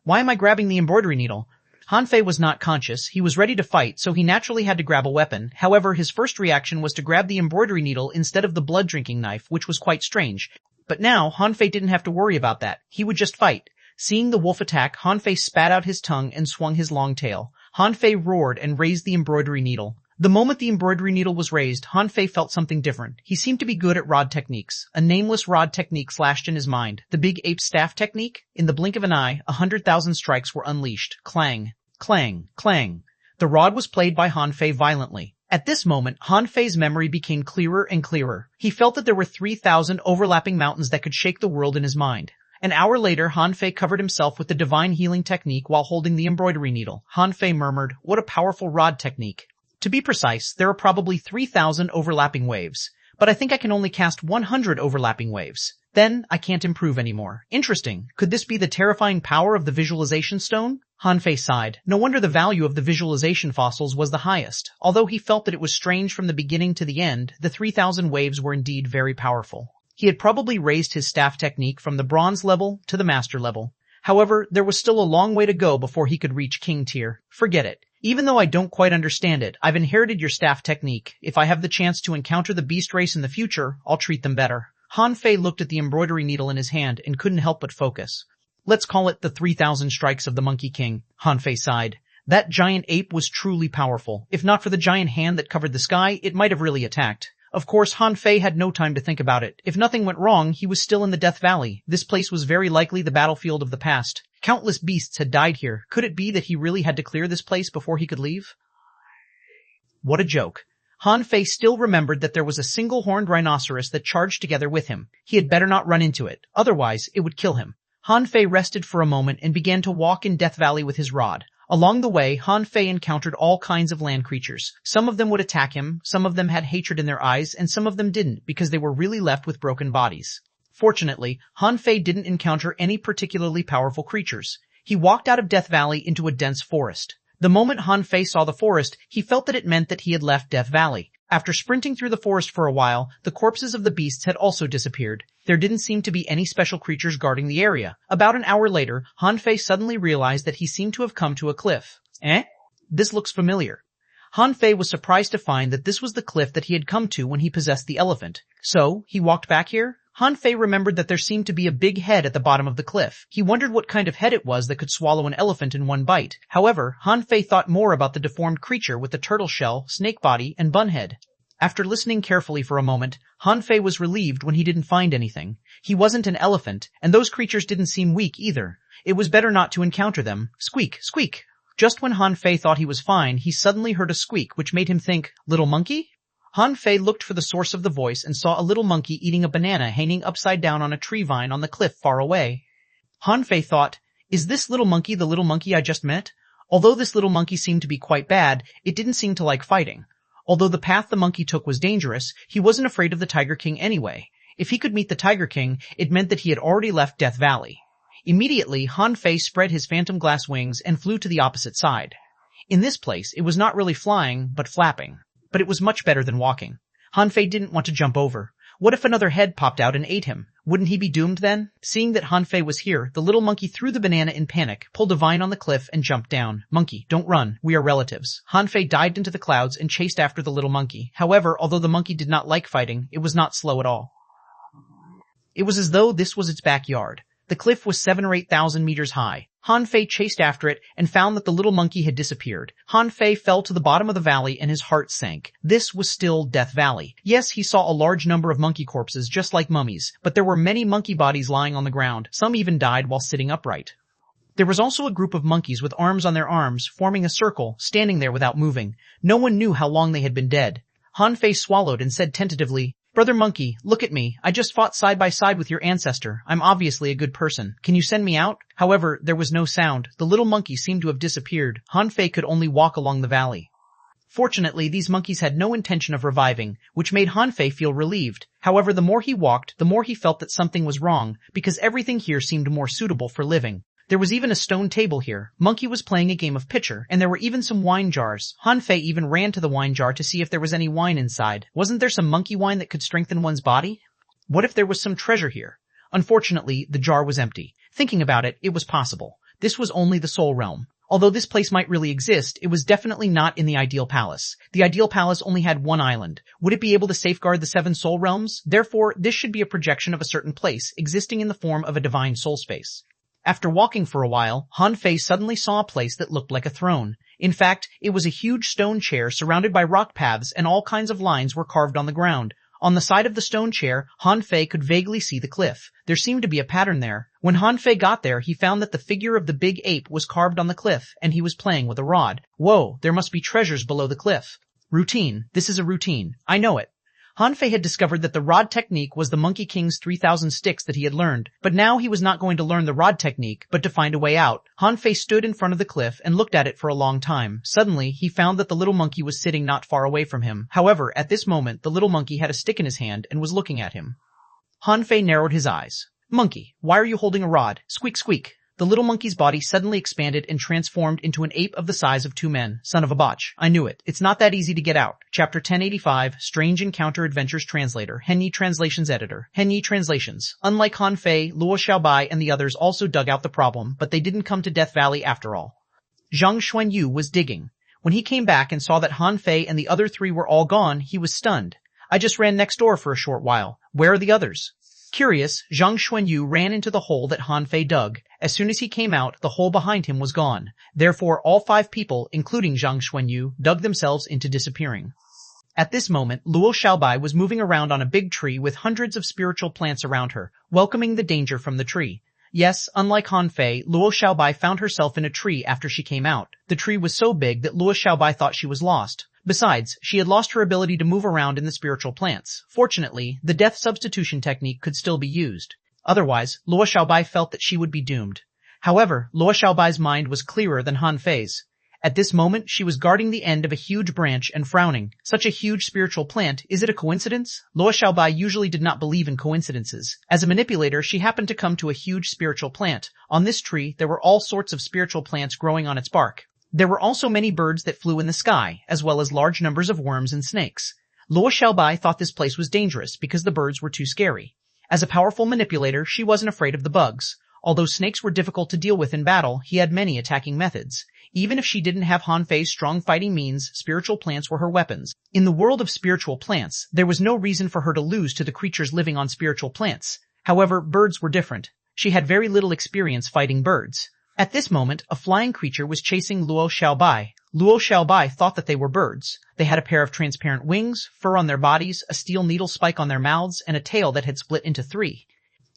Speaker 1: Why am I grabbing the embroidery needle? Han Fei was not conscious. He was ready to fight, so he naturally had to grab a weapon. However, his first reaction was to grab the embroidery needle instead of the blood-drinking knife, which was quite strange. But now, Han Fei didn't have to worry about that. He would just fight. Seeing the wolf attack, Han Fei spat out his tongue and swung his long tail. Han Fei roared and raised the embroidery needle. The moment the embroidery needle was raised, Han Fei felt something different. He seemed to be good at rod techniques. A nameless rod technique flashed in his mind. The big ape staff technique? In the blink of an eye, 100,000 strikes were unleashed. Clang. Clang, clang. The rod was played by Han Fei violently. At this moment, Han Fei's memory became clearer and clearer. He felt that there were 3,000 overlapping mountains that could shake the world in his mind. An hour later, Han Fei covered himself with the divine healing technique while holding the embroidery needle. Han Fei murmured, "What a powerful rod technique." To be precise, there are probably 3,000 overlapping waves, but I think I can only cast 100 overlapping waves. Then, I can't improve anymore. Interesting. Could this be the terrifying power of the visualization stone? Han Fei sighed. No wonder the value of the visualization fossils was the highest. Although he felt that it was strange from the beginning to the end, the 3,000 waves were indeed very powerful. He had probably raised his staff technique from the bronze level to the master level. However, there was still a long way to go before he could reach king tier. Forget it. Even though I don't quite understand it, I've inherited your staff technique. If I have the chance to encounter the beast race in the future, I'll treat them better. Han Fei looked at the embroidery needle in his hand and couldn't help but focus. Let's call it the 3,000 strikes of the Monkey King. Han Fei sighed. That giant ape was truly powerful. If not for the giant hand that covered the sky, it might have really attacked. Of course, Han Fei had no time to think about it. If nothing went wrong, he was still in the Death Valley. This place was very likely the battlefield of the past. Countless beasts had died here. Could it be that he really had to clear this place before he could leave? What a joke. Han Fei still remembered that there was a single-horned rhinoceros that charged together with him. He had better not run into it, otherwise it would kill him. Han Fei rested for a moment and began to walk in Death Valley with his rod. Along the way, Han Fei encountered all kinds of land creatures. Some of them would attack him, some of them had hatred in their eyes, and some of them didn't because they were really left with broken bodies. Fortunately, Han Fei didn't encounter any particularly powerful creatures. He walked out of Death Valley into a dense forest. The moment Han Fei saw the forest, he felt that it meant that he had left Death Valley. After sprinting through the forest for a while, the corpses of the beasts had also disappeared. There didn't seem to be any special creatures guarding the area. About an hour later, Han Fei suddenly realized that he seemed to have come to a cliff. Eh? This looks familiar. Han Fei was surprised to find that this was the cliff that he had come to when he possessed the elephant. So, he walked back here? Han Fei remembered that there seemed to be a big head at the bottom of the cliff. He wondered what kind of head it was that could swallow an elephant in one bite. However, Han Fei thought more about the deformed creature with the turtle shell, snake body, and bun head. After listening carefully for a moment, Han Fei was relieved when he didn't find anything. He wasn't an elephant, and those creatures didn't seem weak either. It was better not to encounter them. Squeak, squeak. Just when Han Fei thought he was fine, he suddenly heard a squeak which made him think, little monkey? Han Fei looked for the source of the voice and saw a little monkey eating a banana hanging upside down on a tree vine on the cliff far away. Han Fei thought, is this little monkey the little monkey I just met? Although this little monkey seemed to be quite bad, it didn't seem to like fighting. Although the path the monkey took was dangerous, he wasn't afraid of the Tiger King anyway. If he could meet the Tiger King, it meant that he had already left Death Valley. Immediately, Han Fei spread his phantom glass wings and flew to the opposite side. In this place, it was not really flying, but flapping. But it was much better than walking. Han Fei didn't want to jump over. What if another head popped out and ate him? Wouldn't he be doomed then? Seeing that Han Fei was here, the little monkey threw the banana in panic, pulled a vine on the cliff, and jumped down. Monkey, don't run. We are relatives. Han Fei dived into the clouds and chased after the little monkey. However, although the monkey did not like fighting, it was not slow at all. It was as though this was its backyard. The cliff was 7,000 or 8,000 meters high. Han Fei chased after it and found that the little monkey had disappeared. Han Fei fell to the bottom of the valley and his heart sank. This was still Death Valley. Yes, he saw a large number of monkey corpses just like mummies, but there were many monkey bodies lying on the ground. Some even died while sitting upright. There was also a group of monkeys with arms on their arms, forming a circle, standing there without moving. No one knew how long they had been dead. Han Fei swallowed and said tentatively, Brother Monkey, look at me. I just fought side by side with your ancestor. I'm obviously a good person. Can you send me out? However, there was no sound. The little monkey seemed to have disappeared. Han Fei could only walk along the valley. Fortunately, these monkeys had no intention of reviving, which made Han Fei feel relieved. However, the more he walked, the more he felt that something was wrong, because everything here seemed more suitable for living. There was even a stone table here. Monkey was playing a game of pitcher, and there were even some wine jars. Han Fei even ran to the wine jar to see if there was any wine inside. Wasn't there some monkey wine that could strengthen one's body? What if there was some treasure here? Unfortunately, the jar was empty. Thinking about it, it was possible. This was only the Soul Realm. Although this place might really exist, it was definitely not in the Ideal Palace. The Ideal Palace only had one island. Would it be able to safeguard the 7 Soul Realms? Therefore, this should be a projection of a certain place, existing in the form of a divine soul space. After walking for a while, Han Fei suddenly saw a place that looked like a throne. In fact, it was a huge stone chair surrounded by rock paths and all kinds of lines were carved on the ground. On the side of the stone chair, Han Fei could vaguely see the cliff. There seemed to be a pattern there. When Han Fei got there, he found that the figure of the big ape was carved on the cliff, and he was playing with a rod. Whoa, there must be treasures below the cliff. Routine. This is a routine. I know it. Han Fei had discovered that the rod technique was the Monkey King's 3,000 sticks that he had learned, but now he was not going to learn the rod technique, but to find a way out. Han Fei stood in front of the cliff and looked at it for a long time. Suddenly, he found that the little monkey was sitting not far away from him. However, at this moment, the little monkey had a stick in his hand and was looking at him. Han Fei narrowed his eyes. Monkey, why are you holding a rod? Squeak, squeak. The little monkey's body suddenly expanded and transformed into an ape of the size of 2 men. Son of a botch. I knew it. It's not that easy to get out. Chapter 1085, Strange Encounter Adventures Translator, Henyi Translations Editor, Henyi Translations. Unlike Han Fei, Luo Xiaobai and the others also dug out the problem, but they didn't come to Death Valley after all. Xuanhuan was digging. When he came back and saw that Han Fei and the other 3 were all gone, he was stunned. I just ran next door for a short while. Where are the others? Curious, Xuanhuan ran into the hole that Han Fei dug. As soon as he came out, the hole behind him was gone. Therefore, all 5 people, including Xuanhuan, dug themselves into disappearing. At this moment, Luo Xiaobai was moving around on a big tree with hundreds of spiritual plants around her, welcoming the danger from the tree. Yes, unlike Han Fei, Luo Xiaobai found herself in a tree after she came out. The tree was so big that Luo Xiaobai thought she was lost. Besides, she had lost her ability to move around in the spiritual plants. Fortunately, the death substitution technique could still be used. Otherwise, Luo Xiaobai felt that she would be doomed. However, Luo Xiaobai's mind was clearer than Han Fei's. At this moment, she was guarding the end of a huge branch and frowning. Such a huge spiritual plant, is it a coincidence? Luo Xiaobai usually did not believe in coincidences. As a manipulator, she happened to come to a huge spiritual plant. On this tree, there were all sorts of spiritual plants growing on its bark. There were also many birds that flew in the sky, as well as large numbers of worms and snakes. Luo Xiaobai thought this place was dangerous because the birds were too scary. As a powerful manipulator, she wasn't afraid of the bugs. Although snakes were difficult to deal with in battle, he had many attacking methods. Even if she didn't have Han Fei's strong fighting means, spiritual plants were her weapons. In the world of spiritual plants, there was no reason for her to lose to the creatures living on spiritual plants. However, birds were different. She had very little experience fighting birds. At this moment, a flying creature was chasing Luo Xiaobai. Luo Xiaobai thought that they were birds. They had a pair of transparent wings, fur on their bodies, a steel needle spike on their mouths, and a tail that had split into 3.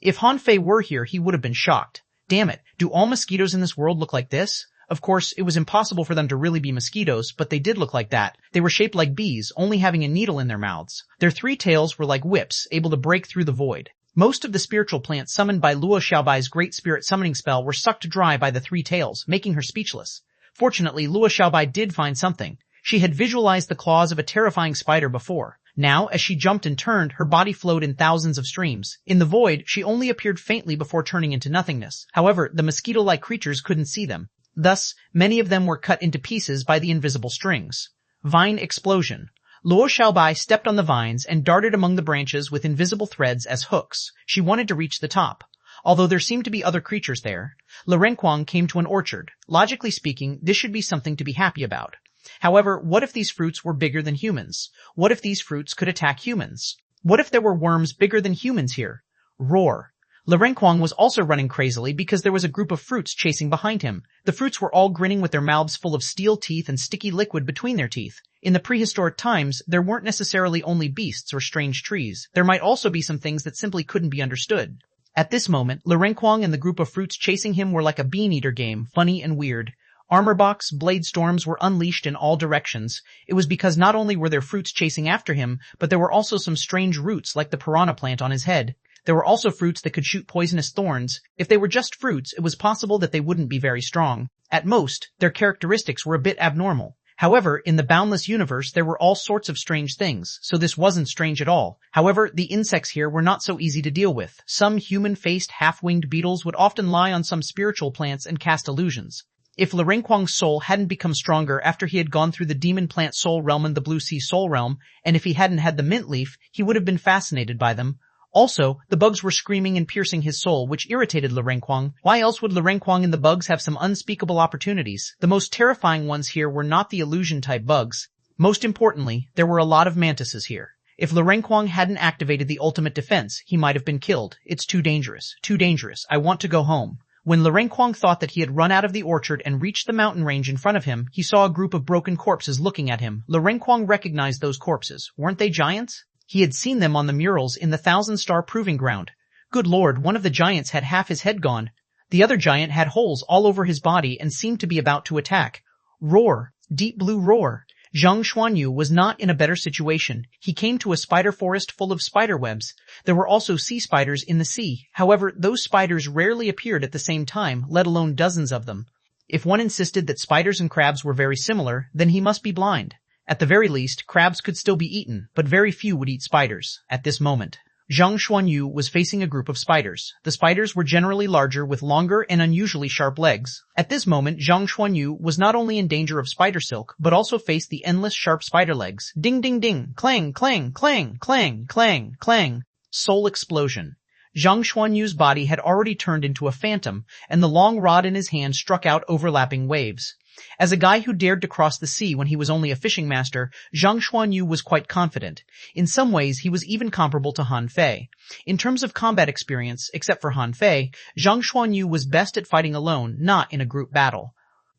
Speaker 1: If Han Fei were here, he would have been shocked. Damn it, do all mosquitoes in this world look like this? Of course, it was impossible for them to really be mosquitoes, but they did look like that. They were shaped like bees, only having a needle in their mouths. Their 3 tails were like whips, able to break through the void. Most of the spiritual plants summoned by Luo Xiaobai's great spirit summoning spell were sucked dry by the 3 tails, making her speechless. Fortunately, Luo Xiaobai did find something. She had visualized the claws of a terrifying spider before. Now, as she jumped and turned, her body flowed in thousands of streams. In the void, she only appeared faintly before turning into nothingness. However, the mosquito-like creatures couldn't see them. Thus, many of them were cut into pieces by the invisible strings. Vine explosion. Luo Xiaobai stepped on the vines and darted among the branches with invisible threads as hooks. She wanted to reach the top. Although there seemed to be other creatures there, Le Renquang came to an orchard. Logically speaking, this should be something to be happy about. However, what if these fruits were bigger than humans? What if these fruits could attack humans? What if there were worms bigger than humans here? Roar. Le Renquang was also running crazily because there was a group of fruits chasing behind him. The fruits were all grinning with their mouths full of steel teeth and sticky liquid between their teeth. In the prehistoric times, there weren't necessarily only beasts or strange trees. There might also be some things that simply couldn't be understood. At this moment, Le Renquang and the group of fruits chasing him were like a bean-eater game, funny and weird. Armor box, blade storms were unleashed in all directions. It was because not only were there fruits chasing after him, but there were also some strange roots like the piranha plant on his head. There were also fruits that could shoot poisonous thorns. If they were just fruits, it was possible that they wouldn't be very strong. At most, their characteristics were a bit abnormal. However, in the boundless universe there were all sorts of strange things, so this wasn't strange at all. However, the insects here were not so easy to deal with. Some human-faced half-winged beetles would often lie on some spiritual plants and cast illusions. If Le Renquang's soul hadn't become stronger after he had gone through the demon plant soul realm and the blue sea soul realm, and if he hadn't had the mint leaf, he would have been fascinated by them. Also, the bugs were screaming and piercing his soul, which irritated Le Renquang. Why else would Le Renquang and the bugs have some unspeakable opportunities? The most terrifying ones here were not the illusion-type bugs. Most importantly, there were a lot of mantises here. If Le Renquang hadn't activated the ultimate defense, he might have been killed. It's too dangerous. Too dangerous. I want to go home. When Le Renquang thought that he had run out of the orchard and reached the mountain range in front of him, he saw a group of broken corpses looking at him. Le Renquang recognized those corpses. Weren't they giants? He had seen them on the murals in the Thousand-Star Proving Ground. Good lord, one of the giants had half his head gone. The other giant had holes all over his body and seemed to be about to attack. Roar. Deep blue roar. Xuanhuan was not in a better situation. He came to a spider forest full of spider webs. There were also sea spiders in the sea. However, those spiders rarely appeared at the same time, let alone dozens of them. If one insisted that spiders and crabs were very similar, then he must be blind. At the very least, crabs could still be eaten, but very few would eat spiders. At this moment, Zhang Xuanyu was facing a group of spiders. The spiders were generally larger with longer and unusually sharp legs. At this moment, Zhang Xuanyu was not only in danger of spider silk, but also faced the endless sharp spider legs. Ding ding ding, clang clang clang clang clang clang. Soul explosion. Zhang Xuanyu's body had already turned into a phantom, and the long rod in his hand struck out overlapping waves. As a guy who dared to cross the sea when he was only a fishing master, Zhang Xuanyu was quite confident. In some ways, he was even comparable to Han Fei. In terms of combat experience, except for Han Fei, Zhang Xuanyu was best at fighting alone, not in a group battle.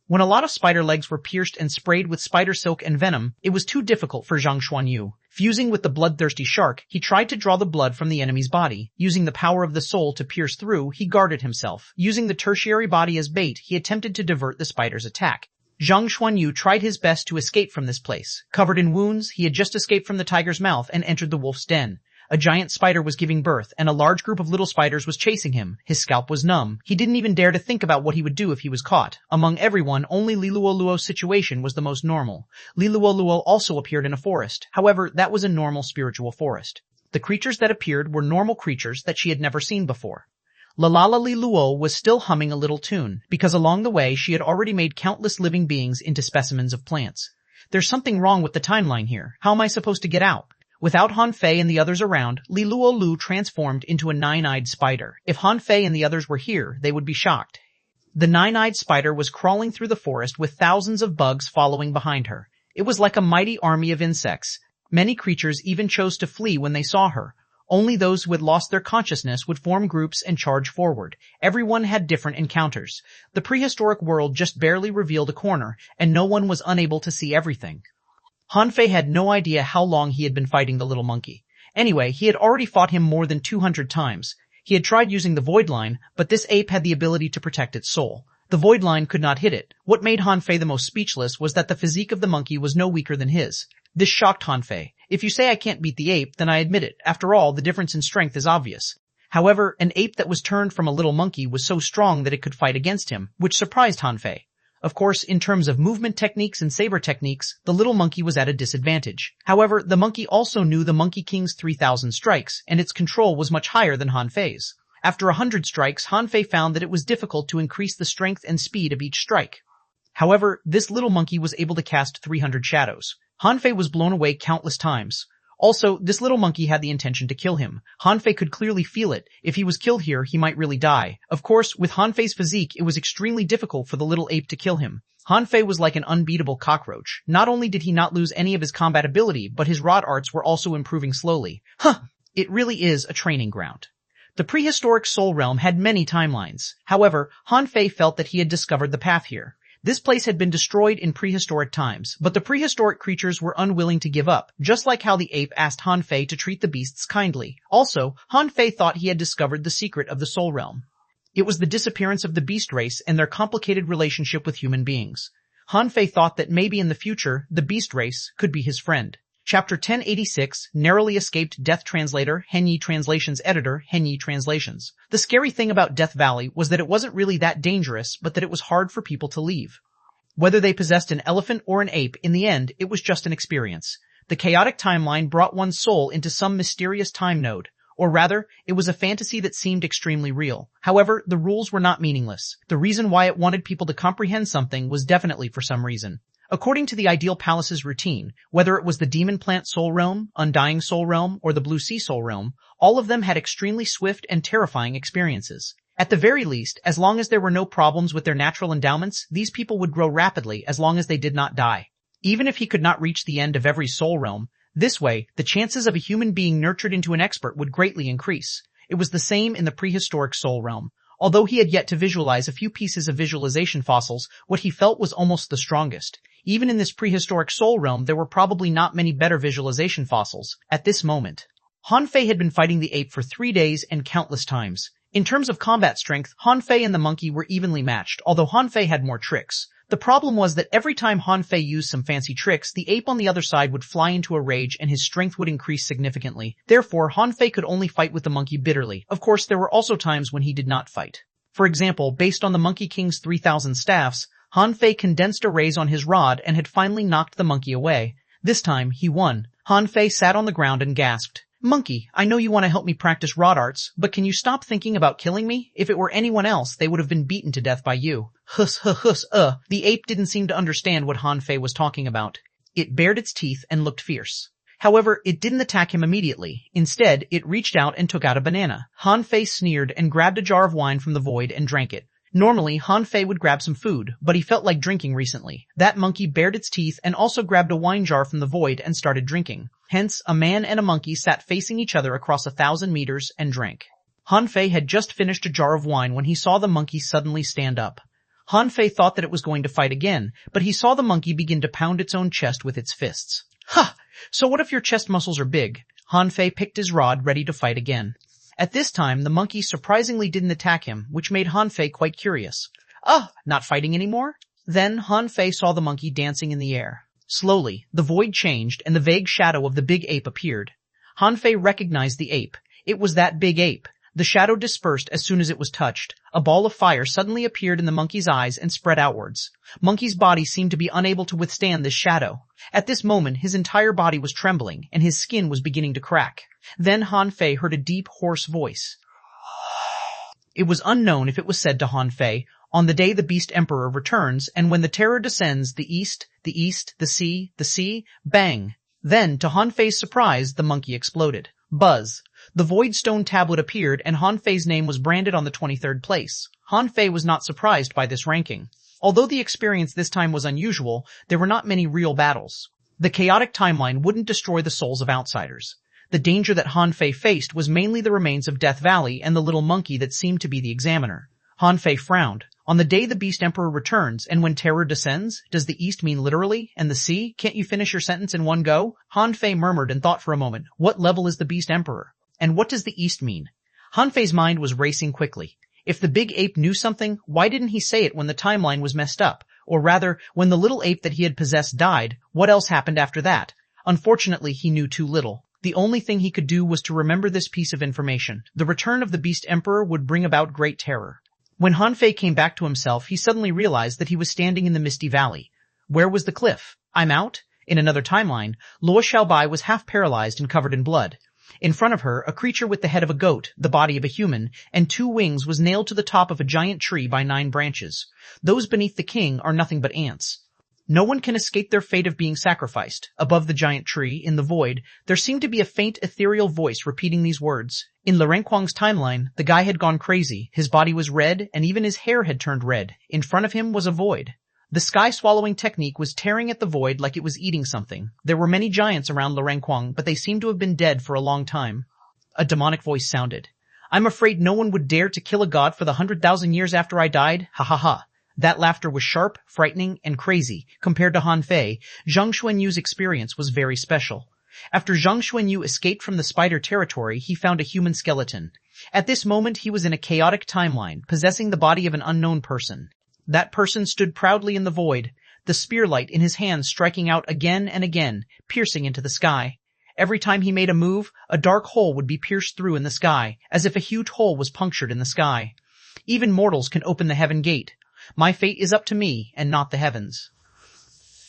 Speaker 1: When a lot of spider legs were pierced and sprayed with spider silk and venom, it was too difficult for Zhang Xuanyu. Fusing with the bloodthirsty shark, he tried to draw the blood from the enemy's body. Using the power of the soul to pierce through, he guarded himself. Using the tertiary body as bait, he attempted to divert the spider's attack. Zhang Xuanyu tried his best to escape from this place. Covered in wounds, he had just escaped from the tiger's mouth and entered the wolf's den. A giant spider was giving birth, and a large group of little spiders was chasing him. His scalp was numb. He didn't even dare to think about what he would do if he was caught. Among everyone, only Liluoluo's situation was the most normal. Liluoluo also appeared in a forest. However, that was a normal spiritual forest. The creatures that appeared were normal creatures that she had never seen before. Lalala Liluo was still humming a little tune, because along the way she had already made countless living beings into specimens of plants. There's something wrong with the timeline here. How am I supposed to get out? Without Han Fei and the others around, Li Luolu transformed into a nine-eyed spider. If Han Fei and the others were here, they would be shocked. The nine-eyed spider was crawling through the forest with thousands of bugs following behind her. It was like a mighty army of insects. Many creatures even chose to flee when they saw her. Only those who had lost their consciousness would form groups and charge forward. Everyone had different encounters. The prehistoric world just barely revealed a corner, and no one was unable to see everything. Han Fei had no idea how long he had been fighting the little monkey. Anyway, he had already fought him more than 200 times. He had tried using the void line, but this ape had the ability to protect its soul. The void line could not hit it. What made Han Fei the most speechless was that the physique of the monkey was no weaker than his. This shocked Han Fei. If you say I can't beat the ape, then I admit it. After all, the difference in strength is obvious. However, an ape that was turned from a little monkey was so strong that it could fight against him, which surprised Han Fei. Of course, in terms of movement techniques and saber techniques, the little monkey was at a disadvantage. However, the monkey also knew the Monkey King's 3,000 strikes, and its control was much higher than Han Fei's. After 100 strikes, Han Fei found that it was difficult to increase the strength and speed of each strike. However, this little monkey was able to cast 300 shadows. Han Fei was blown away countless times. Also, this little monkey had the intention to kill him. Han Fei could clearly feel it. If he was killed here, he might really die. Of course, with Han Fei's physique, it was extremely difficult for the little ape to kill him. Han Fei was like an unbeatable cockroach. Not only did he not lose any of his combat ability, but his rod arts were also improving slowly. It really is a training ground. The prehistoric Soul Realm had many timelines. However, Han Fei felt that he had discovered the path here. This place had been destroyed in prehistoric times, but the prehistoric creatures were unwilling to give up, just like how the ape asked Han Fei to treat the beasts kindly. Also, Han Fei thought he had discovered the secret of the Soul Realm. It was the disappearance of the beast race and their complicated relationship with human beings. Han Fei thought that maybe in the future, the beast race could be his friend. Chapter 1086, Narrowly Escaped Death Translator, Henyi Translations Editor, Henyi Translations. The scary thing about Death Valley was that it wasn't really that dangerous, but that it was hard for people to leave. Whether they possessed an elephant or an ape, in the end, it was just an experience. The chaotic timeline brought one's soul into some mysterious time node. Or rather, it was a fantasy that seemed extremely real. However, the rules were not meaningless. The reason why it wanted people to comprehend something was definitely for some reason. According to the Ideal Palace's routine, whether it was the Demon Plant Soul Realm, Undying Soul Realm, or the Blue Sea Soul Realm, all of them had extremely swift and terrifying experiences. At the very least, as long as there were no problems with their natural endowments, these people would grow rapidly as long as they did not die. Even if he could not reach the end of every soul realm, this way, the chances of a human being nurtured into an expert would greatly increase. It was the same in the prehistoric soul realm. Although he had yet to visualize a few pieces of visualization fossils, what he felt was almost the strongest. Even in this prehistoric soul realm, there were probably not many better visualization fossils at this moment. Han Fei had been fighting the ape for 3 days and countless times. In terms of combat strength, Han Fei and the monkey were evenly matched, although Han Fei had more tricks. The problem was that every time Han Fei used some fancy tricks, the ape on the other side would fly into a rage and his strength would increase significantly. Therefore, Han Fei could only fight with the monkey bitterly. Of course, there were also times when he did not fight. For example, based on the Monkey King's 3,000 staffs, Han Fei condensed a raise on his rod and had finally knocked the monkey away. This time, he won. Han Fei sat on the ground and gasped. "Monkey, I know you want to help me practice rod arts, but can you stop thinking about killing me? If it were anyone else, they would have been beaten to death by you." The ape didn't seem to understand what Han Fei was talking about. It bared its teeth and looked fierce. However, it didn't attack him immediately. Instead, it reached out and took out a banana. Han Fei sneered and grabbed a jar of wine from the void and drank it. Normally, Han Fei would grab some food, but he felt like drinking recently. That monkey bared its teeth and also grabbed a wine jar from the void and started drinking. Hence, a man and a monkey sat facing each other across 1,000 meters and drank. Han Fei had just finished a jar of wine when he saw the monkey suddenly stand up. Han Fei thought that it was going to fight again, but he saw the monkey begin to pound its own chest with its fists. So what if your chest muscles are big? Han Fei picked his rod, ready to fight again. At this time, the monkey surprisingly didn't attack him, which made Han Fei quite curious. Not fighting anymore? Then Han Fei saw the monkey dancing in the air. Slowly, the void changed and the vague shadow of the big ape appeared. Han Fei recognized the ape. It was that big ape. The shadow dispersed as soon as it was touched. A ball of fire suddenly appeared in the monkey's eyes and spread outwards. Monkey's body seemed to be unable to withstand this shadow. At this moment, his entire body was trembling, and his skin was beginning to crack. Then Han Fei heard a deep, hoarse voice. It was unknown if it was said to Han Fei, "On the day the Beast Emperor returns, and when the terror descends, the sea, bang." Then, to Han Fei's surprise, the monkey exploded. Buzz. The void stone tablet appeared and Han Fei's name was branded on the 23rd place. Han Fei was not surprised by this ranking. Although the experience this time was unusual, there were not many real battles. The chaotic timeline wouldn't destroy the souls of outsiders. The danger that Han Fei faced was mainly the remains of Death Valley and the little monkey that seemed to be the examiner. Han Fei frowned. On the day the Beast Emperor returns and when terror descends, does the East mean literally? And the sea? Can't you finish your sentence in one go? Han Fei murmured and thought for a moment. What level is the Beast Emperor? And what does the East mean? Han Fei's mind was racing quickly. If the big ape knew something, why didn't he say it when the timeline was messed up? Or rather, when the little ape that he had possessed died, what else happened after that? Unfortunately, he knew too little. The only thing he could do was to remember this piece of information. The return of the Beast Emperor would bring about great terror. When Han Fei came back to himself, he suddenly realized that he was standing in the misty valley. Where was the cliff? I'm out? In another timeline, Luo Xiaobai was half paralyzed and covered in blood. In front of her, a creature with the head of a goat, the body of a human, and 2 wings was nailed to the top of a giant tree by 9 branches. Those beneath the king are nothing but ants. No one can escape their fate of being sacrificed. Above the giant tree, in the void, there seemed to be a faint ethereal voice repeating these words. In Renquang's timeline, the guy had gone crazy. His body was red, and even his hair had turned red. In front of him was a void. The sky-swallowing technique was tearing at the void like it was eating something. There were many giants around Renquang, but they seemed to have been dead for a long time. A demonic voice sounded. I'm afraid no one would dare to kill a god for the 100,000 years after I died. Ha ha ha. That laughter was sharp, frightening, and crazy. Compared to Han Fei, Zhang Xuanyu's experience was very special. After Zhang Xuanyu escaped from the spider territory, he found a human skeleton. At this moment, he was in a chaotic timeline, possessing the body of an unknown person. That person stood proudly in the void, the spearlight in his hands striking out again and again, piercing into the sky. Every time he made a move, a dark hole would be pierced through in the sky, as if a huge hole was punctured in the sky. Even mortals can open the heaven gate. My fate is up to me, and not the heavens.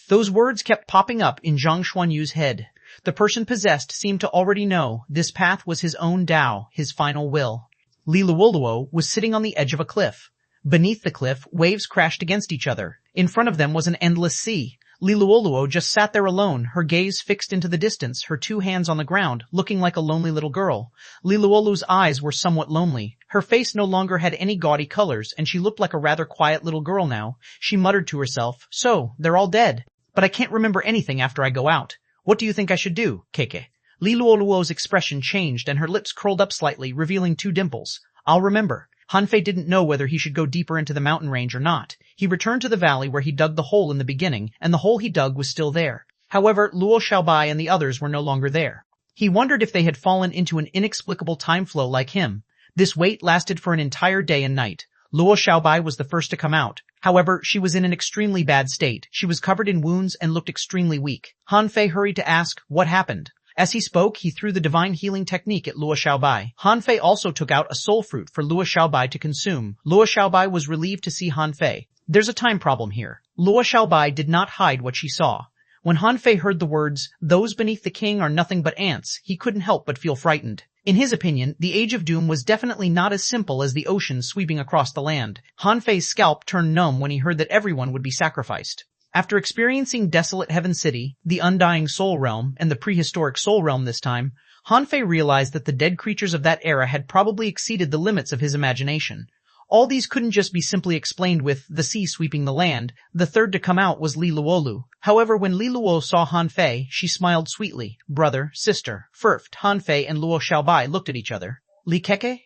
Speaker 1: Those words kept popping up in Zhang Xuanyu's head. The person possessed seemed to already know this path was his own Tao, his final will. Li Luoluo was sitting on the edge of a cliff. Beneath the cliff, waves crashed against each other. In front of them was an endless sea. Li Luoluo just sat there alone, her gaze fixed into the distance, her 2 hands on the ground, looking like a lonely little girl. Li Luolu's eyes were somewhat lonely. Her face no longer had any gaudy colors, and she looked like a rather quiet little girl now. She muttered to herself, So, they're all dead. But I can't remember anything after I go out. What do you think I should do, Keke? Li Luoluo's expression changed and her lips curled up slightly, revealing 2 dimples. I'll remember. Han Fei didn't know whether he should go deeper into the mountain range or not. He returned to the valley where he dug the hole in the beginning, and the hole he dug was still there. However, Luo Xiaobai and the others were no longer there. He wondered if they had fallen into an inexplicable time flow like him. This wait lasted for an entire day and night. Luo Xiaobai was the first to come out. However, she was in an extremely bad state. She was covered in wounds and looked extremely weak. Han Fei hurried to ask, what happened? As he spoke, he threw the divine healing technique at Luo Xiaobai. Han Fei also took out a soul fruit for Luo Xiaobai to consume. Luo Xiaobai was relieved to see Han Fei. There's a time problem here. Luo Xiaobai did not hide what she saw. When Han Fei heard the words, those beneath the king are nothing but ants, he couldn't help but feel frightened. In his opinion, the Age of Doom was definitely not as simple as the ocean sweeping across the land. Han Fei's scalp turned numb when he heard that everyone would be sacrificed. After experiencing Desolate Heaven City, the Undying Soul Realm, and the Prehistoric Soul Realm this time, Han Fei realized that the dead creatures of that era had probably exceeded the limits of his imagination. All these couldn't just be simply explained with the sea sweeping the land. The third to come out was Li Luolu. However, when Li Luo saw Han Fei, she smiled sweetly. Brother, sister, Firft, Han Fei and Luo Xiaobai looked at each other. Li Keke?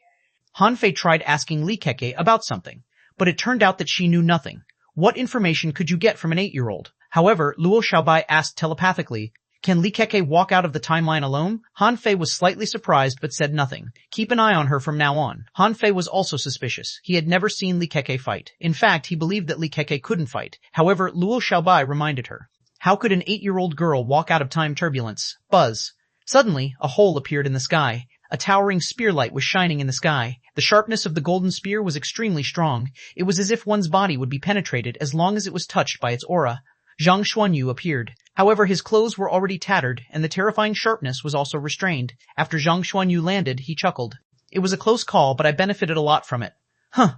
Speaker 1: Han Fei tried asking Li Keke about something, but it turned out that she knew nothing. What information could you get from an 8-year-old? However, Luo Xiaobai asked telepathically, Can Li Keke walk out of the timeline alone? Han Fei was slightly surprised but said nothing. Keep an eye on her from now on. Han Fei was also suspicious. He had never seen Li Keke fight. In fact, he believed that Li Keke couldn't fight. However, Luo Xiaobai reminded her. How could an 8-year-old girl walk out of time turbulence? Buzz. Suddenly, a hole appeared in the sky. A towering spearlight was shining in the sky. The sharpness of the golden spear was extremely strong. It was as if one's body would be penetrated as long as it was touched by its aura. Zhang Xuanyu appeared. However, his clothes were already tattered, and the terrifying sharpness was also restrained. After Zhang Xuanyu landed, he chuckled. It was a close call, but I benefited a lot from it.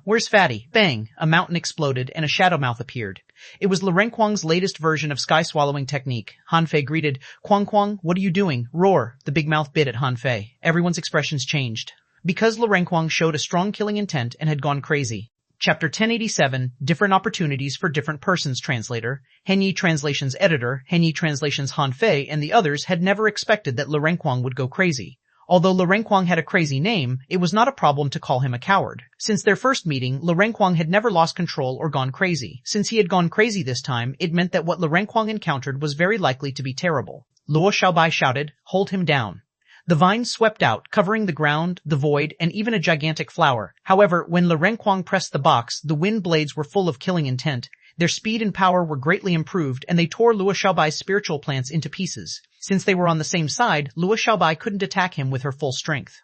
Speaker 1: Where's Fatty? Bang! A mountain exploded, and a shadow mouth appeared. It was Lu Renkuang's latest version of sky-swallowing technique. Han Fei greeted. Kuang Kuang, what are you doing? Roar. The big mouth bit at Han Fei. Everyone's expressions changed. Because Lu Renkuang showed a strong killing intent and had gone crazy. Chapter 1087, Different Opportunities for Different Persons Translator, Henyi Translations Editor, Henyi Translations Han Fei and the others had never expected that Lu Renkuang would go crazy. Although Lu Renkuang had a crazy name, it was not a problem to call him a coward. Since their first meeting, Lu Renkuang had never lost control or gone crazy. Since he had gone crazy this time, it meant that what Lu Renkuang encountered was very likely to be terrible. Luo Xiaobai shouted, hold him down. The vines swept out, covering the ground, the void, and even a gigantic flower. However, when Lu Renkuang pressed the box, the wind blades were full of killing intent. Their speed and power were greatly improved, and they tore Luo Xiaobai's spiritual plants into pieces. Since they were on the same side, Luo Xiaobai couldn't attack him with her full strength.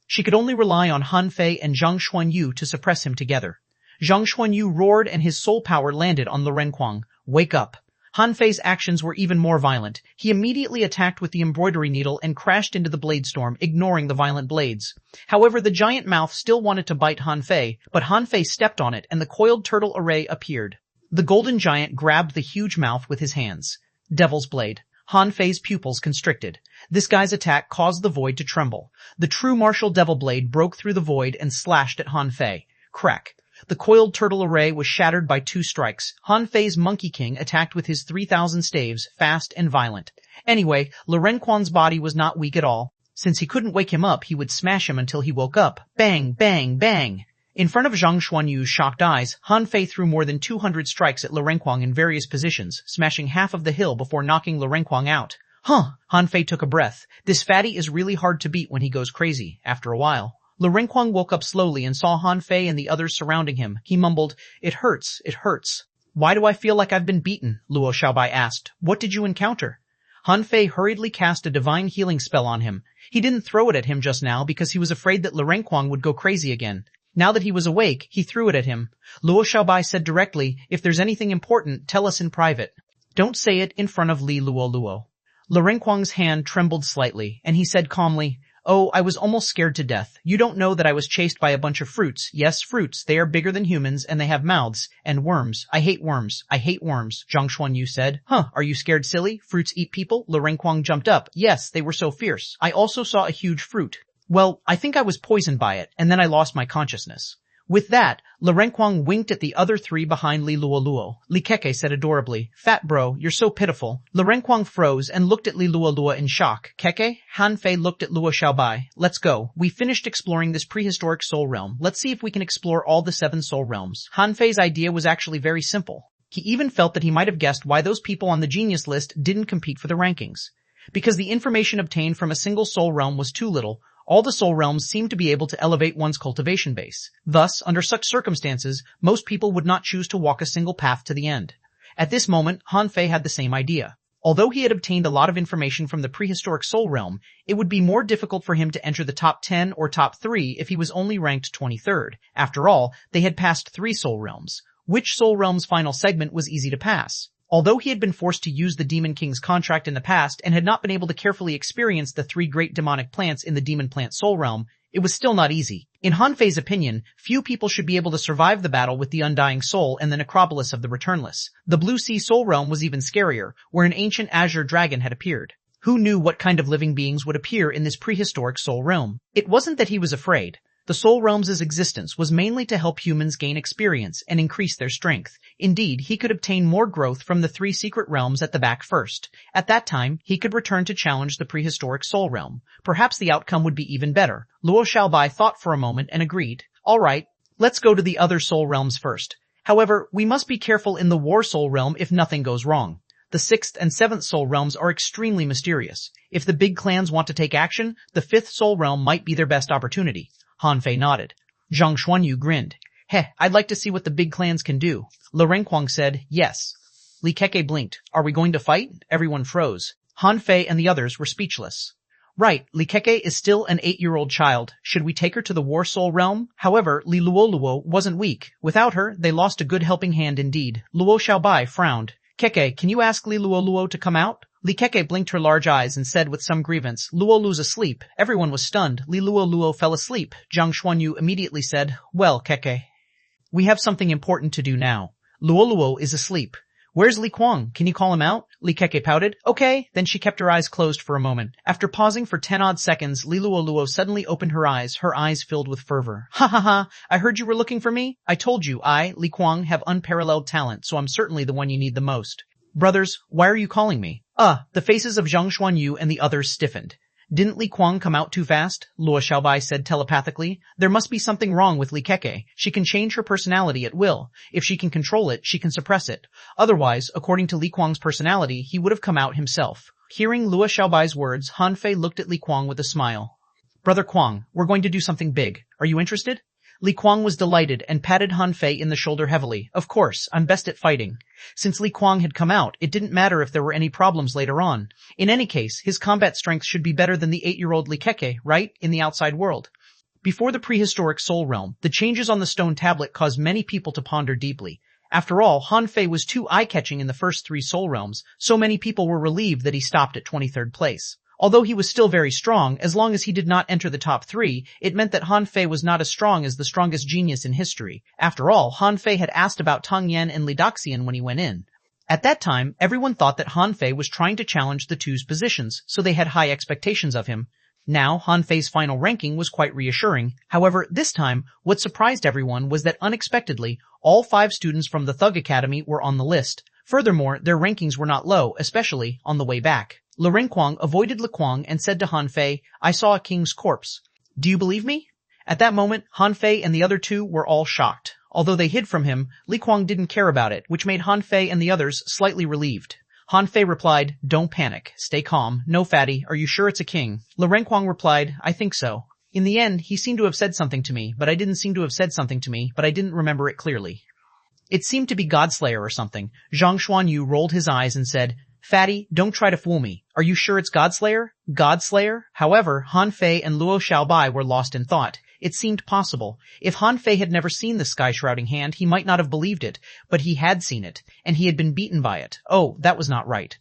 Speaker 1: She could only rely on Han Fei and Zhang Xuanyu to suppress him together. Zhang Xuanyu roared and his soul power landed on Lu Renkuang. Wake up. Han Fei's actions were even more violent. He immediately attacked with the embroidery needle and crashed into the blade storm, ignoring the violent blades. However, the giant mouth still wanted to bite Han Fei, but Han Fei stepped on it and the coiled turtle array appeared. The golden giant grabbed the huge mouth with his hands. Devil's Blade. Han Fei's pupils constricted. This guy's attack caused the void to tremble. The true martial Devil Blade broke through the void and slashed at Han Fei. Crack. The coiled turtle array was shattered by 2 strikes. Han Fei's Monkey King attacked with his 3,000 staves, fast and violent. Anyway, Lu Renkuang's body was not weak at all. Since he couldn't wake him up, he would smash him until he woke up. Bang, bang, bang. In front of Zhang Xuanyu's shocked eyes, Han Fei threw more than 200 strikes at Lu Renkuang in various positions, smashing half of the hill before knocking Lu Renkuang out. Huh! Han Fei took a breath. This fatty is really hard to beat when he goes crazy, after a while. Lu Renkuang woke up slowly and saw Han Fei and the others surrounding him. He mumbled, it hurts, it hurts. Why do I feel like I've been beaten? Luo Xiaobai asked. What did you encounter? Han Fei hurriedly cast a divine healing spell on him. He didn't throw it at him just now because he was afraid that Lu Renkuang would go crazy again. Now that he was awake, he threw it at him. Luo Xiaobai said directly, if there's anything important, tell us in private. Don't say it in front of Li Luo Luo. Lu Renkuang's hand trembled slightly, and he said calmly, oh, I was almost scared to death. You don't know that I was chased by a bunch of fruits. Yes, fruits. They are bigger than humans, and they have mouths. And worms. I hate worms. I hate worms, Zhang Xuanyu said. Huh, are you scared, silly? Fruits eat people? Lu Renkuang jumped up. Yes, they were so fierce. I also saw a huge fruit. Well, I think I was poisoned by it, and then I lost my consciousness. With that, Lu Renkuang winked at the other 3 behind Li Luo Luo. Li Keke said adorably, fat bro, you're so pitiful. Lu Renkuang froze and looked at Li Luo Luo in shock. Keke? Han Fei looked at Luo Xiaobai. Let's go. We finished exploring this prehistoric soul realm. Let's see if we can explore all the 7 soul realms. Han Fei's idea was actually very simple. He even felt that he might have guessed why those people on the genius list didn't compete for the rankings. Because the information obtained from a single soul realm was too little, all the soul realms seemed to be able to elevate one's cultivation base. Thus, under such circumstances, most people would not choose to walk a single path to the end. At this moment, Han Fei had the same idea. Although he had obtained a lot of information from the prehistoric soul realm, it would be more difficult for him to enter the top 10 or top 3 if he was only ranked 23rd. After all, they had passed 3 soul realms. Which soul realm's final segment was easy to pass? Although he had been forced to use the Demon King's contract in the past and had not been able to carefully experience the 3 great demonic plants in the Demon Plant Soul Realm, it was still not easy. In Han Fei's opinion, few people should be able to survive the battle with the Undying Soul and the Necropolis of the Returnless. The Blue Sea Soul Realm was even scarier, where an ancient azure dragon had appeared. Who knew what kind of living beings would appear in this prehistoric soul realm? It wasn't that he was afraid. The soul realm's existence was mainly to help humans gain experience and increase their strength. Indeed, he could obtain more growth from the 3 secret realms at the back first. At that time, he could return to challenge the prehistoric soul realm. Perhaps the outcome would be even better. Luo Xiaobai thought for a moment and agreed. All right, let's go to the other soul realms first. However, we must be careful in the war soul realm if nothing goes wrong. The 6th and 7th soul realms are extremely mysterious. If the big clans want to take action, the 5th soul realm might be their best opportunity. Han Fei nodded. Zhang Xuanyu grinned. Heh, I'd like to see what the big clans can do. Lu Renkuang said, yes. Li Keke blinked. Are we going to fight? Everyone froze. Han Fei and the others were speechless. Right, Li Keke is still an 8-year-old child. Should we take her to the War Soul Realm? However, Li Luo Luo wasn't weak. Without her, they lost a good helping hand indeed. Luo Xiaobai frowned. Keke, can you ask Li Luo Luo to come out? Li Keke blinked her large eyes and said with some grievance, Luo Lu's asleep. Everyone was stunned. Li Luo Luo fell asleep. Zhang Xuanyu immediately said, well, Keke, we have something important to do now. Luoluo is asleep. Where's Li Kuang? Can you call him out? Li Keke pouted. Okay, then she kept her eyes closed for a moment. After pausing for 10 odd seconds, Li Luoluo suddenly opened her eyes filled with fervor. Ha ha ha, I heard you were looking for me? I told you I, Li Kuang, have unparalleled talent, so I'm certainly the one you need the most. Brothers, why are you calling me? The faces of Zhang Xuanyu and the others stiffened. Didn't Li Kuang come out too fast? Luo Xiaobai said telepathically. There must be something wrong with Li Keke. She can change her personality at will. If she can control it, she can suppress it. Otherwise, according to Li Kuang's personality, he would have come out himself. Hearing Luo Xiaobai's words, Han Fei looked at Li Kuang with a smile. Brother Kuang, we're going to do something big. Are you interested? Li Kuang was delighted and patted Han Fei in the shoulder heavily. Of course, I'm best at fighting. Since Li Kuang had come out, it didn't matter if there were any problems later on. In any case, his combat strength should be better than the 8-year-old Li Keke, right, in the outside world. Before the prehistoric Soul Realm, the changes on the stone tablet caused many people to ponder deeply. After all, Han Fei was too eye-catching in the first 3 Soul Realms, so many people were relieved that he stopped at 23rd place. Although he was still very strong, as long as he did not enter the top 3, it meant that Han Fei was not as strong as the strongest genius in history. After all, Han Fei had asked about Tang Yan and Li Daxian when he went in. At that time, everyone thought that Han Fei was trying to challenge the two's positions, so they had high expectations of him. Now, Han Fei's final ranking was quite reassuring. However, this time, what surprised everyone was that unexpectedly, all 5 students from the Thug Academy were on the list. Furthermore, their rankings were not low, especially on the way back. Le Renkuang avoided Li Kuang and said to Han Fei, I saw a king's corpse. Do you believe me? At that moment, Han Fei and the other 2 were all shocked. Although they hid from him, Li Kuang didn't care about it, which made Han Fei and the others slightly relieved. Han Fei replied, Don't panic. Stay calm. No, fatty. Are you sure it's a king? Le Renkuang replied, I think so. In the end, he seemed to have said something to me, but I didn't remember it clearly. It seemed to be Godslayer or something. Zhang Xuanyu rolled his eyes and said, Fatty, don't try to fool me. Are you sure it's Godslayer? Godslayer? However, Han Fei and Luo Xiaobai were lost in thought. It seemed possible. If Han Fei had never seen the sky-shrouding hand, he might not have believed it, but he had seen it, and he had been beaten by it. Oh, that was not right.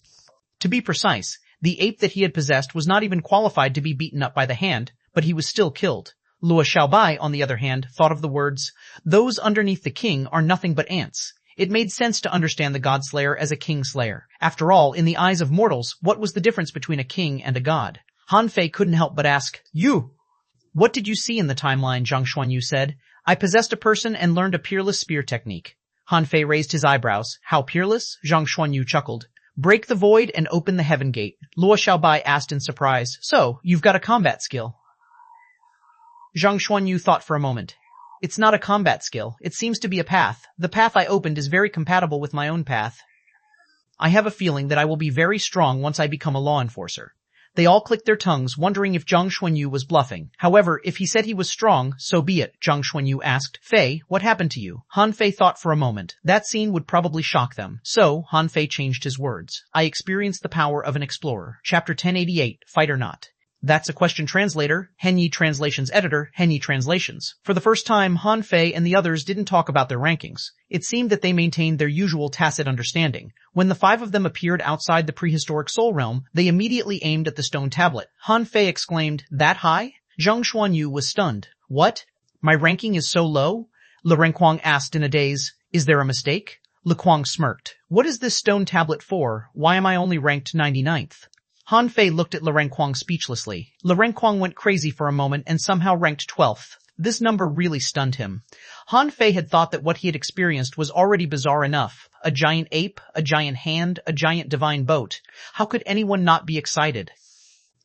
Speaker 1: To be precise, the ape that he had possessed was not even qualified to be beaten up by the hand, but he was still killed. Luo Xiaobai, on the other hand, thought of the words, Those underneath the king are nothing but ants. It made sense to understand the God-slayer as a king-slayer. After all, in the eyes of mortals, what was the difference between a king and a god? Han Fei couldn't help but ask, You! What did you see in the timeline? Zhang Xuanyu said. I possessed a person and learned a peerless spear technique. Han Fei raised his eyebrows. How peerless? Zhang Xuanyu chuckled. Break the void and open the heaven gate. Luo Xiaobai asked in surprise. So, you've got a combat skill. Zhang Xuanyu thought for a moment. It's not a combat skill. It seems to be a path. The path I opened is very compatible with my own path. I have a feeling that I will be very strong once I become a law enforcer. They all clicked their tongues, wondering if Zhang Xuanyu was bluffing. However, if he said he was strong, so be it. Zhang Xuanyu asked, Fei, what happened to you? Han Fei thought for a moment. That scene would probably shock them. So, Han Fei changed his words. I experienced the power of an explorer. Chapter 1088, Fight or Not. That's a question translator, Henyi Translations editor, Henyi Translations. For the first time, Han Fei and the others didn't talk about their rankings. It seemed that they maintained their usual tacit understanding. When the 5 of them appeared outside the prehistoric Soul Realm, they immediately aimed at the stone tablet. Han Fei exclaimed, That high? Zhang Xuanyu was stunned. What? My ranking is so low? Le Renkuang asked in a daze. Is there a mistake? Le Kuang smirked. What is this stone tablet for? Why am I only ranked 99th? Han Fei looked at Le Renkuang speechlessly. Le Renkuang went crazy for a moment and somehow ranked 12th. This number really stunned him. Han Fei had thought that what he had experienced was already bizarre enough. A giant ape, a giant hand, a giant divine boat. How could anyone not be excited?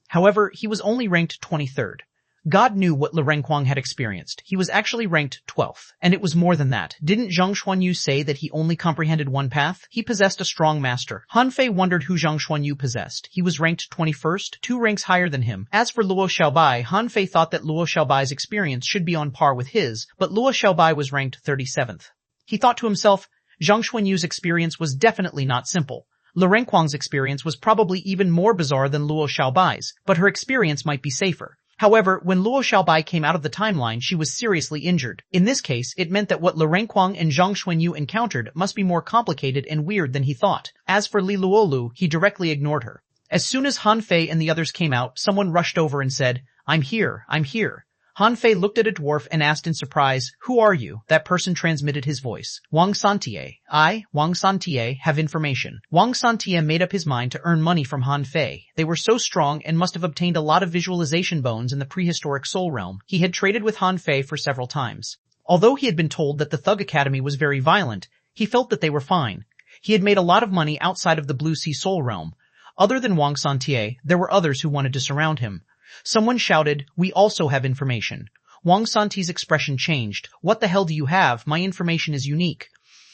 Speaker 1: However, he was only ranked 23rd. God knew what Le Renkuang had experienced. He was actually ranked 12th. And it was more than that. Didn't Zhang Xuanyu say that he only comprehended one path? He possessed a strong master. Han Fei wondered who Zhang Xuanyu possessed. He was ranked 21st, 2 ranks higher than him. As for Luo Xiaobai, Han Fei thought that Luo Xiaobai's experience should be on par with his, but Luo Xiaobai was ranked 37th. He thought to himself, Zhang Xuanyu's experience was definitely not simple. Le Renkuang's experience was probably even more bizarre than Luo Xiaobai's, but her experience might be safer. However, when Luo Xiaobai came out of the timeline, she was seriously injured. In this case, it meant that what Le Renkuang and Zhang Xuanyu encountered must be more complicated and weird than he thought. As for Li Luolu, he directly ignored her. As soon as Han Fei and the others came out, someone rushed over and said, I'm here, I'm here. Han Fei looked at a dwarf and asked in surprise, "Who are you?" That person transmitted his voice. "Wang Santie. I, Wang Santie, have information." Wang Santie made up his mind to earn money from Han Fei. They were so strong and must have obtained a lot of visualization bones in the prehistoric soul realm. He had traded with Han Fei for several times. Although he had been told that the Thug Academy was very violent, he felt that they were fine. He had made a lot of money outside of the Blue Sea Soul Realm. Other than Wang Santie, there were others who wanted to surround him. Someone shouted, "We also have information." Wang Santie's expression changed. "What the hell do you have? My information is unique."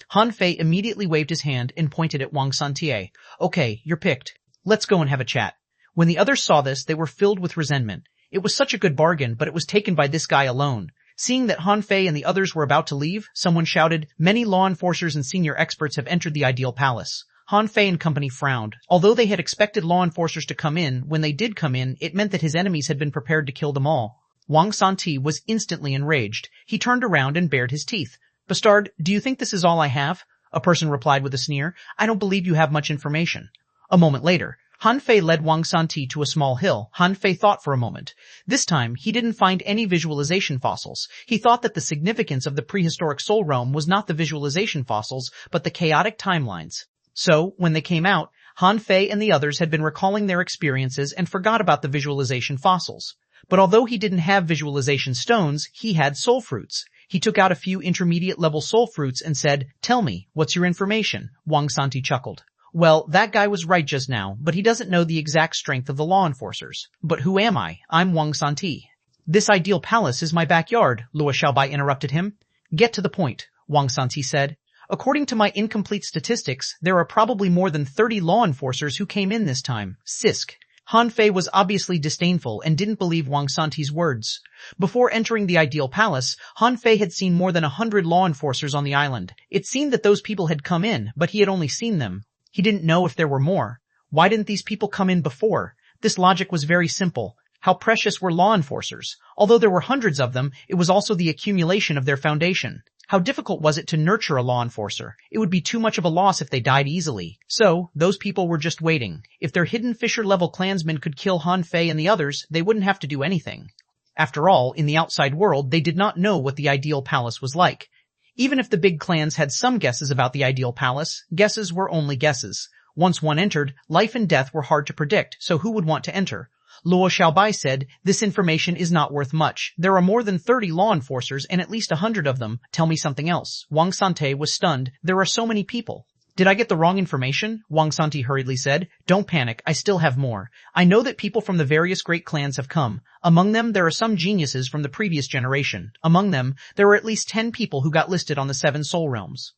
Speaker 1: Han Fei immediately waved his hand and pointed at Wang Santie. "Okay, you're picked. Let's go and have a chat." When the others saw this, they were filled with resentment. It was such a good bargain, but it was taken by this guy alone. Seeing that Han Fei and the others were about to leave, someone shouted, "Many law enforcers and senior experts have entered the Ideal Palace." Han Fei and company frowned. Although they had expected law enforcers to come in, when they did come in, it meant that his enemies had been prepared to kill them all. Wang Santie was instantly enraged. He turned around and bared his teeth. "Bastard, do you think this is all I have?" A person replied with a sneer. "I don't believe you have much information." A moment later, Han Fei led Wang Santie to a small hill. Han Fei thought for a moment. This time, he didn't find any visualization fossils. He thought that the significance of the prehistoric soul realm was not the visualization fossils, but the chaotic timelines. So, when they came out, Han Fei and the others had been recalling their experiences and forgot about the visualization fossils. But although he didn't have visualization stones, he had soul fruits. He took out a few intermediate-level soul fruits and said, "Tell me, what's your information?" Wang Santie chuckled. "Well, that guy was right just now, but he doesn't know the exact strength of the law enforcers." "But who am I? I'm Wang Santie." "This Ideal Palace is my backyard," Luo Xiaobai interrupted him. "Get to the point," Wang Santie said. "According to my incomplete statistics, there are probably more than 30 law enforcers who came in this time." Sisk. Han Fei was obviously disdainful and didn't believe Wang Santie's words. Before entering the Ideal Palace, Han Fei had seen more than 100 law enforcers on the island. It seemed that those people had come in, but he had only seen them. He didn't know if there were more. Why didn't these people come in before? This logic was very simple. How precious were law enforcers? Although there were hundreds of them, it was also the accumulation of their foundation. How difficult was it to nurture a law enforcer? It would be too much of a loss if they died easily. So, those people were just waiting. If their hidden Fisher-level clansmen could kill Han Fei and the others, they wouldn't have to do anything. After all, in the outside world, they did not know what the Ideal Palace was like. Even if the big clans had some guesses about the Ideal Palace, guesses were only guesses. Once one entered, life and death were hard to predict, so who would want to enter? Luo Xiaobai said, "This information is not worth much. There are more than 30 law enforcers and at least 100 of them. Tell me something else." Wang Santie was stunned. "There are so many people." "Did I get the wrong information?" Wang Santie hurriedly said. "Don't panic. I still have more. I know that people from the various great clans have come. Among them, there are some geniuses from the previous generation. Among them, there are at least 10 people who got listed on the 7 soul realms."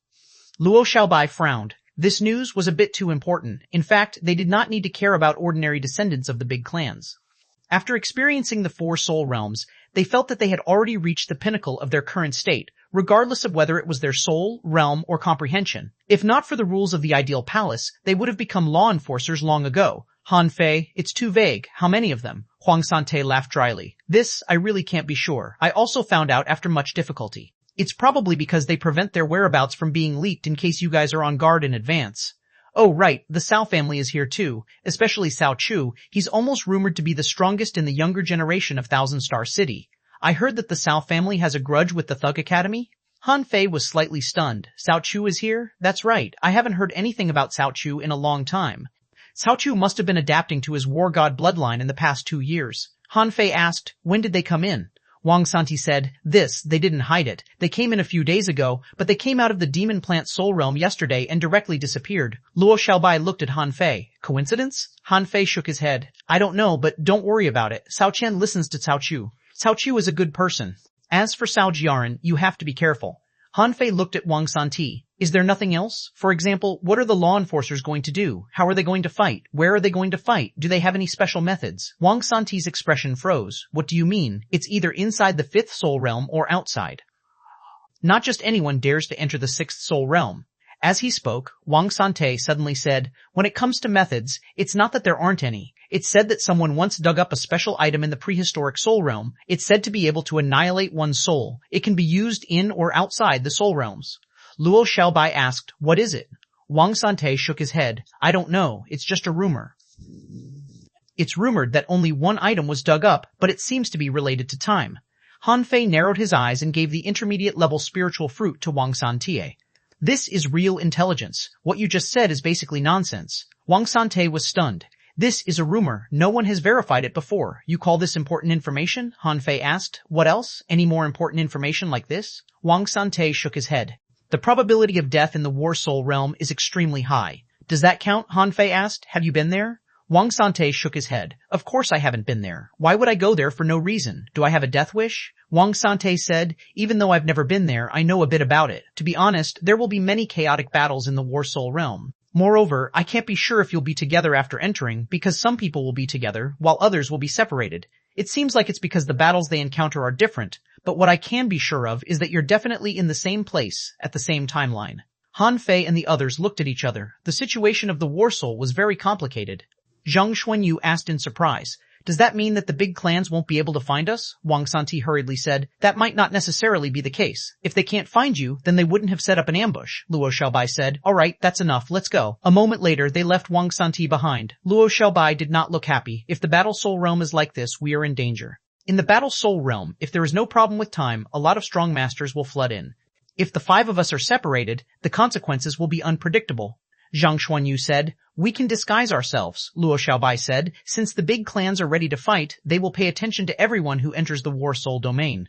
Speaker 1: Luo Xiaobai frowned. This news was a bit too important. In fact, they did not need to care about ordinary descendants of the big clans. After experiencing the 4 soul realms, they felt that they had already reached the pinnacle of their current state, regardless of whether it was their soul, realm, or comprehension. If not for the rules of the Ideal Palace, they would have become law enforcers long ago. Han Fei, it's too vague. How many of them? Wang Santie laughed dryly. "This, I really can't be sure. I also found out after much difficulty. It's probably because they prevent their whereabouts from being leaked in case you guys are on guard in advance." "Oh right, the Cao family is here too, especially Cao Chu. He's almost rumored to be the strongest in the younger generation of Thousand Star City. I heard that the Cao family has a grudge with the Thug Academy?" Han Fei was slightly stunned. "Cao Chu is here? That's right. I haven't heard anything about Cao Chu in a long time." Cao Chu must have been adapting to his war god bloodline in the past 2 years. Han Fei asked, "When did they come in?" Wang Santie said, They didn't hide it. They came in a few days ago, but they came out of the demon plant soul realm yesterday and directly disappeared." Luo Xiaobai looked at Han Fei. "Coincidence?" Han Fei shook his head. "I don't know, but don't worry about it. Cao Qian listens to Cao Chu. Cao Chu is a good person. As for Cao Jiaran, you have to be careful." Han Fei looked at Wang Santie. "Is there nothing else? For example, what are the law enforcers going to do? How are they going to fight? Where are they going to fight? Do they have any special methods?" Wang Santie's expression froze. "What do you mean? It's either inside the 5th soul realm or outside. Not just anyone dares to enter the 6th soul realm." As he spoke, Wang Santie suddenly said, "When it comes to methods, it's not that there aren't any. It's said that someone once dug up a special item in the prehistoric soul realm. It's said to be able to annihilate one's soul. It can be used in or outside the soul realms." Luo Xiaobai asked, "What is it?" Wang Santie shook his head. "I don't know. It's just a rumor. It's rumored that only one item was dug up, but it seems to be related to time." Han Fei narrowed his eyes and gave the intermediate-level spiritual fruit to Wang Santie. This is real intelligence. What you just said is basically nonsense. Wang Santie was stunned. This is a rumor. No one has verified it before. You call this important information? Han Fei asked. What else? Any more important information like this? Wang Santie shook his head. The probability of death in the War Soul realm is extremely high. Does that count? Han Fei asked. Have you been there? Wang Santie shook his head. Of course I haven't been there. Why would I go there for no reason? Do I have a death wish? Wang Santie said, even though I've never been there, I know a bit about it. To be honest, there will be many chaotic battles in the War Soul realm. Moreover, I can't be sure if you'll be together after entering, because some people will be together, while others will be separated. It seems like it's because the battles they encounter are different, but what I can be sure of is that you're definitely in the same place, at the same timeline. Han Fei and the others looked at each other. The situation of the War Soul was very complicated. Zhang Xuanyu asked in surprise, does that mean that the big clans won't be able to find us? Wang Santie hurriedly said, that might not necessarily be the case. If they can't find you, then they wouldn't have set up an ambush. Luo Xiaobai said, alright, that's enough, let's go. A moment later, they left Wang Santie behind. Luo Xiaobai did not look happy. If the Battle Soul realm is like this, we are in danger. In the Battle Soul realm, if there is no problem with time, a lot of strong masters will flood in. If the 5 of us are separated, the consequences will be unpredictable. Zhang Xuanyu said, we can disguise ourselves, Luo Xiaobai said. Since the big clans are ready to fight, they will pay attention to everyone who enters the War Soul domain.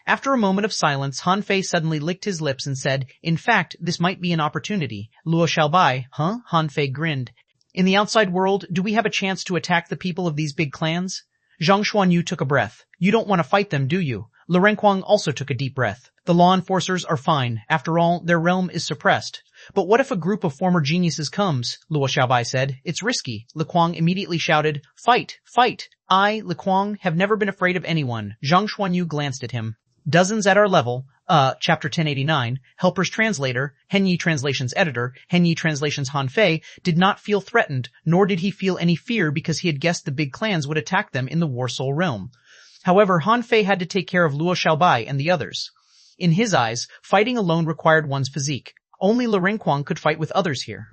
Speaker 1: After a moment of silence, Han Fei suddenly licked his lips and said, in fact, this might be an opportunity. Luo Xiaobai, huh? Han Fei grinned. In the outside world, do we have a chance to attack the people of these big clans? Zhang Xuanyu took a breath. You don't want to fight them, do you? Lu Renkuang also took a deep breath. The law enforcers are fine. After all, their realm is suppressed. But what if a group of former geniuses comes? Luo Xiaobai said. It's risky. Li Kuang immediately shouted, fight, fight. I, Li Kuang, have never been afraid of anyone. Zhang Xuanyu glanced at him. Dozens at our level. Chapter 1089, Helper's Translator, Henyi Translations Editor, Henyi Translations Han Fei, did not feel threatened, nor did he feel any fear because he had guessed the big clans would attack them in the War Soul realm. However, Han Fei had to take care of Luo Xiaobai and the others. In his eyes, fighting alone required one's physique. Only Lu Renkuang could fight with others here.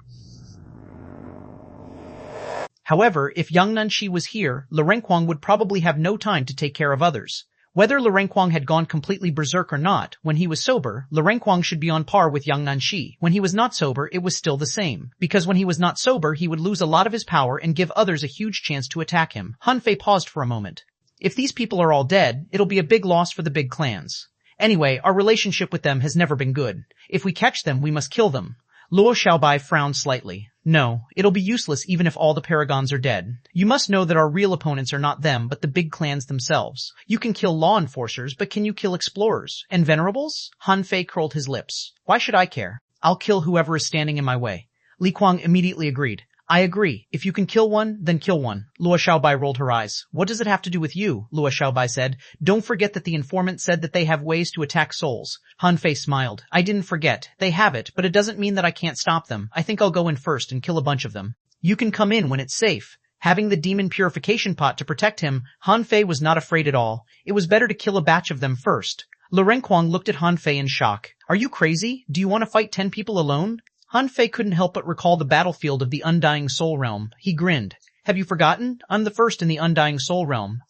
Speaker 1: However, if Yang Nanshi was here, Lu Renkuang would probably have no time to take care of others. Whether Lu Renkuang had gone completely berserk or not, when he was sober, Lu Renkuang should be on par with Yang Nanshi. When he was not sober, it was still the same. Because when he was not sober, he would lose a lot of his power and give others a huge chance to attack him. Han Fei paused for a moment. If these people are all dead, it'll be a big loss for the big clans. Anyway, our relationship with them has never been good. If we catch them, we must kill them. Luo Xiaobai frowned slightly. No, it'll be useless even if all the paragons are dead. You must know that our real opponents are not them, but the big clans themselves. You can kill law enforcers, but can you kill explorers? And venerables? Han Fei curled his lips. Why should I care? I'll kill whoever is standing in my way. Li Kuang immediately agreed. I agree. If you can kill one, then kill one. Luo Xiaobai rolled her eyes. What does it have to do with you? Luo Xiaobai said. Don't forget that the informant said that they have ways to attack souls. Han Fei smiled. I didn't forget. They have it, but it doesn't mean that I can't stop them. I think I'll go in first and kill a bunch of them. You can come in when it's safe. Having the demon purification pot to protect him, Han Fei was not afraid at all. It was better to kill a batch of them first. Lu Renkuang looked at Han Fei in shock. Are you crazy? Do you want to fight 10 people alone? Han Fei couldn't help but recall the battlefield of the Undying Soul Realm. He grinned. Have you forgotten? I'm the first in the Undying Soul Realm.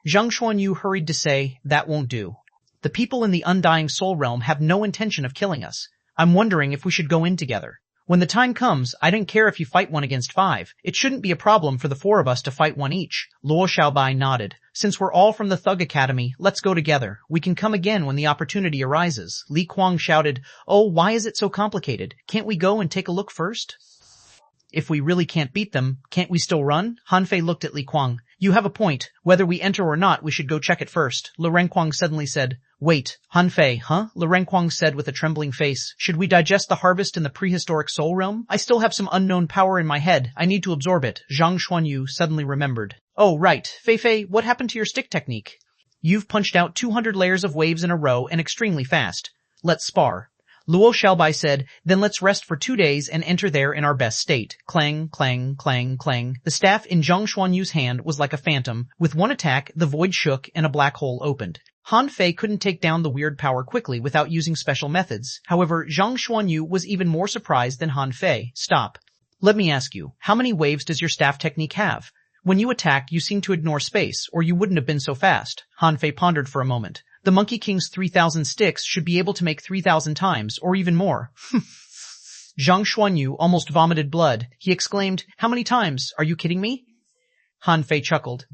Speaker 1: Zhang Xuanyu hurried to say, that won't do. The people in the Undying Soul Realm have no intention of killing us. I'm wondering if we should go in together. When the time comes, I don't care if you fight 1 against 5. It shouldn't be a problem for the 4 of us to fight 1 each. Luo Xiaobai nodded. Since we're all from the Thug Academy, let's go together. We can come again when the opportunity arises. Li Kuang shouted, oh, why is it so complicated? Can't we go and take a look first? If we really can't beat them, can't we still run? Han Fei looked at Li Kuang. You have a point. Whether we enter or not, we should go check it first. Lu Renkuang suddenly said, wait, Han Fei, huh? Lu Renkuang said with a trembling face. Should we digest the harvest in the prehistoric soul realm? I still have some unknown power in my head. I need to absorb it. Zhang Xuanyu suddenly remembered. Oh, right. Fei, what happened to your stick technique? You've punched out 200 layers of waves in a row and extremely fast. Let's spar. Luo Xiaobai said, then let's rest for 2 days and enter there in our best state. Clang, clang, clang, clang. The staff in Zhang Xuanyu's hand was like a phantom. With one attack, the void shook and a black hole opened. Han Fei couldn't take down the weird power quickly without using special methods. However, Zhang Xuanyu was even more surprised than Han Fei. Stop. Let me ask you, how many waves does your staff technique have? When you attack, you seem to ignore space, or you wouldn't have been so fast. Han Fei pondered for a moment. The Monkey King's 3,000 sticks should be able to make 3,000 times, or even more. Zhang Xuanyu almost vomited blood. He exclaimed, "How many times? Are you kidding me?" Han Fei chuckled.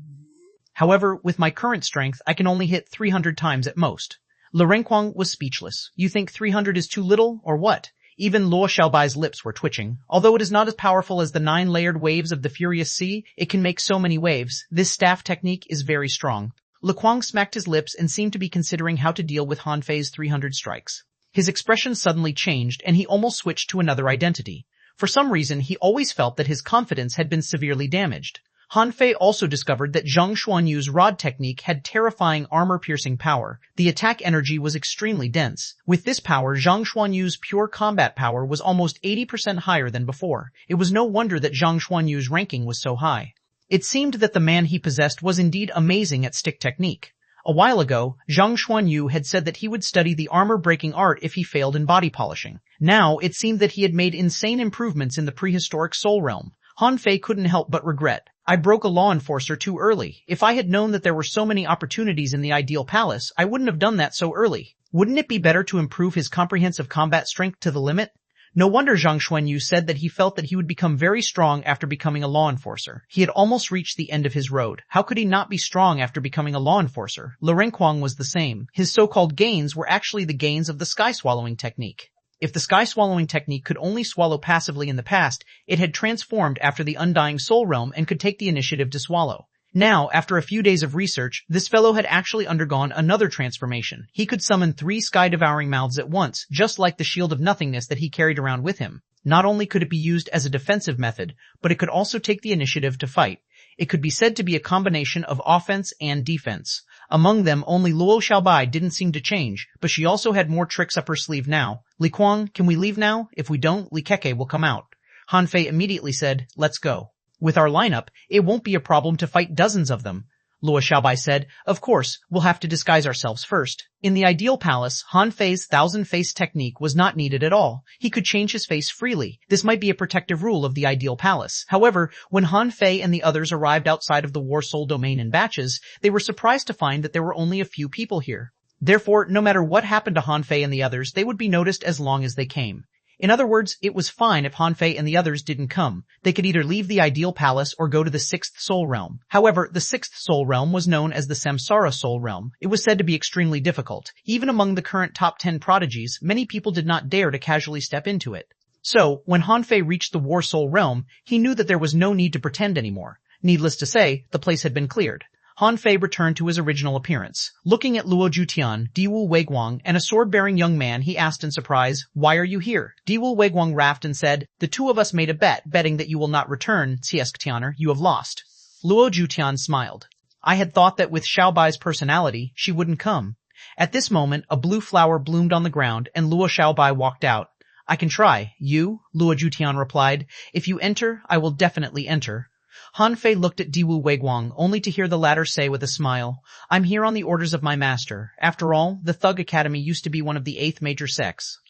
Speaker 1: "However, with my current strength, I can only hit 300 times at most." Lu Renkuang was speechless. "You think 300 is too little, or what?" Even Luo Xiaobai's lips were twitching. Although it is not as powerful as the 9-layered waves of the Furious Sea, it can make so many waves. This staff technique is very strong. Lu Kuang smacked his lips and seemed to be considering how to deal with Han Fei's 300 strikes. His expression suddenly changed, and he almost switched to another identity. For some reason, he always felt that his confidence had been severely damaged. Han Fei also discovered that Zhang Xuanyu's rod technique had terrifying armor-piercing power. The attack energy was extremely dense. With this power, Zhang Xuanyu's pure combat power was almost 80% higher than before. It was no wonder that Zhang Xuanyu's ranking was so high. It seemed that the man he possessed was indeed amazing at stick technique. A while ago, Zhang Xuanyu had said that he would study the armor-breaking art if he failed in body polishing. Now, it seemed that he had made insane improvements in the prehistoric soul realm. Han Fei couldn't help but regret. "I broke a law enforcer too early. If I had known that there were so many opportunities in the ideal palace, I wouldn't have done that so early. Wouldn't it be better to improve his comprehensive combat strength to the limit?" No wonder Zhang Xuanyu said that he felt that he would become very strong after becoming a law enforcer. He had almost reached the end of his road. How could he not be strong after becoming a law enforcer? Lu Renkuang was the same. His so-called gains were actually the gains of the sky-swallowing technique. If the sky-swallowing technique could only swallow passively in the past, it had transformed after the Undying Soul Realm and could take the initiative to swallow. Now, after a few days of research, this fellow had actually undergone another transformation. He could summon 3 sky-devouring mouths at once, just like the Shield of Nothingness that he carried around with him. Not only could it be used as a defensive method, but it could also take the initiative to fight. It could be said to be a combination of offense and defense. Among them, only Luo Xiaobai didn't seem to change, but she also had more tricks up her sleeve now. "Li Kuang, can we leave now? If we don't, Li Keke will come out." Han Fei immediately said, "Let's go. With our lineup, it won't be a problem to fight dozens of them." Luo Xiaobai said, "Of course, we'll have to disguise ourselves first." In the ideal palace, Han Fei's 1,000-face technique was not needed at all. He could change his face freely. This might be a protective rule of the ideal palace. However, when Han Fei and the others arrived outside of the War Soul domain in batches, they were surprised to find that there were only a few people here. Therefore, no matter what happened to Han Fei and the others, they would be noticed as long as they came. In other words, it was fine if Han Fei and the others didn't come. They could either leave the ideal palace or go to the 6th soul realm. However, the 6th soul realm was known as the Samsara soul realm. It was said to be extremely difficult. Even among the current top 10 prodigies, many people did not dare to casually step into it. So, when Han Fei reached the War Soul realm, he knew that there was no need to pretend anymore. Needless to say, the place had been cleared. Han Fei returned to his original appearance. Looking at Luo Jutian, Diwu Weiguang, and a sword-bearing young man, he asked in surprise, "Why are you here?" Diwu Weiguang laughed and said, "The two of us made a bet, betting that you will not return, Xiesktianer, you have lost." Luo Jutian smiled. "I had thought that with Xiaobai's personality, she wouldn't come." At this moment, a blue flower bloomed on the ground, and Luo Xiaobai walked out. "I can try. You?" Luo Jutian replied. "If you enter, I will definitely enter." Han Fei looked at Diwu Weiguang, only to hear the latter say with a smile, "I'm here on the orders of my master. After all, the Thug Academy used to be one of the 8th major sects.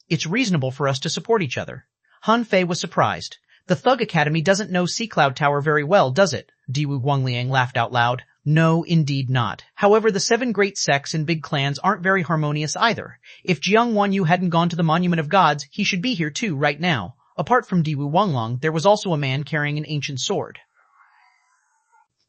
Speaker 1: It's reasonable for us to support each other." Han Fei was surprised. "The Thug Academy doesn't know Sea Cloud Tower very well, does it?" Diwu Guangliang laughed out loud. "No, indeed not. However, the 7 great sects and big clans aren't very harmonious either. If Jiang Wanyu hadn't gone to the Monument of Gods, he should be here too right now." Apart from Diwu Wanglong, there was also a man carrying an ancient sword.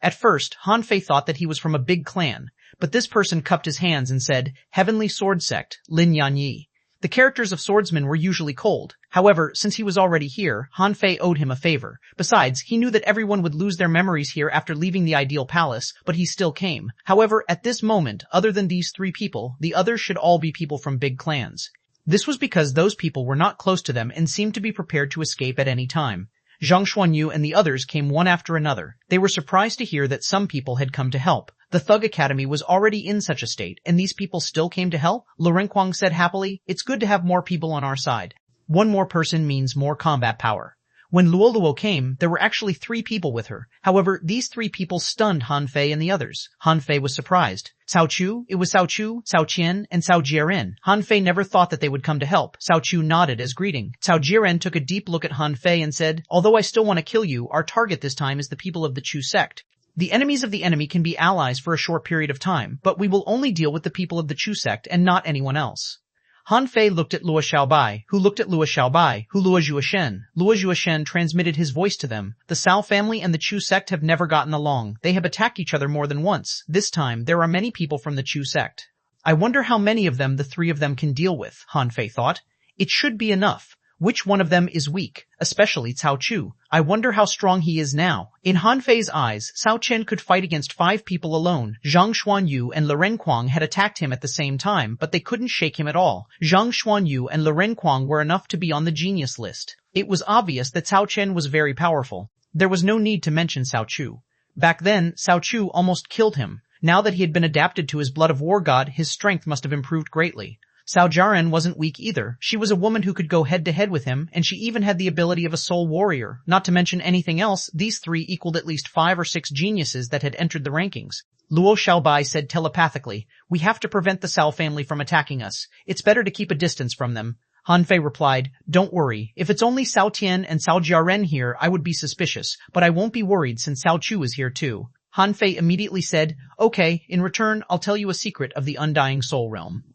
Speaker 1: At first, Han Fei thought that he was from a big clan, but this person cupped his hands and said, "Heavenly Sword Sect, Lin Yan Yi." The characters of swordsmen were usually cold. However, since he was already here, Han Fei owed him a favor. Besides, he knew that everyone would lose their memories here after leaving the ideal palace, but he still came. However, at this moment, other than these 3 people, the others should all be people from big clans. This was because those people were not close to them and seemed to be prepared to escape at any time. Zhang Xuanyu and the others came one after another. They were surprised to hear that some people had come to help. The Thug Academy was already in such a state, and these people still came to help? Lu Renkuang said happily, "It's good to have more people on our side. One more person means more combat power." When Luoluo came, there were actually 3 people with her. However, these 3 people stunned Han Fei and the others. Han Fei was surprised. Cao Chu, it was Cao Chu, Cao Qian, and Cao Jiaren. Han Fei never thought that they would come to help. Cao Chu nodded as greeting. Cao Jiaren took a deep look at Han Fei and said, although I still want to kill you, our target this time is the people of the Chu sect. The enemies of the enemy can be allies for a short period of time, but we will only deal with the people of the Chu sect and not anyone else. Han Fei looked at Luo Xiaobai, who looked at Luo Xiaobai, who Luo Zhuoshen. Luo Zhuoshen transmitted his voice to them. The Cao family and the Chu sect have never gotten along. They have attacked each other more than once. This time, there are many people from the Chu sect. I wonder how many of them the 3 of them can deal with, Han Fei thought. It should be enough. Which one of them is weak, especially Cao Chu? I wonder how strong he is now. In Han Fei's eyes, Cao Chen could fight against 5 people alone. Zhang Xuanyu and Le Renquang had attacked him at the same time, but they couldn't shake him at all. Zhang Xuanyu and Le Renquang were enough to be on the genius list. It was obvious that Cao Chen was very powerful. There was no need to mention Cao Chu. Back then, Cao Chu almost killed him. Now that he had been adapted to his blood of war god, his strength must have improved greatly. Cao Jiaren wasn't weak either. She was a woman who could go head-to-head with him, and she even had the ability of a soul warrior. Not to mention anything else, these 3 equaled at least 5 or 6 geniuses that had entered the rankings. Luo Xiaobai said telepathically, we have to prevent the Cao family from attacking us. It's better to keep a distance from them. Han Fei replied, don't worry. If it's only Cao Tian and Cao Jiaren here, I would be suspicious, but I won't be worried since Cao Chu is here too. Han Fei immediately said, okay, in return, I'll tell you a secret of the undying soul realm.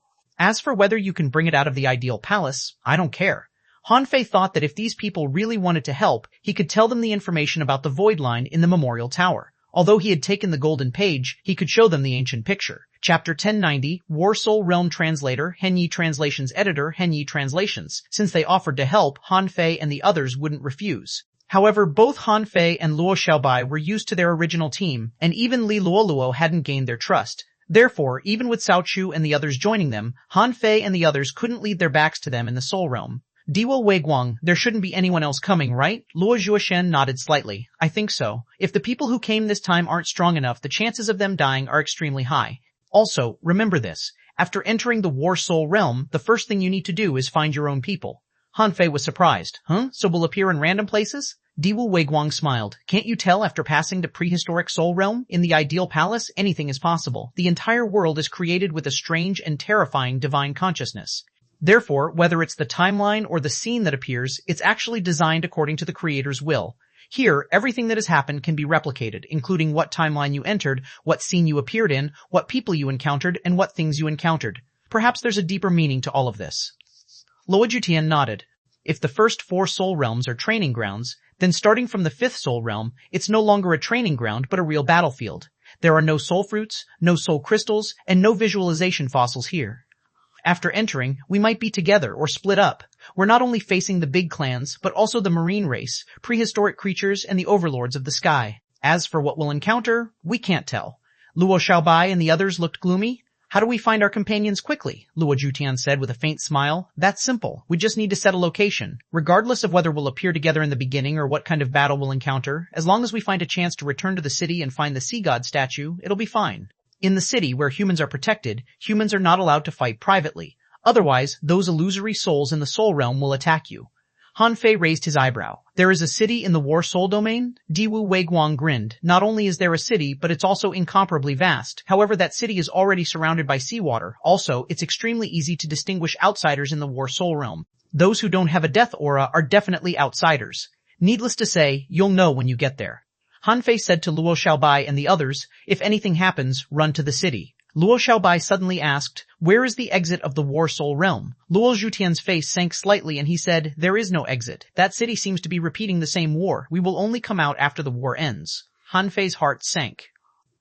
Speaker 1: As for whether you can bring it out of the ideal palace, I don't care. Han Fei thought that if these people really wanted to help, he could tell them the information about the void line in the memorial tower. Although he had taken the golden page, he could show them the ancient picture. Chapter 1090, War Soul Realm Translator, Henyi Translations Editor, Henyi Translations. Since they offered to help, Han Fei and the others wouldn't refuse. However, both Han Fei and Luo Xiaobai were used to their original team, and even Li Luoluo hadn't gained their trust. Therefore, even with Cao Chu and the others joining them, Han Fei and the others couldn't lead their backs to them in the Soul Realm. Diwo Weiguang, there shouldn't be anyone else coming, right? Luo Zhuoshen nodded slightly. I think so. If the people who came this time aren't strong enough, the chances of them dying are extremely high. Also, remember this. After entering the War Soul Realm, the first thing you need to do is find your own people. Han Fei was surprised. Huh? So we'll appear in random places? Diwu Weiguang smiled. Can't you tell after passing the prehistoric soul realm? In the ideal palace, anything is possible. The entire world is created with a strange and terrifying divine consciousness. Therefore, whether it's the timeline or the scene that appears, it's actually designed according to the creator's will. Here, everything that has happened can be replicated, including what timeline you entered, what scene you appeared in, what people you encountered, and what things you encountered. Perhaps there's a deeper meaning to all of this. Luo Jutian nodded. If the first 4 soul realms are training grounds, then starting from the 5th soul realm, it's no longer a training ground but a real battlefield. There are no soul fruits, no soul crystals, and no visualization fossils here. After entering, we might be together or split up. We're not only facing the big clans, but also the marine race, prehistoric creatures, and the overlords of the sky. As for what we'll encounter, we can't tell. Luo Xiaobai and the others looked gloomy. How do we find our companions quickly? Luo Jutian said with a faint smile. That's simple. We just need to set a location. Regardless of whether we'll appear together in the beginning or what kind of battle we'll encounter, as long as we find a chance to return to the city and find the sea god statue, it'll be fine. In the city where humans are protected, humans are not allowed to fight privately. Otherwise, those illusory souls in the soul realm will attack you. Han Fei raised his eyebrow. There is a city in the War Soul domain? Diwu Weiguang grinned. Not only is there a city, but it's also incomparably vast. However, that city is already surrounded by seawater. Also, it's extremely easy to distinguish outsiders in the War Soul realm. Those who don't have a death aura are definitely outsiders. Needless to say, you'll know when you get there. Han Fei said to Luo Xiaobai and the others, if anything happens, run to the city. Luo Xiaobai suddenly asked, where is the exit of the War Soul realm? Luo Jutian's face sank slightly and he said, there is no exit. That city seems to be repeating the same war. We will only come out after the war ends. Han Fei's heart sank.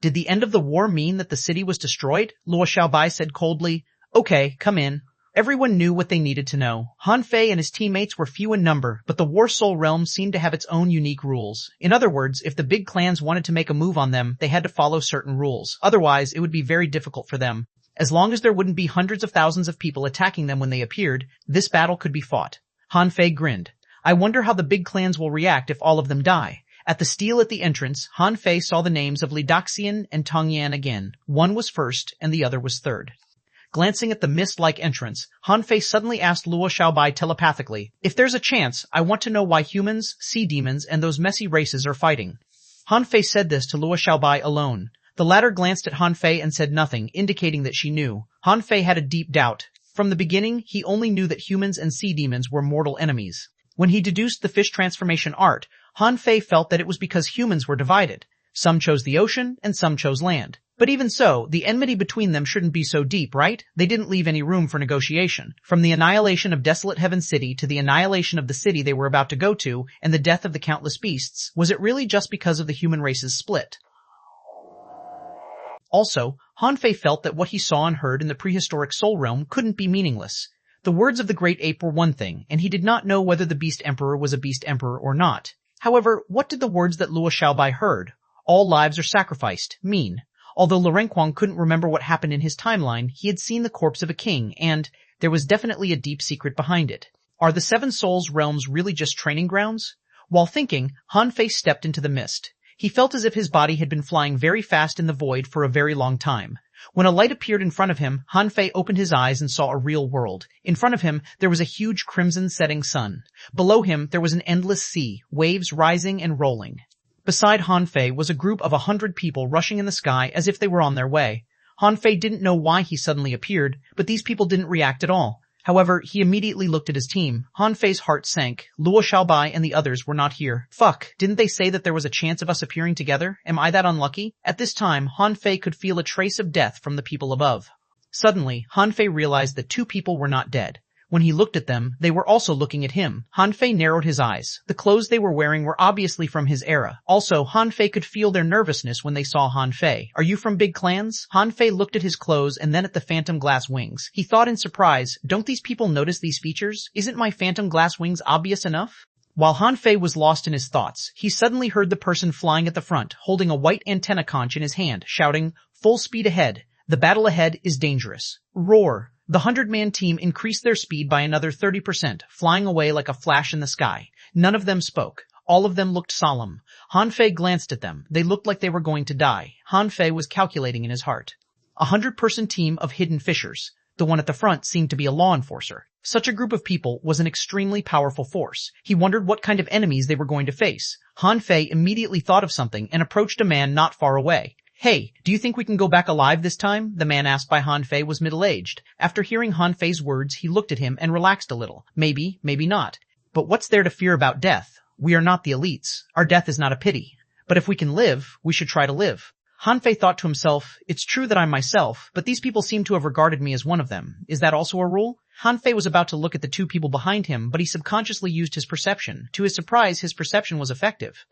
Speaker 1: Did the end of the war mean that the city was destroyed? Luo Xiaobai said coldly, okay, come in. Everyone knew what they needed to know. Han Fei and his teammates were few in number, but the War Soul realm seemed to have its own unique rules. In other words, if the big clans wanted to make a move on them, they had to follow certain rules. Otherwise, it would be very difficult for them. As long as there wouldn't be hundreds of thousands of people attacking them when they appeared, this battle could be fought. Han Fei grinned. I wonder how the big clans will react if all of them die. At the stele at the entrance, Han Fei saw the names of Li Daxian and Tong Yan again. One was first, and the other was third. Glancing at the mist-like entrance, Han Fei suddenly asked Luo Xiaobai telepathically, "If there's a chance, I want to know why humans, sea demons, and those messy races are fighting." Han Fei said this to Luo Xiaobai alone. The latter glanced at Han Fei and said nothing, indicating that she knew. Han Fei had a deep doubt. From the beginning, he only knew that humans and sea demons were mortal enemies. When he deduced the fish transformation art, Han Fei felt that it was because humans were divided. Some chose the ocean, and some chose land. But even so, the enmity between them shouldn't be so deep, right? They didn't leave any room for negotiation. From the annihilation of Desolate Heaven City to the annihilation of the city they were about to go to, and the death of the countless beasts, was it really just because of the human race's split? Also, Han Fei felt that what he saw and heard in the prehistoric soul realm couldn't be meaningless. The words of the great ape were one thing, and he did not know whether the beast emperor was a beast emperor or not. However, what did the words that Luo Xiaobai heard? All lives are sacrificed, mean. Although Lorenquang couldn't remember what happened in his timeline, he had seen the corpse of a king, and there was definitely a deep secret behind it. Are the Seven Souls realms really just training grounds? While thinking, Han Fei stepped into the mist. He felt as if his body had been flying very fast in the void for a very long time. When a light appeared in front of him, Han Fei opened his eyes and saw a real world. In front of him, there was a huge crimson setting sun. Below him, there was an endless sea, waves rising and rolling. Beside Han Fei was a group of 100 people rushing in the sky as if they were on their way. Han Fei didn't know why he suddenly appeared, but these people didn't react at all. However, he immediately looked at his team. Han Fei's heart sank. Luo Xiaobai and the others were not here. Fuck, didn't they say that there was a chance of us appearing together? Am I that unlucky? At this time, Han Fei could feel a trace of death from the people above. Suddenly, Han Fei realized that two people were not dead. When he looked at them, they were also looking at him. Han Fei narrowed his eyes. The clothes they were wearing were obviously from his era. Also, Han Fei could feel their nervousness when they saw Han Fei. Are you from big clans? Han Fei looked at his clothes and then at the phantom glass wings. He thought in surprise, don't these people notice these features? Isn't my phantom glass wings obvious enough? While Han Fei was lost in his thoughts, he suddenly heard the person flying at the front, holding a white antenna conch in his hand, shouting, "Full speed ahead. The battle ahead is dangerous." Roar. The 100-man team increased their speed by another 30%, flying away like a flash in the sky. None of them spoke. All of them looked solemn. Han Fei glanced at them. They looked like they were going to die. Han Fei was calculating in his heart. A 100-person team of hidden fishers. The one at the front seemed to be a law enforcer. Such a group of people was an extremely powerful force. He wondered what kind of enemies they were going to face. Han Fei immediately thought of something and approached a man not far away. "Hey, do you think we can go back alive this time?" The man asked by Han Fei was middle-aged. After hearing Han Fei's words, he looked at him and relaxed a little. Maybe, maybe not. But what's there to fear about death? We are not the elites. Our death is not a pity. But if we can live, we should try to live. Han Fei thought to himself, it's true that I'm myself, but these people seem to have regarded me as one of them. Is that also a rule? Han Fei was about to look at the two people behind him, but he subconsciously used his perception. To his surprise, his perception was effective.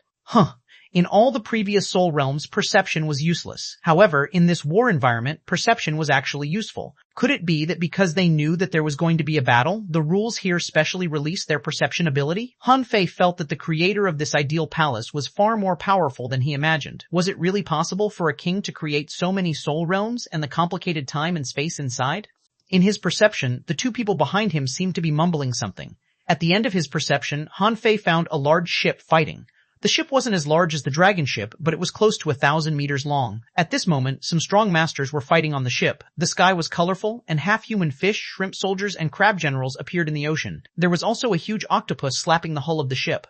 Speaker 1: In all the previous soul realms, perception was useless. However, in this war environment, perception was actually useful. Could it be that because they knew that there was going to be a battle, the rules here specially released their perception ability? Han Fei felt that the creator of this ideal palace was far more powerful than he imagined. Was it really possible for a king to create so many soul realms and the complicated time and space inside? In his perception, the two people behind him seemed to be mumbling something. At the end of his perception, Han Fei found a large ship fighting. The ship wasn't as large as the dragon ship, but it was close to 1,000 meters long. At this moment, some strong masters were fighting on the ship. The sky was colorful, and half-human fish, shrimp soldiers, and crab generals appeared in the ocean. There was also a huge octopus slapping the hull of the ship.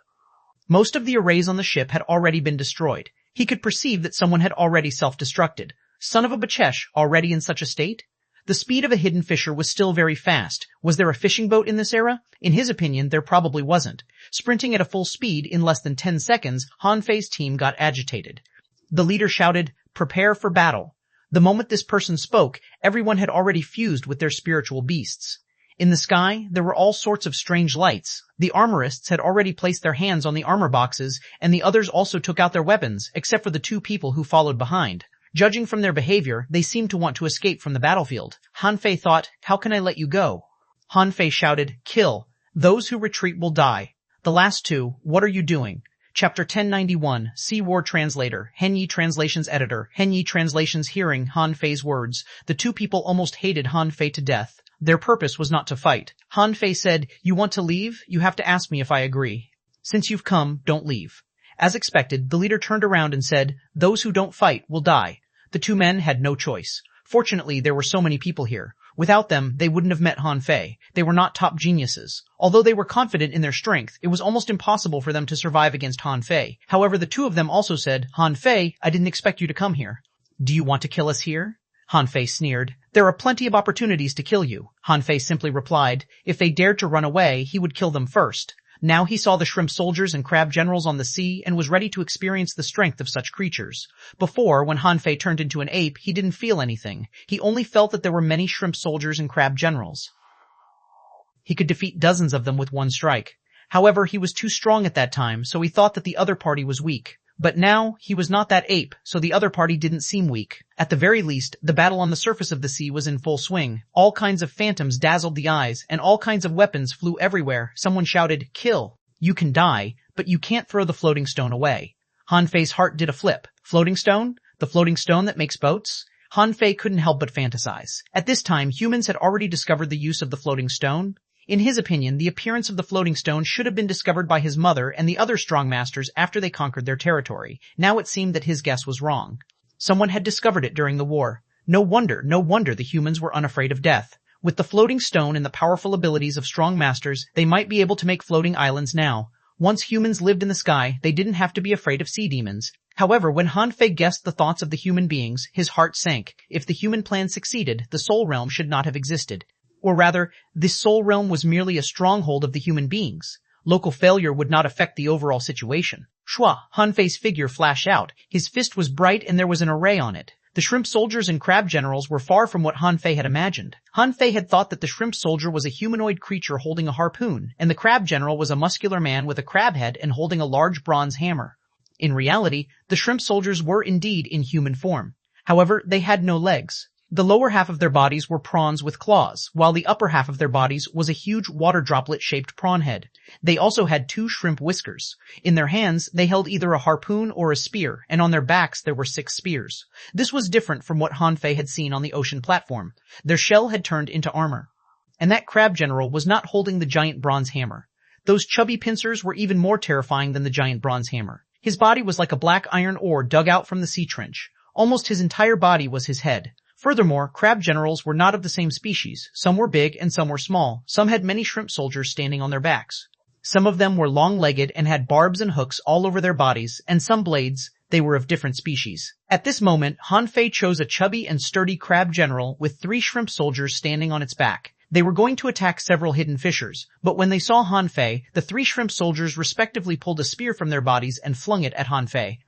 Speaker 1: Most of the arrays on the ship had already been destroyed. He could perceive that someone had already self-destructed. Son of a Bachesh, already in such a state? The speed of a hidden fisher was still very fast. Was there a fishing boat in this era? In his opinion, there probably wasn't. Sprinting at a full speed in less than 10 seconds, Han Fei's team got agitated. The leader shouted, "Prepare for battle." The moment this person spoke, everyone had already fused with their spiritual beasts. In the sky, there were all sorts of strange lights. The armorists had already placed their hands on the armor boxes, and the others also took out their weapons, except for the two people who followed behind. Judging from their behavior, they seemed to want to escape from the battlefield. Han Fei thought, how can I let you go? Han Fei shouted, kill. Those who retreat will die. The last two, what are you doing? Chapter 1091, Sea War Translator, Henyi Translations Editor, Henyi Translations. Hearing Han Fei's words, the two people almost hated Han Fei to death. Their purpose was not to fight. Han Fei said, you want to leave? You have to ask me if I agree. Since you've come, don't leave. As expected, the leader turned around and said, those who don't fight will die. The two men had no choice. Fortunately, there were so many people here. Without them, they wouldn't have met Han Fei. They were not top geniuses. Although they were confident in their strength, it was almost impossible for them to survive against Han Fei. However, the two of them also said, "Han Fei, I didn't expect you to come here." "Do you want to kill us here?" Han Fei sneered. "There are plenty of opportunities to kill you." Han Fei simply replied. If they dared to run away, he would kill them first. Now he saw the shrimp soldiers and crab generals on the sea and was ready to experience the strength of such creatures. Before, when Han Fei turned into an ape, he didn't feel anything. He only felt that there were many shrimp soldiers and crab generals. He could defeat dozens of them with one strike. However, he was too strong at that time, so he thought that the other party was weak. But now, he was not that ape, so the other party didn't seem weak. At the very least, the battle on the surface of the sea was in full swing. All kinds of phantoms dazzled the eyes, and all kinds of weapons flew everywhere. Someone shouted, "Kill! You can die, but you can't throw the floating stone away." Han Fei's heart did a flip. Floating stone? The floating stone that makes boats? Han Fei couldn't help but fantasize. At this time, humans had already discovered the use of the floating stone. In his opinion, the appearance of the floating stone should have been discovered by his mother and the other strong masters after they conquered their territory. Now it seemed that his guess was wrong. Someone had discovered it during the war. No wonder the humans were unafraid of death. With the floating stone and the powerful abilities of strong masters, they might be able to make floating islands now. Once humans lived in the sky, they didn't have to be afraid of sea demons. However, when Han Fei guessed the thoughts of the human beings, his heart sank. If the human plan succeeded, the soul realm should not have existed. Or rather, this soul realm was merely a stronghold of the human beings. Local failure would not affect the overall situation. Shua, Han Fei's figure flashed out. His fist was bright and there was an array on it. The shrimp soldiers and crab generals were far from what Han Fei had imagined. Han Fei had thought that the shrimp soldier was a humanoid creature holding a harpoon, and the crab general was a muscular man with a crab head and holding a large bronze hammer. In reality, the shrimp soldiers were indeed in human form. However, they had no legs. The lower half of their bodies were prawns with claws, while the upper half of their bodies was a huge water droplet-shaped prawn head. They also had 2 shrimp whiskers. In their hands, they held either a harpoon or a spear, and on their backs there were 6 spears. This was different from what Han Fei had seen on the ocean platform. Their shell had turned into armor. And that crab general was not holding the giant bronze hammer. Those chubby pincers were even more terrifying than the giant bronze hammer. His body was like a black iron ore dug out from the sea trench. Almost his entire body was his head. Furthermore, crab generals were not of the same species. Some were big and some were small. Some had many shrimp soldiers standing on their backs. Some of them were long-legged and had barbs and hooks all over their bodies, and some blades. They were of different species. At this moment, Han Fei chose a chubby and sturdy crab general with 3 shrimp soldiers standing on its back. They were going to attack several hidden fishers, but when they saw Han Fei, the 3 shrimp soldiers respectively pulled a spear from their bodies and flung it at Han Fei.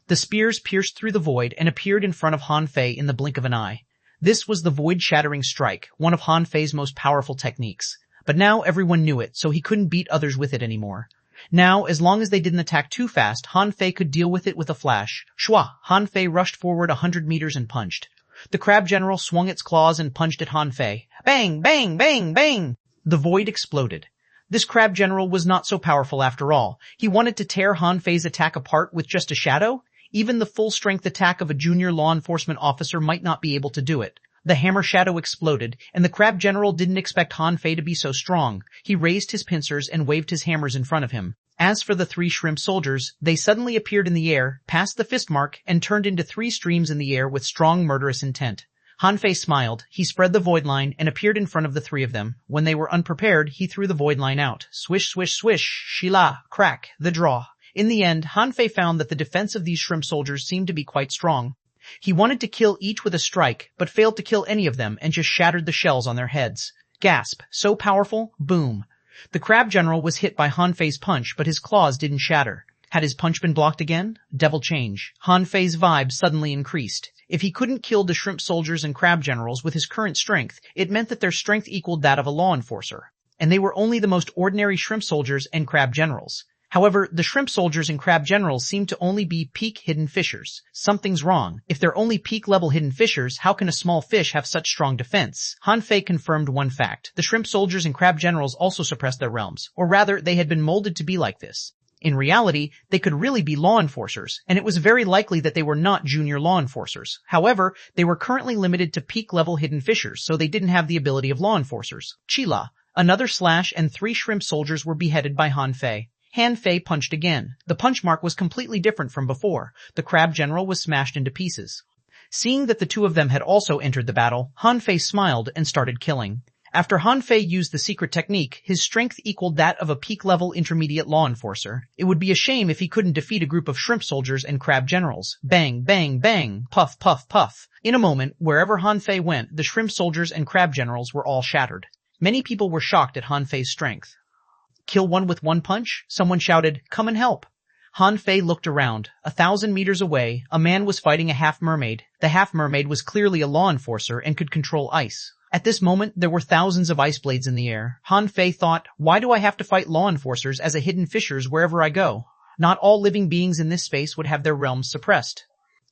Speaker 1: The spears pierced through the void and appeared in front of Han Fei in the blink of an eye. This was the void-shattering strike, one of Han Fei's most powerful techniques. But now everyone knew it, so he couldn't beat others with it anymore. Now, as long as they didn't attack too fast, Han Fei could deal with it with a flash. Shua! Han Fei rushed forward 100 meters and punched. The crab general swung its claws and punched at Han Fei. Bang! Bang! Bang! Bang! The void exploded. This crab general was not so powerful after all. He wanted to tear Han Fei's attack apart with just a shadow? Even the full-strength attack of a junior law enforcement officer might not be able to do it. The hammer shadow exploded, and the crab general didn't expect Han Fei to be so strong. He raised his pincers and waved his hammers in front of him. As for the 3 shrimp soldiers, they suddenly appeared in the air, passed the fist mark, and turned into 3 streams in the air with strong murderous intent. Han Fei smiled. He spread the void line and appeared in front of the 3 of them. When they were unprepared, he threw the void line out. Swish, swish, swish, shila, crack, the draw. In the end, Han Fei found that the defense of these shrimp soldiers seemed to be quite strong. He wanted to kill each with a strike, but failed to kill any of them and just shattered the shells on their heads. Gasp. So powerful? Boom. The crab general was hit by Han Fei's punch, but his claws didn't shatter. Had his punch been blocked again? Devil change. Han Fei's vibe suddenly increased. If he couldn't kill the shrimp soldiers and crab generals with his current strength, it meant that their strength equaled that of a law enforcer. And they were only the most ordinary shrimp soldiers and crab generals. However, the shrimp soldiers and crab generals seem to only be peak hidden fishers. Something's wrong. If they're only peak-level hidden fishers, how can a small fish have such strong defense? Han Fei confirmed one fact. The shrimp soldiers and crab generals also suppressed their realms. Or rather, they had been molded to be like this. In reality, they could really be law enforcers, and it was very likely that they were not junior law enforcers. However, they were currently limited to peak-level hidden fishers, so they didn't have the ability of law enforcers. Chila. Another slash and 3 shrimp soldiers were beheaded by Han Fei. Han Fei punched again. The punch mark was completely different from before. The crab general was smashed into pieces. Seeing that the two of them had also entered the battle, Han Fei smiled and started killing. After Han Fei used the secret technique, his strength equaled that of a peak-level intermediate law enforcer. It would be a shame if he couldn't defeat a group of shrimp soldiers and crab generals. Bang, bang, bang, puff, puff, puff. In a moment, wherever Han Fei went, the shrimp soldiers and crab generals were all shattered. Many people were shocked at Han Fei's strength. Kill one with one punch? Someone shouted, "Come and help." Han Fei looked around. 1,000 meters away, a man was fighting a half-mermaid. The half-mermaid was clearly a law enforcer and could control ice. At this moment, there were thousands of ice blades in the air. Han Fei thought, why do I have to fight law enforcers as a hidden fishers wherever I go? Not all living beings in this space would have their realms suppressed.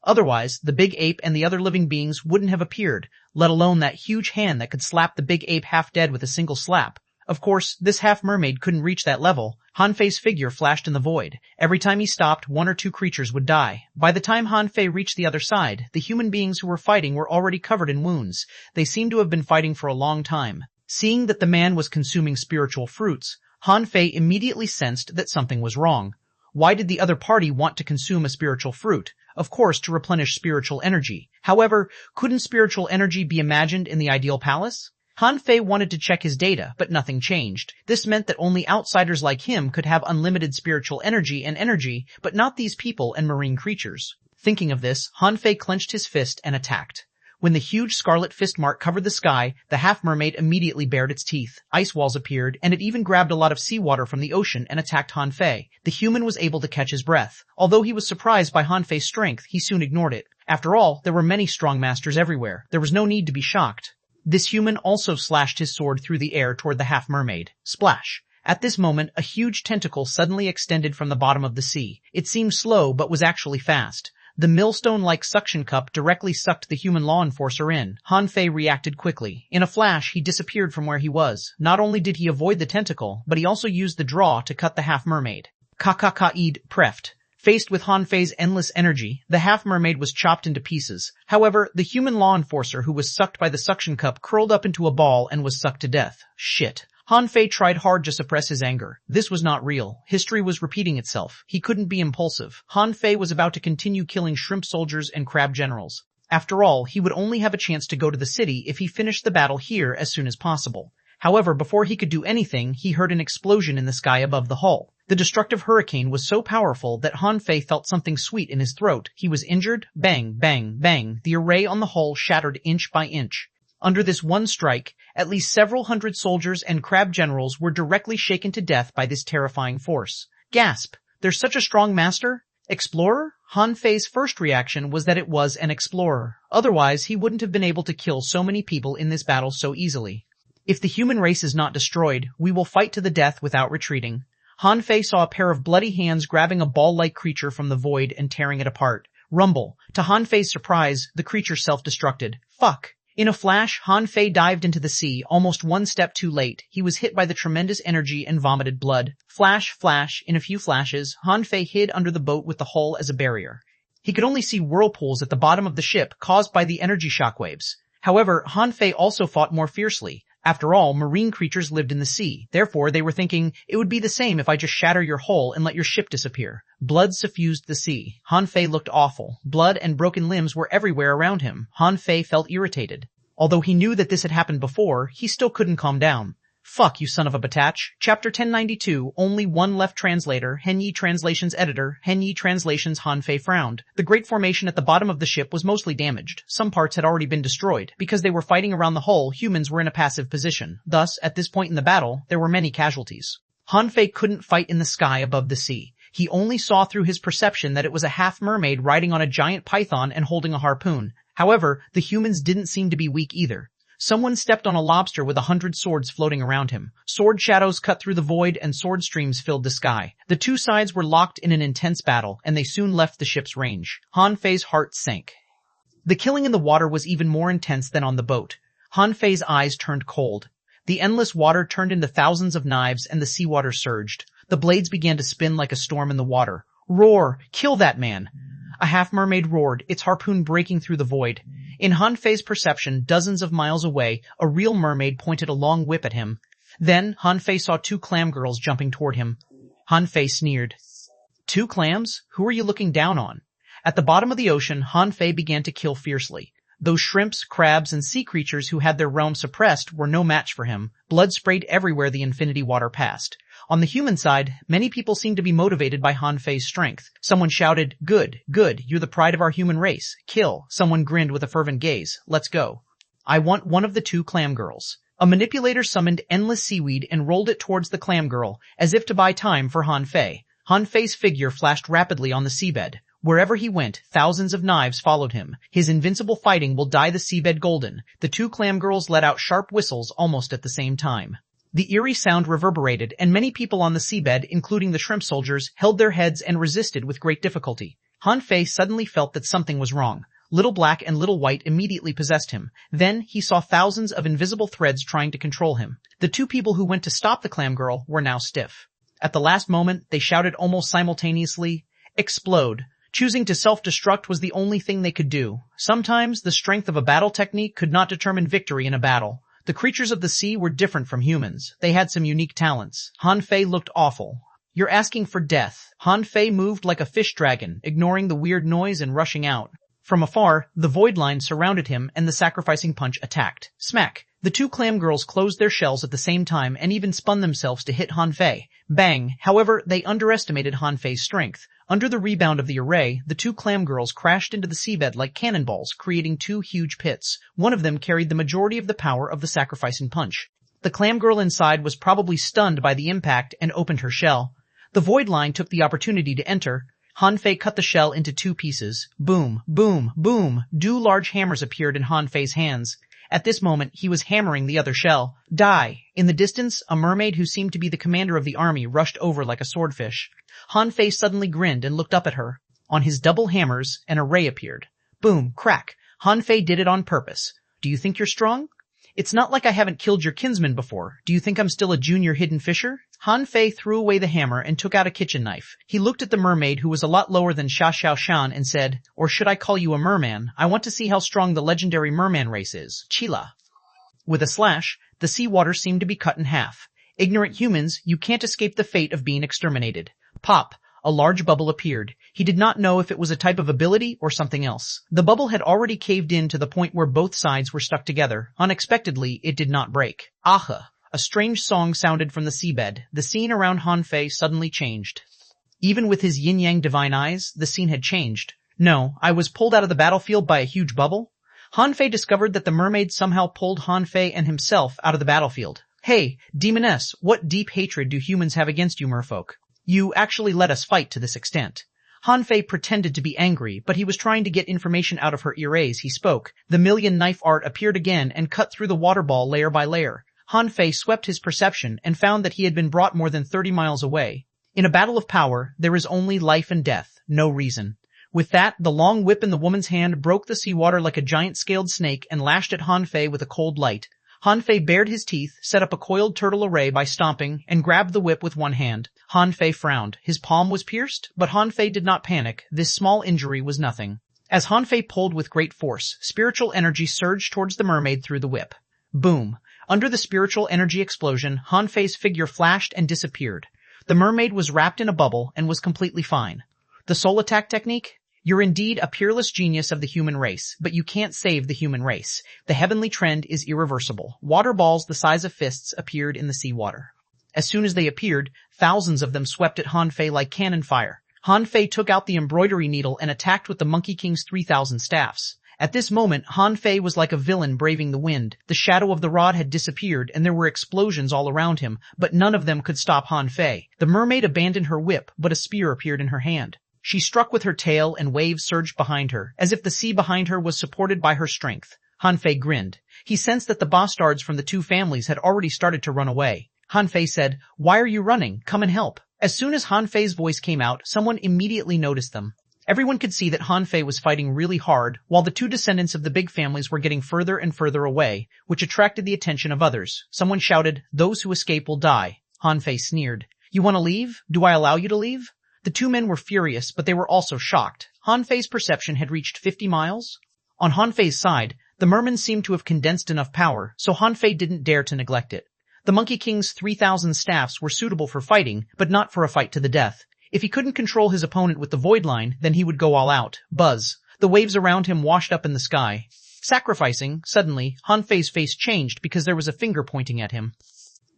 Speaker 1: Otherwise, the big ape and the other living beings wouldn't have appeared, let alone that huge hand that could slap the big ape half dead with a single slap. Of course, this half-mermaid couldn't reach that level. Han Fei's figure flashed in the void. Every time he stopped, one or two creatures would die. By the time Han Fei reached the other side, the human beings who were fighting were already covered in wounds. They seemed to have been fighting for a long time. Seeing that the man was consuming spiritual fruits, Han Fei immediately sensed that something was wrong. Why did the other party want to consume a spiritual fruit? Of course, to replenish spiritual energy. However, couldn't spiritual energy be imagined in the ideal palace? Han Fei wanted to check his data, but nothing changed. This meant that only outsiders like him could have unlimited spiritual energy, but not these people and marine creatures. Thinking of this, Han Fei clenched his fist and attacked. When the huge scarlet fist mark covered the sky, the half-mermaid immediately bared its teeth. Ice walls appeared, and it even grabbed a lot of seawater from the ocean and attacked Han Fei. The human was able to catch his breath. Although he was surprised by Han Fei's strength, he soon ignored it. After all, there were many strong masters everywhere. There was no need to be shocked. This human also slashed his sword through the air toward the half-mermaid. Splash! At this moment, a huge tentacle suddenly extended from the bottom of the sea. It seemed slow, but was actually fast. The millstone-like suction cup directly sucked the human law enforcer in. Han Fei reacted quickly. In a flash, he disappeared from where he was. Not only did he avoid the tentacle, but he also used the draw to cut the half-mermaid. Ka-ka-ka-eed preft. Faced with Han Fei's endless energy, the half-mermaid was chopped into pieces. However, the human law enforcer who was sucked by the suction cup curled up into a ball and was sucked to death. Shit. Han Fei tried hard to suppress his anger. This was not real. History was repeating itself. He couldn't be impulsive. Han Fei was about to continue killing shrimp soldiers and crab generals. After all, he would only have a chance to go to the city if he finished the battle here as soon as possible. However, before he could do anything, he heard an explosion in the sky above the hull. The destructive hurricane was so powerful that Han Fei felt something sweet in his throat. He was injured. Bang, bang, bang. The array on the hull shattered inch by inch. Under this one strike, at least several hundred soldiers and crab generals were directly shaken to death by this terrifying force. Gasp! There's such a strong master? Explorer? Han Fei's first reaction was that it was an explorer. Otherwise, he wouldn't have been able to kill so many people in this battle so easily. If the human race is not destroyed, we will fight to the death without retreating. Han Fei saw a pair of bloody hands grabbing a ball-like creature from the void and tearing it apart. Rumble. To Han Fei's surprise, the creature self-destructed. Fuck. In a flash, Han Fei dived into the sea, almost one step too late. He was hit by the tremendous energy and vomited blood. Flash, flash. In a few flashes, Han Fei hid under the boat with the hull as a barrier. He could only see whirlpools at the bottom of the ship caused by the energy shockwaves. However, Han Fei also fought more fiercely. After all, marine creatures lived in the sea. Therefore, they were thinking, it would be the same if I just shatter your hull and let your ship disappear. Blood suffused the sea. Han Fei looked awful. Blood and broken limbs were everywhere around him. Han Fei felt irritated. Although he knew that this had happened before, he still couldn't calm down. Fuck, you son of a batach. Chapter 1092, only one left translator, Henyi Translations editor, Henyi Translations. Han Fei frowned. The great formation at the bottom of the ship was mostly damaged. Some parts had already been destroyed. Because they were fighting around the hull, humans were in a passive position. Thus, at this point in the battle, there were many casualties. Han Fei couldn't fight in the sky above the sea. He only saw through his perception that it was a half-mermaid riding on a giant python and holding a harpoon. However, the humans didn't seem to be weak either. Someone stepped on a lobster with 100 swords floating around him. Sword shadows cut through the void and sword streams filled the sky. The two sides were locked in an intense battle, and they soon left the ship's range. Han Fei's heart sank. The killing in the water was even more intense than on the boat. Han Fei's eyes turned cold. The endless water turned into thousands of knives and the seawater surged. The blades began to spin like a storm in the water. Roar! Kill that man! A half-mermaid roared, its harpoon breaking through the void. In Han Fei's perception, dozens of miles away, a real mermaid pointed a long whip at him. Then, Han Fei saw two clam girls jumping toward him. Han Fei sneered. 2 clams? Who are you looking down on? At the bottom of the ocean, Han Fei began to kill fiercely. Those shrimps, crabs, and sea creatures who had their realm suppressed were no match for him. Blood sprayed everywhere the infinity water passed. On the human side, many people seemed to be motivated by Han Fei's strength. Someone shouted, "Good, good, you're the pride of our human race. Kill." Someone grinned with a fervent gaze. "Let's go." "I want one of the two clam girls." A manipulator summoned endless seaweed and rolled it towards the clam girl, as if to buy time for Han Fei. Han Fei's figure flashed rapidly on the seabed. Wherever he went, thousands of knives followed him. His invincible fighting will dye the seabed golden. The two clam girls let out sharp whistles almost at the same time. The eerie sound reverberated, and many people on the seabed, including the shrimp soldiers, held their heads and resisted with great difficulty. Han Fei suddenly felt that something was wrong. Little Black and Little White immediately possessed him. Then he saw thousands of invisible threads trying to control him. The two people who went to stop the clam girl were now stiff. At the last moment, they shouted almost simultaneously, "Explode!" Choosing to self-destruct was the only thing they could do. Sometimes the strength of a battle technique could not determine victory in a battle. The creatures of the sea were different from humans. They had some unique talents. Han Fei looked awful. "You're asking for death." Han Fei moved like a fish dragon, ignoring the weird noise and rushing out. From afar, the void line surrounded him and the sacrificing punch attacked. Smack! The two clam girls closed their shells at the same time and even spun themselves to hit Han Fei. Bang! However, they underestimated Han Fei's strength. Under the rebound of the array, the two clam girls crashed into the seabed like cannonballs, creating two huge pits. One of them carried the majority of the power of the sacrificing punch. The clam girl inside was probably stunned by the impact and opened her shell. The void line took the opportunity to enter. Han Fei cut the shell into two pieces. Boom, boom, boom. Two large hammers appeared in Han Fei's hands. At this moment, he was hammering the other shell. Die! In the distance, a mermaid who seemed to be the commander of the army rushed over like a swordfish. Han Fei suddenly grinned and looked up at her. On his double hammers, an array appeared. Boom, crack. Han Fei did it on purpose. "Do you think you're strong?" "It's not like I haven't killed your kinsman before. Do you think I'm still a junior hidden fisher?" Han Fei threw away the hammer and took out a kitchen knife. He looked at the mermaid who was a lot lower than xuanhuan and said, "Or should I call you a merman? I want to see how strong the legendary merman race is. Chila." With a slash, the seawater seemed to be cut in half. Ignorant humans, you can't escape the fate of being exterminated. Pop! A large bubble appeared. He did not know if it was a type of ability or something else. The bubble had already caved in to the point where both sides were stuck together. Unexpectedly, it did not break. Aha! A strange song sounded from the seabed. The scene around Han Fei suddenly changed. Even with his yin-yang divine eyes, the scene had changed. No, I was pulled out of the battlefield by a huge bubble? Han Fei discovered that the mermaid somehow pulled Han Fei and himself out of the battlefield. "Hey, demoness, what deep hatred do humans have against you merfolk? You actually let us fight to this extent." Han Fei pretended to be angry, but he was trying to get information out of her ears. He spoke. The million knife art appeared again and cut through the water ball layer by layer. Han Fei swept his perception and found that he had been brought more than 30 miles away. In a battle of power, there is only life and death, no reason. With that, the long whip in the woman's hand broke the seawater like a giant scaled snake and lashed at Han Fei with a cold light. Han Fei bared his teeth, set up a coiled turtle array by stomping, and grabbed the whip with one hand. Han Fei frowned. His palm was pierced, but Han Fei did not panic. This small injury was nothing. As Han Fei pulled with great force, spiritual energy surged towards the mermaid through the whip. Boom! Under the spiritual energy explosion, Han Fei's figure flashed and disappeared. The mermaid was wrapped in a bubble and was completely fine. The soul attack technique? You're indeed a peerless genius of the human race, but you can't save the human race. The heavenly trend is irreversible. Water balls the size of fists appeared in the seawater. As soon as they appeared, thousands of them swept at Han Fei like cannon fire. Han Fei took out the embroidery needle and attacked with the Monkey King's 3,000 staffs. At this moment, Han Fei was like a villain braving the wind. The shadow of the rod had disappeared, and there were explosions all around him, but none of them could stop Han Fei. The mermaid abandoned her whip, but a spear appeared in her hand. She struck with her tail, and waves surged behind her, as if the sea behind her was supported by her strength. Han Fei grinned. He sensed that the bastards from the two families had already started to run away. Han Fei said, "Why are you running? Come and help." As soon as Han Fei's voice came out, someone immediately noticed them. Everyone could see that Han Fei was fighting really hard, while the two descendants of the big families were getting further and further away, which attracted the attention of others. Someone shouted, "Those who escape will die." Han Fei sneered. "You want to leave? Do I allow you to leave?" The two men were furious, but they were also shocked. Han Fei's perception had reached 50 miles. On Han Fei's side, the mermen seemed to have condensed enough power, so Han Fei didn't dare to neglect it. The Monkey King's 3,000 staffs were suitable for fighting, but not for a fight to the death. If he couldn't control his opponent with the void line, then he would go all out. Buzz. The waves around him washed up in the sky. Sacrificing, suddenly, Han Fei's face changed because there was a finger pointing at him.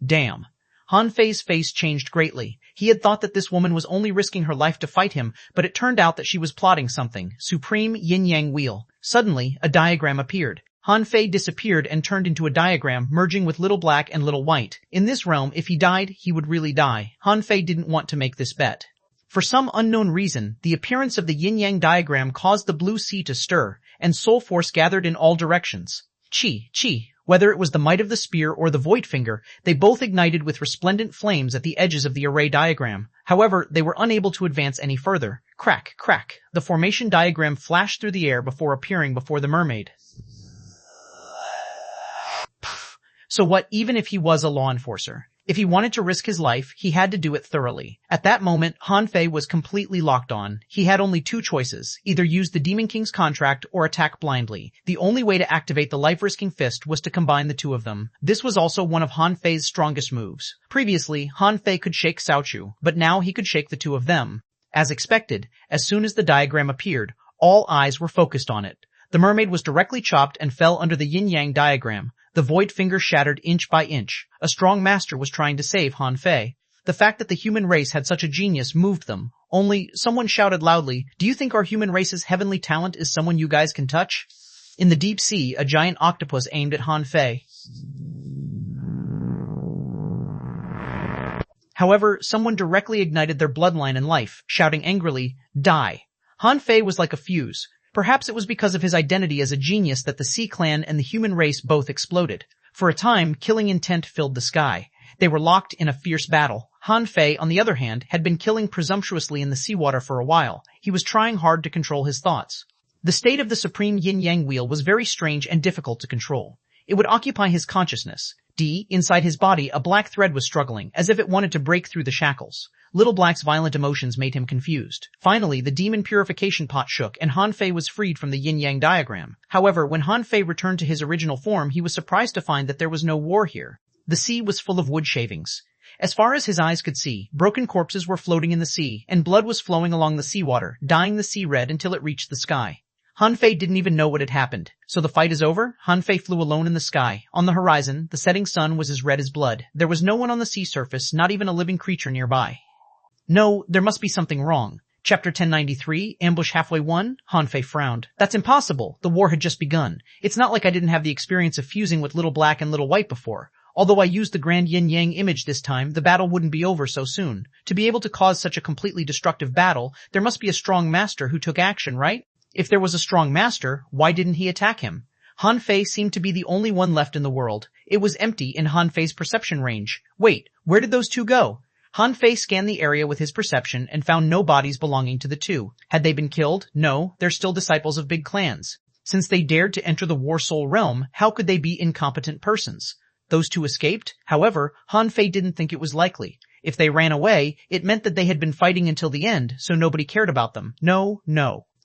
Speaker 1: Damn. Han Fei's face changed greatly. He had thought that this woman was only risking her life to fight him, but it turned out that she was plotting something. Supreme Yin-Yang Wheel. Suddenly, a diagram appeared. Han Fei disappeared and turned into a diagram, merging with Little Black and Little White. In this realm, if he died, he would really die. Han Fei didn't want to make this bet. For some unknown reason, the appearance of the yin-yang diagram caused the blue sea to stir, and soul force gathered in all directions. Chi. Whether it was the might of the spear or the void finger, they both ignited with resplendent flames at the edges of the array diagram. However, they were unable to advance any further. Crack. The formation diagram flashed through the air before appearing before the mermaid. So what, even if he was a law enforcer? If he wanted to risk his life, he had to do it thoroughly. At that moment, Han Fei was completely locked on. He had only two choices, either use the Demon King's contract or attack blindly. The only way to activate the life-risking fist was to combine the two of them. This was also one of Han Fei's strongest moves. Previously, Han Fei could shake Xiaochu, but now he could shake the two of them. As expected, as soon as the diagram appeared, all eyes were focused on it. The mermaid was directly chopped and fell under the yin-yang diagram. The void finger shattered inch by inch. A strong master was trying to save Han Fei. The fact that the human race had such a genius moved them. Only, someone shouted loudly, "Do you think our human race's heavenly talent is someone you guys can touch?" In the deep sea, a giant octopus aimed at Han Fei. However, someone directly ignited their bloodline and life, shouting angrily, "Die!" Han Fei was like a fuse. Perhaps it was because of his identity as a genius that the Sea Clan and the human race both exploded. For a time, killing intent filled the sky. They were locked in a fierce battle. Han Fei, on the other hand, had been killing presumptuously in the seawater for a while. He was trying hard to control his thoughts. The state of the supreme yin-yang wheel was very strange and difficult to control. It would occupy his consciousness. Inside his body, a black thread was struggling, as if it wanted to break through the shackles. Little Black's violent emotions made him confused. Finally, the demon purification pot shook, and Han Fei was freed from the yin-yang diagram. However, when Han Fei returned to his original form, he was surprised to find that there was no war here. The sea was full of wood shavings. As far as his eyes could see, broken corpses were floating in the sea, and blood was flowing along the seawater, dyeing the sea red until it reached the sky. Han Fei didn't even know what had happened. So the fight is over? Han Fei flew alone in the sky. On the horizon, the setting sun was as red as blood. There was no one on the sea surface, not even a living creature nearby. No, there must be something wrong. Chapter 1093, Ambush Halfway Won. Han Fei frowned. That's impossible. The war had just begun. It's not like I didn't have the experience of fusing with Little Black and Little White before. Although I used the Grand Yin-Yang image this time, the battle wouldn't be over so soon. To be able to cause such a completely destructive battle, there must be a strong master who took action, right? If there was a strong master, why didn't he attack him? Han Fei seemed to be the only one left in the world. It was empty in Han Fei's perception range. Wait, where did those two go? Han Fei scanned the area with his perception and found no bodies belonging to the two. Had they been killed? No, they're still disciples of big clans. Since they dared to enter the War Soul realm, how could they be incompetent persons? Those two escaped? However, Han Fei didn't think it was likely. If they ran away, it meant that they had been fighting until the end, so nobody cared about them. No.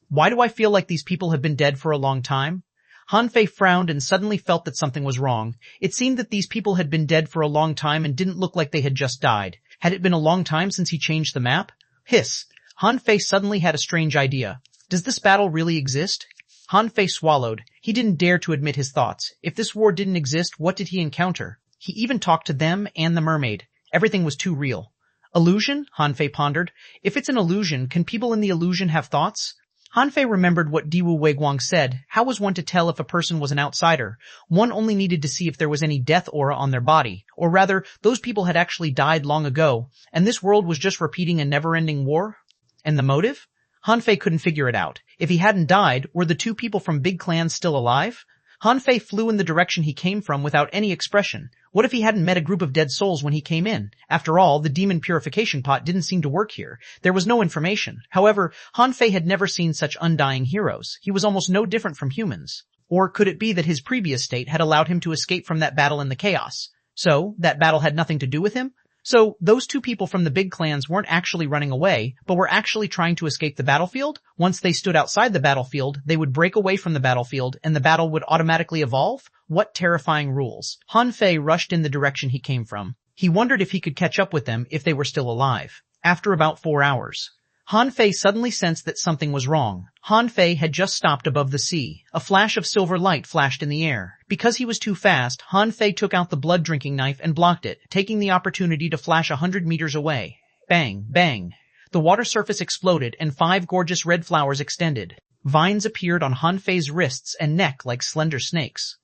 Speaker 1: Why do I feel like these people have been dead for a long time? Han Fei frowned and suddenly felt that something was wrong. It seemed that these people had been dead for a long time and didn't look like they had just died. Had it been a long time since he changed the map? Hiss. Han Fei suddenly had a strange idea. Does this battle really exist? Han Fei swallowed. He didn't dare to admit his thoughts. If this war didn't exist, what did he encounter? He even talked to them and the mermaid. Everything was too real. Illusion? Han Fei pondered. If it's an illusion, can people in the illusion have thoughts? Han Fei remembered what Diwu Weiguang said. How was one to tell if a person was an outsider? One only needed to see if there was any death aura on their body. Or rather, those people had actually died long ago, and this world was just repeating a never-ending war? And the motive? Han Fei couldn't figure it out. If he hadn't died, were the two people from big clans still alive? Han Fei flew in the direction he came from without any expression. What if he hadn't met a group of dead souls when he came in? After all, the demon purification pot didn't seem to work here. There was no information. However, Han Fei had never seen such undying heroes. He was almost no different from humans. Or could it be that his previous state had allowed him to escape from that battle in the chaos? So, that battle had nothing to do with him? So, those two people from the big clans weren't actually running away, but were actually trying to escape the battlefield? Once they stood outside the battlefield, they would break away from the battlefield, and the battle would automatically evolve? What terrifying rules. Han Fei rushed in the direction he came from. He wondered if he could catch up with them if they were still alive. After about 4 hours, Han Fei suddenly sensed that something was wrong. Han Fei had just stopped above the sea. A flash of silver light flashed in the air. Because he was too fast, Han Fei took out the blood-drinking knife and blocked it, taking the opportunity to flash 100 meters away. Bang, bang. The water surface exploded and 5 gorgeous red flowers extended. Vines appeared on Han Fei's wrists and neck like slender snakes.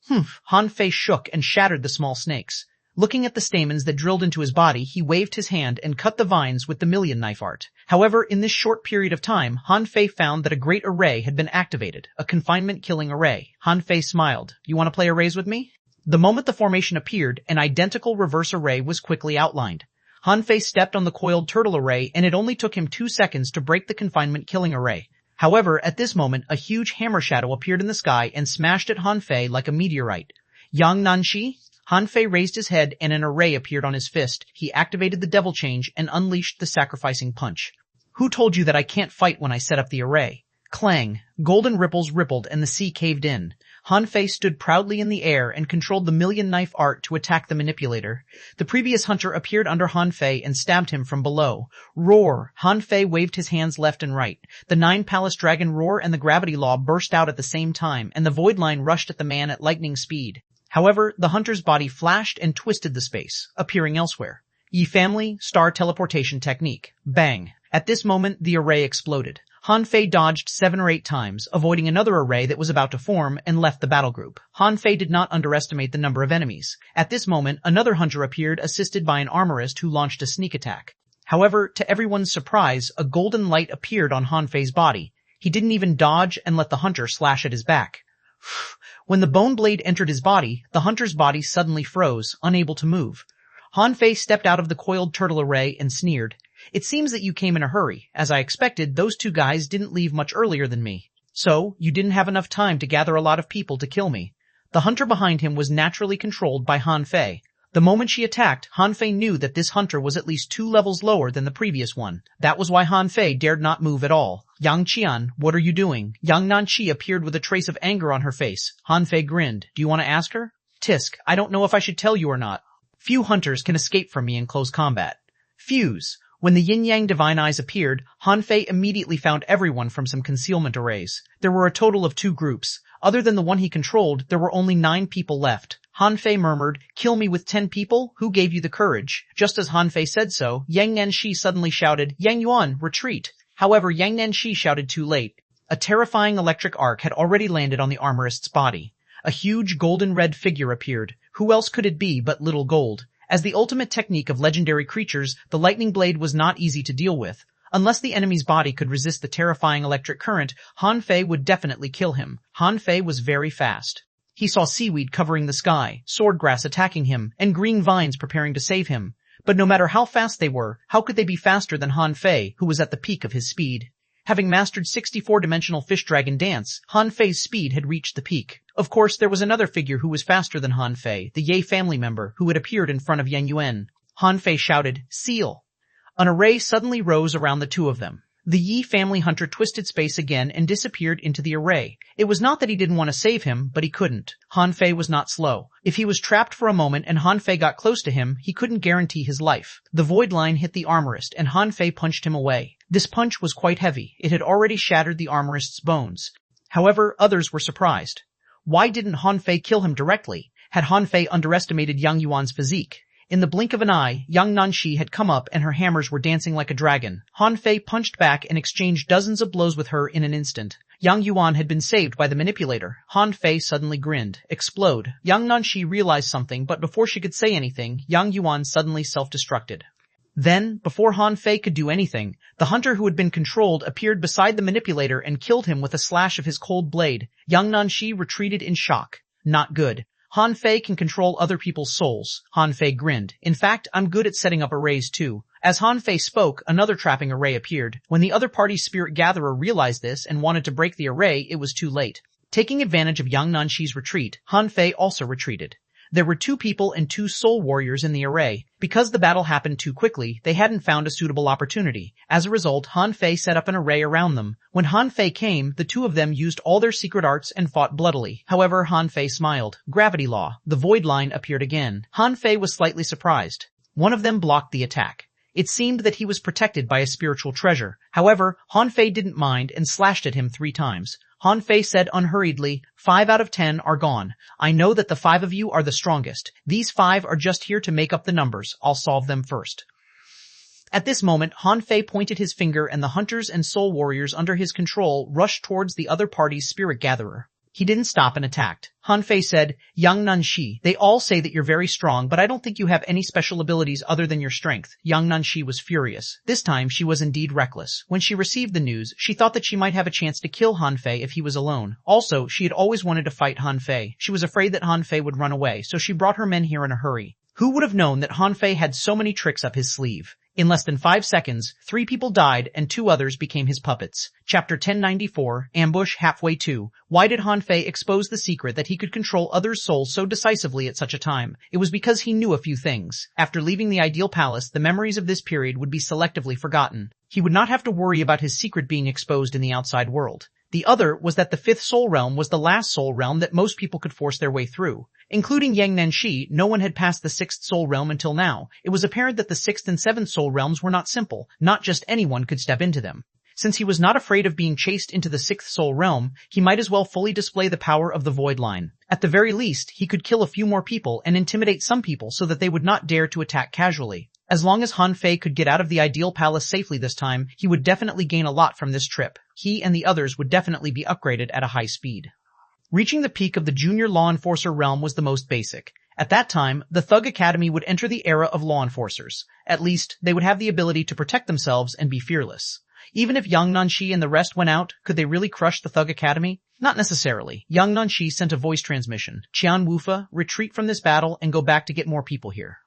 Speaker 1: Han Fei shook and shattered the small snakes. Looking at the stamens that drilled into his body, he waved his hand and cut the vines with the million knife art. However, in this short period of time, Han Fei found that a great array had been activated, a confinement-killing array. Han Fei smiled. You want to play arrays with me? The moment the formation appeared, an identical reverse array was quickly outlined. Han Fei stepped on the coiled turtle array, and it only took him 2 seconds to break the confinement-killing array. However, at this moment, a huge hammer shadow appeared in the sky and smashed at Han Fei like a meteorite. Yang Nanshi? Han Fei raised his head and an array appeared on his fist. He activated the devil change and unleashed the sacrificing punch. Who told you that I can't fight when I set up the array? Clang. Golden ripples rippled and the sea caved in. Han Fei stood proudly in the air and controlled the million knife art to attack the manipulator. The previous hunter appeared under Han Fei and stabbed him from below. Roar! Han Fei waved his hands left and right. The 9 palace dragon roar and the gravity law burst out at the same time, and the void line rushed at the man at lightning speed. However, the hunter's body flashed and twisted the space, appearing elsewhere. Yi family, star teleportation technique. Bang! At this moment, the array exploded. Han Fei dodged 7 or 8 times, avoiding another array that was about to form, and left the battle group. Han Fei did not underestimate the number of enemies. At this moment, another hunter appeared, assisted by an armorist who launched a sneak attack. However, to everyone's surprise, a golden light appeared on Han Fei's body. He didn't even dodge and let the hunter slash at his back. When the bone blade entered his body, the hunter's body suddenly froze, unable to move. Han Fei stepped out of the coiled turtle array and sneered. It seems that you came in a hurry. As I expected, those 2 guys didn't leave much earlier than me. So, you didn't have enough time to gather a lot of people to kill me. The hunter behind him was naturally controlled by Han Fei. The moment she attacked, Han Fei knew that this hunter was at least 2 levels lower than the previous one. That was why Han Fei dared not move at all. Yang Qian, what are you doing? Yang Nanqi appeared with a trace of anger on her face. Han Fei grinned. Do you want to ask her? Tisk, I don't know if I should tell you or not. Few hunters can escape from me in close combat. Fuse. When the yin-yang divine eyes appeared, Han Fei immediately found everyone from some concealment arrays. There were a total of 2 groups. Other than the one he controlled, there were only 9 people left. Han Fei murmured, kill me with 10 people? Who gave you the courage? Just as Han Fei said so, Yang Nanshi suddenly shouted, Yang Yuan, retreat! However, Yang Nanshi shouted too late. A terrifying electric arc had already landed on the armorist's body. A huge golden red figure appeared. Who else could it be but Little Gold? As the ultimate technique of legendary creatures, the lightning blade was not easy to deal with. Unless the enemy's body could resist the terrifying electric current, Han Fei would definitely kill him. Han Fei was very fast. He saw seaweed covering the sky, swordgrass attacking him, and green vines preparing to save him. But no matter how fast they were, how could they be faster than Han Fei, who was at the peak of his speed? Having mastered 64-dimensional fish dragon dance, Han Fei's speed had reached the peak. Of course, there was another figure who was faster than Han Fei, the Ye family member, who had appeared in front of Yang Yuan. Han Fei shouted, seal! An array suddenly rose around the 2 of them. The Yi family hunter twisted space again and disappeared into the array. It was not that he didn't want to save him, but he couldn't. Han Fei was not slow. If he was trapped for a moment and Han Fei got close to him, he couldn't guarantee his life. The void line hit the armorist and Han Fei punched him away. This punch was quite heavy. It had already shattered the armorist's bones. However, others were surprised. Why didn't Han Fei kill him directly? Had Han Fei underestimated Yang Yuan's physique? In the blink of an eye, Yang Nanshi had come up and her hammers were dancing like a dragon. Han Fei punched back and exchanged dozens of blows with her in an instant. Yang Yuan had been saved by the manipulator. Han Fei suddenly grinned. Explode. Yang Nanshi realized something, but before she could say anything, Yang Yuan suddenly self-destructed. Then, before Han Fei could do anything, the hunter who had been controlled appeared beside the manipulator and killed him with a slash of his cold blade. Yang Nanshi retreated in shock. Not good. Han Fei can control other people's souls. Han Fei grinned. In fact, I'm good at setting up arrays too. As Han Fei spoke, another trapping array appeared. When the other party's spirit gatherer realized this and wanted to break the array, it was too late. Taking advantage of Yang Nanshi's retreat, Han Fei also retreated. There were 2 people and 2 soul warriors in the array. Because the battle happened too quickly, they hadn't found a suitable opportunity. As a result, Han Fei set up an array around them. When Han Fei came, the 2 of them used all their secret arts and fought bloodily. However, Han Fei smiled. Gravity law. The void line appeared again. Han Fei was slightly surprised. One of them blocked the attack. It seemed that he was protected by a spiritual treasure. However, Han Fei didn't mind and slashed at him 3 times. Han Fei said unhurriedly, 5 out of 10 are gone. I know that the 5 of you are the strongest. These 5 are just here to make up the numbers. I'll solve them first. At this moment, Han Fei pointed his finger and the hunters and soul warriors under his control rushed towards the other party's spirit gatherer. He didn't stop and attacked. Han Fei said, Yang Nanxi, they all say that you're very strong, but I don't think you have any special abilities other than your strength. Yang Nanxi was furious. This time she was indeed reckless. When she received the news, she thought that she might have a chance to kill Han Fei if he was alone. Also, she had always wanted to fight Han Fei. She was afraid that Han Fei would run away, so she brought her men here in a hurry. Who would have known that Han Fei had so many tricks up his sleeve? In less than 5 seconds, 3 people died and 2 others became his puppets. Chapter 1094, Ambush Halfway To. Why did Han Fei expose the secret that he could control others' souls so decisively at such a time? It was because he knew a few things. After leaving the ideal palace, the memories of this period would be selectively forgotten. He would not have to worry about his secret being exposed in the outside world. The other was that the 5th soul realm was the last soul realm that most people could force their way through. Including Yang Nanxi, no one had passed the 6th soul realm until now. It was apparent that the 6th and 7th soul realms were not simple. Not just anyone could step into them. Since he was not afraid of being chased into the 6th soul realm, he might as well fully display the power of the void line. At the very least, he could kill a few more people and intimidate some people so that they would not dare to attack casually. As long as Han Fei could get out of the ideal palace safely this time, he would definitely gain a lot from this trip. He and the others would definitely be upgraded at a high speed. Reaching the peak of the junior law enforcer realm was the most basic. At that time, the Thug Academy would enter the era of law enforcers. At least, they would have the ability to protect themselves and be fearless. Even if Yang Nanxi and the rest went out, could they really crush the Thug Academy? Not necessarily. Yang Nanxi sent a voice transmission. Xuanhuan, retreat from this battle and go back to get more people here.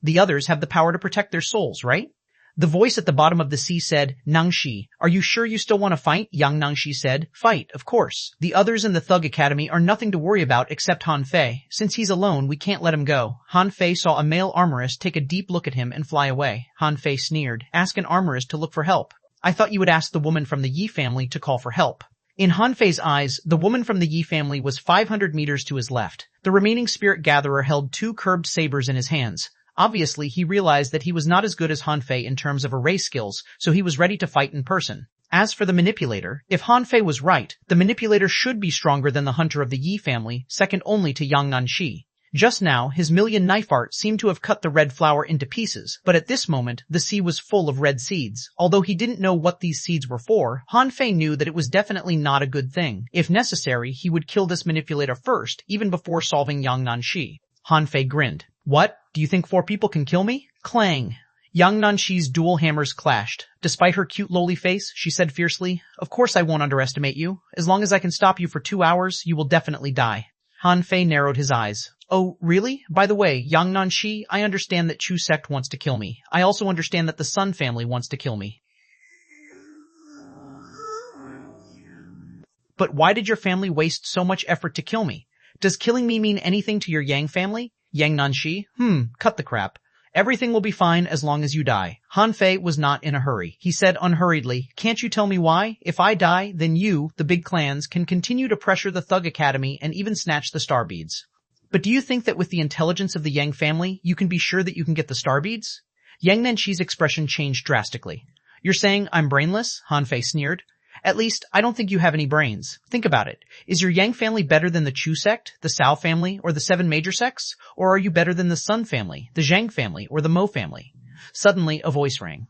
Speaker 1: The others have the power to protect their souls, right? The voice at the bottom of the sea said, Nanxi, are you sure you still want to fight? Yang Nanxi said, fight, of course. The others in the Thug Academy are nothing to worry about except Han Fei. Since he's alone, we can't let him go. Han Fei saw a male armorist take a deep look at him and fly away. Han Fei sneered, ask an armorist to look for help. I thought you would ask the woman from the Yi family to call for help. In Han Fei's eyes, the woman from the Yi family was 500 meters to his left. The remaining spirit gatherer held 2 curved sabers in his hands. Obviously, he realized that he was not as good as Han Fei in terms of array skills, so he was ready to fight in person. As for the manipulator, if Han Fei was right, the manipulator should be stronger than the hunter of the Yi family, second only to Yang Nanxi. Just now, his million knife art seemed to have cut the red flower into pieces, but at this moment, the sea was full of red seeds. Although he didn't know what these seeds were for, Han Fei knew that it was definitely not a good thing. If necessary, he would kill this manipulator first, even before solving Yang Nanxi. Han Fei grinned. What? Do you think 4 people can kill me? Clang! Yang Nanxi's dual hammers clashed. Despite her cute lowly face, she said fiercely, of course I won't underestimate you. As long as I can stop you for 2 hours, you will definitely die. Han Fei narrowed his eyes. Oh, really? By the way, Yang Nanxi, I understand that Chu sect wants to kill me. I also understand that the Sun family wants to kill me. But why did your family waste so much effort to kill me? Does killing me mean anything to your Yang family? Yang Nanxi, cut the crap. Everything will be fine as long as you die. Han Fei was not in a hurry. He said unhurriedly, can't you tell me why? If I die, then you, the big clans, can continue to pressure the Thug Academy and even snatch the star beads. But do you think that with the intelligence of the Yang family, you can be sure that you can get the star beads? Yang Nanxi's expression changed drastically. You're saying I'm brainless? Han Fei sneered. At least, I don't think you have any brains. Think about it. Is your Yang family better than the Chu sect, the Sao family, or the 7 major sects? Or are you better than the Sun family, the Zhang family, or the Mo family? Suddenly, a voice rang.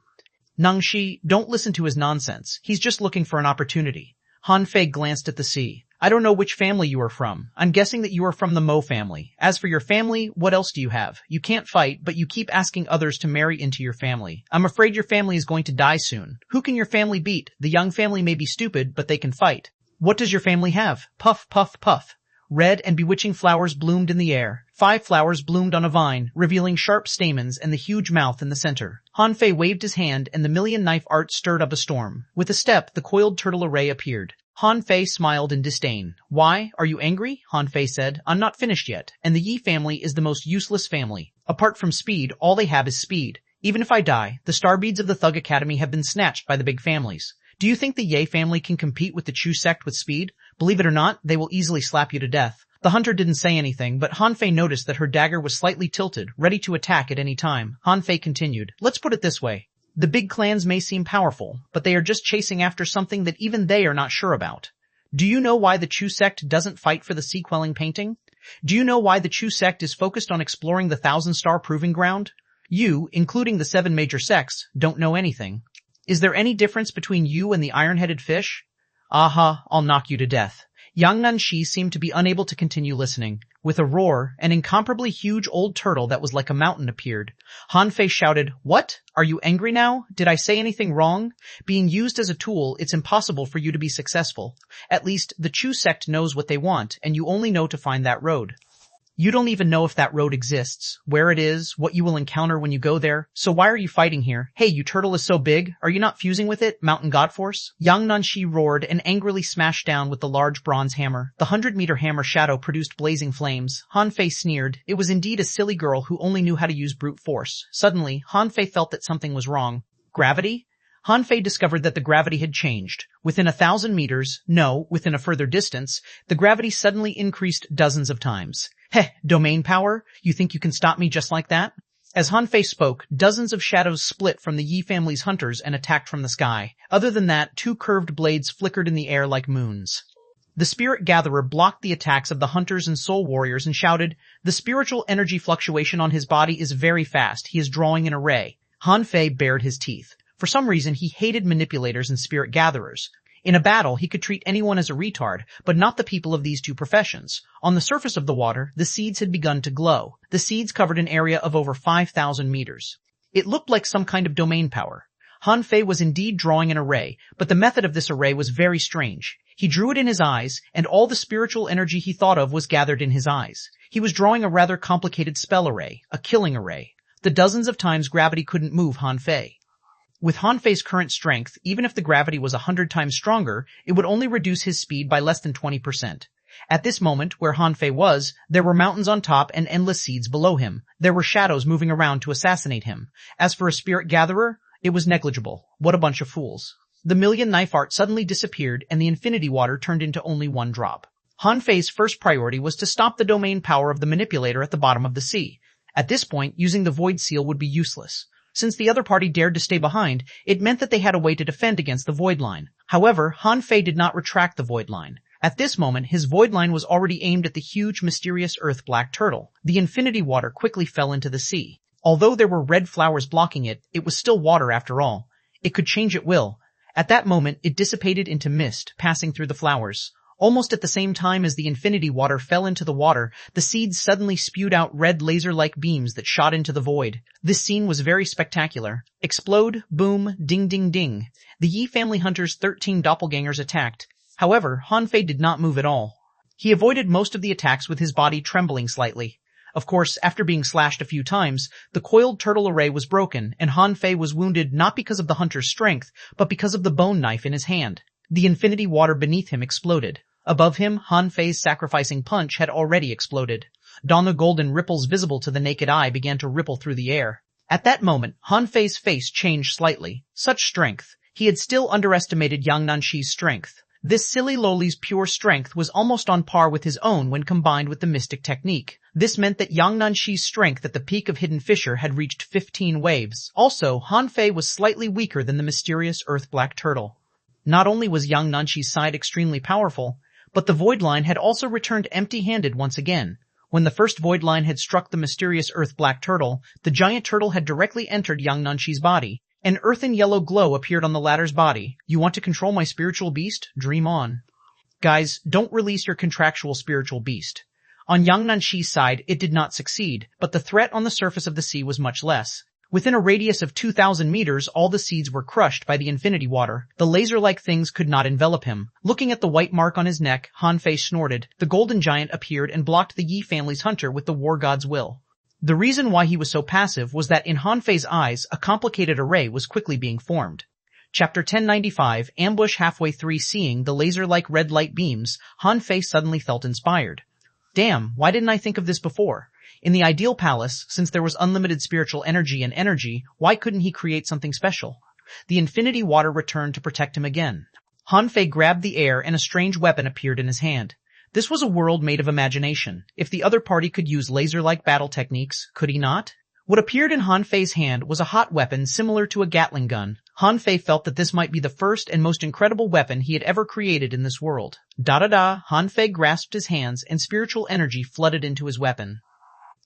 Speaker 1: Nanxi, don't listen to his nonsense. He's just looking for an opportunity. Han Fei glanced at the sea. I don't know which family you are from. I'm guessing that you are from the Mo family. As for your family, what else do you have? You can't fight, but you keep asking others to marry into your family. I'm afraid your family is going to die soon. Who can your family beat? The Young family may be stupid, but they can fight. What does your family have? Puff, puff, puff. Red and bewitching flowers bloomed in the air. 5 flowers bloomed on a vine, revealing sharp stamens and the huge mouth in the center. Han Fei waved his hand and the million knife art stirred up a storm. With a step, the coiled turtle array appeared. Han Fei smiled in disdain. Why? Are you angry? Han Fei said. I'm not finished yet, and the Yi family is the most useless family. Apart from speed, all they have is speed. Even if I die, the star beads of the Thug Academy have been snatched by the big families. Do you think the Ye family can compete with the Chu sect with speed? Believe it or not, they will easily slap you to death. The hunter didn't say anything, but Han Fei noticed that her dagger was slightly tilted, ready to attack at any time. Han Fei continued, let's put it this way. The big clans may seem powerful, but they are just chasing after something that even they are not sure about. Do you know why the Chu sect doesn't fight for the sea-quelling painting? Do you know why the Chu sect is focused on exploring the 1,000-star proving ground? You, including the 7 major sects, don't know anything. Is there any difference between you and the iron-headed fish? Aha, I'll knock you to death. Yang Nanshi seemed to be unable to continue listening. With a roar, an incomparably huge old turtle that was like a mountain appeared. Han Fei shouted, what? Are you angry now? Did I say anything wrong? Being used as a tool, it's impossible for you to be successful. At least, the Chu sect knows what they want, and you only know to find that road. You don't even know if that road exists, where it is, what you will encounter when you go there, so why are you fighting here? Hey, you turtle is so big, are you not fusing with it, Mountain God Force? Yang Nanshi roared and angrily smashed down with the large bronze hammer. The 100-meter hammer shadow produced blazing flames. Han Fei sneered. It was indeed a silly girl who only knew how to use brute force. Suddenly, Han Fei felt that something was wrong. Gravity? Han Fei discovered that the gravity had changed. Within 1,000 meters, no, within a further distance, the gravity suddenly increased dozens of times. Heh, domain power? You think you can stop me just like that? As Han Fei spoke, dozens of shadows split from the Yi family's hunters and attacked from the sky. Other than that, 2 curved blades flickered in the air like moons. The spirit gatherer blocked the attacks of the hunters and soul warriors and shouted, the spiritual energy fluctuation on his body is very fast. He is drawing an array. Han Fei bared his teeth. For some reason, he hated manipulators and spirit gatherers. In a battle, he could treat anyone as a retard, but not the people of these 2 professions. On the surface of the water, the seeds had begun to glow. The seeds covered an area of over 5,000 meters. It looked like some kind of domain power. Han Fei was indeed drawing an array, but the method of this array was very strange. He drew it in his eyes, and all the spiritual energy he thought of was gathered in his eyes. He was drawing a rather complicated spell array, a killing array. The dozens of times gravity couldn't move Han Fei. With Han Fei's current strength, even if the gravity was 100 times stronger, it would only reduce his speed by less than 20%. At this moment, where Han Fei was, there were mountains on top and endless seeds below him. There were shadows moving around to assassinate him. As for a spirit gatherer, it was negligible. What a bunch of fools. The million knife art suddenly disappeared and the infinity water turned into only 1 drop. Han Fei's first priority was to stop the domain power of the manipulator at the bottom of the sea. At this point, using the void seal would be useless. Since the other party dared to stay behind, it meant that they had a way to defend against the void line. However, Han Fei did not retract the void line. At this moment, his void line was already aimed at the huge, mysterious earth black turtle. The infinity water quickly fell into the sea. Although there were red flowers blocking it, it was still water after all. It could change at will. At that moment, it dissipated into mist, passing through the flowers. Almost at the same time as the infinity water fell into the water, the seeds suddenly spewed out red laser-like beams that shot into the void. This scene was very spectacular. Explode, boom, ding ding ding. The Yi family hunters' 13 doppelgangers attacked. However, Han Fei did not move at all. He avoided most of the attacks with his body trembling slightly. Of course, after being slashed a few times, the coiled turtle array was broken, and Han Fei was wounded not because of the hunter's strength, but because of the bone knife in his hand. The infinity water beneath him exploded. Above him, Han Fei's sacrificing punch had already exploded. The golden ripples visible to the naked eye began to ripple through the air. At that moment, Han Fei's face changed slightly. Such strength. He had still underestimated Yang Nanshi's strength. This silly loli's pure strength was almost on par with his own when combined with the mystic technique. This meant that Yang Nanshi's strength at the peak of Hidden Fisher had reached 15 waves. Also, Han Fei was slightly weaker than the mysterious earth black turtle. Not only was Yang Nanshi's side extremely powerful, but the void line had also returned empty-handed once again. When the first void line had struck the mysterious earth black turtle, the giant turtle had directly entered Yang Nanshi's body. An earthen yellow glow appeared on the latter's body. You want to control my spiritual beast? Dream on. Guys, don't release your contractual spiritual beast. On Yang Nanshi's side, it did not succeed, but the threat on the surface of the sea was much less. Within a radius of 2,000 meters, all the seeds were crushed by the infinity water. The laser-like things could not envelop him. Looking at the white mark on his neck, Han Fei snorted. The golden giant appeared and blocked the Yi family's hunter with the war god's will. The reason why he was so passive was that in Han Fei's eyes, a complicated array was quickly being formed. Chapter 1095, Ambush. Halfway through seeing the laser-like red light beams, Han Fei suddenly felt inspired. Damn, why didn't I think of this before? In the ideal palace, since there was unlimited spiritual energy, why couldn't he create something special? The infinity water returned to protect him again. Han Fei grabbed the air and a strange weapon appeared in his hand. This was a world made of imagination. If the other party could use laser-like battle techniques, could he not? What appeared in Han Fei's hand was a hot weapon similar to a Gatling gun. Han Fei felt that this might be the first and most incredible weapon he had ever created in this world. Da-da-da, Han Fei grasped his hands and spiritual energy flooded into his weapon.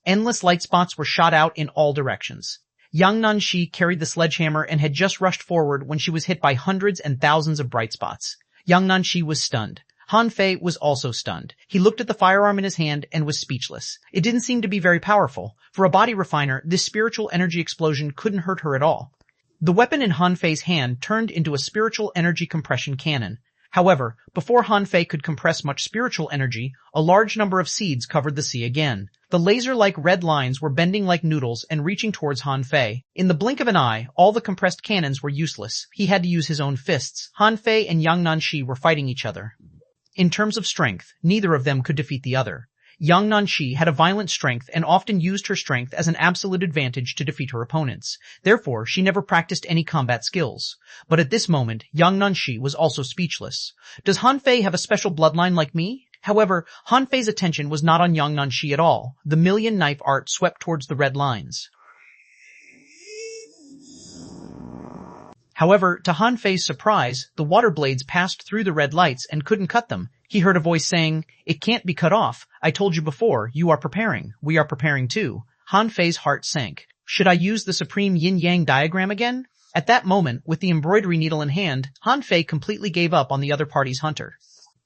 Speaker 1: Endless light spots were shot out in all directions. Yang Nanxi carried the sledgehammer and had just rushed forward when she was hit by hundreds and thousands of bright spots. Yang Nanxi was stunned. Han Fei was also stunned. He looked at the firearm in his hand and was speechless. It didn't seem to be very powerful. For a body refiner, this spiritual energy explosion couldn't hurt her at all. The weapon in Han Fei's hand turned into a spiritual energy compression cannon. However, before Han Fei could compress much spiritual energy, a large number of seeds covered the sea again. The laser-like red lines were bending like noodles and reaching towards Han Fei. In the blink of an eye, all the compressed cannons were useless. He had to use his own fists. Han Fei and Yang Nanxi were fighting each other. In terms of strength, neither of them could defeat the other. Yang Nanxi had a violent strength and often used her strength as an absolute advantage to defeat her opponents. Therefore, she never practiced any combat skills. But at this moment, Yang Nanxi was also speechless. Does Han Fei have a special bloodline like me? However, Han Fei's attention was not on Yang Nanxi at all. The million knife art swept towards the red lines. However, to Han Fei's surprise, the water blades passed through the red lights and couldn't cut them. He heard a voice saying, "It can't be cut off. I told you before, you are preparing. We are preparing too." Han Fei's heart sank. Should I use the supreme yin-yang diagram again? At that moment, with the embroidery needle in hand, Han Fei completely gave up on the other party's hunter.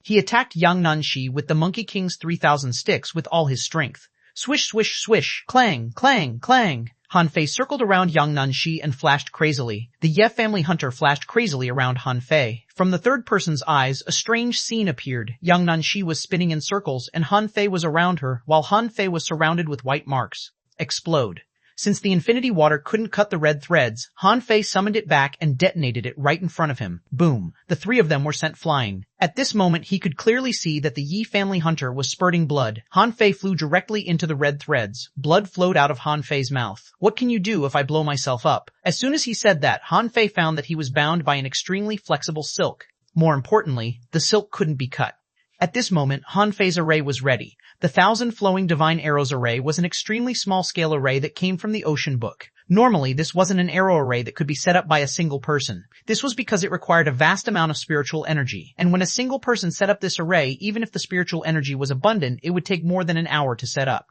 Speaker 1: He attacked Yang Nanxi with the Monkey King's 3,000 sticks with all his strength. Swish, swish, swish, clang, clang, clang. Han Fei circled around Yang Nanxi and flashed crazily. The Ye family hunter flashed crazily around Han Fei. From the third person's eyes, a strange scene appeared. Yang Nanxi was spinning in circles and Han Fei was around her, while Han Fei was surrounded with white marks. Explode. Since the infinity water couldn't cut the red threads, Han Fei summoned it back and detonated it right in front of him. Boom. The three of them were sent flying. At this moment he could clearly see that the Yi family hunter was spurting blood. Han Fei flew directly into the red threads. Blood flowed out of Han Fei's mouth. What can you do if I blow myself up? As soon as he said that, Han Fei found that he was bound by an extremely flexible silk. More importantly, the silk couldn't be cut. At this moment, Han Fei's array was ready. The 1,000 flowing divine arrows array was an extremely small-scale array that came from the Ocean Book. Normally, this wasn't an arrow array that could be set up by a single person. This was because it required a vast amount of spiritual energy, and when a single person set up this array, even if the spiritual energy was abundant, it would take more than an hour to set up.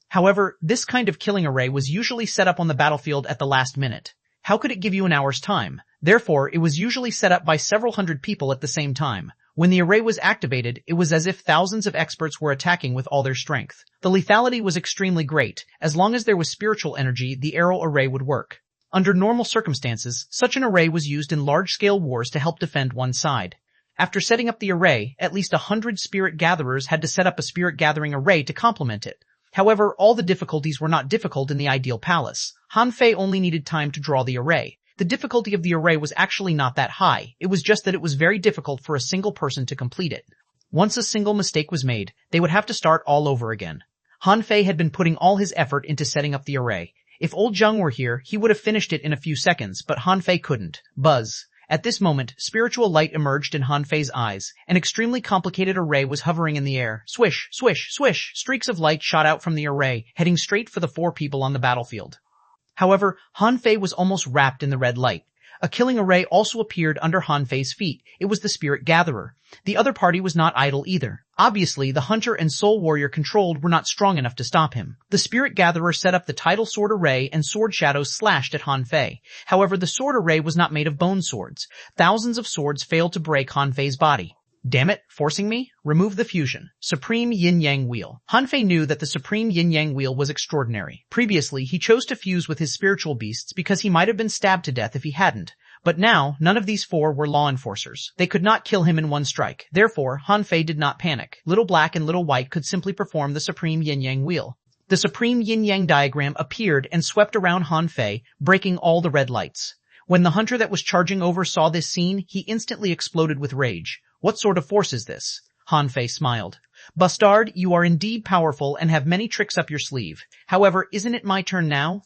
Speaker 1: However, this kind of killing array was usually set up on the battlefield at the last minute. How could it give you an hour's time? Therefore, it was usually set up by several hundred people at the same time. When the array was activated, it was as if thousands of experts were attacking with all their strength. The lethality was extremely great. As long as there was spiritual energy, the arrow array would work. Under normal circumstances, such an array was used in large-scale wars to help defend one side. After setting up the array, at least 100 spirit gatherers had to set up a spirit gathering array to complement it. However, all the difficulties were not difficult in the ideal palace. Han Fei only needed time to draw the array. The difficulty of the array was actually not that high. It was just that it was very difficult for a single person to complete it. Once a single mistake was made, they would have to start all over again. Han Fei had been putting all his effort into setting up the array. If old Zheng were here, he would have finished it in a few seconds, but Han Fei couldn't. Buzz. At this moment, spiritual light emerged in Han Fei's eyes. An extremely complicated array was hovering in the air. Swish, swish, swish. Streaks of light shot out from the array, heading straight for the 4 people on the battlefield. However, Han Fei was almost wrapped in the red light. A killing array also appeared under Han Fei's feet. It was the Spirit Gatherer. The other party was not idle either. Obviously, the hunter and soul warrior controlled were not strong enough to stop him. The Spirit Gatherer set up the tidal sword array and sword shadows slashed at Han Fei. However, the sword array was not made of bone swords. Thousands of swords failed to break Han Fei's body. Damn it, forcing me? Remove the fusion. Supreme Yin-Yang Wheel. Han Fei knew that the Supreme Yin-Yang Wheel was extraordinary. Previously, he chose to fuse with his spiritual beasts because he might have been stabbed to death if he hadn't. But now, none of these 4 were law enforcers. They could not kill him in one strike. Therefore, Han Fei did not panic. Little Black and Little White could simply perform the Supreme Yin-Yang Wheel. The Supreme Yin-Yang diagram appeared and swept around Han Fei, breaking all the red lights. When the hunter that was charging over saw this scene, he instantly exploded with rage. What sort of force is this? Han Fei smiled. Bastard, you are indeed powerful and have many tricks up your sleeve. However, isn't it my turn now?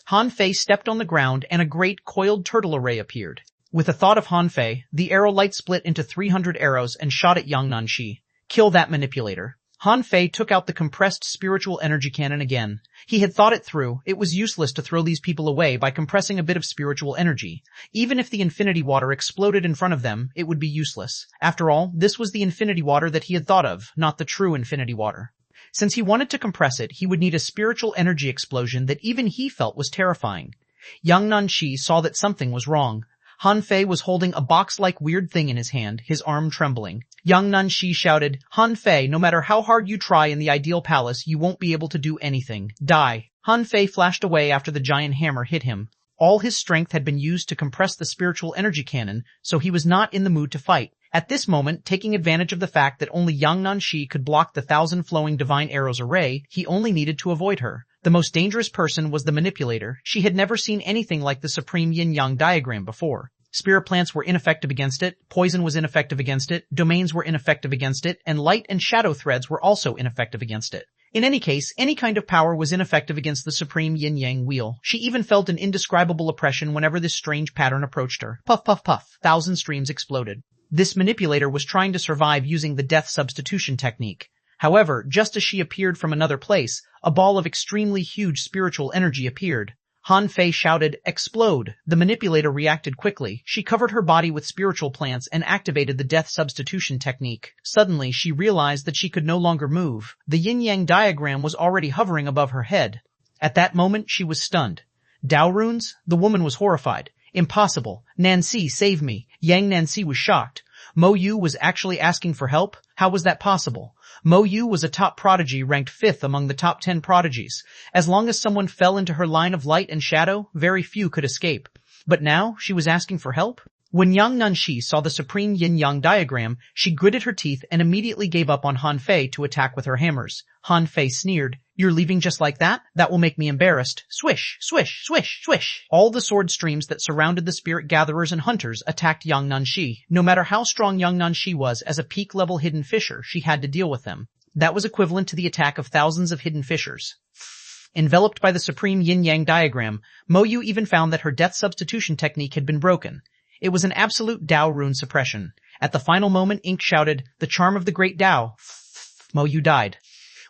Speaker 1: Han Fei stepped on the ground and a great coiled turtle array appeared. With the thought of Han Fei, the arrow light split into 300 arrows and shot at Yang Nanxi. Kill that manipulator. Han Fei took out the compressed spiritual energy cannon again. He had thought it through. It was useless to throw these people away by compressing a bit of spiritual energy. Even if the infinity water exploded in front of them, it would be useless. After all, this was the infinity water that he had thought of, not the true infinity water. Since he wanted to compress it, he would need a spiritual energy explosion that even he felt was terrifying. Yang Nanshi saw that something was wrong. Han Fei was holding a box-like weird thing in his hand, his arm trembling. Yang Nanshi shouted, Han Fei, no matter how hard you try in the ideal palace, you won't be able to do anything. Die. Han Fei flashed away after the giant hammer hit him. All his strength had been used to compress the spiritual energy cannon, so he was not in the mood to fight. At this moment, taking advantage of the fact that only Yang Nanshi could block the 1,000 flowing divine arrows array, he only needed to avoid her. The most dangerous person was the manipulator. She had never seen anything like the supreme yin-yang diagram before. Spirit plants were ineffective against it, poison was ineffective against it, domains were ineffective against it, and light and shadow threads were also ineffective against it. In any case, any kind of power was ineffective against the supreme yin-yang wheel. She even felt an indescribable oppression whenever this strange pattern approached her. Puff, puff, puff. 1,000 streams exploded. This manipulator was trying to survive using the death substitution technique. However, just as she appeared from another place, a ball of extremely huge spiritual energy appeared. Han Fei shouted, "Explode!" The manipulator reacted quickly. She covered her body with spiritual plants and activated the death substitution technique. Suddenly, she realized that she could no longer move. The yin-yang diagram was already hovering above her head. At that moment, she was stunned. Dao runes? The woman was horrified. Impossible. Nancy, save me. Yang Nancy was shocked. Mo Yu was actually asking for help? How was that possible? Mo Yu was a top prodigy ranked 5th among the top 10 prodigies. As long as someone fell into her line of light and shadow, very few could escape. But now, she was asking for help? When Yang Nanshi saw the supreme yin-yang diagram, she gritted her teeth and immediately gave up on Han Fei to attack with her hammers. Han Fei sneered, "You're leaving just like that? That will make me embarrassed." Swish, swish, swish, swish. All the sword streams that surrounded the spirit gatherers and hunters attacked Yang Nanshi. No matter how strong Yang Nanshi was as a peak-level hidden fisher, she had to deal with them. That was equivalent to the attack of thousands of hidden fishers. Enveloped by the supreme yin-yang diagram, Mo Yu even found that her death substitution technique had been broken. It was an absolute Dao rune suppression. At the final moment, Ink shouted, "The charm of the great Dao." Mo Yu died.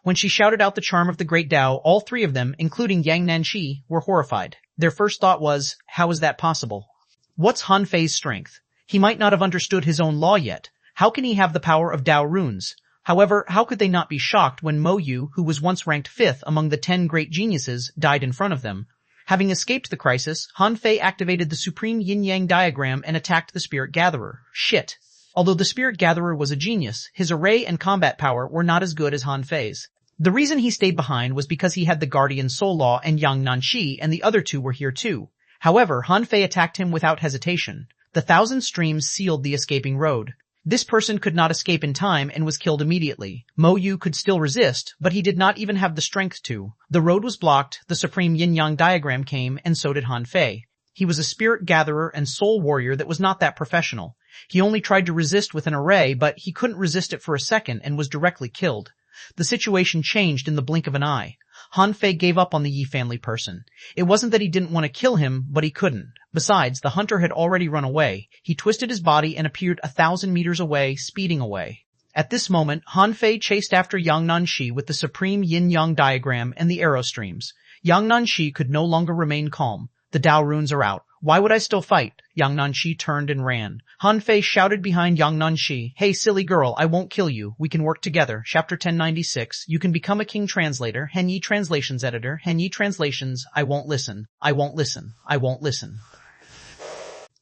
Speaker 1: When she shouted out the charm of the great Dao, all three of them, including Yang Nanshi, were horrified. Their first thought was, how is that possible? What's Han Fei's strength? He might not have understood his own law yet. How can he have the power of Dao runes? However, how could they not be shocked when Mo Yu, who was once ranked 5th among the 10 great geniuses, died in front of them? Having escaped the crisis, Han Fei activated the supreme yin-yang diagram and attacked the spirit gatherer. Shit. Although the spirit gatherer was a genius, his array and combat power were not as good as Han Fei's. The reason he stayed behind was because he had the guardian soul law and Yang Nanshi, and the other two were here too. However, Han Fei attacked him without hesitation. The 1,000 streams sealed the escaping road. This person could not escape in time and was killed immediately. Mo Yu could still resist, but he did not even have the strength to. The road was blocked, the supreme yin-yang diagram came, and so did Han Fei. He was a spirit gatherer and soul warrior that was not that professional. He only tried to resist with an array, but he couldn't resist it for a second and was directly killed. The situation changed in the blink of an eye. Han Fei gave up on the Yi family person. It wasn't that he didn't want to kill him, but he couldn't. Besides, the hunter had already run away. He twisted his body and appeared 1,000 meters away, speeding away. At this moment, Han Fei chased after Yang Nanshi with the supreme yin-yang diagram and the arrow streams. Yang Nanshi could no longer remain calm. The Dao runes are out. Why would I still fight? Yang Nanshi turned and ran. Han Fei shouted behind Yang Nanshi, "Hey silly girl, I won't kill you. We can work together." Chapter 1096, you can become a king translator, Henyi translations editor, Henyi translations, I won't listen. I won't listen. I won't listen.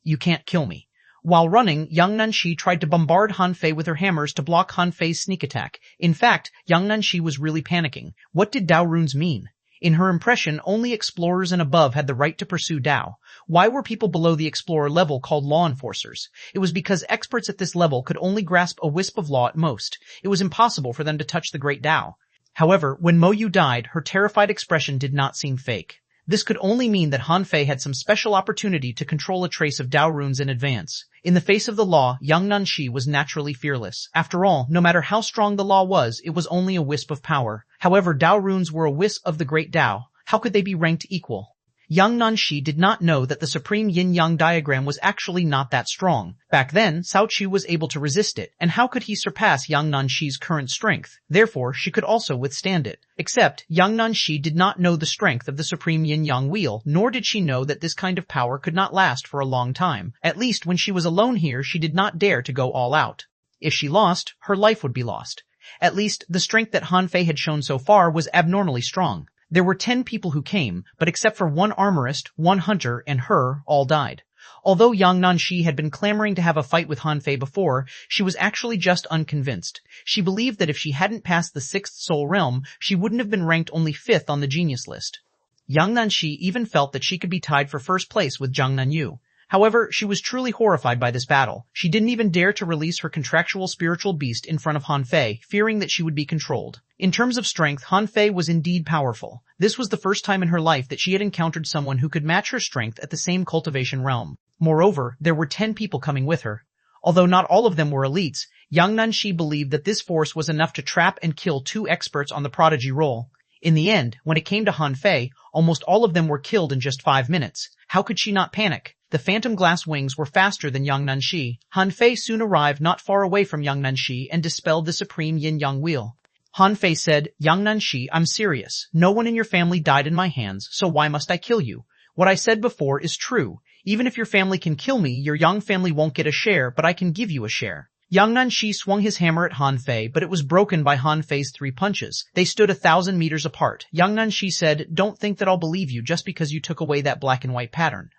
Speaker 1: You can't kill me. While running, Yang Nanshi tried to bombard Han Fei with her hammers to block Han Fei's sneak attack. In fact, Yang Nanshi was really panicking. What did Dao runes mean? In her impression, only explorers and above had the right to pursue Dao. Why were people below the explorer level called law enforcers? It was because experts at this level could only grasp a wisp of law at most. It was impossible for them to touch the great Dao. However, when Mo Yu died, her terrified expression did not seem fake. This could only mean that Han Fei had some special opportunity to control a trace of Dao runes in advance. In the face of the law, Yang Nanshi was naturally fearless. After all, no matter how strong the law was, it was only a wisp of power. However, Dao runes were a wisp of the great Dao. How could they be ranked equal? Yang Nanshi did not know that the supreme yin-yang diagram was actually not that strong. Back then, Cao Chu was able to resist it, and how could he surpass Yang Nanshi's current strength? Therefore, she could also withstand it. Except, Yang Nanshi did not know the strength of the supreme yin-yang wheel, nor did she know that this kind of power could not last for a long time. At least when she was alone here, she did not dare to go all out. If she lost, her life would be lost. At least, the strength that Han Fei had shown so far was abnormally strong. There were 10 people who came, but except for one armorist, one hunter, and her, all died. Although Yang Nanshi had been clamoring to have a fight with Han Fei before, she was actually just unconvinced. She believed that if she hadn't passed the 6th soul realm, she wouldn't have been ranked only 5th on the genius list. Yang Nanshi even felt that she could be tied for first place with Zhang Nanyu. However, she was truly horrified by this battle. She didn't even dare to release her contractual spiritual beast in front of Han Fei, fearing that she would be controlled. In terms of strength, Han Fei was indeed powerful. This was the first time in her life that she had encountered someone who could match her strength at the same cultivation realm. Moreover, there were 10 people coming with her. Although not all of them were elites, Yang Nanshi believed that this force was enough to trap and kill 2 experts on the prodigy role. In the end, when it came to Han Fei, almost all of them were killed in just 5 minutes. How could she not panic? The phantom glass wings were faster than Yang Nanshi. Han Fei soon arrived not far away from Yang Nanshi and dispelled the supreme yin-yang wheel. Han Fei said, "Yang Nanshi, I'm serious. No one in your family died in my hands, so why must I kill you? What I said before is true. Even if your family can kill me, your Yang family won't get a share, but I can give you a share." Yang Nanshi swung his hammer at Han Fei, but it was broken by Han Fei's 3 punches. They stood 1,000 meters apart. Yang Nanshi said, "Don't think that I'll believe you just because you took away that black and white pattern.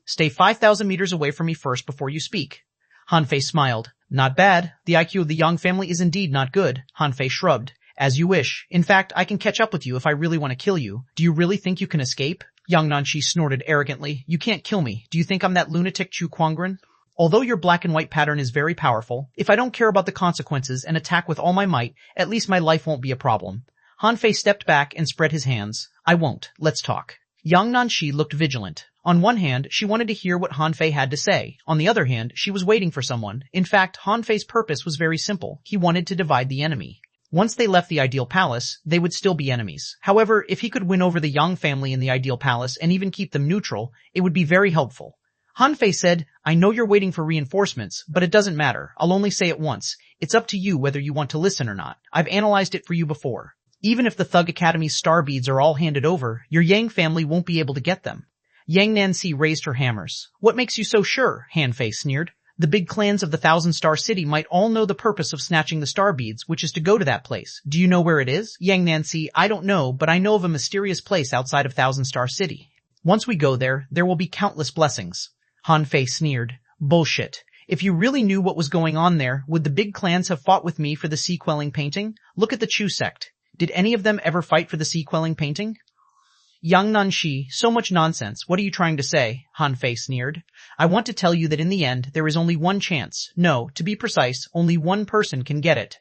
Speaker 1: Stay 5,000 meters away from me first before you speak." Han Fei smiled. "Not bad. The IQ of the Yang family is indeed not good." Han Fei shrugged. "As you wish. In fact, I can catch up with you if I really want to kill you. Do you really think you can escape?" Yang Nanshi snorted arrogantly. "You can't kill me. Do you think I'm that lunatic xuanhuan? Although your black and white pattern is very powerful, if I don't care about the consequences and attack with all my might, at least my life won't be a problem." Han Fei stepped back and spread his hands. "I won't. Let's talk." Yang Nanshi looked vigilant. On one hand, she wanted to hear what Han Fei had to say. On the other hand, she was waiting for someone. In fact, Han Fei's purpose was very simple. He wanted to divide the enemy. Once they left the ideal palace, they would still be enemies. However, if he could win over the Yang family in the ideal palace and even keep them neutral, it would be very helpful. Han Fei said, "I know you're waiting for reinforcements, but it doesn't matter. I'll only say it once. It's up to you whether you want to listen or not. I've analyzed it for you before. Even if the Thug Academy's star beads are all handed over, your Yang family won't be able to get them." Yang Nancy raised her hammers. "What makes you so sure?" Han Fei sneered. "The big clans of the 1,000-star city might all know the purpose of snatching the star beads, which is to go to that place. Do you know where it is?" Yang Nancy, "I don't know, but I know of a mysterious place outside of 1,000-star city. Once we go there, there will be countless blessings." Han Fei sneered. "Bullshit. If you really knew what was going on there, would the big clans have fought with me for the sea-quelling painting? Look at the Chu sect. Did any of them ever fight for the sea-quelling painting?" "Yang Nanshi, so much nonsense. What are you trying to say?" Han Fei sneered. "I want to tell you that in the end, there is only one chance. No, to be precise, only one person can get it.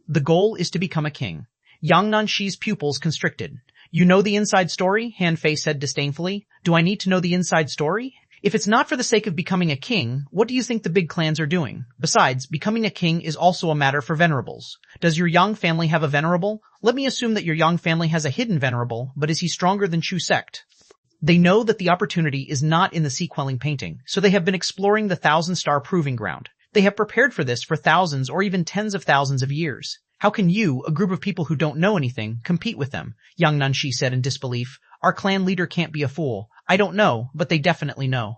Speaker 1: The goal is to become a king." Yang Nanshi's pupils constricted. "You know the inside story?" Han Fei said disdainfully. "Do I need to know the inside story? If it's not for the sake of becoming a king, what do you think the big clans are doing? Besides, becoming a king is also a matter for venerables. Does your Yang family have a venerable? Let me assume that your Yang family has a hidden venerable, but is he stronger than Chu sect?" They know that the opportunity is not in the sea-quelling painting, so they have been exploring the 1,000-star proving ground. They have prepared for this for thousands or even tens of thousands of years. How can you, a group of people who don't know anything, compete with them? Yang Nanshi said in disbelief. "Our clan leader can't be a fool. I don't know, but they definitely know.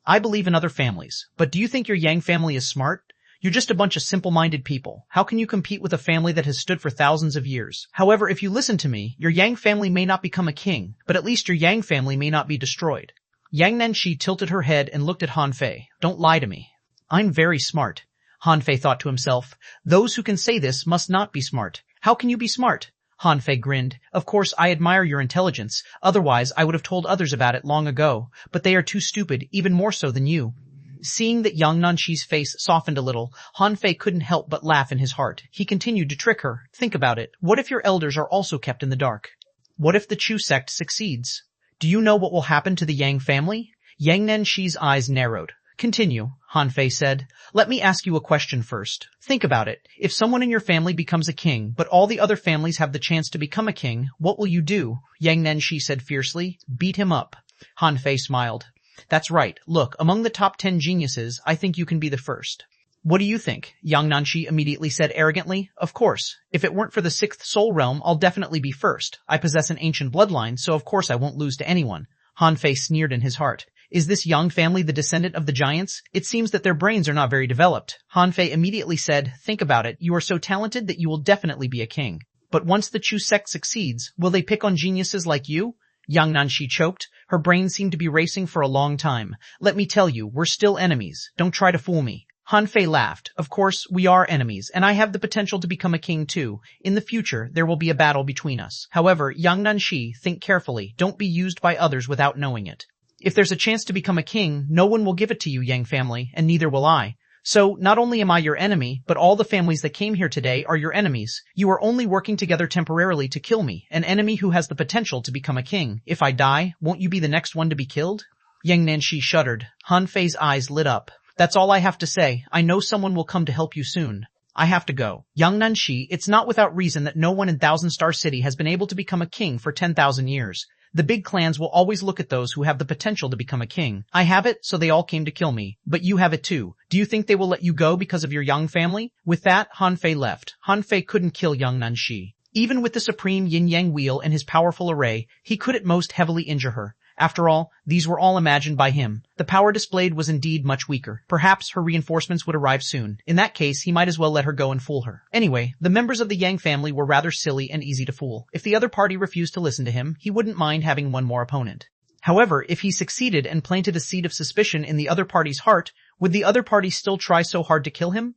Speaker 1: I believe in other families, but do you think your Yang family is smart? You're just a bunch of simple-minded people. How can you compete with a family that has stood for thousands of years? However, if you listen to me, your Yang family may not become a king, but at least your Yang family may not be destroyed." Yang Nanshi tilted her head and looked at Han Fei. "Don't lie to me. I'm very smart." Han Fei thought to himself, "Those who can say this must not be smart. How can you be smart?" Han Fei grinned. "Of course, I admire your intelligence. Otherwise, I would have told others about it long ago. But they are too stupid, even more so than you." Seeing that Yang Nanshi's face softened a little, Han Fei couldn't help but laugh in his heart. He continued to trick her. "Think about it. What if your elders are also kept in the dark? What if the Chu sect succeeds? Do you know what will happen to the Yang family?" Yang Nanshi's eyes narrowed. Continue, Han Fei said. Let me ask you a question first. Think about it. If someone in your family becomes a king, but all the other families have the chance to become a king, what will you do? Yang Nanshi said fiercely. Beat him up. Han Fei smiled. That's right. Look, among the top 10 geniuses, I think you can be the first. What do you think? Yang Nanshi immediately said arrogantly. Of course. If it weren't for the 6th soul realm, I'll definitely be first. I possess an ancient bloodline, so of course I won't lose to anyone. Han Fei sneered in his heart. Is this Yang family the descendant of the giants? It seems that their brains are not very developed. Han Fei immediately said, think about it, you are so talented that you will definitely be a king. But once the Chu sect succeeds, will they pick on geniuses like you? Yang Nanshi choked. Her brain seemed to be racing for a long time. Let me tell you, we're still enemies. Don't try to fool me. Han Fei laughed. Of course, we are enemies, and I have the potential to become a king too. In the future, there will be a battle between us. However, Yang Nanshi, think carefully. Don't be used by others without knowing it. If there's a chance to become a king, no one will give it to you, Yang family, and neither will I. So, not only am I your enemy, but all the families that came here today are your enemies. You are only working together temporarily to kill me, an enemy who has the potential to become a king. If I die, won't you be the next one to be killed? Yang Nanshi shuddered. Han Fei's eyes lit up. That's all I have to say. I know someone will come to help you soon. I have to go. Yang Nanshi, it's not without reason that no one in Thousand Star City has been able to become a king for 10,000 years. The big clans will always look at those who have the potential to become a king. I have it, so they all came to kill me. But you have it too. Do you think they will let you go because of your Yang family? With that, Han Fei left. Han Fei couldn't kill Yang Nanshi. Even with the supreme yin-yang wheel and his powerful array, he could at most heavily injure her. After all, these were all imagined by him. The power displayed was indeed much weaker. Perhaps her reinforcements would arrive soon. In that case, he might as well let her go and fool her. Anyway, the members of the Yang family were rather silly and easy to fool. If the other party refused to listen to him, he wouldn't mind having one more opponent. However, if he succeeded and planted a seed of suspicion in the other party's heart, would the other party still try so hard to kill him?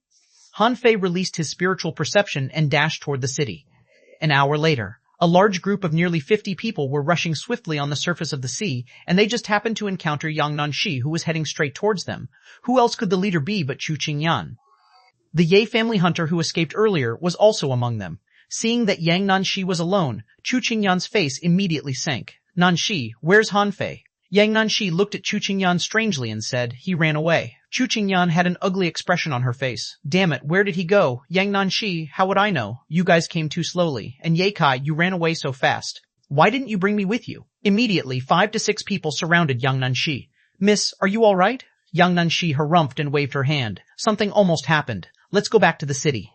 Speaker 1: Han Fei released his spiritual perception and dashed toward the city. An hour later, a large group of nearly 50 people were rushing swiftly on the surface of the sea, and they just happened to encounter Yang Nanshi, who was heading straight towards them. Who else could the leader be but Chu Qingyan? The Ye family hunter who escaped earlier was also among them. Seeing that Yang Nanshi was alone, Chu Qingyan's face immediately sank. Nanshi, where's Han Fei? Yang Nanshi looked at Chu Qingyan strangely and said, he ran away. Chu Qingyan had an ugly expression on her face. Damn it, where did he go? Yang Nanshi, how would I know? You guys came too slowly. And Ye Kai, you ran away so fast. Why didn't you bring me with you? Immediately, 5 to 6 people surrounded Yang Nanshi. Miss, are you all right? Yang Nanshi harumphed and waved her hand. Something almost happened. Let's go back to the city.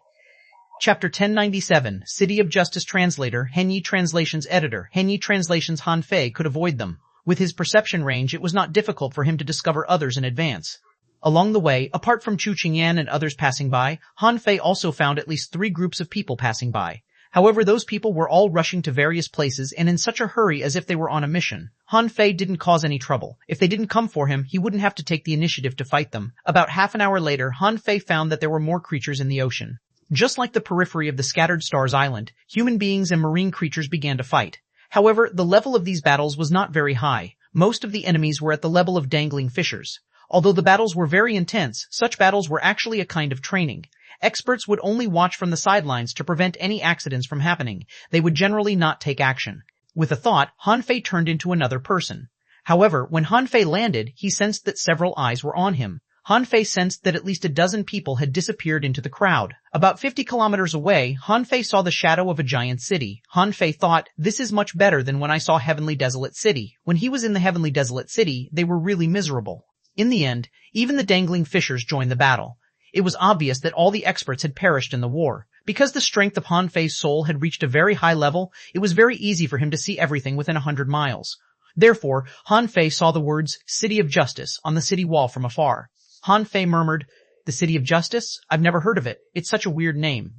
Speaker 1: Chapter 1097, City of Justice Translator, Henyi Translations Editor, Henyi Translations. Han Fei could avoid them. With his perception range, it was not difficult for him to discover others in advance. Along the way, apart from Chu Qingyan and others passing by, Han Fei also found at least 3 groups of people passing by. However, those people were all rushing to various places and in such a hurry as if they were on a mission. Han Fei didn't cause any trouble. If they didn't come for him, he wouldn't have to take the initiative to fight them. About half an hour later, Han Fei found that there were more creatures in the ocean. Just like the periphery of the Scattered Stars Island, human beings and marine creatures began to fight. However, the level of these battles was not very high. Most of the enemies were at the level of dangling fishers. Although the battles were very intense, such battles were actually a kind of training. Experts would only watch from the sidelines to prevent any accidents from happening. They would generally not take action. With a thought, Han Fei turned into another person. However, when Han Fei landed, he sensed that several eyes were on him. Han Fei sensed that at least a dozen people had disappeared into the crowd. About 50 kilometers away, Han Fei saw the shadow of a giant city. Han Fei thought, this is much better than when I saw Heavenly Desolate City. When he was in the Heavenly Desolate City, they were really miserable. In the end, even the dangling fishers joined the battle. It was obvious that all the experts had perished in the war. Because the strength of Han Fei's soul had reached a very high level, it was very easy for him to see everything within 100 miles. Therefore, Han Fei saw the words, City of Justice, on the city wall from afar. Han Fei murmured, the City of Justice? I've never heard of it. It's such a weird name.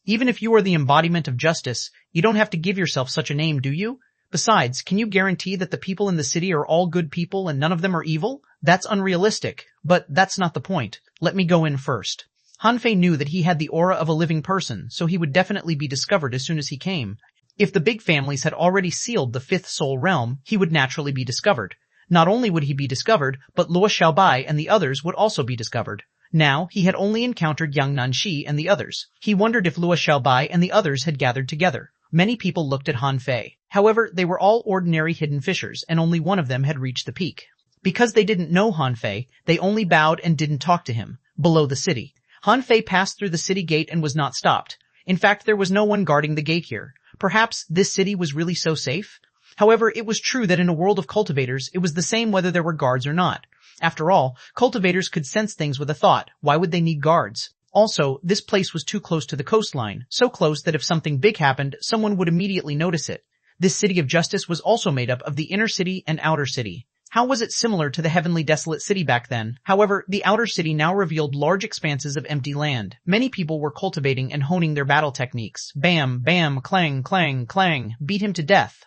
Speaker 1: Even if you are the embodiment of justice, you don't have to give yourself such a name, do you? Besides, can you guarantee that the people in the city are all good people and none of them are evil? That's unrealistic. But that's not the point. Let me go in first. Han Fei knew that he had the aura of a living person, so he would definitely be discovered as soon as he came. If the big families had already sealed the 5th soul realm, he would naturally be discovered. Not only would he be discovered, but Luo Xiaobai and the others would also be discovered. Now, he had only encountered Yang Nanshi and the others. He wondered if Luo Xiaobai and the others had gathered together. Many people looked at Han Fei. However, they were all ordinary hidden fishers, and only one of them had reached the peak. Because they didn't know Han Fei, they only bowed and didn't talk to him. Below the city, Han Fei passed through the city gate and was not stopped. In fact, there was no one guarding the gate here. Perhaps this city was really so safe? However, it was true that in a world of cultivators, it was the same whether there were guards or not. After all, cultivators could sense things with a thought. Why would they need guards? Also, this place was too close to the coastline, so close that if something big happened, someone would immediately notice it. This city of justice was also made up of the inner city and outer city. How was it similar to the heavenly desolate city back then? However, the outer city now revealed large expanses of empty land. Many people were cultivating and honing their battle techniques. Bam, bam, clang, clang, clang. Beat him to death.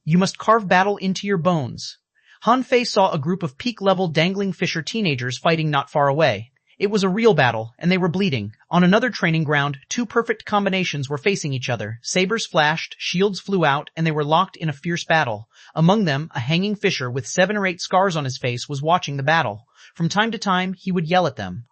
Speaker 1: You must carve battle into your bones. Han Fei saw a group of peak-level dangling fisher teenagers fighting not far away. It was a real battle, and they were bleeding. On another training ground, two perfect combinations were facing each other. Sabers flashed, shields flew out, and they were locked in a fierce battle. Among them, a hanging fisher with 7 or 8 scars on his face was watching the battle. From time to time, he would yell at them.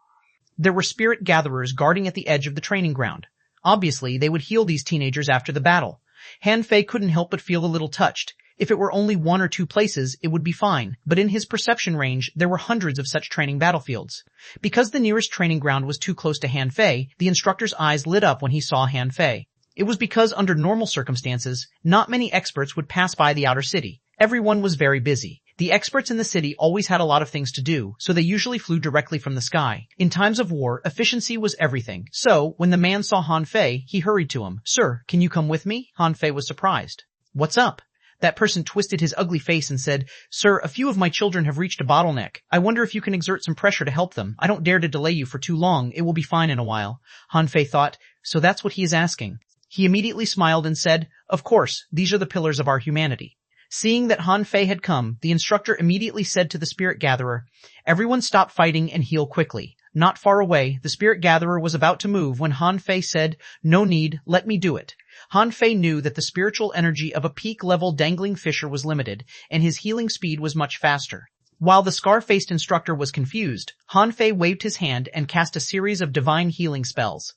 Speaker 1: There were spirit gatherers guarding at the edge of the training ground. Obviously, they would heal these teenagers after the battle. Han Fei couldn't help but feel a little touched. If it were only 1 or 2 places, it would be fine, but in his perception range, there were hundreds of such training battlefields. Because the nearest training ground was too close to Han Fei, the instructor's eyes lit up when he saw Han Fei. It was because under normal circumstances, not many experts would pass by the outer city. Everyone was very busy. The experts in the city always had a lot of things to do, so they usually flew directly from the sky. In times of war, efficiency was everything. So, when the man saw Han Fei, he hurried to him. "Sir, can you come with me?" Han Fei was surprised. "What's up?" That person twisted his ugly face and said, "Sir, a few of my children have reached a bottleneck. I wonder if you can exert some pressure to help them. I don't dare to delay you for too long. It will be fine in a while." Han Fei thought, so that's what he is asking. He immediately smiled and said, "Of course, these are the pillars of our humanity." Seeing that Han Fei had come, the instructor immediately said to the spirit gatherer, "Everyone stop fighting and heal quickly." Not far away, the spirit gatherer was about to move when Han Fei said, "No need, let me do it." Han Fei knew that the spiritual energy of a peak-level dangling fisher was limited, and his healing speed was much faster. While the scar-faced instructor was confused, Han Fei waved his hand and cast a series of divine healing spells.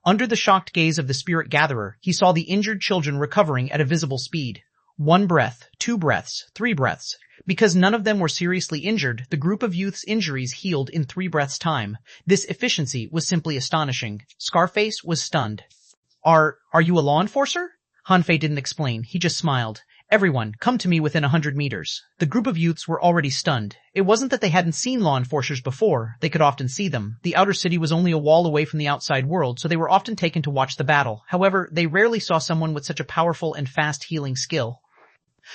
Speaker 1: Under the shocked gaze of the spirit gatherer, he saw the injured children recovering at a visible speed. 1 breath, 2 breaths, 3 breaths. Because none of them were seriously injured, the group of youth's injuries healed in 3 breaths' time. This efficiency was simply astonishing. Scarface was stunned. Are you a law enforcer?" Han Fei didn't explain. He just smiled. "Everyone, come to me within 100 meters. The group of youths were already stunned. It wasn't that they hadn't seen law enforcers before. They could often see them. The outer city was only a wall away from the outside world, so they were often taken to watch the battle. However, they rarely saw someone with such a powerful and fast healing skill.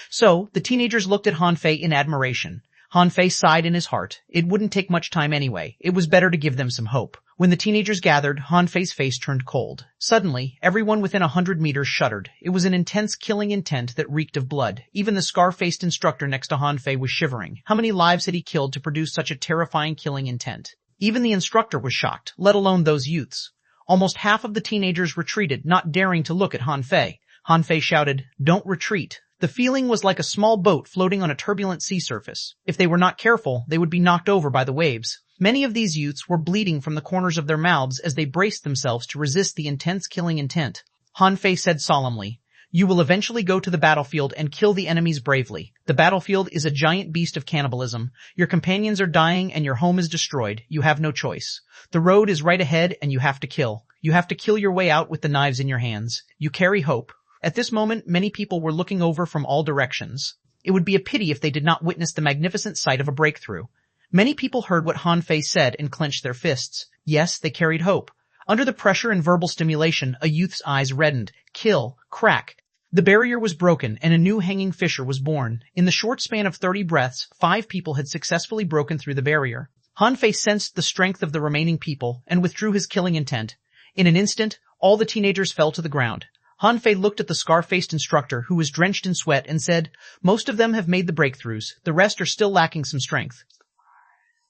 Speaker 1: So, the teenagers looked at Han Fei in admiration. Han Fei sighed in his heart. It wouldn't take much time anyway. It was better to give them some hope. When the teenagers gathered, Han Fei's face turned cold. Suddenly, everyone within 100 meters shuddered. It was an intense killing intent that reeked of blood. Even the scar-faced instructor next to Han Fei was shivering. How many lives had he killed to produce such a terrifying killing intent? Even the instructor was shocked, let alone those youths. Almost half of the teenagers retreated, not daring to look at Han Fei. Han Fei shouted, "Don't retreat." The feeling was like a small boat floating on a turbulent sea surface. If they were not careful, they would be knocked over by the waves. Many of these youths were bleeding from the corners of their mouths as they braced themselves to resist the intense killing intent. Han Fei said solemnly, "You will eventually go to the battlefield and kill the enemies bravely. The battlefield is a giant beast of cannibalism. Your companions are dying and your home is destroyed. You have no choice. The road is right ahead and you have to kill. You have to kill your way out with the knives in your hands. You carry hope." At this moment, many people were looking over from all directions. It would be a pity if they did not witness the magnificent sight of a breakthrough. Many people heard what Han Fei said and clenched their fists. Yes, they carried hope. Under the pressure and verbal stimulation, a youth's eyes reddened. Kill. Crack. The barrier was broken and a new hanging fisher was born. In the short span of 30 breaths, 5 people had successfully broken through the barrier. Han Fei sensed the strength of the remaining people and withdrew his killing intent. In an instant, all the teenagers fell to the ground. Han Fei looked at the scar-faced instructor, who was drenched in sweat, and said, "Most of them have made the breakthroughs. The rest are still lacking some strength."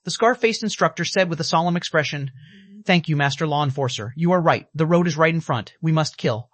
Speaker 1: The scar-faced instructor said with a solemn expression, "Thank you, Master Law Enforcer. You are right. The road is right in front. We must kill.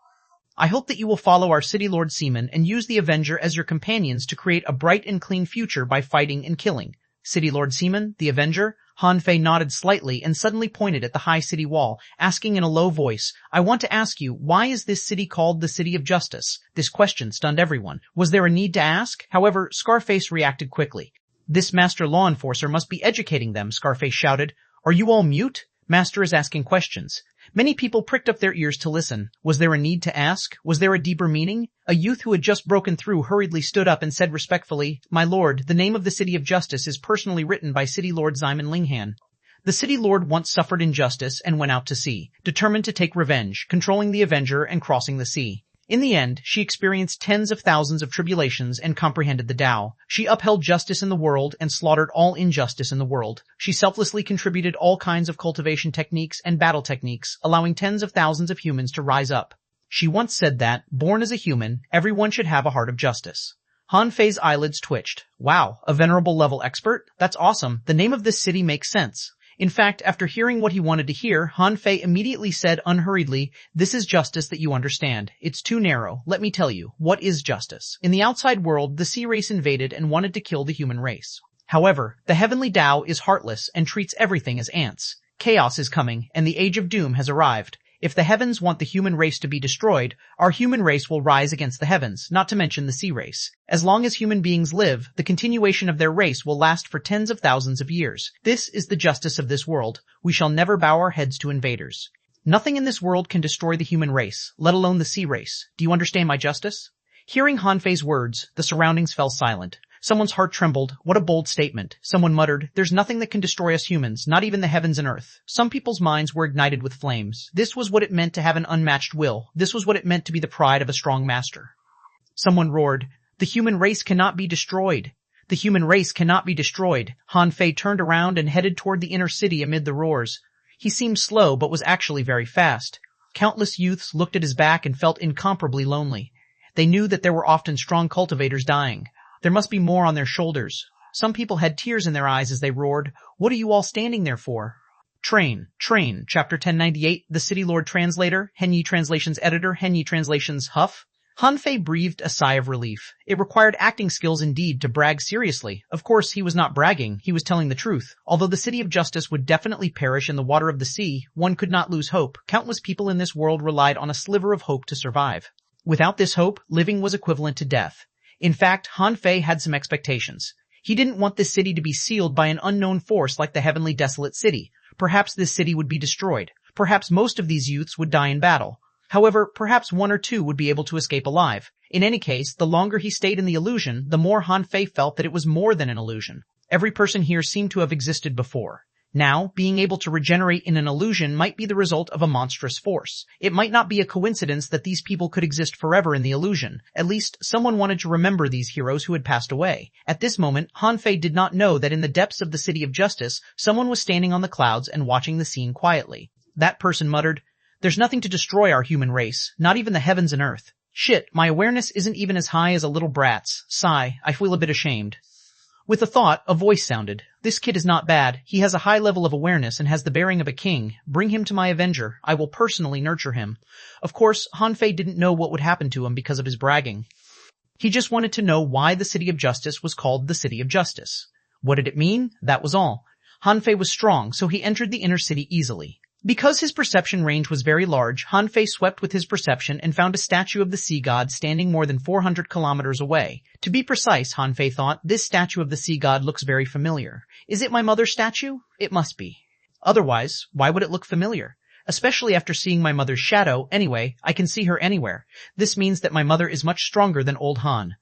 Speaker 1: I hope that you will follow our City Lord Seaman and use the Avenger as your companions to create a bright and clean future by fighting and killing." City Lord Seaman, the Avenger? Han Fei nodded slightly and suddenly pointed at the high city wall, asking in a low voice, "I want to ask you, why is this city called the City of Justice?" This question stunned everyone. Was there a need to ask? However, Scarface reacted quickly. This master law enforcer must be educating them, Scarface shouted. Are you all mute? Master is asking questions. Many people pricked up their ears to listen. Was there a need to ask? Was there a deeper meaning? A youth who had just broken through hurriedly stood up and said respectfully, My lord, the name of the City of Justice is personally written by City Lord Simon Linghan. The City Lord once suffered injustice and went out to sea, determined to take revenge, controlling the Avenger and crossing the sea. In the end, she experienced tens of thousands of tribulations and comprehended the Tao. She upheld justice in the world and slaughtered all injustice in the world. She selflessly contributed all kinds of cultivation techniques and battle techniques, allowing tens of thousands of humans to rise up. She once said that, born as a human, everyone should have a heart of justice. Han Fei's eyelids twitched. Wow, a venerable level expert? That's awesome. The name of this city makes sense. In fact, after hearing what he wanted to hear, Han Fei immediately said unhurriedly, This is justice that you understand. It's too narrow. Let me tell you, what is justice? In the outside world, the sea race invaded and wanted to kill the human race. However, the heavenly Tao is heartless and treats everything as ants. Chaos is coming, and the age of doom has arrived. If the heavens want the human race to be destroyed, our human race will rise against the heavens, not to mention the sea race. As long as human beings live, the continuation of their race will last for tens of thousands of years. This is the justice of this world. We shall never bow our heads to invaders. Nothing in this world can destroy the human race, let alone the sea race. Do you understand my justice? Hearing Han Fei's words, the surroundings fell silent. Someone's heart trembled. What a bold statement. Someone muttered, There's nothing that can destroy us humans, not even the heavens and earth. Some people's minds were ignited with flames. This was what it meant to have an unmatched will. This was what it meant to be the pride of a strong master. Someone roared, The human race cannot be destroyed. The human race cannot be destroyed. Han Fei turned around and headed toward the inner city amid the roars. He seemed slow but was actually very fast. Countless youths looked at his back and felt incomparably lonely. They knew that there were often strong cultivators dying. There must be more on their shoulders. Some people had tears in their eyes as they roared, What are you all standing there for? Train, Chapter 1098, The City Lord Translator, Henyi Translations Editor, Henyi Translations Huff. Han Fei breathed a sigh of relief. It required acting skills indeed to brag seriously. Of course, he was not bragging, he was telling the truth. Although the City of Justice would definitely perish in the water of the sea, one could not lose hope. Countless people in this world relied on a sliver of hope to survive. Without this hope, living was equivalent to death. In fact, Han Fei had some expectations. He didn't want this city to be sealed by an unknown force like the Heavenly Desolate City. Perhaps this city would be destroyed. Perhaps most of these youths would die in battle. However, perhaps one or two would be able to escape alive. In any case, the longer he stayed in the illusion, the more Han Fei felt that it was more than an illusion. Every person here seemed to have existed before. Now, being able to regenerate in an illusion might be the result of a monstrous force. It might not be a coincidence that these people could exist forever in the illusion. At least, someone wanted to remember these heroes who had passed away. At this moment, Han Fei did not know that in the depths of the City of Justice, someone was standing on the clouds and watching the scene quietly. That person muttered, There's nothing to destroy our human race, not even the heavens and earth. Shit, my awareness isn't even as high as a little brat's. Sigh, I feel a bit ashamed. With a thought, a voice sounded. This kid is not bad. He has a high level of awareness and has the bearing of a king. Bring him to my Avenger. I will personally nurture him. Of course, Han Fei didn't know what would happen to him because of his bragging. He just wanted to know why the City of Justice was called the City of Justice. What did it mean? That was all. Han Fei was strong, so he entered the inner city easily. Because his perception range was very large, Han Fei swept with his perception and found a statue of the sea god standing more than 400 kilometers away. To be precise, Han Fei thought, this statue of the sea god looks very familiar. Is it my mother's statue? It must be. Otherwise, why would it look familiar? Especially after seeing my mother's shadow, anyway, I can see her anywhere. This means that my mother is much stronger than old Han.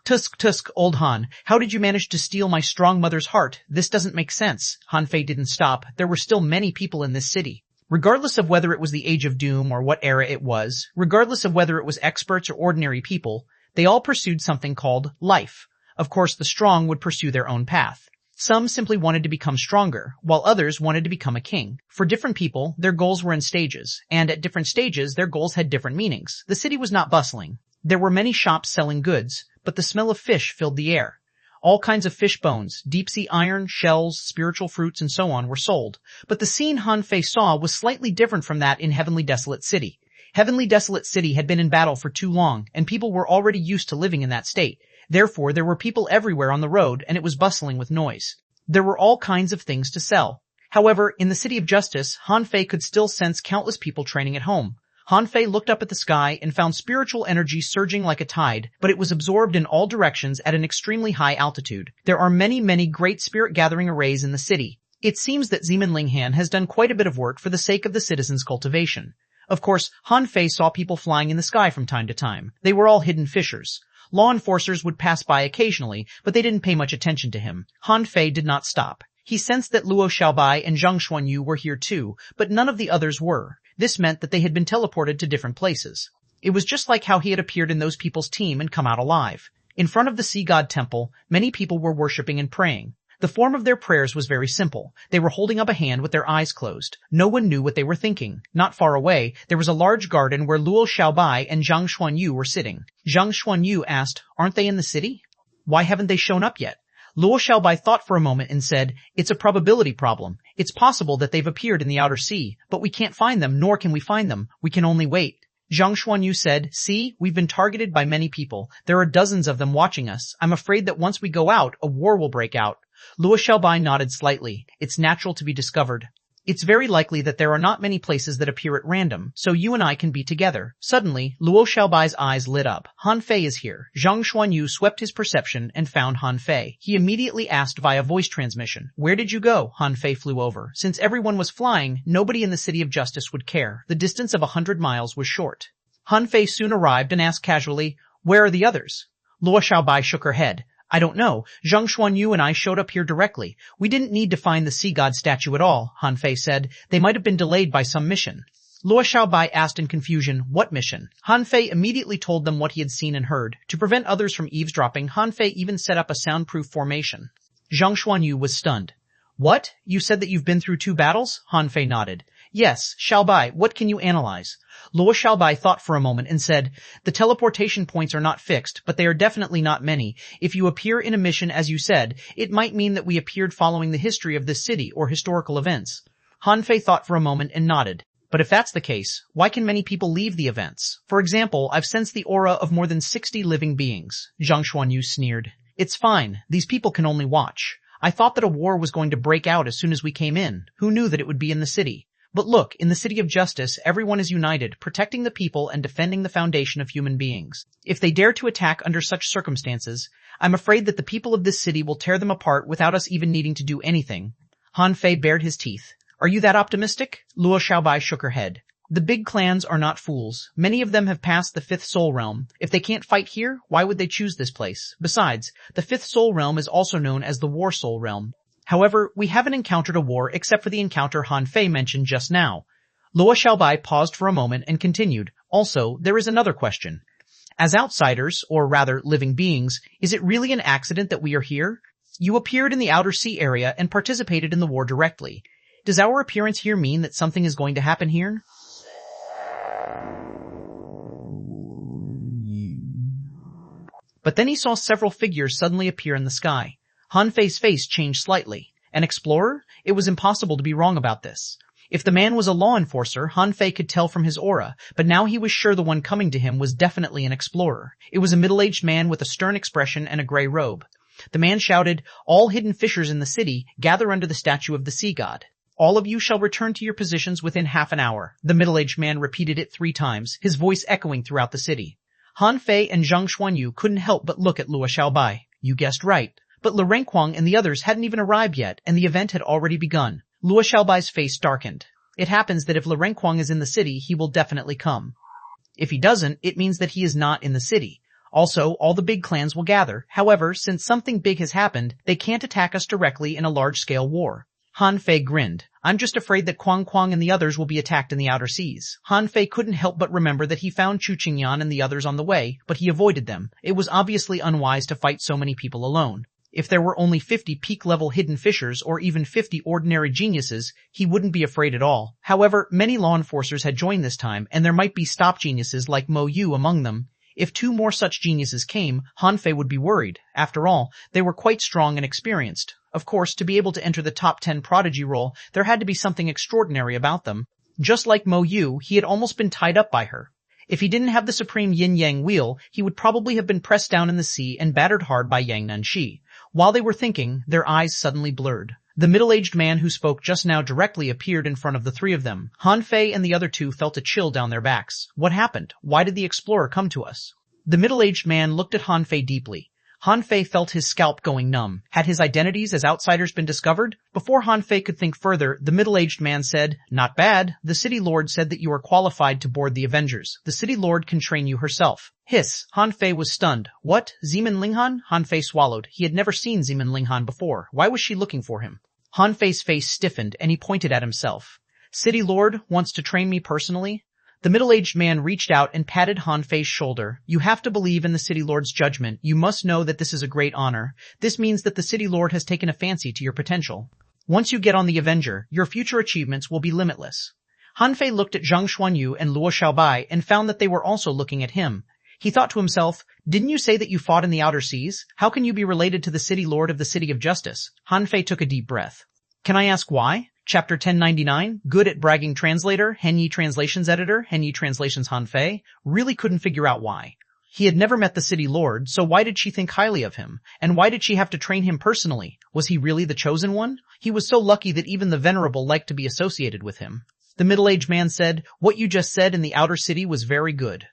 Speaker 1: Tusk, old Han, how did you manage to steal my strong mother's heart? This doesn't make sense. Han Fei didn't stop. There were still many people in this city. Regardless of whether it was the Age of Doom or what era it was, regardless of whether it was experts or ordinary people, they all pursued something called life. Of course, the strong would pursue their own path. Some simply wanted to become stronger, while others wanted to become a king. For different people, their goals were in stages, and at different stages, their goals had different meanings. The city was not bustling. There were many shops selling goods, but the smell of fish filled the air. All kinds of fish bones, deep-sea iron, shells, spiritual fruits, and so on were sold. But the scene Han Fei saw was slightly different from that in Heavenly Desolate City. Heavenly Desolate City had been in battle for too long, and people were already used to living in that state. Therefore, there were people everywhere on the road, and it was bustling with noise. There were all kinds of things to sell. However, in the City of Justice, Han Fei could still sense countless people training at home. Han Fei looked up at the sky and found spiritual energy surging like a tide, but it was absorbed in all directions at an extremely high altitude. There are many great spirit gathering arrays in the city. It seems that Zeman Linghan has done quite a bit of work for the sake of the citizens' cultivation. Of course, Han Fei saw people flying in the sky from time to time. They were all hidden fishers. Law enforcers would pass by occasionally, but they didn't pay much attention to him. Han Fei did not stop. He sensed that Luo Xiaobai and Zhang Xuanyu were here too, but none of the others were. This meant that they had been teleported to different places. It was just like how he had appeared in those people's team and come out alive. In front of the sea god temple, many people were worshipping and praying. The form of their prayers was very simple. They were holding up a hand with their eyes closed. No one knew what they were thinking. Not far away, there was a large garden where Luo Xiaobai and Zhang Xuanyu were sitting. Zhang Xuanyu asked, "Aren't they in the city? Why haven't they shown up yet?" Luo Xiaobai thought for a moment and said, "It's a probability problem. It's possible that they've appeared in the outer sea, but we can't find them, nor can we find them. We can only wait." Zhang Xuanyu said, "See, we've been targeted by many people. There are dozens of them watching us. I'm afraid that once we go out, a war will break out." Luo Xiaobai nodded slightly. "It's natural to be discovered. It's very likely that there are not many places that appear at random, so you and I can be together." Suddenly, Luo Xiaobai's eyes lit up. Han Fei is here. Zhang Xuanyu swept his perception and found Han Fei. He immediately asked via voice transmission, "Where did you go?" Han Fei flew over. Since everyone was flying, nobody in the City of Justice would care. The distance of 100 miles was short. Han Fei soon arrived and asked casually, "Where are the others?" Luo Xiaobai shook her head. "I don't know. Zhang Xuanyu and I showed up here directly. We didn't need to find the sea god statue at all," Han Fei said. "They might have been delayed by some mission." Luo Xiaobai asked in confusion, "What mission?" Han Fei immediately told them what he had seen and heard. To prevent others from eavesdropping, Han Fei even set up a soundproof formation. Zhang Xuanyu was stunned. "What? You said that you've been through 2 battles?" Han Fei nodded. "Yes, Xiaobai, what can you analyze?" Luo Xiaobai thought for a moment and said, "The teleportation points are not fixed, but they are definitely not many. If you appear in a mission as you said, it might mean that we appeared following the history of this city or historical events." Han Fei thought for a moment and nodded. "But if that's the case, why can many people leave the events? For example, I've sensed the aura of more than 60 living beings." Zhang Xuanyu sneered. "It's fine. These people can only watch. I thought that a war was going to break out as soon as we came in. Who knew that it would be in the city? But look, in the City of Justice, everyone is united, protecting the people and defending the foundation of human beings. If they dare to attack under such circumstances, I'm afraid that the people of this city will tear them apart without us even needing to do anything." Han Fei bared his teeth. "Are you that optimistic?" Luo Xiaobai shook her head. "The big clans are not fools. Many of them have passed the 5th Soul Realm. If they can't fight here, why would they choose this place? Besides, the 5th Soul Realm is also known as the War Soul Realm. However, we haven't encountered a war except for the encounter Han Fei mentioned just now." Luo Xiaobai paused for a moment and continued, "Also, there is another question. As outsiders, or rather living beings, is it really an accident that we are here? You appeared in the outer sea area and participated in the war directly. Does our appearance here mean that something is going to happen here?" But then he saw several figures suddenly appear in the sky. Han Fei's face changed slightly. An explorer? It was impossible to be wrong about this. If the man was a law enforcer, Han Fei could tell from his aura, but now he was sure the one coming to him was definitely an explorer. It was a middle-aged man with a stern expression and a gray robe. The man shouted, "All hidden fishers in the city, gather under the statue of the sea god. All of you shall return to your positions within half an hour." The middle-aged man repeated it 3 times, his voice echoing throughout the city. Han Fei and Zhang Xuanyu couldn't help but look at Luo Xiaobai. "You guessed right." But Lu Renquang and the others hadn't even arrived yet, and the event had already begun. Luo Xiaobai's face darkened. It happens that if Lu Renquang is in the city, he will definitely come. If he doesn't, it means that he is not in the city. Also, all the big clans will gather. However, since something big has happened, they can't attack us directly in a large-scale war. Han Fei grinned. "I'm just afraid that Quang and the others will be attacked in the outer seas." Han Fei couldn't help but remember that he found Chu Qingyan and the others on the way, but he avoided them. It was obviously unwise to fight so many people alone. If there were only 50 peak-level hidden fishers or even 50 ordinary geniuses, he wouldn't be afraid at all. However, many law enforcers had joined this time, and there might be stop geniuses like Mo Yu among them. If 2 more such geniuses came, Han Fei would be worried. After all, they were quite strong and experienced. Of course, to be able to enter the top 10 prodigy role, there had to be something extraordinary about them. Just like Mo Yu, he had almost been tied up by her. If he didn't have the supreme yin-yang wheel, he would probably have been pressed down in the sea and battered hard by Yang Nanxi. While they were thinking, their eyes suddenly blurred. The middle-aged man who spoke just now directly appeared in front of the three of them. Han Fei and the other two felt a chill down their backs. What happened? Why did the explorer come to us? The middle-aged man looked at Han Fei deeply. Han Fei felt his scalp going numb. Had his identities as outsiders been discovered? Before Han Fei could think further, the middle-aged man said, "Not bad. The city lord said that you are qualified to board the Avengers. The city lord can train you herself." Hiss. Han Fei was stunned. What? Zeman Linghan? Han Fei swallowed. He had never seen Zeman Linghan before. Why was she looking for him? Han Fei's face stiffened, and he pointed at himself. City lord wants to train me personally? The middle-aged man reached out and patted Han Fei's shoulder. You have to believe in the city lord's judgment. You must know that this is a great honor. This means that the city lord has taken a fancy to your potential. Once you get on the Avenger, your future achievements will be limitless. Han Fei looked at Zhang Xuanyu and Luo Xiaobai and found that they were also looking at him. He thought to himself, didn't you say that you fought in the outer seas? How can you be related to the city lord of the City of Justice? Han Fei took a deep breath. Can I ask why? Chapter 1099, Good at Bragging Translator, Henyi Translations Editor, Henyi Translations Han Fei, really couldn't figure out why. He had never met the city lord, so why did she think highly of him? And why did she have to train him personally? Was he really the chosen one? He was so lucky that even the venerable liked to be associated with him. The middle-aged man said, what you just said in the outer city was very good.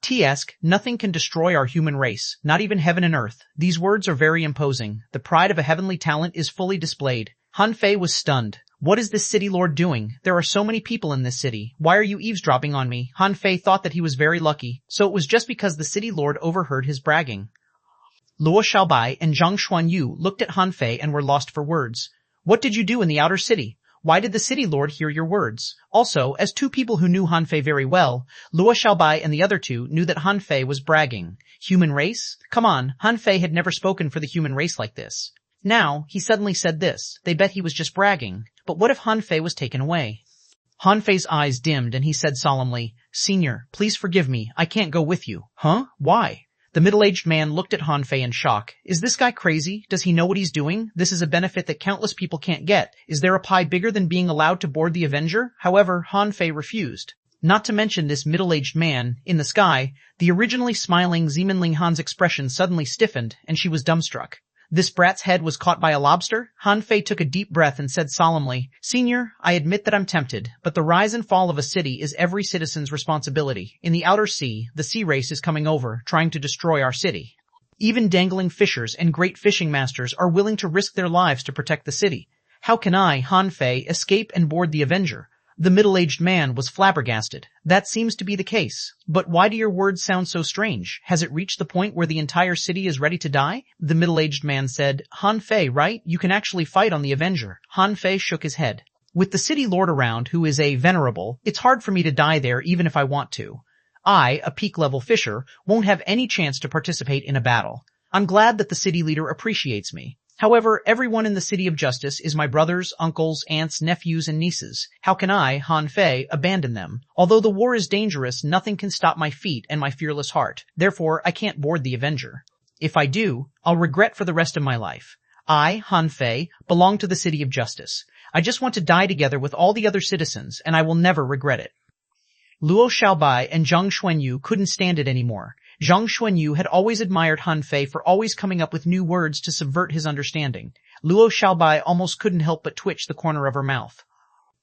Speaker 1: T-esque, nothing can destroy our human race, not even heaven and earth. These words are very imposing. The pride of a heavenly talent is fully displayed. Han Fei was stunned. What is this city lord doing? There are so many people in this city. Why are you eavesdropping on me? Han Fei thought that he was very lucky, so it was just because the city lord overheard his bragging. Luo Xiaobai and Zhang Xuanyu looked at Han Fei and were lost for words. What did you do in the outer city? Why did the city lord hear your words? Also, as two people who knew Han Fei very well, Luo Xiaobai and the other two knew that Han Fei was bragging. Human race? Come on, Han Fei had never spoken for the human race like this. Now, he suddenly said this. They bet he was just bragging. But what if Han Fei was taken away? Han Fei's eyes dimmed and he said solemnly, Senior, please forgive me. I can't go with you. Huh? Why? The middle-aged man looked at Han Fei in shock. Is this guy crazy? Does he know what he's doing? This is a benefit that countless people can't get. Is there a pie bigger than being allowed to board the Avenger? However, Han Fei refused. Not to mention this middle-aged man, in the sky, the originally smiling Zeman Linghan's expression suddenly stiffened and she was dumbstruck. This brat's head was caught by a lobster? Han Fei took a deep breath and said solemnly, Senior, I admit that I'm tempted, but the rise and fall of a city is every citizen's responsibility. In the outer sea, the sea race is coming over, trying to destroy our city. Even dangling fishers and great fishing masters are willing to risk their lives to protect the city. How can I, Han Fei, escape and board the Avenger? The middle-aged man was flabbergasted. That seems to be the case. But why do your words sound so strange? Has it reached the point where the entire city is ready to die? The middle-aged man said, Han Fei, right? You can actually fight on the Avenger. Han Fei shook his head. With the city lord around, who is a venerable, it's hard for me to die there even if I want to. I, a peak-level fisher, won't have any chance to participate in a battle. I'm glad that the city leader appreciates me. However, everyone in the City of Justice is my brothers, uncles, aunts, nephews, and nieces. How can I, Han Fei, abandon them? Although the war is dangerous, nothing can stop my feet and my fearless heart. Therefore, I can't board the Avenger. If I do, I'll regret for the rest of my life. I, Han Fei, belong to the City of Justice. I just want to die together with all the other citizens, and I will never regret it. Luo Xiaobai and Zhang Xuanyu couldn't stand it anymore. Zhang Xuanyu had always admired Han Fei for always coming up with new words to subvert his understanding. Luo Xiaobai almost couldn't help but twitch the corner of her mouth.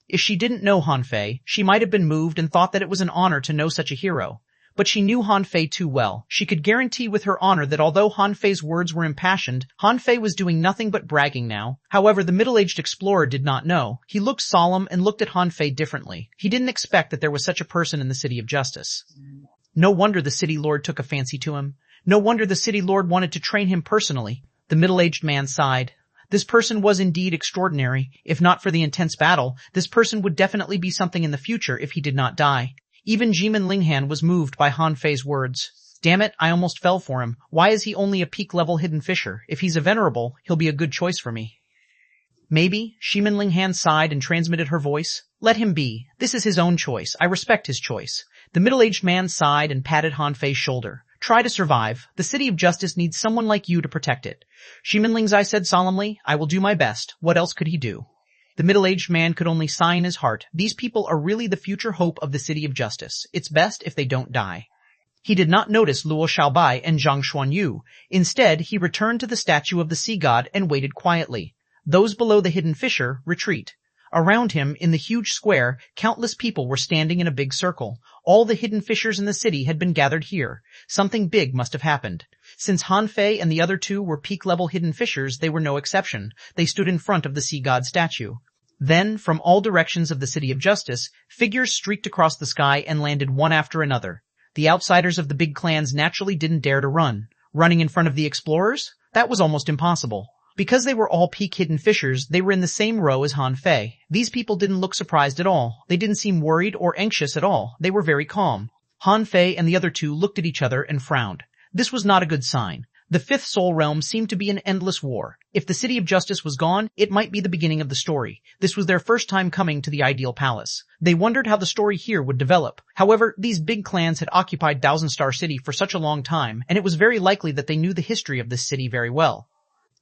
Speaker 1: If she didn't know Han Fei, she might have been moved and thought that it was an honor to know such a hero. But she knew Han Fei too well. She could guarantee with her honor that although Han Fei's words were impassioned, Han Fei was doing nothing but bragging now. However, the middle-aged explorer did not know. He looked solemn and looked at Han Fei differently. He didn't expect that there was such a person in the City of Justice. No wonder the city lord took a fancy to him. No wonder the city lord wanted to train him personally. The middle-aged man sighed. This person was indeed extraordinary. If not for the intense battle, this person would definitely be something in the future if he did not die. Even Zeman Linghan was moved by Han Fei's words. Damn it, I almost fell for him. Why is he only a peak-level hidden fisher? If he's a venerable, he'll be a good choice for me. Maybe, Zeman Linghan sighed and transmitted her voice. Let him be. This is his own choice. I respect his choice. The middle-aged man sighed and patted Han Fei's shoulder. Try to survive. The City of Justice needs someone like you to protect it. Zeman Lingzai said solemnly, I will do my best. What else could he do? The middle-aged man could only sigh in his heart. These people are really the future hope of the City of Justice. It's best if they don't die. He did not notice Luo Xiaobai and Zhang Xuanyu. Instead, he returned to the statue of the sea god and waited quietly. Those below the hidden fissure retreat. Around him, in the huge square, countless people were standing in a big circle. All the hidden fissures in the city had been gathered here. Something big must have happened. Since Han Fei and the other two were peak-level hidden fissures, they were no exception. They stood in front of the sea god statue. Then, from all directions of the City of Justice, figures streaked across the sky and landed one after another. The outsiders of the big clans naturally didn't dare to run. Running in front of the explorers? That was almost impossible. Because they were all peak hidden fissures, they were in the same row as Han Fei. These people didn't look surprised at all. They didn't seem worried or anxious at all. They were very calm. Han Fei and the other two looked at each other and frowned. This was not a good sign. The fifth soul realm seemed to be an endless war. If the City of Justice was gone, it might be the beginning of the story. This was their first time coming to the ideal palace. They wondered how the story here would develop. However, these big clans had occupied Thousand Star City for such a long time, and it was very likely that they knew the history of this city very well.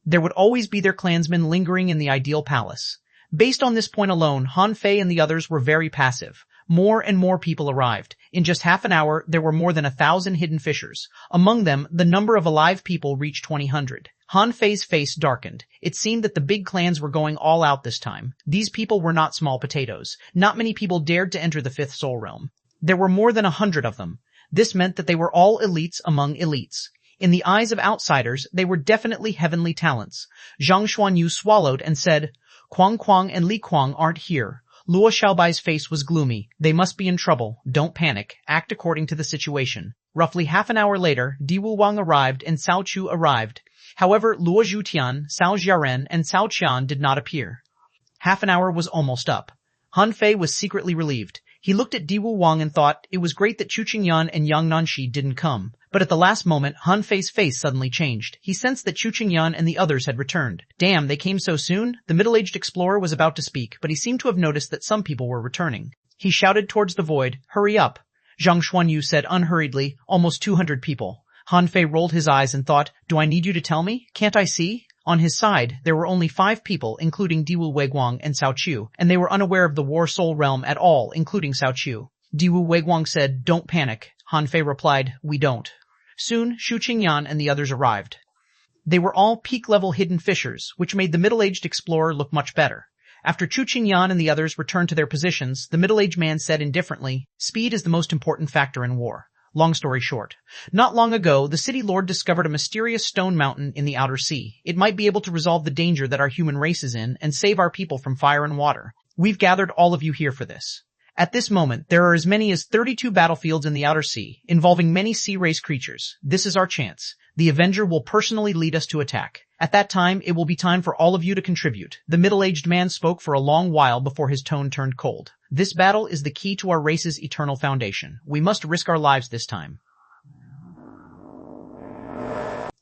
Speaker 1: There would always be their clansmen lingering in the ideal palace. Based on this point alone, Han Fei and the others were very passive. More and more people arrived. In just half an hour, there were more than 1,000 hidden fissures. Among them, the number of alive people reached 2,000. Han Fei's face darkened. It seemed that the big clans were going all out this time. These people were not small potatoes. Not many people dared to enter the fifth soul realm. There were more than 100 of them. This meant that they were all elites among elites. In the eyes of outsiders, they were definitely heavenly talents. Xuanhuan swallowed and said, Quang and Li Kuang aren't here. Luo Xiaobai's face was gloomy. They must be in trouble. Don't panic. Act according to the situation. Roughly half an hour later, Diwu Wang arrived and Cao Chu arrived. However, Luo Zhutian, Cao Jiaren, and Cao Qian did not appear. Half an hour was almost up. Han Fei was secretly relieved. He looked at Diwu Wang and thought it was great that Chu Qingyan and Yang Nanshi didn't come. But at the last moment, Han Fei's face suddenly changed. He sensed that Chu Qingyan and the others had returned. Damn, they came so soon? The middle-aged explorer was about to speak, but he seemed to have noticed that some people were returning. He shouted towards the void, Hurry up! Zhang Xuanyu said unhurriedly, Almost 200 people. Han Fei rolled his eyes and thought, Do I need you to tell me? Can't I see? On his side, there were only 5 people, including Diwu Weiguang and Cao Chu, and they were unaware of the War Soul Realm at all, including Cao Chu. Diwu Weiguang said, Don't panic. Han Fei replied, We don't. Soon, Xu Qingyan and the others arrived. They were all peak-level hidden fissures, which made the middle-aged explorer look much better. After Chu Qingyan and the others returned to their positions, the middle-aged man said indifferently, Speed is the most important factor in war. Long story short. Not long ago, the city lord discovered a mysterious stone mountain in the outer sea. It might be able to resolve the danger that our human race is in and save our people from fire and water. We've gathered all of you here for this. At this moment, there are as many as 32 battlefields in the outer sea, involving many sea race creatures. This is our chance. The Avenger will personally lead us to attack. At that time, it will be time for all of you to contribute. The middle-aged man spoke for a long while before his tone turned cold. This battle is the key to our race's eternal foundation. We must risk our lives this time.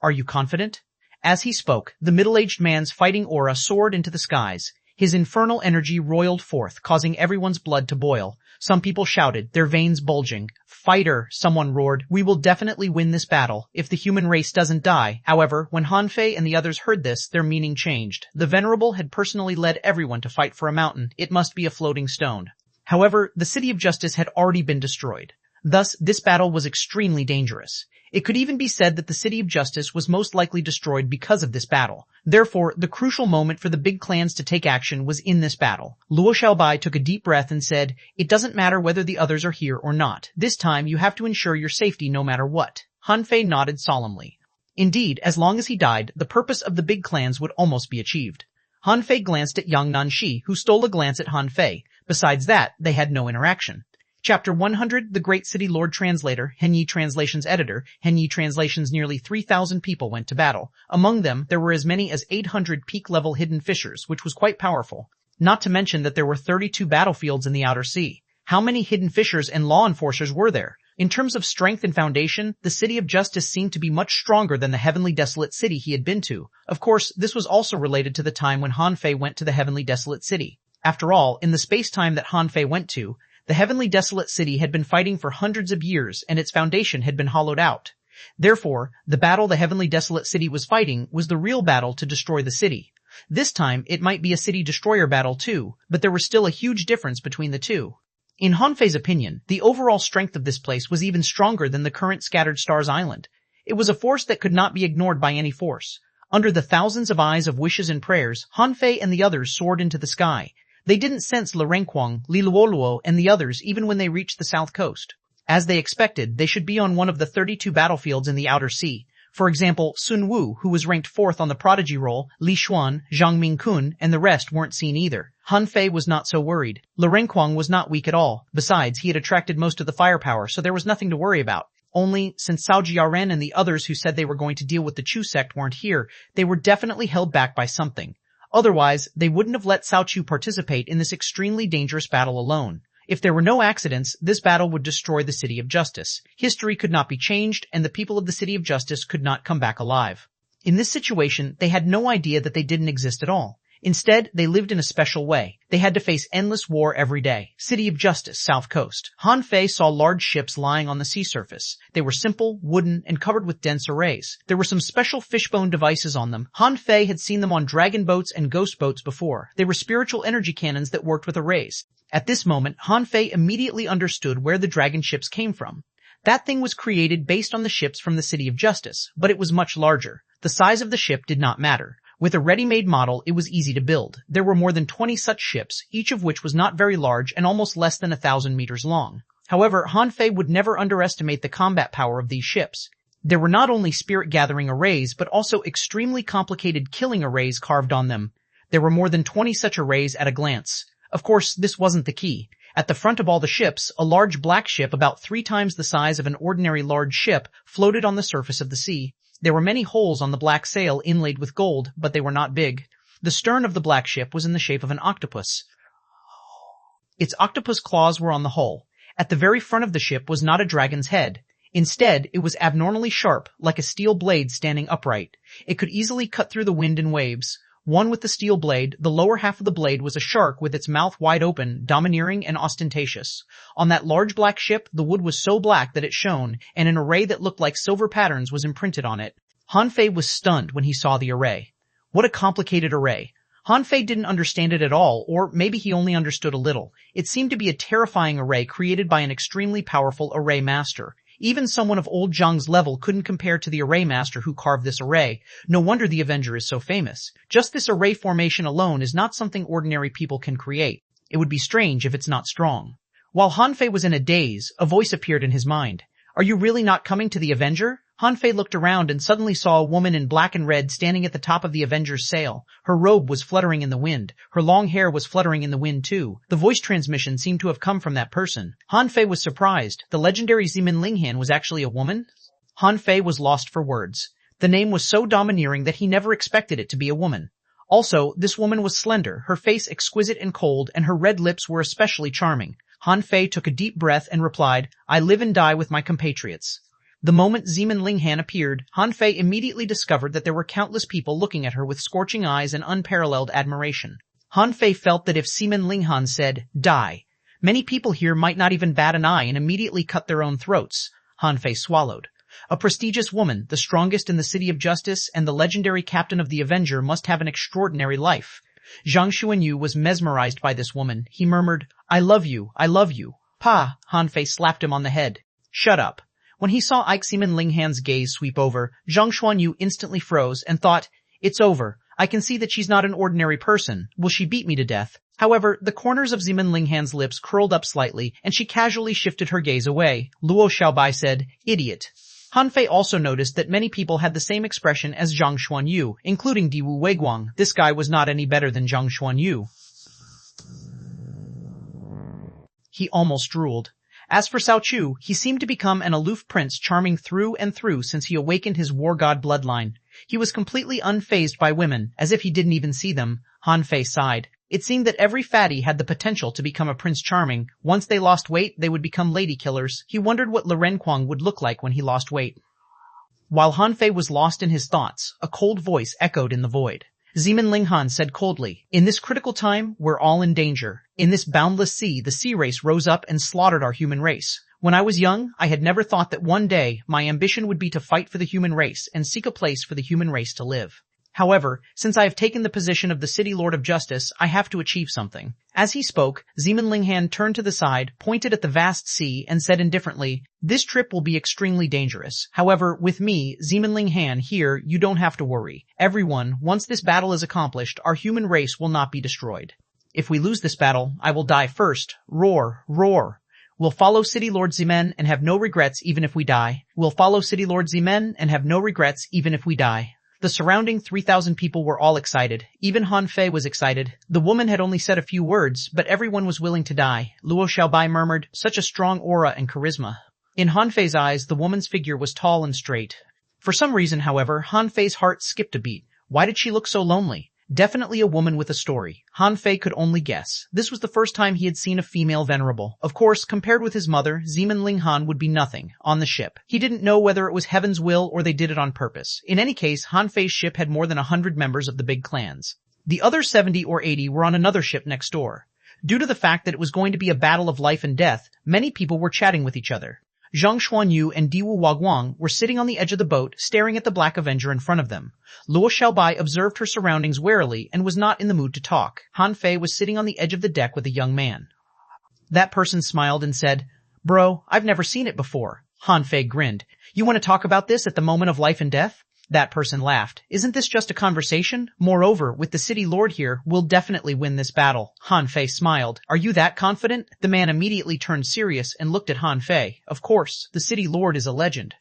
Speaker 1: Are you confident? As he spoke, the middle-aged man's fighting aura soared into the skies. His infernal energy roiled forth, causing everyone's blood to boil. Some people shouted, their veins bulging. Fighter, someone roared, we will definitely win this battle, if the human race doesn't die. However, when Han Fei and the others heard this, their meaning changed. The Venerable had personally led everyone to fight for a mountain. It must be a floating stone. However, the City of Justice had already been destroyed. Thus, this battle was extremely dangerous. It could even be said that the City of Justice was most likely destroyed because of this battle. Therefore, the crucial moment for the big clans to take action was in this battle. Luo Xiaobai took a deep breath and said, It doesn't matter whether the others are here or not. This time, you have to ensure your safety no matter what. Han Fei nodded solemnly. Indeed, as long as he died, the purpose of the big clans would almost be achieved. Han Fei glanced at Yang Nanshi, who stole a glance at Han Fei. Besides that, they had no interaction. Chapter 100, The Great City Lord Translator, Henyi Translations Editor, Henyi Translations. Nearly 3,000 people went to battle. Among them, there were as many as 800 peak-level hidden fissures, which was quite powerful. Not to mention that there were 32 battlefields in the outer sea. How many hidden fissures and law enforcers were there? In terms of strength and foundation, the City of Justice seemed to be much stronger than the Heavenly Desolate City he had been to. Of course, this was also related to the time when Han Fei went to the Heavenly Desolate City. After all, in the space-time that Han Fei went to, the Heavenly Desolate City had been fighting for hundreds of years, and its foundation had been hollowed out. Therefore, the battle the Heavenly Desolate City was fighting was the real battle to destroy the city. This time, it might be a city destroyer battle too, but there was still a huge difference between the two. In Han Fei's opinion, the overall strength of this place was even stronger than the current Scattered Stars Island. It was a force that could not be ignored by any force. Under the thousands of eyes of wishes and prayers, Han Fei and the others soared into the sky. They didn't sense Li Renquang, Li Luoluo, and the others even when they reached the south coast. As they expected, they should be on one of the 32 battlefields in the outer sea. For example, Sun Wu, who was ranked 4th on the prodigy roll, Li Xuan, Zhang Mingkun, and the rest weren't seen either. Han Fei was not so worried. Li Renquang was not weak at all. Besides, he had attracted most of the firepower, so there was nothing to worry about. Only, since Cao Jiaren and the others who said they were going to deal with the Chu sect weren't here, they were definitely held back by something. Otherwise, they wouldn't have let Cao Chu participate in this extremely dangerous battle alone. If there were no accidents, this battle would destroy the City of Justice. History could not be changed, and the people of the City of Justice could not come back alive. In this situation, they had no idea that they didn't exist at all. Instead, they lived in a special way. They had to face endless war every day. City of Justice, South Coast. Han Fei saw large ships lying on the sea surface. They were simple, wooden, and covered with dense arrays. There were some special fishbone devices on them. Han Fei had seen them on dragon boats and ghost boats before. They were spiritual energy cannons that worked with arrays. At this moment, Han Fei immediately understood where the dragon ships came from. That thing was created based on the ships from the City of Justice, but it was much larger. The size of the ship did not matter. With a ready-made model, it was easy to build. There were more than 20 such ships, each of which was not very large and almost less than 1,000 meters long. However, Han Fei would never underestimate the combat power of these ships. There were not only spirit-gathering arrays, but also extremely complicated killing arrays carved on them. There were more than 20 such arrays at a glance. Of course, this wasn't the key. At the front of all the ships, a large black ship about 3 times the size of an ordinary large ship floated on the surface of the sea. There were many holes on the black sail inlaid with gold, but they were not big. The stern of the black ship was in the shape of an octopus. Its octopus claws were on the hull. At the very front of the ship was not a dragon's head. Instead, it was abnormally sharp, like a steel blade standing upright. It could easily cut through the wind and waves. One with the steel blade, the lower half of the blade was a shark with its mouth wide open, domineering and ostentatious. On that large black ship, the wood was so black that it shone, and an array that looked like silver patterns was imprinted on it. Han Fei was stunned when he saw the array. What a complicated array. Han Fei didn't understand it at all, or maybe he only understood a little. It seemed to be a terrifying array created by an extremely powerful array master. Even someone of old Zhang's level couldn't compare to the array master who carved this array. No wonder the Avenger is so famous. Just this array formation alone is not something ordinary people can create. It would be strange if it's not strong. While Han Fei was in a daze, a voice appeared in his mind. Are you really not coming to the Avenger? Han Fei looked around and suddenly saw a woman in black and red standing at the top of the Avenger's sail. Her robe was fluttering in the wind. Her long hair was fluttering in the wind too. The voice transmission seemed to have come from that person. Han Fei was surprised. The legendary Zimin Linghan was actually a woman? Han Fei was lost for words. The name was so domineering that he never expected it to be a woman. Also, this woman was slender, her face exquisite and cold, and her red lips were especially charming. Han Fei took a deep breath and replied, I live and die with my compatriots. The moment Zimin Linghan appeared, Han Fei immediately discovered that there were countless people looking at her with scorching eyes and unparalleled admiration. Han Fei felt that if Zimin Linghan said, die, many people here might not even bat an eye and immediately cut their own throats. Han Fei swallowed. A prestigious woman, the strongest in the City of Justice, and the legendary captain of the Avenger must have an extraordinary life. Zhang Xuanyu was mesmerized by this woman. He murmured, I love you, I love you. Pa! Han Fei slapped him on the head. Shut up. When he saw Zimin Linghan's gaze sweep over, Zhang Xuanyu instantly froze and thought, it's over. I can see that she's not an ordinary person. Will she beat me to death? However, the corners of Zimin Linghan's lips curled up slightly, and she casually shifted her gaze away. Luo Xiaobai said, idiot. Han Fei also noticed that many people had the same expression as Zhang Xuanyu, including Diwu Weiguang. This guy was not any better than Zhang Xuanyu. He almost drooled. As for Cao Chu, he seemed to become an aloof prince, charming through and through since he awakened his war god bloodline. He was completely unfazed by women, as if he didn't even see them. Han Fei sighed. It seemed that every fatty had the potential to become a Prince Charming. Once they lost weight, they would become lady killers. He wondered what Li Renquang would look like when he lost weight. While Han Fei was lost in his thoughts, a cold voice echoed in the void. Zimin Linghan said coldly, in this critical time, we're all in danger. In this boundless sea, the sea race rose up and slaughtered our human race. When I was young, I had never thought that one day my ambition would be to fight for the human race and seek a place for the human race to live. However, since I have taken the position of the City Lord of Justice, I have to achieve something. As he spoke, Zeman Linghan turned to the side, pointed at the vast sea, and said indifferently, "This trip will be extremely dangerous. However, with me, Zeman Linghan, here, you don't have to worry. Everyone, once this battle is accomplished, our human race will not be destroyed. If we lose this battle, I will die first. Roar, roar. We'll follow City Lord Zeman and have no regrets even if we die. We'll follow City Lord Zeman and have no regrets even if we die." The surrounding 3,000 people were all excited. Even Han Fei was excited. The woman had only said a few words, but everyone was willing to die. Luo Xiaobai murmured, "Such a strong aura and charisma." In Han Fei's eyes, the woman's figure was tall and straight. For some reason, however, Han Fei's heart skipped a beat. Why did she look so lonely? Definitely a woman with a story. Han Fei could only guess. This was the first time he had seen a female venerable. Of course, compared with his mother, Zeman Linghan would be nothing on the ship. He didn't know whether it was heaven's will or they did it on purpose. In any case, Han Fei's ship had more than 100 members of the big clans. The other 70 or 80 were on another ship next door. Due to the fact that it was going to be a battle of life and death, many people were chatting with each other. Zhang Xuanyu and Diwu Waguang were sitting on the edge of the boat, staring at the Black Avenger in front of them. Luo Xiaobai observed her surroundings warily and was not in the mood to talk. Han Fei was sitting on the edge of the deck with a young man. That person smiled and said, "Bro, I've never seen it before." Han Fei grinned. "You want to talk about this at the moment of life and death?" That person laughed. "Isn't this just a conversation? Moreover, with the city lord here, we'll definitely win this battle." Han Fei smiled. "Are you that confident?" The man immediately turned serious and looked at Han Fei. "Of course, the city lord is a legend.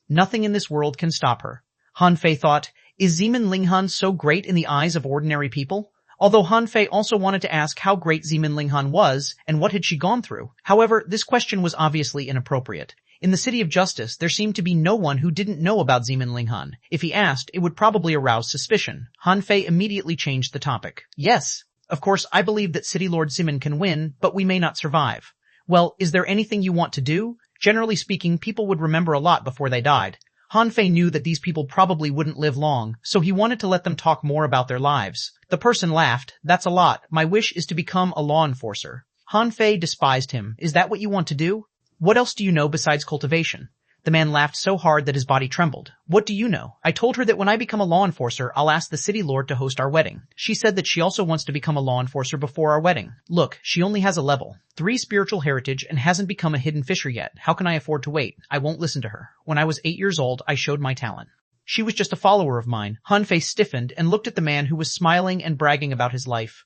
Speaker 1: Nothing in this world can stop her." Han Fei thought, is Zeman Linghan so great in the eyes of ordinary people? Although Han Fei also wanted to ask how great Zeman Linghan was and what had she gone through. However, this question was obviously inappropriate. In the City of Justice, there seemed to be no one who didn't know about Zeman Linghan. If he asked, it would probably arouse suspicion. Han Fei immediately changed the topic. "Yes, of course I believe that City Lord Zeman can win, but we may not survive." "Well, is there anything you want to do?" Generally speaking, people would remember a lot before they died. Han Fei knew that these people probably wouldn't live long, so he wanted to let them talk more about their lives. The person laughed. "That's a lot. My wish is to become a law enforcer." Han Fei despised him. "Is that what you want to do? What else do you know besides cultivation?" The man laughed so hard that his body trembled. "What do you know?" "I told her that when I become a law enforcer, I'll ask the city lord to host our wedding. She said that she also wants to become a law enforcer before our wedding. Look, she only has a level 3 spiritual heritage and hasn't become a hidden fisher yet. How can I afford to wait? I won't listen to her. When I was 8 years old, I showed my talent. She was just a follower of mine." Han Fei stiffened and looked at the man who was smiling and bragging about his life.